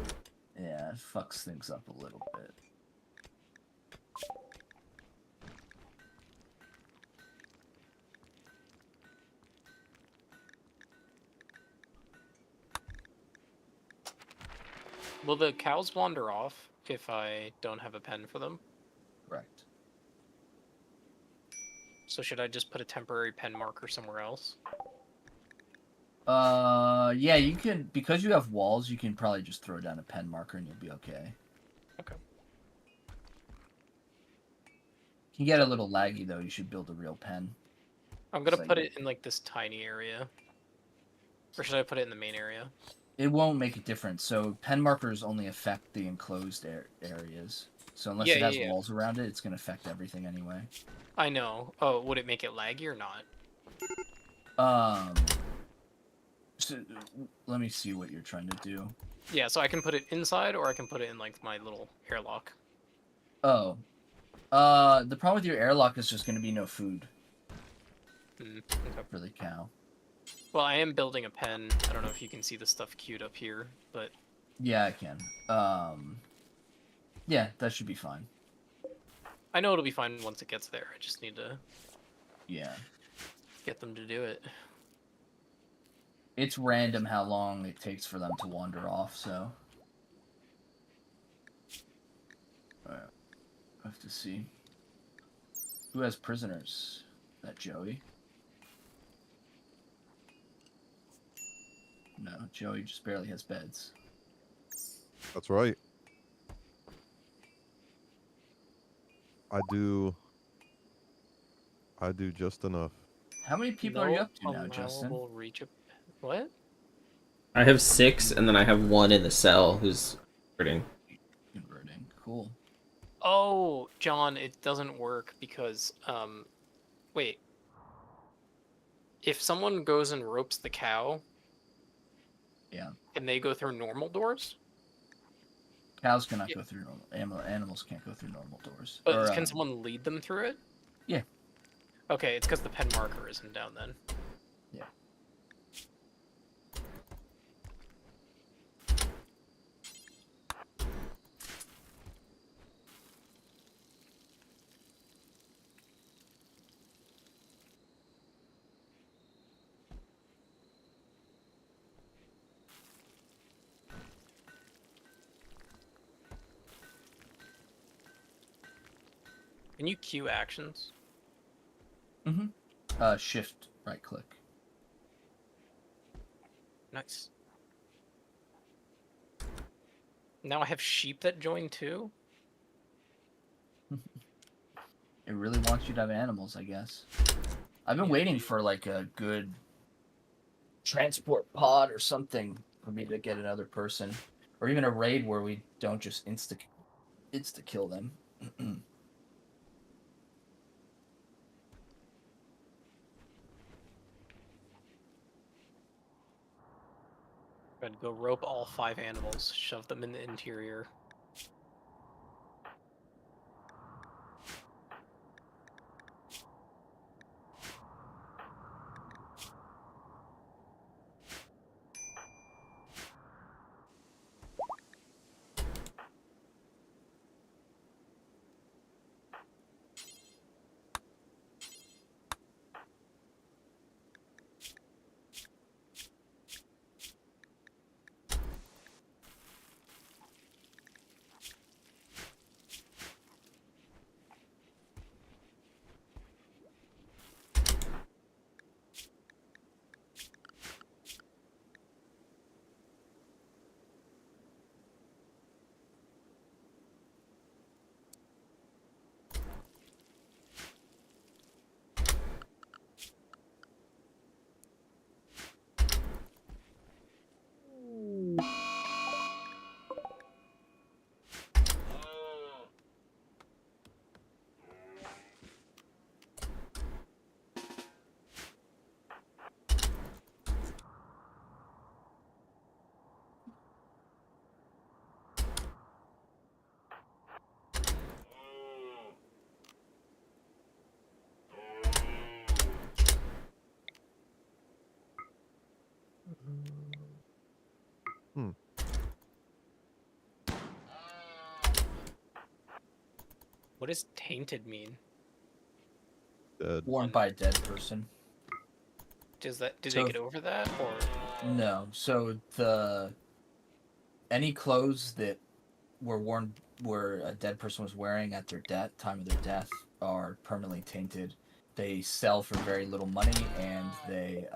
Yeah, it fucks things up a little bit. Will the cows wander off if I don't have a pen for them? Correct. So should I just put a temporary pen marker somewhere else? Yeah, you can, because you have walls, you can probably just throw down a pen marker and you'll be okay. Okay. Can get a little laggy though, you should build a real pen. I'm gonna put it in like this tiny area. Or should I put it in the main area? It won't make a difference. So pen markers only affect the enclosed areas. So unless it has walls around it, it's gonna affect everything anyway. I know. Oh, would it make it laggy or not? So, let me see what you're trying to do. Yeah, so I can put it inside or I can put it in like my little airlock. Oh. The problem with your airlock is just gonna be no food. Okay. For the cow. Well, I am building a pen. I don't know if you can see the stuff queued up here, but... Yeah, I can. Yeah, that should be fine. I know it'll be fine once it gets there. I just need to... Yeah. Get them to do it. It's random how long it takes for them to wander off, so... Alright. I have to see. Who has prisoners? Is that Joey? No, Joey just barely has beds. That's right. I do just enough. How many people are you up to now, Justin? What? I have 6, and then I have 1 in the cell who's converting. Converting, cool. Oh, John, it doesn't work because, wait. If someone goes and ropes the cow, Yeah. and they go through normal doors, Cows cannot go through normal. Animals can't go through normal doors. but Or, can someone lead them through it? Yeah. Okay, it's because the pen marker isn't down then. Yeah. Can you queue actions? Mm-hmm. Shift right click. Nice. Now I have sheep that join too? It really wants you to have animals, I guess. I've been waiting for like a good transport pod or something for me to get another person, or even a raid where we don't just insta kill them. I'd go rope all 5 animals, shove them in the interior. Hmm. What does tainted mean? Dead. Worn by a dead person. Does that do So they get over that or No. So any clothes that were worn where a dead person was wearing at their time of their death are permanently tainted. They sell for very little money and they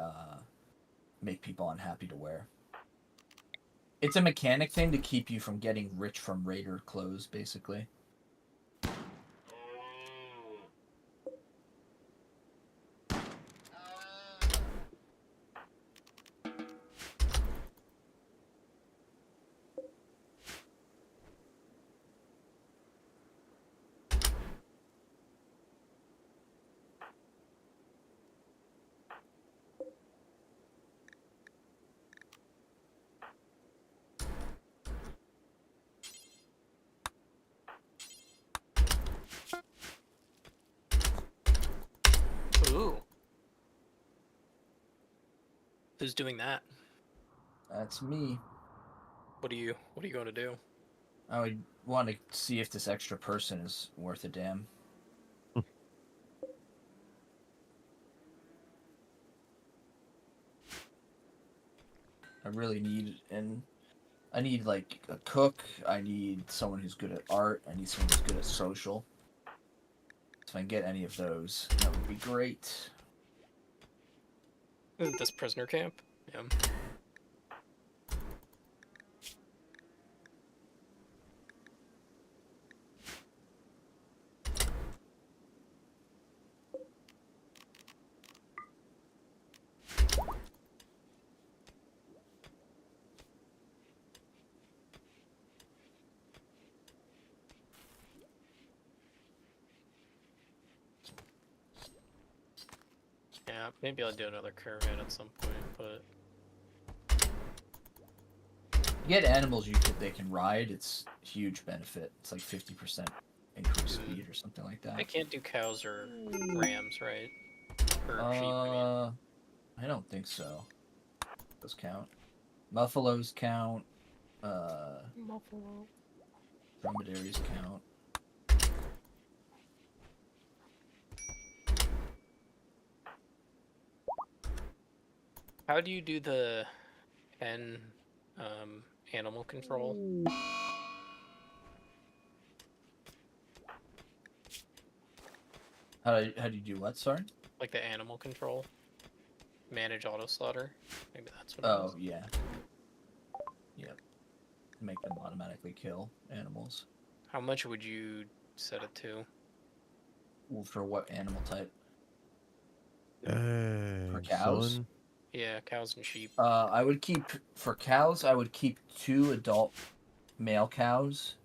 make people unhappy to wear. It's a mechanic thing to keep you from getting rich from raider clothes, basically. Ooh. Who's doing that? That's me. What are you going to do? I would want to see if this extra person is worth a damn. I really need, I need like a cook. I need someone who's good at art. I need someone who's good at social. If I can get any of those, that would be great. Isn't this prisoner camp? Yeah. Yeah, Maybe I'll do another caravan at some point, but You get animals they can ride. It's a huge benefit. It's like 50% increased speed or something like that. I can't do cows or rams, right? Or sheep. I mean. I don't think so. Those count. Buffaloes count. Buffalo. Dromedaries count. How do you do the animal control? How do you do what? Sorry. Like the animal control. Manage auto slaughter. Maybe that's what. Oh yeah. Yep. Make them automatically kill animals. How much would you set it to? Well, for what animal type? Dang, For cows? son. Yeah, cows and sheep. I would keep for cows. I would keep 2 adult male cows,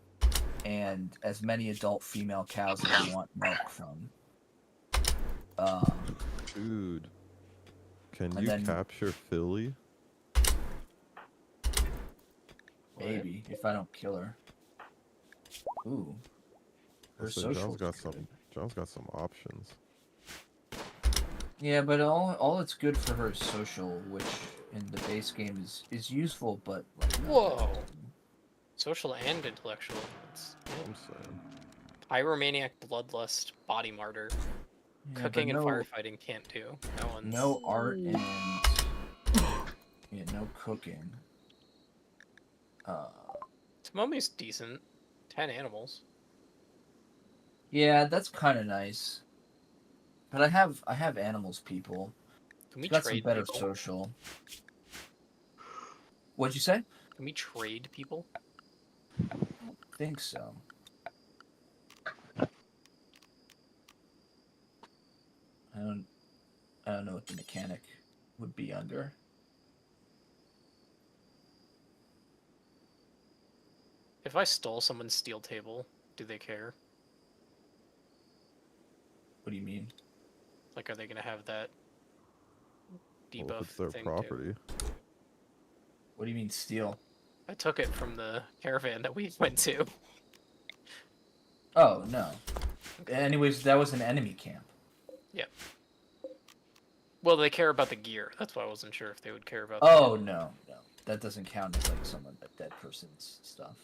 and as many adult female cows as you want milk from. Dude, can And you then- capture Philly? Maybe if I don't kill her. Ooh. Her So social. John's got some options. Yeah, but all it's good for her is social, which in the base game is useful, but like, Whoa. Social and intellectual. It's, I'm saying. Pyromaniac, Bloodlust, Body Martyr. Yeah, Cooking but and no- firefighting can't do. That one's... no art and no cooking. Tomomi's decent. 10 animals. Yeah, that's kind of nice. But I have animals, people. Can we Got some trade better people? social. What'd you say? Can we trade people? I think so. I don't know what the mechanic would be under. If I stole someone's steel table, do they care? What do you mean? Like, are they gonna have that debuff Well, if it's their thing property. too? What do you mean steal? I took it from the caravan that we went to. Oh, no. Anyways, that was an enemy camp. Yep. Well, they care about the gear. That's why I wasn't sure if they would care about. Oh, no. That doesn't count as like a dead person's stuff.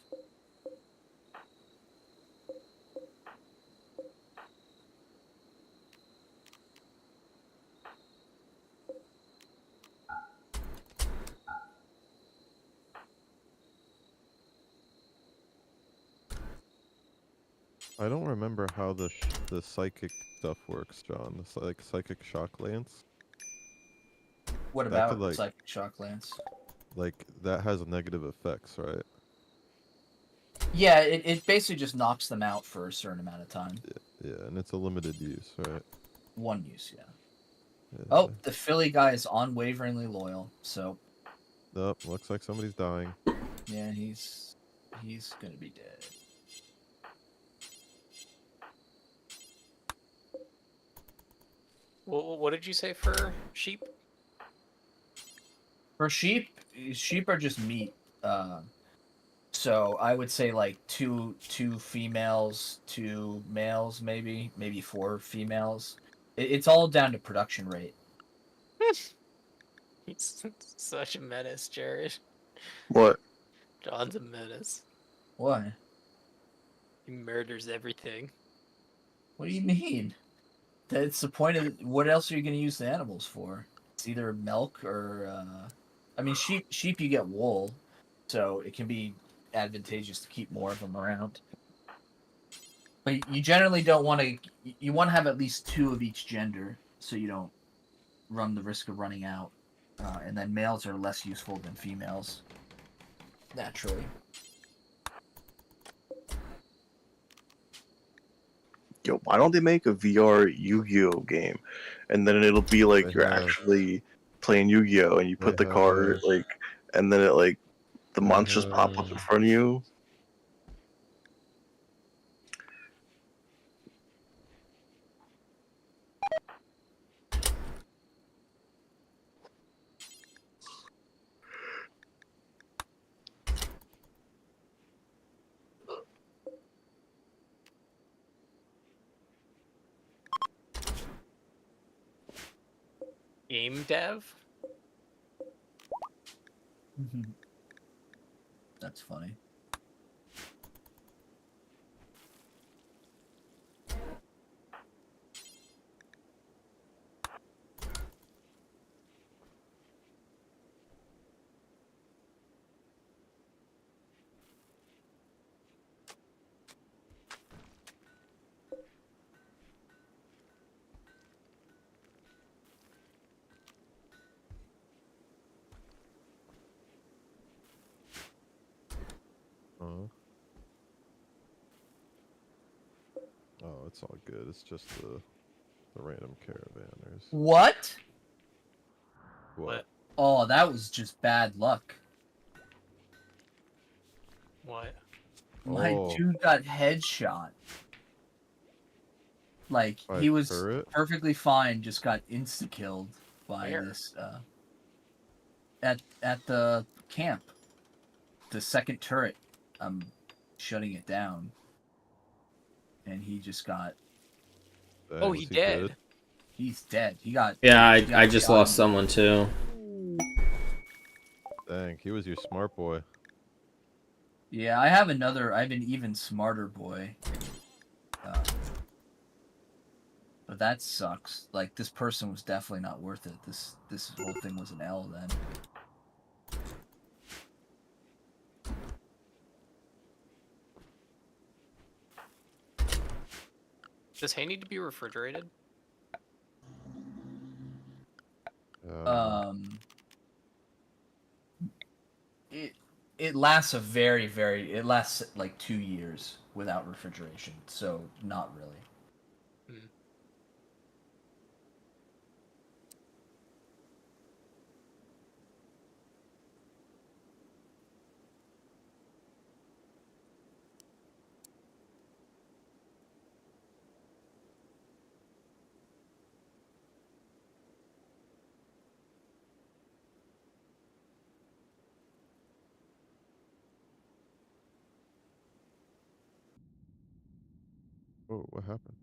I don't remember how the psychic stuff works, John. The psychic shock lance. What That about could, like- Psychic Shock Lance? Like that has negative effects, right? Yeah, it basically just knocks them out for a certain amount of time. Yeah, and it's a limited use, right? One use, yeah. Yeah. Oh, the Philly guy is unwaveringly loyal, so Nope, looks like somebody's dying. yeah, he's gonna be dead. What did you say for sheep? For sheep are just meat. So I would say like two females, 2 males, maybe 4 females. It's all down to production rate. He's such a menace, Jared. What? John's a menace. Why? He murders everything. What do you mean? That's the point of what else are you going to use the animals for? It's either milk or I mean sheep you get wool, so it can be advantageous to keep more of them around. But you generally don't want to. You want to have at least 2 of each gender, so you don't run the risk of running out. And then males are less useful than females, naturally. Yo, why don't they make a VR Yu-Gi-Oh game, and then it'll be like They you're have. actually playing Yu-Gi-Oh, and you put They the card have. like, and then it like the monsters pop up in front of you. Game dev? That's funny. Oh, it's all good. It's just the random caravanners. What? What? Oh, that was just bad luck. What? My Oh. dude got headshot. Like, By he was turret? perfectly fine, just got insta-killed by Where? this, at the camp. The second turret, I'm shutting it down. And he just got... Dang, Oh, was he he dead. good? He's dead. He got... Yeah, he got I just shot. lost someone too. Dang, he was your smart boy. Yeah, I have an even smarter boy. But that sucks. Like, this person was definitely not worth it. This whole thing was an L then. Does hay need to be refrigerated? It lasts it lasts like 2 years without refrigeration, so not really. Oh, what happened?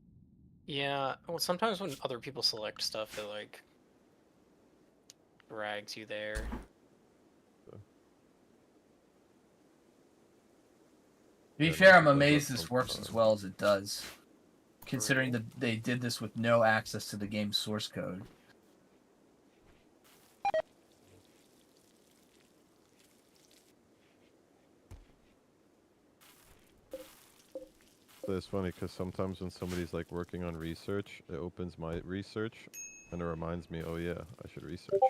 Yeah, well, sometimes when other people select stuff, it like drags you there. To be fair, I'm amazed this works as well as it does, considering that they did this with no access to the game's source code. So it's funny because sometimes when somebody's like working on research, it opens my research and it reminds me, oh yeah, I should research.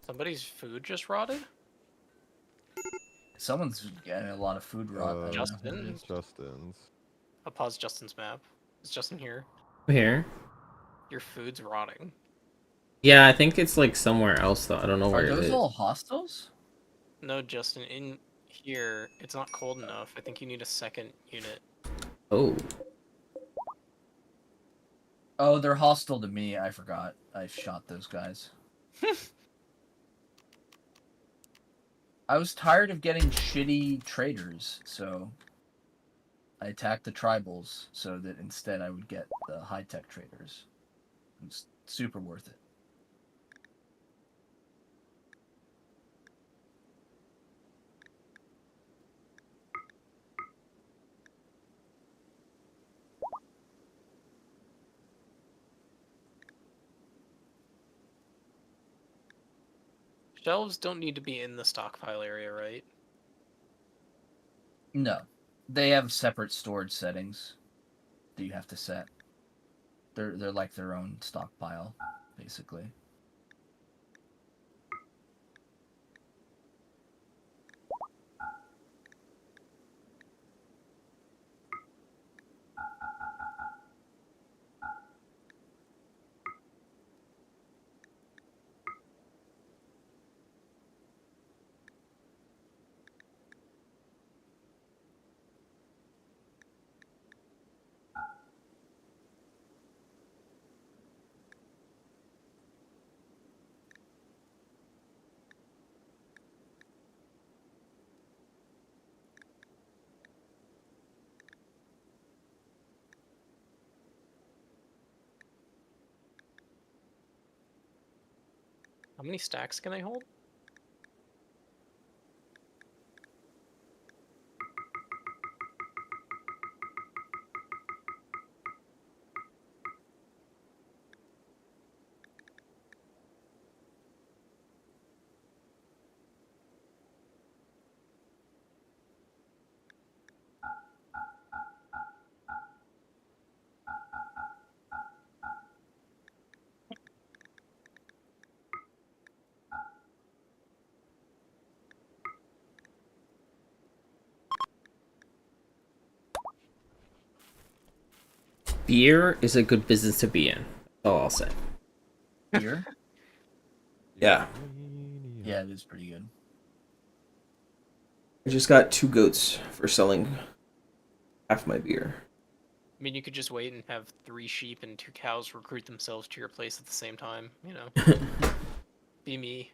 Somebody's food just rotted? Someone's getting a lot of food rot. I don't know. Justin? Justin's. I'll pause Justin's map. Is Justin here? Here. Your food's rotting. Yeah, I think it's like somewhere else though. I don't know Are where it those is. all hostels? No, Justin, in here, it's not cold enough. I think you need a second unit. Oh. Oh, they're hostile to me. I forgot. I shot those guys. I was tired of getting shitty traders, so I attacked the tribals so that instead I would get the high-tech traders. It was super worth it. Shelves don't need to be in the stockpile area, right? No. They have separate storage settings that you have to set. They're like their own stockpile, basically. How many stacks can they hold? Beer is a good business to be in. That's all I'll say. Beer? Yeah. Yeah, it is pretty good. I just got 2 goats for selling half my beer. I mean, you could just wait and have 3 sheep and 2 cows recruit themselves to your place at the same time, you know? Be me.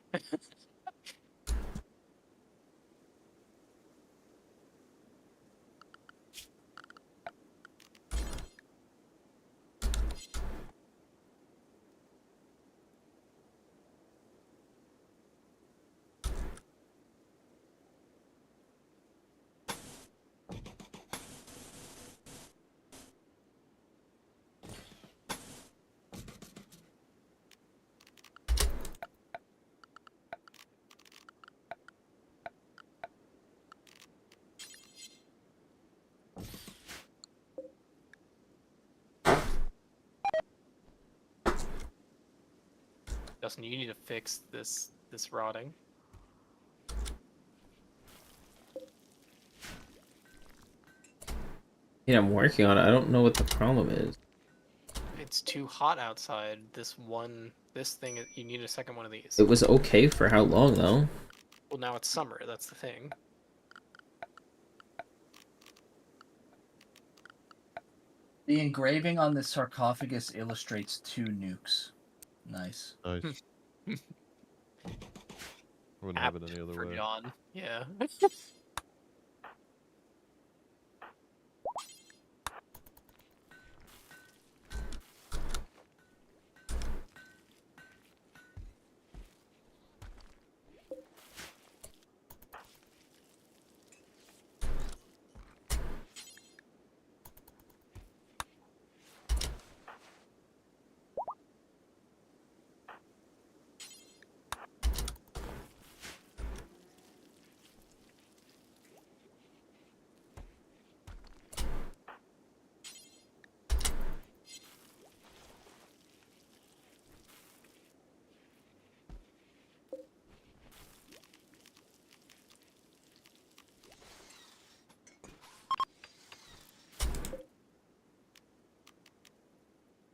Justin, you need to fix this rotting. Yeah, I'm working on it. I don't know what the problem is. It's too hot outside. This thing, you need a second one of these. It was okay for how long, though? Well, now it's summer, that's the thing. The engraving on the sarcophagus illustrates 2 nukes. Nice. Nice. Wouldn't have it any other way. John. Yeah.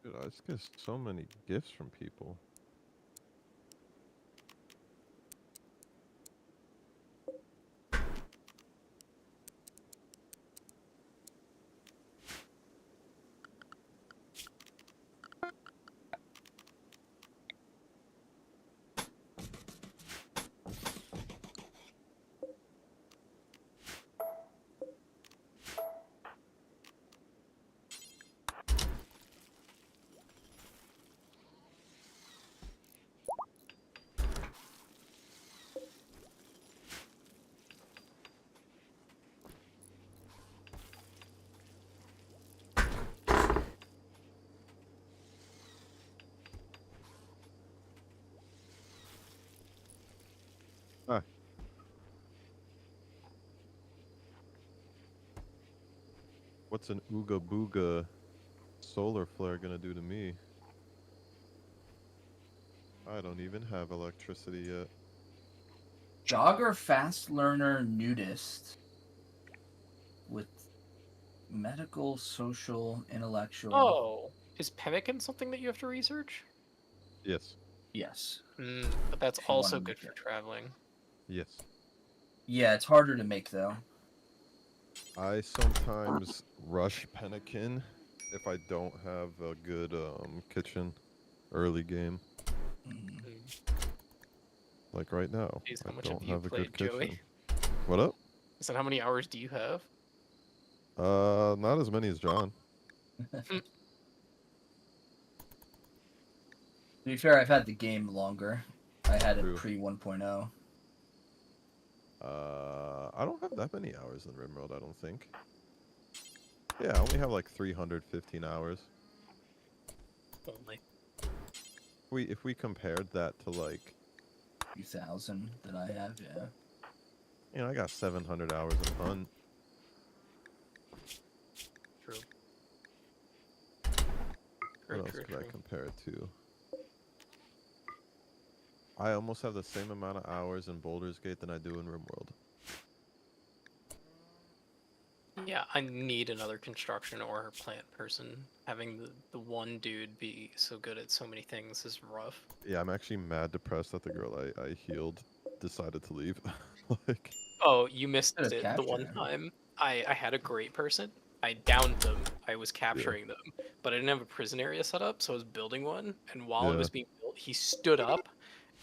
Dude, I just get so many gifts from people. Ah. What's an Ooga Booga solar flare gonna do to me? I don't even have electricity yet. Jogger fast learner nudist with medical, social, intellectual. Oh, is pemmican something that you have to research? Yes. Yes. But that's If you also wanna good make for it. traveling. Yes. Yeah, it's harder to make though. I sometimes rush pemmican if I don't have a good kitchen early game. Like right now, Jeez, I how much don't have you have a played, good Joey? kitchen. What up? So how many hours do you have? Not as many as John. To be fair, I've had the game longer. I had it True. pre 1.0. I don't have that many hours in RimWorld, I don't think. Yeah, I only have like 315 hours. Only. If we compared that to like 2,000 that I have, yeah. You know, I got 700 hours in Hunt. True. What else could I compare it to? I almost have the same amount of hours in Baldur's Gate than I do in RimWorld. Yeah, I need another construction or plant person. Having the one dude be so good at so many things is rough. Yeah, I'm actually mad depressed that the girl I healed decided to leave. Like, Oh, you missed Gotta it the one capture. time. I had a great person. I downed them. I was capturing them, but I didn't have a prison area set up, so I was building one. And while it Yeah. was being built, he stood up,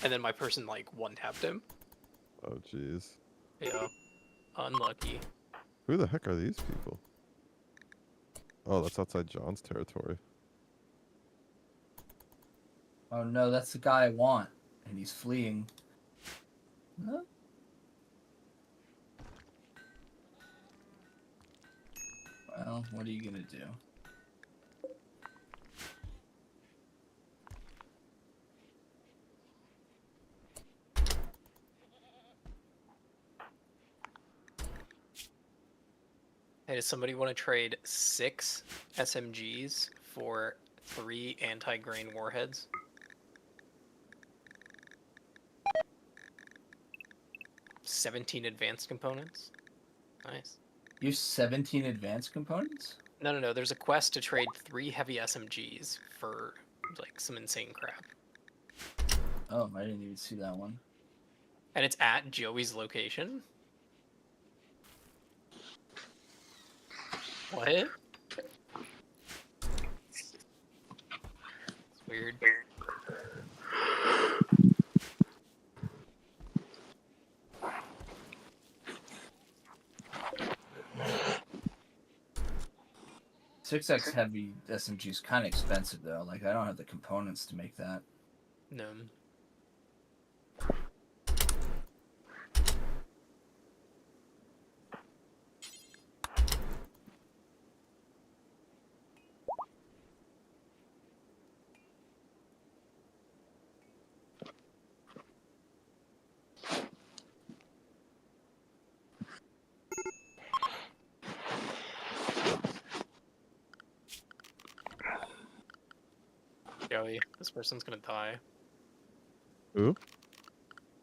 and then my person like one tapped him. oh jeez. Yeah, unlucky. Who the heck are these people? Oh, that's outside John's territory. Oh no, that's the guy I want. And he's fleeing. No? Well, what are you gonna do? Hey, does somebody want to trade 6 SMGs for 3 anti-grain warheads? $17 advanced components. Nice. You have 17 advanced components? No. There's a quest to trade 3 heavy SMGs for like some insane crap, Oh, I didn't even see that one. and it's at Joey's location. What? It's weird. Six X heavy SMG is kind of expensive though. Like I don't have the components to make that. No. Joey, this person's gonna die. Who?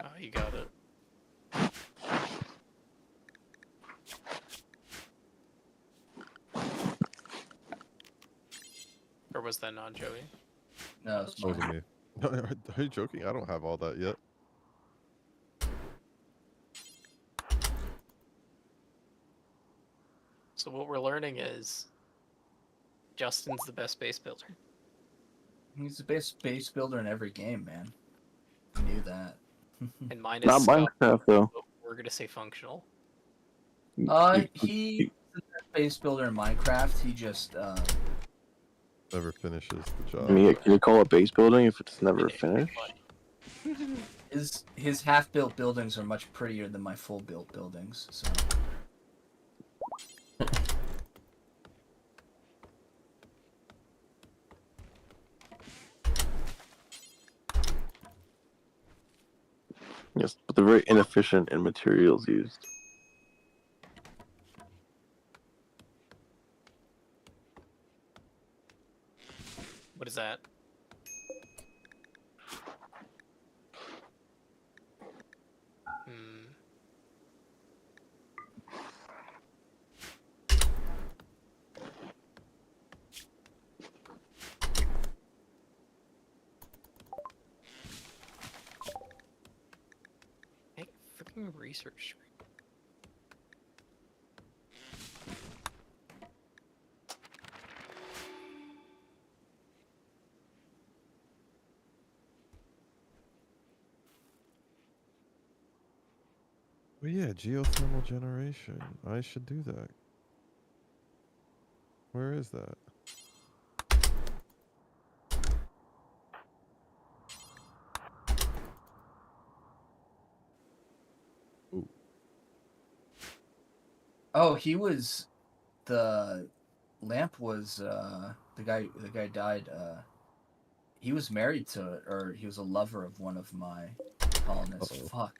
Oh, you got it. Or was that not Joey? No, it's That wasn't me. Are you joking? I don't have all that yet. So what we're learning is Justin's the best base builder. He's the best base builder in every game, man. I knew that. And mine is Not Scott, Minecraft though. but we're gonna say functional. He's the best base builder in Minecraft. He just Never finishes the job. I mean, can you call it base building if it's never finished? his half-built buildings are much prettier than my full-built buildings. So Yes, but they're very inefficient in materials used. What is that? Hmm. Hey, freaking research. Oh yeah, geothermal generation. I should do that. Where is that? Oh, he was the lamp was the guy died. He was married to, or he was a lover of one of my colonists. Fuck.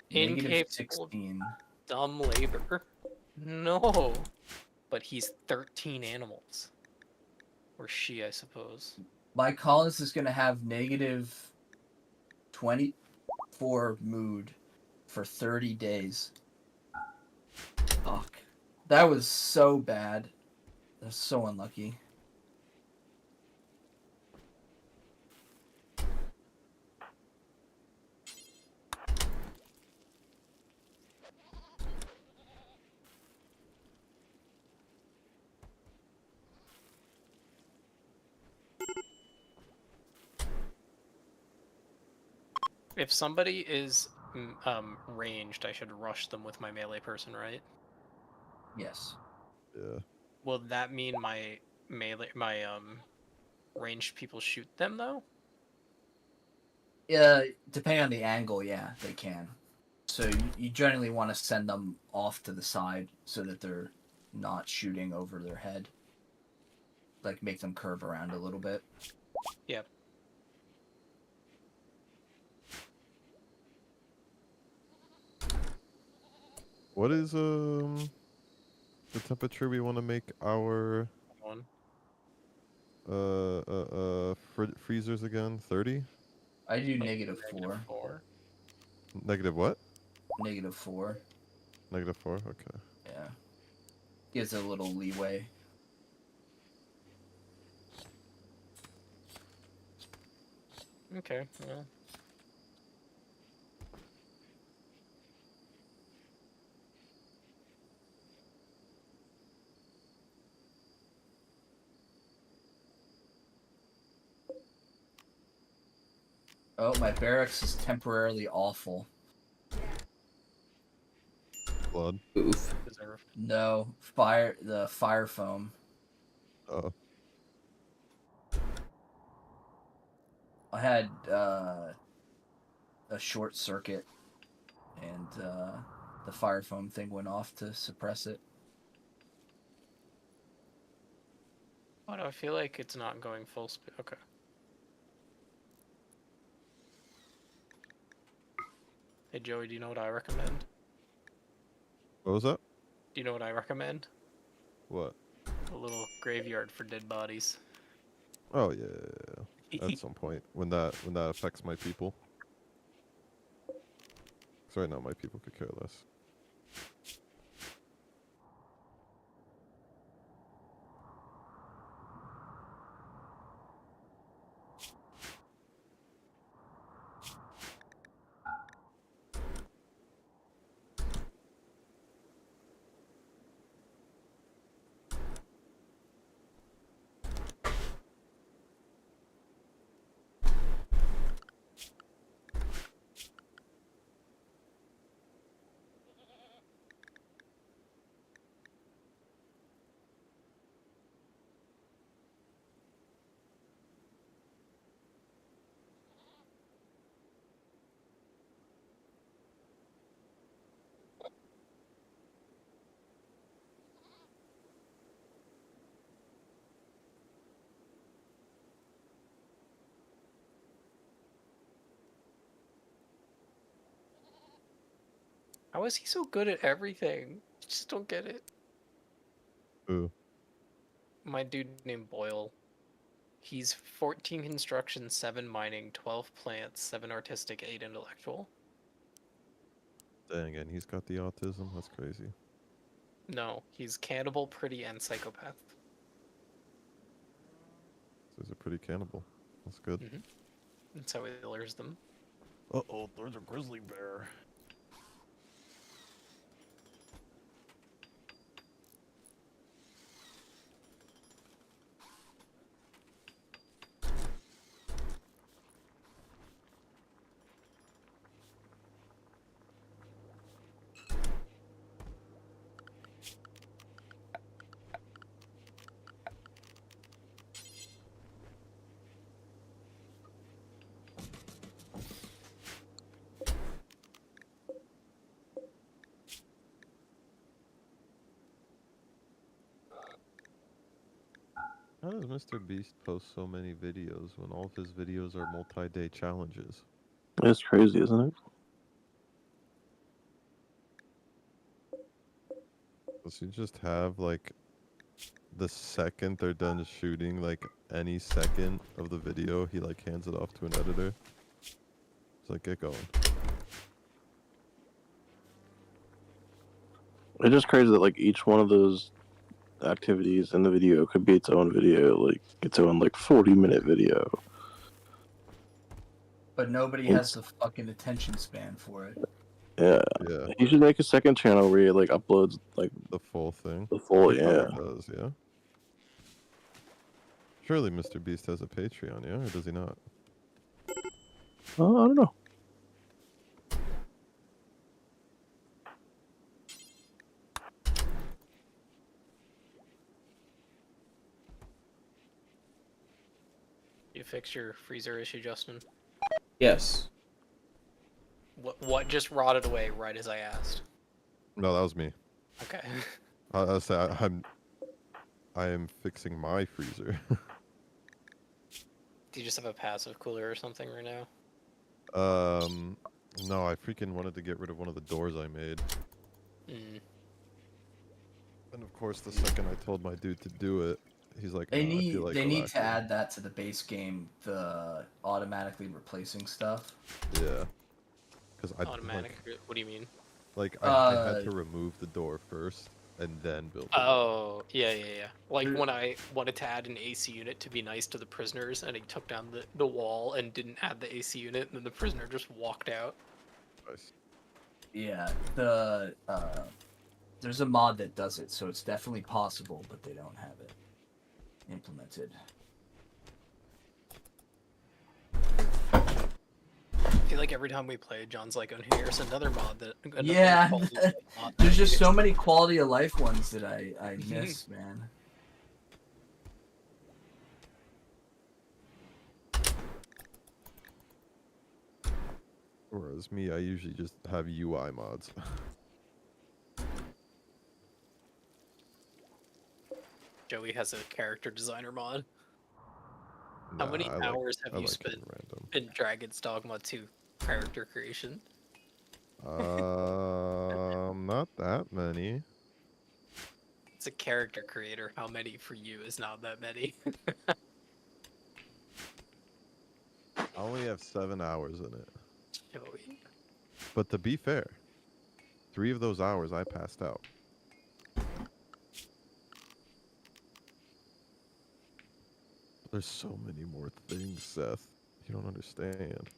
Incapable, -16. dumb labor. No, but he's 13 animals, or she, I suppose. My colonist is gonna have -24 mood for 30 days. Fuck. That was so bad. That's so unlucky. If somebody is ranged, I should rush them with my melee person, right? Yes. Yeah. Will that mean my ranged people shoot them though? Yeah, depending on the angle, yeah, they can. So you generally want to send them off to the side so that they're not shooting over their head. Like make them curve around a little bit. Yep. What is the temperature we want to make our freezers again? 30? I do -4. Negative what? -4. -4. Okay. Yeah. Gives a little leeway. Okay. Well. Oh, my barracks is temporarily awful. Blood. Oof. No, the fire foam. Oh. I had a short circuit, and the fire foam thing went off to suppress it. Why do I feel like it's not going full speed? Okay. Hey Joey, do you know what I recommend? What was that? Do you know what I recommend? What? A little graveyard for dead bodies. Oh yeah. At some point, when that affects my people. 'Cause right now my people could care less. How is he so good at everything? I just don't get it. Who? My dude named Boyle. He's 14 construction, 7 mining, 12 plants, 7 artistic, 8 intellectual. Dang, and he's got the autism. That's crazy. No, he's cannibal, pretty, and psychopath. So he's a pretty cannibal. That's good. That's how he lures them. Uh-oh, there's a grizzly bear. does Mr. Beast post so many videos when all of his videos are multi-day challenges? It's crazy, isn't it? Does he just have like the second they're done shooting, like any second of the video, he like hands it off to an editor? It's like, get going. It's just crazy that like each one of those activities in the video could be its own video, like its own like 40-minute video. But nobody has the fucking attention span for it. Yeah. You should make a second channel where he like uploads like the full thing. The full, He yeah. probably does, yeah. Surely Mr. Beast has a Patreon, yeah, or does he not? Oh, I don't know. You fixed your freezer issue, Justin? Yes. What just rotted away right as I asked? No, that was me. Okay. I am fixing my freezer. Do you just have a passive cooler or something right now? No, I freaking wanted to get rid of one of the doors I made. And of course, the second I told my dude to do it, he's like, They "Nah, I need feel like they need relaxing." to add that to the base game, the automatically replacing stuff. Yeah. Because I Automatic? What do you mean? Like I had to remove the door first and then build it. Oh, yeah. Like when I wanted to add an AC unit to be nice to the prisoners, and he took down the wall and didn't add the AC unit, and then the prisoner just walked out. Nice. Yeah, there's a mod that does it, so it's definitely possible, but they don't have it implemented. I feel like every time we play, John's like, "Oh, here's another mod that." Yeah, quality mod there's that just I so many quality of life ones that I miss, man. Whereas me, I usually just have UI mods. Joey has a character designer mod. How Nah, many I like- hours I have you like spent getting random. in Dragon's Dogma 2 character creation? Not that many. It's a character creator. How many for you is not that many? I only have 7 hours in it. Joey. But to be fair, 3 of those hours I passed out. There's so many more things, Seth. You don't understand.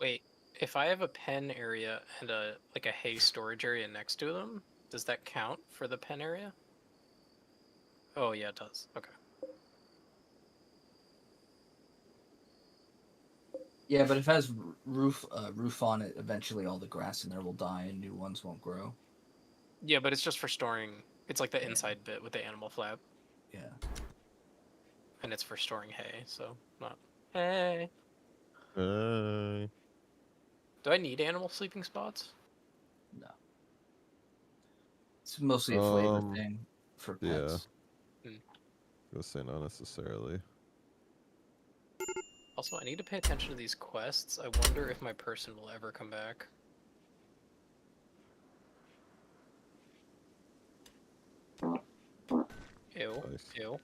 Wait, if I have a pen area and a hay storage area next to them, does that count for the pen area? Oh yeah, it does. Okay. Yeah, but if it has roof on it, eventually all the grass in there will die and new ones won't grow. Yeah, but it's just for storing. It's like the inside bit with the animal flap. Yeah. And it's for storing hay, so not hay. Hey. Do I need animal sleeping spots? No. It's mostly a flavor thing for pets. Yeah. I was saying not necessarily. Also, I need to pay attention to these quests. I wonder if my person will ever come back. Ew. Nice. Ew.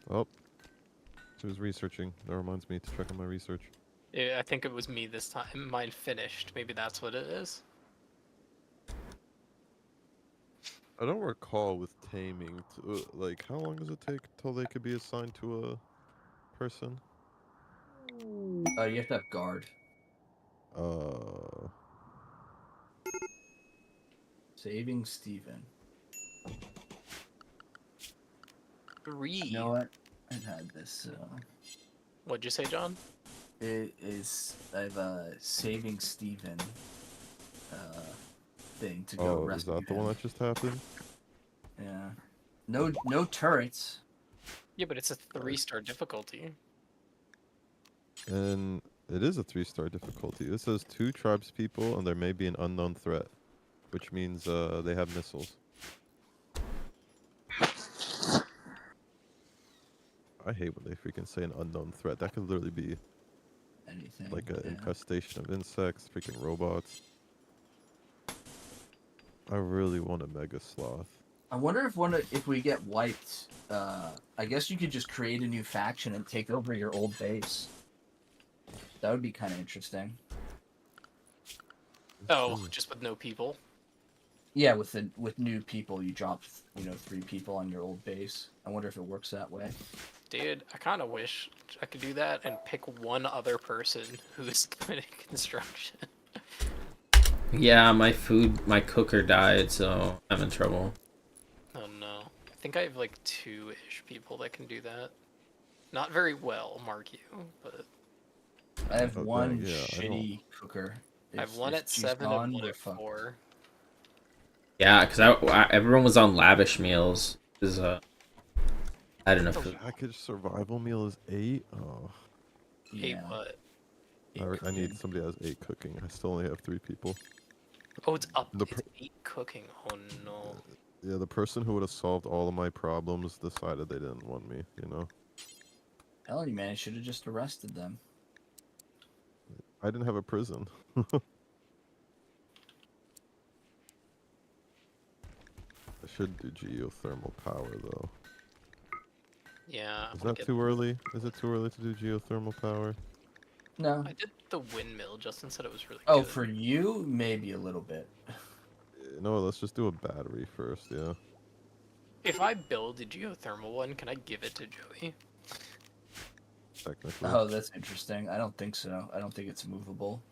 Oh. She was researching. That reminds me to check on my research. Yeah, I think it was me this time. Mine finished. Maybe that's what it is. I don't recall with taming, like, how long does it take till they could be assigned to a person? You have to have guard. Saving Steven. 3. You know what? I've had this, What'd you say, John? It is I have a saving Steven thing to go Oh, is rescue that the him. one that just happened? Yeah. No turrets. Yeah, but it's a 3-star difficulty. And it is a 3-star difficulty. This says 2 tribes people, and there may be an unknown threat, which means they have missiles. I hate when they freaking say an unknown threat. That could literally be anything. Like an infestation of insects, freaking robots. I really want a Mega Sloth. I wonder if we get wiped. I guess you could just create a new faction and take over your old base. That would be kind of interesting. Oh, just with no people. Yeah, with new people, you drop 3 people on your old base. I wonder if it works that way. Dude, I kind of wish I could do that and pick one other person who's good at construction. Yeah, my cooker died, so I'm in trouble. Oh no. I think I have like 2-ish people that can do that. Not very well, mark you, but... I have one yeah, shitty cooker. I have one at 7 and one at 4. Yeah, because everyone was on lavish meals. Is I don't know. Package survival meal is 8. Oh. 8 what? I need somebody that has 8 cooking. I still only have 3 people. Oh, it's up. It's 8 cooking. Oh no. Yeah, the person who would have solved all of my problems decided they didn't want me. You know. Telling you, man, you should have just arrested them. I didn't have a prison. I should do geothermal power though. Yeah. Is that too early? Is it too early to do geothermal power? No. I did the windmill. Justin said it was really Oh, good. for you, maybe a little bit. No, let's just do a battery first, yeah. If I build a geothermal one, can I give it to Joey? Technically. Oh, that's interesting. I don't think so. I don't think it's movable.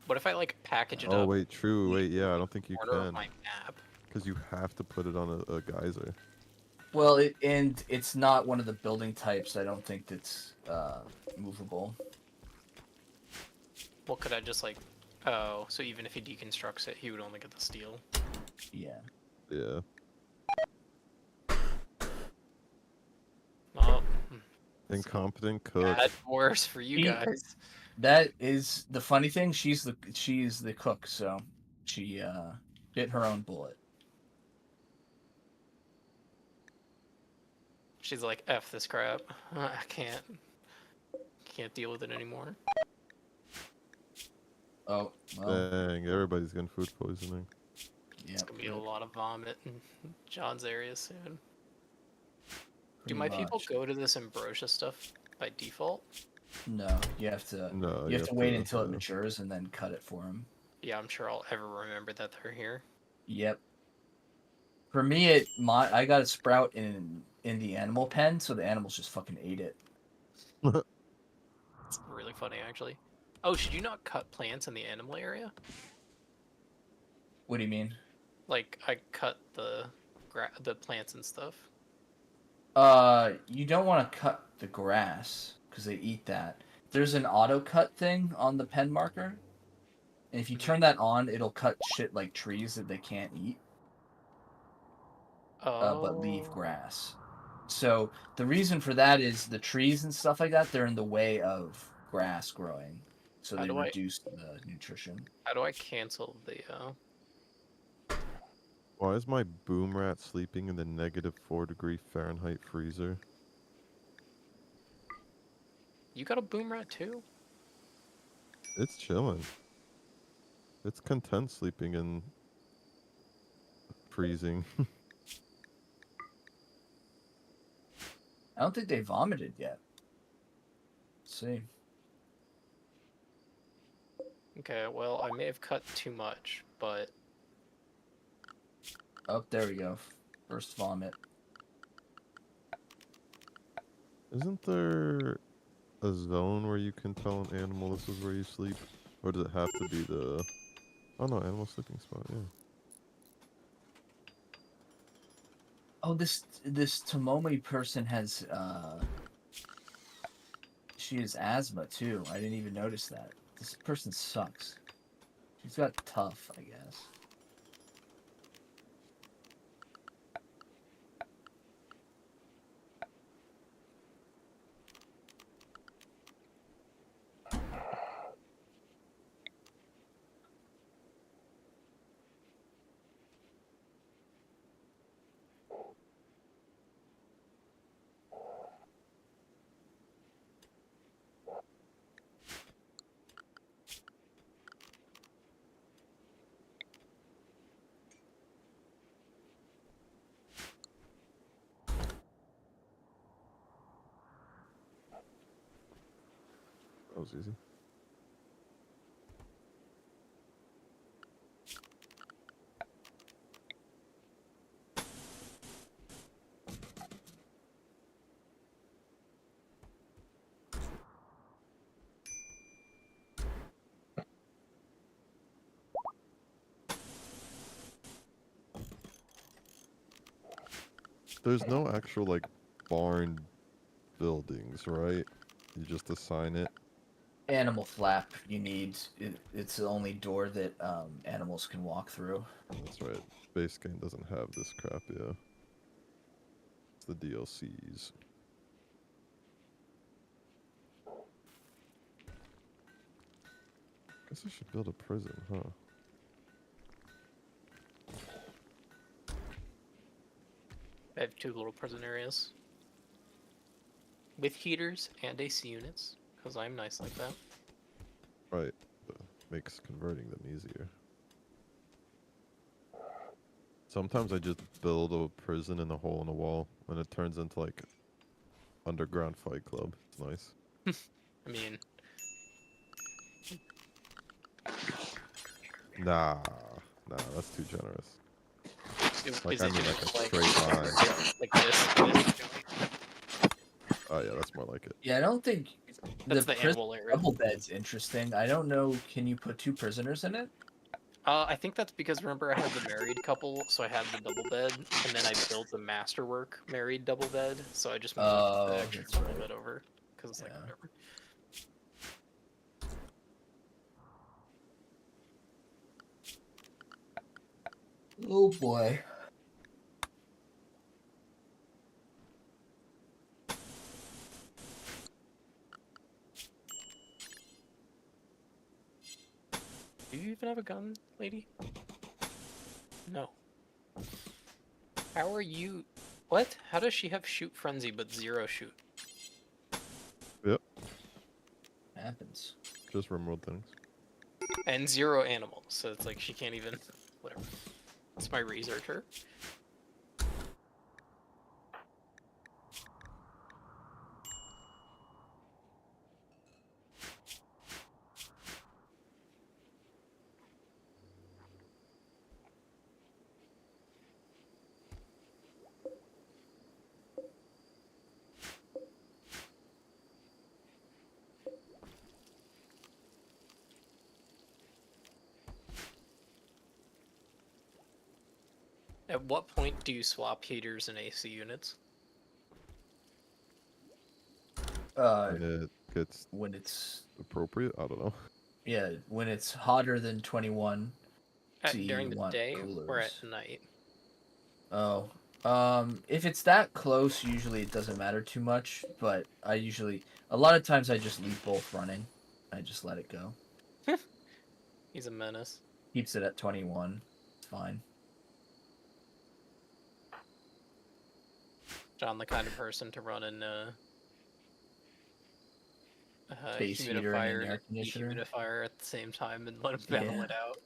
What if I like package it Oh up? wait, true. Wait, yeah, I don't think you corner of can. my map? Because you have to put it on a geyser. Well, and it's not one of the building types. I don't think that's movable. Well, could I just like... Oh, so even if he deconstructs it, he would only get the steel? Yeah. Yeah. Oh. Incompetent cook. Bad worse for you guys. That is the funny thing. She's the cook, so she bit her own bullet. She's like, F this crap. I can't deal with it anymore. Oh, well. Dang, everybody's getting food poisoning. Yeah. It's gonna be a lot of vomit in John's area soon. Pretty Do my people much. go to this ambrosia stuff by default? No, you have to. No, you have to wait until it matures and then cut it for them. Yeah, I'm sure I'll ever remember that they're here. Yep. For me, I got a sprout in the animal pen, so the animals just fucking ate it. It's really funny, actually. Oh, should you not cut plants in the animal area? What do you mean? Like, I cut the plants and stuff. You don't want to cut the grass because they eat that. There's an auto cut thing on the pen marker, and if you turn that on, it'll cut shit like trees that they can't eat. But leave grass. So the reason for that is the trees and stuff like that, they're in the way of grass growing. So they reduce the nutrition. How do I cancel the, Why is my boom rat sleeping in the -4 Fahrenheit freezer? You got a boom rat too? It's chilling. It's content sleeping in freezing. I don't think they vomited yet. Let's see. Okay, well, I may have cut too much, but... Oh, there we go. First vomit. Isn't there a zone where you can tell an animal this is where you sleep? Or does it have to be the... Oh no, animal sleeping spot, yeah. Oh, this Tomomi person has She has asthma too. I didn't even notice that. This person sucks. She's got tough, I guess. That was easy. There's no actual like barn buildings, right? You just assign it. Animal flap you need. It's the only door that animals can walk through. That's right. Base game doesn't have this crap, yeah. It's the DLCs. Guess I should build a prison, huh? I have 2 little prison areas with heaters and AC units because I'm nice like that. Right. But makes converting them easier. Sometimes I just build a prison in a hole in the wall and it turns into like underground fight club. It's nice. I mean, Nah, that's too generous. Like, is I it mean, just like a straight line. like this? Oh yeah, that's more like it. Yeah, I don't think That's the prison animal area. double bed's interesting. I don't know. Can you put 2 prisoners in it? I think that's because remember I had the married couple, so I had the double bed, and then I built the masterwork married double bed, so I just moved the extra double bed over because it's like whatever. Oh boy. Do you even have a gun, lady? No. How are you? What? How does she have shoot frenzy but 0 shoot? Yep. Happens. Just remote things. And 0 animals, so it's like she can't even. Whatever. That's my researcher. At what point do you swap heaters and AC units? When it gets when it's appropriate, I don't know. Yeah, when it's hotter than 21. During the day coolers. or at night? Oh, if it's that close, usually it doesn't matter too much. But a lot of times I just leave both running. I just let it go. He's a menace. Keeps it at 21. It's fine. John, the kind of person to run in Space heater and an air conditioner. humidifier at the same time and let him battle it out.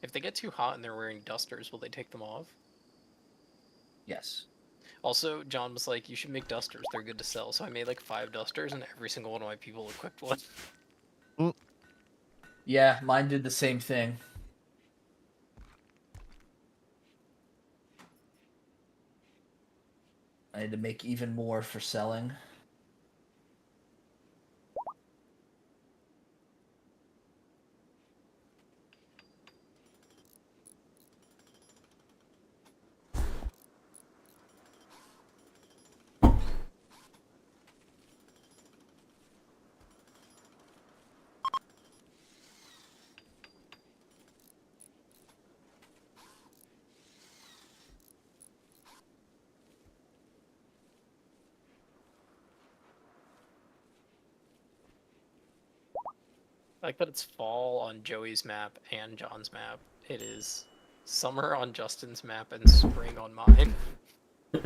If they get too hot and they're wearing dusters, will they take them off? Yes. Also, John was like, you should make dusters. They're good to sell. So I made like 5 dusters and every single one of my people equipped one. Yeah, mine did the same thing. I had to make even more for selling. like that it's fall on Joey's map and John's map. It is summer on Justin's map and spring on mine. I'm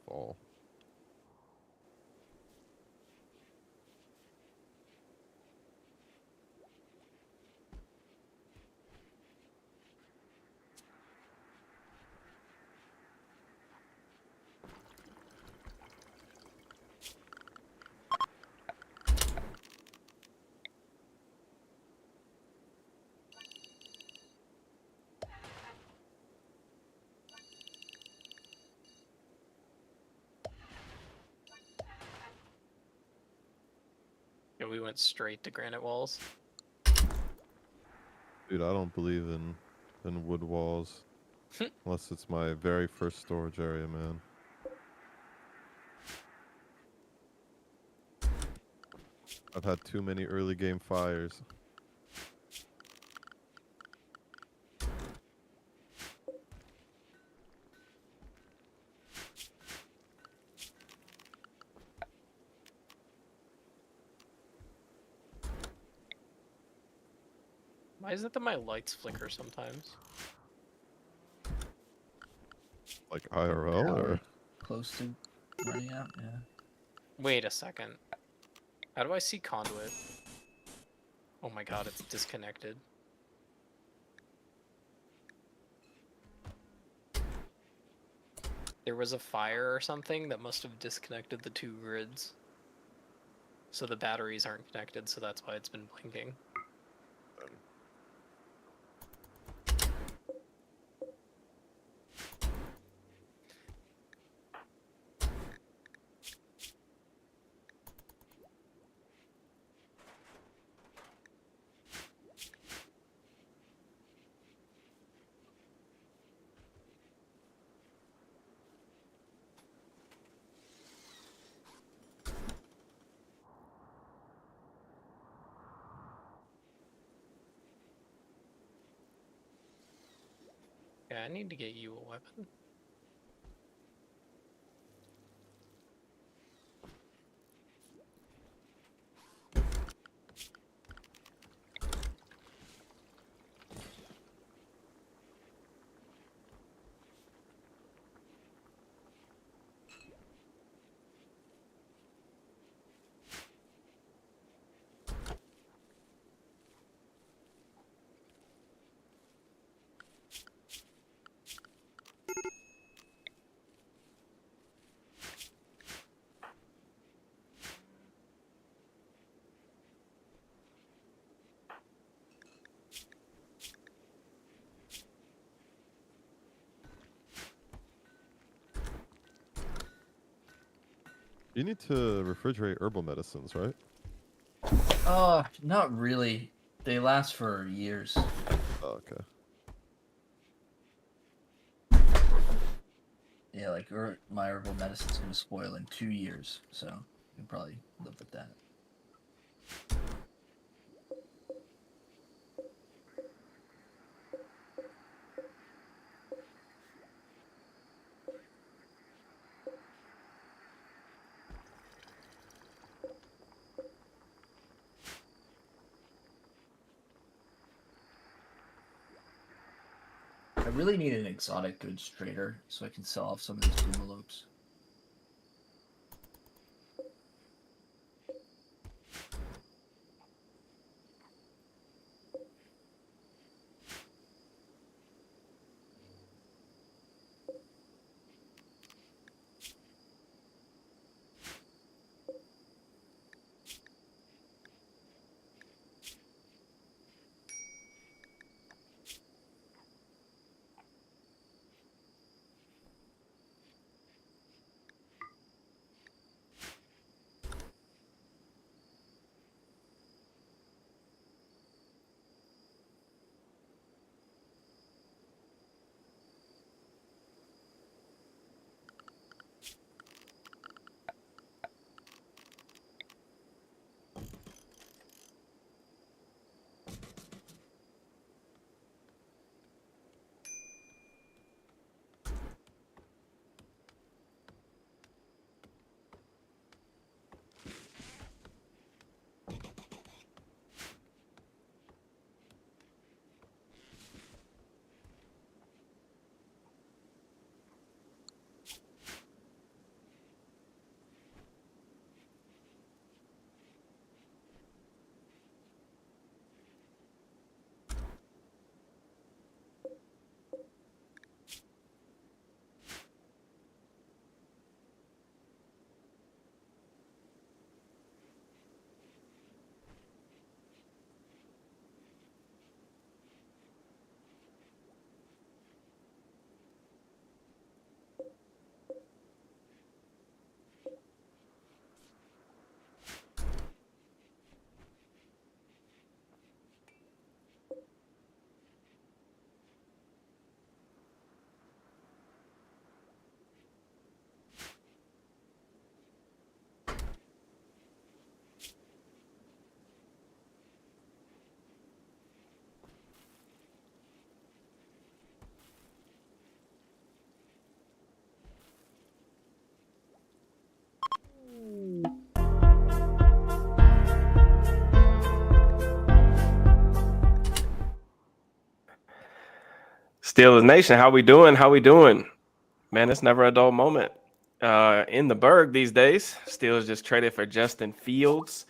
fall. Yeah, we went straight to granite walls. Dude, I don't believe in wood walls. Unless it's my very first storage area, man. I've had too many early game fires. Why is it that my lights flicker sometimes? Like IRL or? Close to running out, yeah. Wait a second. How do I see conduit? Oh my god, it's disconnected. There was a fire or something that must have disconnected the two grids. So the batteries aren't connected, so that's why it's been blinking. Yeah, I need to get you a weapon. You need to refrigerate herbal medicines, right? Not really. They last for years. Oh, okay. Yeah, like my herbal medicine's gonna spoil in 2 years, so you can probably live with that. I really need an exotic goods trader so I can sell off some of these boomalopes. Steelers Nation, how we doing? How we doing? Man, it's never a dull moment. In the Berg these days, Steelers just traded for Justin Fields,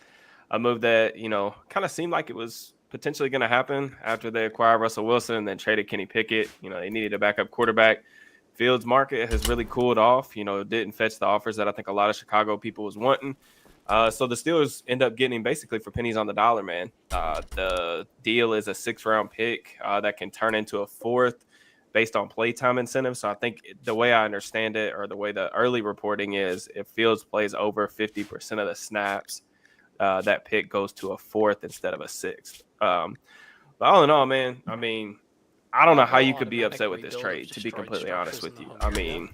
a move that, you know, kind of seemed like it was potentially going to happen after they acquired Russell Wilson and then traded Kenny Pickett. You know, they needed a backup quarterback. Fields' market has really cooled off. You know, it didn't fetch the offers that I think a lot of Chicago people was wanting. So the Steelers end up getting him basically for pennies on the dollar, man. The deal is a 6th-round pick that can turn into a 4th based on playtime incentives. So I think the way I understand it, or the way the early reporting is, if Fields plays over 50% of the snaps, that pick goes to a 4th instead of a 6th. But all in all, man, I mean, I don't know how you could be upset with this trade, to be completely honest with you. I mean,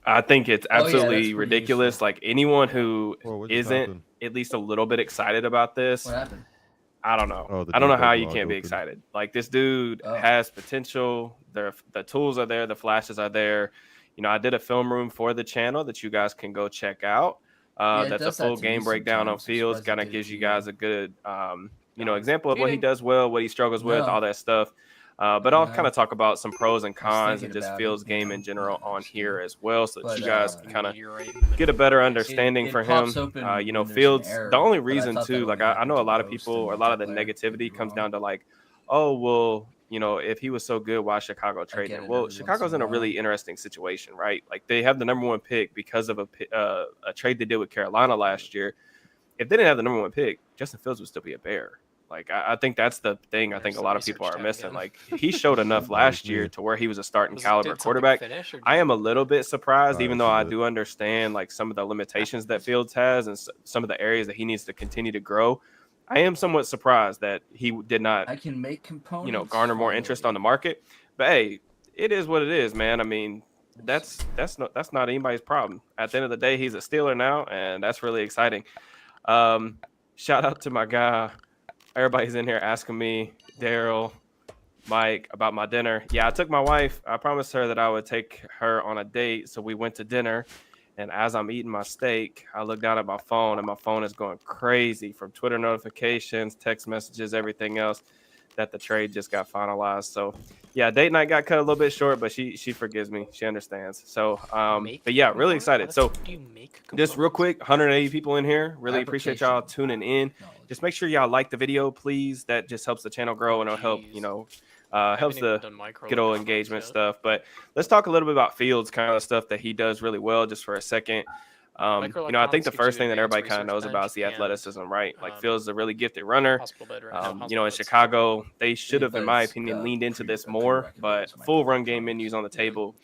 I think it's absolutely ridiculous. Like, anyone who isn't at least a little bit excited about this, What happened? I don't know. Oh, I don't know how you can't be excited. Like, this dude has potential. The tools are there. The flashes are there. You know, I did a film room for the channel that you guys can go check out. That's a full game breakdown on Fields. Kind of gives you guys a good, you know, example of what he does well, what he struggles with, all that stuff. But I'll kind of talk about some pros and cons and just Fields' game in general on here as well, so that you guys can kind of get a better understanding for him. You know, Fields, the only reason too, like I know a lot of people, or a lot of the negativity comes down to like, oh, well, you know, if he was so good, why Chicago trade him? Well, Chicago's in a really interesting situation, right? Like, they have the #1 pick because of a trade they did with Carolina last year. If they didn't have the #1 pick, Justin Fields would still be a Bear. Like, I think that's the thing I think a lot of people are missing. Like, he showed enough last year to where he was a starting caliber quarterback. I am a little bit surprised, even though I do understand, like, some of the limitations that Fields has and some of the areas that he needs to continue to grow. I am somewhat surprised that he did not, you know, garner more interest on the market. But, hey, it is what it is, man. I mean, that's not anybody's problem. At the end of the day, he's a Steeler now, and that's really exciting. Shout out to my guy. Everybody's in here asking me, Daryl, Mike, about my dinner. Yeah, I took my wife. I promised her that I would take her on a date, so we went to dinner. And as I'm eating my steak, I look down at my phone, and my phone is going crazy from Twitter notifications, text messages, everything else, that the trade just got finalized. So, yeah, date night got cut a little bit short, but she forgives me. She understands. So, but yeah, really excited. So, just real quick, 180 people in here. Really appreciate y'all tuning in. Just make sure y'all like the video, please. That just helps the channel grow, and it'll help, you know, helps the good old engagement stuff. But let's talk a little bit about Fields, kind of stuff that he does really well, just for a second. You know, I think the first thing that everybody kind of knows about is the athleticism, right? Like, Fields is a really gifted runner. You know, in Chicago, they should have, in my opinion, leaned into this more. But full run game menus on the table.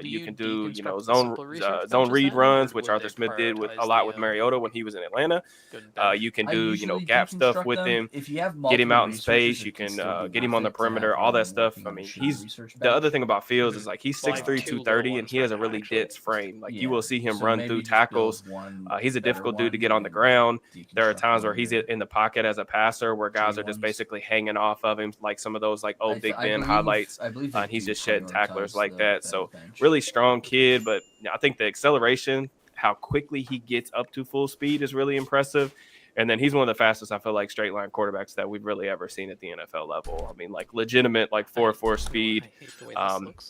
You can do, you know, zone read runs, which Arthur Smith did a lot with Mariota when he was in Atlanta. You can do, you know, gap stuff with him, get him out in space. You can get him on the perimeter, all that stuff. I mean, the other thing about Fields is, like, he's 6'3", 230, and he has a really dense frame. Like, you will see him run through tackles. He's a difficult dude to get on the ground. There are times where he's in the pocket as a passer where guys are just basically hanging off of him, like some of those like old Big Ben highlights. And he's just shedding tacklers like that. So really strong kid, but I think the acceleration, how quickly he gets up to full speed is really impressive. And then he's one of the fastest, I feel like, straight line quarterbacks that we've really ever seen at the NFL level. I mean, like, legitimate, like 4.4 speed,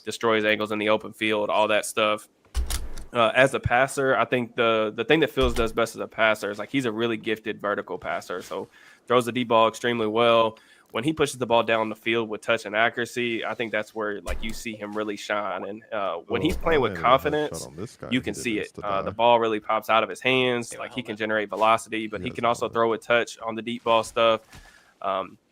destroys angles in the open field, all that stuff. As a passer, I think the thing that Fields does best as a passer is, like, he's a really gifted vertical passer. So throws the deep ball extremely well. When he pushes the ball down the field with touch and accuracy, I think that's where, like, you see him really shine. And when he's playing with confidence, you can see it. The ball really pops out of his hands. Like, he can generate velocity, but he can also throw with touch on the deep ball stuff.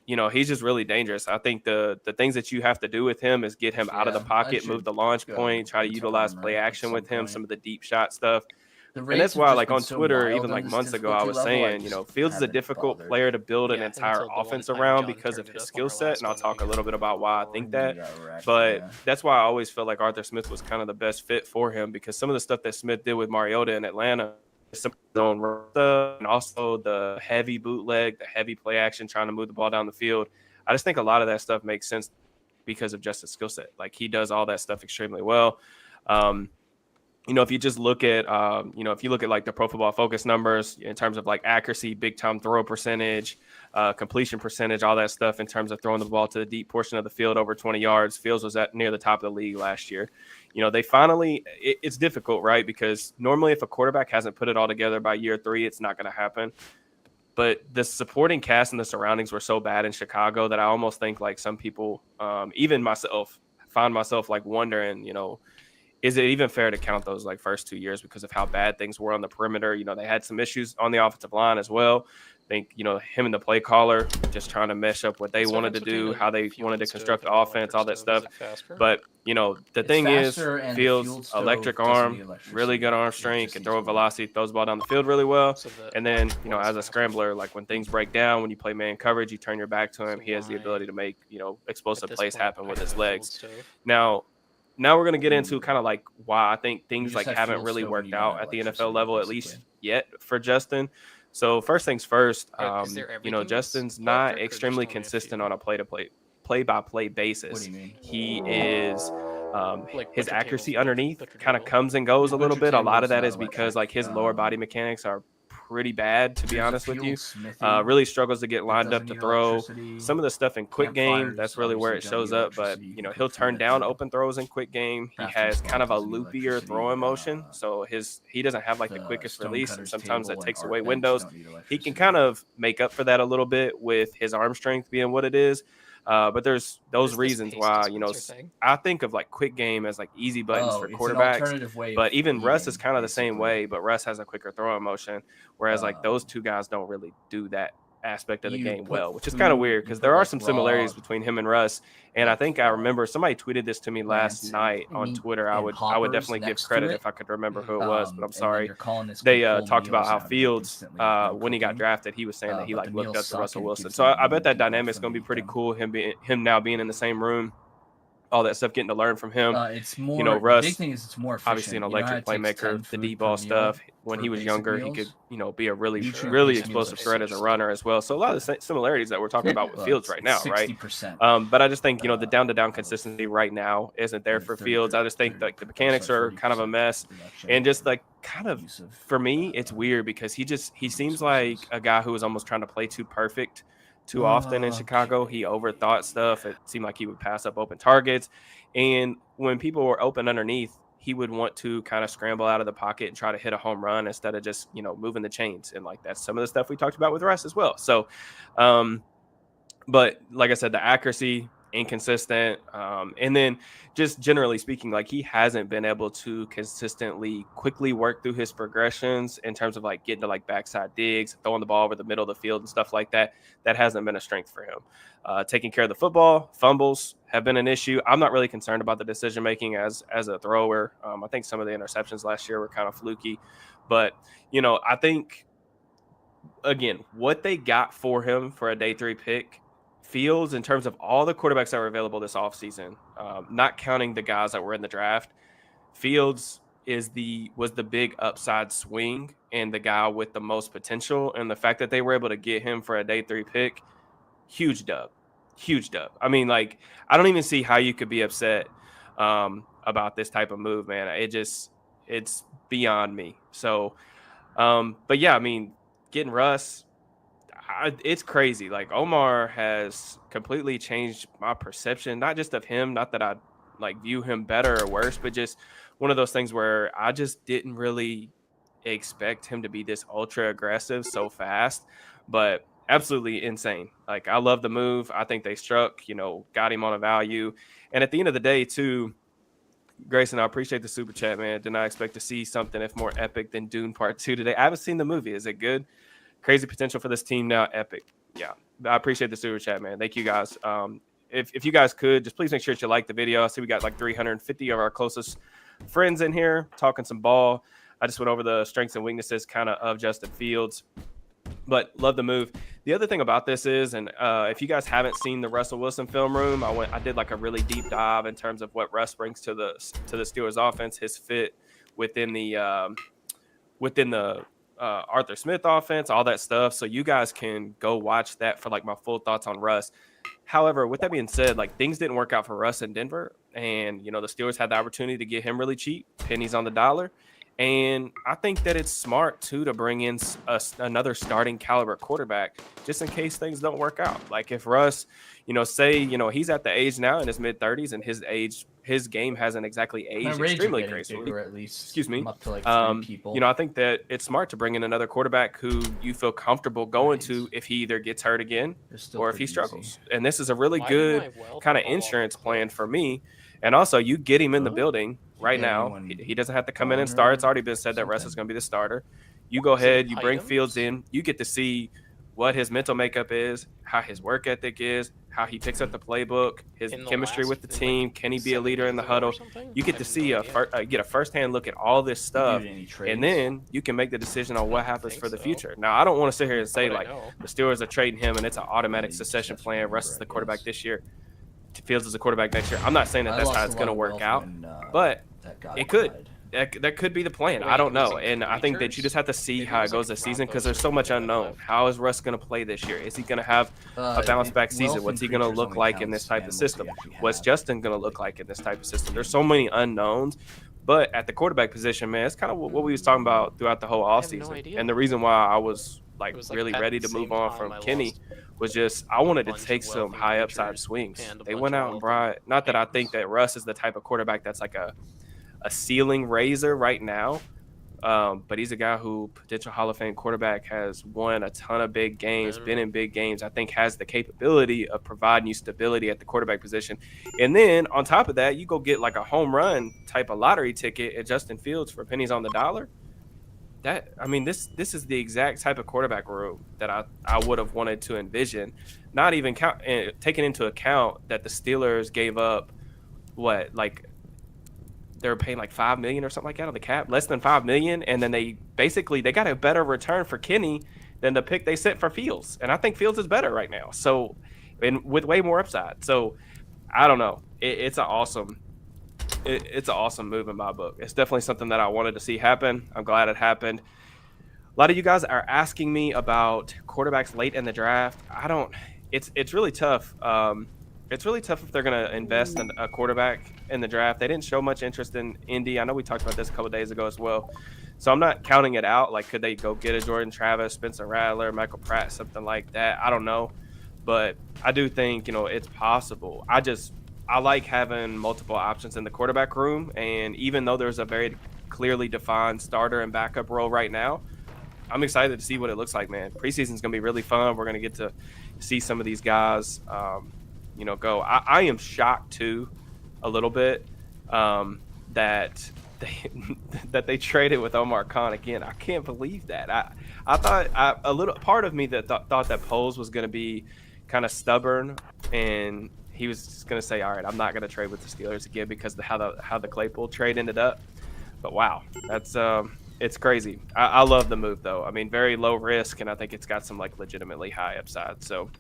You know, he's just really dangerous. I think the things that you have to do with him is get him out of the pocket, move the launch point, try to utilize play action with him, some of the deep shot stuff. And that's why, like, on Twitter, even like months ago, I was saying, you know, Fields is a difficult player to build an entire offense around because of his skill set. And I'll talk a little bit about why I think that. But that's why I always felt like Arthur Smith was kind of the best fit for him, because some of the stuff that Smith did with Mariota in Atlanta, some zone stuff, and also the heavy bootleg, the heavy play action, trying to move the ball down the field. I just think a lot of that stuff makes sense because of Justin's skill set. Like, he does all that stuff extremely well. if you just look at, if you look at like the Pro Football Focus numbers in terms of like accuracy, big time throw percentage, completion percentage, all that stuff in terms of throwing the ball to the deep portion of the field over 20 yards, Fields was at near the top of the league last year. They finally, it's difficult, right? Because normally if a quarterback hasn't put it all together by year 3, it's not going to happen. But the supporting cast and the surroundings were so bad in Chicago that I almost think like some people, even myself, find myself like wondering, is it even fair to count those like first 2 years because of how bad things were on the perimeter? They had some issues on the offensive line as well. I think, him and the play caller just trying to mesh up what they wanted to do, how they wanted to construct the offense, all that stuff. But, the thing is, Fields, electric arm, really good arm strength, can throw a velocity, throws the ball down the field really well. And then, as a scrambler, like when things break down, when you play man coverage, you turn your back to him. He has the ability to make, explosive plays happen with his legs. Now we're going to get into kind of like why I think things like haven't really worked out at the NFL level, at least yet for Justin. So first things first, Justin's not extremely consistent on a play-by-play basis. What do you mean? He is his accuracy underneath kind of comes and goes a little bit. A lot of that is because like his lower body mechanics are pretty bad, to be honest with you. Really struggles to get lined up to throw. Some of the stuff in quick game, that's really where it shows up. But he'll turn down open throws in quick game. He has kind of a loopier throwing motion, so he doesn't have like the quickest release, and sometimes that takes away windows. He can kind of make up for that a little bit with his arm strength being what it is. But there's those reasons why, I think of like quick game as like easy buttons for quarterbacks, but even Russ is kind of the same way, but Russ has a quicker throwing motion, whereas like those two guys don't really do that aspect of the game well, which is kind of weird because there are some similarities between him and Russ. And I think I remember somebody tweeted this to me last night on Twitter. I would definitely give credit if I could remember who it was, but I'm sorry. They talked about how Fields, when he got drafted, he was saying that he like looked up to Russell Wilson. So I bet that dynamic's going to be pretty cool. Him now being in the same room, all that stuff, getting to learn from him. It's more, Russ, the big thing is it's more efficient. obviously an electric playmaker, the deep ball stuff. When he was younger, he could, be a really explosive threat as a runner as well. So a lot of the similarities that we're talking about with Fields right now, right? But I just think, the down-to-down consistency right now isn't there for Fields. I just think like the mechanics are kind of a mess. And just like kind of, for me, it's weird because he seems like a guy who was almost trying to play too perfect too often in Chicago. He overthought stuff. It seemed like he would pass up open targets. And when people were open underneath, he would want to kind of scramble out of the pocket and try to hit a home run instead of just, moving the chains. And like, that's some of the stuff we talked about with Russ as well. So, but like I said, the accuracy, inconsistent. And then just generally speaking, like he hasn't been able to consistently quickly work through his progressions in terms of like getting to like backside digs, throwing the ball over the middle of the field and stuff like that. That hasn't been a strength for him. Taking care of the football, fumbles have been an issue. I'm not really concerned about the decision-making as a thrower. I think some of the interceptions last year were kind of fluky, but I think again, what they got for him for a day 3 pick, Fields, in terms of all the quarterbacks that were available this offseason, not counting the guys that were in the draft, Fields was the big upside swing and the guy with the most potential. And the fact that they were able to get him for a day 3 pick, huge dub. I mean, like, I don't even see how you could be upset about this type of move, man. It's beyond me. So, but yeah, I mean, getting Russ, it's crazy. Like Omar has completely changed my perception, not just of him, not that I like view him better or worse, but just one of those things where I just didn't really expect him to be this ultra aggressive so fast, but absolutely insane. Like I love the move. I think they struck, got him on a value. And at the end of the day too, Grayson, I appreciate the super chat, man. Did not expect to see something if more epic than Dune Part 2 today. I haven't seen the movie. Is it good? Crazy potential for this team now. Epic. Yeah. I appreciate the super chat, man. Thank you guys. If you guys could, just please make sure that you like the video. I see we got like 350 of our closest friends in here talking some ball. I just went over the strengths and weaknesses kind of Justin Fields, but love the move. The other thing about this is, and if you guys haven't seen the Russell Wilson film room, I did like a really deep dive in terms of what Russ brings to the Steelers offense, his fit within the Arthur Smith offense, all that stuff. So you guys can go watch that for like my full thoughts on Russ. However, with that being said, like things didn't work out for Russ in Denver, and you know the Steelers had the opportunity to get him really cheap, pennies on the dollar. And I think that it's smart too to bring in another starting caliber quarterback just in case things don't work out. Like if Russ, you know, say, you know, he's at the age now in his mid-30s and his game hasn't exactly aged extremely gracefully. Or at least Excuse me. up to like 3 people. You know, I think that it's smart to bring in another quarterback who you feel comfortable going to if he either gets hurt again or if he struggles. And this is a really good kind of insurance plan for me. And also, you get him in the building right now. He doesn't have to come in and start. It's already been said that Russ is going to be the starter. You go ahead, you bring Fields in. You get to see what his mental makeup is, how his work ethic is, how he picks up the playbook, his chemistry with the team. Can he be a leader in the huddle? You get to see get a firsthand look at all this stuff, and then you can make the decision on what happens for the future. Now, I don't want to sit here and say like the Steelers are trading him and it's an automatic succession plan. Russ is the quarterback this year. Fields is the quarterback next year. I'm not saying that that's how it's going to work out, but it could. That could be the plan. I don't know. And I think that you just have to see how it goes this season because there's so much unknown. How is Russ going to play this year? Is he going to have a bounce back season? What's he going to look like in this type of system? What's Justin going to look like in this type of system? There's so many unknowns. But at the quarterback position, man, it's kind of what we was talking about throughout the whole offseason. And the reason why I was like really ready to move on from Kenny was just I wanted to take some high upside swings. They went out and brought, not that I think that Russ is the type of quarterback that's like a ceiling raiser right now, but he's a guy who, potential Hall of Fame quarterback, has won a ton of big games, been in big games. I think has the capability of providing you stability at the quarterback position. And then on top of that, you go get like a home run type of lottery ticket at Justin Fields for pennies on the dollar. This is the exact type of quarterback room that I would have wanted to envision. Not even taking into account that the Steelers gave up they were paying like $5 million or something like that on the cap, less than $5 million, and then they got a better return for Kenny than the pick they sent for Fields, and I think Fields is better right now. So, and with way more upside. So, I don't know. It's an awesome move in my book. It's definitely something that I wanted to see happen. I'm glad it happened. A lot of you guys are asking me about quarterbacks late in the draft. It's really tough. It's really tough if they're going to invest in a quarterback in the draft. They didn't show much interest in Indy. I know we talked about this a couple of days ago as well. So I'm not counting it out. Like, could they go get a Jordan Travis, Spencer Rattler, Michael Pratt, something like that? I don't know. But I do think, it's possible. I like having multiple options in the quarterback room. And even though there's a very clearly defined starter and backup role right now, I'm excited to see what it looks like, man. Preseason's going to be really fun. We're going to get to see some of these guys go. I am shocked too, a little bit, that they traded with Omar Khan again. I can't believe that. I thought a little part of me that thought that Poles was going to be kind of stubborn and he was just going to say, all right, I'm not going to trade with the Steelers again because of how the Claypool trade ended up. But wow, that's it's crazy. I love the move though. I mean, very low risk, and I think it's got some like legitimately high upside. So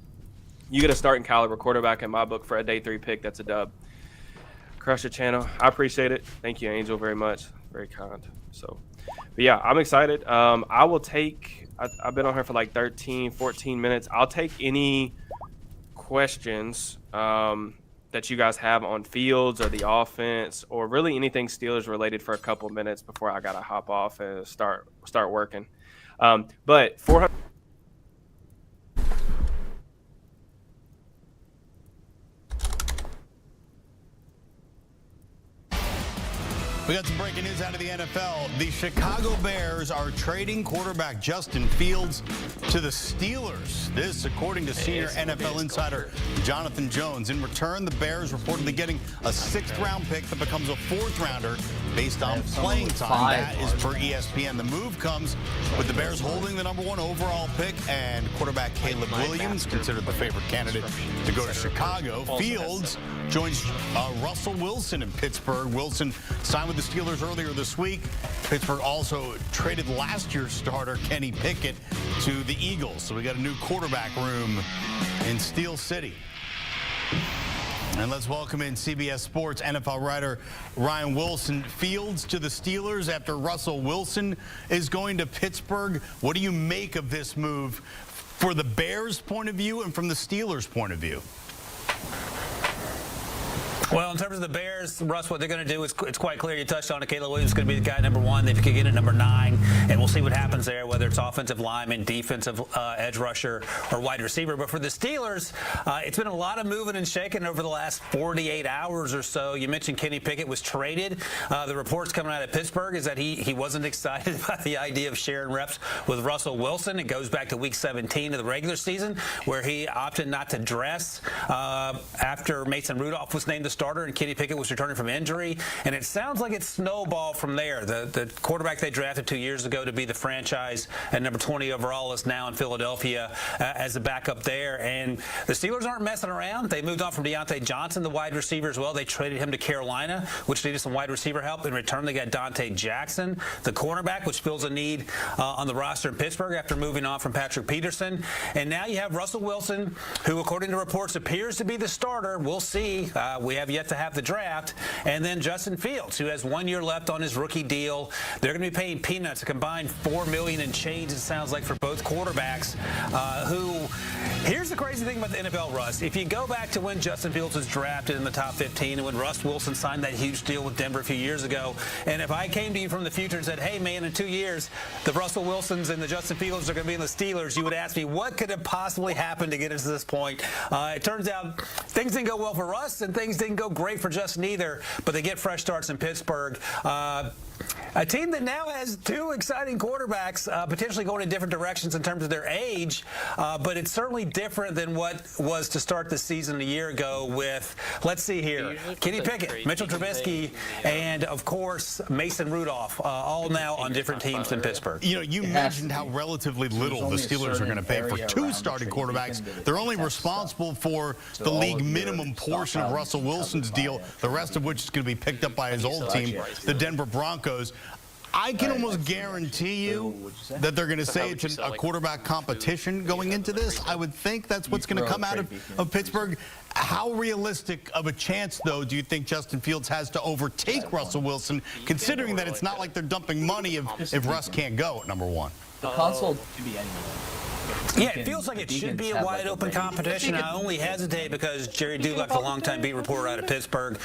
you get a starting caliber quarterback in my book for a day 3 pick. That's a dub. Crush the channel. I appreciate it. Thank you, Angel, very much. Very kind. So, but yeah, I'm excited. I will take. I've been on here for like 13, 14 minutes. I'll take any questions that you guys have on Fields or the offense or really anything Steelers related for a couple minutes before I gotta hop off and start working. But 400. We got some breaking news out of the NFL. The Chicago Bears are trading quarterback Justin Fields to the Steelers. This, according to senior NFL insider Jonathan Jones. In return, the Bears reportedly getting a 6th-round pick that becomes a 4th-rounder based on playing time. That is per ESPN. The move comes with the Bears holding the #1 overall pick and quarterback Caleb Williams, considered the favorite candidate to go to Chicago. Fields joins Russell Wilson in Pittsburgh. Wilson signed with the Steelers earlier this week. Pittsburgh also traded last year's starter Kenny Pickett to the Eagles. So we got a new quarterback room in Steel City. And let's welcome in CBS Sports NFL writer Ryan Wilson. Fields to the Steelers after Russell Wilson is going to Pittsburgh. What do you make of this move for the Bears' point of view and from the Steelers' point of view? Well, in terms of the Bears, Russ, what they're going to do is it's quite clear. You touched on it. Caleb Williams is going to be the guy number 1. They could get at number 9, and we'll see what happens there, whether it's offensive lineman, defensive edge rusher, or wide receiver. But for the Steelers, it's been a lot of moving and shaking over the last 48 hours or so. You mentioned Kenny Pickett was traded. The reports coming out of Pittsburgh is that he wasn't excited about the idea of sharing reps with Russell Wilson. It goes back to Week 17 of the regular season, where he opted not to dress after Mason Rudolph was named the starter and Kenny Pickett was returning from injury, and it sounds like it's snowballed from there. The quarterback they drafted 2 years ago to be the franchise at number 20 overall is now in Philadelphia as a backup there, and the Steelers aren't messing around. They moved on from Deontay Johnson, the wide receiver, as well. They traded him to Carolina, which needed some wide receiver help. In return, they got Dante Jackson, the cornerback, which fills a need on the roster in Pittsburgh after moving on from Patrick Peterson. And now you have Russell Wilson, who, according to reports, appears to be the starter. We'll see. We have yet to have the draft. And then Justin Fields, who has 1 year left on his rookie deal. They're going to be paying peanuts, a combined $4 million and change, it sounds like, for both quarterbacks. Here's the crazy thing about the NFL, Russ. If you go back to when Justin Fields was drafted in the top 15 and when Russ Wilson signed that huge deal with Denver a few years ago, and if I came to you from the future and said, hey, man, in 2 years, the Russell Wilsons and the Justin Fields are going to be in the Steelers, you would ask me, what could have possibly happened to get us to this point? It turns out things didn't go well for Russ, and things didn't go great for Justin either, but they get fresh starts in Pittsburgh. A team that now has 2 exciting quarterbacks, potentially going in different directions in terms of their age, but it's certainly different than what was to start the season a year ago with, let's see here, Kenny Pickett, Mitchell Trubisky, and, of course, Mason Rudolph, all now on different teams in Pittsburgh. You know, you mentioned how relatively little the Steelers are going to pay for 2 starting quarterbacks. They're only responsible for the league minimum portion of Russell Wilson's deal, the rest of which is going to be picked up by his old team, the Denver Broncos. I can almost guarantee you that they're going to say it's a quarterback competition going into this. I would think that's what's going to come out of Pittsburgh. How realistic of a chance, though, do you think Justin Fields has to overtake Russell Wilson, considering that it's not like they're dumping money if Russ can't go at number 1? The console could be anywhere. Yeah, it feels like it should be a wide-open competition. I only hesitate because Jerry Dulac, the longtime beat reporter out of Pittsburgh,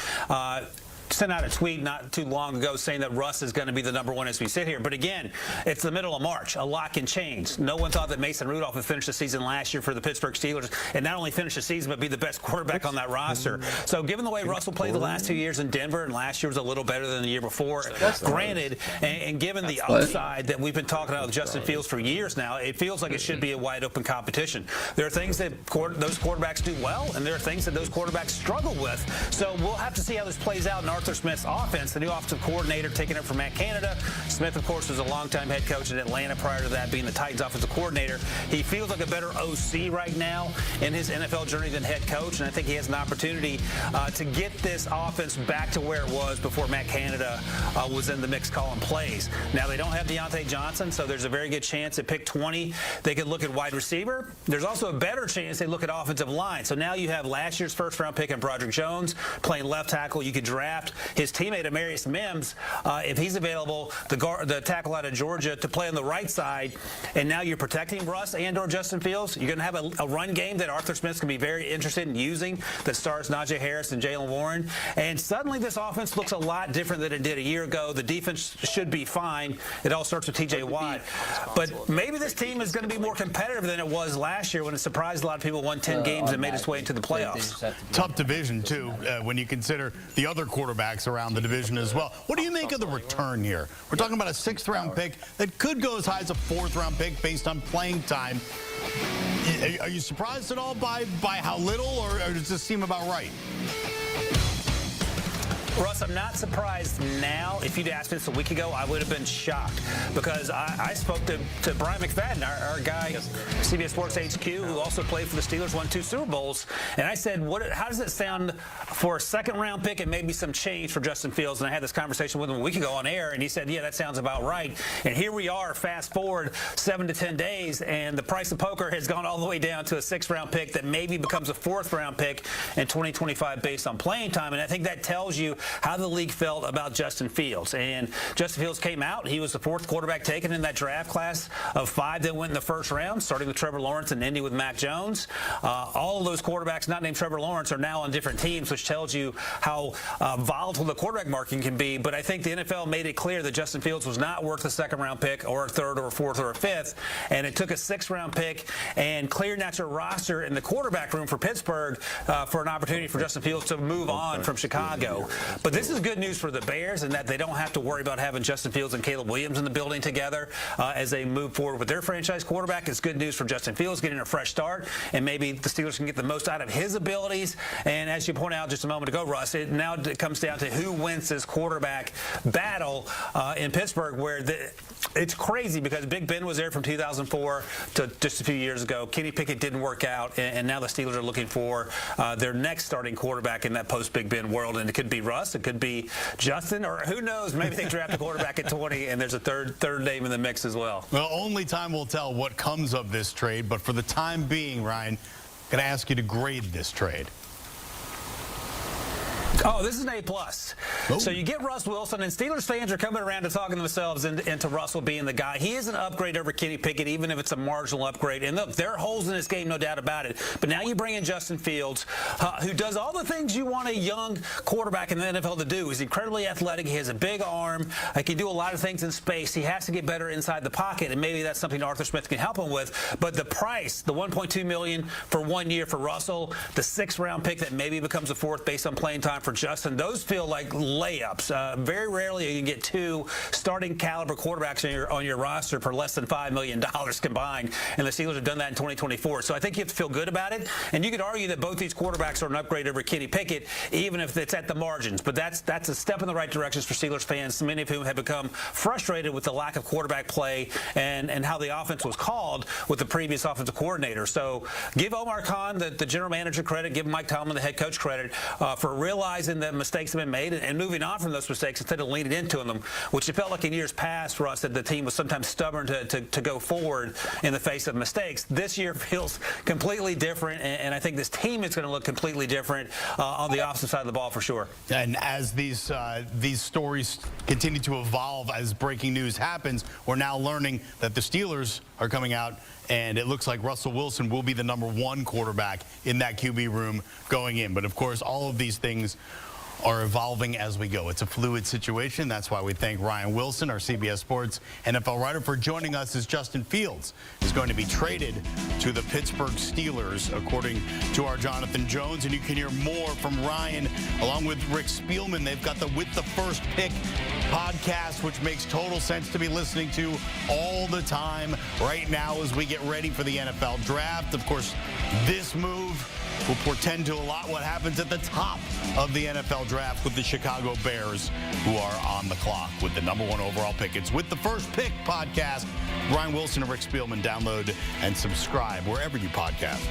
sent out a tweet not too long ago saying that Russ is going to be the number 1 as we sit here. But again, it's the middle of March. A lot can change. No one thought that Mason Rudolph would finish the season last year for the Pittsburgh Steelers and not only finish the season but be the best quarterback on that roster. So given the way Russell played the last 2 years in Denver, and last year was a little better than the year before, granted, and given the upside that we've been talking about with Justin Fields for years now, it feels like it should be a wide-open competition. There are things that those quarterbacks do well, and there are things that those quarterbacks struggle with. So we'll have to see how this plays out in Arthur Smith's offense, the new offensive coordinator taking it from Matt Canada. Smith, of course, was a longtime head coach in Atlanta prior to that, being the Titans offensive coordinator. He feels like a better OC right now in his NFL journey than head coach, and I think he has an opportunity to get this offense back to where it was before Matt Canada was in the mix calling plays. Now, they don't have Deontay Johnson, so there's a very good chance at pick 20 they could look at wide receiver. There's also a better chance they look at offensive line. So now you have last year's first-round pick in Broderick Jones playing left tackle. You could draft his teammate Amarius Mims, if he's available, the tackle out of Georgia, to play on the right side, and now you're protecting Russ and/or Justin Fields. You're going to have a run game that Arthur Smith's going to be very interested in using that stars Najee Harris and Jaylen Warren, and suddenly this offense looks a lot different than it did a year ago. The defense should be fine. It all starts with T.J. Watt, but maybe this team is going to be more competitive than it was last year when it surprised a lot of people, won 10 games and made its way into the playoffs. Tough division, too, when you consider the other quarterbacks around the division as well. What do you make of the return here? We're talking about a 6th-round pick that could go as high as a 4th-round pick based on playing time. Are you surprised at all by how little, or does this seem about right? Russ, I'm not surprised now. If you'd asked me this a week ago, I would have been shocked, because I spoke to Brian McFadden, our guy, CBS Sports HQ, who also played for the Steelers, won 2 Super Bowls, and I said, how does it sound for a 2nd-round pick and maybe some change for Justin Fields? And I had this conversation with him a week ago on air, and he said, yeah, that sounds about right. And here we are, fast forward 7 to 10 days, and the price of poker has gone all the way down to a 6th-round pick that maybe becomes a 4th-round pick in 2025 based on playing time. And I think that tells you how the league felt about Justin Fields. And Justin Fields came out. He was the 4th quarterback taken in that draft class of 5 that went in the first round, starting with Trevor Lawrence and ending with Mac Jones. All of those quarterbacks not named Trevor Lawrence are now on different teams, which tells you how volatile the quarterback market can be. But I think the NFL made it clear that Justin Fields was not worth a 2nd-round pick or a 3rd or a 4th or a 5th, and it took a 6th-round pick and cleared out your roster in the quarterback room for Pittsburgh for an opportunity for Justin Fields to move on from Chicago. But this is good news for the Bears in that they don't have to worry about having Justin Fields and Caleb Williams in the building together as they move forward with their franchise quarterback. It's good news for Justin Fields getting a fresh start, and maybe the Steelers can get the most out of his abilities. And as you pointed out just a moment ago, Russ, it now comes down to who wins this quarterback battle in Pittsburgh, where it's crazy because Big Ben was there from 2004 to just a few years ago. Kenny Pickett didn't work out, and now the Steelers are looking for their next starting quarterback in that post-Big Ben world. And it could be Russ, it could be Justin, or who knows, maybe they draft a quarterback at 20 and there's a third name in the mix as well. Well, only time will tell what comes of this trade, but for the time being, Ryan, I'm going to ask you to grade this trade. Oh, this is an A+. So you get Russ Wilson, and Steelers fans are coming around to talking themselves into Russell being the guy. He is an upgrade over Kenny Pickett, even if it's a marginal upgrade. And look, there are holes in this game, no doubt about it. But now you bring in Justin Fields, who does all the things you want a young quarterback in the NFL to do. He's incredibly athletic. He has a big arm. He can do a lot of things in space. He has to get better inside the pocket, and maybe that's something Arthur Smith can help him with. But the price, the $1.2 million for 1 year for Russell, the 6th-round pick that maybe becomes a 4th based on playing time for Justin, those feel like layups. Very rarely you get 2 starting caliber quarterbacks on your roster for less than $5 million combined, and the Steelers have done that in 2024. So I think you have to feel good about it, and you could argue that both these quarterbacks are an upgrade over Kenny Pickett, even if it's at the margins. But that's a step in the right direction for Steelers fans, many of whom have become frustrated with the lack of quarterback play and how the offense was called with the previous offensive coordinator. So give Omar Khan, the general manager, credit. Give Mike Tomlin, the head coach, credit for realizing that mistakes have been made and moving on from those mistakes instead of leaning into them, which it felt like in years past, Russ, that the team was sometimes stubborn to go forward in the face of mistakes. This year feels completely different, and I think this team is going to look completely different on the opposite side of the ball for sure. And as these stories continue to evolve, as breaking news happens, we're now learning that the Steelers are coming out, and it looks like Russell Wilson will be the #1 quarterback in that QB room going in. But of course, all of these things are evolving as we go. It's a fluid situation. That's why we thank Ryan Wilson, our CBS Sports NFL writer, for joining us. As Justin Fields is going to be traded to the Pittsburgh Steelers, according to our Jonathan Jones. And you can hear more from Ryan along with Rick Spielman. They've got the With the First Pick podcast, which makes total sense to be listening to all the time right now as we get ready for the NFL draft. Of course, this move will portend to a lot what happens at the top of the NFL draft with the Chicago Bears, who are on the clock with the #1 overall pick. It's With the First Pick podcast. Ryan Wilson and Rick Spielman. Download and subscribe wherever you podcast.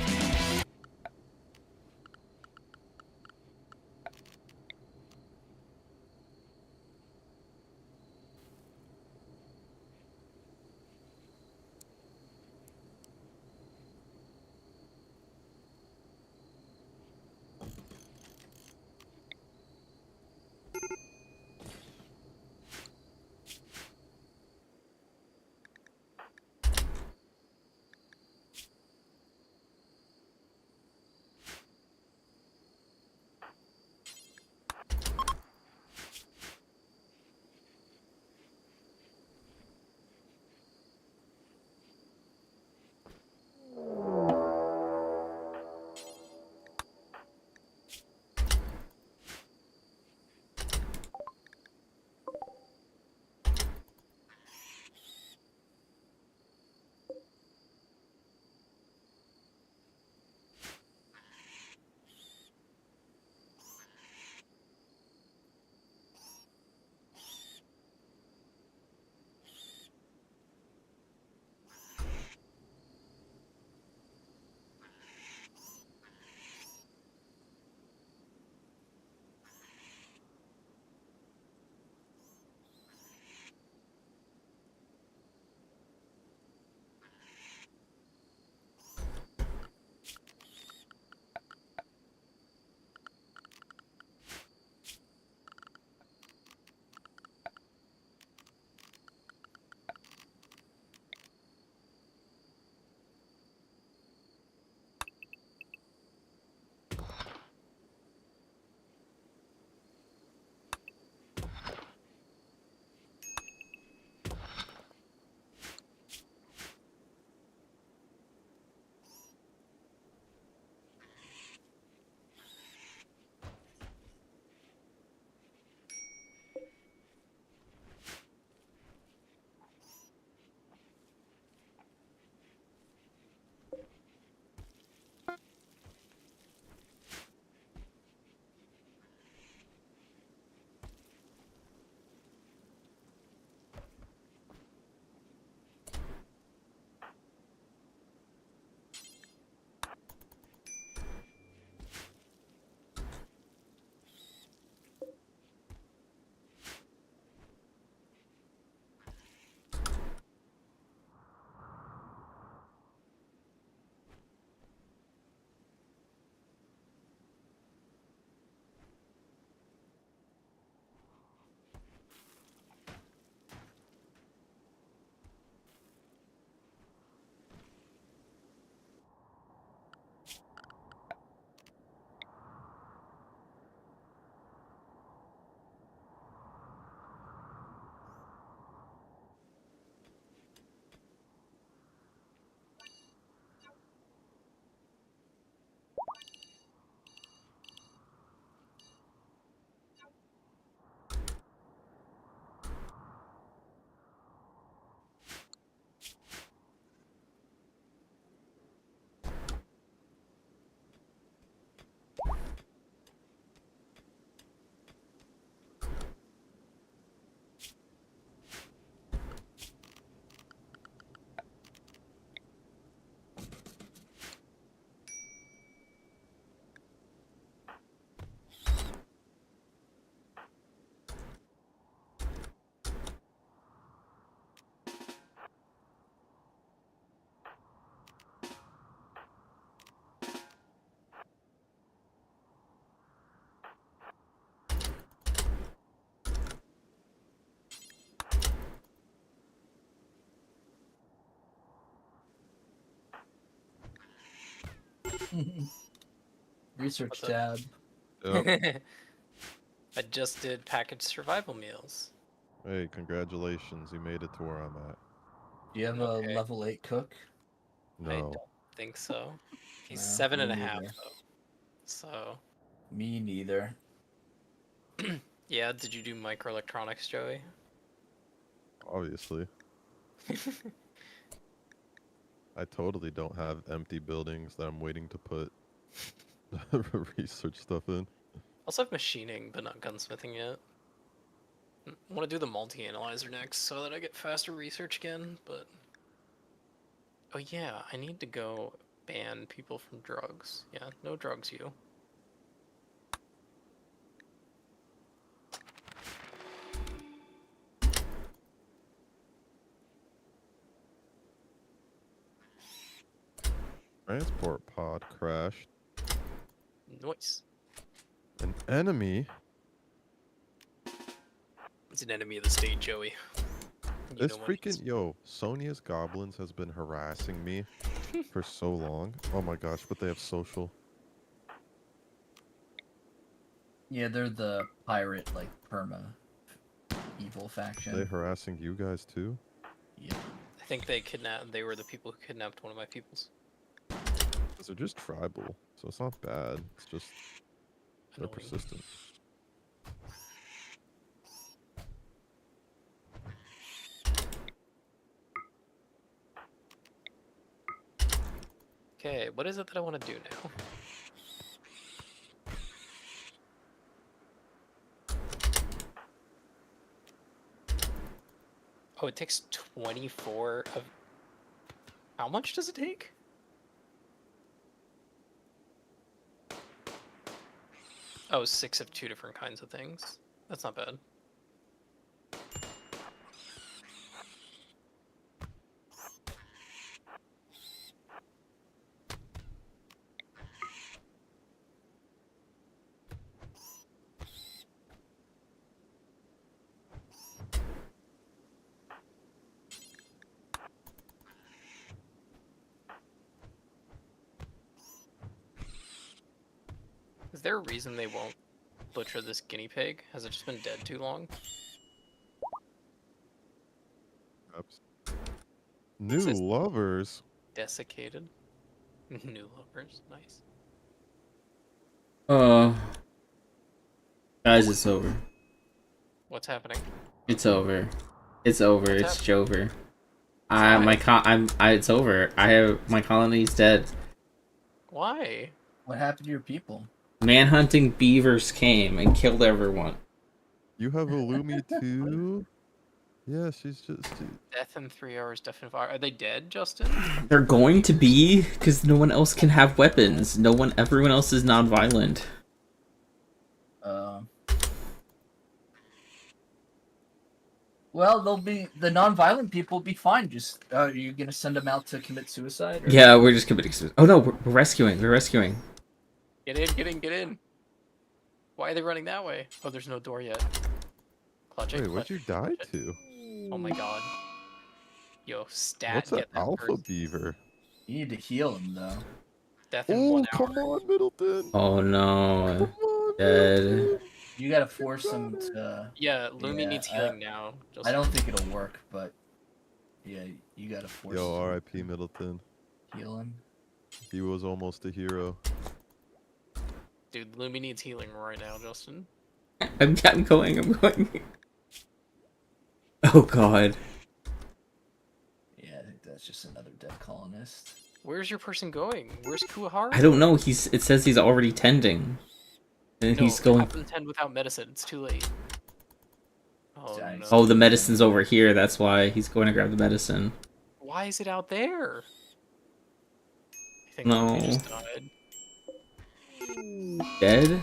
Research tab. Yep. I just did packaged survival meals. Hey, congratulations. You made it to where I'm at. Do you have a level 8 cook? I No. don't think so. He's No, 7.5 me neither. though. So Me neither. yeah, did you do microelectronics, Joey? Obviously. I totally don't have empty buildings that I'm waiting to put research stuff in. Also have machining, but not gunsmithing yet. I want to do the multi-analyzer next so that I get faster research again, but... Oh yeah, I need to go ban people from drugs. Yeah, no drugs, you. Transport pod crashed. Noise. An enemy? It's an enemy of the state, Joey. This freaking Sonia's Goblins has been harassing me for so long. Oh my gosh, but they have social. Yeah, they're the pirate, like, perma evil faction. Are they harassing you guys too? Yeah. I think they were the people who kidnapped one of my peoples. They're just tribal, so it's not bad. It's just they're persistent. Okay, what is it that I want to do now? Oh, it takes 24 of... How much does it take? Oh, 6 of 2 different kinds of things. That's not bad. Is there a reason they won't butcher this guinea pig? Has it just been dead too long? Perhaps. New lovers. Desiccated? New lovers, nice. Guys, it's over. What's happening? It's over. It's over. What's It's Jover. It's over. My colony's dead. Why? What happened to your people? Manhunting beavers came and killed everyone. You have a Lumi too? Yeah, she's just. Death in 3 hours, death in 5. Are they dead, Justin? They're going to be, because no one else can have weapons. Everyone else is non-violent. Well, the non-violent people will be fine. Just, are you gonna send them out to commit suicide? Or? Yeah, we're just committing suicide. Oh no, we're rescuing. We're rescuing. Get in, get in, get in. Why are they running that way? Oh, there's no door yet. Clutch it, Wait, what'd you die to? Oh my god. Yo, stat. What's an get that alpha person. beaver? You need to heal him though. Death in Oh, 1 hour. come on, Middleton. Oh no. Dead. You gotta force him to. Yeah, Lumi needs healing now. I don't think it'll work, but yeah, you gotta force. Yo, him R.I.P. Middleton. to heal him. He was almost a hero. Dude, Lumi needs healing right now, Justin. I'm going. Oh god. Yeah, I think that's just another dead colonist. Where's your person going? Where's Kuahara? I don't know. It says he's already tending. And No, he's going. have them tend without medicine. It's too late. Oh, no. Oh, the medicine's over here. That's why he's going to grab the medicine. Why is it out there? I think No. Lumi just died. Dead?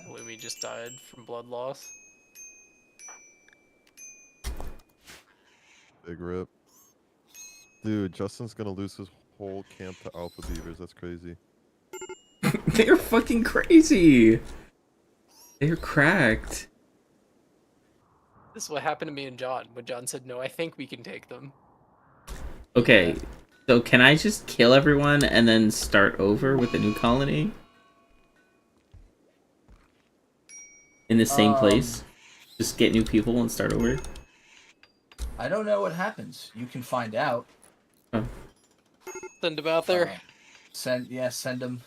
Lumi just died from blood loss. Big rip. Dude, Justin's gonna lose his whole camp to alpha beavers. That's crazy. They're fucking crazy. They're cracked. This is what happened to me and John when John said, "No, I think we can take them." Okay, So can I just kill everyone and then start over with a new colony? In the same place? Just get new people and start over? I don't know what happens. You can find out. Send them out there. Send them.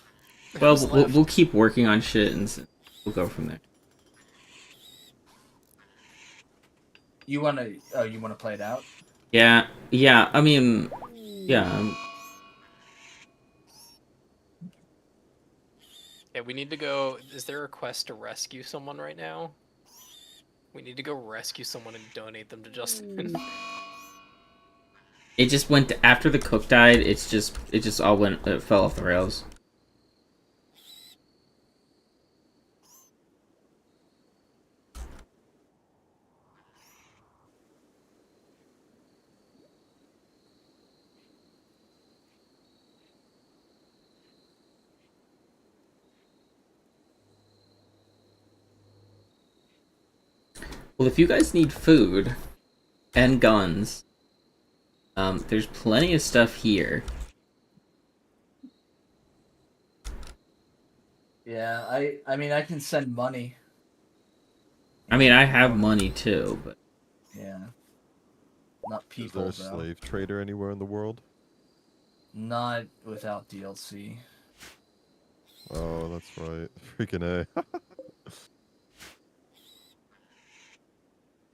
Well, we'll keep working on shit and we'll go from there. You wanna play it out? Yeah. I mean, yeah. Yeah, we need to go. Is there a quest to rescue someone right now? We need to go rescue someone and donate them to Justin. It just went after the cook died. It just all went. It fell off the rails. Well, if you guys need food and guns, there's plenty of stuff here. Yeah, I mean I can send money. I mean, I have money too, but Yeah. Not people, Is there a though. slave trader anywhere in the world? Not without DLC. Oh, that's right. Freaking A.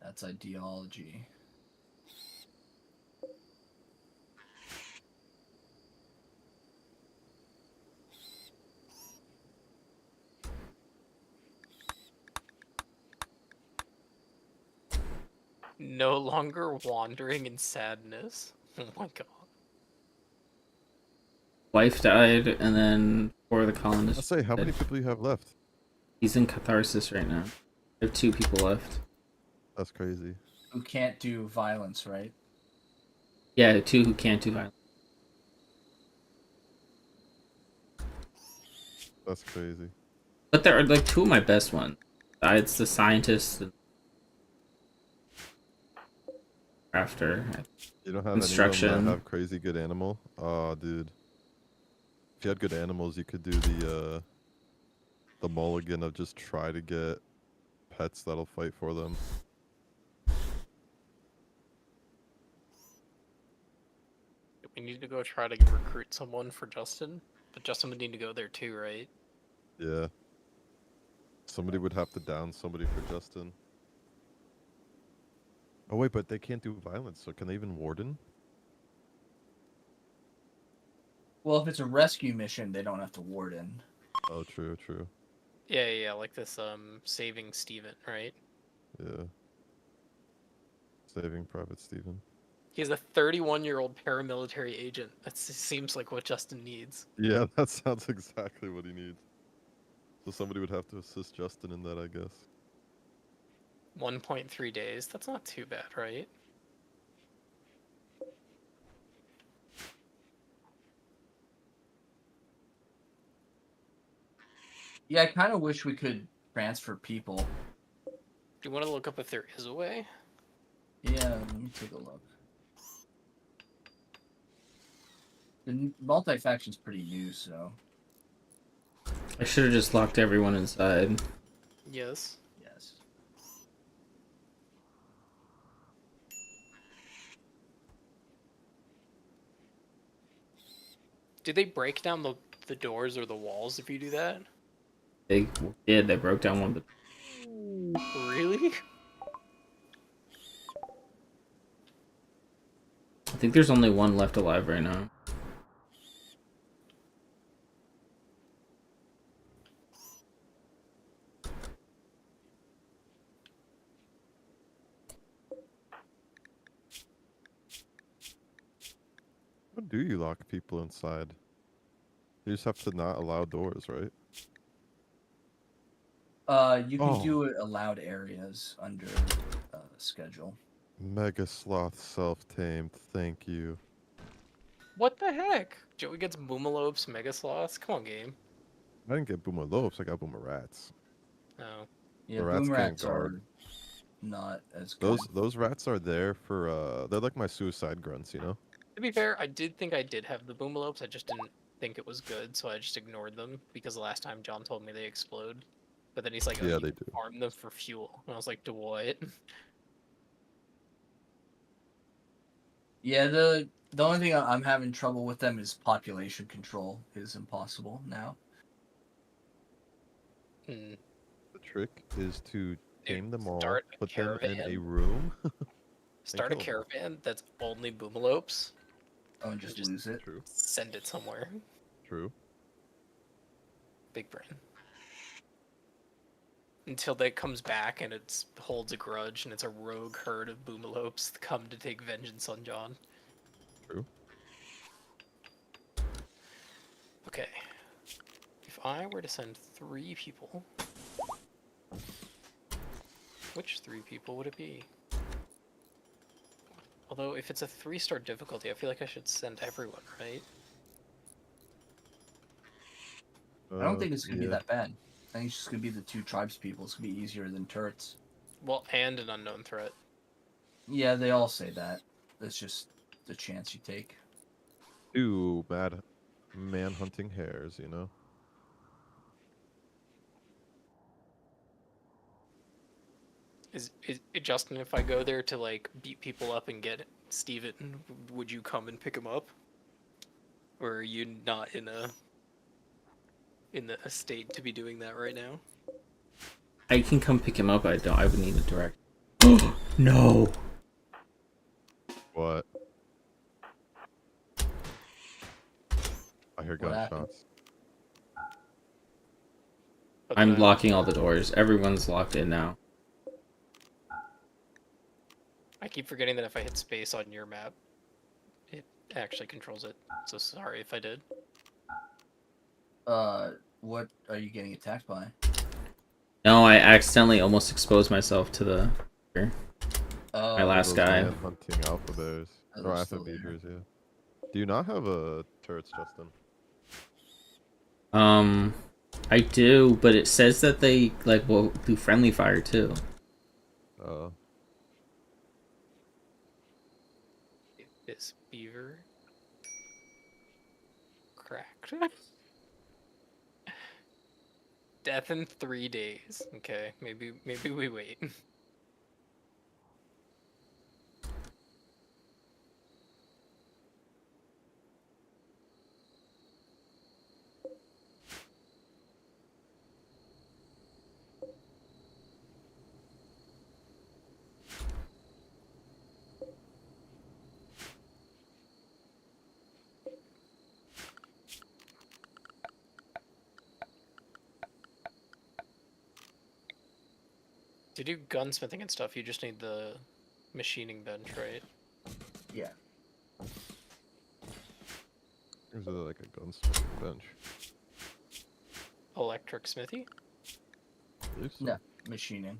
That's ideology. No longer wandering in sadness. Oh my god. wife died, and then 4 of the colonists. I'll say, how many people you have left? He's in catharsis right now. I have 2 people left. That's crazy. Who can't do violence, right? Yeah, 2 who can't do violence. That's crazy. But there are like 2 of my best ones. It's the scientist and crafter. You don't have construction. anyone that have crazy good animal? Oh, dude. If you had good animals, you could do the mulligan of just try to get pets that'll fight for them. We need to go try to recruit someone for Justin, but Justin would need to go there too, right? Yeah. Somebody would have to down somebody for Justin. Oh wait, but they can't do violence, so can they even warden? Well, if it's a rescue mission, they don't have to warden. Oh, true, true. Yeah, like this saving Steven, right? Yeah. Saving Private Steven. He's a 31-year-old paramilitary agent. That seems like what Justin needs. Yeah, that sounds exactly what he needs. So somebody would have to assist Justin in that, I guess. 1.3 days. That's not too bad, right? Yeah, I kind of wish we could transfer people. Do you want to look up if there is a way? Yeah, let me take a look. The multi-faction's pretty new, so... I should have just locked everyone inside. Yes. Yes. Do they break down the doors or the walls if you do that? They did. They broke down one of the... Really? I think there's only 1 left alive right now. How do you lock people inside? You just have to not allow doors, right? You can do it allowed areas under schedule. Mega Sloth self-tamed, thank you. What the heck? Joey gets Boomalopes, Mega Sloths? Come on, game. I didn't get Boomer Lopes, I got Boomer Rats. Oh. Yeah, The rats boom can't rats guard. are not as good. Those rats are there for they're like my suicide grunts, you know? To be fair, I did think I did have the boomalopes. I just didn't think it was good, so I just ignored them because the last time John told me they explode. But then he's like, "Oh, Yeah, you they can do. farm them for fuel," and I was like, "To what?" Yeah, the only thing I'm having trouble with them is population control is impossible now. Hmm. The trick is to tame them all, start a put them in a caravan. room. Start a kill 'em. caravan that's only boomalopes. Oh, and just lose it. True. Send it somewhere. True. Big brain. Until that comes back and it holds a grudge and it's a rogue herd of boomalopes come to take vengeance on John. True. Okay. If I were to send 3 people, which 3 people would it be? Although, if it's a 3-star difficulty, I feel like I should send everyone, right? I don't think it's gonna be that bad. I think it's just gonna be the 2 tribes people. It's gonna be easier than turrets. Well, and an unknown threat. Yeah, they all say that. That's just the chance you take. 2 man hunting hares, you know? Is Justin, if I go there to like beat people up and get Steven, would you come and pick him up? Or are you not in a state to be doing that right now? I can come pick him up. I would need a direct. No. What? I hear What happened? gunshots. I'm locking all the doors. Everyone's locked in now. I keep forgetting that if I hit space on your map, it actually controls it. So sorry if I did. What are you getting attacked by? No, I accidentally almost exposed myself to the. My last Those guy. man hunting alpha bears. Oh, Or they're alpha still there. beavers, yeah. Do you not have a turrets, Justin? I do, but it says that they like will do friendly fire too. This beaver cracked. Death in 3 days. Okay, maybe we wait. To do gunsmithing and stuff, you just need the machining bench, right? Yeah. Or is it like a gunsmithing bench? Electric smithy? I believe so. No, machining.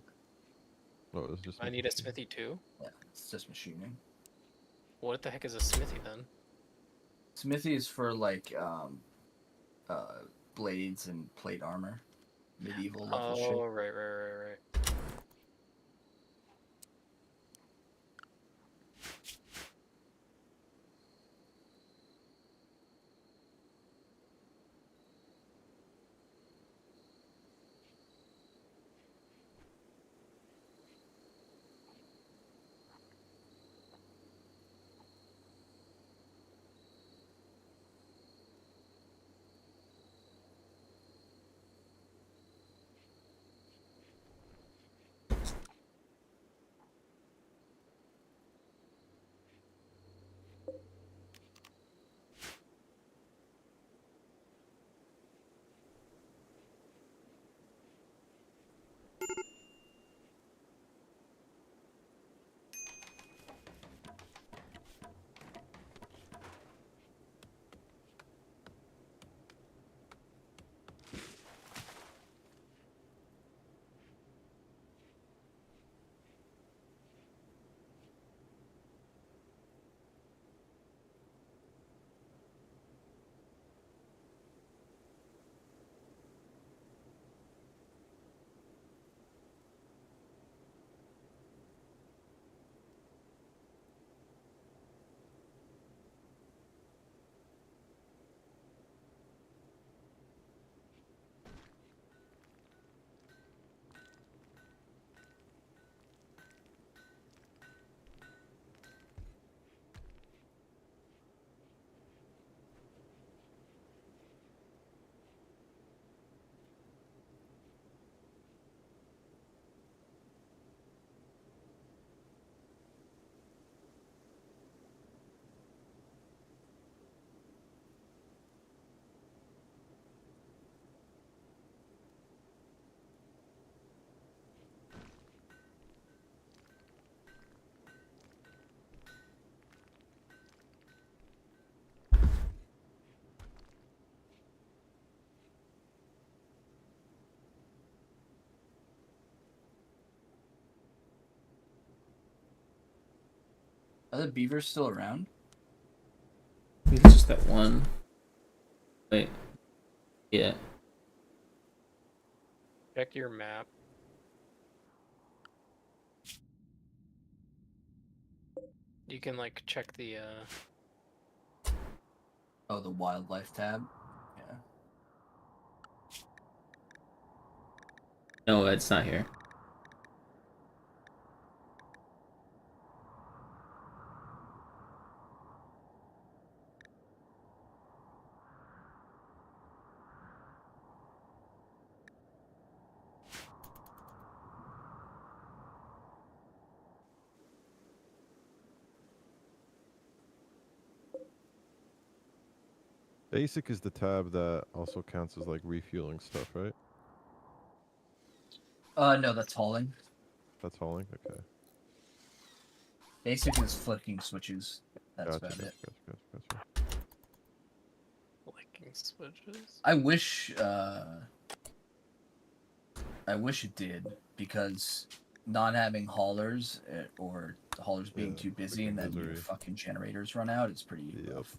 Oh, it's just. I need a smithy too? Yeah, it's just machining. What the heck is a smithy then? Smithy is for like blades and plate armor, medieval level shit. Oh, right. Are the beavers still around? I think it's just that one. Wait. Yeah. Check your map. You can like check the Oh, the wildlife tab. Yeah. No, it's not here. Basic is the tab that also counts as like refueling stuff, right? No, that's hauling. That's hauling. Okay. Basic is flicking switches. That's Gotcha. about it. Gotcha. flicking switches. I wish it did, because not having haulers or the haulers being too busy and then your fucking generators run out, it's pretty rough.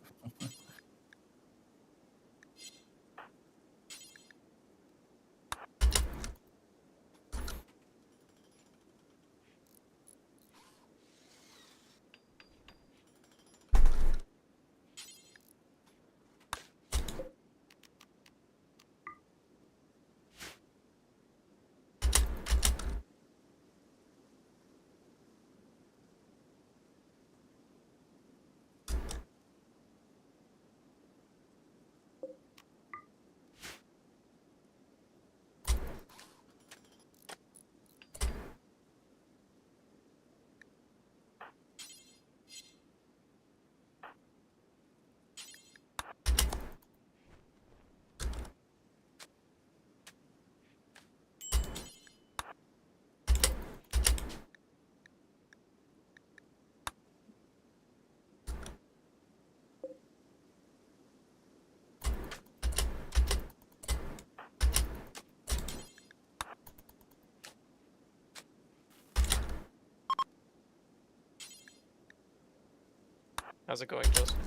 How's it going, Justin?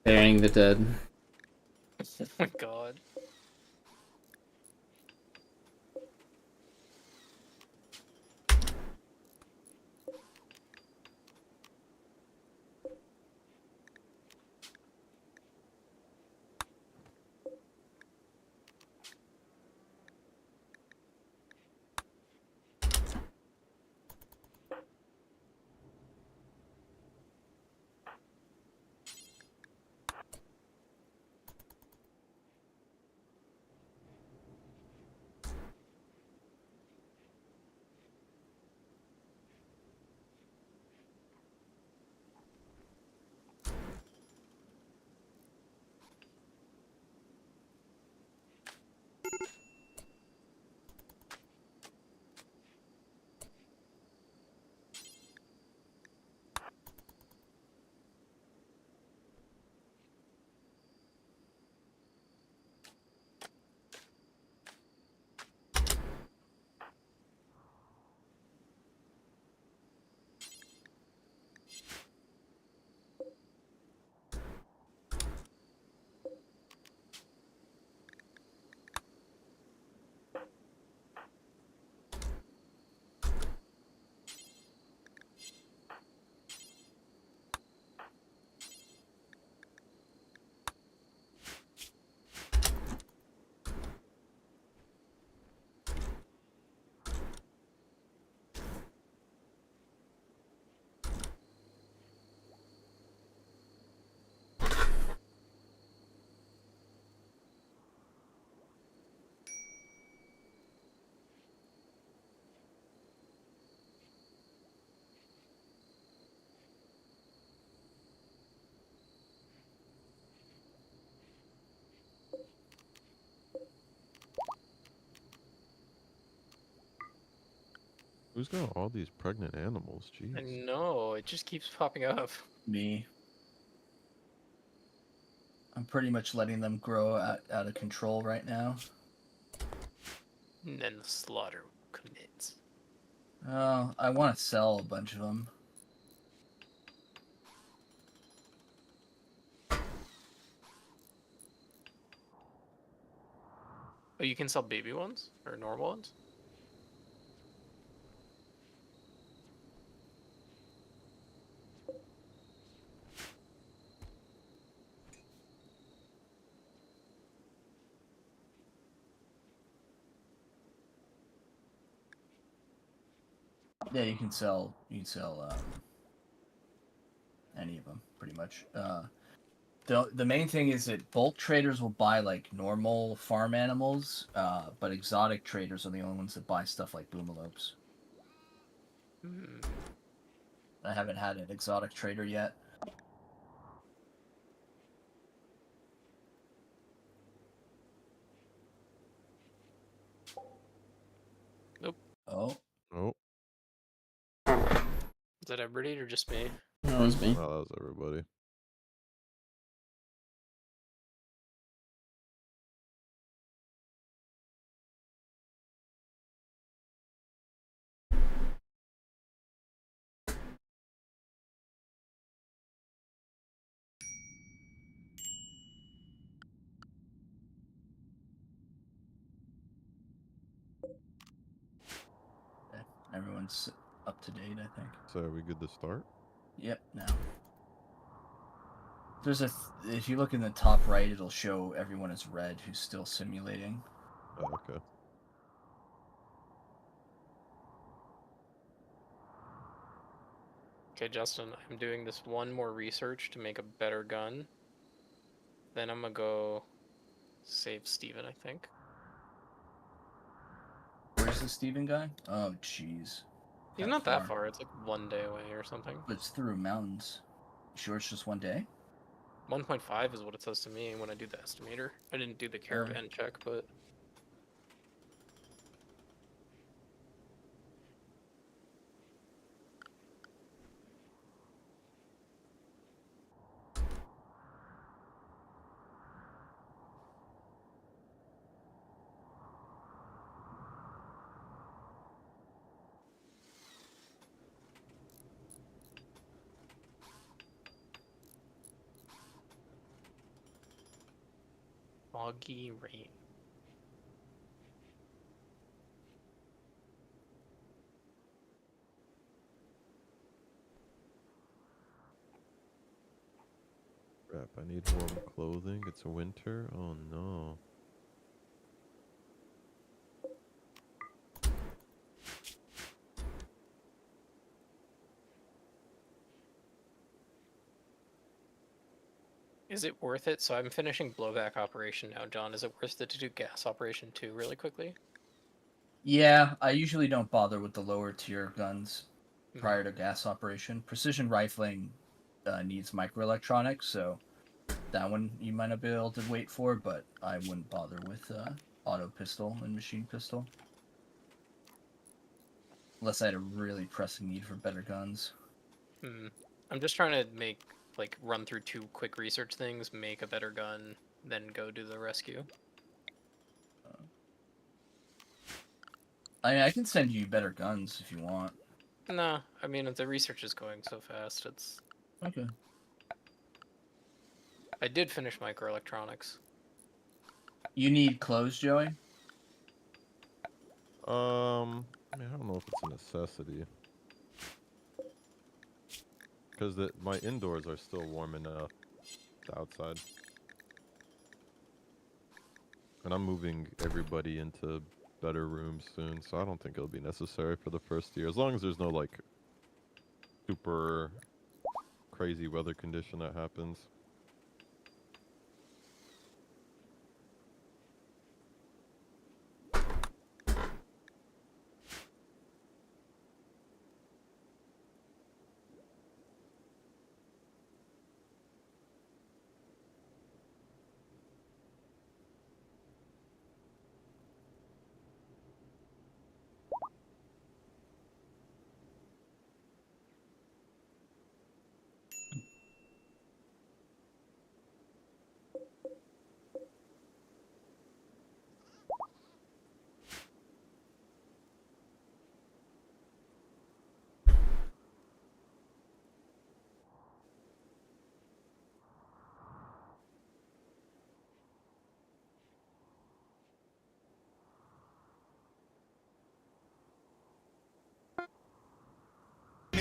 Burying the dead. Oh my god. Who's got all these pregnant animals? Jeez. I know, it just keeps popping up. Me. I'm pretty much letting them grow out of control right now. And then the slaughter commences. Oh, I want to sell a bunch of them. Oh, you can sell baby ones or normal ones? Yeah, you can sell any of them pretty much. The main thing is that bulk traders will buy like normal farm animals, but exotic traders are the only ones that buy stuff like boomalopes. I haven't had an exotic trader yet. Nope. Oh. Oh. Is that everybody or just me? No, it was me. Oh, that was everybody. Okay. Everyone's up to date, I think. So are we good to start? Yep. Now. There's if you look in the top right, it'll show everyone as red who's still simulating. Oh, okay. Okay, Justin, I'm doing this one more research to make a better gun. Then I'm gonna go save Steven, I think. Where's the Steven guy? Oh, jeez. He's not that far. It's like 1 day away or something. But it's through mountains. You sure it's just 1 day? 1.5 is what it says to me when I do the estimator. I didn't do the caravan check, but... Foggy rain. Crap, I need warm clothing. It's winter. Oh no. Is it worth it? So I'm finishing blowback operation now, John. Is it worth it to do gas operation 2 really quickly? Yeah, I usually don't bother with the lower tier guns prior to gas operation. Precision rifling needs microelectronics, so that one you might not be able to wait for, but I wouldn't bother with auto pistol and machine pistol. Unless I had a really pressing need for better guns. I'm just trying to make, like, run through 2 quick research things, make a better gun, then go do the rescue. I can send you better guns if you want. No, I mean, the research is going so fast, it's... Okay. I did finish microelectronics. You need clothes, Joey? I mean, I don't know if it's a necessity. Because my indoors are still warm enough. The outside. And I'm moving everybody into better rooms soon, so I don't think it'll be necessary for the first year. As long as there's no, like, super crazy weather condition that happens.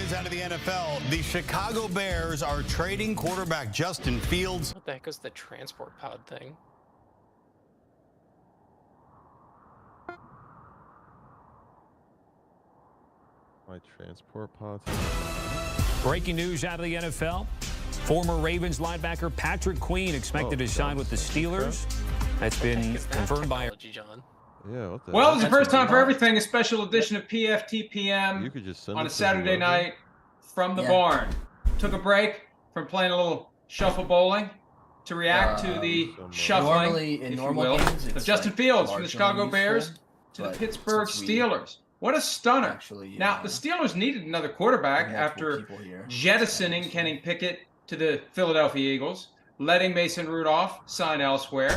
news out of the NFL. The Chicago Bears are trading quarterback Justin Fields. What the heck is the transport pod thing? My transport pod. Breaking news out of the NFL. Former Ravens linebacker Patrick Queen expected to sign with the Steelers. That's been confirmed by John. Yeah, what the Well, it's the first time for everything, a special edition of PFTPM You could just send on it a to Saturday whoever. night from the Yeah. barn. Took a break from playing a little shuffle bowling to react to the shuffling, normally in if normal you will, games, of it's, Justin like, Fields from the marginally Chicago useful, Bears to the but Pittsburgh since we Steelers. What a stunner. actually, Now, the Steelers needed another quarterback multiple after people here. jettisoning Kenny Pickett to the Philadelphia Eagles, letting Mason Rudolph sign elsewhere,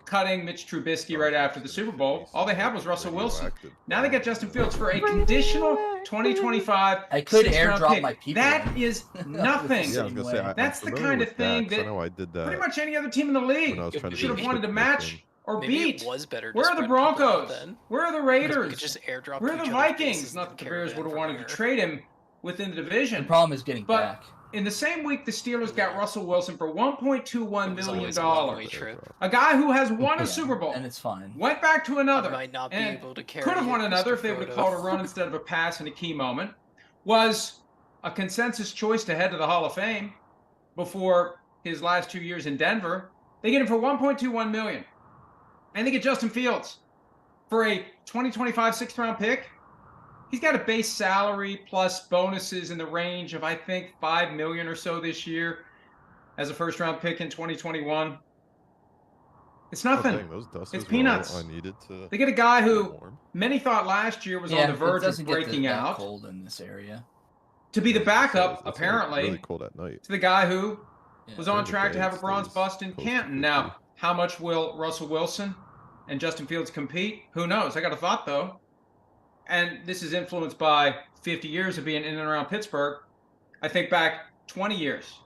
cutting Mitch Trubisky right after the Super Bowl. All they had was Russell Wilson. Now they got Justin Fields for a conditional 2025 I could sixth-round airdrop pick. my people That in. is nothing. Yeah, I was gonna say, I'm That's the familiar kind of with thing that, 'cause I that know I did that pretty much any other team in the league when I was trying to should do have the wanted to Chick match thing. or Maybe beat. it was better to Where are the spread people out Broncos? then. Where are the Because we Raiders? could just airdrop Where are each the other's Vikings? bases Not and that the Bears caravan would have from wanted here. to trade him within the division. The problem is getting But back. in the same week, the Steelers got Russell Wilson for $1.21 million. always a one-way trip. A guy who has won a Super Bowl. And it's fine. Went back to another. I might not be and able to carry could have won it, another Mr. if they would have Photo. called a run instead of a pass in a key moment. Was a consensus choice to head to the Hall of Fame before his last 2 years in Denver. They get him for $1.21 million. And they get Justin Fields for a 2025 sixth-round pick. He's got a base salary plus bonuses in the range of, I think, $5 million or so this year as a first-round pick in 2021. It's nothing. dang, those dusters It's were all peanuts. I needed to They get a guy who many thought last year was on the verge it of doesn't get breaking that out cold in this area. to be the backup, It's, like, apparently, really cold at night. to the guy who was on During the track to day, have a it bronze stays bust in close to Canton. 50. Now, how much will Russell Wilson and Justin Fields compete? Who knows? I got a thought, though. And this is influenced by 50 years of being in and around Pittsburgh. I think back 20 years,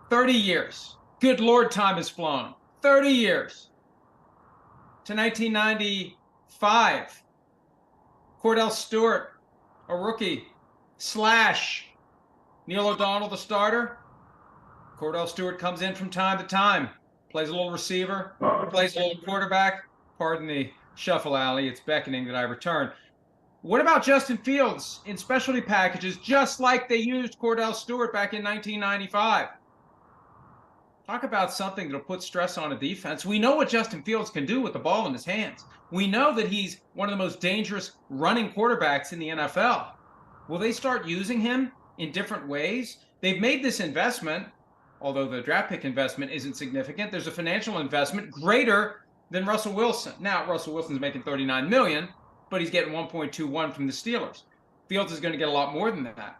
30 years. Good Lord, time has flown. 30 years to 1995. Cordell Stewart, a rookie, slash Neil O'Donnell, the starter. Cordell Stewart comes in from time to time, plays a little receiver, plays a little quarterback. Pardon the shuffle alley, it's beckoning that I return. What about Justin Fields in specialty packages, just like they used Cordell Stewart back in 1995? Talk about something that'll put stress on a defense. We know what Justin Fields can do with the ball in his hands. We know that he's one of the most dangerous running quarterbacks in the NFL. Will they start using him in different ways? They've made this investment, although the draft pick investment isn't significant. There's a financial investment greater than Russell Wilson. Now, Russell Wilson's making $39 million, but he's getting 1.21 from the Steelers. Fields is going to get a lot more than that.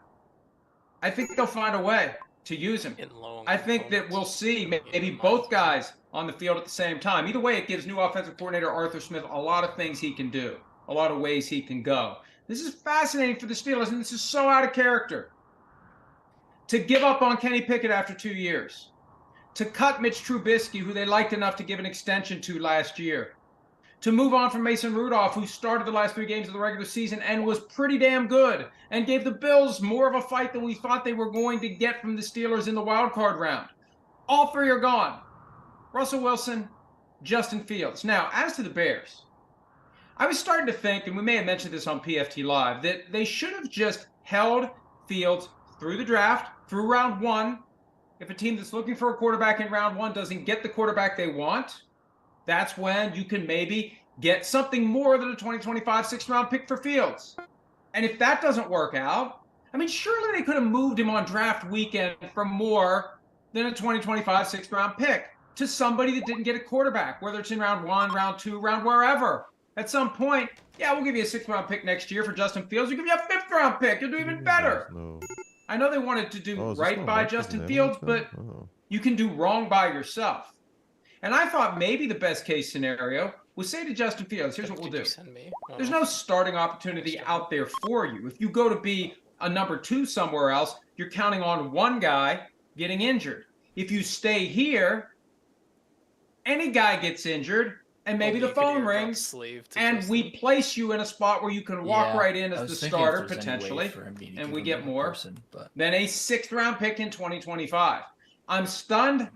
I think they'll find a way to use him. I think that we'll see maybe both guys on the field at the same time. Either way, it gives new offensive coordinator Arthur Smith a lot of things he can do, a lot of ways he can go. This is fascinating for the Steelers, and this is so out of character. To give up on Kenny Pickett after 2 years. To cut Mitch Trubisky, who they liked enough to give an extension to last year. To move on from Mason Rudolph, who started the last 3 games of the regular season and was pretty damn good and gave the Bills more of a fight than we thought they were going to get from the Steelers in the wild card round. All three are gone. Russell Wilson, Justin Fields. Now, as to the Bears, I was starting to think, and we may have mentioned this on PFT Live, that they should have just held Fields through the draft, through round 1. If a team that's looking for a quarterback in round 1 doesn't get the quarterback they want, that's when you can maybe get something more than a 2025 sixth-round pick for Fields. And if that doesn't work out, I mean, surely they could have moved him on draft weekend for more than a 2025 sixth-round pick to somebody that didn't get a quarterback, whether it's in round 1, round 2, round wherever. At some point, yeah, we'll give you a sixth-round pick next year for Justin Fields. We'll give you a fifth-round pick. You'll do even better. I know they wanted to do right by Justin Fields, but you can do wrong by yourself. And I thought maybe the best case scenario was say to Justin Fields, here's what we'll do. There's no starting opportunity out there for you. If you go to be a number 2 somewhere else, you're counting on one guy getting injured. If you stay here, any guy gets injured, and maybe the phone rings, and we place you in a spot where you can walk right in as the starter potentially, and we get more than a 6th round pick in 2025. I'm stunned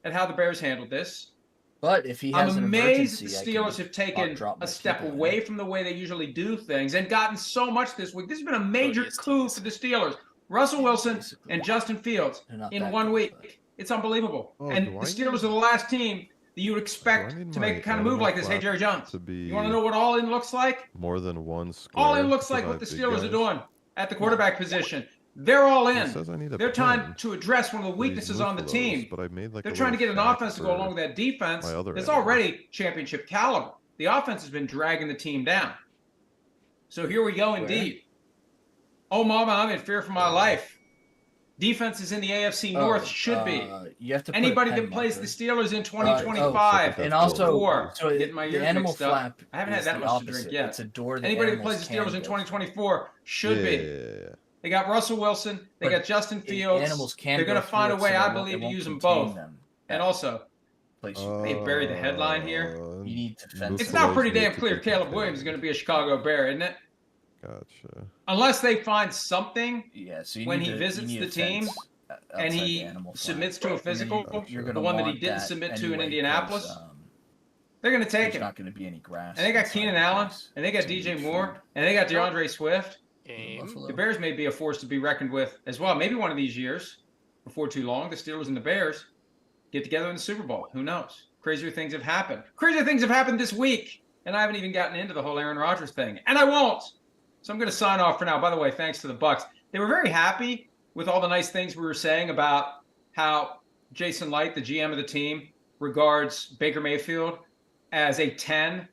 at how the Bears handled this. But if he has I'm an amazed emergency, the Steelers have taken a step away from the way they usually do things and gotten so much this week. This has been a major coup for the Steelers. Russell Wilson and Justin Fields in 1 week. It's unbelievable. And the Steelers are the last team that you would expect to make a kind of move like this. Hey, Jerry Jones, you want to know what all-in looks like? More than one square. All-in looks like what the Steelers are doing at the quarterback position. They're all in. They're trying to address one of the weaknesses on the team. But I made like They're trying to get an offense to go along with that defense. It's already championship caliber. The offense has been dragging the team down. So here we go indeed. Oh, mama, I'm in fear for my life. Defense is in the AFC North, should be. You have to put Anybody a pen that plays marker. the Steelers in 2025 and also, getting my the ears animal mixed up. flap. I haven't had is that the much opposite. to drink yet. It's a door that Anybody that plays animals the Steelers can in go 2024 should be. Yeah. They got Russell Wilson. They got Justin Fields. Animals can They're going go to find a through it, way, so I it believe, to won't use them contain both. them. And also, they buried the headline here. You need to fence It's it. now pretty damn clear Caleb Williams is going to be a Chicago Bear, isn't it? Gotcha. Unless they find something so you when need he to- visits you the need a team fence and outside the he animal flap. submits to a And then physical, you're the gonna one that he want didn't that submit to in anyway, Indianapolis, 'cause, they're going to take there's him. not going to be any grass. And they got inside Keenan the Allen, place. and they got So you DJ need Moore, food. and they got DeAndre Swift. Buffalo. The Bears may be a force to be reckoned with as well. Maybe one of these years, before too long, the Steelers and the Bears get together in the Super Bowl. Who knows? Crazier things have happened. Crazier things have happened this week, and I haven't even gotten into the whole Aaron Rodgers thing, and I won't. So I'm going to sign off for now. By the way, thanks to the Bucks. They were very happy with all the nice things we were saying about how Jason Light, the GM of the team, regards Baker Mayfield as a 10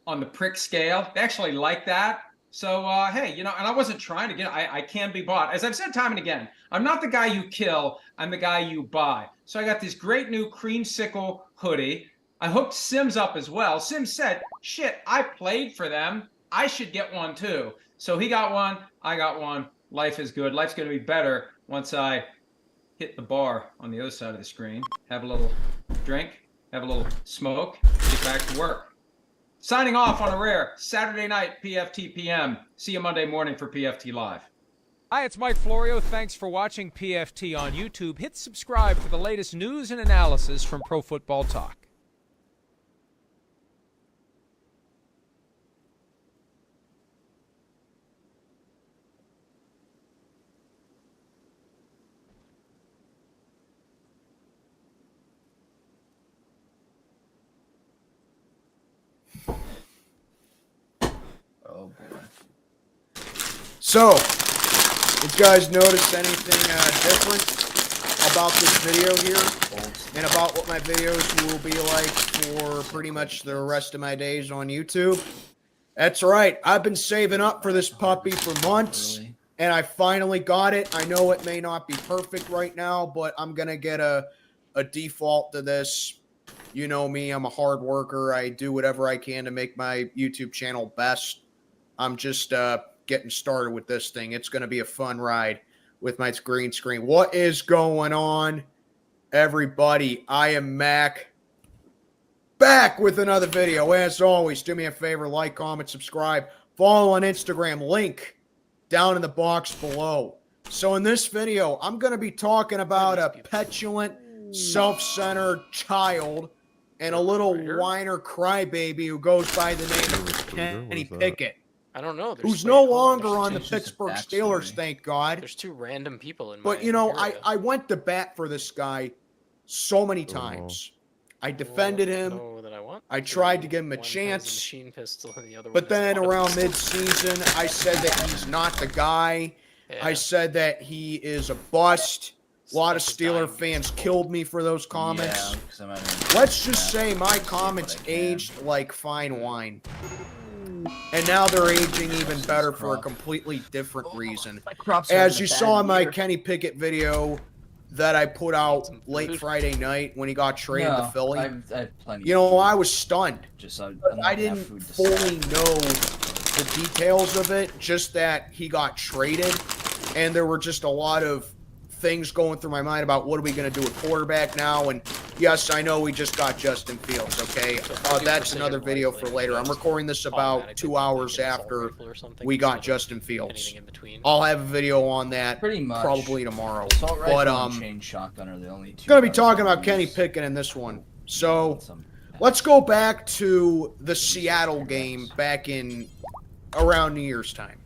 on the prick scale. They actually like that. So, hey, and I wasn't trying to get, I can be bought. As I've said time and again, I'm not the guy you kill, I'm the guy you buy. So I got this great new creamsicle hoodie. I hooked Sims up as well. Sims said, shit, I played for them. I should get one too. So he got one, I got one. Life is good. Life's going to be better once I hit the bar on the other side of the screen, have a little drink, have a little smoke, get back to work. Signing off on a rare Saturday night PFT PM. See you Monday morning for PFT Live. Hi, it's Mike Florio. Thanks for watching PFT on YouTube. Hit subscribe for the latest news and analysis from Pro Football Talk. Oh boy. So, you guys noticed anything different about this video here? And about what my videos will be like for pretty much the rest of my days on YouTube? That's right, I've been saving up for this puppy for months, and I finally got it. I know it may not be perfect right now, but I'm gonna get a default to this. You know me, I'm a hard worker. I do whatever I can to make my YouTube channel best. I'm just getting started with this thing. It's going to be a fun ride with my green screen. What is going on, everybody? I am Mac, back with another video. As always, do me a favor, like, comment, subscribe, follow on Instagram, link down in the box below. So in this video, I'm going to be talking about a petulant, self-centered child and a little whiner crybaby who goes by the name of Kenny Pickett. I don't know. Who's no longer on the Pittsburgh Steelers, thank God. There's two random people in But, my you know, area. I went to bat for this guy so many times. I defended him. know that I want I tried to give him a One has chance. machine pistol and the other But one has then auto around pistol. mid-season, I said that he's not the guy. I said that he is a bust. A lot of Steeler fans killed me for those comments. Let's just say my comments aged like fine wine. And now they're aging even better for a completely different reason. As you saw in my Kenny Pickett video that I put out late Friday night when he got traded to Philly, I have plenty. you know, I was stunned. I'm I not didn't enough food to fully know the details of it, just that he got traded, and there were just a lot of things going through my mind about what are we going to do with quarterback now. And yes, I know we just got Justin Fields. Okay, that's another video for later. I'm recording this about 2 hours after we got Justin Fields. I'll have a video on that Pretty much. probably tomorrow. Assault rifle But and chain shotgun are the only two. gonna be guns talking I'll about Kenny use. Pickett in this one. So let's go back to the Seattle game back in around New Year's time.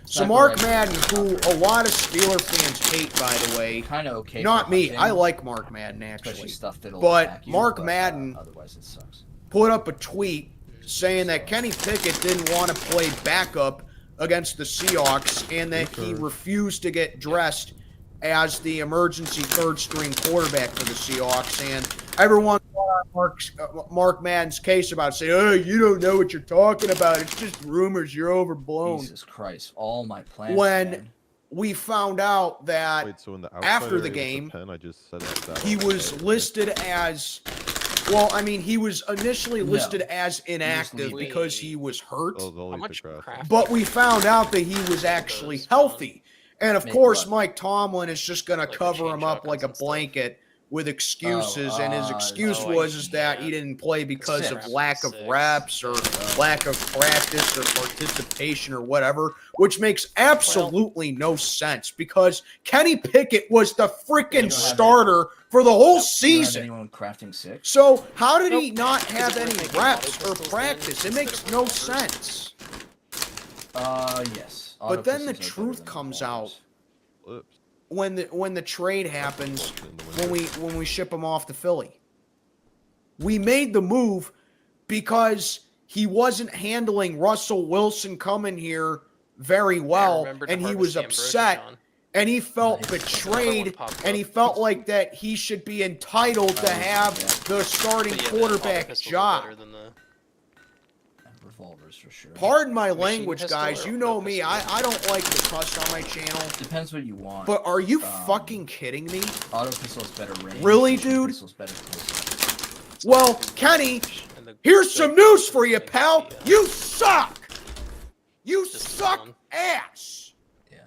So Mark Madden, who a lot of Steeler fans hate, by the way, kind of okay. not for me. hunting, I like Mark Madden actually, especially stuff that'll but attack you, Mark but, Madden otherwise it sucks. put up a tweet saying that Kenny Pickett didn't want to play backup against the Seahawks and that he refused to get dressed as the emergency third-string quarterback for the Seahawks. And everyone on Mark Madden's case about saying, "Oh, you don't know what you're talking about. It's just rumors. You're overblown." Jesus Christ! All my plans. When man. we found out that Wait, so in the after outside the area game, with the pen, I just said that he was listed as, well, I mean, he was initially No. listed as inactive Wait. because he was hurt. Oh, the only craft. But we found out that he was actually healthy. And of Make course, what? Mike Tomlin is just going to cover him up like a blanket with excuses. And his excuse was that he didn't play because of lack of reps or lack of practice or participation or whatever, which makes absolutely no sense because Kenny Pickett was the freaking starter for the whole You don't have season. anyone crafting 6? So how did he not have any reps or practice? It makes no sense. Yes. But then the Auto pistols are better truth than comes revolvers. out when the trade happens, when we ship him off to Philly. We made the move because he wasn't handling Russell Wilson coming here very well, and he was upset, and he felt betrayed, and he felt like that he should be entitled to have the starting quarterback job. Revolvers for sure. Pardon my Machine language, pistol guys. or You know me. I don't like to cuss on my channel. Depends what you want. But are you fucking kidding me? Auto pistol's better range. Really, machine dude? pistol's better close. Well, Kenny, here's some news for you, pal. You suck. You suck ass.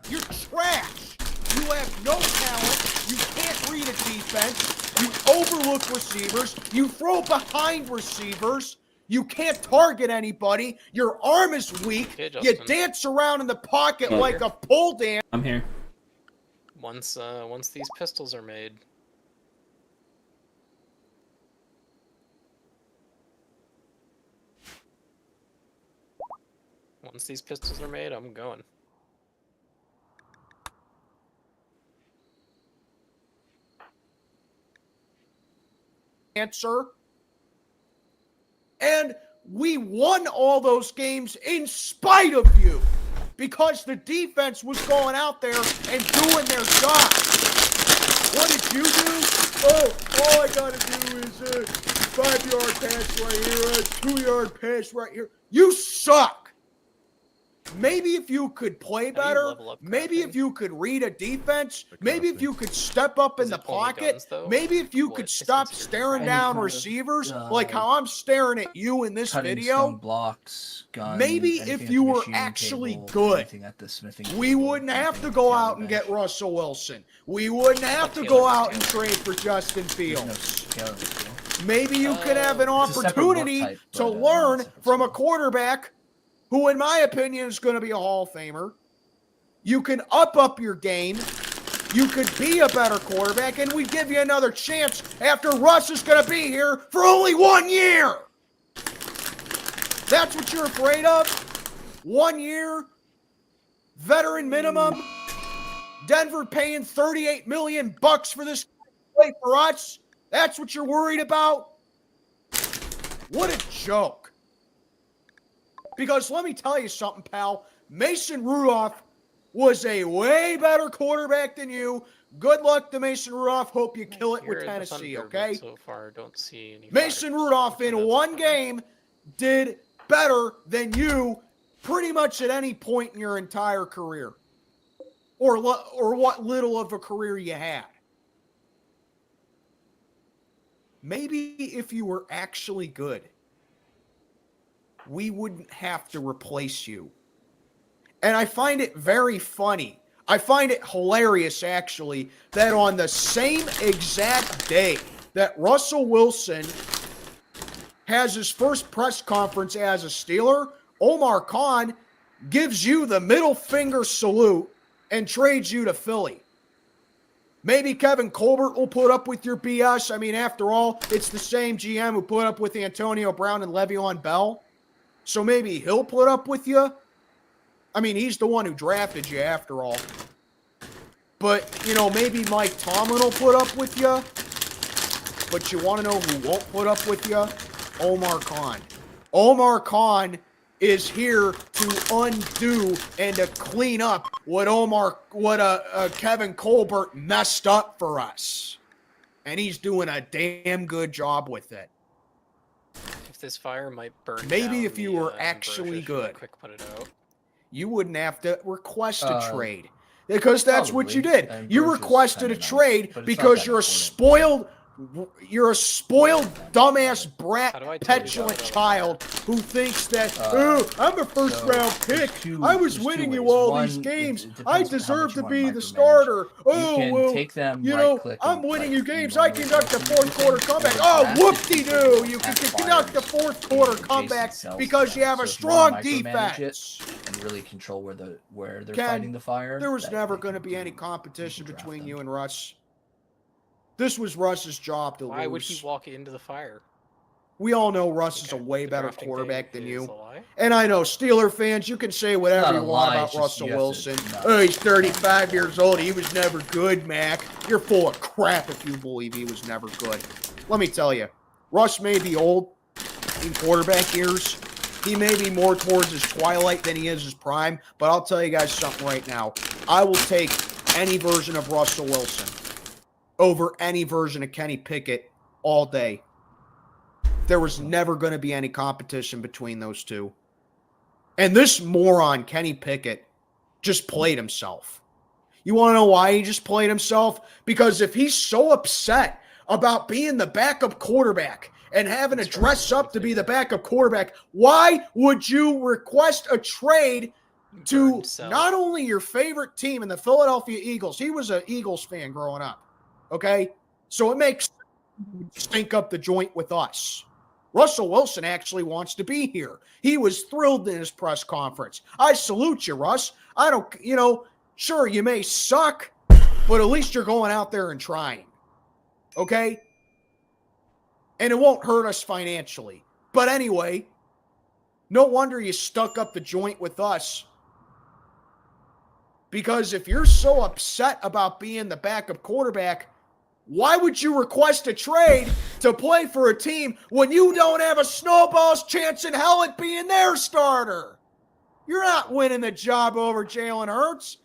You're trash. You have no talent. You can't read a defense. You overlook receivers. You throw behind receivers. You can't target anybody. Your arm is weak. Okay, You Justin. dance around in the pocket Oh, like here. a pole dance. I'm here. Once these pistols are made. Once these pistols are made, I'm going. Answer. And we won all those games in spite of you because the defense was going out there and doing their job. What did you do? Oh, all I gotta do is a 5-yard pass right here, a 2-yard pass right here. You suck. Maybe if you could play better, maybe if you could read a defense, maybe if you could step up in the pocket, maybe if you could stop staring down receivers like how I'm staring at you in this Cutting video. stone blocks, guns, Maybe anything if at you the were machining actually table, good, anything at the smithing we table, wouldn't have to anything go at the out and get Russell Wilson. We wouldn't have to go out and trade for Justin Fields. Maybe you could have an It's a separate work opportunity type, to but, learn from a quarterback who, in my opinion, is going to be a Hall of Famer. You can up your game. You could be a better quarterback, and we'd give you another chance after Russ is going to be here for only 1 year. That's what you're afraid of? 1 year? Veteran minimum? Denver paying $38 million for this play for us? That's what you're worried about? What a joke. Because let me tell you something, pal. Mason Rudolph was a way better quarterback than you. Good luck to Mason Rudolph. Hope you kill it with Here at the Tennessee, Thunder, but okay? So far, don't see any. Mason Rudolph in one game did better than you pretty much at any point in your entire career. Or what little of a career you had. Maybe if you were actually good, we wouldn't have to replace you. And I find it very funny. I find it hilarious, actually, that on the same exact day that Russell Wilson has his first press conference as a Steeler, Omar Khan gives you the middle finger salute and trades you to Philly. Maybe Kevin Colbert will put up with your BS. I mean, after all, it's the same GM who put up with Antonio Brown and Le'Veon Bell. So maybe he'll put up with you. I mean, he's the one who drafted you after all. But, you know, maybe Mike Tomlin will put up with you. But you want to know who won't put up with you? Omar Khan. Omar Khan is here to undo and to clean up what Kevin Colbert messed up for us. And he's doing a damn good job with it. If this fire might burn Maybe down if you were actually good, quick put it out. you wouldn't have to request a trade. Because that's what you probably. did. And You Bruce is requested a kinda nice, trade but it's not because that you're a important. you're a spoiled, dumbass, brat, How do I tell you petulant that? child who thinks that, oh, I'm a first-round pick. I was winning you all these games. I deserve to be the starter. Oh, can well, take them, you know, right-click I'm and, winning like, you games. you know, I conduct a fourth-quarter comeback. Oh, whoop-de-doo. You can conduct a fourth-quarter comeback because you have a strong defense. And really control where they're Ken, fighting the fire. There was never going to be any competition between you and Russ. This was Russ's job to lose. Why would he walk into the fire? We all know Russ is a way better drafting quarterback thing than is you. a lie? And I know Steeler fans, you can say whatever Not you a want lie, about it's just Russell you have Wilson. to not- Oh, he's 35 years old. He was never good, Mac. You're full of crap if you believe he was never good. Let me tell you, Russ may be old in quarterback years. He may be more towards his twilight than he is his prime. But I'll tell you guys something right now. I will take any version of Russell Wilson over any version of Kenny Pickett all day. There was never going to be any competition between those two. And this moron, Kenny Pickett, just played himself. You want to know why he just played himself? Because if he's so upset about being the backup quarterback and having to dress up to be the backup quarterback, why would you request a trade to not only your favorite team in the Philadelphia Eagles? He was an Eagles fan growing up. Okay? So it makes stink up the joint with us. Russell Wilson actually wants to be here. He was thrilled in his press conference. I salute you, Russ. I don't, you know, sure, you may suck, but at least you're going out there and trying. Okay? And it won't hurt us financially. But anyway, no wonder you stuck up the joint with us. Because if you're so upset about being the backup quarterback, why would you request a trade to play for a team when you don't have a snowball's chance in hell at being their starter? You're not winning the job over Jalen Hurts.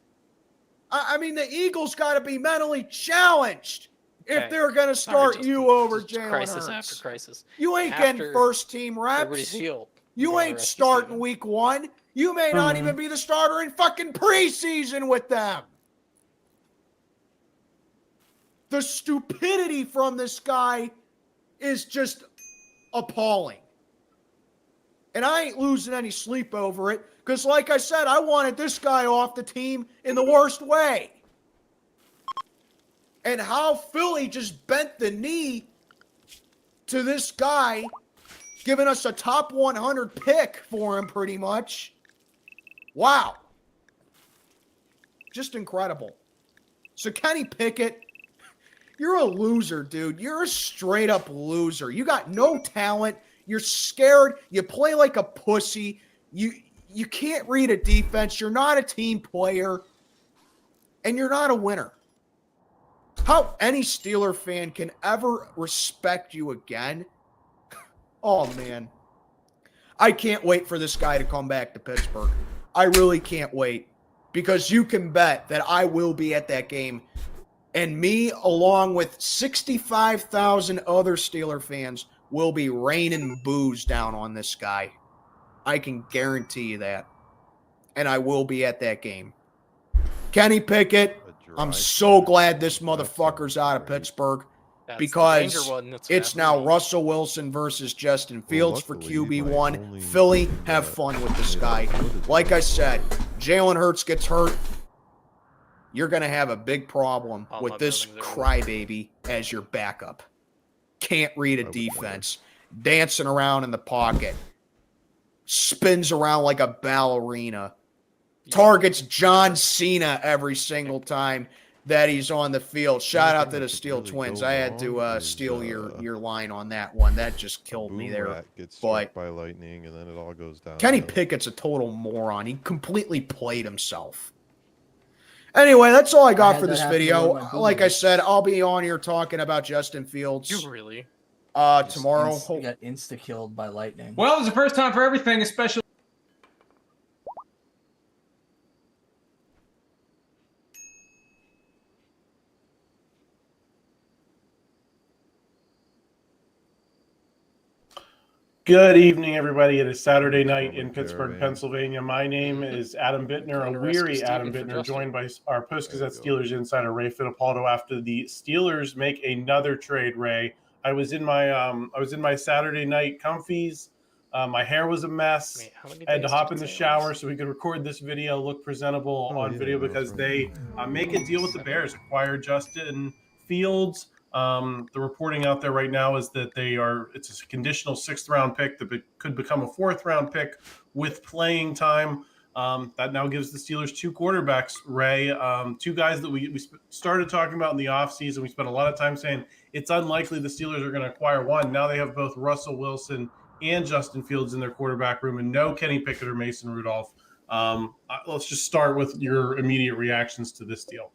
I mean, the Eagles got to be mentally challenged if they're going to start you over Jalen Crisis Hurts. after crisis. You ain't getting first-team Everybody's reps. healed. You ain't starting week 1. You may not even be the starter in fucking preseason with them. The stupidity from this guy is just appalling. And I ain't losing any sleep over it because, like I said, I wanted this guy off the team in the worst way. And how Philly just bent the knee to this guy, giving us a top 100 pick for him pretty much. Wow. Just incredible. So Kenny Pickett, you're a loser, dude. You're a straight up loser. You got no talent. You're scared. You play like a pussy. You can't read a defense. You're not a team player. And you're not a winner. How any Steeler fan can ever respect you again? Oh, man. I can't wait for this guy to come back to Pittsburgh. I really can't wait. Because you can bet that I will be at that game. And me, along with 65,000 other Steeler fans, will be raining booze down on this guy. I can guarantee you that. And I will be at that game. Kenny Pickett, I'm so glad this motherfucker's out of Pittsburgh. Because it's now Russell Wilson versus Justin Fields for QB1. Philly, have fun with this guy. Like I said, Jalen Hurts gets hurt. you're going to have a big problem with this crybaby as your backup. Can't read a defense, dancing around in the pocket, spins around like a ballerina, targets John Cena every single time that he's on the field. Shout out to the Steel Twins. I had to steal your line on that one. That just killed me there. Gets struck by lightning, and then it all goes down. Kenny Pickett's a total moron. He completely played himself. Anyway, that's all I got for this video. Like I said, I'll be on here talking about Justin Fields. You really? Tomorrow. He got insta-killed by lightning. Well, it's the first time for everything, especially. Good evening, everybody. It is Saturday night in Pittsburgh, Pennsylvania. My name is Adam Bittner, a weary Adam Bittner, joined by our Post-Gazette Steelers insider Ray Fittipaldo after the Steelers make another trade. Ray, I was in my Saturday night comfies. My hair was a mess. I had to hop in the shower so we could record this video, look presentable on video, because they make a deal with the Bears, acquire Justin Fields. The reporting out there right now is that it's a conditional 6th-round pick that could become a 4th-round pick with playing time. That now gives the Steelers 2 quarterbacks, Ray, 2 guys that we started talking about in the offseason. We spent a lot of time saying it's unlikely the Steelers are going to acquire one. Now they have both Russell Wilson and Justin Fields in their quarterback room, and no Kenny Pickett or Mason Rudolph. Let's just start with your immediate reactions to this deal.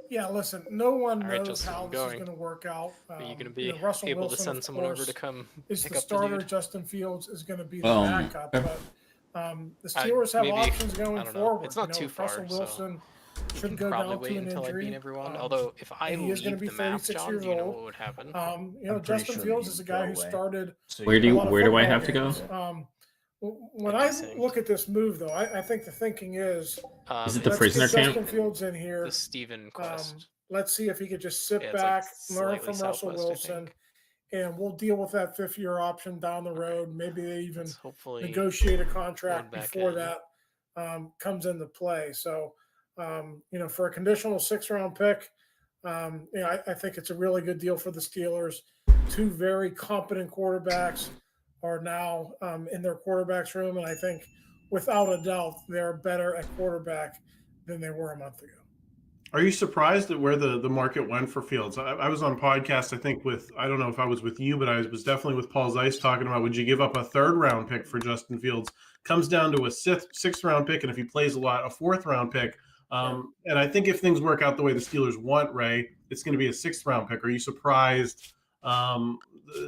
Yeah, listen, no one knows how this is going to work out. Are you going to be Russell able Wilson, to send someone over to come is pick the up starter. the dude? Justin Fields is going to be the backup. But the Steelers have maybe, options going forward. It's not too far. Russell Wilson should so go probably down wait to an until injury. I beat everyone. Although if I he is going to be leave the map, 36 John, years do you know old. what would happen? Justin Fields is a guy who started. Where do I have to go? When I look at this move, though, I think the thinking is it the prisoner camp? Justin Fields in here. The Stephen Quest. Let's see if he could just sit back, learn from Russell Wilson, and we'll deal with that 5th-year option down the road. Maybe they even negotiate a contract before that comes into play. So, for a conditional 6th-round pick, I think it's a really good deal for the Steelers. 2 very competent quarterbacks are now in their quarterback's room, and I think without a doubt they're better at quarterback than they were a month ago. Are you surprised at where the market went for Fields? I was on podcast, I think, I don't know if I was with you, but I was definitely with Paul Zeiss talking about, would you give up a 3rd-round pick for Justin Fields? Comes down to a 6th-round pick, and if he plays a lot, a 4th-round pick. And I think if things work out the way the Steelers want, Ray, it's going to be a 6th-round pick. Are you surprised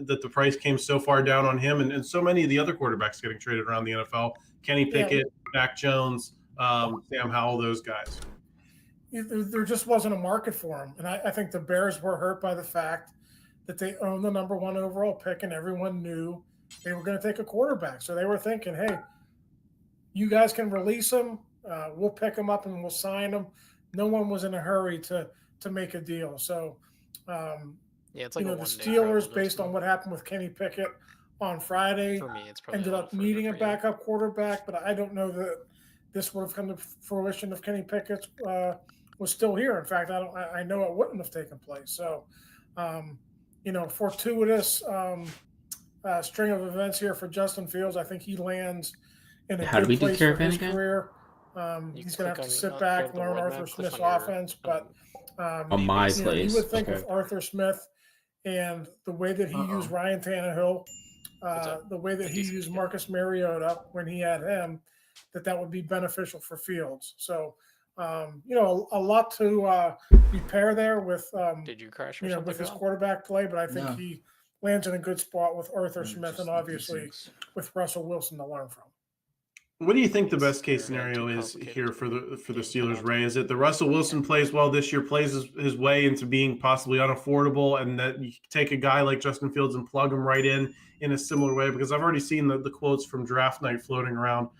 that the price came so far down on him and so many of the other quarterbacks getting traded around the NFL? Kenny Pickett, Mac Jones, Sam Howell, those guys. There just wasn't a market for him. And I think the Bears were hurt by the fact that they owned the number 1 overall pick and everyone knew they were going to take a quarterback. So they were thinking, hey, you guys can release him. We'll pick him up and we'll sign him. No one was in a hurry to make a deal. So, it's like the Steelers, based on what happened with Kenny Pickett on Friday, for me, it's probably ended up needing a backup quarterback. But I don't know that this would have come to fruition if Kenny Pickett was still here. In fact, I know it wouldn't have taken place. So, fortuitous string of events here for Justin Fields. I think he lands in a good place for his career. He's going to have to sit back, learn Arthur Smith's offense. But you would think of Arthur Smith and the way that he used Ryan Tannehill, the way that he used Marcus Mariota when he had him, that would be beneficial for Fields. So, a lot to repair there with Did you crash with his quarterback play, but I think he lands in a good spot with Arthur Smith and obviously with Russell Wilson to learn from. What do you think the best case scenario is here for the Steelers, Ray? Is it that Russell Wilson plays well this year, plays his way into being possibly unaffordable, and that you take a guy like Justin Fields and plug him right in a similar way? Because I've already seen the quotes from draft night floating around.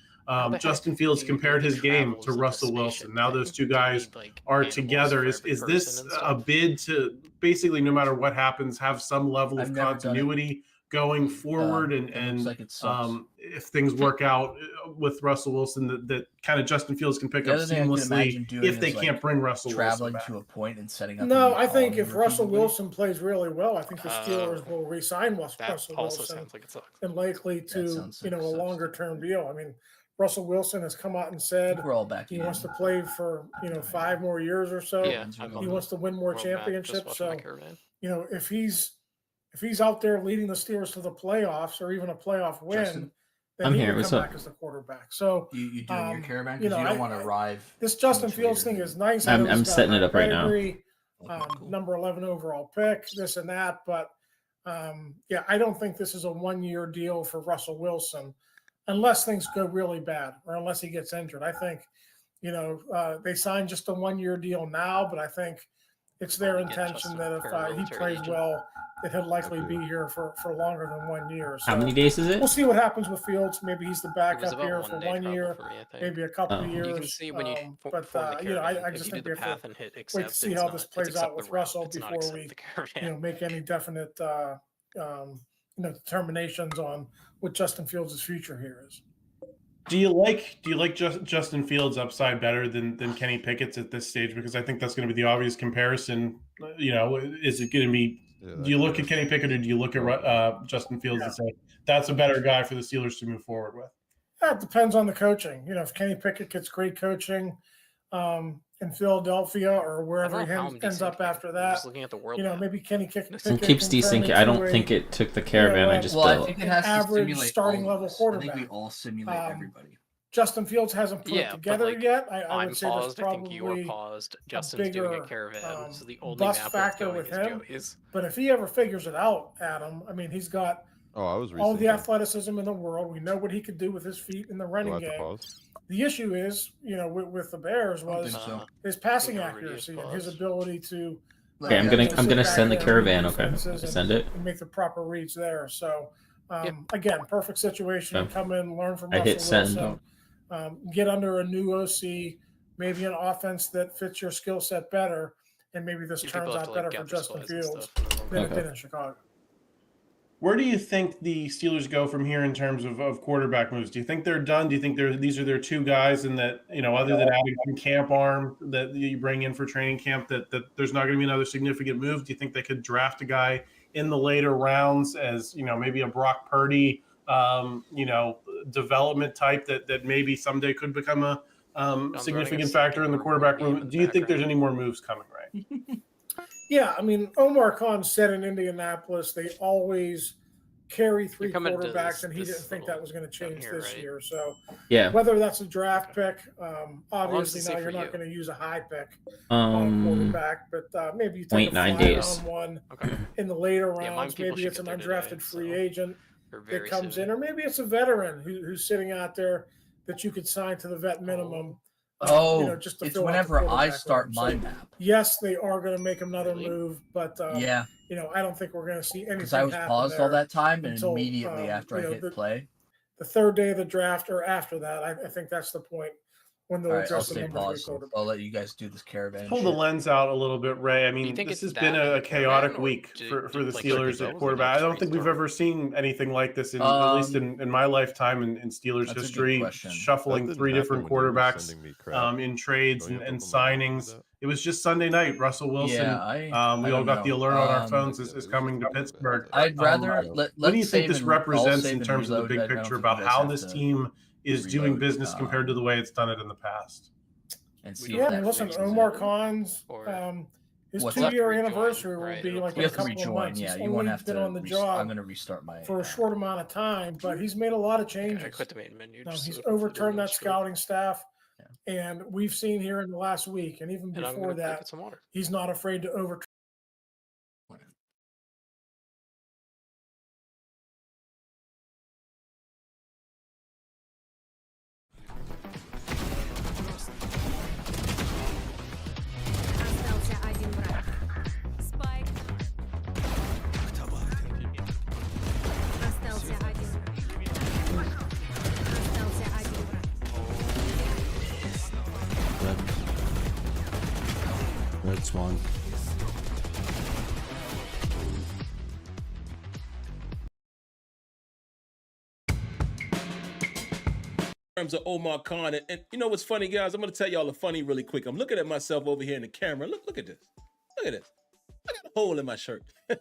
Justin Fields compared his game to Russell Wilson. Now those 2 guys are together. Is this a bid to basically, no matter what happens, have some level of continuity going forward, and looks like it sucks. if things work out with Russell Wilson, that kind of Justin Fields can pick The up other thing I could imagine seamlessly doing if they is, like, can't bring Russell traveling Wilson to back. a point and setting up. No, a I think if meeting Russell repeatedly. Wilson plays really well, I think the Steelers will re-sign Russell also Wilson sounds like it sucks. and likely to sounds a like it sucks. longer term deal. I mean, Russell Wilson has come out and said We're all back. he wants to play for 5 more years or so. Yeah, He wants to win more Rolled back, just championships. watching my So caravan. if he's out there leading the Steelers to the playoffs or even a playoff win, Justin, then I'm he here. can What's come up? back as the quarterback. So You doing your caravan you because you, know, don't want to arrive. this Justin much Fields later thing is nice. I'm- I know I'm he's got setting high it up right now. pedigree, Cool. number 11 overall pick, this and that. But I don't think this is a 1-year deal for Russell Wilson unless things go really bad or unless he gets injured. I think, they signed just a 1-year deal now, but I think it's their intention that if he plays well, that he'll likely be here for longer than 1 year. So How many days is it? we'll see what happens with Fields. Maybe he's the It was backup about here 1 for day 1 travel year, for me, I think. maybe a couple Oh. of years. You can see when you but form the I caravan, just if you think do we the have path and hit to accept, wait to see it's how not- this it's plays accept out the with route, Russell it's not before accept we the caravan. make any definite determinations on what Justin Fields' future here is. Do you like Justin Fields' upside better than Kenny Pickett's at this stage? Because I think that's going to be the obvious comparison. Is it going to be? Do you look at Kenny Pickett or do you look at Justin Fields and say that's a better guy for the Steelers to move forward with? That depends on the coaching. If Kenny Pickett gets great coaching in Philadelphia or wherever he ends up after I'm that, just looking at the world. maybe Kenny Pickett Some keeps can turn desync. I don't into think a- it took the caravan I just Well, I built. think it has to average simulate starting all of level us. I think we quarterback. all simulate everybody. Justin Fields hasn't put Yeah, it but, together like, yet. I I'm would say there's paused. I think you're probably paused. Justin's doing bigger, a caravan, so the only bust map that's factor going with is him. Joey's. But if he ever figures it out, Adam, I mean, he's got Oh, I was all the rethinking. athleticism in the world. We know what he could do with his feet in the running Do I have to game. pause? The issue is, with the Bears I don't was think so. his passing think I already accuracy and paused. his ability to. Okay, I'm gonna send the caravan. Okay, send it. And make the proper reads there. So again, perfect situation. Okay. Come in, learn from I Russell hit send. Wilson. Get under a new OC, maybe an offense that fits your skill set better, and maybe this People turns have out to, better like, for gap their Justin splits and Fields stuff, and then than Okay. it did in Chicago. Where do you think the Steelers go from here in terms of quarterback moves? Do you think they're done? Do you think these are their two guys, and that other than adding some camp arm that you bring in for training camp, that there's not going to be another significant move? Do you think they could draft a guy in the later rounds as maybe a Brock Purdy, development type that maybe someday could become a significant factor in the quarterback room? Do you think there's any more moves coming, right? Yeah, I mean, Omar Khan said in Indianapolis they always carry three You're coming to quarterbacks, and he this didn't think that was going to change here, this right? year. So Yeah. whether that's a draft pick, does obviously it say now you're for not you? going to use a high pick on a quarterback, but maybe you take a 0.9 flyer days. on one Okay. in the later Yeah, mine rounds. people Maybe should it's an get there today, undrafted free so agent Or that very comes soon. in, or maybe it's a veteran who's sitting out there that you could sign to the vet minimum. Just to it's fill out the whenever I quarterback start room. my So, map. yes, they are going to make another Really? move, but Yeah. I don't think we're going to see anything. Because I was happen paused there all that time, and until, immediately after I hit the play. The third day of the draft or after that, I think that's the point when they'll All right, I'll address the stay number three paused. quarterback. I'll let you guys do this caravan. Pull the shit. lens out a little bit, Ray. I mean, think this has it's been that a in the caravan, chaotic or week do- for do- the like, Steelers that at was quarterback. I don't think we've restart? ever seen anything like this, at least in my lifetime in Steelers That's a good history. question. Shuffling That didn't three happen different when you were quarterbacks sending me crap. in trades Don't you and have to remind me of signings. that? It was just Sunday night. Russell Wilson. I we all don't got the know. alert on our Um, phones is coming to Pittsburgh. I'd rather what do you think this represents in and terms of the reload. big I don't picture think about you guys how have this to team is doing reload, business compared to the way it's done it in the past? and see Yeah, if I mean, that listen, fixes Omar it. Khan's Or- his What's 2-year that? anniversary will Right, be it'll like You in a have to couple of rejoin. months. Yeah, He's you only won't have been to. on the I'm job going to restart my. for a short amount of time, but he's made a lot of Yeah, I changes. quit the main menu. just He's so that the overturned that room's short. scouting staff, and we've seen here in the last week, and even And I'm before gonna go that, get some water. he's not afraid to overturn. Остался один враг. Спайк. Остался один враг. Остался один враг. Red Swan. terms of Omar Khan. And you know what's funny, guys? I'm going to tell y'all a funny really quick. I'm looking at myself over here in the camera. Look at this. Look at this. I got a hole in my shirt. I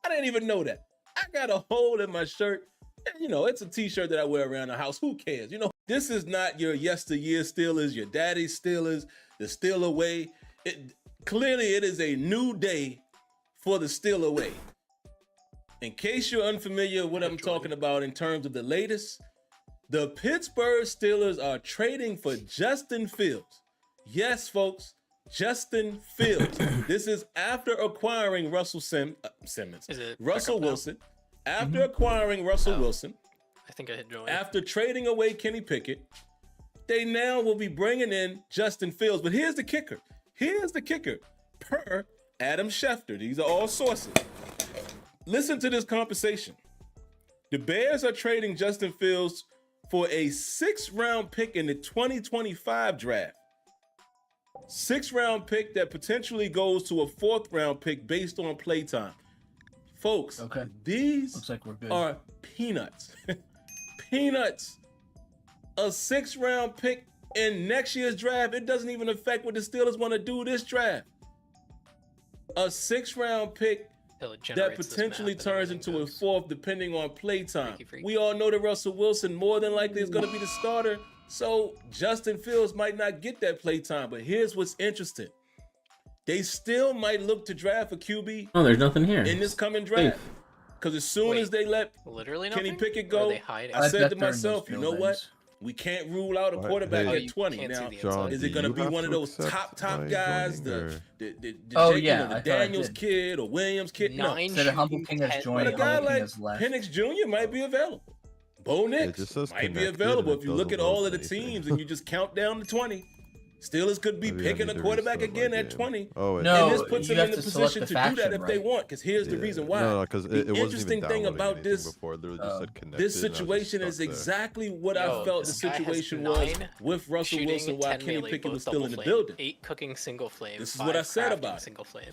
didn't even know that. I got a hole in my shirt. And, you know, it's a t-shirt that I wear around the house. Who cares? You know, this is not your yesteryear Steelers, your daddy's Steelers, the Steeler way. Clearly, it is a new day for the Steeler way. In case you're unfamiliar with what I'm talking about in terms of the latest, the Pittsburgh Steelers are trading for Justin Fields. Yes, folks, Justin Fields. This is after acquiring Russell Wilson. After acquiring Russell Wilson, I think I hit join. after trading away Kenny Pickett, they now will be bringing in Justin Fields. But here's the kicker. Per Adam Schefter, these are all sources. Listen to this conversation. The Bears are trading Justin Fields for a 6th-round pick in the 2025 draft. 6th-round pick that potentially goes to a 4th-round pick based on play time. Folks, these Looks like we're good. are peanuts. Peanuts. A 6th-round pick in next year's draft, it doesn't even affect what the Steelers want to do this draft. A 6th-round pick that potentially turns into a 4th depending on play time. We all know that Russell Wilson more than likely is going to be the starter, so Justin Fields might not get that play time. But here's what's interesting. They still might look to draft a QB Oh, there's nothing here. in this coming draft. Because as soon as they let Literally Kenny nothing? Pickett Or are go, they hiding? I said to bet they're in myself, those you know what? buildings. We can't rule out a Right, quarterback hey, at 20 can't now. see the John, Is do it going to you be have one of to those accept top my guys, joining, the Oh, Jake, yeah, you know, I the thought I Daniels did. kid or Williams kid? No. Said Humble King has joined. But a guy Humble King like has left. Penix Jr. might be available. Bo Nix just says might be connected available. and If you it look at doesn't all load of the anything. teams and you just count down to 20, Steelers could be Maybe I picking need a to quarterback restart my again at game. 20. Oh, No, and this puts you them in have the to select position the to do that faction, if they right? want. Because here's the reason why. No, because The it wasn't interesting even thing downloading about anything this, before. It literally just said connected. this and I was just situation stuck is there. exactly what I Yo, felt the this guy has situation was 9 with Russell shooting, Wilson while 10 Kenny melee, Pickett both was still double in the flame, building. 8 cooking single flame. This is 5 what I said crafting about it. single flame.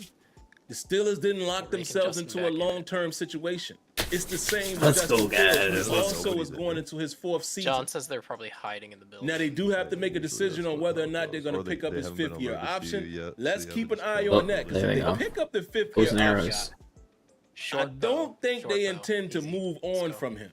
The Steelers didn't lock Making themselves Justin into a back. long-term situation. It's the same with Let's Justin go, Fields, guys. who Let's also is going into his 4th season. John says they're probably hiding in the building. Now they do have to make a decision on whether or not they're going to Or they- pick up they his haven't been 5th-year alerted to option. you yet, Let's so you keep haven't an eye just on told that. them. Because There if we they go. pick up the 5th-year Bows and option, arrows. Short I don't bow. think Short they bow. intend to Easy. move Let's on go. from him.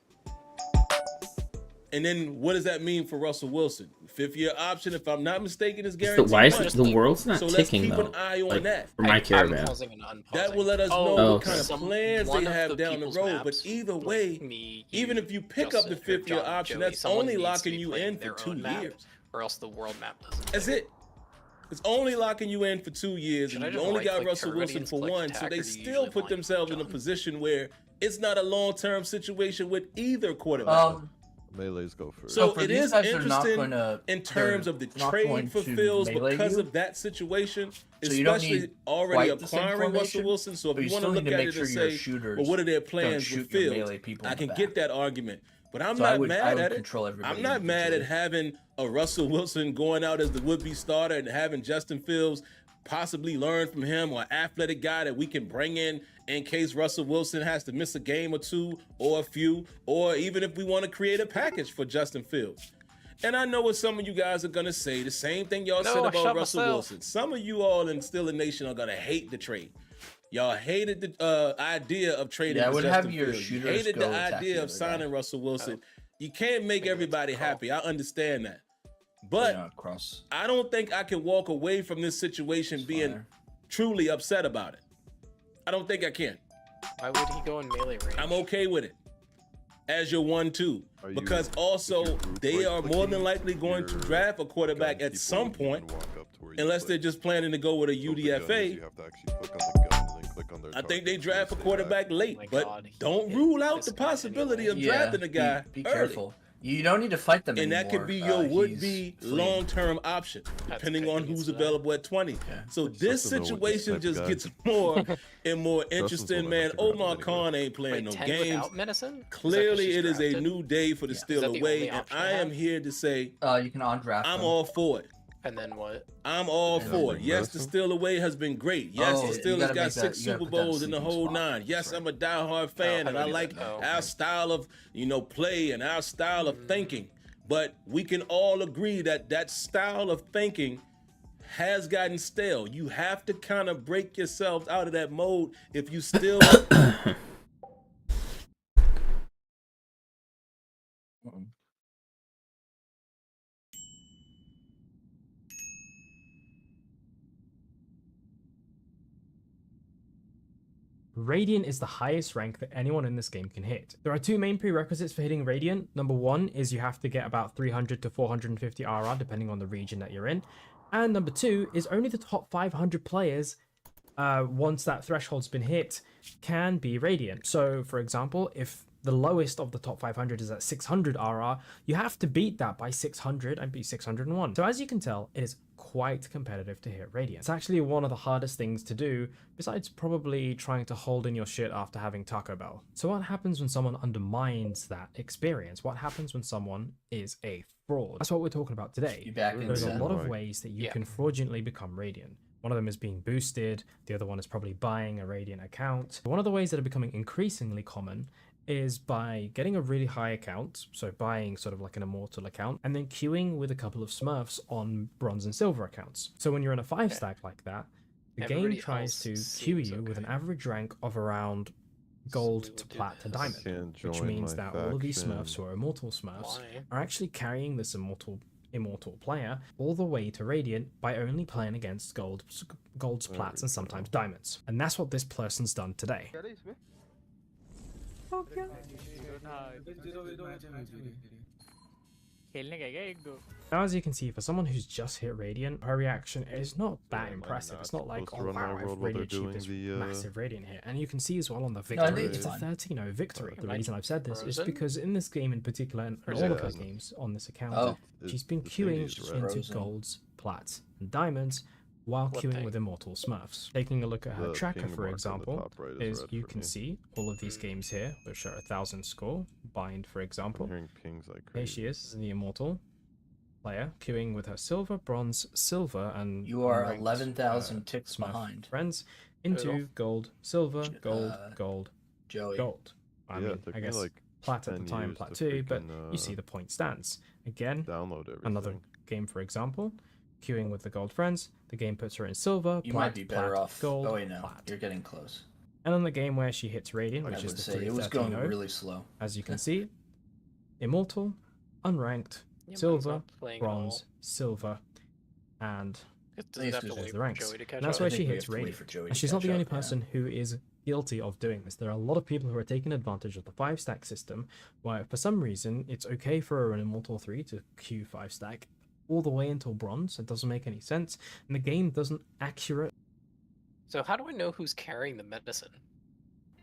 And then what does that mean for Russell Wilson? 5th-year option, if I'm not mistaken, is guaranteed. Why is money. the world's not So let's ticking keep though? an eye on Like, that. for my I'm caravan. pausing and unpausing. That will let us know Oh, what kind of some- plans one they of have the down the people's road. But maps, either like way, me, even you, if you pick Justin, up the or 5th-year John, option, Joey, that's someone only needs to locking be you playing in for their 2 own map, years. or else the world map doesn't. That's it. It's only locking you in for 2 years, Should and I you just only got right-click Russell Terrarians, Wilson for click 1, attack, so or they do you still usually put blind themselves in a John? position where it's not a long-term situation with either quarterback. Melees go first. So for it these is guys, they're not interesting gonna- in terms they're of the not going trade for to Fields melee because you. of that situation, So you don't especially need already quite the same acquiring Russell formation, Wilson. So but if you you want to still look need to at make it sure and your say, shooters well, what are their don't plans shoot with your Fields? melee people I in the can get back. that argument. But I'm So I not would mad at it. control everybody I'm not mad at individually. having a Russell Wilson going out as the would-be starter and having Justin Fields possibly learn from him, or an athletic guy that we can bring in case Russell Wilson has to miss a game or 2 or a few, or even if we want to create a package for Justin Fields. And I know what some of you guys are going to say, the same thing y'all No, said I about shot Russell myself. Wilson. Some of you all in Steeler Nation are going to hate the trade. Y'all hated the idea of trading Yeah, I for would Justin have your Fields. You shooters hated go the attack idea the of other guy. signing Russell Wilson. You can't make everybody happy. I understand that. But cross. I don't think I can walk away from this situation being truly upset about it. I don't think I can. Why would he go in melee range? I'm okay with it as your 1-2 because also they are more than likely going to draft a quarterback at some point, unless they're just planning to go with a UDFA. You have to actually click on the gun and then click on their I think they target draft a and say quarterback that. late, but don't rule out the possibility of drafting a guy Be early. careful. You don't need to fight them And anymore. that could be your would-be he's free. long-term option, depending on who's available at 20. So this Justin Fields situation type just guy. gets more and more Justin's interesting, gonna man. have to grab Omar him Khan ain't playing Wait, no 10 games. without medicine? Clearly, it is a drafted? new day for the Is that the Steeler way, only and option I I am have? here to say You can on-draft I'm them. all for it. And then what? I'm all for it. Yes, the Steeler way has been great. Yes, Oh, the you Steelers gotta got make that- 6 you gotta Super put that Bowls in the sleeping whole spot. 9. Yes, I'm a diehard fan, and I like our style of, play and our style of thinking. But we can all agree that that style of thinking has gotten stale. You have to kind of break yourselves out of that mode if you still... Radiant is the highest rank that anyone in this game can hit. There are two main prerequisites for hitting Radiant. Number one is you have to get about 300 to 450 RR depending on the region that you're in. And number two is only the top 500 players, once that threshold's been hit, can be Radiant. So for example, if the lowest of the top 500 is at 600 RR, you have to beat that by 600 and be 601. So as you can tell, it is quite competitive to hit Radiant. It's actually one of the hardest things to do, besides probably trying to hold in your shit after having Taco Bell. So what happens when someone undermines that experience? What happens when someone is a fraud? That's what we're talking about today. There's a lot of ways that you can fraudulently become Radiant. One of them is being boosted, the other one is probably buying a Radiant account. One of the ways that are becoming increasingly common is by getting a really high account, so buying sort of like an immortal account, and then queuing with a couple of smurfs on bronze and silver accounts. So when you're in a 5-stack like that, the game tries to queue you with an average rank of around gold to plat to diamond, which means that all of these smurfs who are immortal smurfs are actually carrying this immortal player all the way to Radiant by only playing against golds, plats, and sometimes diamonds. And that's what this person's done today. Now, as you can see, for someone who's just hit Radiant, her reaction is not that impressive. It's not like, oh wow, I've really achieved this massive Radiant hit. And you can see as well on the victory, it's a 13-0 victory. The reason I've said this is because in this game in particular, and all of her games on this account, she's been queuing into golds, plats, and diamonds, while queuing with immortal smurfs. Taking a look at her tracker, for example, is you can see all of these games here, which are 1,000 score. Bind, for example. Here she is, the immortal player, queuing with her silver, bronze, silver, and you are 11,000 ticks behind. Friends into gold, silver, gold, gold, gold. I mean, I guess plat at the time, plat 2, but you see the point stands. Again, another game, for example. Queuing with the gold friends, the game puts her in silver, you might be better off. Gold, oh wait, no, plat. You're getting close. And on the game where she hits Radiant, which is the 3-13-0, it was going really slow. As you can see, immortal, unranked, silver, bronze, silver, and there's the ranks. And that's where she hits Radiant. And she's not the only person who is guilty of doing this. There are a lot of people who are taking advantage of the 5-stack system, where for some reason it's okay for an immortal 3 to queue 5-stack all the way until bronze. It doesn't make any sense, and the game doesn't accurate. So how do I know who's carrying the medicine?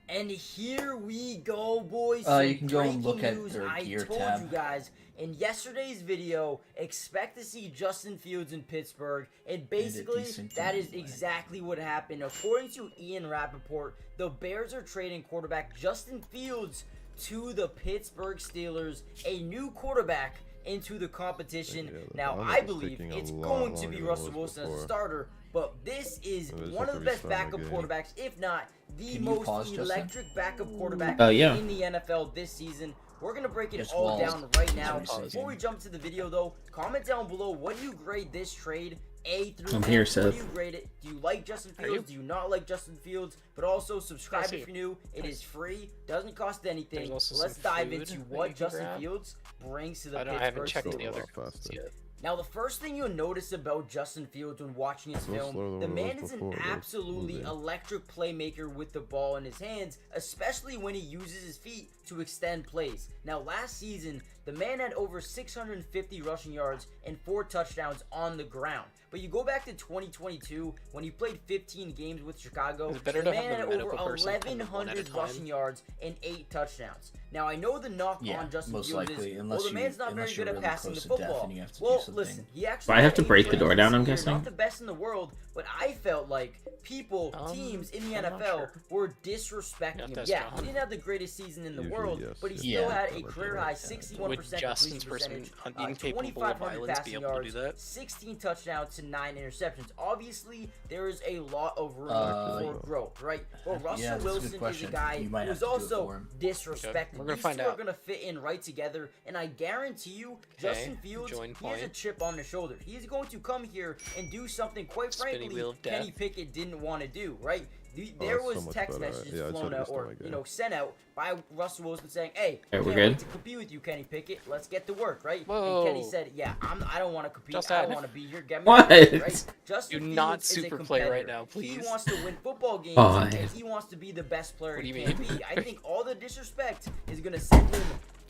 And here we go, boys. You can go and look at their gear tab. I told you guys in yesterday's video, expect to see Justin Fields in Pittsburgh, and basically that is exactly what happened. According to Ian Rappaport, the Bears are trading quarterback Justin Fields to the Pittsburgh Steelers, a new quarterback into the competition. Now, I believe it's going to be Russell Wilson as a starter, but this is one of the best backup quarterbacks, if not the most electric backup quarterback in the NFL this season. We're going to break it all down right now. Before we jump to the video, though, comment down below, what do you grade this trade? A through F. What do you grade it? Do you like Justin Fields? Do you not like Justin Fields? But also, subscribe if you're new. It is free. Doesn't cost anything. Let's dive into what Justin Fields brings to the Pittsburgh Steelers. Now, the first thing you'll notice about Justin Fields when watching his film, the man is an absolutely electric playmaker with the ball in his hands, especially when he uses his feet to extend plays. Now, last season, the man had over 650 rushing yards and 4 touchdowns on the ground. But you go back to 2022, when he played 15 games with Chicago, the man had over 1,100 rushing yards and 8 touchdowns. Now, I know the knock on Justin Fields is, well, the man's not very good at passing the football. Well, listen, he actually I have to break the door down, I'm guessing. Not the best in the world, but I felt like people, teams in the NFL were disrespecting him. Yeah, he didn't have the greatest season in the world, but he still had a career-high 61 Justin's person incapable of violence be able to do that? 16 touchdowns to 9 interceptions. Obviously, there is a lot of room for growth, right? Well, Russell Wilson is a guy who's also disrespected. We're gonna These find two are out. gonna fit in right together, and I guarantee you, Justin Fields, he has a chip on his shoulder. He's going to come here and do something, quite frankly, wheel of Kenny death. Pickett didn't want to do, right? There that's so was much text better. messages Yeah, I flown said out, it was or still my sent out by Russell Wilson saying, "Hey, Alright, we're can't wait good. to compete with you, Kenny Pickett. Let's get to work, right?" Whoa. And Kenny said, "Yeah, I don't want to compete. Just I that. don't want to be here. Get me What? out of here," right? Justin Do Fields not is a super play right competitor. now, please. He wants to win football games, Fine. and he wants to be the best player What do he you can mean? be. I think all the disrespect is gonna send him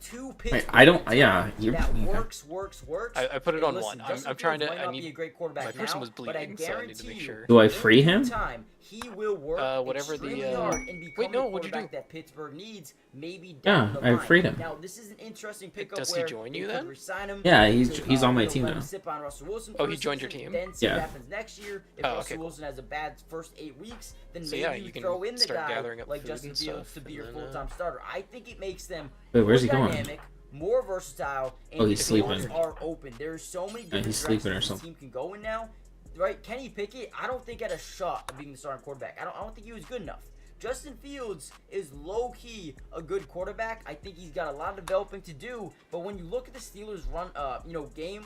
to Pittsburgh. I don't. Yeah, you're. That okay. works. I put it And on listen, one. Justin I'm trying Fields to. might I not be a need. great quarterback My person now, was but I bleeding, so I need to guarantee make you, sure. Do I free him? time, he will work Whatever the, extremely hard and become wait, no, the what'd you quarterback do? that Pittsburgh needs. Maybe Yeah, down the I line. freed him. Now this is an interesting pickup. Does he where join they you could then? resign him Yeah, to, he's on my you know, team let him now. sip on Russell Wilson Oh, for he a joined your season, team? Then see Yeah. what happens next year. If Oh, okay, Russell cool. Wilson has a bad first 8 weeks, then So, maybe yeah, you you can throw in the start guy gathering up like food Justin and Fields stuff, to be your and then, full-time starter. I think it makes them Wait, more where's he going? dynamic, more versatile, and Oh, he's the doors sleeping. are open. There's so many different he's sleeping or directions this something. team can go in now. Right, Kenny Pickett, I don't think had a shot of being the starting quarterback. I don't think he was good enough. Justin Fields is low-key a good quarterback. I think he's got a lot of developing to do. But when you look at the Steelers' run, game.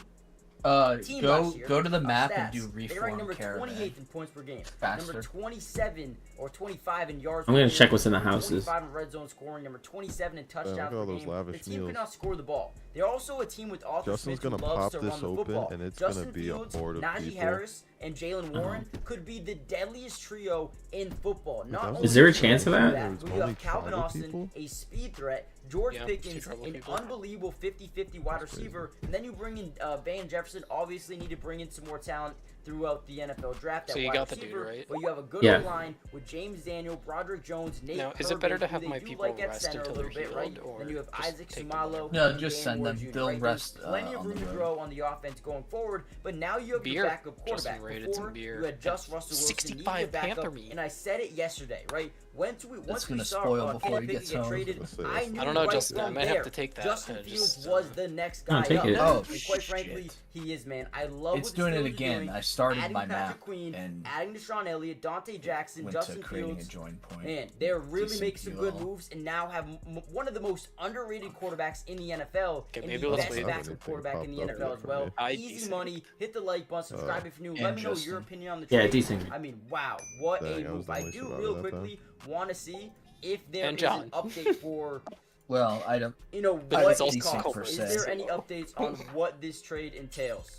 Team last year, go to the map stats, and do they reform ranked number caravan. 28th in points per game. Faster. Number 27 or 25 in yards. I'm per gonna game, check what's in the number houses. 25 in red zone scoring. Number 27 in look touchdowns at all per those game. lavish The team meals. cannot score the ball. They're also a team with Arthur Justin's Smith who gonna loves pop to this run the open, football. and it's Justin gonna be a Fields, horde of Najee people. Harris, and Jalen Warren could be the deadliest trio in football. Not only Is there a do chance of you that? do There's you only have Calvin tribal Austin, people? a speed threat, George Yeah, Pickens, two tribal an people. unbelievable 50-50 wide receiver, and then you bring in Van Jefferson. Obviously, need to bring in some more talent throughout the NFL draft. So at you wide got the dude, receiver, right? But you have a good Yeah. line with James Daniel, Broderick Jones, Nate Now, is it Kirby, better to who have they my do people like at rest center a until little they're bit, right? healed, or Then you have just Isaac take them Sumalo. No, and just Dan send Ward them. Jr., They'll right? rest, There's plenty of on room the to road. grow on the offense going forward, but now you have Beer. your backup Justin quarterback. rated Before some beer. you had just And Russell Wilson, you need 65 a backup, Panther meat. and I said it yesterday, right? Once we gonna saw spoil before Kenny he Pickett gets get home. traded, I knew I don't know, right Justin. I from might have there, to take that. Justin and Fields just, was the next No, guy take up. it. Oh, And quite shit. frankly, he is, man. I love It's what the doing it Steelers are again. doing. I started Adding my Patrick map Queen, and adding Deshaun Elliott, Dante Jackson, went Justin to creating Fields. a join point. Man, they're really Decent making some good UL. moves and now have one of the most underrated quarterbacks in the NFL Okay, and maybe the let's best wait. backup quarterback in the Popped up NFL yet as for well. me. Easy decent. money. Hit the like button. Subscribe if you're new. and Let me know your Justin. opinion on the Yeah, trade. decent. I mean, wow, what Dang, a I was move. the I only do survivor real that quickly want to see if there And is John. an update for Well, I don't. what it's it also costs. Culver Is said. there any updates on what this trade entails?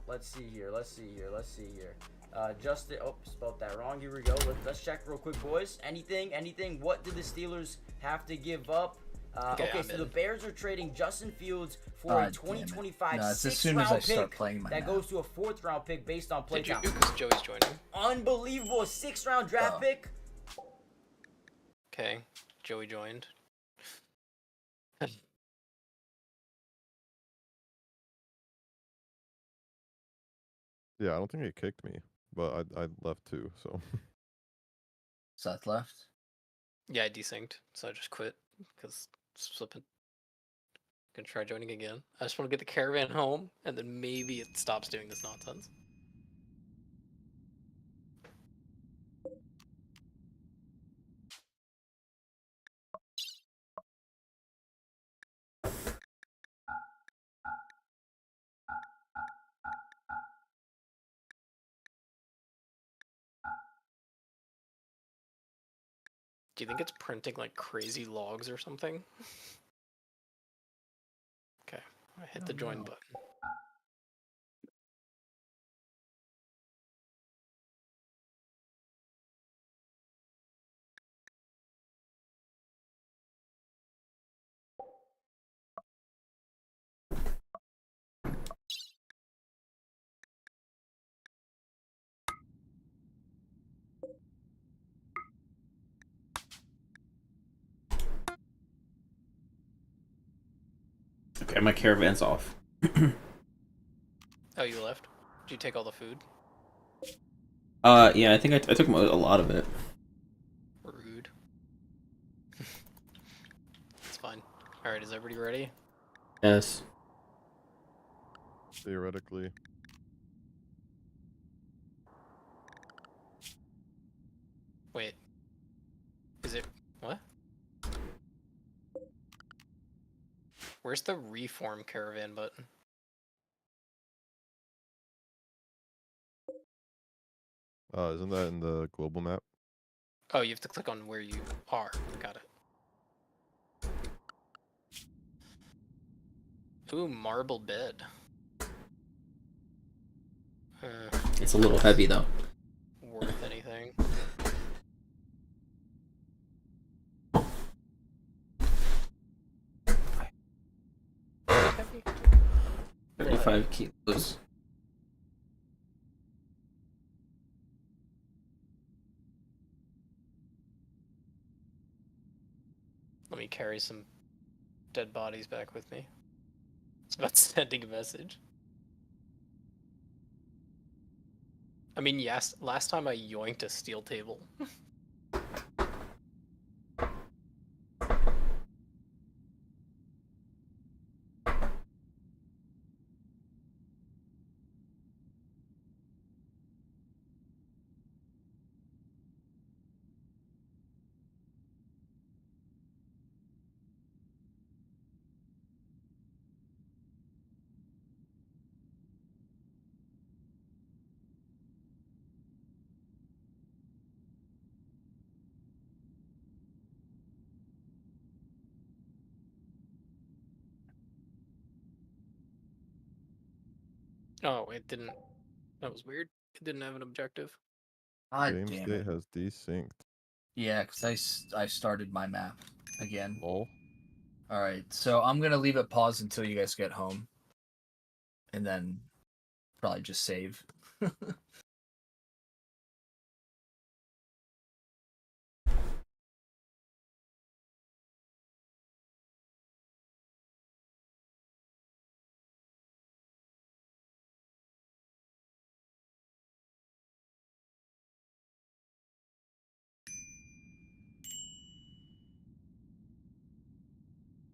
Let's see here. Justin, spelled that wrong. Here we go. Let's check real quick, boys. Anything? What did the Steelers have to give up? Okay, I'm so in. the Bears are trading Justin Fields for a Damn it. 2025 No, it's as sixth soon as round I start pick playing my that map. goes to a 4th round pick based on play Did you? time. Because Joey's joining. Unbelievable, a 6th round draft Oh. pick. Okay, Joey joined. Yeah, I don't think it kicked me, but I left too. So Seth left. Yeah, I desynced, so I just quit because slipping. Gonna try joining again. I just want to get the caravan home, and then maybe it stops doing this nonsense. Do you think it's printing like crazy logs or something? Okay, I hit the join button. Okay, my caravan's off. Oh, you left? Did you take all the food? Yeah, I think I took a lot of it. Rude. It's fine. All right, is everybody ready? Yes. Theoretically. Wait. Is it what? Where's the reform caravan button? Isn't that in the global map? Oh, you have to click on where you are. Got it. Ooh, marble bed. It's a little heavy though. Worth anything? Heavy? 35 kilos. Let me carry some dead bodies back with me. It's about sending a message. I mean, yes, last time I yoinked a steel table. Oh, it didn't. That was weird. It didn't have an objective. God Game damn state it. has desynced. Yeah, because I started my map again. Oh. Alright, so I'm going to leave it paused until you guys get home. And then probably just save.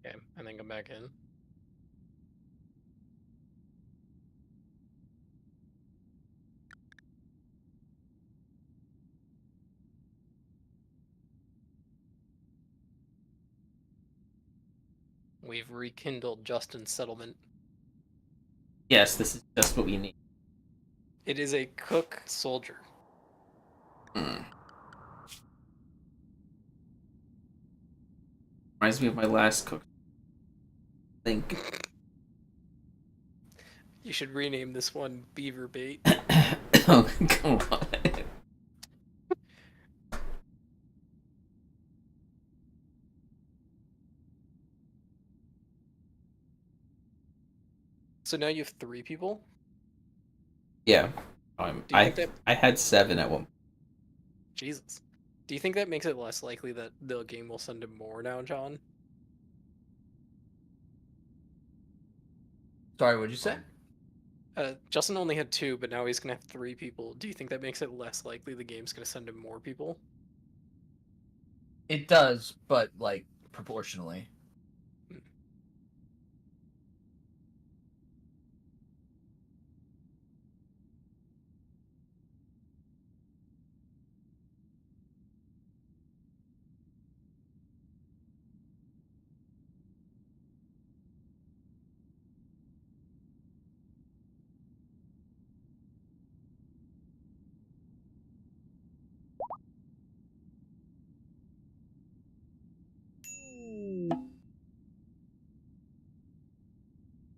Okay, and then come back in. We've rekindled Justin's settlement. Yes, this is just what we need. It is a cook soldier. Reminds me of my last cook. Think. You should rename this one Beaver Bait. Oh, come on. So now you have 3 people? Yeah. Do you think that... I had 7 at one. Jesus. Do you think that makes it less likely that the game will send him more now, John? Sorry, what'd you say? Justin only had 2, but now he's gonna have 3 people. Do you think that makes it less likely the game's gonna send him more people? It does, but like proportionally.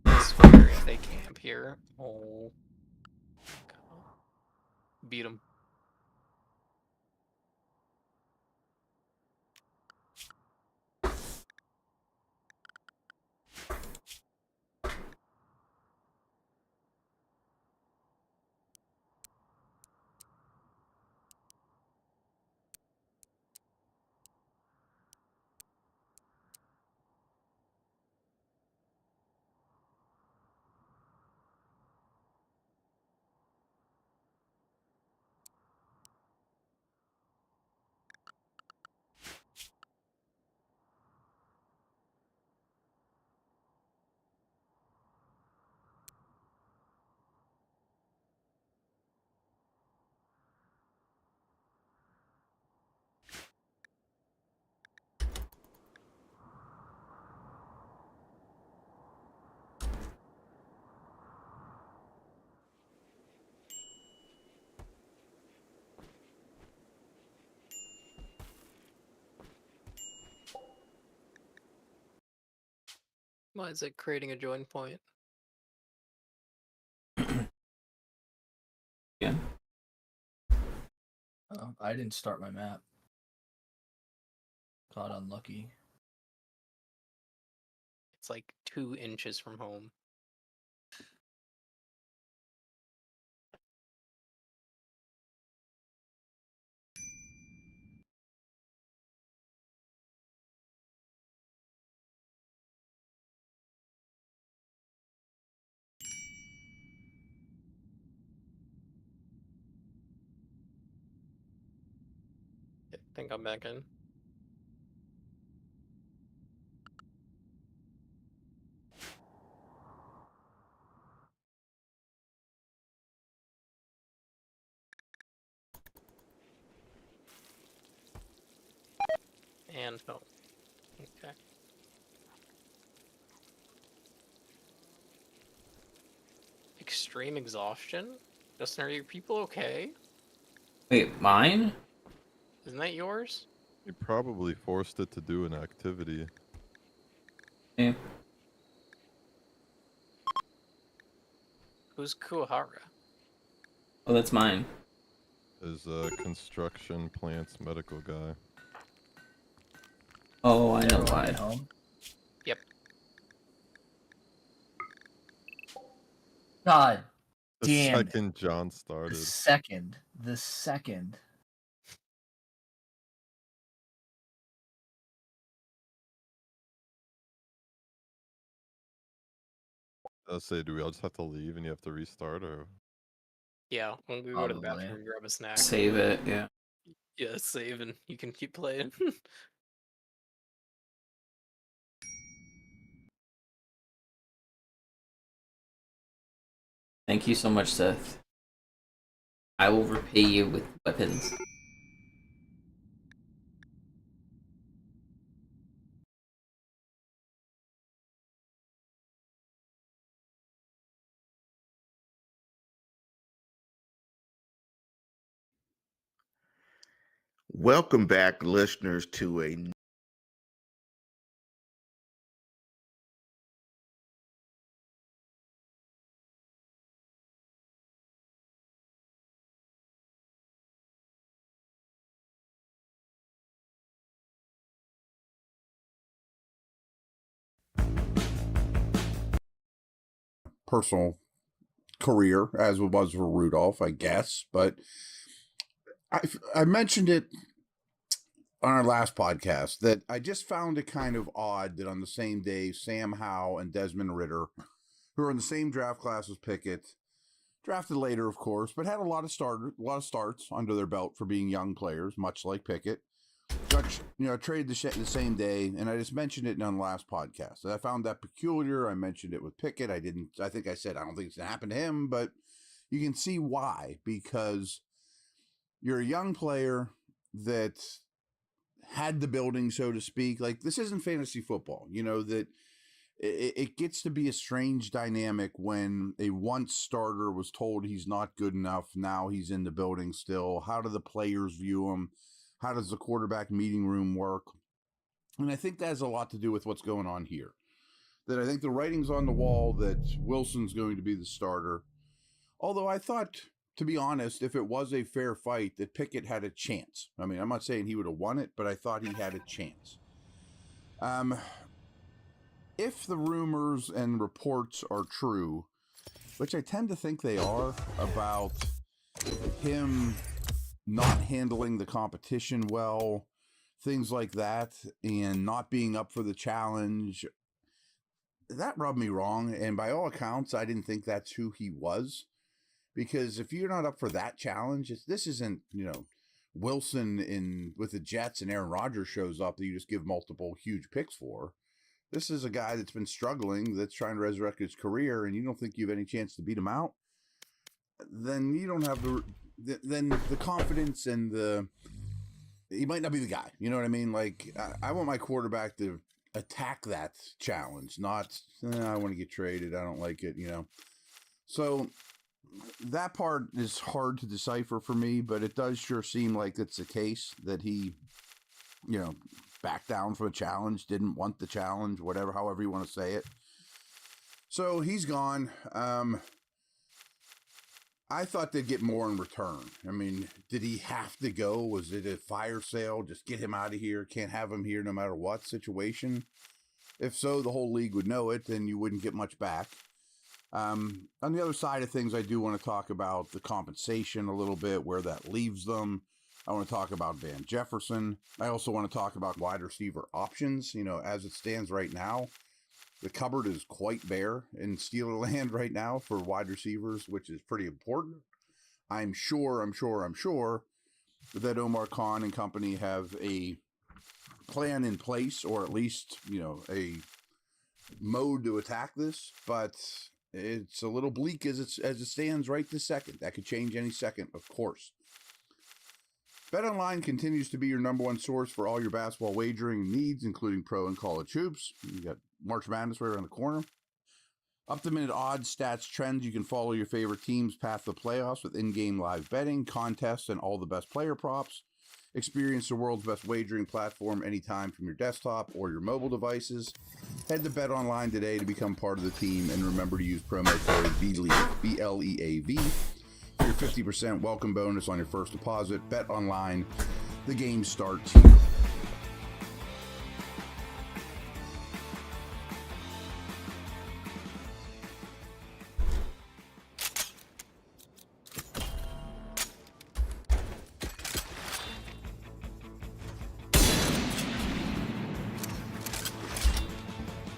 I swear if they camp here, oh, beat them. Why is it creating a join point? Yeah. Oh, I didn't start my map. Got unlucky. It's like 2 inches from home. I think I'm back in. And home. Okay. Extreme exhaustion? Justin, are your people okay? Wait, mine? Isn't that yours? You probably forced it to do an activity. Yeah. Who's Kuahara? Oh, that's mine. Is a construction plants medical guy. Oh, I know why. Yep. God The damn it. second John started. The second. Let's say, do we all just have to leave and you have to restart, or? Yeah, when we go to the Probably. bathroom, grab a snack. Save it, yeah. Yeah, save and you can keep playing. Thank you so much, Seth. I will repay you with weapons. Welcome back, listeners, to a personal career, as it was for Rudolph, I guess. But I mentioned it on our last podcast that I just found it kind of odd that on the same day, Sam Howell and Desmond Ritter, who are in the same draft class as Pickett, drafted later, of course, but had a lot of starts under their belt for being young players, much like Pickett. Traded the same day, and I just mentioned it on the last podcast. I found that peculiar. I mentioned it with Pickett. I think I said I don't think it's gonna happen to him, but you can see why, because you're a young player that had the building, so to speak. Like, this isn't fantasy football, that it gets to be a strange dynamic when a once starter was told he's not good enough. Now he's in the building still. How do the players view him? How does the quarterback meeting room work? And I think that has a lot to do with what's going on here. That I think the writing's on the wall that Wilson's going to be the starter. Although I thought, to be honest, if it was a fair fight, that Pickett had a chance. I mean, I'm not saying he would have won it, but I thought he had a chance. If the rumors and reports are true, which I tend to think they are, about him not handling the competition well, things like that, and not being up for the challenge, that rubbed me wrong. And by all accounts, I didn't think that's who he was. Because if you're not up for that challenge, this isn't, Wilson with the Jets and Aaron Rodgers shows up that you just give multiple huge picks for. This is a guy that's been struggling, that's trying to resurrect his career, and you don't think you have any chance to beat him out, then you don't have the confidence and he might not be the guy. You know what I mean? Like, I want my quarterback to attack that challenge, not, I want to get traded, I don't like it, So that part is hard to decipher for me, but it does sure seem like it's the case that he, backed down from a challenge, didn't want the challenge, however you want to say it. So he's gone. I thought they'd get more in return. I mean, did he have to go? Was it a fire sale? Just get him out of here. Can't have him here no matter what situation. If so, the whole league would know it, and you wouldn't get much back. On the other side of things, I do want to talk about the compensation a little bit, where that leaves them. I want to talk about Van Jefferson. I also want to talk about wide receiver options. You know, as it stands right now, the cupboard is quite bare in Steeler land right now for wide receivers, which is pretty important. I'm sure that Omar Khan and company have a plan in place, or at least, you know, a mode to attack this, but it's a little bleak as it stands right this second. That could change any second, of course. BetOnline continues to be your #1 source for all your basketball wagering needs, including pro and college hoops. You got March Madness right around the corner. Up-to-minute odds, stats, trends. You can follow your favorite team's path to the playoffs with in-game live betting, contests, and all the best player props. Experience the world's best wagering platform anytime from your desktop or your mobile devices. Head to BetOnline today to become part of the team, and remember to use promo code BLEAV, B-L-E-A-V, for your 50% welcome bonus on your first deposit. BetOnline, the game starts here.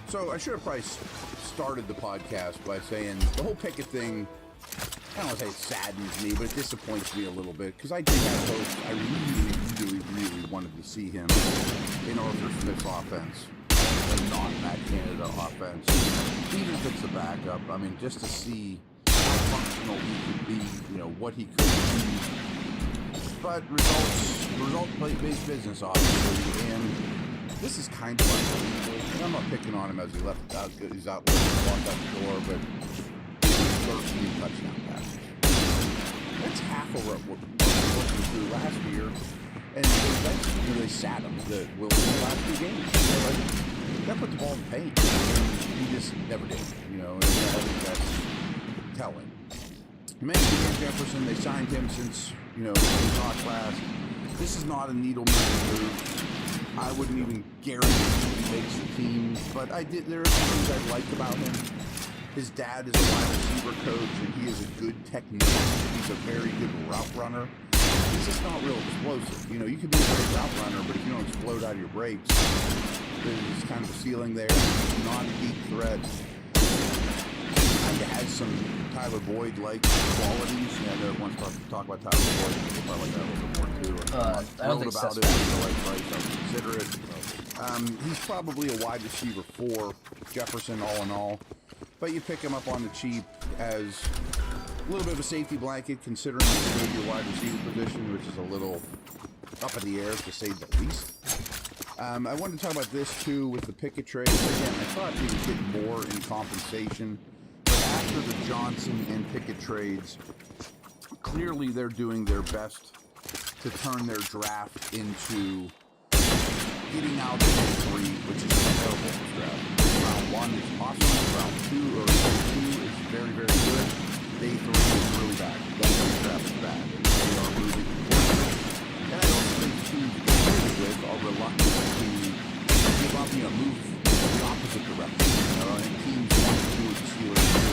So I should have probably started the podcast by saying the whole Pickett thing, I don't want to say it saddens me, but it disappoints me a little bit, because I did have hopes. I really wanted to see him in Arthur Smith's offense and not Matt Canada offense. Even if it's a backup, I mean, just to see how functional he could be, you know, what he could do. But result-based business, obviously, and this is kind of unbelievable. And I'm not picking on him as he's out the door, but 13 touchdown passes. That's half of what we're working through last year. And they sat him the last 2 games. That put the ball in the paint. And he just never did, you know, and I think that's telling. You mentioned Van Jefferson. They signed him since, you know, we talked last. This is not a needle-moving move. I wouldn't even guarantee he makes the team, but there are some things I like about him. His dad is a wide receiver coach, and he is a good technician. He's a very good route runner. He's just not real explosive. You know, you can be a great route runner, but if you don't explode out of your brakes, there's kind of a ceiling there. He's not a deep threat. Kind of has some Tyler Boyd-like qualities. Yeah, I know wants to talk about Tyler Boyd. We'll talk about that a little bit more too. I don't think about it. I'll consider it. He's probably a wide receiver 4, Jefferson, all in all. But you pick him up on the cheap as a little bit of a safety blanket, considering your wide receiver position, which is a little up in the air, to say the least. I wanted to talk about this too with the Pickett trade. Again, I thought he would get more in compensation, but after the Johnson and Pickett trades, clearly they're doing their best to turn their draft into getting out of 3, which is available in this draft. Round 1 is awesome. Round 2 is very, very good. Day 3 is really bad. That draft is bad. And they are moving forward. And I don't think teams with are reluctant to give up, move the opposite direction. And teams want to do what the Steelers do.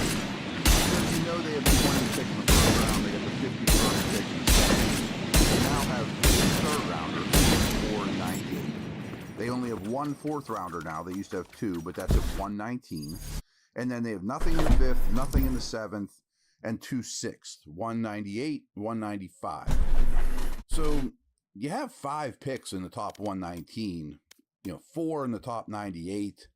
Because they have the 20th pick in the first round, they got the 51st pick in the second. They now have 3 third rounders, 4 and 98. They only have 1 4th rounder now. They used to have 2, but that's at 119. And then they have nothing in the 5th, nothing in the 7th, and 2 6th, 198, 195. So you have 5 picks in the top 119, 4 in the top 98.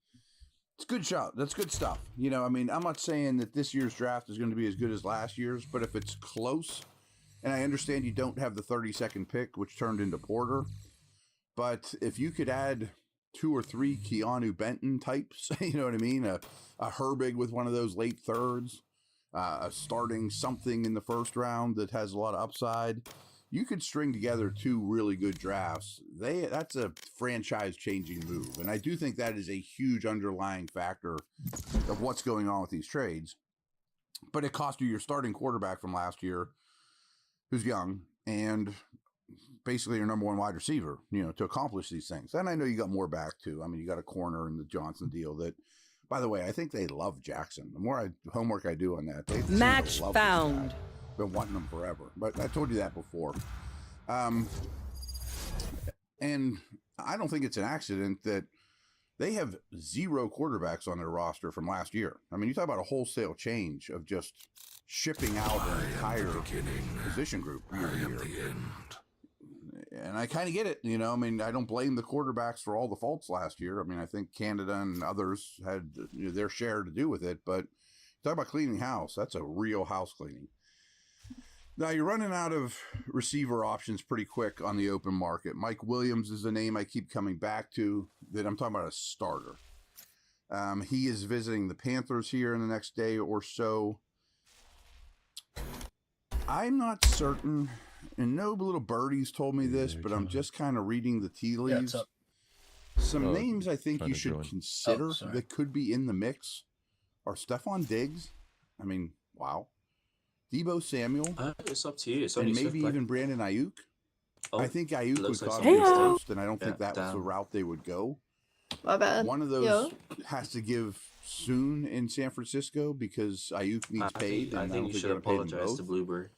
It's a good shot. That's good stuff. I'm not saying that this year's draft is going to be as good as last year's, but if it's close, and I understand you don't have the 32nd pick, which turned into Porter, but if you could add 2 or 3 Keanu Benton types, you know what I mean? A Herbig with one of those late thirds, starting something in the first round that has a lot of upside. you could string together 2 really good drafts. That's a franchise-changing move, and I do think that is a huge underlying factor of what's going on with these trades. But it cost you your starting quarterback from last year, who's young, and basically your number 1 wide receiver, to accomplish these things. And I know you got more back too. I mean, you got a corner in the Johnson deal that, by the way, I think they love Jackson. The more homework I do on that, they Match found. Been wanting them forever, but I told you that before. And I don't think it's an accident that they have 0 quarterbacks on their roster from last year. I mean, you talk about a wholesale change of just shipping out an entire position group year to year. And I kind of get it, I mean, I don't blame the quarterbacks for all the faults last year. I mean, I think Canada and others had their share to do with it, but talk about cleaning house. That's a real house cleaning. Now, you're running out of receiver options pretty quick on the open market. Mike Williams is the name I keep coming back to, that I'm talking about a starter. He is visiting the Panthers here in the next day or so. I'm not certain, and no little birdies told me this, but I'm just kind of reading the tea leaves. Some names I think you should consider that could be in the mix are Stephon Diggs. I mean, wow. Debo Samuel. It's up to you. It's and only maybe even Brandon Ayuk. I think Ayuk would like cause something. first, and I don't think that was the route they would go. My bad. One of those has to give soon in San Francisco because Ayuk needs paid. I think you should apologize to Blueberry.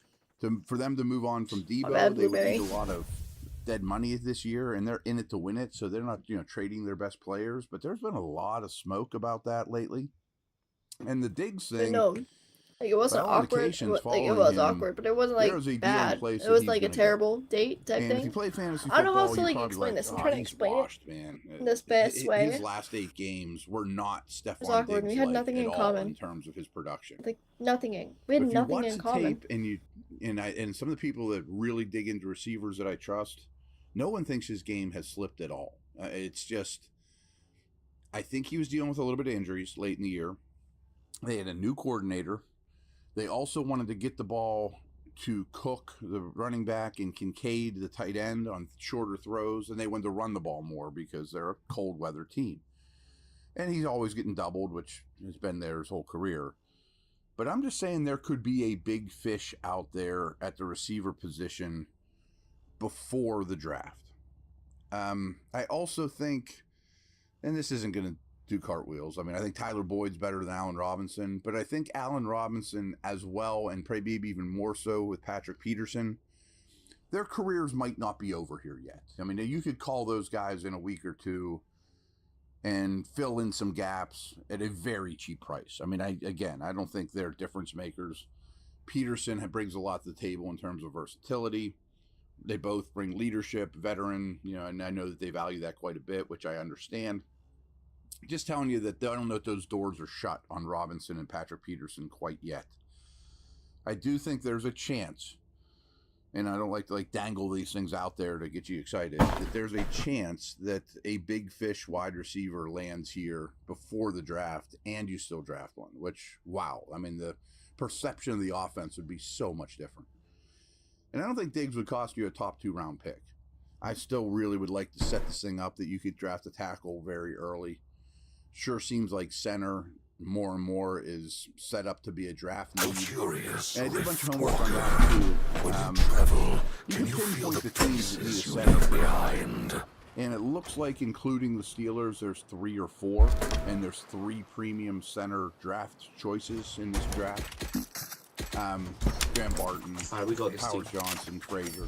For them to move on from Debo, bad, they would Blueberry. need a lot of dead money this year, and they're in it to win it, so they're not trading their best players. But there's been a lot of smoke about that lately. And the Diggs thing. No. Like, it wasn't by all awkward. indications, Like, it following was him, awkward, but it wasn't there was a like deal in bad. place It that was he's like a gonna go. terrible date type And if thing. you play fantasy I don't know how football, to you're like probably explain like, this. I'm "Oh, trying to he's explain washed, it man." in this best way. His last 8 games were not Stephon was awkward. Diggs We had nothing at in all common. in terms of his production. Like nothing in. We had But if nothing you watch in the common. tape and some of the people that really dig into receivers that I trust, no one thinks his game has slipped at all. It's just, I think he was dealing with a little bit of injuries late in the year. They had a new coordinator. They also wanted to get the ball to Cook, the running back, and Kincaid, the tight end, on shorter throws, and they wanted to run the ball more because they're a cold weather team. And he's always getting doubled, which has been there his whole career. But I'm just saying there could be a big fish out there at the receiver position before the draft. I also think, and this isn't going to do cartwheels. I mean, I think Tyler Boyd's better than Allen Robinson, but I think Allen Robinson as well, and maybe even more so with Patrick Peterson, their careers might not be over here yet. I mean, you could call those guys in a week or two and fill in some gaps at a very cheap price. I mean, I don't think they're difference makers. Peterson brings a lot to the table in terms of versatility. They both bring leadership, veteran, and I know that they value that quite a bit, which I understand. Just telling you that I don't know if those doors are shut on Robinson and Patrick Peterson quite yet. I do think there's a chance, and I don't like to dangle these things out there to get you excited, that there's a chance that a big fish wide receiver lands here before the draft and you still draft one, which, wow. I mean, the perception of the offense would be so much different. And I don't think Diggs would cost you a top 2 round pick. I still really would like to set this thing up that you could draft a tackle very early. Sure seems like center more and more is set up to be a draft need. And I did a bunch of homework on that too. You can pinpoint the teams that need a center behind. And it looks like, including the Steelers, there's 3 or 4, and there's 3 premium center draft choices in this draft. Graham Barton, Howard Johnson, Frazier.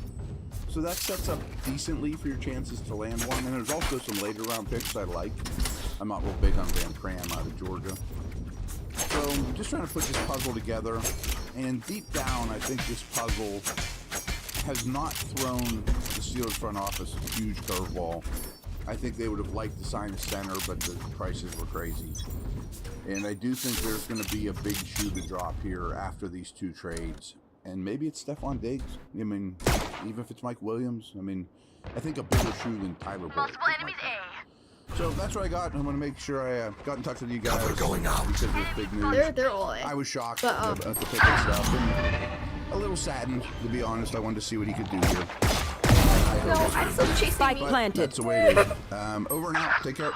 So that sets up decently for your chances to land one. And there's also some later round picks I like. I'm not real big on Van Cram out of Georgia. So I'm just trying to put this puzzle together. And deep down, I think this puzzle has not thrown the Steelers front office a huge curveball. I think they would have liked to sign a center, but the prices were crazy. And I do think there's going to be a big shoe to drop here after these 2 trades. And maybe it's Stephon Diggs. I mean, even if it's Mike Williams. I mean, I think a bigger shoe than Tyler Boyd. So that's what I got. I'm going to make sure I got in touch with you guys because of this big news. They're all I was shocked but, at the pick and stuff. And a little saddened, to be honest. I wanted to see what he could do here. No, I'm still chasing But me. that's the way it is. Over and out. Take care.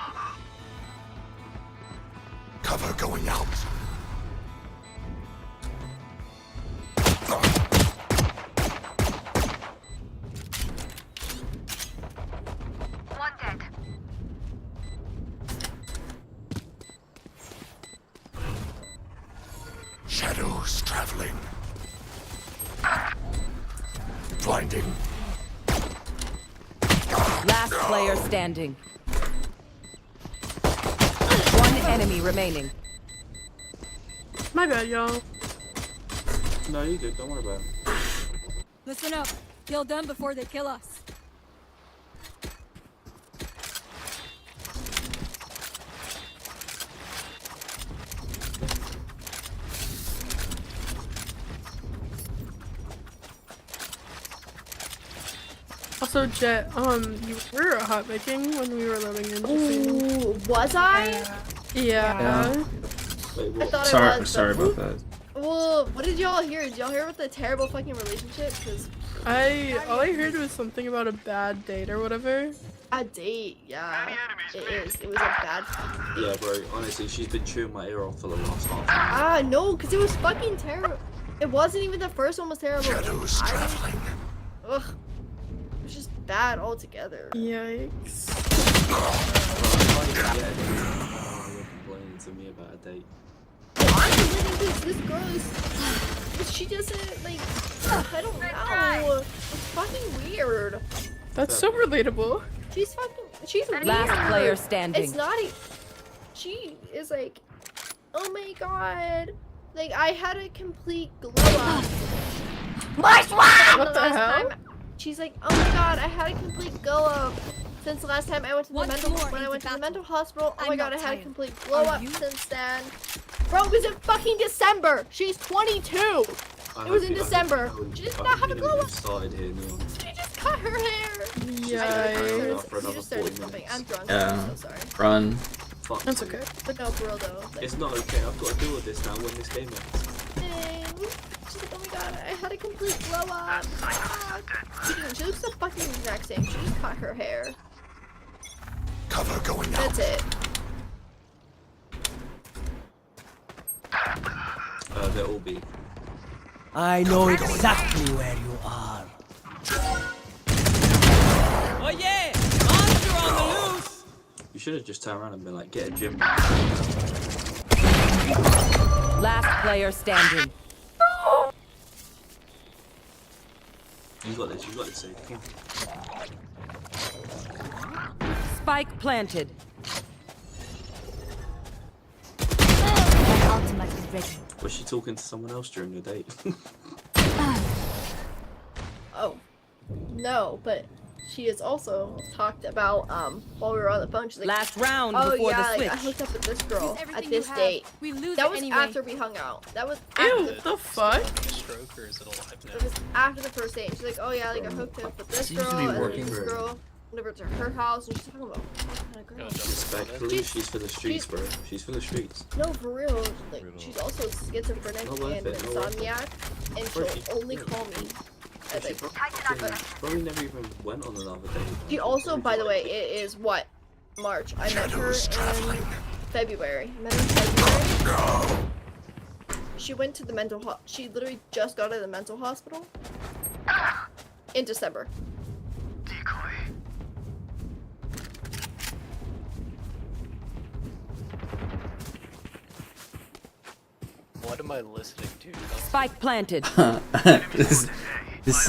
Cover going out. One dead. Shadows traveling. Blinding. Last player standing. One enemy remaining. My bad, y'all. No, you good. Don't worry about it. Listen up. Kill them before they kill us. Also, Jet, you were hot baking when we were living in Japan. Ooh, was I? Yeah. Wait, I what? thought Sorry, I was. sorry but- about that. Well, what did y'all hear? Did y'all hear about the terrible fucking relationship? Cause All I heard was something about a bad date or whatever. a date, yeah, it is. It was a bad. Yeah, bro. Honestly, she's been chewing my ear off for the last half. Ah, no, cause it was fucking terrible. It wasn't even the first one was terrible. Shadows traveling. Ugh, it was just bad altogether. Yikes. You're complaining to me about a date. This girl is. She doesn't like. I don't know. It's fucking weird. That's so relatable. She's fucking. She's weird. Last player standing. It's not. She is like, oh my god. Like I had a complete glow up. What the hell? She's like, oh my god, I had a complete glow up since the last time I went to the Once mental. more When I into went to the battle. mental hospital, oh I'm my god, I not had a tired. complete glow Are up you? since then. Bro, it was in fucking December. She's 22. It was in December. She does not have a glow up. Started here, Neil. She just cut her hair. Yikes. For She another just started 40 jumping. minutes. I'm drunk. Yeah. I'm so sorry. Run. Fuck. That's okay. But no, for real though. Like, It's not okay. I've got to deal with this now when this game ends. dang. She's like, oh my god, I had a complete glow up. She looks the fucking exact same. She just cut her hair. Cover going out. That's it. They'll all be. I know exactly where you are. Oh yeah! Monster on the loose! You should have just turned around and been like, get a gym. Last player standing. You got this. You got this. Safe. Come on. Spike planted. My ultimate is ready. Was she talking to someone else during your date? Oh, no, but she has also talked about while we were on the phone. She's like, Last round oh before yeah, the switch. like, I hooked up with this girl Use at everything this you have. date. We lose That it was anyway. after we hung out. That was Ew, after the fuck? Stroke or is it alive now? It was after the first date. She's like, oh yeah, like I hooked up with this Seems to girl be and working this very girl. Whenever to her house, and she's talking about what kind of girl. Respectfully, she's for the streets, bro. She's for the streets. No, for real. Like she's also schizophrenic Not worth and it, not worth it. insomniac, and Bro, she'll only call me. At, She like, probably never even went on another date. she also, by the way, it is what March. I met her in February. Met her in February. She went to the mental. She literally just got out of the mental hospital in December. What am I listening to? Spike planted. this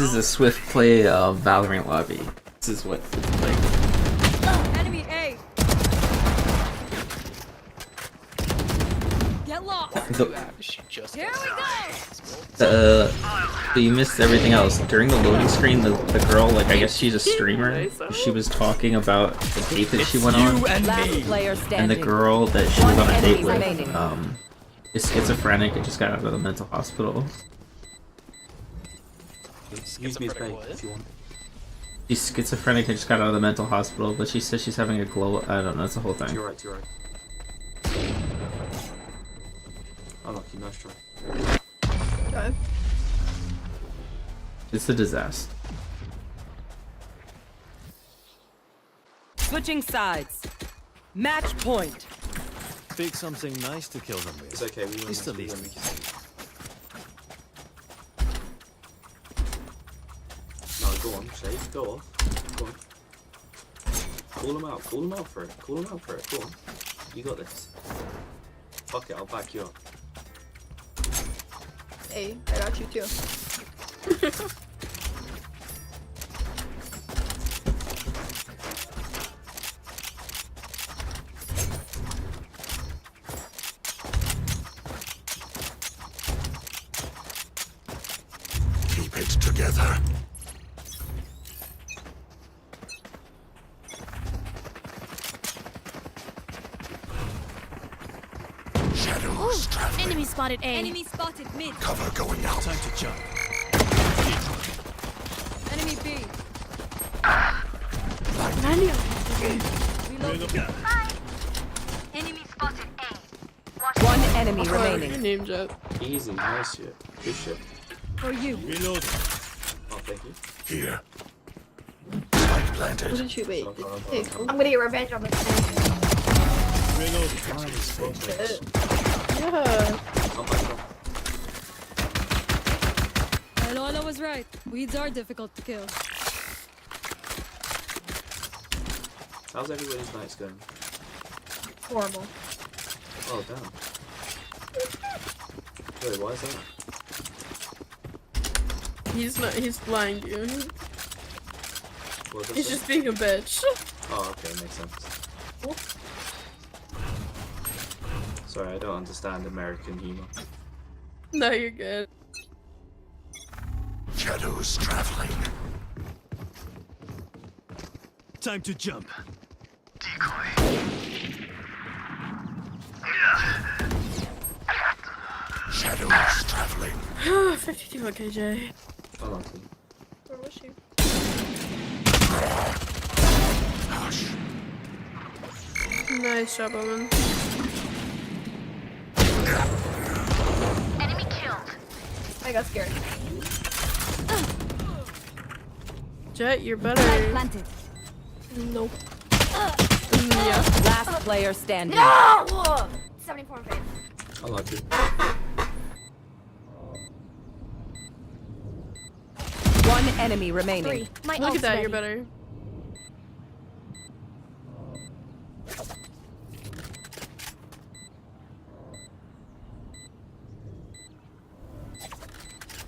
is a swift play of Valorant lobby. This is what it's like. Enemy A. Get lost. She just Here we go. So you missed everything else. During the loading screen, the girl, like I guess she's a streamer, she was talking about the date that she went on, Last player and standing. the girl that she was on a date One with, enemy remaining. is schizophrenic and just got out of the mental hospital. Excuse me, babe, if you want. She's schizophrenic and just got out of the mental hospital, but she says she's having a glow. I don't know. It's the whole thing. You're right. You're right. Oh, lucky, nice try. Okay. It's a disaster. Switching sides. Match point. Pick something nice to kill them with. It's okay, we It's the least we can do. No, go on, Shade, go off. Go on. Call them out for it. Call them out for it, go on. You got this. Fuck it, I'll back you up. Hey, I got you too. Keep it together. Shadows traveling. Enemy spotted A. Enemy spotted mid. Cover going out. Time to jump. Enemy B. Enemy spotted A. One enemy Oh, remaining. good name, Jet. Easy, nice shit. Good shit. For you. Reload. Oh, thank you. Here. Spike planted. What did you wait? Hey, I'm gonna get revenge on this thing. Reload. Yeah. Lola was right. Weeds are difficult to kill. How's everybody's nights going? Horrible. Oh, damn. Wait, why is that? He's not. He's lying to you. What was that He's say? just being a bitch. Oh, okay, makes sense. Sorry, I don't understand American humor. No, you're good. Shadows traveling. Time to jump. Shadows traveling. 52 KJ. Hold on, please. where was she? Hush. Nice job, Owen. Enemy killed. I got scared. Jet, you're better. Planted. Nope. Yeah. Last player standing. No! 74 faith. I like it. One enemy remaining. My Look ult's at that, ready. you're better.